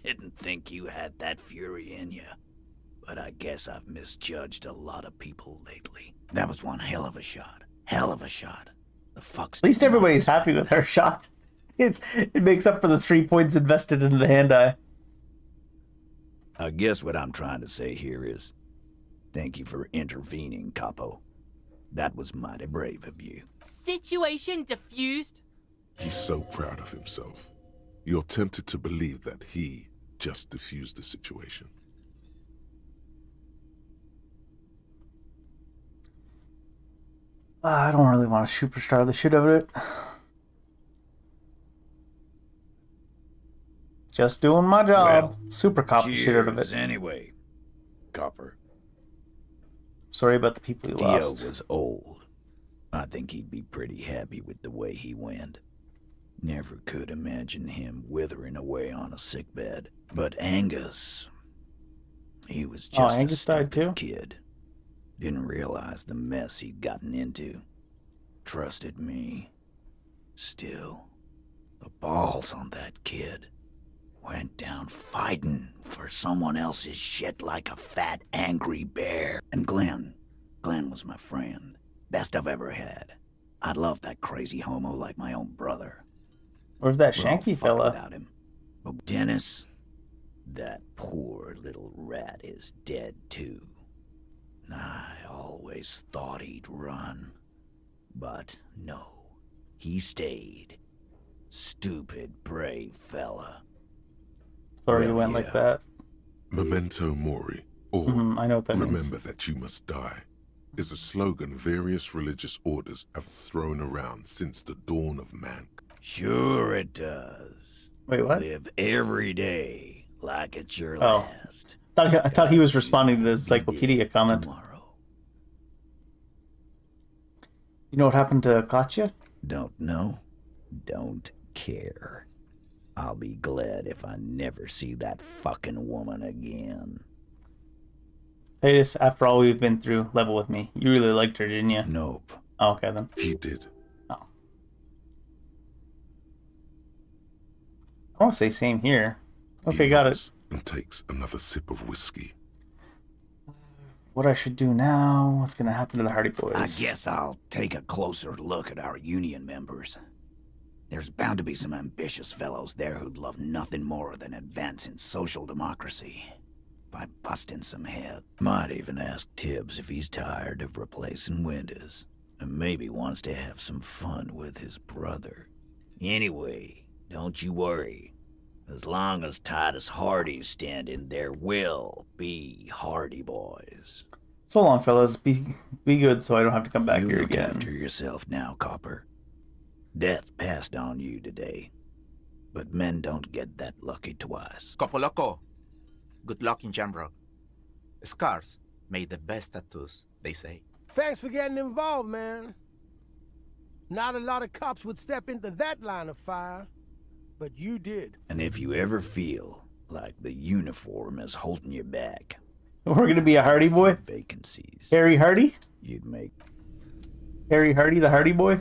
Didn't think you had that fury in you. But I guess I've misjudged a lot of people lately. That was one hell of a shot. Hell of a shot. The fuck's... At least everybody's happy with her shot. It makes up for the 3 points invested into the hand-eye. I guess what I'm trying to say here is, thank you for intervening, Capo. That was mighty brave of you. Situation diffused. He's so proud of himself. You're tempted to believe that he just diffused the situation. I don't really want to superstar the shit out of it. Just doing my job. Well, Super cop the shit out of it. Anyway, Copper. Sorry about the people you Dio lost. was old. I think he'd be pretty happy with the way he went. Never could imagine him withering away on a sickbed. But Angus, he was just Angus a died stupid too? kid. Didn't realize the mess he'd gotten into. Trusted me. Still, the balls on that kid. Went down fighting for someone else's shit like a fat, angry bear. And Glenn was my friend. Best I've ever had. I love that crazy homo like my own brother. Where's that We're all Shanky fucked fella? without him. But Dennis, that poor little rat is dead too. I always thought he'd run. But no, he stayed. Stupid, brave fella. Sorry you went like that. Memento mori, or I know what that remember means. that you must die, is a slogan various religious orders have thrown around since the dawn of man. Sure it does. Wait, what? Live every day like it's your Oh. last. I thought he was responding to the encyclopedia comment. You know what happened to Katya? Don't know. Don't care. I'll be glad if I never see that fucking woman again. Hey, this, after all we've been through, level with me. You really liked her, didn't you? Nope. Oh, okay, then. He did. Oh. I want to say same here. Okay, He got it. nods and takes another sip of whiskey. What I should do now? What's going to happen to the Hardy Boys? I guess I'll take a closer look at our union members. There's bound to be some ambitious fellows there who'd love nothing more than advancing social democracy by busting some head. Might even ask Tibbs if he's tired of replacing windows, and maybe wants to have some fun with his brother. Anyway, don't you worry. As long as Titus Hardy's standing, there will be Hardy boys. So long, fellas. Be good so I don't have to come back You here look again. after yourself now, Copper. Death passed on you today, but men don't get that lucky twice. Copoloco. Good luck in general. Scars made the best tattoos, they say. Thanks for getting involved, man. Not a lot of cops would step into that line of fire, but you did. And if you ever feel like the uniform is holding you back, We're gonna be a Hardy boy? vacancies, Harry Hardy? you'd make... Harry Hardy, the Hardy boy?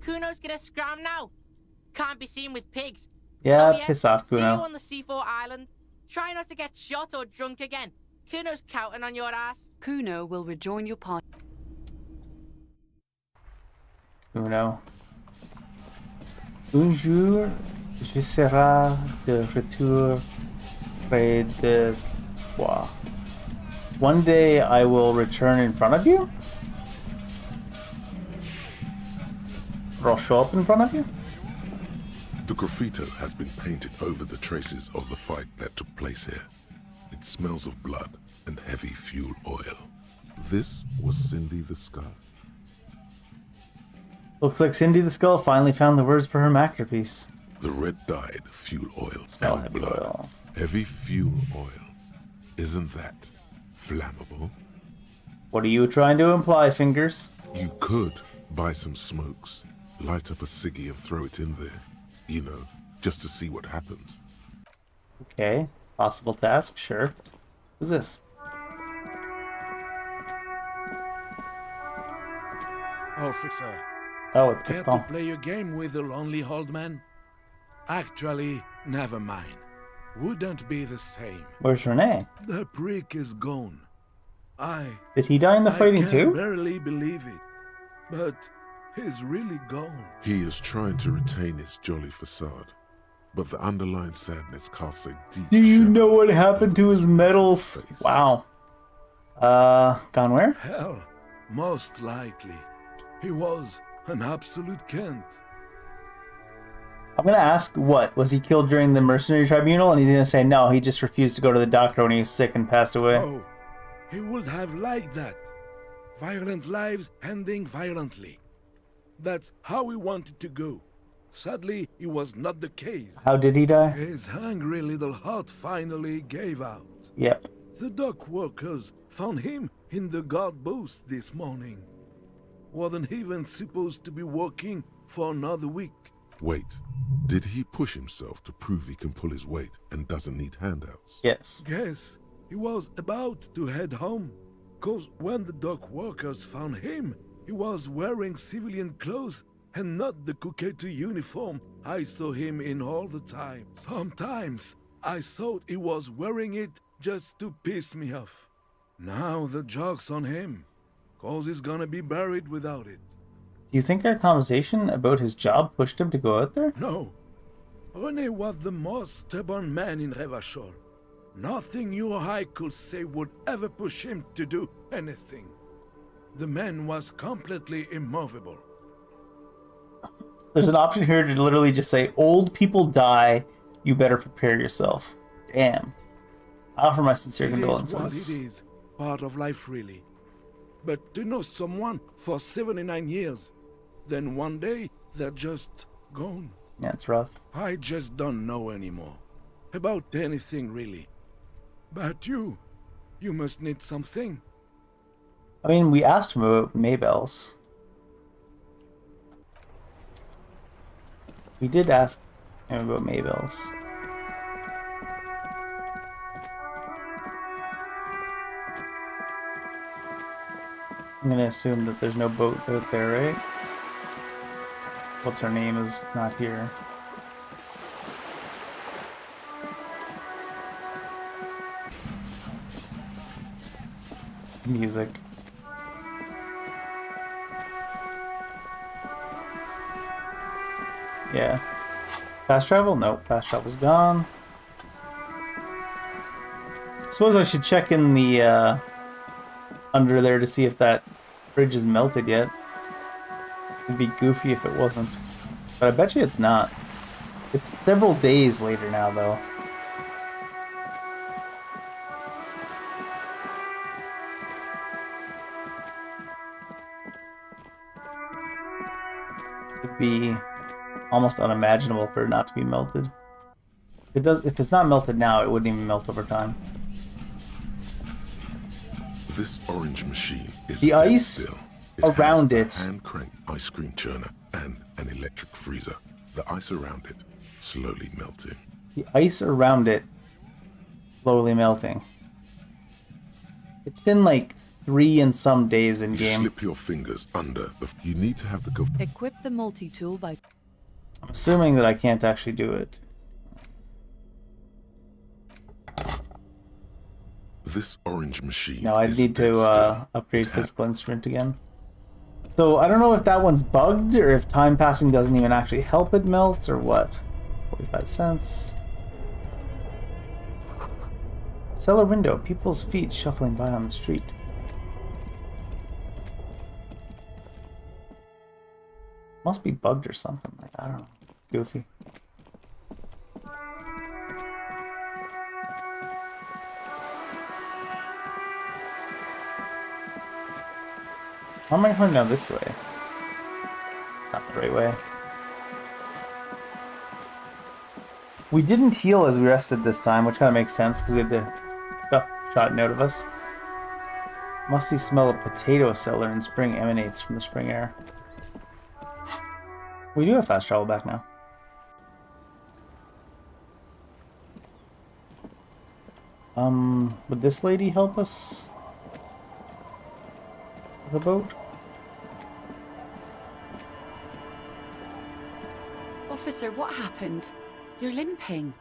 Kuno's gonna scram now. Can't be seen with pigs. Yeah, So, piss off, See you Kuno. on the C4 island. Try not to get shot or drunk again. Kuno's counting on your ass. Kuno will rejoin your party. Kuno. Un jour, je serai de retour près de toi. One day I will return in front of you? Or I'll show up in front of you? The graffito has been painted over the traces of the fight that took place here. It smells of blood and heavy fuel oil. This was Cindy the Skull. Looks like Cindy the Skull finally found the words for her masterpiece. The red-dyed fuel oil Smell and heavy blood. oil. Heavy fuel oil. Isn't that flammable? What are you trying to imply, Fingers? You could buy some smokes, light up a ciggy and throw it in there. You know, just to see what happens. Okay, possible task, sure. Who's this? Officer. Oh, it's Care to Capcom. play a game with the lonely old man? Actually, never mind. Wouldn't be the same. Where's Renee? The prick is gone. Did he die in the fighting I too? can barely believe it, but he's really gone. He is trying to retain his jolly facade, but the underlying sadness casts a deep Do you know what happened to his medals? Wow. Gone where? Hell, most likely. He was an absolute Kent. I'm gonna ask what? Was he killed during the mercenary tribunal? And he's gonna say no, he just refused to go to the doctor when he was sick and passed away. Oh, he would have liked that. Violent lives ending violently. That's how he wanted to go. Sadly, it was not the case. How did he die? His hungry little heart finally gave out. Yep. The dock workers found him in the guard booth this morning. Wasn't even supposed to be working for another week. Wait, did he push himself to prove he can pull his weight and doesn't need handouts? Yes. Guess he was about to head home. Cause when the dock workers found him, he was wearing civilian clothes and not the Kuketu uniform I saw him in all the time. Sometimes I thought he was wearing it just to piss me off. Now the joke's on him, cause he's gonna be buried without it. Do you think our conversation about his job pushed him to go out there? No. René was the most stubborn man in Revachol. Nothing you or I could say would ever push him to do anything. The man was completely immovable. There's an option here to literally just say, old people die, you better prepare yourself. Damn. I offer my sincere It is condolences. what it is. Part of life, really. But to know someone for 79 years, then one day they're just gone. Yeah, it's rough. I just don't know anymore. About anything, really. But you must need something. I mean, we asked him about Maybells. We did ask him about Maybells. I'm gonna assume that there's no boat out there, right? What's her name is not here. Music. Yeah. Fast travel? Nope, fast travel's gone. Suppose I should check in the under there to see if that bridge is melted yet. It'd be goofy if it wasn't. But I bet you it's not. It's several days later now, though. It'd be almost unimaginable for it not to be melted. If it's not melted now, it wouldn't even melt over time. This orange machine is the ice still. around has it. A hand-crank ice cream churner and an electric freezer. The ice around it slowly melting. The ice around it slowly melting. It's been like 3 and some days in game. Slip your fingers under the. You need to have the. Equip the multi-tool by. I'm assuming that I can't actually do it. This orange machine. No, I need to upgrade physical instrument again. So I don't know if that one's bugged or if time passing doesn't even actually help it melt or what. 45 cents. Cellar window. People's feet shuffling by on the street. Must be bugged or something. Like, I don't know. Goofy. How am I going down this way? It's not the right way. We didn't heal as we rested this time, which kind of makes sense because we had the stuff shot out of us. Musty smell of potato cellar in spring emanates from the spring air. We do have fast travel back now. Would this lady help us with a boat? Officer, what happened? You're limping.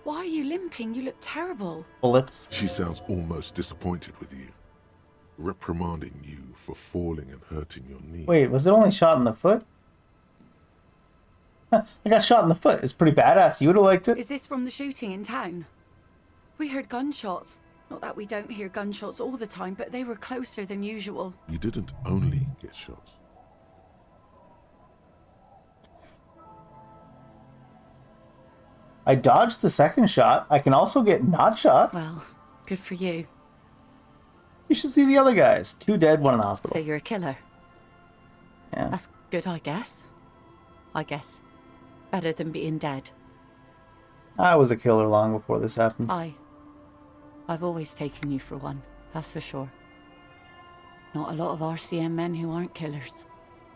Why are you limping? You look terrible. Bullets. She sounds almost disappointed with you, reprimanding you for falling and hurting your knee. Wait, was it only shot in the foot? I got shot in the foot. It's pretty badass. You would have liked it. Is this from the shooting in town? We heard gunshots. Not that we don't hear gunshots all the time, but they were closer than usual. You didn't only get shot. I dodged the second shot. I can also get not shot. Well, good for you. You should see the other guys. 2 dead, 1 in the hospital. So you're a killer? Yeah. That's good, I guess. Better than being dead. I was a killer long before this happened. I've always taken you for one, that's for sure. Not a lot of RCM men who aren't killers.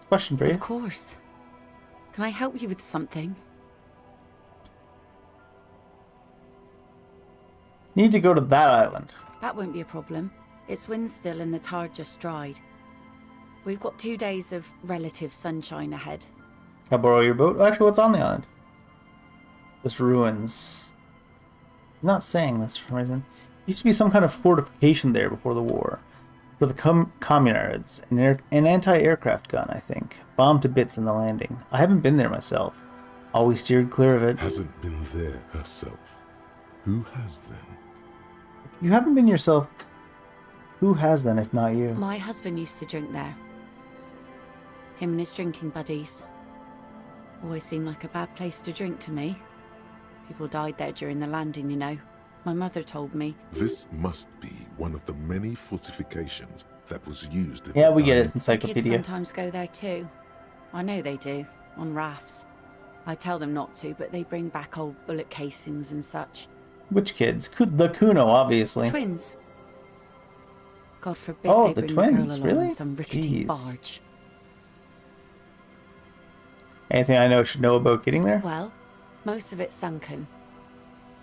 Question for you. Of course. Can I help you with something? Need to go to that island. That won't be a problem. It's wind still and the tide just dried. We've got 2 days of relative sunshine ahead. Can I borrow your boat? Actually, what's on the island? Just ruins. He's not saying this for some reason. Used to be some kind of fortification there before the war. For the communards. An anti-aircraft gun, I think. Bombed to bits in the landing. I haven't been there myself. Always steered clear of it. Hasn't been there herself. Who has then? If you haven't been yourself, who has then if not you? My husband used to drink there. Him and his drinking buddies. Always seemed like a bad place to drink to me. People died there during the landing, you know. My mother told me. This must be one of the many fortifications that was used in Yeah, we get it, encyclopedia. Kids sometimes go there too. I know they do, on rafts. I tell them not to, but they bring back old bullet casings and such. Which kids? The Kuno, obviously. Twins. God forbid oh, they the bring the twins, girl along really? in some rickety Jeez. barge. Anything I should know about getting there? Well, most of it's sunken.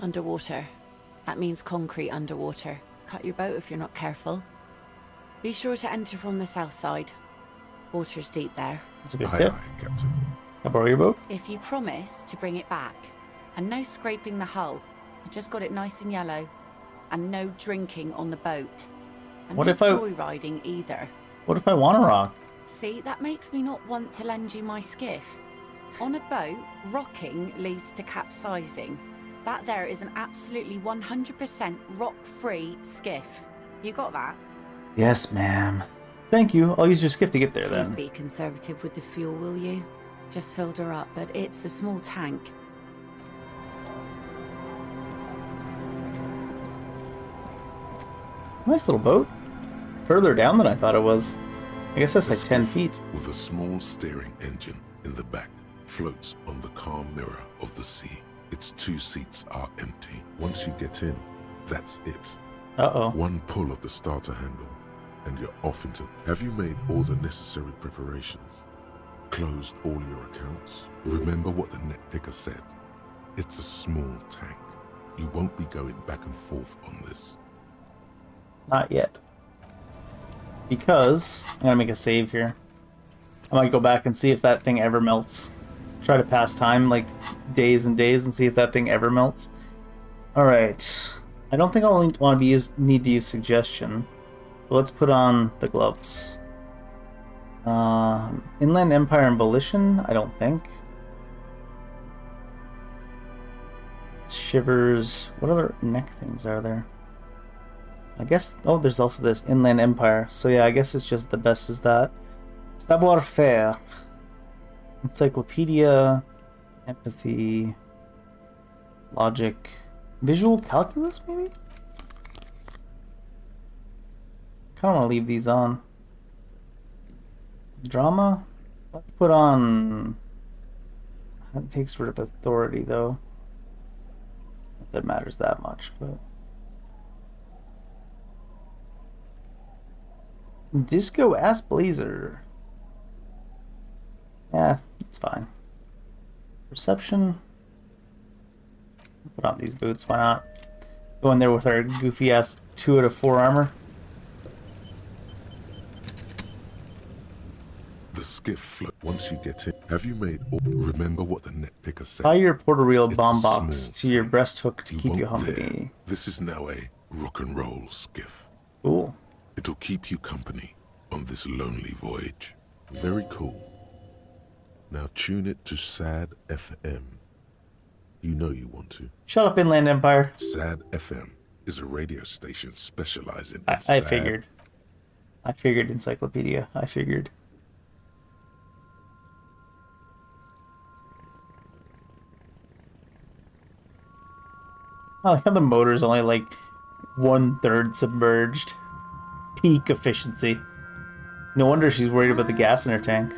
Underwater. That means concrete underwater. Cut your boat if you're not careful. Be sure to enter from the south side. Water's deep there. That's a good tip. Aye, Captain. Can I borrow your boat? If you promise to bring it back, and no scraping the hull. I just got it nice and yellow. And no drinking on the boat. And What no if I- joyriding either. What if I want to rock? See, that makes me not want to lend you my skiff. On a boat, rocking leads to capsizing. That there is an absolutely 100% rock-free skiff. You got that? Yes, ma'am. Thank you. I'll use your skiff to get there Please then. be conservative with the fuel, will you? Just filled her up, but it's a small tank. Nice little boat. Further down than I thought it was. I guess that's like 10 feet. With a small steering engine in the back floats on the calm mirror of the sea. Its 2 seats are empty. Once you get in, that's it. Uh-oh. One pull of the starter handle, and you're off into... Have you made all the necessary preparations? Closed all your accounts? Remember what the net picker said. It's a small tank. You won't be going back and forth on this. Not yet. Because I'm gonna make a save here. I might go back and see if that thing ever melts. Try to pass time, like days and days, and see if that thing ever melts. Alright. I don't think I'll want to need to use suggestion. So let's put on the gloves. Inland Empire and Volition? I don't think. Shivers. What other neck things are there? I guess... Oh, there's also this Inland Empire. So yeah, I guess it's just the best is that. Savoir-faire. Encyclopedia. Empathy. Logic. Visual calculus, maybe? Kinda wanna leave these on. Drama? Let's put on... That takes rid of authority, though. Not that matters that much, but... Disco Ass Blazer. Yeah, it's fine. Perception. Put on these boots, why not? Go in there with our goofy ass 2 out of 4 armor. The skiff float once you get in. Have you made all... Remember what the net picker said. Tie your porter reel It's bomb a box small to your breast hook to You keep you won't company. dare. This is now a rock and roll skiff. Cool. It'll keep you company on this lonely voyage. Very cool. Now tune it to SAD FM. You know you want to. Shut up, Inland Empire. SAD FM is a radio station specializing in I sad... figured. I figured, Encyclopedia. I figured. I like how the motor's only like 1/3 submerged. Peak efficiency. No wonder she's worried about the gas in her tank.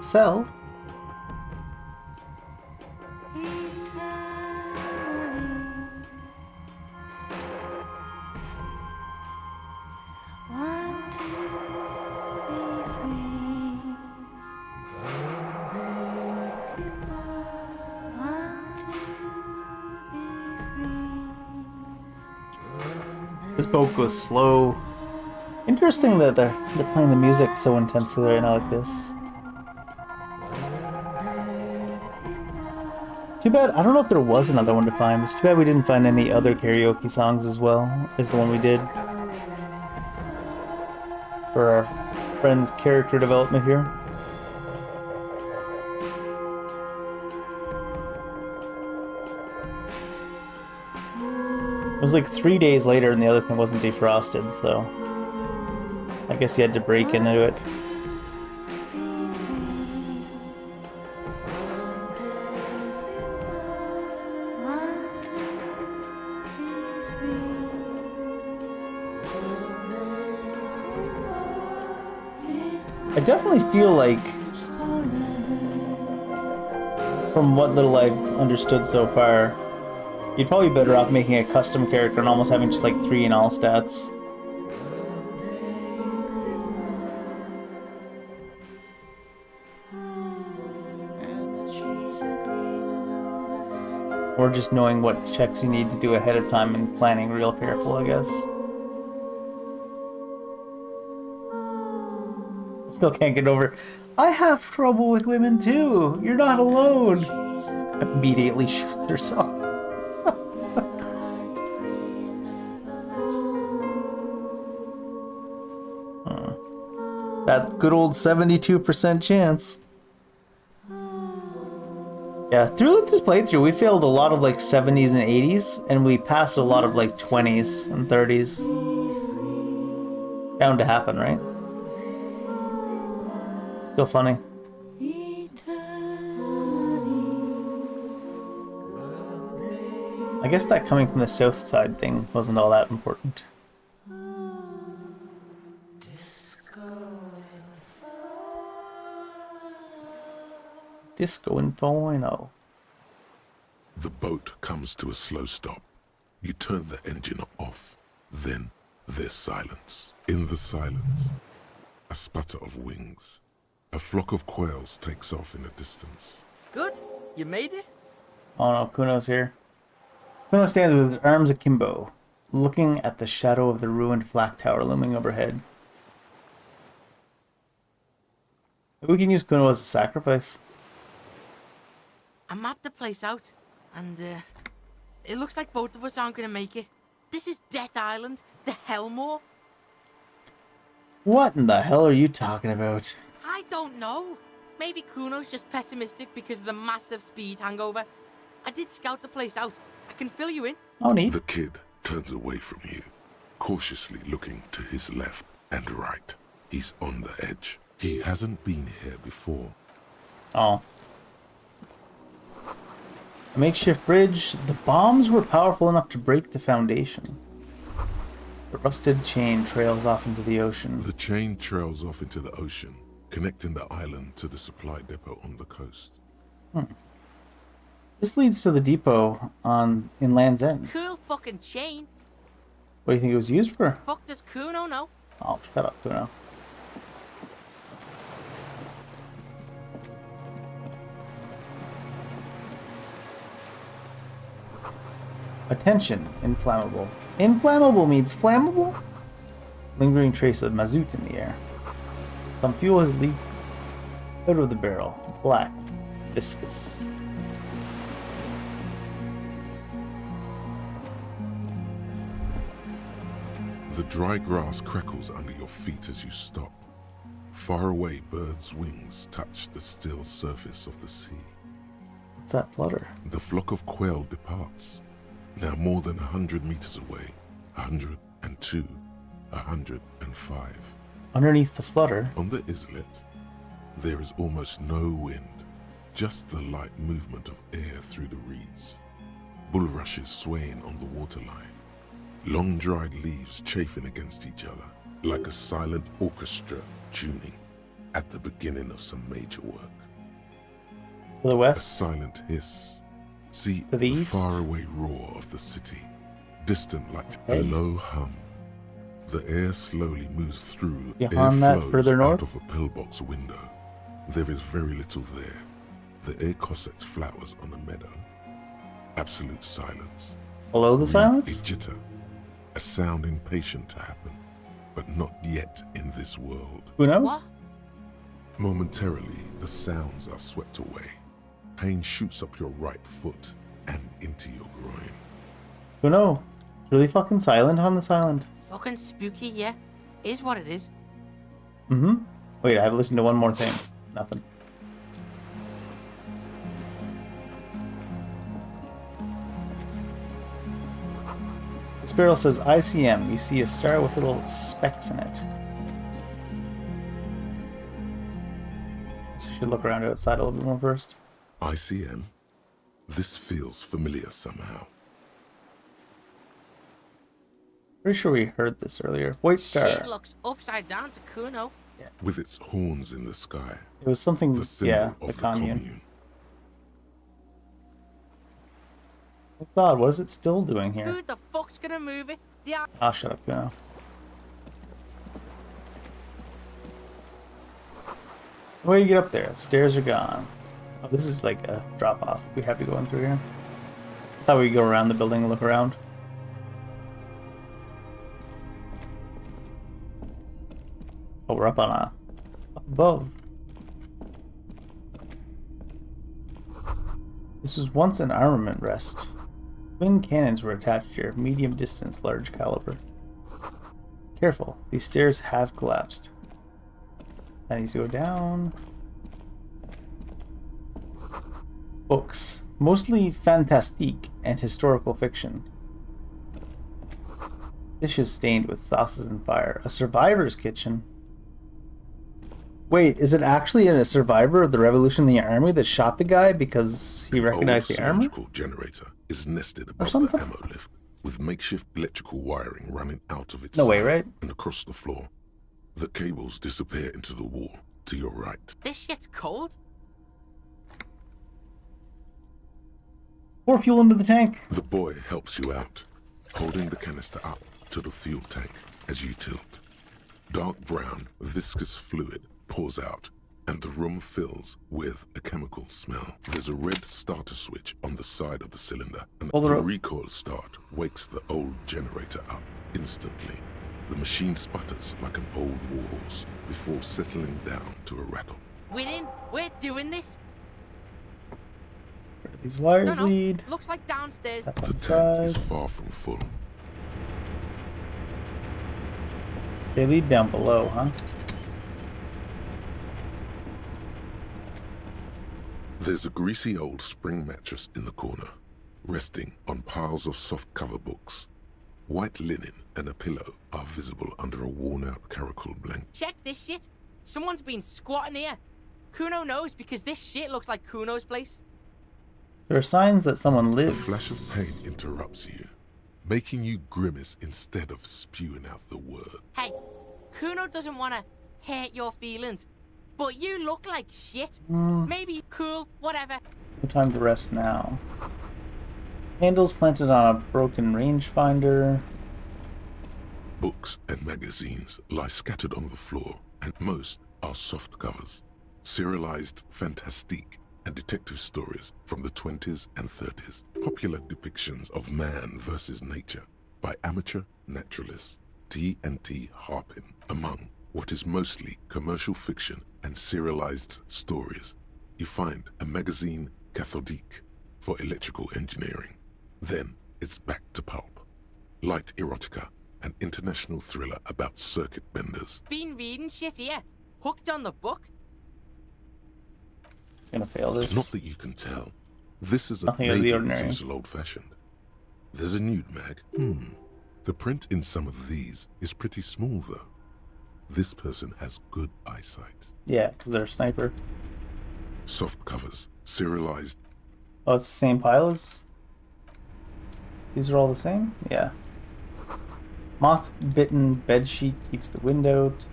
Sell? This boat goes slow. Interesting that they're playing the music so intensely right now like this. Too bad, I don't know if there was another one to find. It's too bad we didn't find any other karaoke songs as well as the one we did. For our friend's character development here. It was like 3 days later and the other thing wasn't defrosted, so... I guess you had to break into it. I definitely feel like, from what little I've understood so far, you'd probably be better off making a custom character and almost having just like 3 in all stats. Or just knowing what checks you need to do ahead of time and planning real careful, I guess. Still can't get over. I have trouble with women too. You're not alone. Immediately shoots herself. That good old 72% chance. Yeah, through this playthrough, we failed a lot of like 70s and 80s, and we passed a lot of like 20s and 30s. Bound to happen, right? Still funny. I guess that coming from the south side thing wasn't all that important. Disco Inferno. The boat comes to a slow stop. You turn the engine off. Then there's silence. In the silence, a sputter of wings. A flock of quails takes off in the distance. Good. You made it? Oh no, Kuno's here. Kuno stands with his arms akimbo, looking at the shadow of the ruined flak tower looming overhead. Maybe we can use Kuno as a sacrifice. I mapped the place out, and it looks like both of us aren't gonna make it. This is Death Island, the Hellmore. What in the hell are you talking about? I don't know. Maybe Kuno's just pessimistic because of the massive speed hangover. I did scout the place out. I can fill you in. Oh, neat. The kid turns away from you, cautiously looking to his left and right. He's on the edge. He hasn't been here before. Oh. A makeshift bridge. The bombs were powerful enough to break the foundation. The rusted chain trails off into the ocean. The chain trails off into the ocean, connecting the island to the supply depot on the coast. This leads to the depot in Land's End. Cool fucking chain. What do you think it was used for? Fuck does Kuno know? Oh, shut up, Kuno. Attention, inflammable. Inflammable means flammable? Lingering trace of mazout in the air. Some fuel has leaked out of the barrel. Black. Viscous. The dry grass crackles under your feet as you stop. Far away, birds' wings touch the still surface of the sea. What's that flutter? The flock of quail departs. Now more than 100 meters away. 102, 105. Underneath the flutter. On the islet, there is almost no wind, just the light movement of air through the reeds. Bulrushes swaying on the waterline. Long dried leaves chafing against each other, like a silent orchestra tuning at the beginning of some major work. To the west? A silent hiss. See to the east? Faraway roar of the city, distant like a low hum. The air slowly moves through. Beyond that, further north? Out of a pillbox window. There is very little there. The air cossets flowers on a meadow. Absolute silence. Below the silence? A jitter. A sound impatient to happen, but not yet in this world. Who knows? What? Momentarily, the sounds are swept away. Pain shoots up your right foot and into your groin. Who knows? It's really fucking silent on this island. Fucking spooky, yeah. Is what it is. Wait, I have listened to one more thing. Nothing. This barrel says ICM. You see a star with little specks in it. So I should look around outside a little bit more first. ICM? This feels familiar somehow. Pretty sure we heard this earlier. White star. Shit looks upside down to Kuno. With its horns in the sky. It was something, the symbol yeah, of the the commune. That's odd. What is it still doing here? Who the fuck's gonna move it? Ah, shut up, Kuno. Way to get up there. The stairs are gone. Oh, this is like a drop-off. We have to go in through here. I thought we'd go around the building and look around. Oh, we're up on a above. This was once an armament rest. Twin cannons were attached here, medium distance, large caliber. Careful, these stairs have collapsed. That needs to go down. Books. Mostly fantastique and historical fiction. Dishes stained with sauces and fire. A survivor's kitchen. Wait, is it actually a survivor of the revolution in the army that shot the guy because he recognized the armor? The cylindrical generator is nested above the ammo lift, with makeshift electrical wiring running out of its way, right? and across the floor. The cables disappear into the wall to your right. This shit's cold? Pour fuel into the tank. The boy helps you out, holding the canister up to the fuel tank as you tilt. Dark brown, viscous fluid pours out, and the room fills with a chemical smell. There's a red starter switch on the side of the cylinder, and the recoil start wakes the old generator up instantly. The machine sputters like an old warhorse before settling down to a rattle. We're in. We're doing this. Where do these wires lead? Looks like downstairs. The tank is far from full. They lead down below, huh? There's a greasy old spring mattress in the corner, resting on piles of soft cover books. White linen and a pillow are visible under a worn-out caracal blanket. Check this shit. Someone's been squatting here. Kuno knows because this shit looks like Kuno's place. There are signs that someone A lives. flash of pain interrupts you, making you grimace instead of spewing out the word. Hey, Kuno doesn't want to hurt your feelings, but you look like shit. Maybe cool, whatever. No time to rest now. Handles planted on a broken rangefinder. Books and magazines lie scattered on the floor, and most are soft covers. Serialized fantastique and detective stories from the 20s and 30s. Popular depictions of man versus nature by amateur naturalists T&T Harpin, among what is mostly commercial fiction and serialized stories. You find a magazine cathodique for electrical engineering. Then it's back to pulp. Light erotica, an international thriller about circuit benders. Been reading shit here. Hooked on the book. Gonna fail this. Not that you can tell. This is Nothing out of the ordinary. a little old-fashioned. There's a nude mag. The print in some of these is pretty small, though. This person has good eyesight. Yeah, because they're a sniper. Soft covers, serialized. Oh, it's the same pile as... These are all the same? Yeah. Moth-bitten bedsheet keeps the wind out.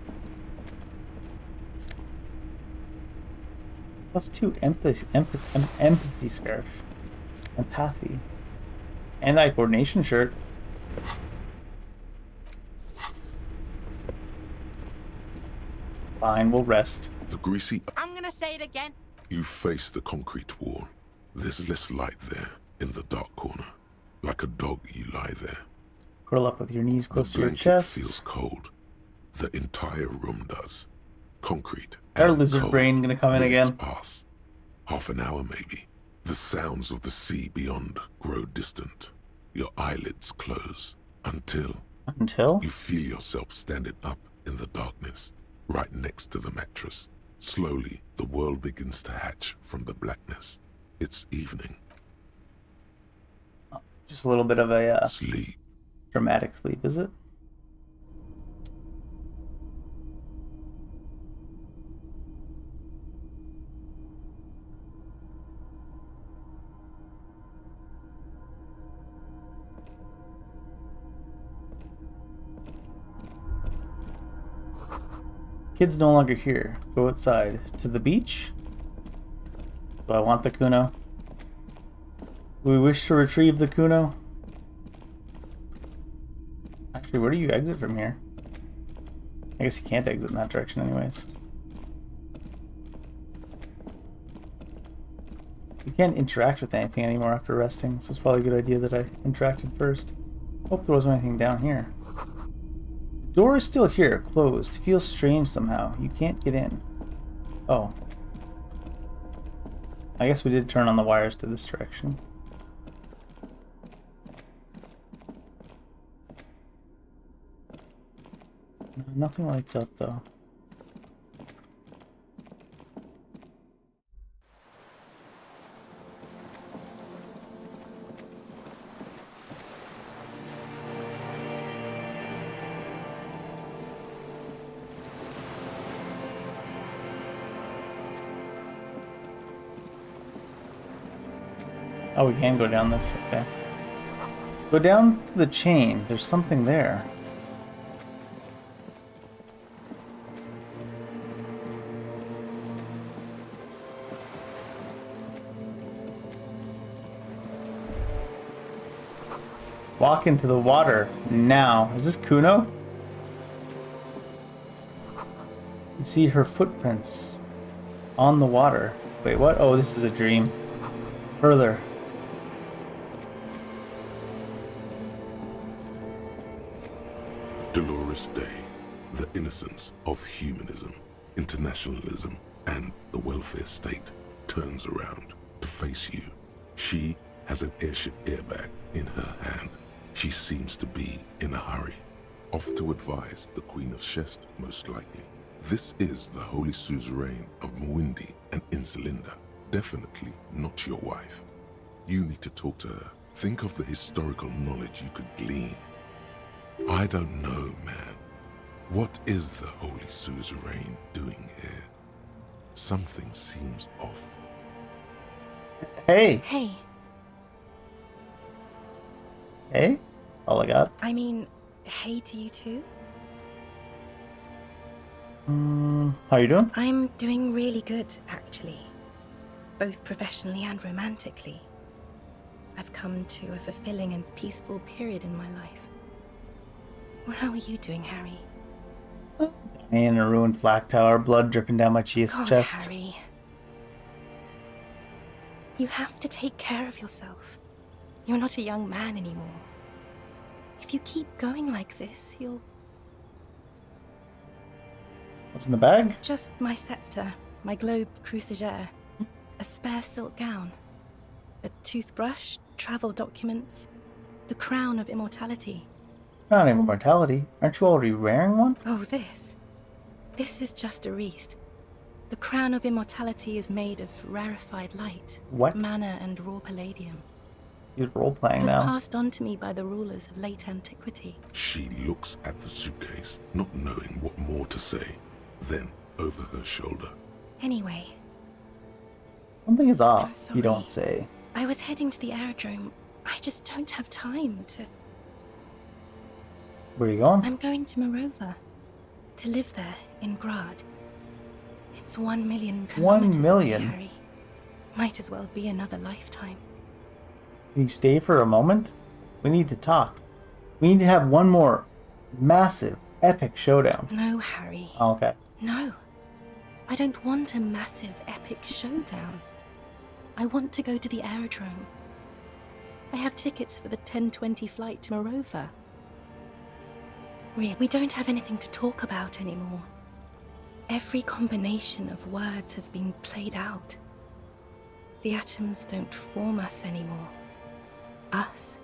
+2 empathy scarf. Empathy. Hand-eye coordination shirt. Fine, we'll rest. The greasy... I'm gonna say it again. You face the concrete wall. There's less light there, in the dark corner. Like a dog, you lie there. Curl up with your knees close to your blanket chest. Feels cold. The entire room does. Concrete. Our and lizard cold. brain gonna come in Minutes again. Pass. Half an hour, maybe. The sounds of the sea beyond grow distant. Your eyelids close. Until you feel yourself standing up in the darkness, right next to the mattress. Slowly, the world begins to hatch from the blackness. It's evening. Just a little bit of a sleep. Dramatic sleep, is it? Kid's no longer here. Go outside. To the beach? Do I want the Kuno? We wish to retrieve the Kuno? Actually, where do you exit from here? I guess you can't exit in that direction anyways. You can't interact with anything anymore after resting, so it's probably a good idea that I interacted first. Hope there wasn't anything down here. The door is still here, closed. Feels strange somehow. You can't get in. Oh. I guess we did turn on the wires to this direction. No, nothing lights up though. Oh, we can go down this, okay. Go down to the chain. There's something there. Walk into the water now. Is this Kuno? You see her footprints on the water. Wait, what? Oh, this is a dream. Further. Dolores Day, the innocence of humanism, internationalism, and the welfare state turns around to face you. She has an airship airbag in her hand. She seems to be in a hurry. Off to advise the Queen of Shest, most likely. This is the Holy Suzerain of Mwindi and Insulinda. Definitely not your wife. You need to talk to her. Think of the historical knowledge you could glean. I don't know, man. What is the Holy Suzerain doing here? Something seems off. Hey. Hey. Hey? All I got. I mean, hey to you too? How you doing? I'm doing really good, actually. Both professionally and romantically. I've come to a fulfilling and peaceful period in my life. Well, how are you doing, Harry? In a ruined flak tower, blood dripping down my chest. Harry. You have to take care of yourself. You're not a young man anymore. If you keep going like this, you'll... What's in the bag? Just my scepter, my globe cruciger, a spare silk gown, a toothbrush, travel documents, the crown of immortality. Crown of immortality? Aren't you already wearing one? Oh, this. This is just a wreath. The crown of immortality is made of rarefied light, What? mana and raw palladium. He's role-playing It was now. passed on to me by the rulers of late antiquity. She looks at the suitcase, not knowing what more to say. Then, over her shoulder. Anyway, Something is I'm off, sorry. you don't say. I was heading to the aerodrome. I just don't have time to... Where are you going? I'm going to Morova. To live there, in Grad. It's 1 million kilometers 1 million? away, Harry. Might as well be another lifetime. Can you stay for a moment? We need to talk. We need to have one more massive, epic showdown. No, Harry. Oh, okay. No. I don't want a massive, epic showdown. I want to go to the aerodrome. I have tickets for the 10:20 flight to Morova. We don't have anything to talk about anymore. Every combination of words has been played out. The atoms don't form us anymore. Us.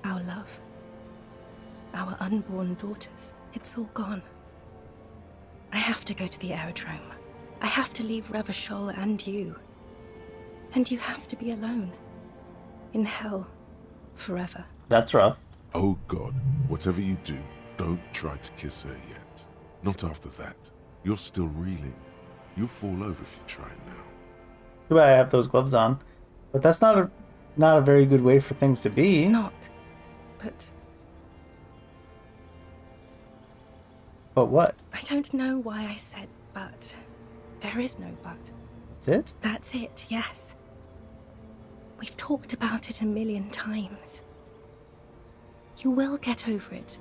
Our love. Our unborn daughters. It's all gone. I have to go to the aerodrome. I have to leave Revachol and you. And you have to be alone. In hell. Forever. That's rough. Oh God, whatever you do, don't try to kiss her yet. Not after that. You're still reeling. You'll fall over if you try now. Too bad I have those gloves on. But that's not a very good way for things to be. It's not. But what? I don't know why I said but. There is no but. That's it? That's it, yes. We've talked about it 1,000,000 times. You will get over it.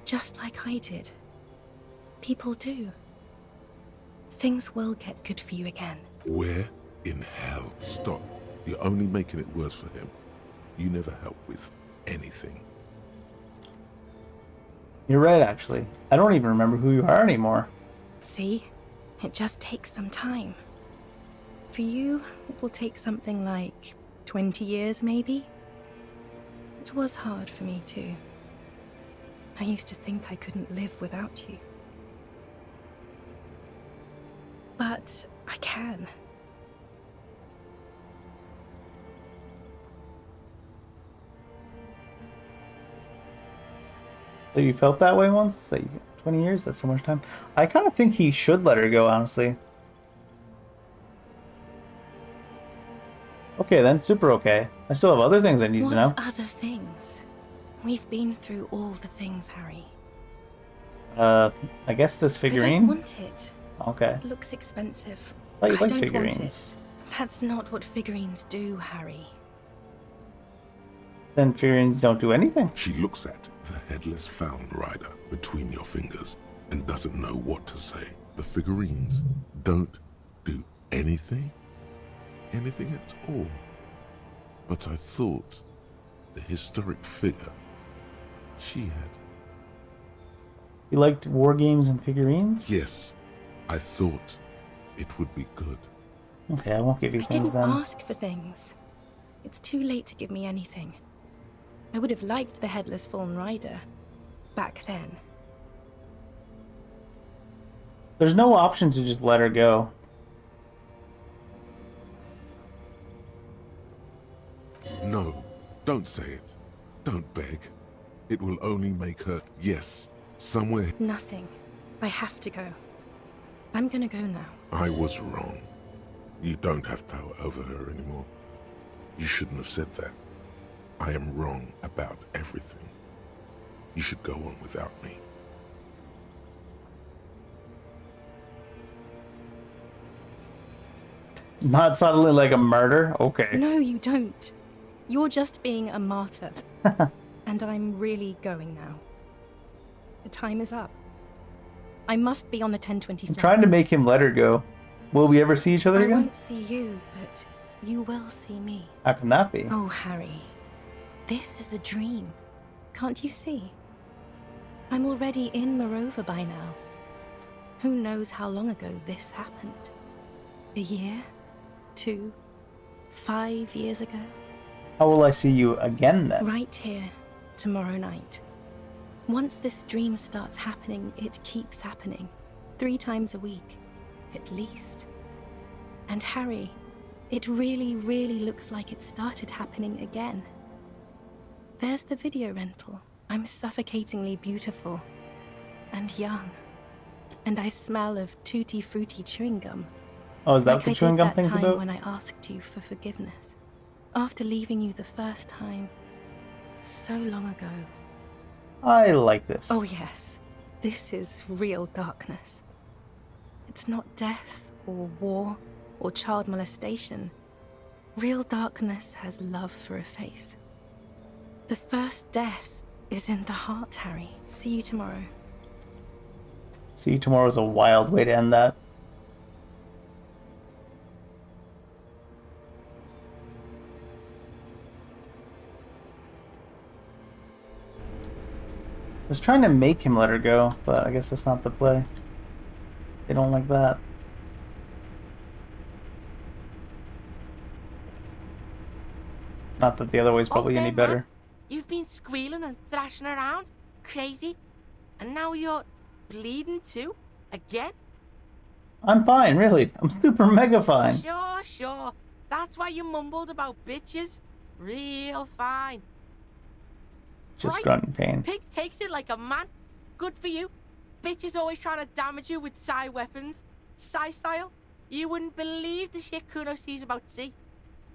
Just like I did. People do. Things will get good for you again. Where in hell? Stop. You're only making it worse for him. You never help with anything. You're right, actually. I don't even remember who you are anymore. See? It just takes some time. For you, it will take something like 20 years, maybe? It was hard for me, too. I used to think I couldn't live without you. But I can. So you felt that way once? Like 20 years? That's so much time. I kind of think he should let her go, honestly. Okay then, super okay. I still have other things I need to know. What other things? We've been through all the things, Harry. I guess this I figurine? don't want it. Okay. It looks expensive. I thought you liked don't figurines. want it. That's not what figurines do, Harry. Then figurines don't do anything. She looks at the headless found rider between your fingers and doesn't know what to say. The figurines don't do anything? Anything at all? But I thought the historic figure she had. You liked war games and figurines? Yes, I thought it would be good. Okay, I won't give you I things didn't then. ask for things. It's too late to give me anything. I would have liked the headless fallen rider back then. There's no option to just let her go. No, don't say it. Don't beg. It will only make her, yes, somewhere. Nothing. I have to go. I'm gonna go now. I was wrong. You don't have power over her anymore. You shouldn't have said that. I am wrong about everything. You should go on without me. Not suddenly like a murder? Okay. No, you don't. You're just being a martyr. And I'm really going now. The time is up. I must be on the 10:20 I'm flight. trying to make him let her go. Will we ever see each other I again? won't see you, but you will see me. How can that be? Oh, Harry. This is a dream. Can't you see? I'm already in Morova by now. Who knows how long ago this happened? A year? 2? 5 years ago? How will I see you again then? Right here, tomorrow night. Once this dream starts happening, it keeps happening. 3 times a week, at least. And Harry, it really, really looks like it started happening again. There's the video rental. I'm suffocatingly beautiful. And young. And I smell of tutti frutti chewing gum. Oh, is that like what the I chewing did gum that thing's time about? when I asked you for forgiveness. After leaving you the first time. So long ago. I like this. Oh yes. This is real darkness. It's not death or war or child molestation. Real darkness has love for a face. The first death is in the heart, Harry. See you tomorrow. See you tomorrow is a wild way to end that. I was trying to make him let her go, but I guess that's not the play. They don't like that. Not that the other way's probably any better. You've been squealing and thrashing around, crazy, and now you're bleeding too, again? I'm fine, really. I'm super mega fine. Sure. That's why you mumbled about bitches. Real fine. Just grunting pain. Pig takes it like a man. Good for you. Bitch is always trying to damage you with psi weapons. Psi style. You wouldn't believe the shit Kuno sees about to see.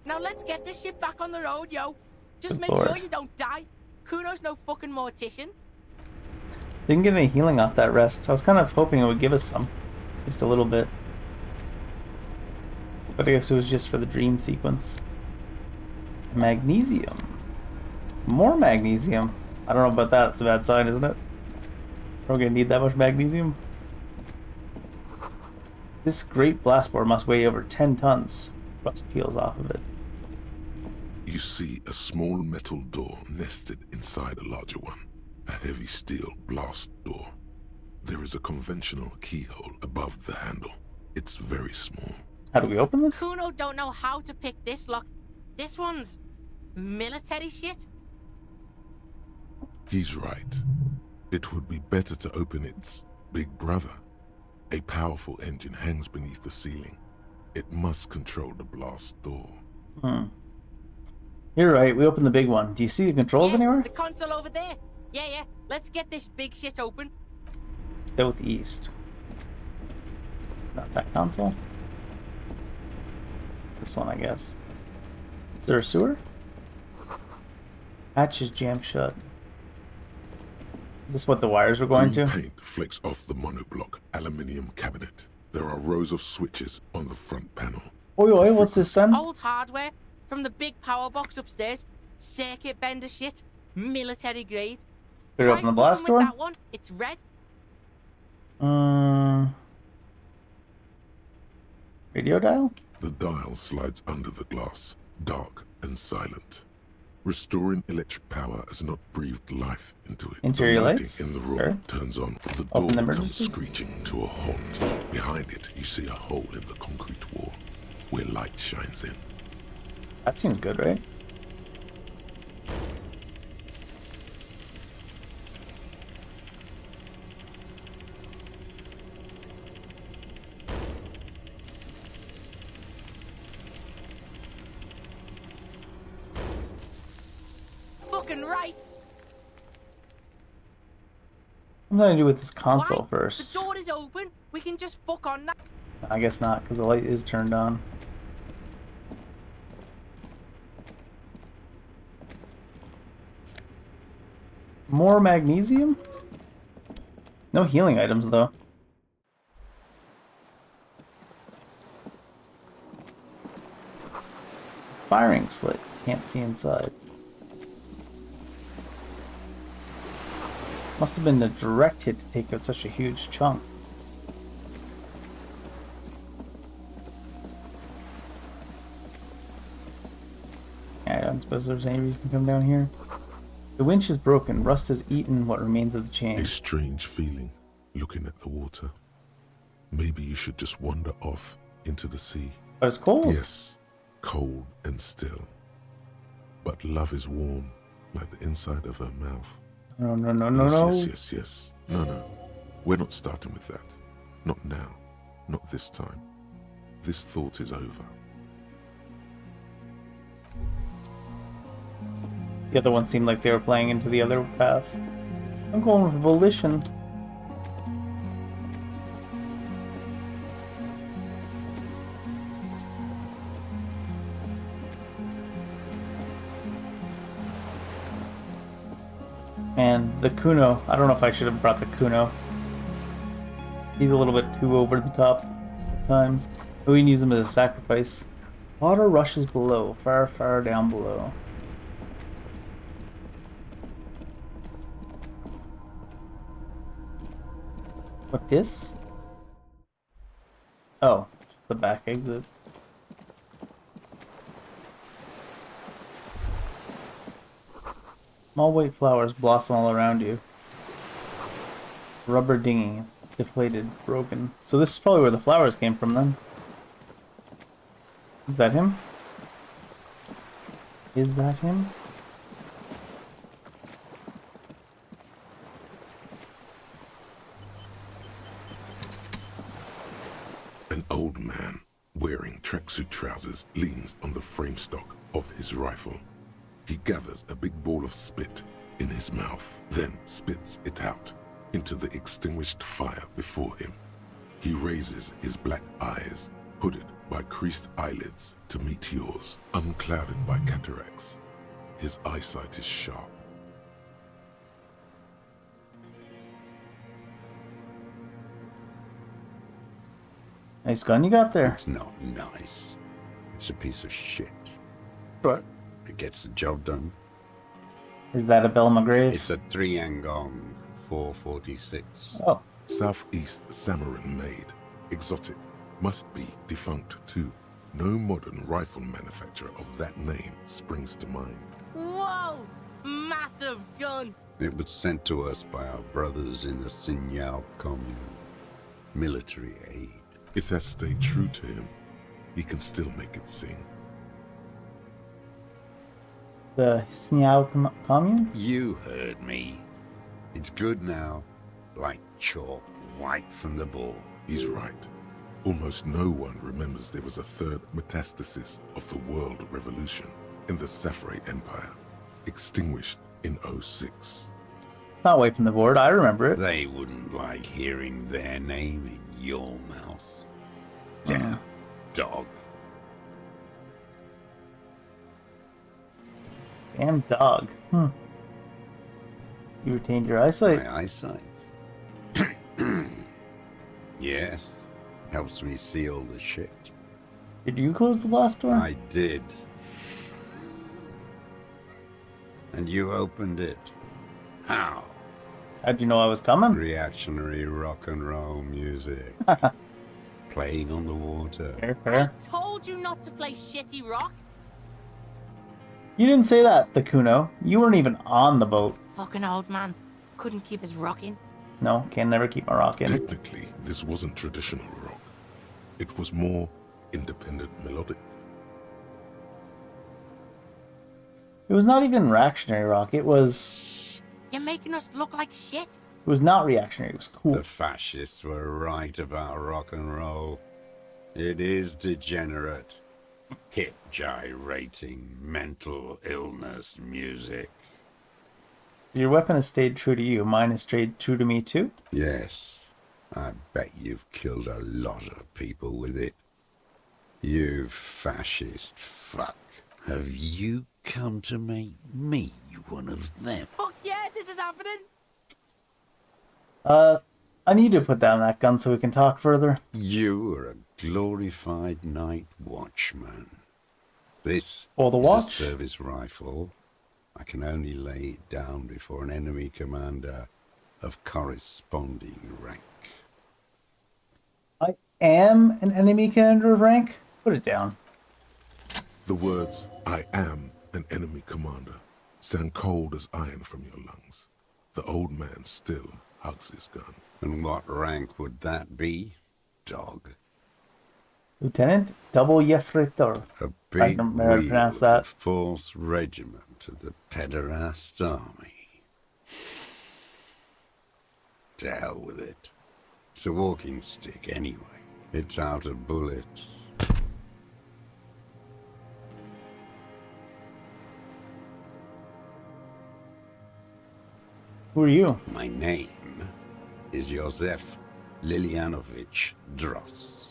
Now let's get this shit back on the road, yo. Just make sure you don't die. Kuno's no fucking mortician. Didn't get any healing off that rest. I was kind of hoping it would give us some. Just a little bit. But I guess it was just for the dream sequence. Magnesium. More magnesium. I don't know about that. It's a bad sign, isn't it? We're gonna need that much magnesium. This great blast board must weigh over 10 tons. Rust peels off of it. You see a small metal door nested inside a larger one. A heavy steel blast door. There is a conventional keyhole above the handle. It's very small. How do we open this? Kuno don't know how to pick this lock. This one's military shit. He's right. It would be better to open its big brother. A powerful engine hangs beneath the ceiling. It must control the blast door. You're right, we opened the big one. Do you see the controls anywhere? The console over there. Yeah. Let's get this big shit open. Southeast. Not that console. This one, I guess. Is there a sewer? Hatch is jammed shut. Is this what the wires were going Green to? Paint flicks off the monoblock aluminium cabinet. There are rows of switches on the front panel. Oi, what's this then? Old hardware from the big power box upstairs. Circuit bender shit. Military grade. Could you open the blast door? That one. It's red. Radio dial? The dial slides under the glass, dark and silent. Restoring electric power has not breathed life into it. Interior the lighting lights? in the room Sure. turns on. The Open door the comes emergency? screeching to a halt. Behind it, you see a hole in the concrete wall where light shines in. That seems good, right? Fucking right. What am I gonna do with this console The first? door is open. We can just fuck on that. I guess not, because the light is turned on. More magnesium? No healing items, though. Firing slit. Can't see inside. Must have been a direct hit to take out such a huge chunk. I don't suppose there's any reason to come down here. The winch is broken. Rust has eaten what remains of the chain. A strange feeling, looking at the water. Maybe you should just wander off into the sea. But it's cold. Yes, cold and still. But love is warm, like the inside of her mouth. No. Yes. No. We're not starting with that. Not now. Not this time. This thought is over. The other one seemed like they were playing into the other path. I'm going with volition. And the Kuno, I don't know if I should have brought the Kuno. He's a little bit too over the top at times. But we can use him as a sacrifice. Water rushes below, far down below. What this? Oh, the back exit. Small white flowers blossom all around you. Rubber dinghy, deflated, broken. So this is probably where the flowers came from then. Is that him? Is that him? An old man, wearing tracksuit trousers, leans on the frame stock of his rifle. He gathers a big ball of spit in his mouth, then spits it out into the extinguished fire before him. He raises his black eyes, hooded by creased eyelids, to meet yours, unclouded by cataracts. His eyesight is sharp. Nice gun you got there. It's not nice. It's a piece of shit. But it gets the job done. Is that a Belle McGrave? It's a 3-Angong 446. Oh. Southeast Samarin made. Exotic. Must be defunct too. No modern rifle manufacturer of that name springs to mind. Whoa! Massive gun! It was sent to us by our brothers in the Sinyao commune. Military aid. It has stayed true to him. He can still make it sing. The Xiao commune? You heard me. It's good now. Like chalk, wiped from the board. He's right. Almost no one remembers there was a third metastasis of the world revolution in the Sepharate Empire, extinguished in 06. Not away from the board, I remember it. They wouldn't like hearing their name in your mouth. Damn dog. Damn dog. You retained your eyesight. My eyesight? Yes. Helps me see all the shit. Did you close the blast door? I did. And you opened it. How? How'd you know I was coming? Reactionary rock and roll music. Playing on the water. Fair, fair. Told you not to play shitty rock. You didn't say that, the Kuno. You weren't even on the boat. Fucking old man. Couldn't keep his rock in. No, can never keep my rock in. Technically, this wasn't traditional rock. It was more independent melodic. It was not even reactionary rock. It was... You're making us look like shit. It was not reactionary. It was cool. The fascists were right about rock and roll. It is degenerate. Hip gyrating, mental illness music. Your weapon has stayed true to you. Mine has stayed true to me too? Yes. I bet you've killed a lot of people with it. You fascist fuck. Have you come to make me one of them? Fuck yeah, this is happening. I need to put down that gun so we can talk further. You are a glorified night watchman. This the is watch? a service rifle. I can only lay it down before an enemy commander of corresponding rank. I am an enemy commander of rank? Put it down. The words, "I am an enemy commander," sound cold as iron from your lungs. The old man still hugs his gun. And what rank would that be, dog? Lieutenant Double Yefretor. A I big can wheel of pronounce the that. 4th Regiment of the Pederast Army. To hell with it. It's a walking stick anyway. It's out of bullets. Who are you? My name is Josef Lilianovich Dross,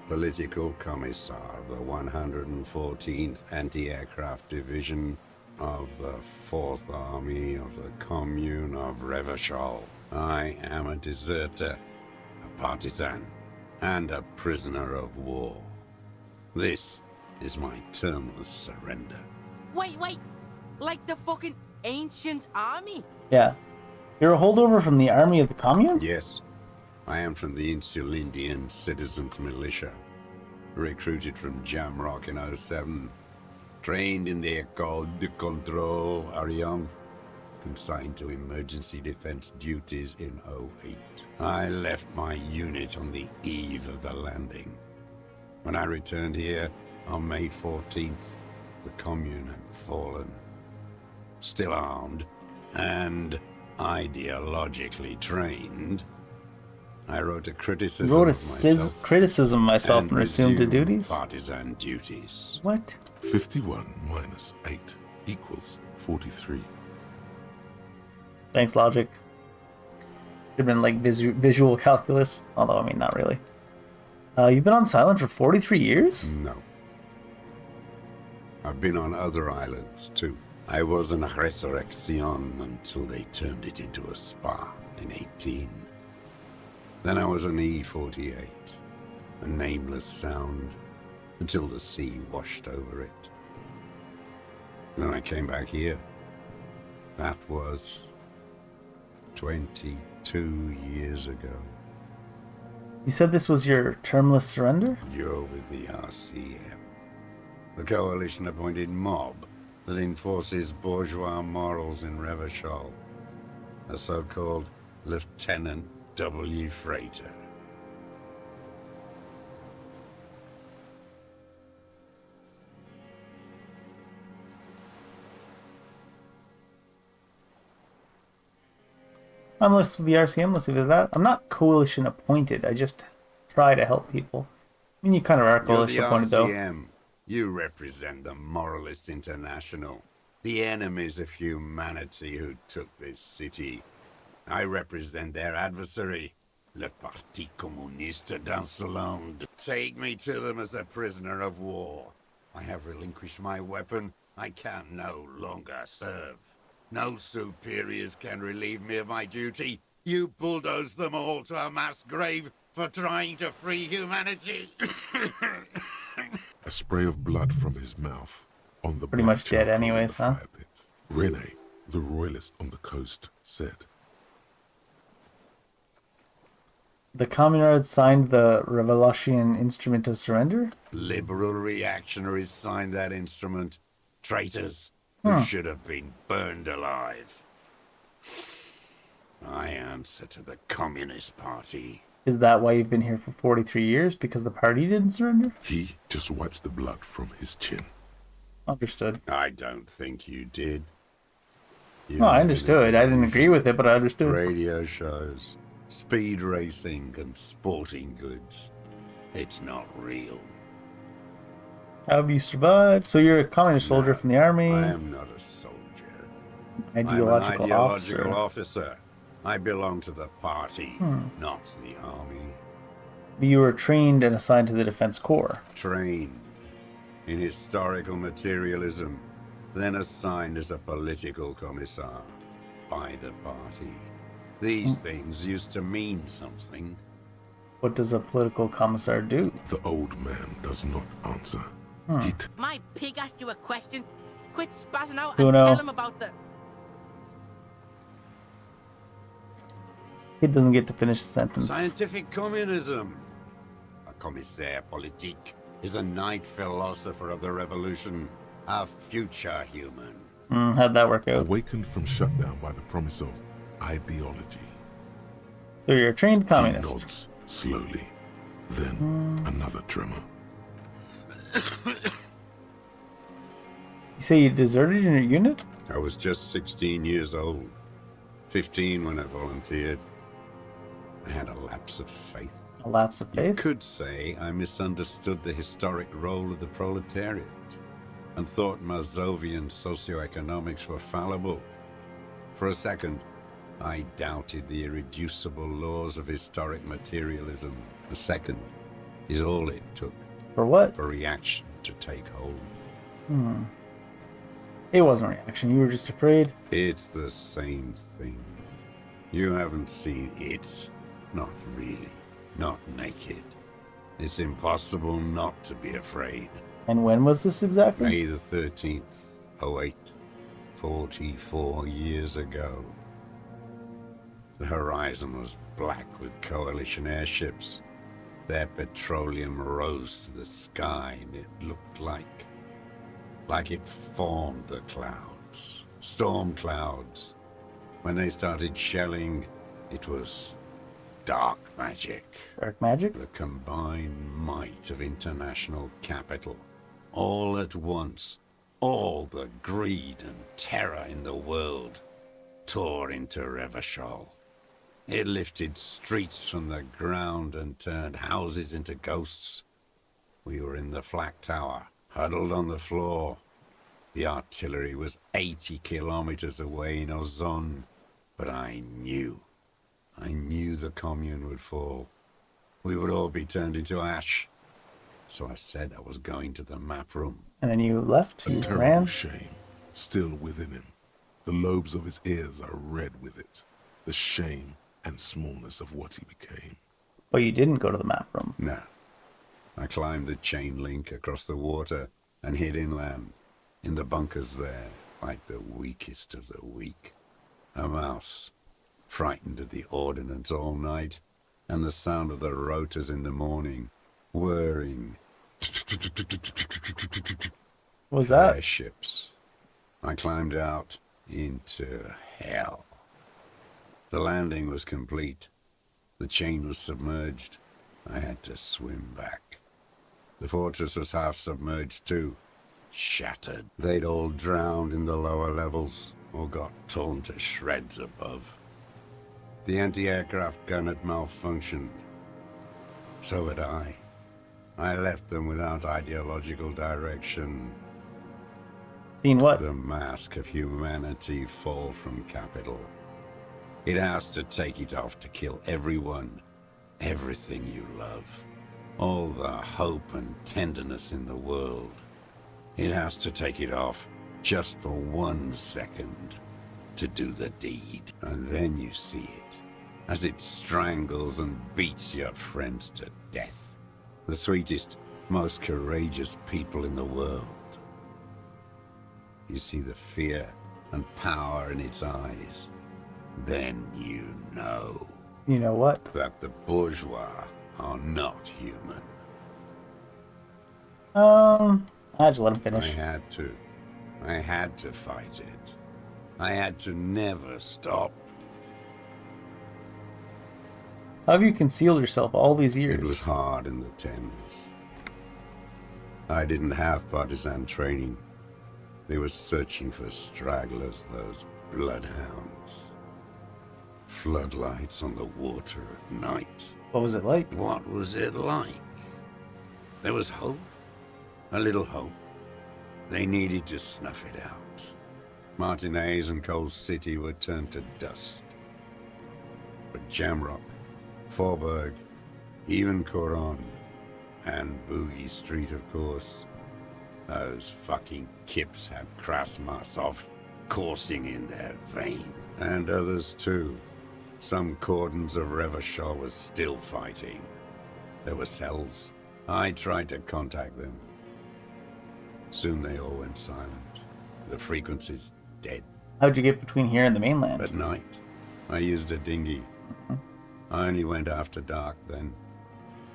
Political Commissar of the 114th Anti-Aircraft Division of the 4th Army of the Commune of Revachol. I am a deserter, a partisan, and a prisoner of war. This is my termless surrender. Wait. Like the fucking ancient army? Yeah. You're a holdover from the army of the commune? Yes. I am from the Insulindian Citizens Militia. Recruited from Jamrock in 07. Trained in the École de Contrôle Ariane. Consigned to emergency defense duties in 08. I left my unit on the eve of the landing. When I returned here on May 14th, the commune had fallen. Still armed and ideologically trained, I wrote a criticism You wrote a of myself criticism of myself and resumed to resumed duties? partisan duties. What? 51 minus 8 equals 43. Thanks, logic. Could have been like visual calculus, although I mean not really. You've been on silent for 43 years? No. I've been on other islands too. I was an resurrection until they turned it into a spa in 18. Then I was an E-48, a nameless sound, until the sea washed over it. Then I came back here. That was 22 years ago. You said this was your termless surrender? You're with the RCM, the coalition-appointed mob that enforces bourgeois morals in Revachol. A so-called Lieutenant W. Freighter. I'm listed with the RCM, let's leave it at that. I'm not coalition appointed, I just try to help people. I mean, you kind of are You're the coalition appointed, though. RCM. You represent the Moralist International, the enemies of humanity who took this city. I represent their adversary, le Parti Communiste d'Insolande. Take me to them as a prisoner of war. I have relinquished my weapon. I can no longer serve. No superiors can relieve me of my duty. You bulldoze them all to a mass grave for trying to free humanity. A spray of blood from his mouth on the Pretty black much dead charcoal in anyways, the huh? fire pit. Rene, the royalist on the coast, said, The communards signed the Revolution Instrument of Surrender? Liberal reactionaries signed that instrument. Traitors who should have been burned alive. I answer to the Communist Party. Is that why you've been here for 43 years? Because the party didn't surrender? he just wipes the blood from his chin. Understood. I don't think you did. You No, I live in understood. a I didn't agree with it, but I understood. radio shows, speed racing, and sporting goods. It's not real. How have you survived? So you're a communist soldier from the army? I am not a soldier. Ideological I'm an ideological officer. officer. I belong to the party, not the army. You were trained and assigned to the Defense Corps. Trained in historical materialism, then assigned as a political commissar by the party. These things used to mean something. What does a political commissar do? The old man does not answer. My pig asked you a question. Quit spazzing out Who and know? tell him about the... Kid doesn't get to finish the sentence. Scientific communism. A commissaire politique is a knight philosopher of the revolution, a future human. How'd that work out? Awakened from shutdown by the promise of ideology. So you're a trained He communist. nods slowly. Then another tremor. You say you deserted your unit? I was just 16 years old. 15 when I volunteered. I had a lapse of faith. A lapse of You faith? could say I misunderstood the historic role of the proletariat and thought Mazovian socioeconomics were fallible. For a second, I doubted the irreducible laws of historic materialism. A second is all it took For what? for reaction to take hold. It wasn't a reaction. You were just afraid. It's the same thing. You haven't seen it. Not really. Not naked. It's impossible not to be afraid. And when was this exactly? May the 13th, 08, 44 years ago. The horizon was black with coalition airships. Their petroleum rose to the sky and it looked like it formed the clouds. Storm clouds. When they started shelling, it was dark magic. Dark magic? The combined might of international capital. All at once, all the greed and terror in the world tore into Revachol. It lifted streets from the ground and turned houses into ghosts. We were in the flak tower, huddled on the floor. The artillery was 80 kilometers away in Ozon, but I knew the commune would fall. We would all be turned into ash. So I said I was going to the map room. And then you left? A You terrible ran? shame still within him. The lobes of his ears are red with it. The shame and smallness of what he became. But you didn't go to the map room. No. I climbed the chain link across the water and hid inland, in the bunkers there, like the weakest of the weak. A mouse, frightened at the ordnance all night, and the sound of the rotors in the morning, whirring. What was that? Airships. I climbed out into hell. The landing was complete. The chain was submerged. I had to swim back. The fortress was half submerged too. Shattered. They'd all drowned in the lower levels, or got torn to shreds above. The anti-aircraft gun had malfunctioned. So had I. I left them without ideological direction. Seen what? The mask of humanity fall from capital. It has to take it off to kill everyone, everything you love. All the hope and tenderness in the world. It has to take it off just for 1 second to do the deed. And then you see it, as it strangles and beats your friends to death. The sweetest, most courageous people in the world. You see the fear and power in its eyes. Then you know. You know what? That the bourgeois are not human. I just let him finish. I had to fight it. I had to never stop. How have you concealed yourself all these years? It was hard in the Thames. I didn't have partisan training. They were searching for stragglers, those bloodhounds. Floodlights on the water at night. What was it like? What was it like? There was hope. A little hope. They needed to snuff it out. Martinez and Coal City were turned to dust. But Jamrock, Forburg, even Coron, and Boogie Street, of course. Those fucking kips had Krasmasov coursing in their vein. And others too. Some cordons of Revachol was still fighting. There were cells. I tried to contact them. Soon they all went silent. The frequencies dead. How'd you get between here and the mainland? At night, I used a dinghy. I only went after dark then.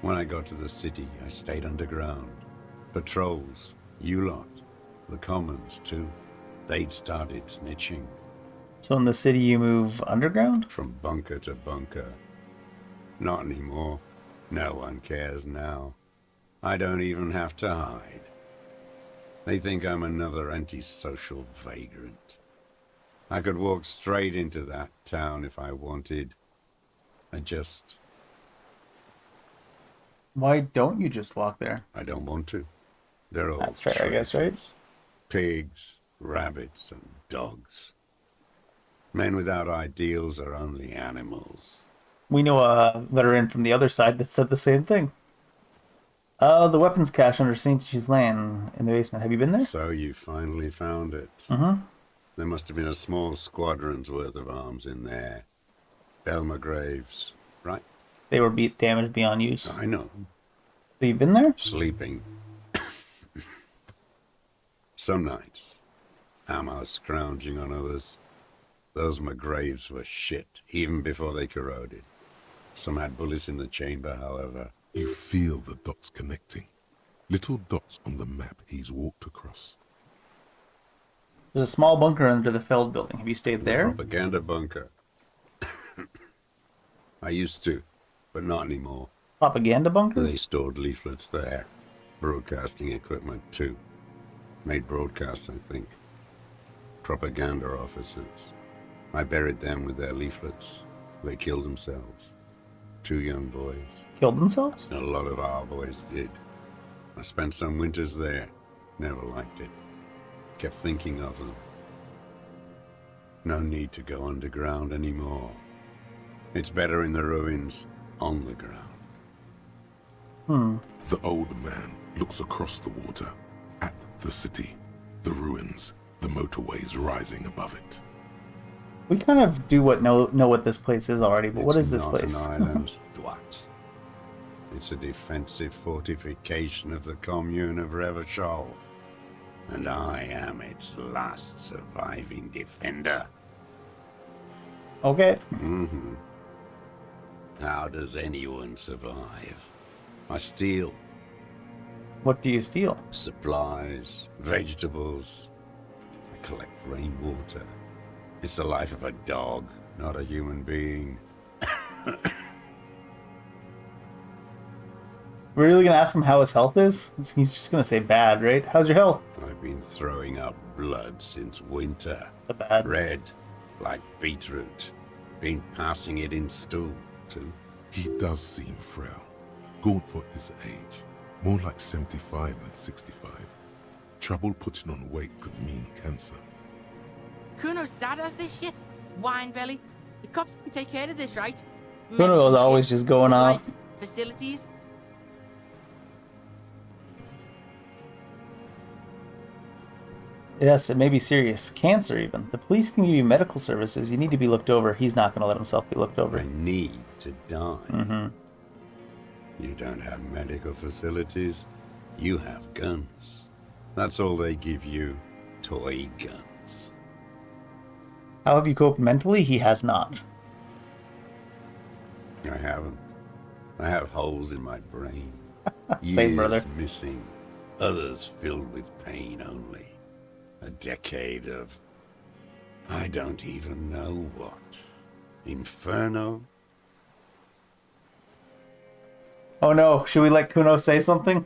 When I got to the city, I stayed underground. Patrols, you lot, the commons too. They'd started snitching. So in the city you move underground? From bunker to bunker. Not anymore. No one cares now. I don't even have to hide. They think I'm another antisocial vagrant. I could walk straight into that town if I wanted. Why don't you just walk there? I don't want to. They're all That's fair, I guess, right? Pigs, rabbits, and dogs. Men without ideals are only animals. We know a veteran from the other side that said the same thing. The weapons cache under St. Ghislain in the basement. Have you been there? So you finally found it. There must have been a small squadron's worth of arms in there. Elmer Graves, right? They were damaged beyond use. I know. Have you been there? Sleeping. Some nights. Ammo scrounging on others. Those McGraves were shit, even before they corroded. Some had bullets in the chamber, however. You feel the dots connecting. Little dots on the map he's walked across. There's a small bunker under the Feld building. Have you stayed there? Propaganda bunker. I used to, but not anymore. Propaganda bunker? They stored leaflets there. Broadcasting equipment, too. Made broadcasts, I think. Propaganda officers. I buried them with their leaflets. They killed themselves. 2 young boys. Killed themselves? A lot of our boys did. I spent some winters there. Never liked it. Kept thinking of them. No need to go underground anymore. It's better in the ruins, on the ground. The old man looks across the water, at the city, the ruins, the motorways rising above it. We kind of know what this place is already, but what is this place? It's not an island, Dwat. It's a defensive fortification of the commune of Revachol. And I am its last surviving defender. Okay. How does anyone survive? I steal. What do you steal? Supplies, vegetables. I collect rainwater. It's the life of a dog, not a human being. We're really gonna ask him how his health is? He's just gonna say bad, right? How's your health? I've been throwing up blood since winter. That's bad. Red, like beetroot. Been passing it in stool, too. He does seem frail. Gaunt for his age. More like 75 than 65. Trouble putting on weight could mean cancer. Kuno's dad has this shit. Wine belly. The cops can take care of this, right? Kuno is always just going off. Like facilities. Yes, it may be serious. Cancer, even. The police can give you medical services. You need to be looked over. He's not going to let himself be looked over. I need to die. Mm-hmm. You don't have medical facilities. You have guns. That's all they give you. Toy guns. How have you coped mentally? He has not. I haven't. I have holes in my brain. Same, brother. Years missing. Others filled with pain only. A decade of... I don't even know what. Inferno? Oh no, should we let Kuno say something?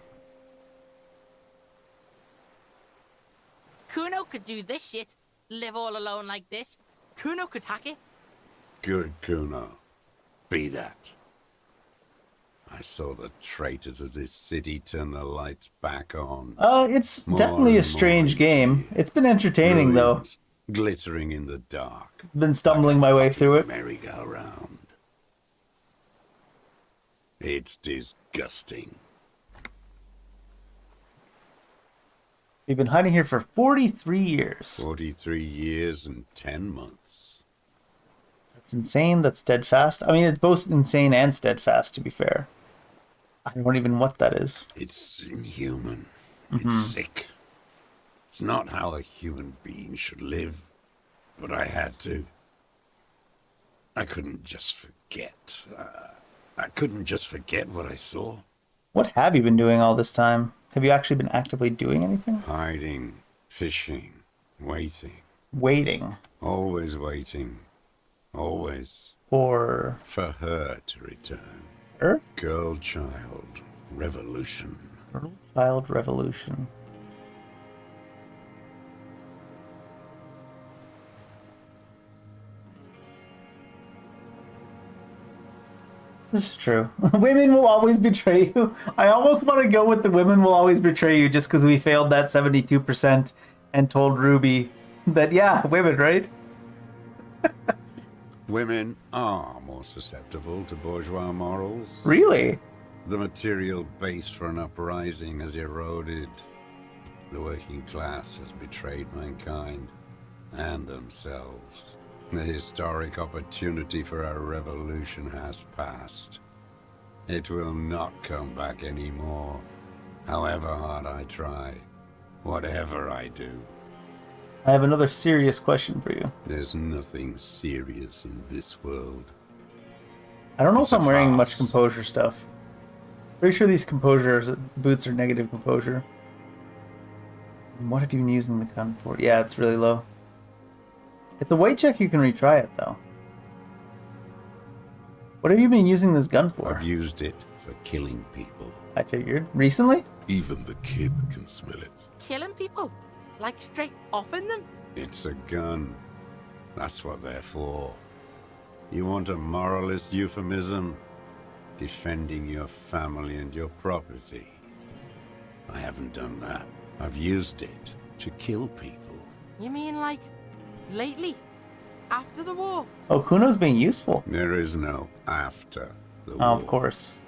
Kuno could do this shit. Live all alone like this. Kuno could hack it. Good, Kuno. Be that. I saw the traitors of this city turn the lights back on. It's definitely a strange game. It's been entertaining, though. Glittering in the dark. Been stumbling my way through it. Merry-go-round. It's disgusting. We've been hiding here for 43 years. 43 years and 10 months. That's insane. That's steadfast. I mean, it's both insane and steadfast, to be fair. I don't even know what that is. It's inhuman. Mm-hmm. It's sick. It's not how a human being should live. But I had to. I couldn't just forget. I couldn't just forget what I saw. What have you been doing all this time? Have you actually been actively doing anything? Hiding, fishing, waiting. Waiting. Always waiting. Always. For her to return. Her? Girl, child, revolution. Girl, child, revolution. This is true. Women will always betray you. I almost want to go with the women will always betray you just because we failed that 72% and told Ruby that, yeah, women, right? Women are more susceptible to bourgeois morals. Really? The material base for an uprising has eroded. The working class has betrayed mankind and themselves. The historic opportunity for a revolution has passed. It will not come back anymore, however hard I try, whatever I do. I have another serious question for you. There's nothing serious in this world. I don't know if I'm wearing much composure stuff. Pretty sure these composure boots are negative composure. And what have you been using the gun for? Yeah, it's really low. It's a weight check, you can retry it, though. What have you been using this gun for? I've used it for killing people. I figured. Recently? Even the kid can smell it. Killing people? Like straight offing them? It's a gun. That's what they're for. You want a moralist euphemism? Defending your family and your property. I haven't done that. I've used it to kill people. You mean like lately? After the war? Oh, Kuno's being useful. There is no after the war. Oh, of course.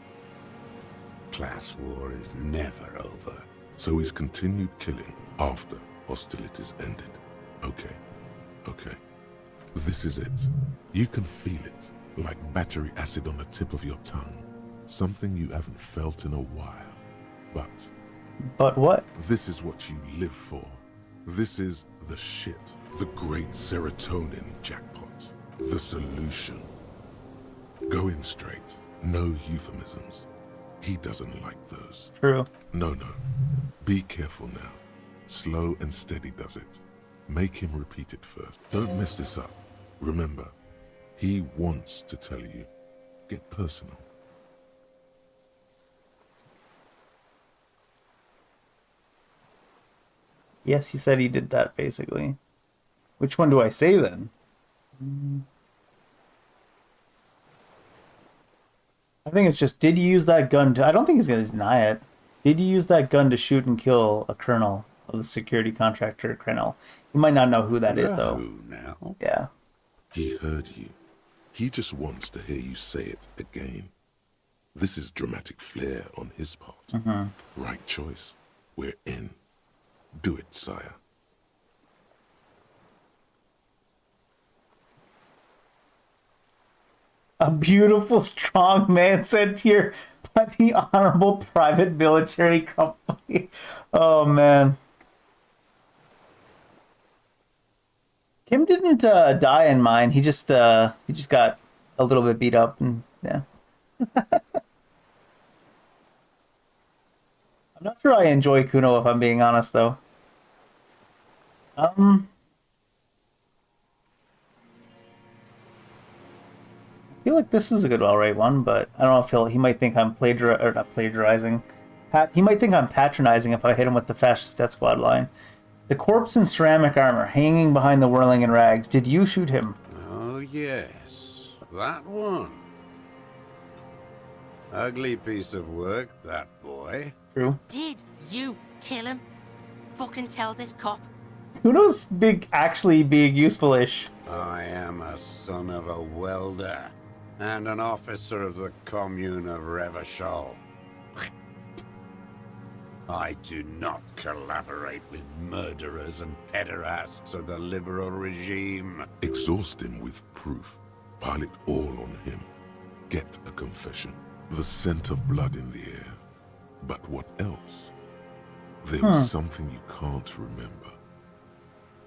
Class war is never over. So he's continued killing after hostilities ended. Okay. Okay. This is it. You can feel it, like battery acid on the tip of your tongue. Something you haven't felt in a while. But what? This is what you live for. This is the shit. The great serotonin jackpot. The solution. Going straight. No euphemisms. He doesn't like those. True. No. Be careful now. Slow and steady does it. Make him repeat it first. Don't mess this up. Remember, he wants to tell you. Get personal. Yes, he said he did that, basically. Which one do I say, then? I think it's just, did you use that gun to... I don't think he's going to deny it. Did you use that gun to shoot and kill a colonel of the security contractor, Colonel? You might not know who that is, though. Who now? Yeah. He heard you. He just wants to hear you say it again. This is dramatic flair on his part. Right choice. We're in. Do it, sire. A beautiful, strong man sent here by the Honorable Private Military Company. Oh, man. Kim didn't die in mine. He just got a little bit beat up, and yeah. I'm not sure I enjoy Kuno, if I'm being honest, though. I feel like this is a good all-right one, but I don't know if he might think I'm not plagiarizing. He might think I'm patronizing if I hit him with the fascist death squad line. The corpse in ceramic armor, hanging behind the whirling in rags. Did you shoot him? Oh, yes. That one. Ugly piece of work, that boy. True. Did you kill him? Fucking tell this cop. Kuno's actually being useful-ish. I am a son of a welder and an officer of the commune of Revachol. I do not collaborate with murderers and pederasts of the liberal regime. Exhaust him with proof. Pile it all on him. Get a confession. The scent of blood in the air. But what else? There was something you can't remember.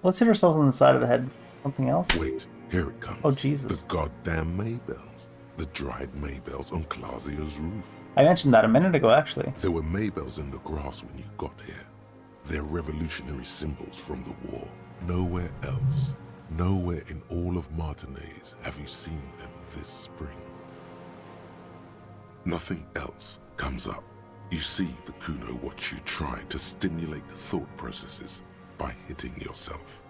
Let's hit ourselves on the side of the head. Something else? Wait, here it comes. Oh, Jesus. The goddamn Maybells. The dried Maybells on Clausia's roof. I mentioned that a minute ago, actually. There were Maybells in the grass when you got here. They're revolutionary symbols from the war. Nowhere else, nowhere in all of Martinez have you seen them this spring. Nothing else comes up. You see the Kuno watch you try to stimulate thought processes by hitting yourself.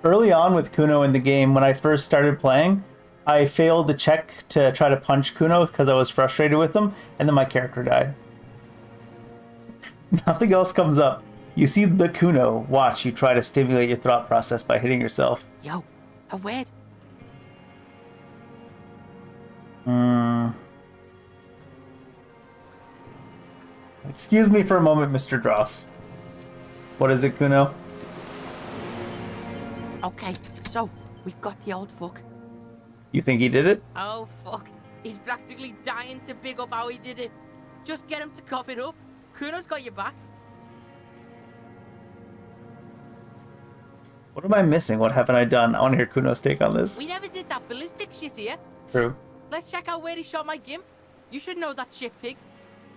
Early on with Kuno in the game, when I first started playing, I failed to check to try to punch Kuno because I was frustrated with him, and then my character died. Nothing else comes up. You see the Kuno watch you try to stimulate your thought process by hitting yourself. Yo, a word. Excuse me for a moment, Mr. Dross. What is it, Kuno? Okay, so we've got the old fuck. You think he did it? Oh fuck, he's practically dying to big up how he did it. Just get him to cough it up. Kuno's got your back. What am I missing? What haven't I done? I want to hear Kuno's take on this. We never did that ballistic shit here. True. Let's check out where he shot my gimp. You should know that shit, pig.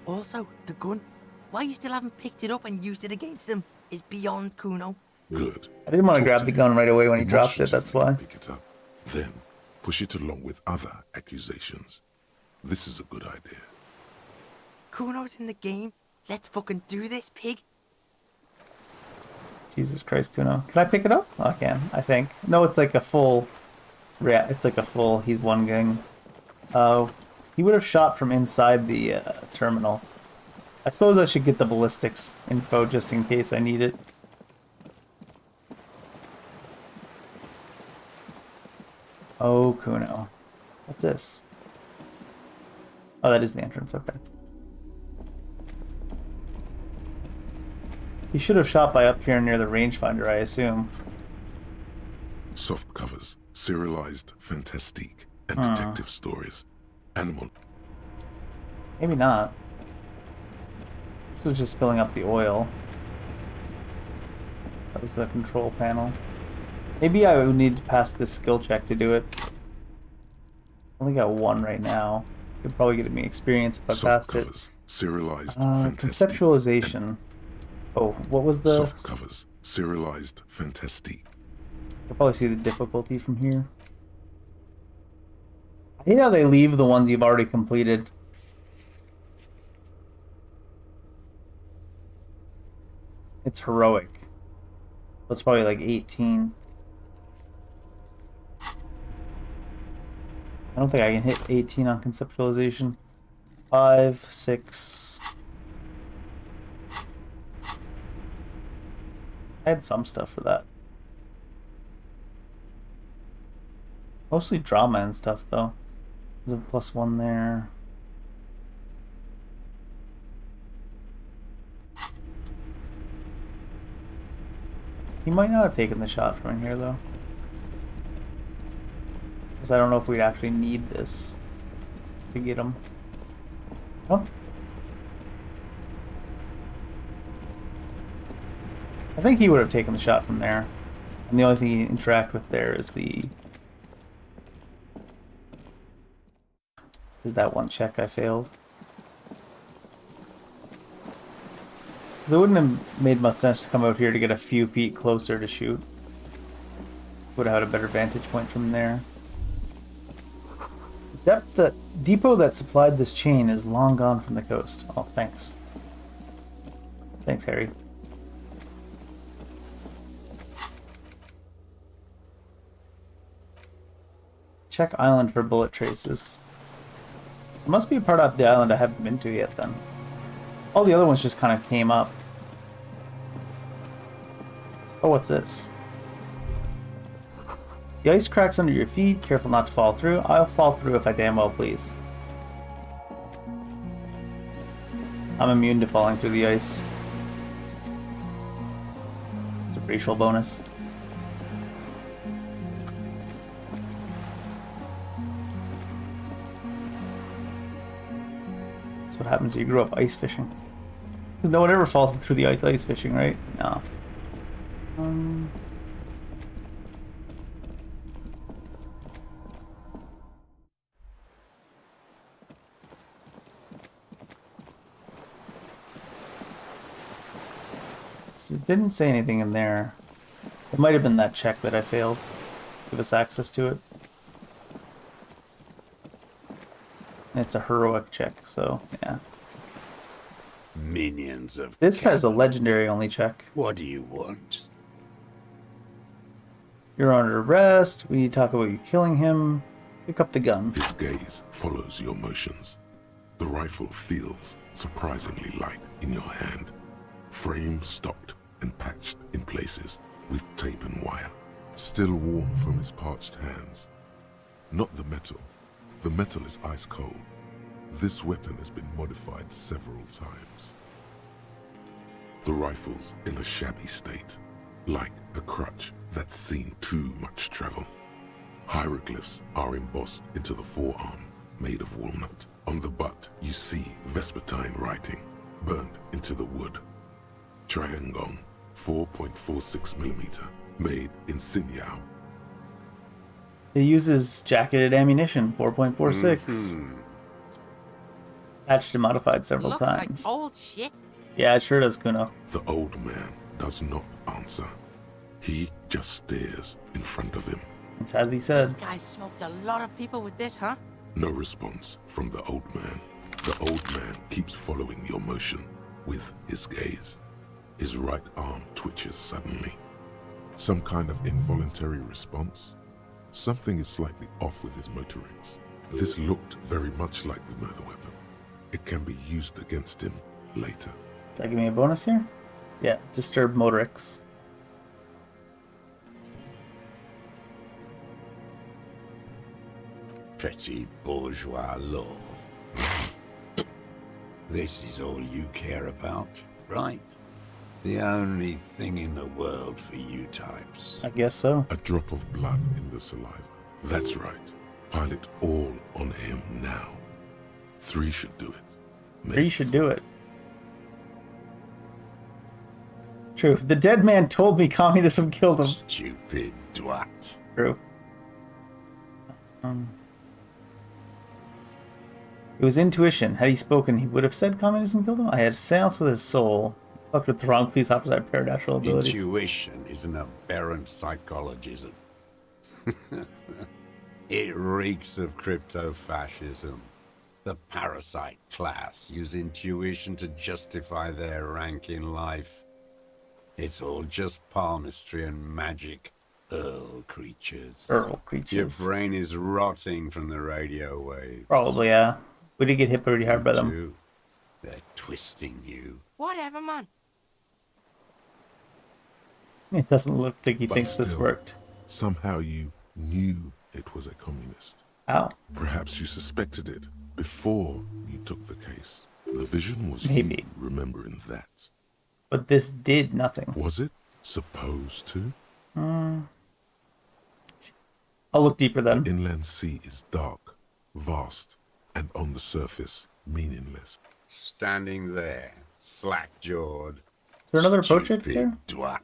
Also, the gun. Why you still haven't picked it up and used it against him is beyond Kuno. Good. I didn't want to grab the gun right away when he dropped it, that's why. Pick it up. Then push it along with other accusations. This is a good idea. Kuno's in the game. Let's fucking do this, pig. Jesus Christ, Kuno. Can I pick it up? Oh, I can, I think. No, it's like a full... Yeah, it's like a full... He's one gang. He would have shot from inside the terminal. I suppose I should get the ballistics info just in case I need it. Oh, Kuno. What's this? Oh, that is the entrance, okay. He should have shot by up here near the rangefinder, I assume. Soft covers, serialized fantastique, and detective stories. Animal. Maybe not. This was just filling up the oil. That was the control panel. Maybe I would need to pass this skill check to do it. I only got one right now. Could probably get me experience if I Soft passed covers, it. serialized Conceptualization. Oh, what was the... Soft covers, serialized fantastique. You'll probably see the difficulty from here. I hate how they leave the ones you've already completed. It's heroic. That's probably like 18. I don't think I can hit 18 on conceptualization. 5, 6. I had some stuff for that. Mostly drama and stuff, though. There's a +1 there. He might not have taken the shot from in here, though. Because I don't know if we'd actually need this to get him. Oh. I think he would have taken the shot from there. And the only thing you interact with there is that one check I failed. So it wouldn't have made much sense to come out here to get a few feet closer to shoot. Would have had a better vantage point from there. The depot that supplied this chain is long gone from the coast. Oh, thanks. Thanks, Harry. Check island for bullet traces. There must be a part of the island I haven't been to yet, then. All the other ones just kind of came up. Oh, what's this? The ice cracks under your feet. Careful not to fall through. I'll fall through if I damn well please. I'm immune to falling through the ice. It's a racial bonus. That's what happens if you grew up ice fishing. Because no one ever falls through the ice fishing, right? No. So it didn't say anything in there. It might have been that check that I failed. Give us access to it. And it's a heroic check, so yeah. Minions of This has a legendary only check. What do you want? You're under arrest. We need to talk about you killing him. Pick up the gun. His gaze follows your motions. The rifle feels surprisingly light in your hand. Frame stocked and patched in places with tape and wire. Still warm from his parched hands. Not the metal. The metal is ice cold. This weapon has been modified several times. The rifle's in a shabby state, like a crutch that's seen too much travel. Hieroglyphs are embossed into the forearm, made of walnut. On the butt, you see Vespertine writing, burned into the wood. Triangon, 4.46mm, made in Sinyao. It uses jacketed ammunition, 4.46. Patched and modified several times. Looks like old shit. Yeah, it sure does, Kuno. The old man does not answer. He just stares in front of him. It's as he said. This guy smoked a lot of people with this, huh? No response from the old man. The old man keeps following your motion with his gaze. His right arm twitches suddenly. Some kind of involuntary response? Something is slightly off with his motorics. This looked very much like the murder weapon. It can be used against him later. Does that give me a bonus here? Yeah, disturbed motorics. Petty bourgeois law. This is all you care about, right? The only thing in the world for you types. I guess so. A drop of blood in the saliva. That's right. Pile it all on him now. 3 should do it. 3 should do it. True. The dead man told me communism killed him. Stupid twat. True. It was intuition. Had he spoken, he would have said communism killed him. I had a seance with his soul. Fucked with the wrong police officer. I had paranatural abilities. Intuition is an aberrant psychologism. It reeks of crypto-fascism. The parasite class use intuition to justify their rank in life. It's all just palmistry and magic. Earl creatures. Earl creatures. Your brain is rotting from the radio wave. Probably, yeah. We did get hit pretty hard by them. Too. They're twisting you. Whatever, man. It doesn't look like he But thinks this still, worked. Somehow you knew it was a communist. How? Perhaps you suspected it before you took the case. The vision was Maybe. you remembering that. But this did nothing. Was it supposed to? I'll look deeper then. The inland sea is dark, vast, and on the surface, meaningless. Standing there, slack-jawed. Is there another portrait there? Twat.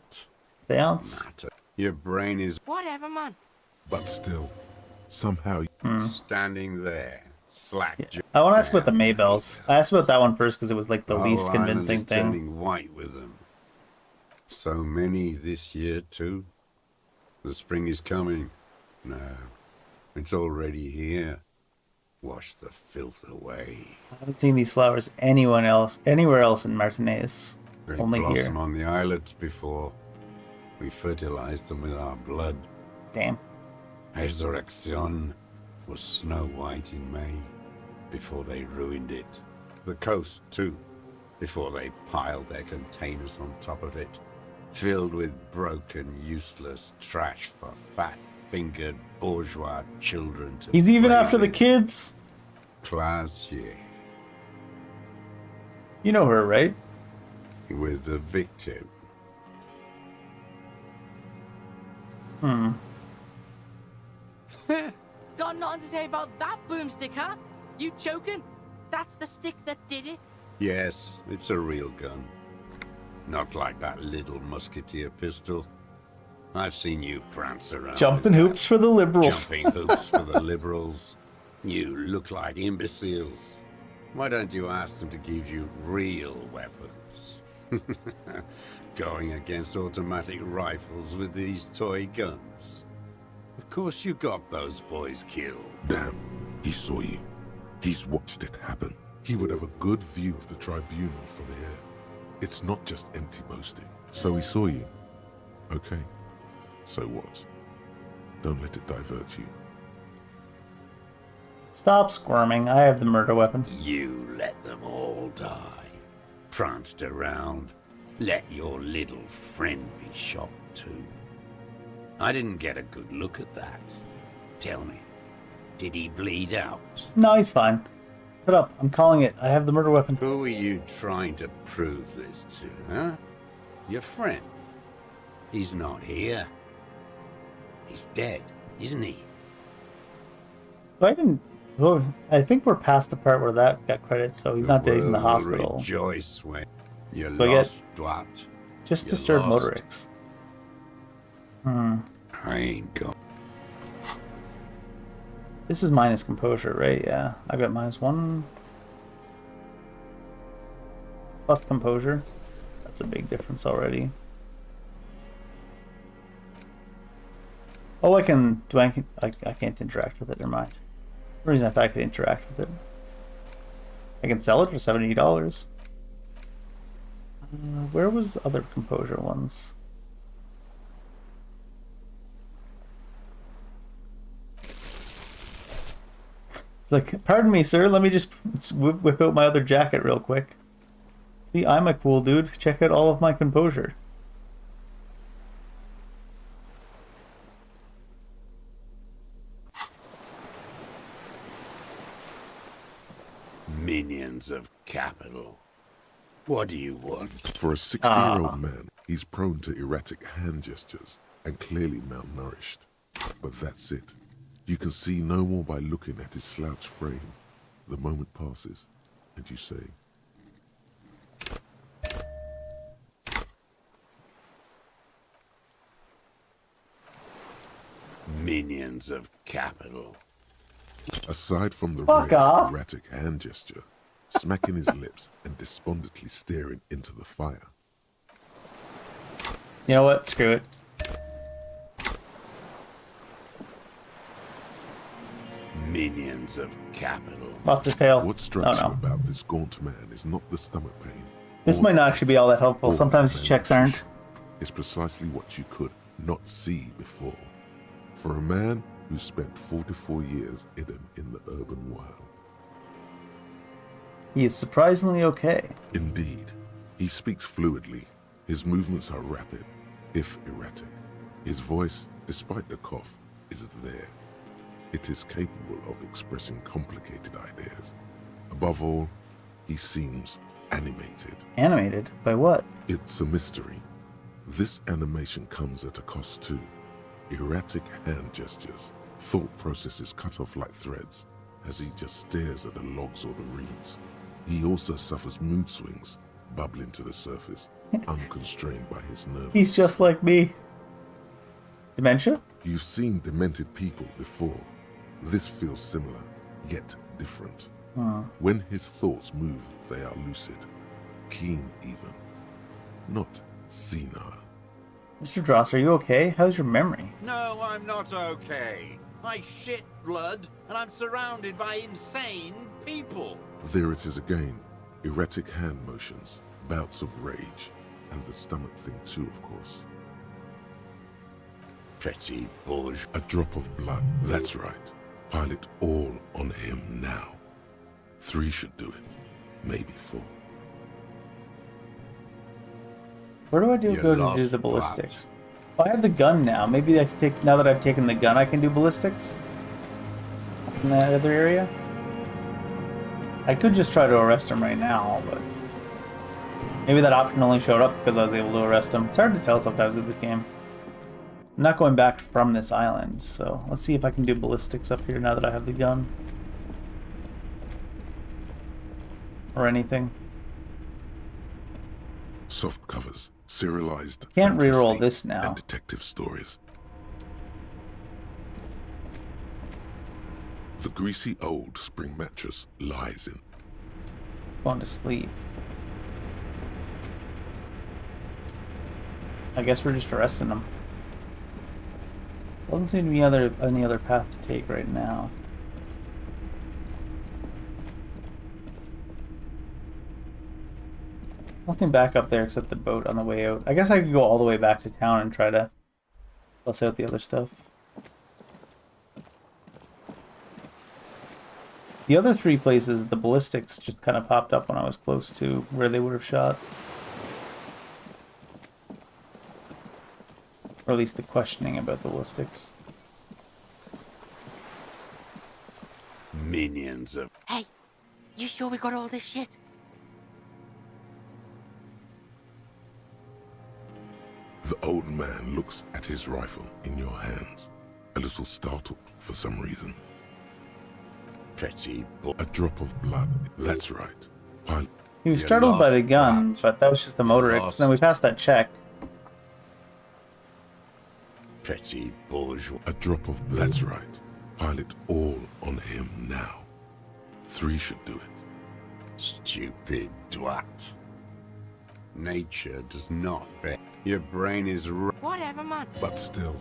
Seance? Your brain is Whatever, man. But still, somehow... standing there, slack-jawed. I want to ask about the Maybells. I asked about that one first because it was like the least convincing thing. Turning white with them. So many this year too. The spring is coming. No, it's already here. Wash the filth away. I haven't seen these flowers anywhere else in Martinaise. They Only blossom here. on the islets before. We fertilized them with our blood. Damn. Resurrection was snow white in May, before they ruined it. The coast, too, before they piled their containers on top of it, filled with broken, useless trash for fat-fingered bourgeois children to He's even play after the with. kids. Classier. You know her, right? With the victim. Got nothing to say about that boomstick, huh? You choking? That's the stick that did it. Yes, it's a real gun. Not like that little musketeer pistol. I've seen you prance around. Jumping hoops for the liberals. Jumping hoops for the liberals. You look like imbeciles. Why don't you ask them to give you real weapons? Going against automatic rifles with these toy guns. Of course you got those boys killed. Damn, he saw you. He's watched it happen. He would have a good view of the tribunal from here. It's not just empty boasting. So he saw you. Okay. So what? Don't let it divert you. Stop squirming. I have the murder weapon. You let them all die. Pranced around. Let your little friend be shot too. I didn't get a good look at that. Tell me, did he bleed out? No, he's fine. Shut up. I'm calling it. I have the murder weapon. Who are you trying to prove this to, huh? Your friend. He's not here. He's dead, isn't he? I didn't. Oh, I think we're past the part where that got credit, so he's not dead. He's in the world will hospital. Rejoice when you're So I get lost, Dwat. just You're disturbed lost. motorics. I ain't going. This is minus composure, right? Yeah. I've got -1. Plus composure. That's a big difference already. Oh, I can... I can't interact with it, never mind. For some reason I thought I could interact with it. I can sell it for $70. Where was the other composure ones? It's like, pardon me, sir, let me just whip out my other jacket real quick. See, I'm a cool dude. Check out all of my composure. Minions of capital. What do you want? For a 60-year-old man, he's prone to erratic hand gestures and clearly malnourished. But that's it. You can see no more by looking at his slouched frame. The moment passes, and you say, Minions of capital. aside from the Fuck rare off. erratic hand gesture, smacking his lips and despondently staring into the fire. You know what? Screw it. Minions of capital. Lots of tail. What strikes Oh, you no. about this gaunt man is not the stomach pain. This or might not actually be all that helpful. or Sometimes these checks aren't. It's precisely what you could not see before. For a man who spent 44 years hidden in the urban wild. He is surprisingly okay. Indeed. He speaks fluidly. His movements are rapid, if erratic. His voice, despite the cough, is there. It is capable of expressing complicated ideas. Above all, he seems animated. Animated? By what? It's a mystery. This animation comes at a cost too. Erratic hand gestures, thought processes cut off like threads, as he just stares at the logs or the reeds. He also suffers mood swings, bubbling to the surface, unconstrained by his nerves. He's just like me. Dementia? You've seen demented people before. This feels similar, yet different. When his thoughts move, they are lucid, keen even, not senile. Mr. Dross, are you okay? How's your memory? No, I'm not okay. I shit blood, and I'm surrounded by insane people. There it is again. Erratic hand motions, bouts of rage, and the stomach thing too, of course. Pretty bush. A drop of blood, that's right. Pile it all on him now. 3 should do it, maybe 4. Where do I go to do the ballistics? Oh, I have the gun now. Maybe I can take, now that I've taken the gun, I can do ballistics? In that other area? I could just try to arrest him right now, but... maybe that option only showed up because I was able to arrest him. It's hard to tell sometimes with this game. I'm not going back from this island, so let's see if I can do ballistics up here now that I have the gun. Or anything. Soft covers, serialized, Can't reroll fantasy, this now. and detective stories. The greasy old spring mattress lies in. Going to sleep. I guess we're just arresting him. Doesn't seem to be any other path to take right now. Nothing back up there except the boat on the way out. I guess I could go all the way back to town and try to suss out the other stuff. The other 3 places, the ballistics just kind of popped up when I was close to where they would have shot. Or at least the questioning about the ballistics. Minions of... Hey, you sure we got all this shit? The old man looks at his rifle in your hands, a little startled for some reason. Pretty A drop of blood, that's right. He was startled by the gun, but that was just the motorics. Then we passed that check. Pretty bourgeois. A drop of blood, that's right. Pile it all on him now. 3 should do it. Stupid twat. Nature does not bear. Your brain is Whatever, man. But still,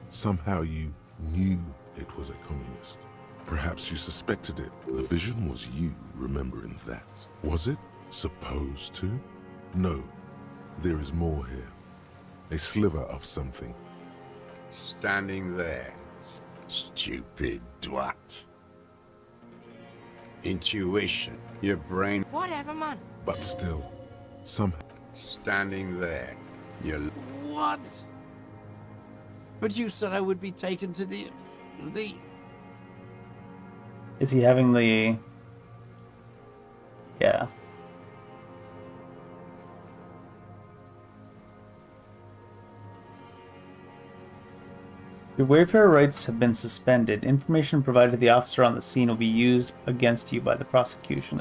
somehow you knew it was a communist. Perhaps you suspected it. The vision was you remembering that. Was it supposed to? No, there is more here. A sliver of something. Standing there. Stupid twat. Intuition. Your brain... Whatever, man. But still, somehow... Standing there. You're... What? But you said I would be taken to the... Is he having the... yeah. Your wayfarer rights have been suspended. Information provided to the officer on the scene will be used against you by the prosecution.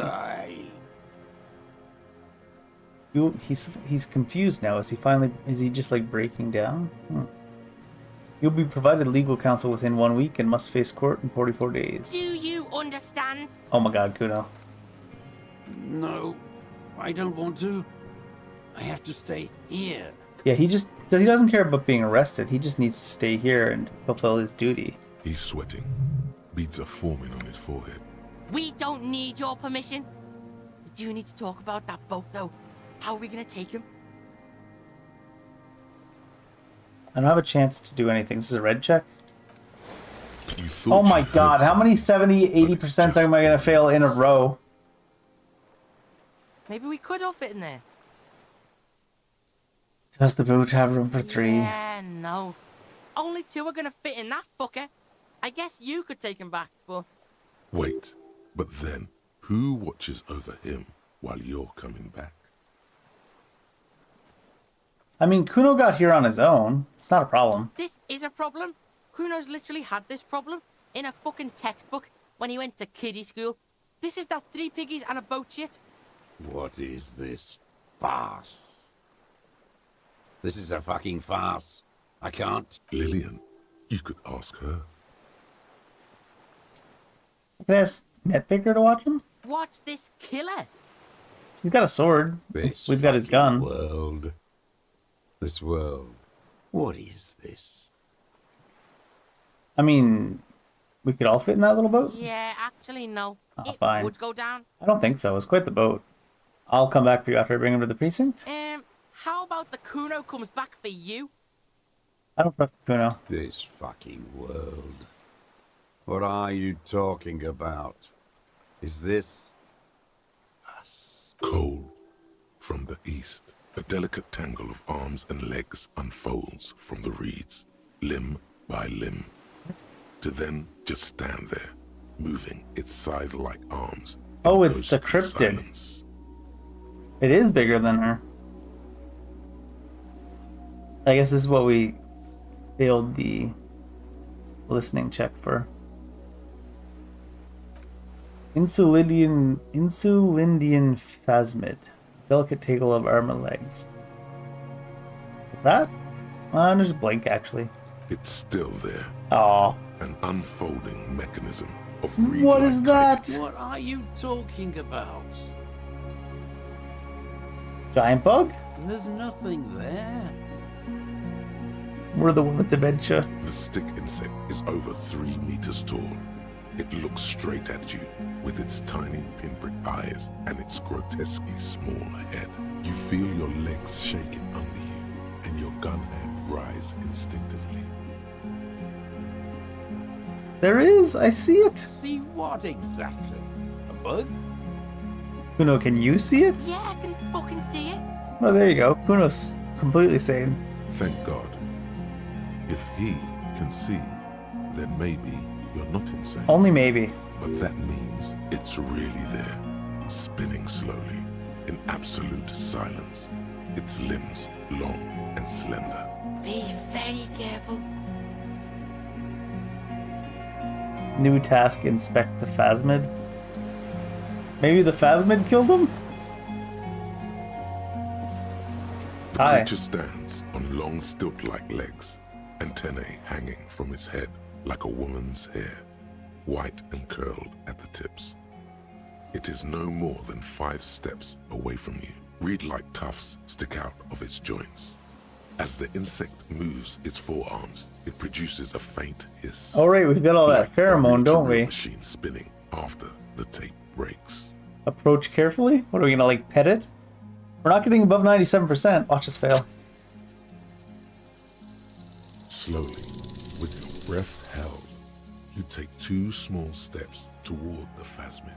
He's confused now. Is he just like breaking down? You'll be provided legal counsel within 1 week and must face court in 44 days. Do you understand? Oh my god, Kuno. No, I don't want to. I have to stay here. Yeah, he doesn't care about being arrested. He just needs to stay here and fulfill his duty. He's sweating. Beads are forming on his forehead. We don't need your permission. We do need to talk about that boat, though. How are we gonna take him? I don't have a chance to do anything. This is a red check. Oh my god, how many 70, 80% am I going to fail in a row? Maybe we could all fit in there. Does the boot have room for 3? Yeah, no. Only 2 are gonna fit in that fucker. I guess you could take him back, but... Wait, but then who watches over him while you're coming back? I mean, Kuno got here on his own. It's not a problem. This is a problem. Kuno's literally had this problem in a fucking textbook when he went to kiddie school. This is that 3 piggies and a boat shit. What is this farce? This is a fucking farce. I can't. Lillian, you could ask her. Can I ask Netpicker to watch him? Watch this killer. He's got a sword. We've got his gun. World. This world. What is this? I mean, we could all fit in that little boat? Yeah, actually, no. Oh, It fine. would go down. I don't think so. It's quite the boat. I'll come back for you after I bring him to the precinct. How about the Kuno comes back for you? I don't trust Kuno. This fucking world. What are you talking about? Is this us? Cold from the east. A delicate tangle of arms and legs unfolds from the reeds, limb by limb, to then just stand there, moving its scythe-like arms. Oh, it's the cryptid. Silence. It is bigger than her. I guess this is what we failed the listening check for. Insulindian phasmid. Delicate tangle of arm and legs. Is that? Just blank actually. It's still there. Aw. An unfolding mechanism of What is that? What are you talking about? Giant bug? There's nothing there. We're the one with dementia. The stick insect is over 3 meters tall. It looks straight at you with its tiny pinprick eyes and its grotesquely small head. You feel your legs shaking under you and your gun hand rise instinctively. There is, I see it. See what exactly? A bug? Kuno, can you see it? Yeah, I can fucking see it. Oh, there you go. Kuno's completely sane. Thank God. If he can see, then maybe you're not insane. Only maybe. But that means it's really there, spinning slowly, in absolute silence. Its limbs long and slender. Be very careful. New task, inspect the phasmid. Maybe the phasmid killed him? The Hi. creature stands on long stilt-like legs, antennae hanging from its head like a woman's hair, white and curled at the tips. It is no more than 5 steps away from you. Reed-like tufts stick out of its joints. As the insect moves its forearms, it produces a faint hiss. Oh, right, we've got all that pheromone, don't we? Machine spinning after the tape breaks. Approach carefully? What are we gonna, like, pet it? We're not getting above 97%. Watch us fail. Slowly, with your breath held, you take 2 small steps toward the phasmid.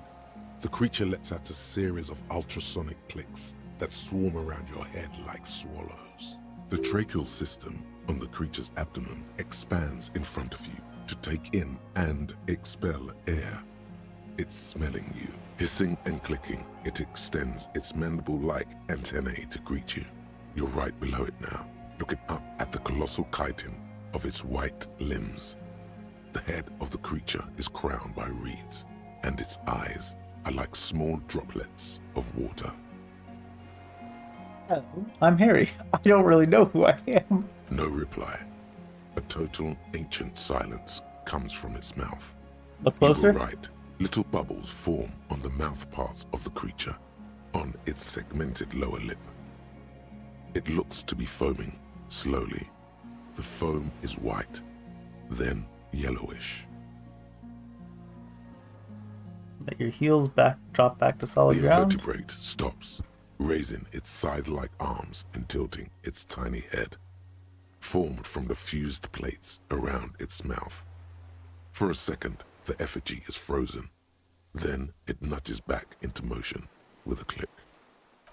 The creature lets out a series of ultrasonic clicks that swarm around your head like swallows. The tracheal system on the creature's abdomen expands in front of you to take in and expel air. It's smelling you. Hissing and clicking, it extends its mandible-like antennae to greet you. You're right below it now, looking up at the colossal chitin of its white limbs. The head of the creature is crowned by reeds, and its eyes are like small droplets of water. Hello, I'm Harry. I don't really know who I am. No reply. A total ancient silence comes from its mouth. Look closer. You were right. Little bubbles form on the mouth parts of the creature, on its segmented lower lip. It looks to be foaming, slowly. The foam is white, then yellowish. Let your heels drop back to solid The ground. invertebrate stops, raising its scythe-like arms and tilting its tiny head, formed from the fused plates around its mouth. For a second, the effigy is frozen. Then it nudges back into motion with a click.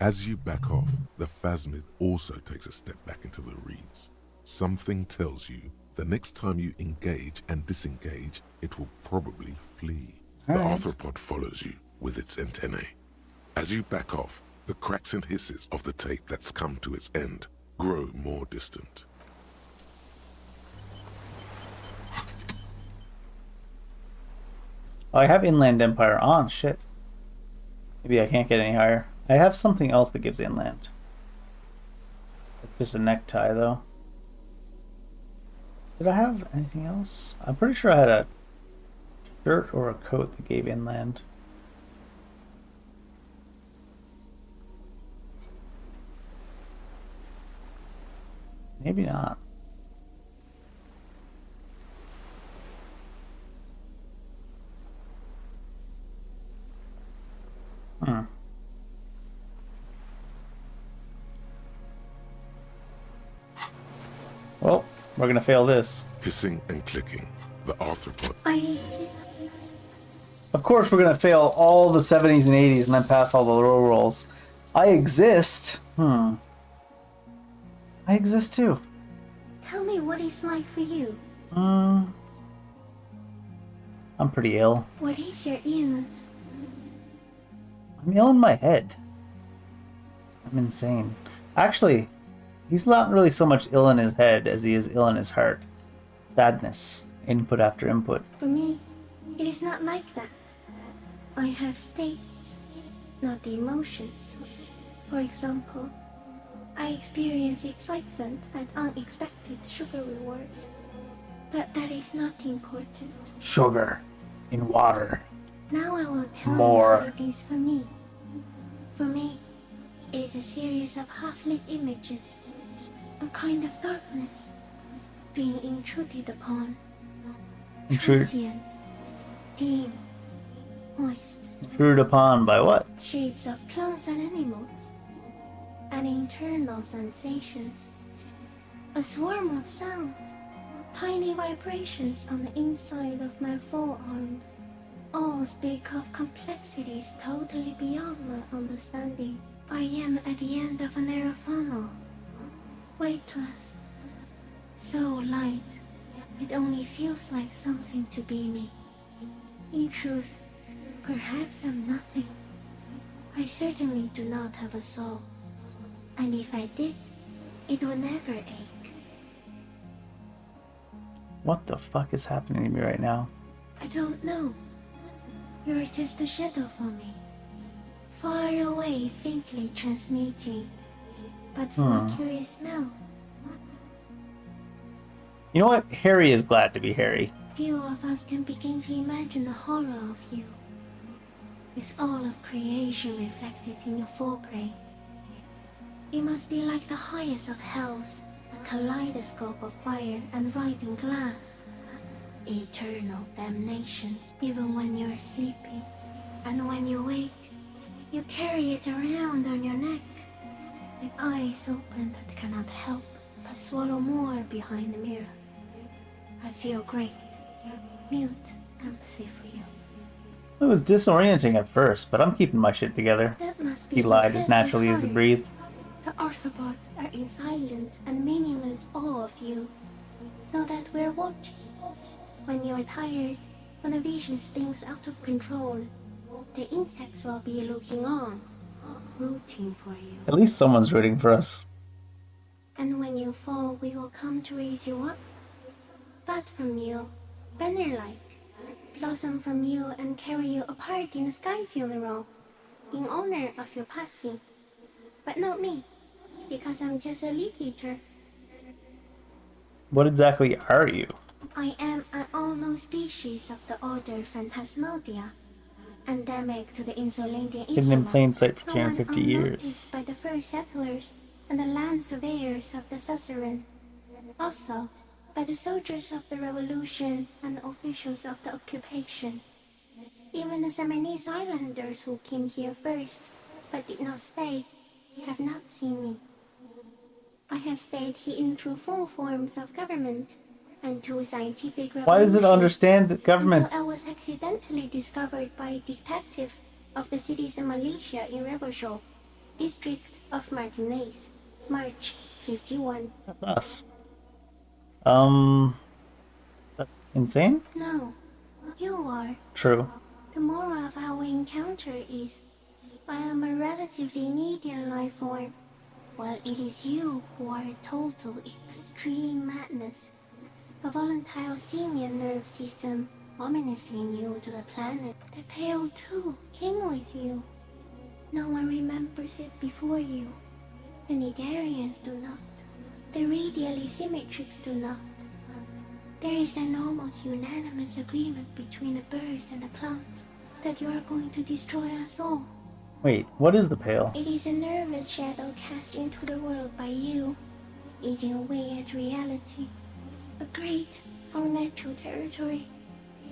As you back off, the phasmid also takes a step back into the reeds. Something tells you the next time you engage and disengage, it will probably flee. The arthropod follows you with its antennae. As you back off, the cracks and hisses of the tape that's come to its end grow more distant. Oh, I have Inland Empire on. Shit. Maybe I can't get any higher. I have something else that gives inland. It's just a necktie, though. Did I have anything else? I'm pretty sure I had a shirt or a coat that gave inland. Maybe not. Well, we're gonna fail this. Hissing and clicking, the arthropod. I exist. Of course, we're gonna fail all the 70s and 80s and then pass all the low rolls. I exist. I exist too. Tell me what it's like for you. I'm pretty ill. What is your illness? I'm ill in my head. I'm insane. Actually, he's not really so much ill in his head as he is ill in his heart. Sadness. Input after input. For me, it is not like that. I have states, not the emotions. For example, I experience excitement at unexpected sugar rewards. But that is not important. Sugar. In water. Now I will tell More. you what it is for me. For me, it is a series of half-lit images. A kind of darkness. Being intruded upon. Transient. Dim. Moist. Intruded upon by what? Shapes of plants and animals. And internal sensations. A swarm of sounds. Tiny vibrations on the inside of my forearms. All speak of complexities totally beyond my understanding. I am at the end of a narrow funnel. Weightless. So light, it only feels like something to be me. In truth, perhaps I'm nothing. I certainly do not have a soul. And if I did, it would never ache. What the fuck is happening to me right now? I don't know. You're just a shadow for me. Far away, faintly transmitting. But for a curious smell. You know what? Harry is glad to be Harry. Few of us can begin to imagine the horror of you. With all of creation reflected in your forebrain. It must be like the highest of hells, a kaleidoscope of fire and writhing glass. Eternal damnation, even when you're sleeping. And when you wake, you carry it around on your neck, with eyes open that cannot help but swallow more behind the mirror. I feel great, mute empathy for you. It was disorienting at first, but I'm keeping my shit together. That must be He lied as incredibly naturally as he hard. breathed. The arthropods are in silent and meaningless awe of you. Know that we're watching. When you're tired, when the vision spins out of control, the insects will be looking on, rooting for you. At least someone's rooting for us. And when you fall, we will come to raise you up. Bud from you, banner-like, blossom from you and carry you apart in a sky funeral, in honor of your passing. But not me, because I'm just a leaf eater. What exactly are you? I am an unknown species of the order Phantasmodia, endemic to the Insulandian Hidden in plain sight for the one 250 unnoticed years. by the first settlers and the land surveyors of the suzerain. Also, by the soldiers of the revolution and the officials of the occupation. Even the Seminese islanders who came here first, but did not stay, have not seen me. I have stayed hidden through 4 forms of government and 2 scientific revolutions. Why does it understand the government? Until I was accidentally discovered by a detective of the citizen militia in Rebel Show. District of Martinez, March 51. That's us. That's insane? No, you are. True. The moral of our encounter is, I am a relatively medium life form, while it is you who are total extreme madness. A volatile simian nerve system, ominously new to the planet. The Pale too came with you. No one remembers it before you. The Nidarians do not. The radially symmetrics do not. There is an almost unanimous agreement between the birds and the plants that you are going to destroy us all. Wait, what is the Pale? It is a nervous shadow cast into the world by you, eating away at reality. A great, unnatural territory.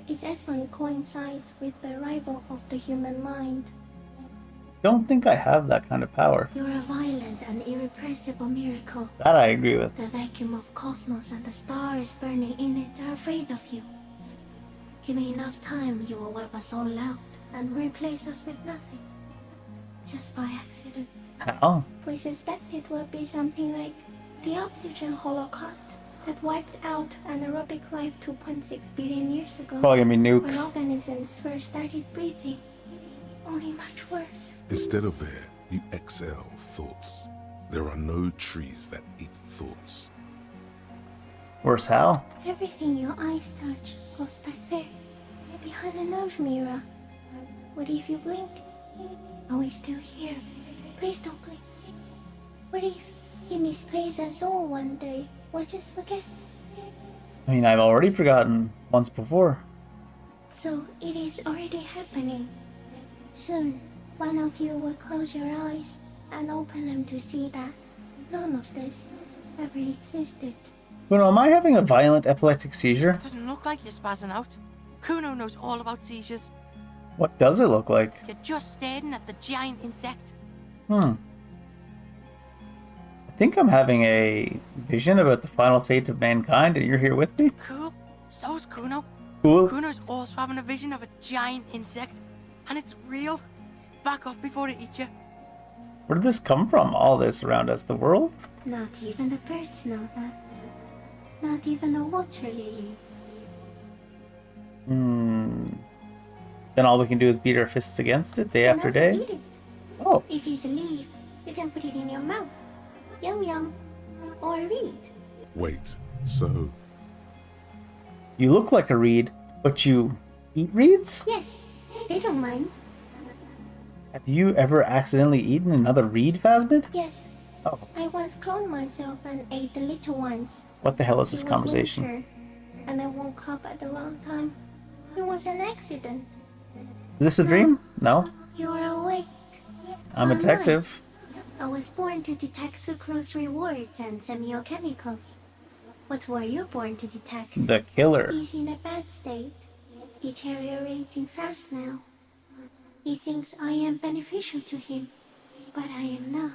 Its advent coincides with the arrival of the human mind. Don't think I have that kind of power. You're a violent and irrepressible miracle. That I agree with. The vacuum of cosmos and the stars burning in it are afraid of you. Give me enough time, you will wipe us all out and replace us with nothing. Just by accident. How? We suspect it will be something like the oxygen holocaust that wiped out anaerobic life 2.6 billion years ago. Probably gonna be When nukes. organisms first started breathing. Only much worse. Instead of air, you exhale thoughts. There are no trees that eat thoughts. Worse how? Everything your eyes touch goes back there, behind the nose mirror. What if you blink? Are we still here? Please don't blink. What if he misplaces us all one day, or just forget? I mean, I've already forgotten once before. So it is already happening. Soon, one of you will close your eyes and open them to see that none of this ever existed. Kuno, am I having a violent epileptic seizure? Doesn't look like you're spazzing out. Kuno knows all about seizures. What does it look like? You're just staring at the giant insect. I think I'm having a vision about the final fate of mankind, and you're here with me? Cool. So's Kuno. Cool. Kuno's also having a vision of a giant insect, and it's real. Back off before it eats you. Where did this come from, all this around us? The world? Not even the birds know that. Not even the water lily. Then all we can do is beat our fists against it day And after also day? eat it. Oh. If it's a leaf, you can put it in your mouth. Yum yum. Or read. Wait, so You look like a reed, but you eat reeds? Yes, they don't mind. Have you ever accidentally eaten another reed, Phasmid? Yes. Oh. I once cloned myself and ate the little ones. What the hell is It this was conversation? winter, and I woke up at the wrong time. It was an accident. Is this a dream? No? You're awake. I'm a So am detective. I was born to detect sucrose rewards and semiochemicals. What were you born to detect? The killer. He's in a bad state. Deteriorating fast now. He thinks I am beneficial to him, but I am not.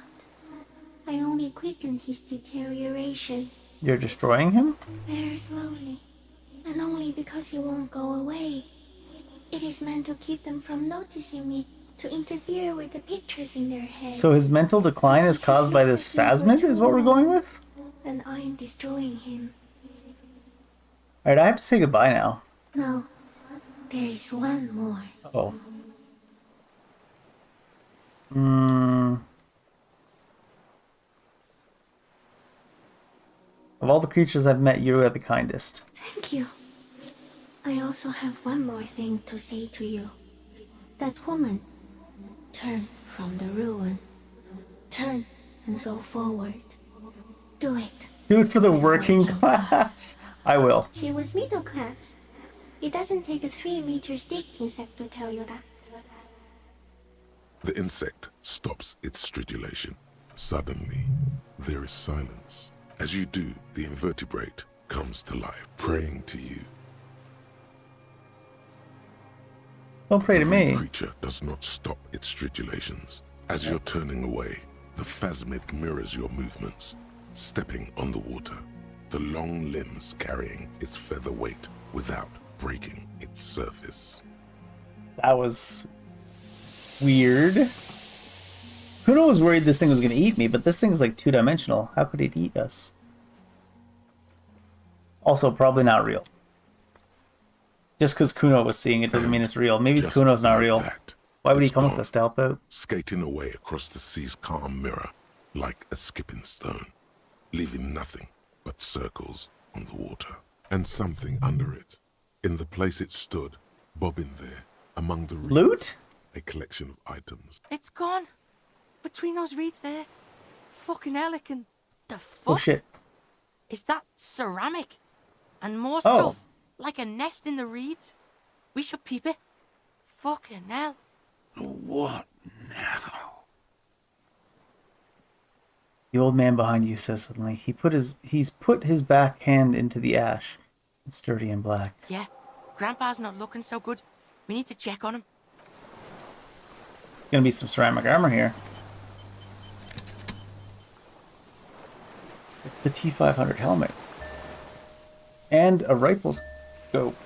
I only quicken his deterioration. You're destroying him? Very slowly. And only because he won't go away. It is meant to keep them from noticing me, to interfere with the pictures in their heads. So his mental decline is caused by this Phasmid, is what we're going with? And I am destroying him. Alright, I have to say goodbye now. No, there is one more. Oh. Of all the creatures I've met, you are the kindest. Thank you. I also have one more thing to say to you. That woman, turn from the ruin. Turn and go forward. Do it. Do it for the working class. I will. She was middle class. It doesn't take a 3-meter stick insect to tell you that. the insect stops its stridulation. Suddenly, there is silence. As you do, the invertebrate comes to life, praying to you. Don't pray to me. The creature does not stop its stridulations. As you're turning away, the phasmid mirrors your movements, stepping on the water, the long limbs carrying its feather weight without breaking its surface. That was weird. Kuno was worried this thing was going to eat me, but this thing's like 2-dimensional. How could it eat us? Also, probably not real. Just because Kuno was seeing it doesn't mean it's real. Maybe Kuno's not real. Why would he come with us to help out? Skating away across the sea's calm mirror like a skipping stone, leaving nothing but circles on the water. And something under it. In the place it stood, bobbing there, among the reeds. Loot? A collection of items. It's gone. Between those reeds there. Fucking hell, it can... The fuck? Oh shit. Is that ceramic? And more Oh. stuff. Like a nest in the reeds. We should peep it. Fucking hell. What now? The old man behind you says suddenly. He's put his back hand into the ash. It's dirty and black. Yeah, Grandpa's not looking so good. We need to check on him. There's gonna be some ceramic armor here. The T500 helmet. And a rifle scope.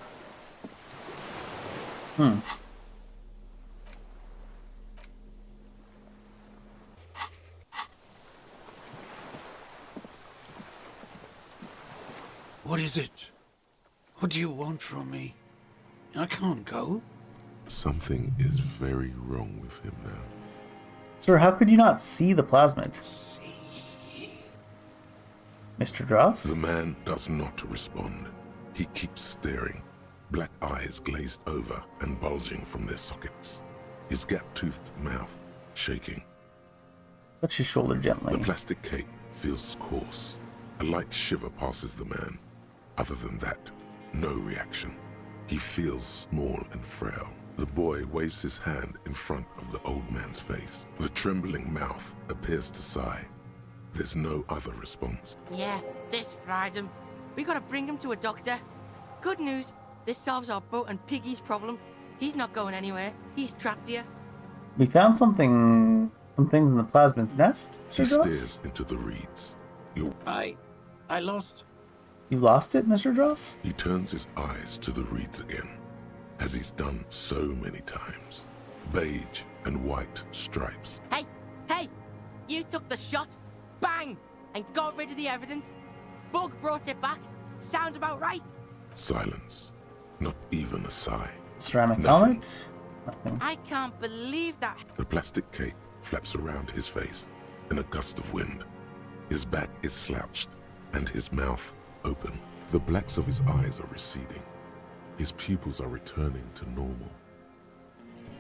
What is it? What do you want from me? I can't go. Something is very wrong with him now. Sir, how could you not see the plasmid? Mr. Dross? The man does not respond. He keeps staring, black eyes glazed over and bulging from their sockets. His gap-toothed mouth shaking. Touch his shoulder gently. The plastic cape feels coarse. A light shiver passes the man. Other than that, no reaction. He feels small and frail. The boy waves his hand in front of the old man's face. The trembling mouth appears to sigh. There's no other response. Yeah, this fried him. We gotta bring him to a doctor. Good news, this solves our boat and Piggy's problem. He's not going anywhere. He's trapped here. We found some things in the plasmid's nest. He Mr. Dross? stares into the reeds. I lost. You lost it, Mr. Dross? He turns his eyes to the reeds again, as he's done so many times. Beige and white stripes. Hey! You took the shot, bang, and got rid of the evidence. Bug brought it back. Sound about right? Silence. Not even a sigh. Ceramic Nothing. helmet? Nothing. I can't believe that. The plastic cape flaps around his face in a gust of wind. His back is slouched and his mouth open. The blacks of his eyes are receding. His pupils are returning to normal.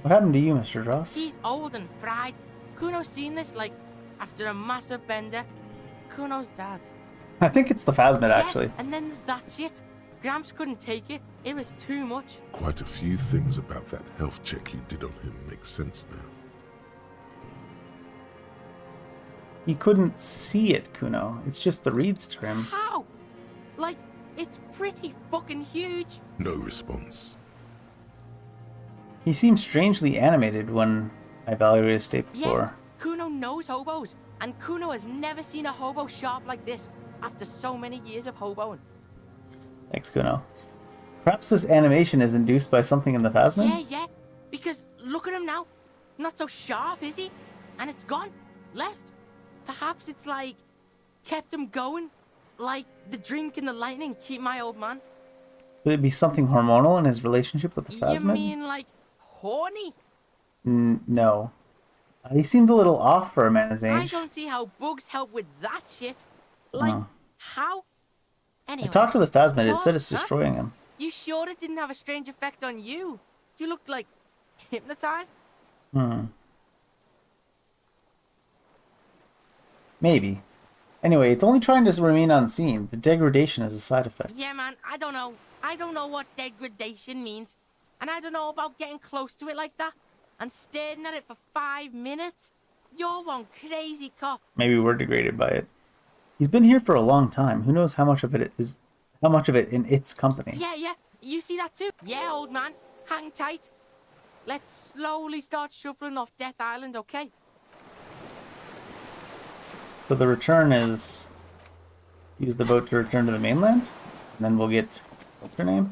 What happened to you, Mr. Dross? He's old and fried. Kuno's seen this, like, after a massive bender. Kuno's dad. I think it's the phasmid, actually. Yeah, and then there's that shit. Gramps couldn't take it. It was too much. Quite a few things about that health check you did on him make sense now. He couldn't see it, Kuno. It's just the reeds to him. How? Like, it's pretty fucking huge. No response. He seemed strangely animated when I evaluated his state before. Yeah, Kuno knows hobos, and Kuno has never seen a hobo sharp like this after so many years of hoboing. Thanks, Kuno. Perhaps this animation is induced by something in the phasmid? Yeah, because look at him now. Not so sharp, is he? And it's gone. Left. Perhaps it's like, kept him going. Like the drink and the lightning keep my old man. Would it be something hormonal in his relationship with the You phasmid? mean like horny? No. He seemed a little off for a man his I age. don't see how bugs help with that shit. Like, No. how? Anyway, I talked to the phasmid. It said it's huh? destroying him. You sure it didn't have a strange effect on you? You looked like hypnotized? Maybe. Anyway, it's only trying to remain unseen. The degradation is a side effect. Yeah, man, I don't know. I don't know what degradation means. And I don't know about getting close to it like that. And staring at it for 5 minutes. You're one crazy cop. Maybe we're degraded by it. He's been here for a long time. Who knows how much of it in its company? Yeah. You see that too? Yeah, old man. Hang tight. Let's slowly start shuffling off Death Island, okay? So the return is use the boat to return to the mainland, and then we'll get what's her name,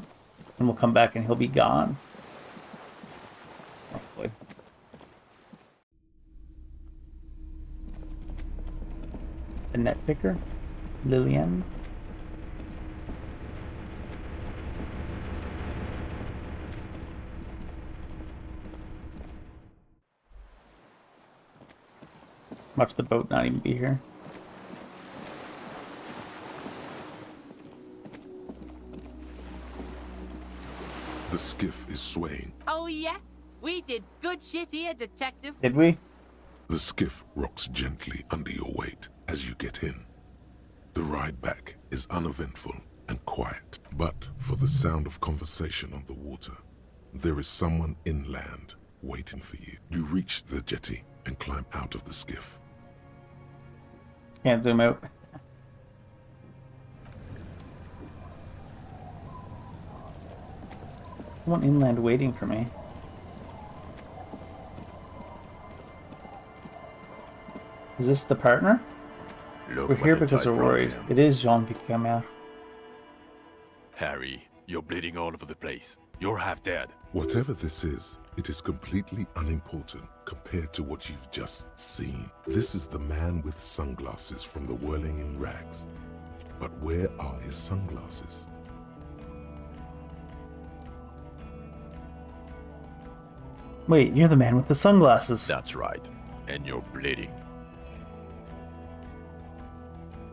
and we'll come back and he'll be gone. Hopefully. The net picker? Lillian? Watch the boat not even be here. The skiff is swaying. Oh yeah? We did good shit here, detective. Did we? The skiff rocks gently under your weight as you get in. The ride back is uneventful and quiet, but for the sound of conversation on the water, there is someone inland waiting for you. You reach the jetty and climb out of the skiff. Can't zoom out. Someone inland waiting for me. Is this the partner? Look We're what here the because tide we're brought worried. him. It is Jean-Pierre Camer. Harry, you're bleeding all over the place. You're half dead. Whatever this is, it is completely unimportant compared to what you've just seen. This is the man with sunglasses from the Whirling in Rags. But where are his sunglasses? Wait, you're the man with the sunglasses. That's right. And you're bleeding.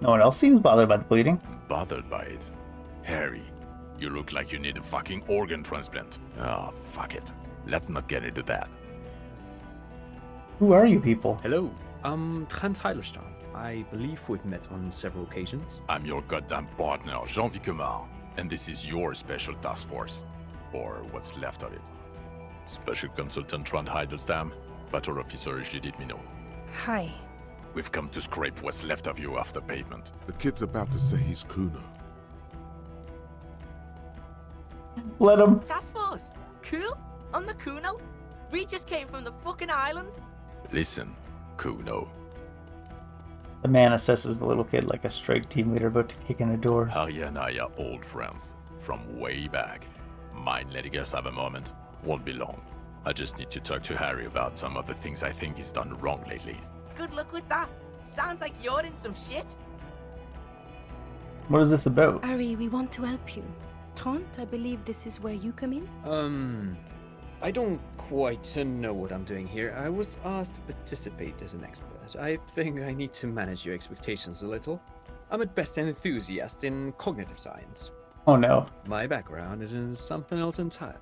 No one else seems bothered by the bleeding. Bothered by it? Harry, you look like you need a fucking organ transplant. Oh, fuck it. Let's not get into that. Who are you people? Hello, I'm Trent Heilerstein. I believe we've met on several occasions. I'm your goddamn partner, Jean-Pierre Camer, and this is your special task force. Or what's left of it. Special Consultant Trent Heilerstam, Patrol Officer Judith Minot. Hi. We've come to scrape what's left of you off the pavement. The kid's about to say he's Kuno. Let him. Task force. Cool. On the Kuno. We just came from the fucking island. Listen, Kuno. The man assesses the little kid like a strike team leader about to kick in a door. Harry and I are old friends. From way back. Mind letting us have a moment? Won't be long. I just need to talk to Harry about some of the things I think he's done wrong lately. Good luck with that. Sounds like you're in some shit. What is this about? Harry, we want to help you. Trent, I believe this is where you come in? I don't quite know what I'm doing here. I was asked to participate as an expert. I think I need to manage your expectations a little. I'm at best an enthusiast in cognitive science. Oh no. My background is in something else entirely.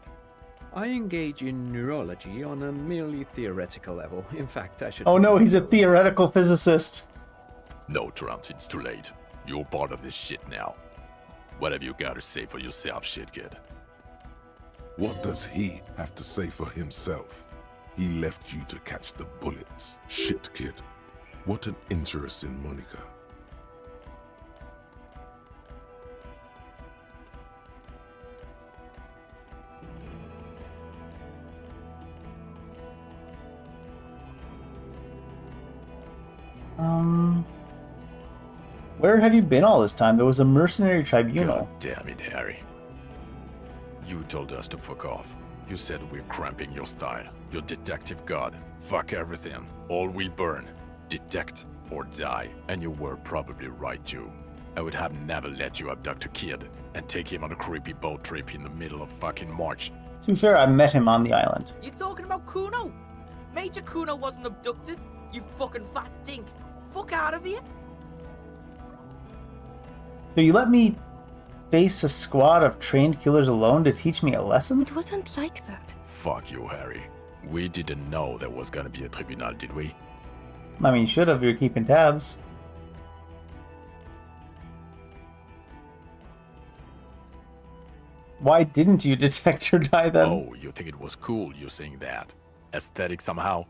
I engage in neurology on a merely theoretical level. In fact, I should... Oh no, he's a theoretical physicist. No, Trent, it's too late. You're part of this shit now. What have you got to say for yourself, shit kid? What does he have to say for himself? He left you to catch the bullets. Shit kid. What an interesting moniker. Where have you been all this time? There was a mercenary tribunal. God damn it, Harry. You told us to fuck off. You said we're cramping your style. Your detective god. Fuck everything. All we burn. Detect or die. And you were probably right too. I would have never let you abduct a kid and take him on a creepy boat trip in the middle of fucking March. To be fair, I met him on the island. You talking about Kuno? Major Kuno wasn't abducted. You fucking fat dink. Fuck out of here. So you let me face a squad of trained killers alone to teach me a lesson? It wasn't like that. Fuck you, Harry. We didn't know there was gonna be a tribunal, did we? I mean, you should have. You're keeping tabs. Why didn't you detect or die then? Oh, you think it was cool you saying that? Aesthetic somehow?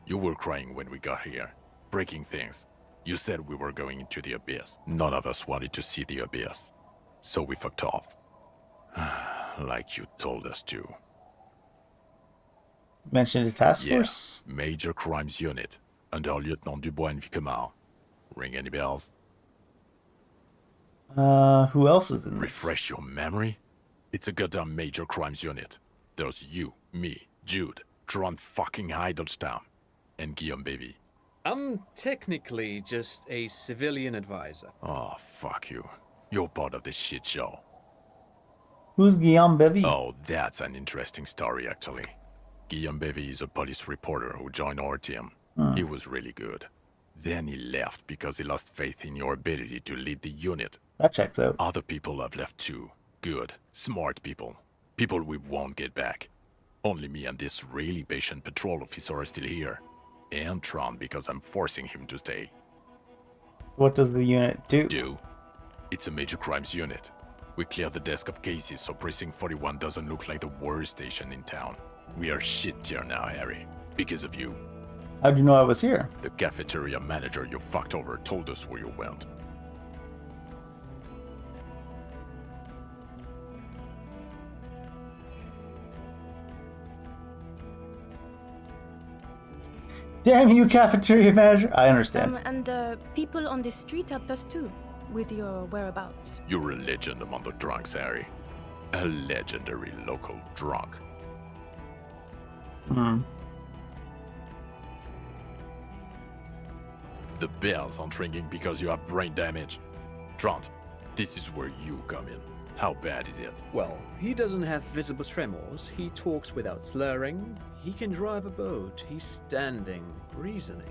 You were crying when we got here. Breaking things. You said we were going into the abyss. None of us wanted to see the abyss. So we fucked off. Like you told us to. Mentioned a task Yeah, force? Major Crimes Unit. Under Lieutenant Dubois and Vicomar. Ring any bells? Who else is in this? Refresh your memory? It's a goddamn Major Crimes Unit. There's you, me, Jude, Trent fucking Heidelstamm, and Guillaume Baby. I'm technically just a civilian advisor. Oh, fuck you. You're part of this shit show. Who's Guillaume Bevy? Oh, that's an interesting story, actually. Guillaume Bevy is a police reporter who joined our team. He was really good. Then he left because he lost faith in your ability to lead the unit. That checks out. Other people have left too. Good, smart people. People we won't get back. Only me and this really patient patrol officer are still here. And Tron because I'm forcing him to stay. What does the unit do? It's a major crimes unit. We clear the desk of cases so Precinct 41 doesn't look like the worst station in town. We are shit tier now, Harry. Because of you. How'd you know I was here? The cafeteria manager you fucked over told us where you went. Damn you, cafeteria manager. I understand. And people on the street helped us too, with your whereabouts. You're a legend among the drunks, Harry. A legendary local drunk. The bells aren't ringing because you have brain damage. Trant, this is where you come in. How bad is it? Well, he doesn't have visible tremors, he talks without slurring, he can drive a boat, he's standing, reasoning.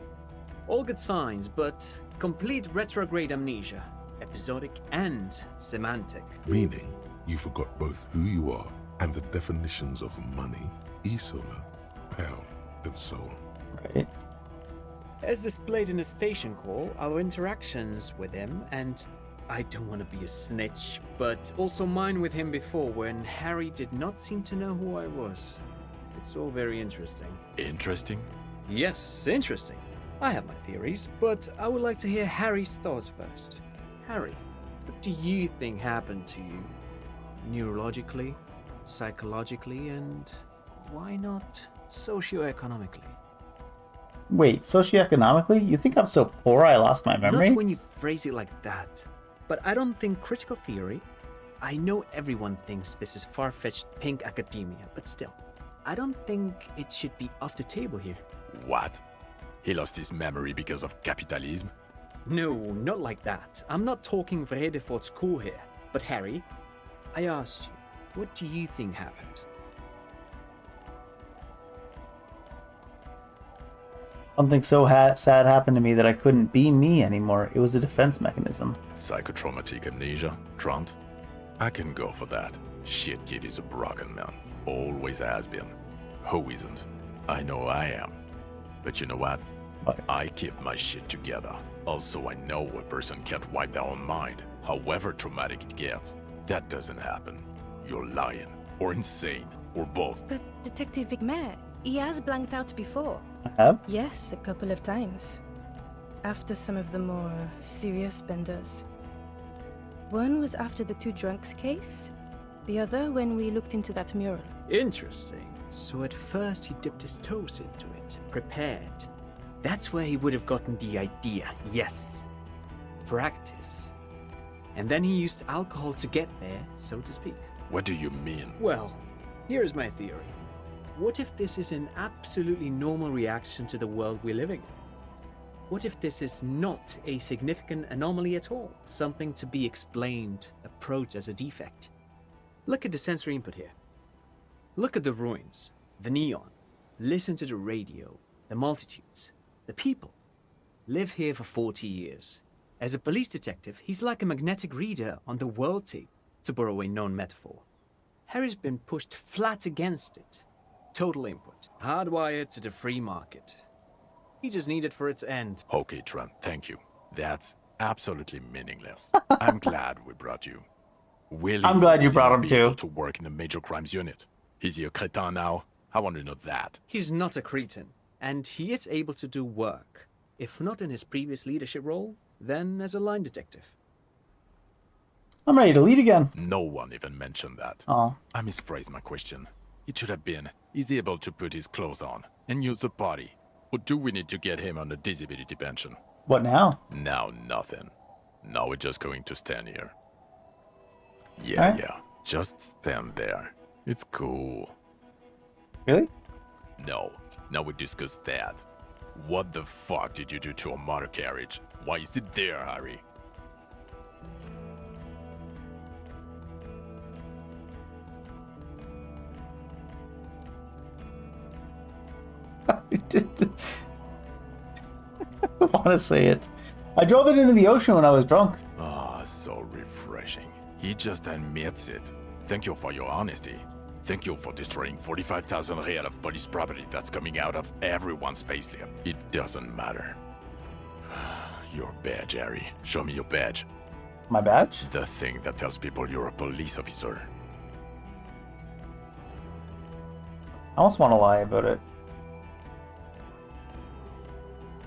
All good signs, but complete retrograde amnesia, episodic and semantic. Meaning, you forgot both who you are and the definitions of money, e-solar, pound, and so on. Right. As displayed in the station call, our interactions with him, and I don't want to be a snitch, but also mine with him before when Harry did not seem to know who I was. It's all very interesting. Interesting? Yes, interesting. I have my theories, but I would like to hear Harry's thoughts first. Harry, what do you think happened to you? Neurologically, psychologically, and why not socioeconomically? Wait, socioeconomically? You think I'm so poor I lost my memory? Not when you phrase it like that. But I don't think critical theory... I know everyone thinks this is far-fetched pink academia, but still, I don't think it should be off the table here. What? He lost his memory because of capitalism? No, not like that. I'm not talking vrede for school here. But Harry, I asked you, what do you think happened? Something so sad happened to me that I couldn't be me anymore. It was a defense mechanism. Psychotraumatic amnesia, Trant? I can go for that. Shit kid is a broken man. Always has been. Who isn't? I know I am. But you know what? I keep my shit together. Also, I know a person can't wipe their own mind, however traumatic it gets. That doesn't happen. You're lying, or insane, or both. But Detective Vigmer, he has blanked out before. I have? Yes, a couple of times. After some of the more serious benders. One was after the two drunks case, the other when we looked into that mural. Interesting. So at first he dipped his toes into it, prepared. That's where he would have gotten the idea, yes. Practice. And then he used alcohol to get there, so to speak. What do you mean? Well, here's my theory. What if this is an absolutely normal reaction to the world we're living in? What if this is not a significant anomaly at all? Something to be explained, approached as a defect? Look at the sensory input here. Look at the ruins, the neon. Listen to the radio, the multitudes, the people. Live here for 40 years. As a police detective, he's like a magnetic reader on the world tape, to borrow a known metaphor. Harry's been pushed flat against it. Total input. Hardwired to the free market. He just needed for its end. Okay, Trent, thank you. That's absolutely meaningless. I'm glad we brought you. I'm glad you brought him be too. able to work in the major crimes unit. Is he a cretin now? I want to know that. He's not a cretin, and he is able to do work. If not in his previous leadership role, then as a line detective. I'm ready to lead again. No one even mentioned that. Oh. I misphrased my question. It should have been, is he able to put his clothes on and use the body? Or do we need to get him on a disability pension? What now? Now nothing. Now we're just going to stand here. Yeah, yeah. Just stand there. It's cool. Really? No. Now we discuss that. What the fuck did you do to a motor carriage? Why is it there, Harry? I want to say it. I drove it into the ocean when I was drunk. Ah, so refreshing. He just admits it. Thank you for your honesty. Thank you for destroying 45,000 real of police property that's coming out of everyone's payslip. It doesn't matter. Your badge, Harry. Show me your badge. My badge? The thing that tells people you're a police officer. I almost want to lie about it.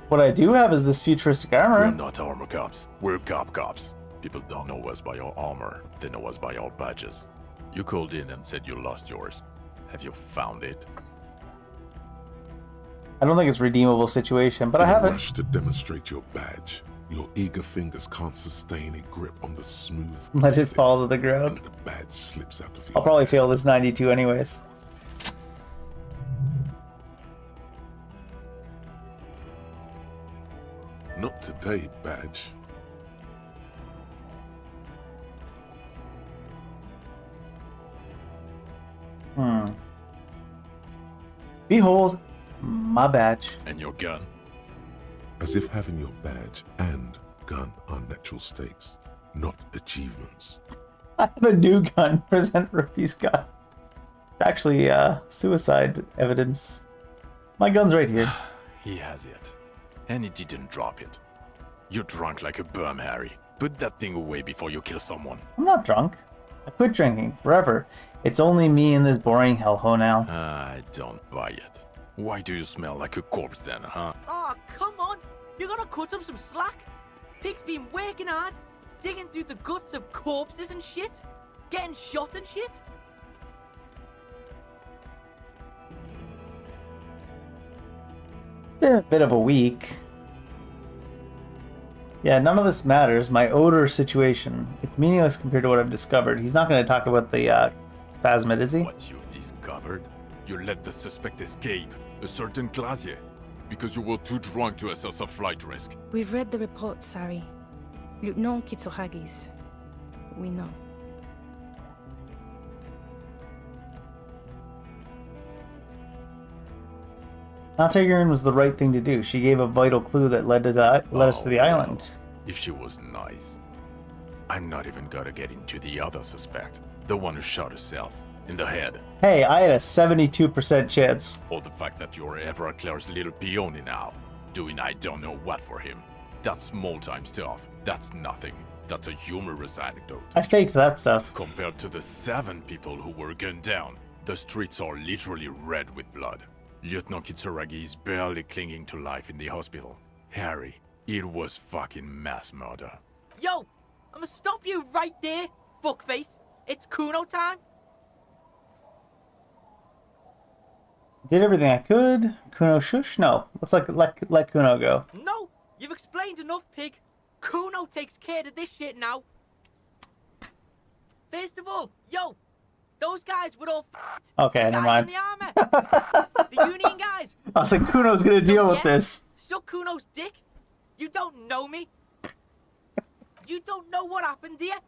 What I do have is this futuristic armor. We're not armor cops. We're cops. People don't know us by our armor. They know us by our badges. You called in and said you lost yours. Have you found it? I don't think it's a redeemable situation, but I have In a it. rush to demonstrate your badge, your eager fingers can't sustain a grip on the smooth Let it plastic, fall to the ground. and the badge slips out of your I'll probably fail this 92 anyways. Not today, badge. Behold, my badge. And your gun? As if having your badge and gun are natural states, not achievements. I have a new gun. Present Ruby's gun. It's actually suicide evidence. My gun's right here. He has it. And he didn't drop it. You're drunk like a bum, Harry. Put that thing away before you kill someone. I'm not drunk. I quit drinking forever. It's only me in this boring hellhole now. I don't buy it. Why do you smell like a corpse then, huh? Oh, come on! You're gonna cut him some slack. Pig's been working hard, digging through the guts of corpses and shit, getting shot and shit. Been a bit of a week. Yeah, none of this matters. My odor situation. It's meaningless compared to what I've discovered. He's not going to talk about the phasmid, is he? What you discovered? You let the suspect escape, a certain Glacier, because you were too drunk to assess a flight risk. We've read the report, Sari. Lieutenant Kitsuhagi's. We know. Not taking her in was the right thing to do. She gave a vital clue that led us to the island. If she was nice. I'm not even gonna get into the other suspect, the one who shot herself in the head. Hey, I had a 72% chance. Or the fact that you're Everclear's little peony now, doing I don't know what for him. That's small-time stuff. That's nothing. That's a humorous anecdote. I faked that stuff. Compared to the 7 people who were gunned down, the streets are literally red with blood. Lieutenant Kitsuragi is barely clinging to life in the hospital. Harry, it was fucking mass murder. Yo, I'm gonna stop you right there, fuckface. It's Kuno time. Did everything I could. Kuno shush? No. Let's let Kuno go. No, you've explained enough, pig. Kuno takes care of this shit now. First of all, yo, those guys were all f***ed. Okay, The never guys mind. in the armor. The Union guys. I was like, Kuno's gonna deal with Yeah, this. Suck Kuno's dick. You don't know me. You don't know what happened here.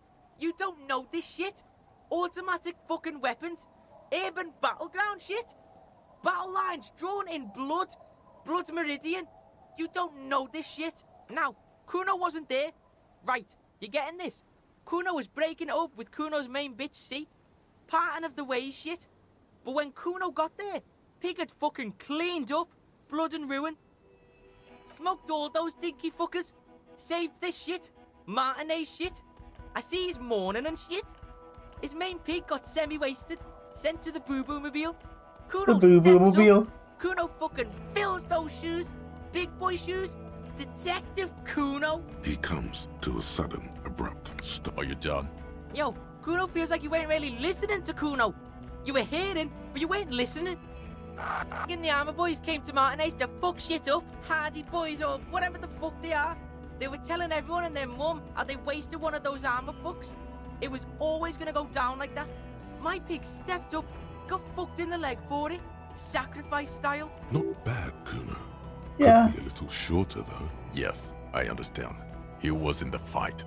You don't know this shit. Automatic fucking weapons. Urban battleground shit. Battle lines drawn in blood. Blood meridian. You don't know this shit. Now, Kuno wasn't there. Right, you getting this? Kuno was breaking it up with Kuno's main bitch, see? Parting of the ways shit. But when Kuno got there, Pig had fucking cleaned up. Blood and ruin. Smoked all those dinky fuckers. Saved this shit. Martinet shit. I see he's mourning and shit. His main pig got semi-wasted. Sent to the boo-boo-mobile. Kuno The boo-boo-mobile. steps up. Kuno fucking fills those shoes. Big boy shoes. Detective Kuno. He comes to a sudden, abrupt stop. Are you done? Yo, Kuno feels like you weren't really listening to Kuno. You were hearing, but you weren't listening. And the armor boys came to Martinez to fuck shit up. Hardy boys or whatever the fuck they are. They were telling everyone and their mum how they wasted one of those armor fucks. It was always gonna go down like that. My pig stepped up, got fucked in the leg for it. Sacrifice style. Not bad, Kuno. Yeah. Could be a little shorter, though. Yes, I understand. He was in the fight.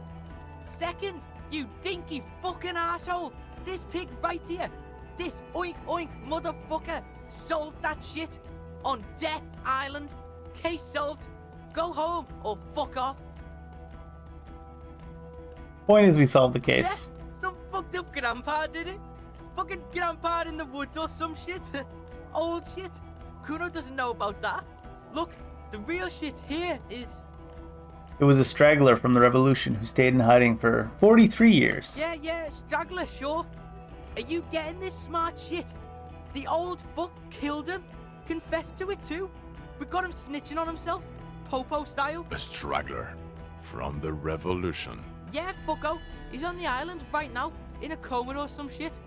Second, you dinky fucking asshole! This pig right here, this oink oink motherfucker, solved that shit on Death Island. Case solved. Go home or fuck off. Point is, we solved the case. Yeah, some fucked up grandpa did it. Fucking grandpa in the woods or some shit. Old shit. Kuno doesn't know about that. Look, the real shit here is... It was a straggler from the revolution who stayed in hiding for 43 years. Yeah, straggler, sure. Are you getting this smart shit? The old fuck killed him. Confessed to it too. We got him snitching on himself. Popo style. A straggler from the revolution. Yeah, fucko. He's on the island right now, in a coma or some shit.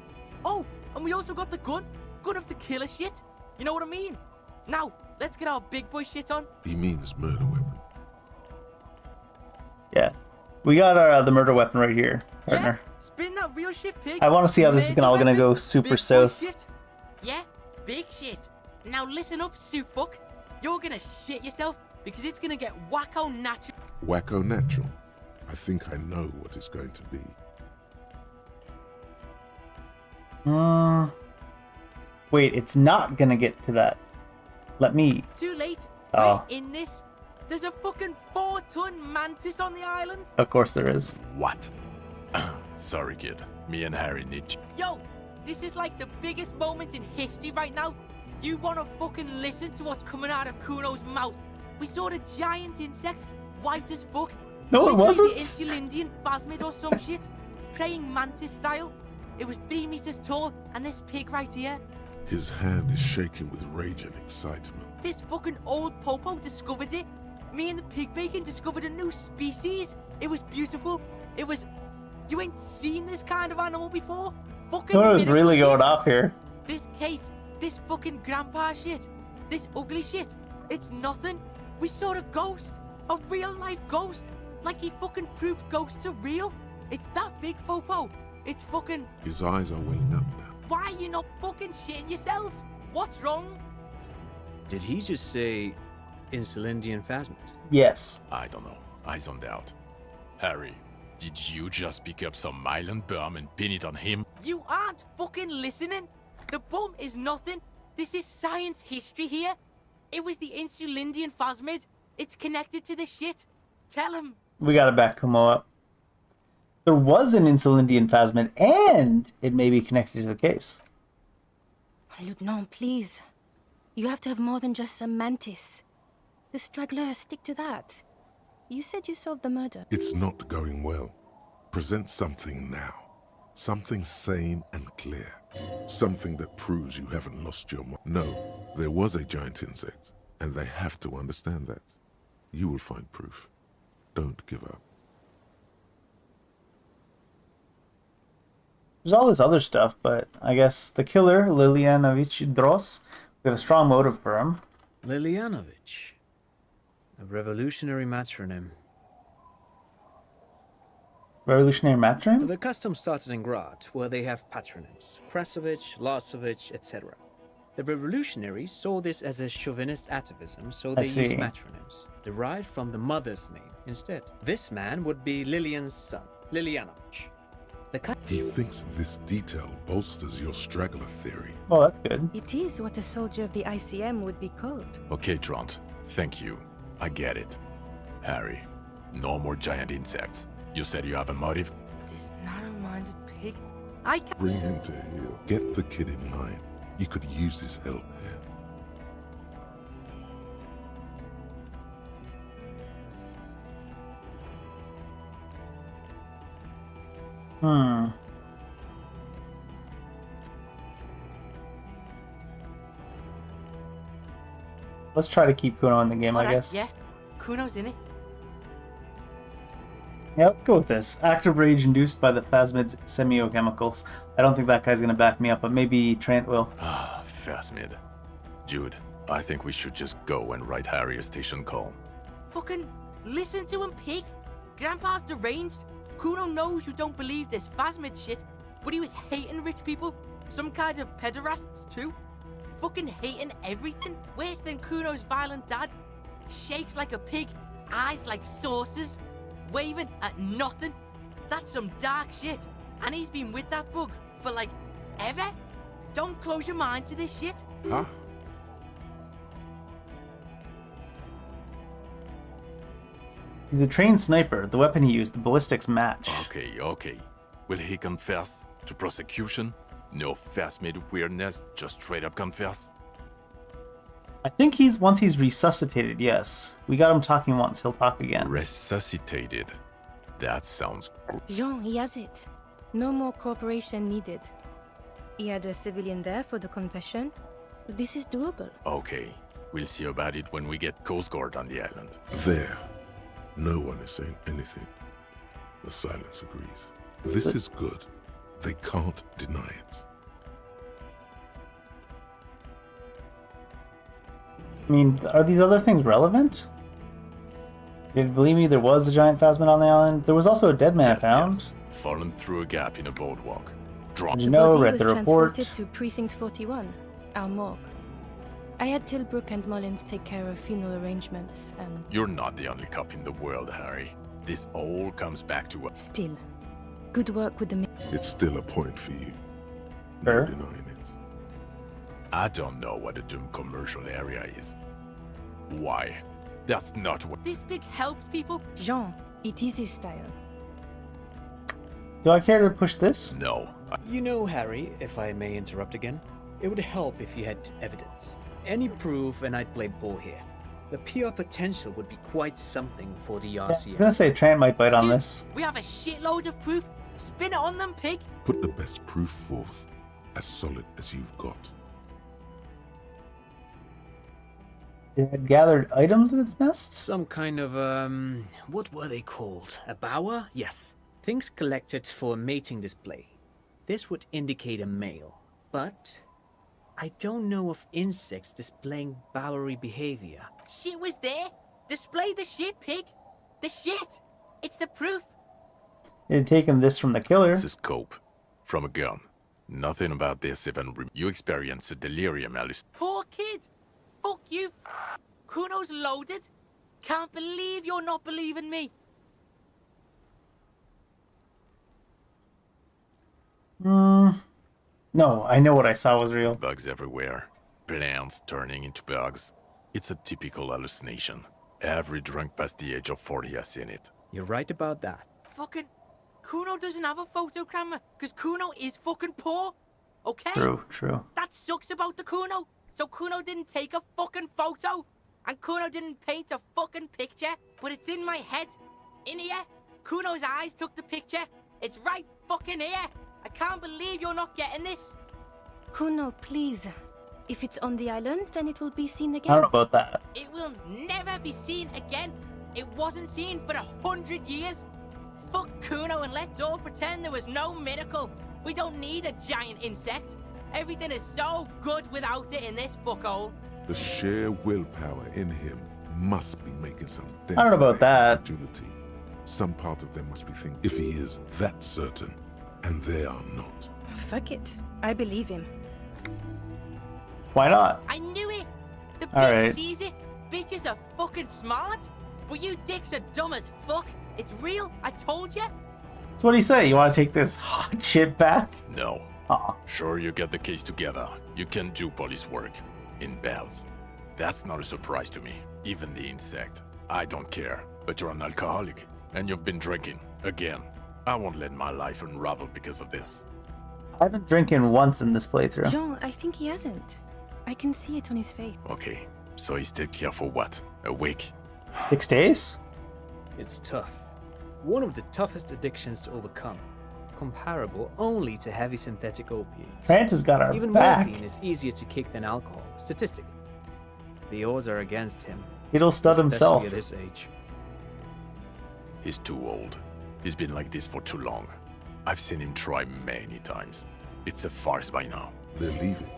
Oh, and we also got the gun. Gun of the killer shit. You know what I mean? Now, let's get our big boy shit on. He means murder weapon. Yeah. We got our the murder weapon right here, partner. Yeah, spin that real shit, pig. I want to see how this is all gonna go Big super boy south. shit. Yeah, big shit. Now listen up, Sue fuck. You're gonna shit yourself because it's gonna get wacko natural. Wacko natural. I think I know what it's going to be. Wait, it's not gonna get to that. Let me. Too late. Oh. We're in this. There's a fucking 4-ton mantis on the island. Of course there is. What? Sorry, kid. Me and Harry need you. Yo, this is like the biggest moment in history right now. You wanna fucking listen to what's coming out of Kuno's mouth? We saw a giant insect, white as fuck. No, it wasn't. The Insulindian phasmid or some shit. Praying mantis style. It was 3 meters tall, and this pig right here. His hand is shaking with rage and excitement. This fucking old popo discovered it. Me and the pig bacon discovered a new species. It was beautiful. It was... You ain't seen this kind of animal before? Fucking Kuno's miracle really shit. going off here. This case, this fucking grandpa shit, this ugly shit, it's nothing. We saw a ghost. A real life ghost. Like he fucking proved ghosts are real. It's that big, popo. It's fucking... His eyes are welling up now. Why are you not fucking shitting yourselves? What's wrong? Did he just say Insulindian phasmid? Yes. I don't know. I zoned out. Harry, did you just pick up some island berm and pin it on him? You aren't fucking listening. The bum is nothing. This is science history here. It was the Insulindian phasmid. It's connected to the shit. Tell him. We gotta back Kumo up. There was an Insulindian phasmid, and it may be connected to the case. Lieutenant, please. You have to have more than just a mantis. The straggler, stick to that. You said you solved the murder. It's not going well. Present something now. Something sane and clear. Something that proves you haven't lost your mind. No, there was a giant insect, and they have to understand that. You will find proof. Don't give up. There's all this other stuff, but I guess the killer, Lilianovich Dros, we have a strong motive for him. Lilianovich. A revolutionary matronym. Revolutionary matronym? The custom started in Grad, where they have patronyms. Krasovich, Lasovich, etc. The revolutionaries saw this as a chauvinist atavism, so they used matronyms, derived from the mother's name instead. This man would be Lilian's son, Lilianovich. He thinks this detail bolsters your straggler theory. Oh, that's good. It is what a soldier of the ICM would be called. Okay, Trant. Thank you. I get it. Harry, no more giant insects. You said you have a motive? This narrow-minded pig. I can't... Bring him to heel. Get the kid in line. You could use his help here. Let's try to keep Kuno in the game, I guess. Yeah, Kuno's in it. Yeah, let's go with this. Active rage induced by the phasmid's semiochemicals. I don't think that guy's gonna back me up, but maybe Trent will. Ah, phasmid. Jude, I think we should just go and write Harry a station call. Fucking listen to him, pig. Grandpa's deranged. Kuno knows you don't believe this phasmid shit, but he was hating rich people. Some kind of pederasts too. Fucking hating everything. Worse than Kuno's violent dad. shakes like a pig, eyes like saucers, waving at nothing. That's some dark shit. And he's been with that bug for like ever. Don't close your mind to this shit. Huh? He's a trained sniper. The weapon he used, the ballistics match. Okay. Will he confess to prosecution? No fast-made weirdness, just straight up confess? I think once he's resuscitated, yes. We got him talking once, he'll talk again. Resuscitated? That sounds Jean, he has it. No more cooperation needed. He had a civilian there for the confession. This is doable. Okay, we'll see about it when we get Coast Guard on the island. There. No one is saying anything. The silence agrees. This is good. They can't deny it. I mean, are these other things relevant? Believe me, there was a giant phasmid on the island. There was also a dead man found. Yes. Fallen through a gap in a boardwalk. Did you know? Read was the report. transported to Precinct 41, our morgue. I had Tilbrook and Mullins take care of funeral arrangements and... You're not the only cop in the world, Harry. This all comes back to us. Still, good work with the... It's still a point for you. Sure. No denying it. I don't know what a doomed commercial area is. Why? That's not what... This big helps people. Jean, it is his style. Do I care to push this? No. You know, Harry, if I may interrupt again, it would help if you had evidence. Any proof and I'd play ball here. The PR potential would be quite something for the I RCA. was gonna say Tran might bite on Dude, this. We have a shitload of proof. Spin it on them, pig. Put the best proof forth, as solid as you've got. It had gathered items in its nest? Some kind of, what were they called? A bower? Yes. Things collected for a mating display. This would indicate a male, but I don't know of insects displaying bowery behavior. Shit was there. Display the shit, pig. The shit. It's the proof. It had taken this from the killer. It's a scope. From a gun. Nothing about this even... You experience a delirium, Alice. Poor kid. Fuck you. Kuno's loaded. Can't believe you're not believing me. No, I know what I saw was real. Bugs everywhere. Plants turning into bugs. It's a typical hallucination. Every drunk past the age of 40 has seen it. You're right about that. Fucking Kuno doesn't have a photo camera because Kuno is fucking poor. Okay? True. That sucks about the Kuno. So Kuno didn't take a fucking photo. And Kuno didn't paint a fucking picture. But it's in my head. In here. Kuno's eyes took the picture. It's right fucking here. I can't believe you're not getting this. Kuno, please. If it's on the island, then it will be seen again. I don't know about that. It will never be seen again. It wasn't seen for 100 years. Fuck Kuno and let's all pretend there was no miracle. We don't need a giant insect. Everything is so good without it in this fuckhole. The sheer willpower in him must be making some dent I don't know about in their that. incredulity. Some part of them must be thinking if he is that certain, and they are not. Fuck it. I believe him. Why not? I knew it. The All bitch right. sees it. Bitches are fucking smart. But you dicks are dumb as fuck. It's real. I told you. So what do you say? You want to take this hot shit back? No. Sure, you get the case together. You can do police work. In bouts. That's not a surprise to me. Even the insect. I don't care. But you're an alcoholic. And you've been drinking. Again. I won't let my life unravel because of this. I've been drinking once in this playthrough. Jean, I think he hasn't. I can see it on his face. Okay. So he's still here for what? A week? 6 days? It's tough. One of the toughest addictions to overcome. Comparable only to heavy synthetic opiates. France has got our Even back. morphine is easier to kick than alcohol, statistically. The odds are against him. He'll stud himself. Especially at his age. He's too old. He's been like this for too long. I've seen him try many times. It's a farce by now. They're leaving.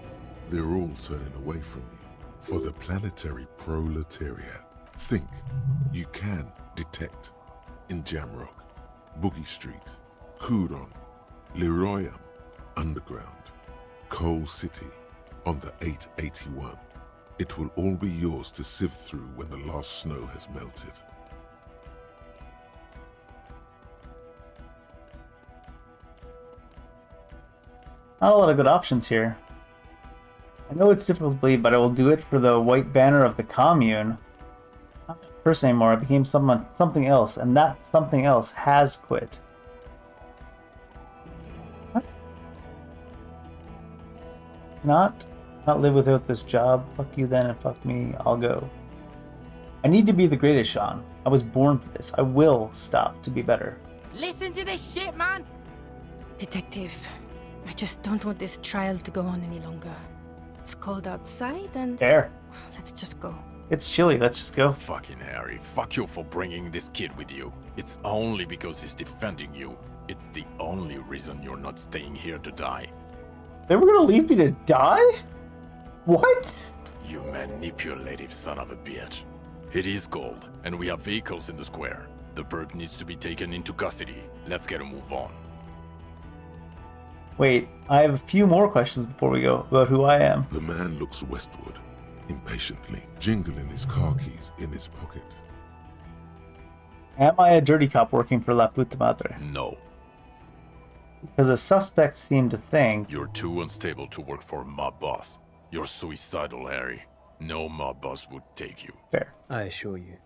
They're all turning away from you. For the planetary proletariat. Think. You can detect. In Jamrock, Boogie Street, Coudon, Leroyam, Underground, Coal City, on the 881. It will all be yours to sift through when the last snow has melted. Not a lot of good options here. I know it's difficult to believe, but I will do it for the white banner of the commune. Not that person anymore. I became something else, and that something else has quit. What? Not live without this job. Fuck you then, and fuck me. I'll go. I need to be the greatest, Sean. I was born for this. I will stop to be better. Listen to this shit, man! Detective, I just don't want this trial to go on any longer. It's cold outside and... There. Let's just go. It's chilly. Let's just go. Fucking Harry, fuck you for bringing this kid with you. It's only because he's defending you. It's the only reason you're not staying here to die. They were gonna leave me to die? What? You manipulative son of a bitch. It is cold, and we have vehicles in the square. The perp needs to be taken into custody. Let's get a move on. Wait, I have a few more questions before we go about who I am. The man looks westward, impatiently, jingling his car keys in his pocket. Am I a dirty cop working for La Puta Madre? No. Because a suspect seemed to think... You're too unstable to work for a mob boss. You're suicidal, Harry. No mob boss would take you. Fair. I assure you,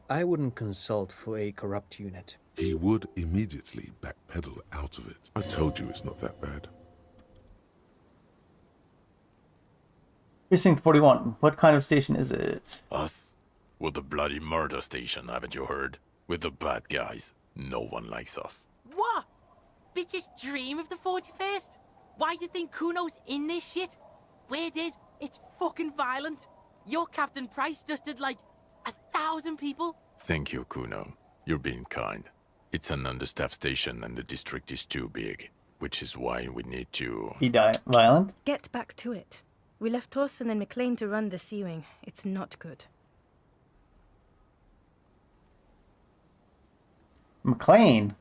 I wouldn't consult for a corrupt unit. He would immediately backpedal out of it. I told you it's not that bad. Precinct 41. What kind of station is it? Us? We're the bloody murder station, haven't you heard? We're the bad guys. No one likes us. What? Bitches dream of the 41st? Why do you think Kuno's in this shit? Weird is, it's fucking violent. Your Captain Price dusted like 1,000 people. Thank you, Kuno. You're being kind. It's an understaffed station and the district is too big, which is why we need to... Be violent? Get back to it. We left Torson and McLean to run the Sea Wing. It's not good. McLean?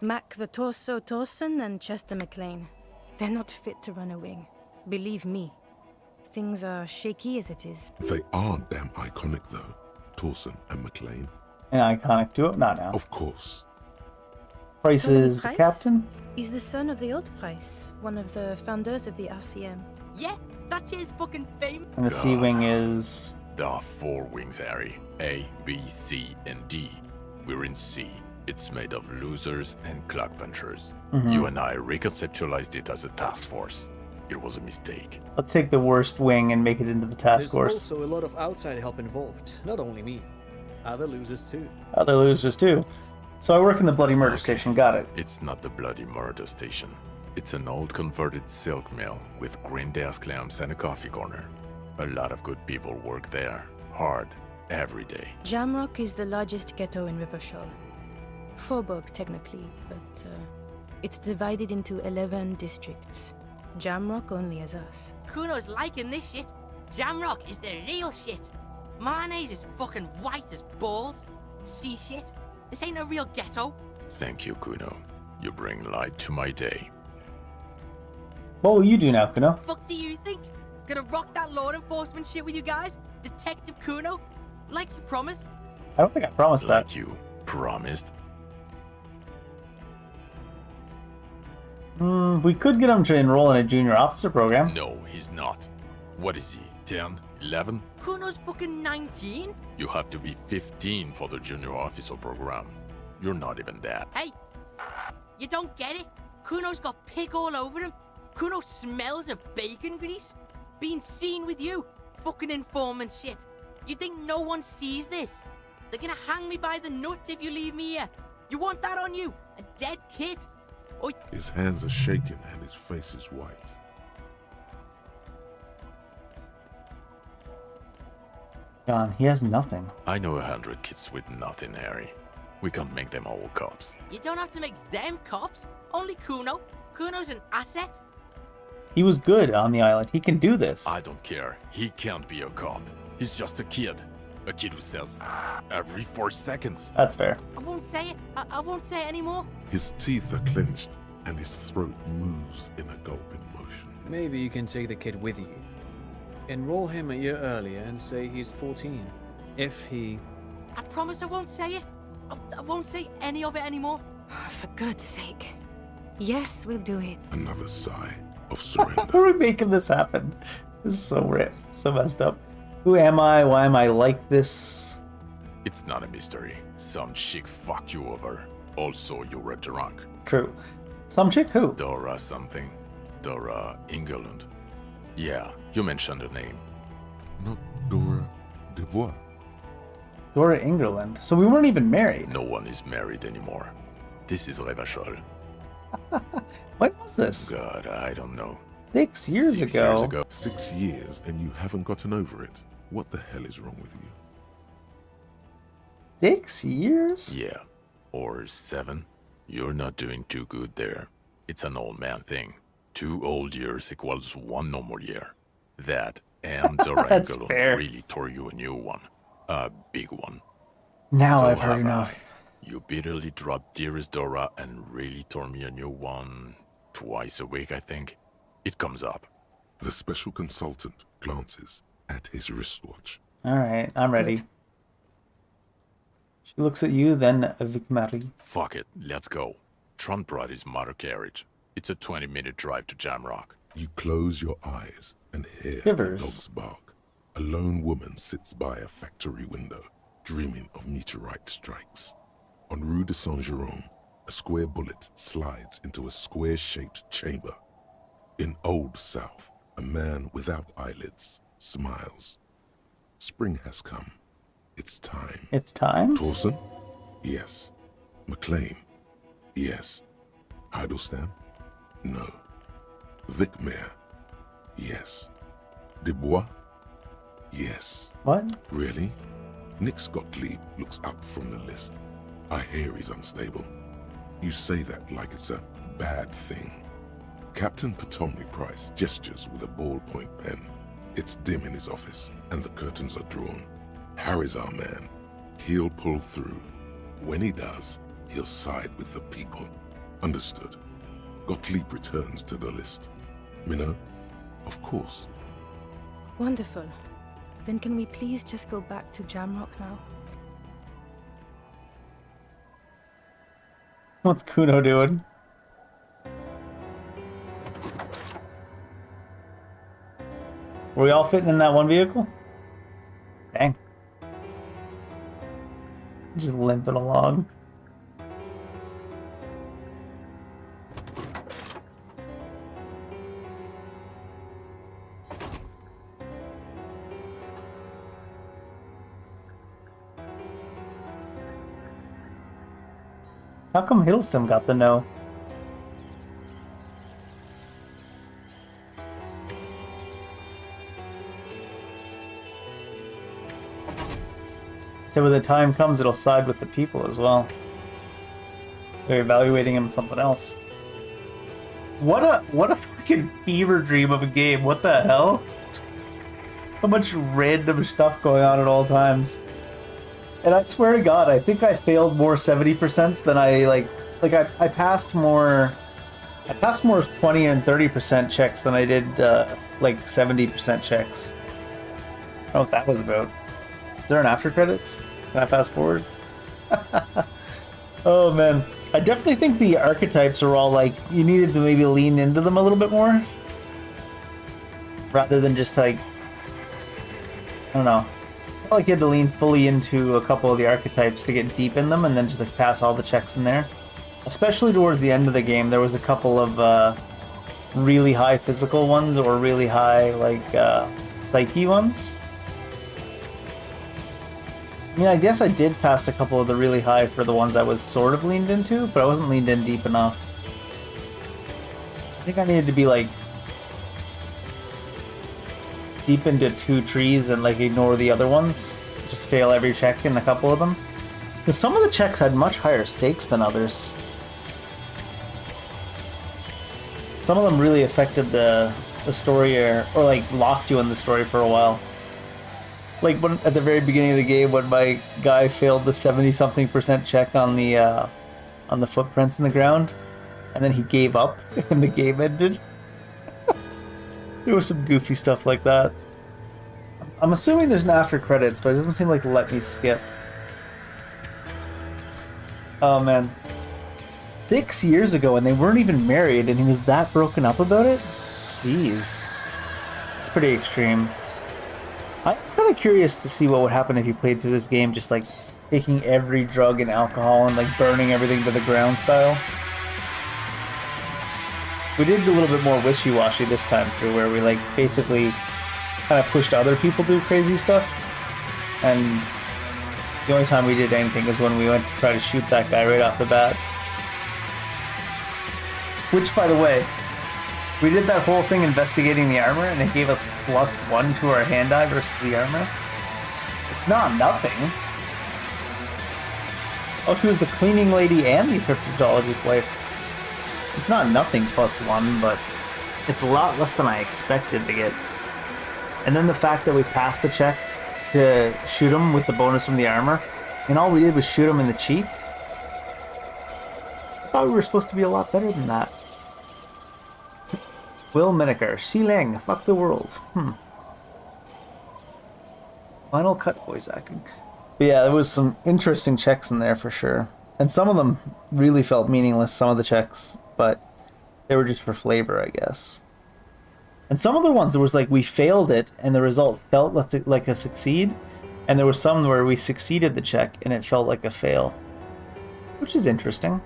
Mac the Torso Torson and Chester McLean. They're not fit to run a wing. Believe me. Things are shaky as it is. They are damn iconic, though. Torson and McLean. An iconic duo? Not now. Of course. Price is the captain? He's the son of the old Price, one of the founders of the RCM. Yeah, that shit is fucking famous. And the Sea Wing is... There are 4 wings, Harry. A, B, C, and D. We're in C. It's made of losers and clock punchers. You and I reconceptualized it as a task force. It was a mistake. Let's take the worst wing and make it into the task force. There's also a lot of outside help involved. Not only me. Other losers too. Other losers too. So I work in the Bloody Murder Station, got it. It's not the Bloody Murder Station. It's an old converted silk mill with green desk lamps and a coffee corner. A lot of good people work there. Hard. Every day. Jamrock is the largest ghetto in Rivershore. Faubourg, technically, but it's divided into 11 districts. Jamrock only has us. Kuno's liking this shit. Jamrock is the real shit. Mayonnaise is fucking white as balls. See shit? This ain't a real ghetto. Thank you, Kuno. You bring light to my day. What will you do now, Kuno? Fuck do you think? Gonna rock that law enforcement shit with you guys? Detective Kuno? Like you promised? I don't think I promised that. Like you promised? We could get him to enroll in a junior officer program. No, he's not. What is he, 10, 11? Kuno's fucking 19? You have to be 15 for the junior officer program. You're not even that. Hey, you don't get it? Kuno's got pig all over him. Kuno smells of bacon grease. Being seen with you, fucking informant shit. You think no one sees this? They're gonna hang me by the nuts if you leave me here. You want that on you? A dead kid? Or... His hands are shaking and his face is white. John, he has nothing. I know 100 kids with nothing, Harry. We can't make them all cops. You don't have to make them cops. Only Kuno. Kuno's an asset. He was good on the island. He can do this. I don't care. He can't be a cop. He's just a kid. A kid who says every 4 seconds. That's fair. I won't say it. I won't say it anymore. His teeth are clenched and his throat moves in a gulping motion. Maybe you can take the kid with you. Enroll him a year earlier and say he's 14. If he... I promise I won't say it. I won't say any of it anymore. For God's sake. Yes, we'll do it. Another sigh of surrender. How are we making this happen? This is so rip, so messed up. Who am I? Why am I like this? It's not a mystery. Some chick fucked you over. Also, you were drunk. True. Some chick who? Dora something. Dora England. Yeah, you mentioned the name. Not Dora Dubois. Dora England. So we weren't even married. No one is married anymore. This is Revachol. When was this? God, I don't know. 6 years ago. 6 years and you haven't gotten over it. What the hell is wrong with you? 6 years? Yeah. Or 7. You're not doing too good there. It's an old man thing. 2 old years equals 1 normal year. That and Dora England really tore you a new one. A big one. Now So I've heard have enough. You bitterly dropped Dearest Dora and really tore me a new one twice a week, I think. It comes up. The special consultant glances at his wristwatch. Alright, I'm ready. She looks at you, then Vic-Marie. Fuck it, let's go. Trump brought his motor carriage. It's a 20-minute drive to Jamrock. You close your eyes and hear the Shivers. dogs bark. A lone woman sits by a factory window, dreaming of meteorite strikes. On Rue de Saint-Jérôme, a square bullet slides into a square-shaped chamber. In Old South, a man without eyelids smiles. Spring has come. It's time. It's time? Torsen? Yes. McLean? Yes. Heidelstein? No. Vicmair? Yes. Dubois? Yes. What? Really? Nick Gottlieb looks up from the list. I hear he's unstable. You say that like it's a bad thing. Captain Potomny Price gestures with a ballpoint pen. It's dim in his office, and the curtains are drawn. Harry's our man. He'll pull through. When he does, he'll side with the people. Understood. Gottlieb returns to the list. Minnow? Of course. Wonderful. Then can we please just go back to Jamrock now? What's Kuno doing? Were we all fitting in that one vehicle? Dang. Just limping along. How come Hiddleston got the no? So when the time comes, it'll side with the people as well. They're evaluating him something else. What a fucking fever dream of a game. What the hell? So much random stuff going on at all times. And I swear to God, I think I failed more 70% than I passed more 20 and 30% checks than I did 70% checks. I don't know what that was about. Is there an after credits? Can I fast forward? Oh man. I definitely think the archetypes are all like, you needed to maybe lean into them a little bit more. Rather than just like, I don't know. I felt like you had to lean fully into a couple of the archetypes to get deep in them and then just like pass all the checks in there. Especially towards the end of the game, there was a couple of really high physical ones or really high psyche ones. I mean, I guess I did pass a couple of the really high for the ones I was sort of leaned into, but I wasn't leaned in deep enough. I think I needed to be like deep into 2 trees and like ignore the other ones. Just fail every check in a couple of them. Because some of the checks had much higher stakes than others. Some of them really affected the story or like locked you in the story for a while. Like when at the very beginning of the game when my guy failed the 70-something% check on the footprints in the ground, and then he gave up and the game ended. There was some goofy stuff like that. I'm assuming there's an after credits, but it doesn't seem like to let me skip. Oh man. 6 years ago and they weren't even married and he was that broken up about it? Jeez. It's pretty extreme. I'm kind of curious to see what would happen if you played through this game just like taking every drug and alcohol and like burning everything to the ground style. We did a little bit more wishy-washy this time through where we like basically kind of pushed other people to do crazy stuff. And the only time we did anything is when we went to try to shoot that guy right off the bat. Which, by the way, we did that whole thing investigating the armor and it gave us +1 to our hand eye versus the armor. It's not nothing. Oh, she was the cleaning lady and the cryptologist's wife. It's not nothing +1, but it's a lot less than I expected to get. And then the fact that we passed the check to shoot him with the bonus from the armor, and all we did was shoot him in the cheek. I thought we were supposed to be a lot better than that. Will Miniker, Xileng, fuck the world. Final cut voice acting. But yeah, there was some interesting checks in there for sure. And some of them really felt meaningless, some of the checks, but they were just for flavor, I guess. And some of the ones, it was like we failed it and the result felt like a succeed. And there was some where we succeeded the check and it felt like a fail. Which is interesting.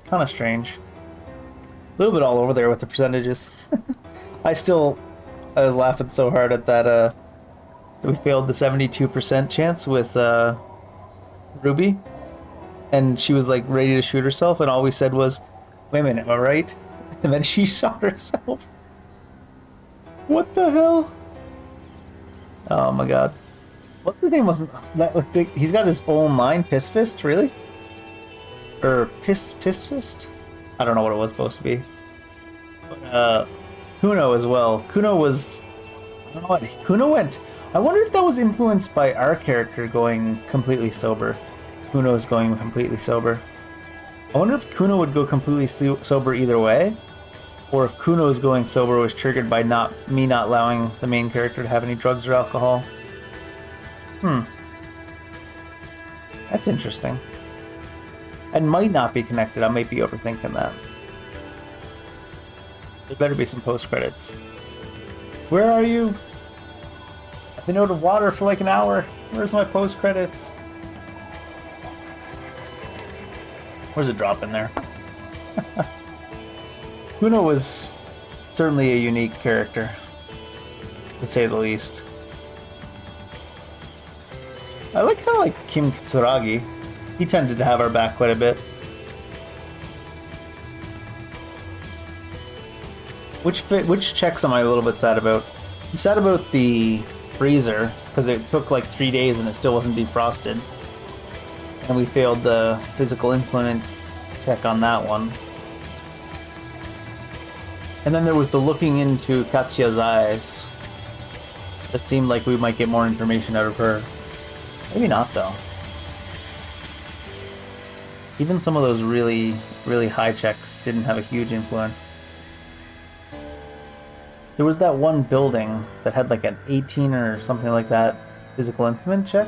Kind of strange. A little bit all over there with the percentages. I was laughing so hard at that, we failed the 72% chance with Ruby. And she was like ready to shoot herself and all we said was, wait a minute, am I right? And then she shot herself. What the hell? Oh my god. What's his name? Wasn't that like big? He's got his own line, Piss Fist, really? Or Piss Fist? I don't know what it was supposed to be. But Kuno as well. Kuno was, I don't know what Kuno went. I wonder if that was influenced by our character going completely sober. Kuno's going completely sober. I wonder if Kuno would go completely sober either way, or if Kuno's going sober was triggered by me not allowing the main character to have any drugs or alcohol. That's interesting. It might not be connected. I might be overthinking that. There better be some post-credits. Where are you? I've been out of water for like an hour. Where's my post-credits? Where's it drop in there? Kuno was certainly a unique character, to say the least. I kind of like Kim Kitsuragi. He tended to have our back quite a bit. Which checks am I a little bit sad about? I'm sad about the freezer, because it took like 3 days and it still wasn't defrosted. And we failed the physical implement check on that one. And then there was the looking into Katsuya's eyes. It seemed like we might get more information out of her. Maybe not, though. Even some of those really, really high checks didn't have a huge influence. There was that one building that had like an 18 or something like that physical implement check.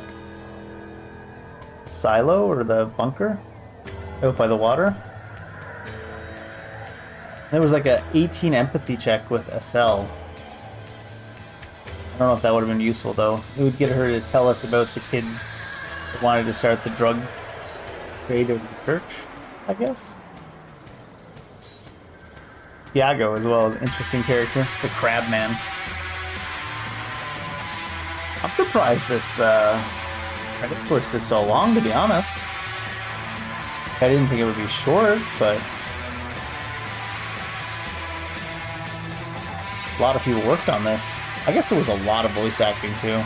Silo or the bunker out by the water. There was like a 18 empathy check with SL. I don't know if that would have been useful though. It would get her to tell us about the kid that wanted to start the drug trade of the church, I guess. Iago as well is an interesting character, the crab man. I'm surprised this credits list is so long, to be honest. I didn't think it would be short, but a lot of people worked on this. I guess there was a lot of voice acting too.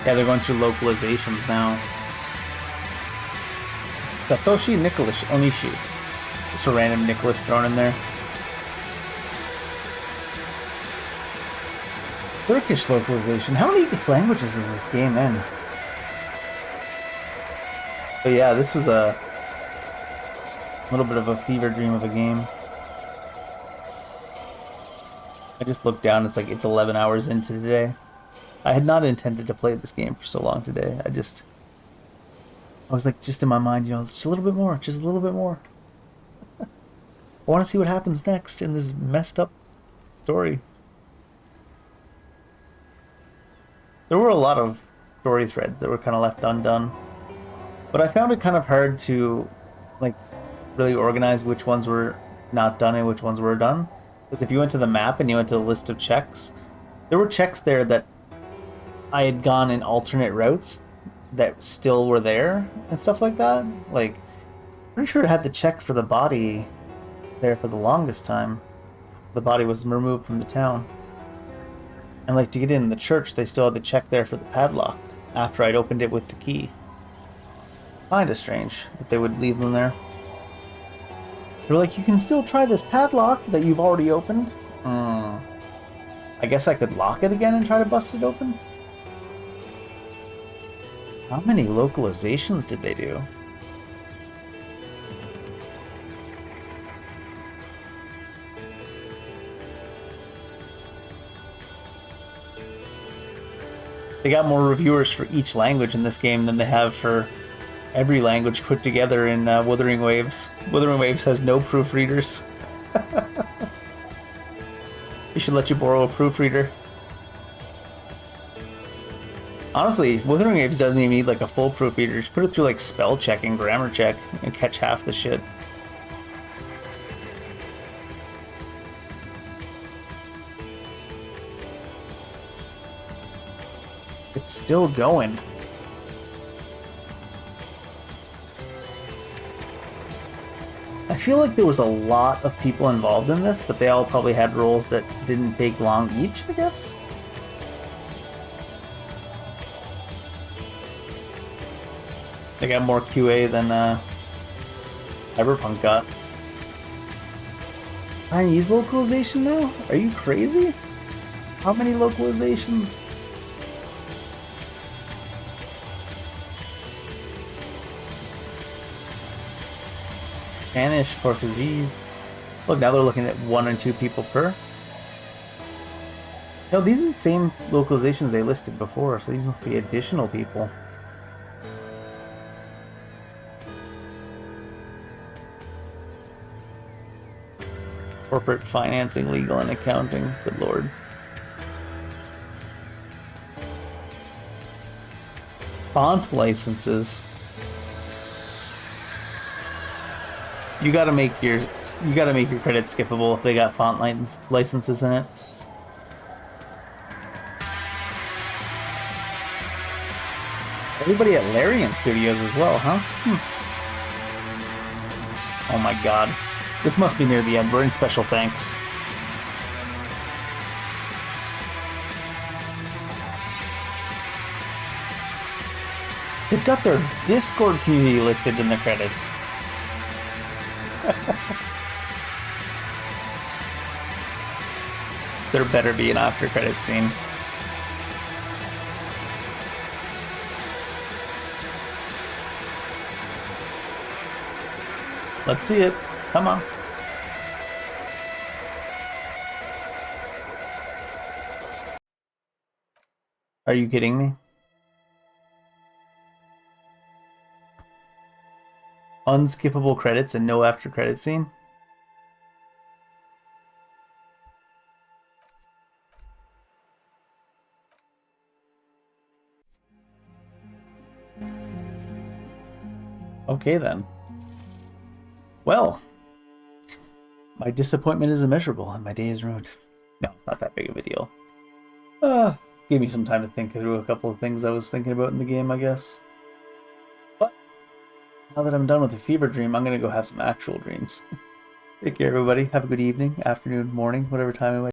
Yeah, they're going through localizations now. Satoshi Nicholas Onishi. Just a random Nicholas thrown in there. Turkish localization. How many languages is this game in? But yeah, this was a A little bit of a fever dream of a game. I just looked down, it's like it's 11 hours into today. I had not intended to play this game for so long today. I was like, just in my mind, just a little bit more, just a little bit more. I want to see what happens next in this messed up story. There were a lot of story threads that were kind of left undone. But I found it kind of hard to, like, really organize which ones were not done and which ones were done. Because if you went to the map and you went to the list of checks, there were checks there that I had gone in alternate routes that still were there and stuff like that. Like, pretty sure it had the check for the body there for the longest time. The body was removed from the town. And like to get in the church, they still had the check there for the padlock after I'd opened it with the key. Kinda strange that they would leave them there. They were like, you can still try this padlock that you've already opened. I guess I could lock it again and try to bust it open? How many localizations did they do? They got more reviewers for each language in this game than they have for every language put together in Wuthering Waves. Wuthering Waves has no proofreaders. They should let you borrow a proofreader. Honestly, Wuthering Waves doesn't even need like a full proofreader. Just put it through like spell check and grammar check and catch half the shit. It's still going. I feel like there was a lot of people involved in this, but they all probably had roles that didn't take long each, I guess? They got more QA than Cyberpunk got. Chinese localization now? Are you crazy? How many localizations? Spanish, Portuguese. Look, now they're looking at 1 and 2 people per. No, these are the same localizations they listed before, so these must be additional people. Corporate financing, legal, and accounting. Good lord. Font licenses. You gotta make your credits skippable if they got font licenses in it. Everybody at Larian Studios as well, huh? Oh my god. This must be near the end. We're in special thanks. They've got their Discord community listed in the credits. There better be an after credit scene. Let's see it. Come on. Are you kidding me? Unskippable credits and no after credit scene? Okay then. Well, my disappointment is immeasurable and my day is ruined. No, it's not that big of a deal. Gave me some time to think through a couple of things I was thinking about in the game, I guess. But now that I'm done with the fever dream, I'm gonna go have some actual dreams. Take care, everybody. Have a good evening, afternoon, morning, whatever time it might be.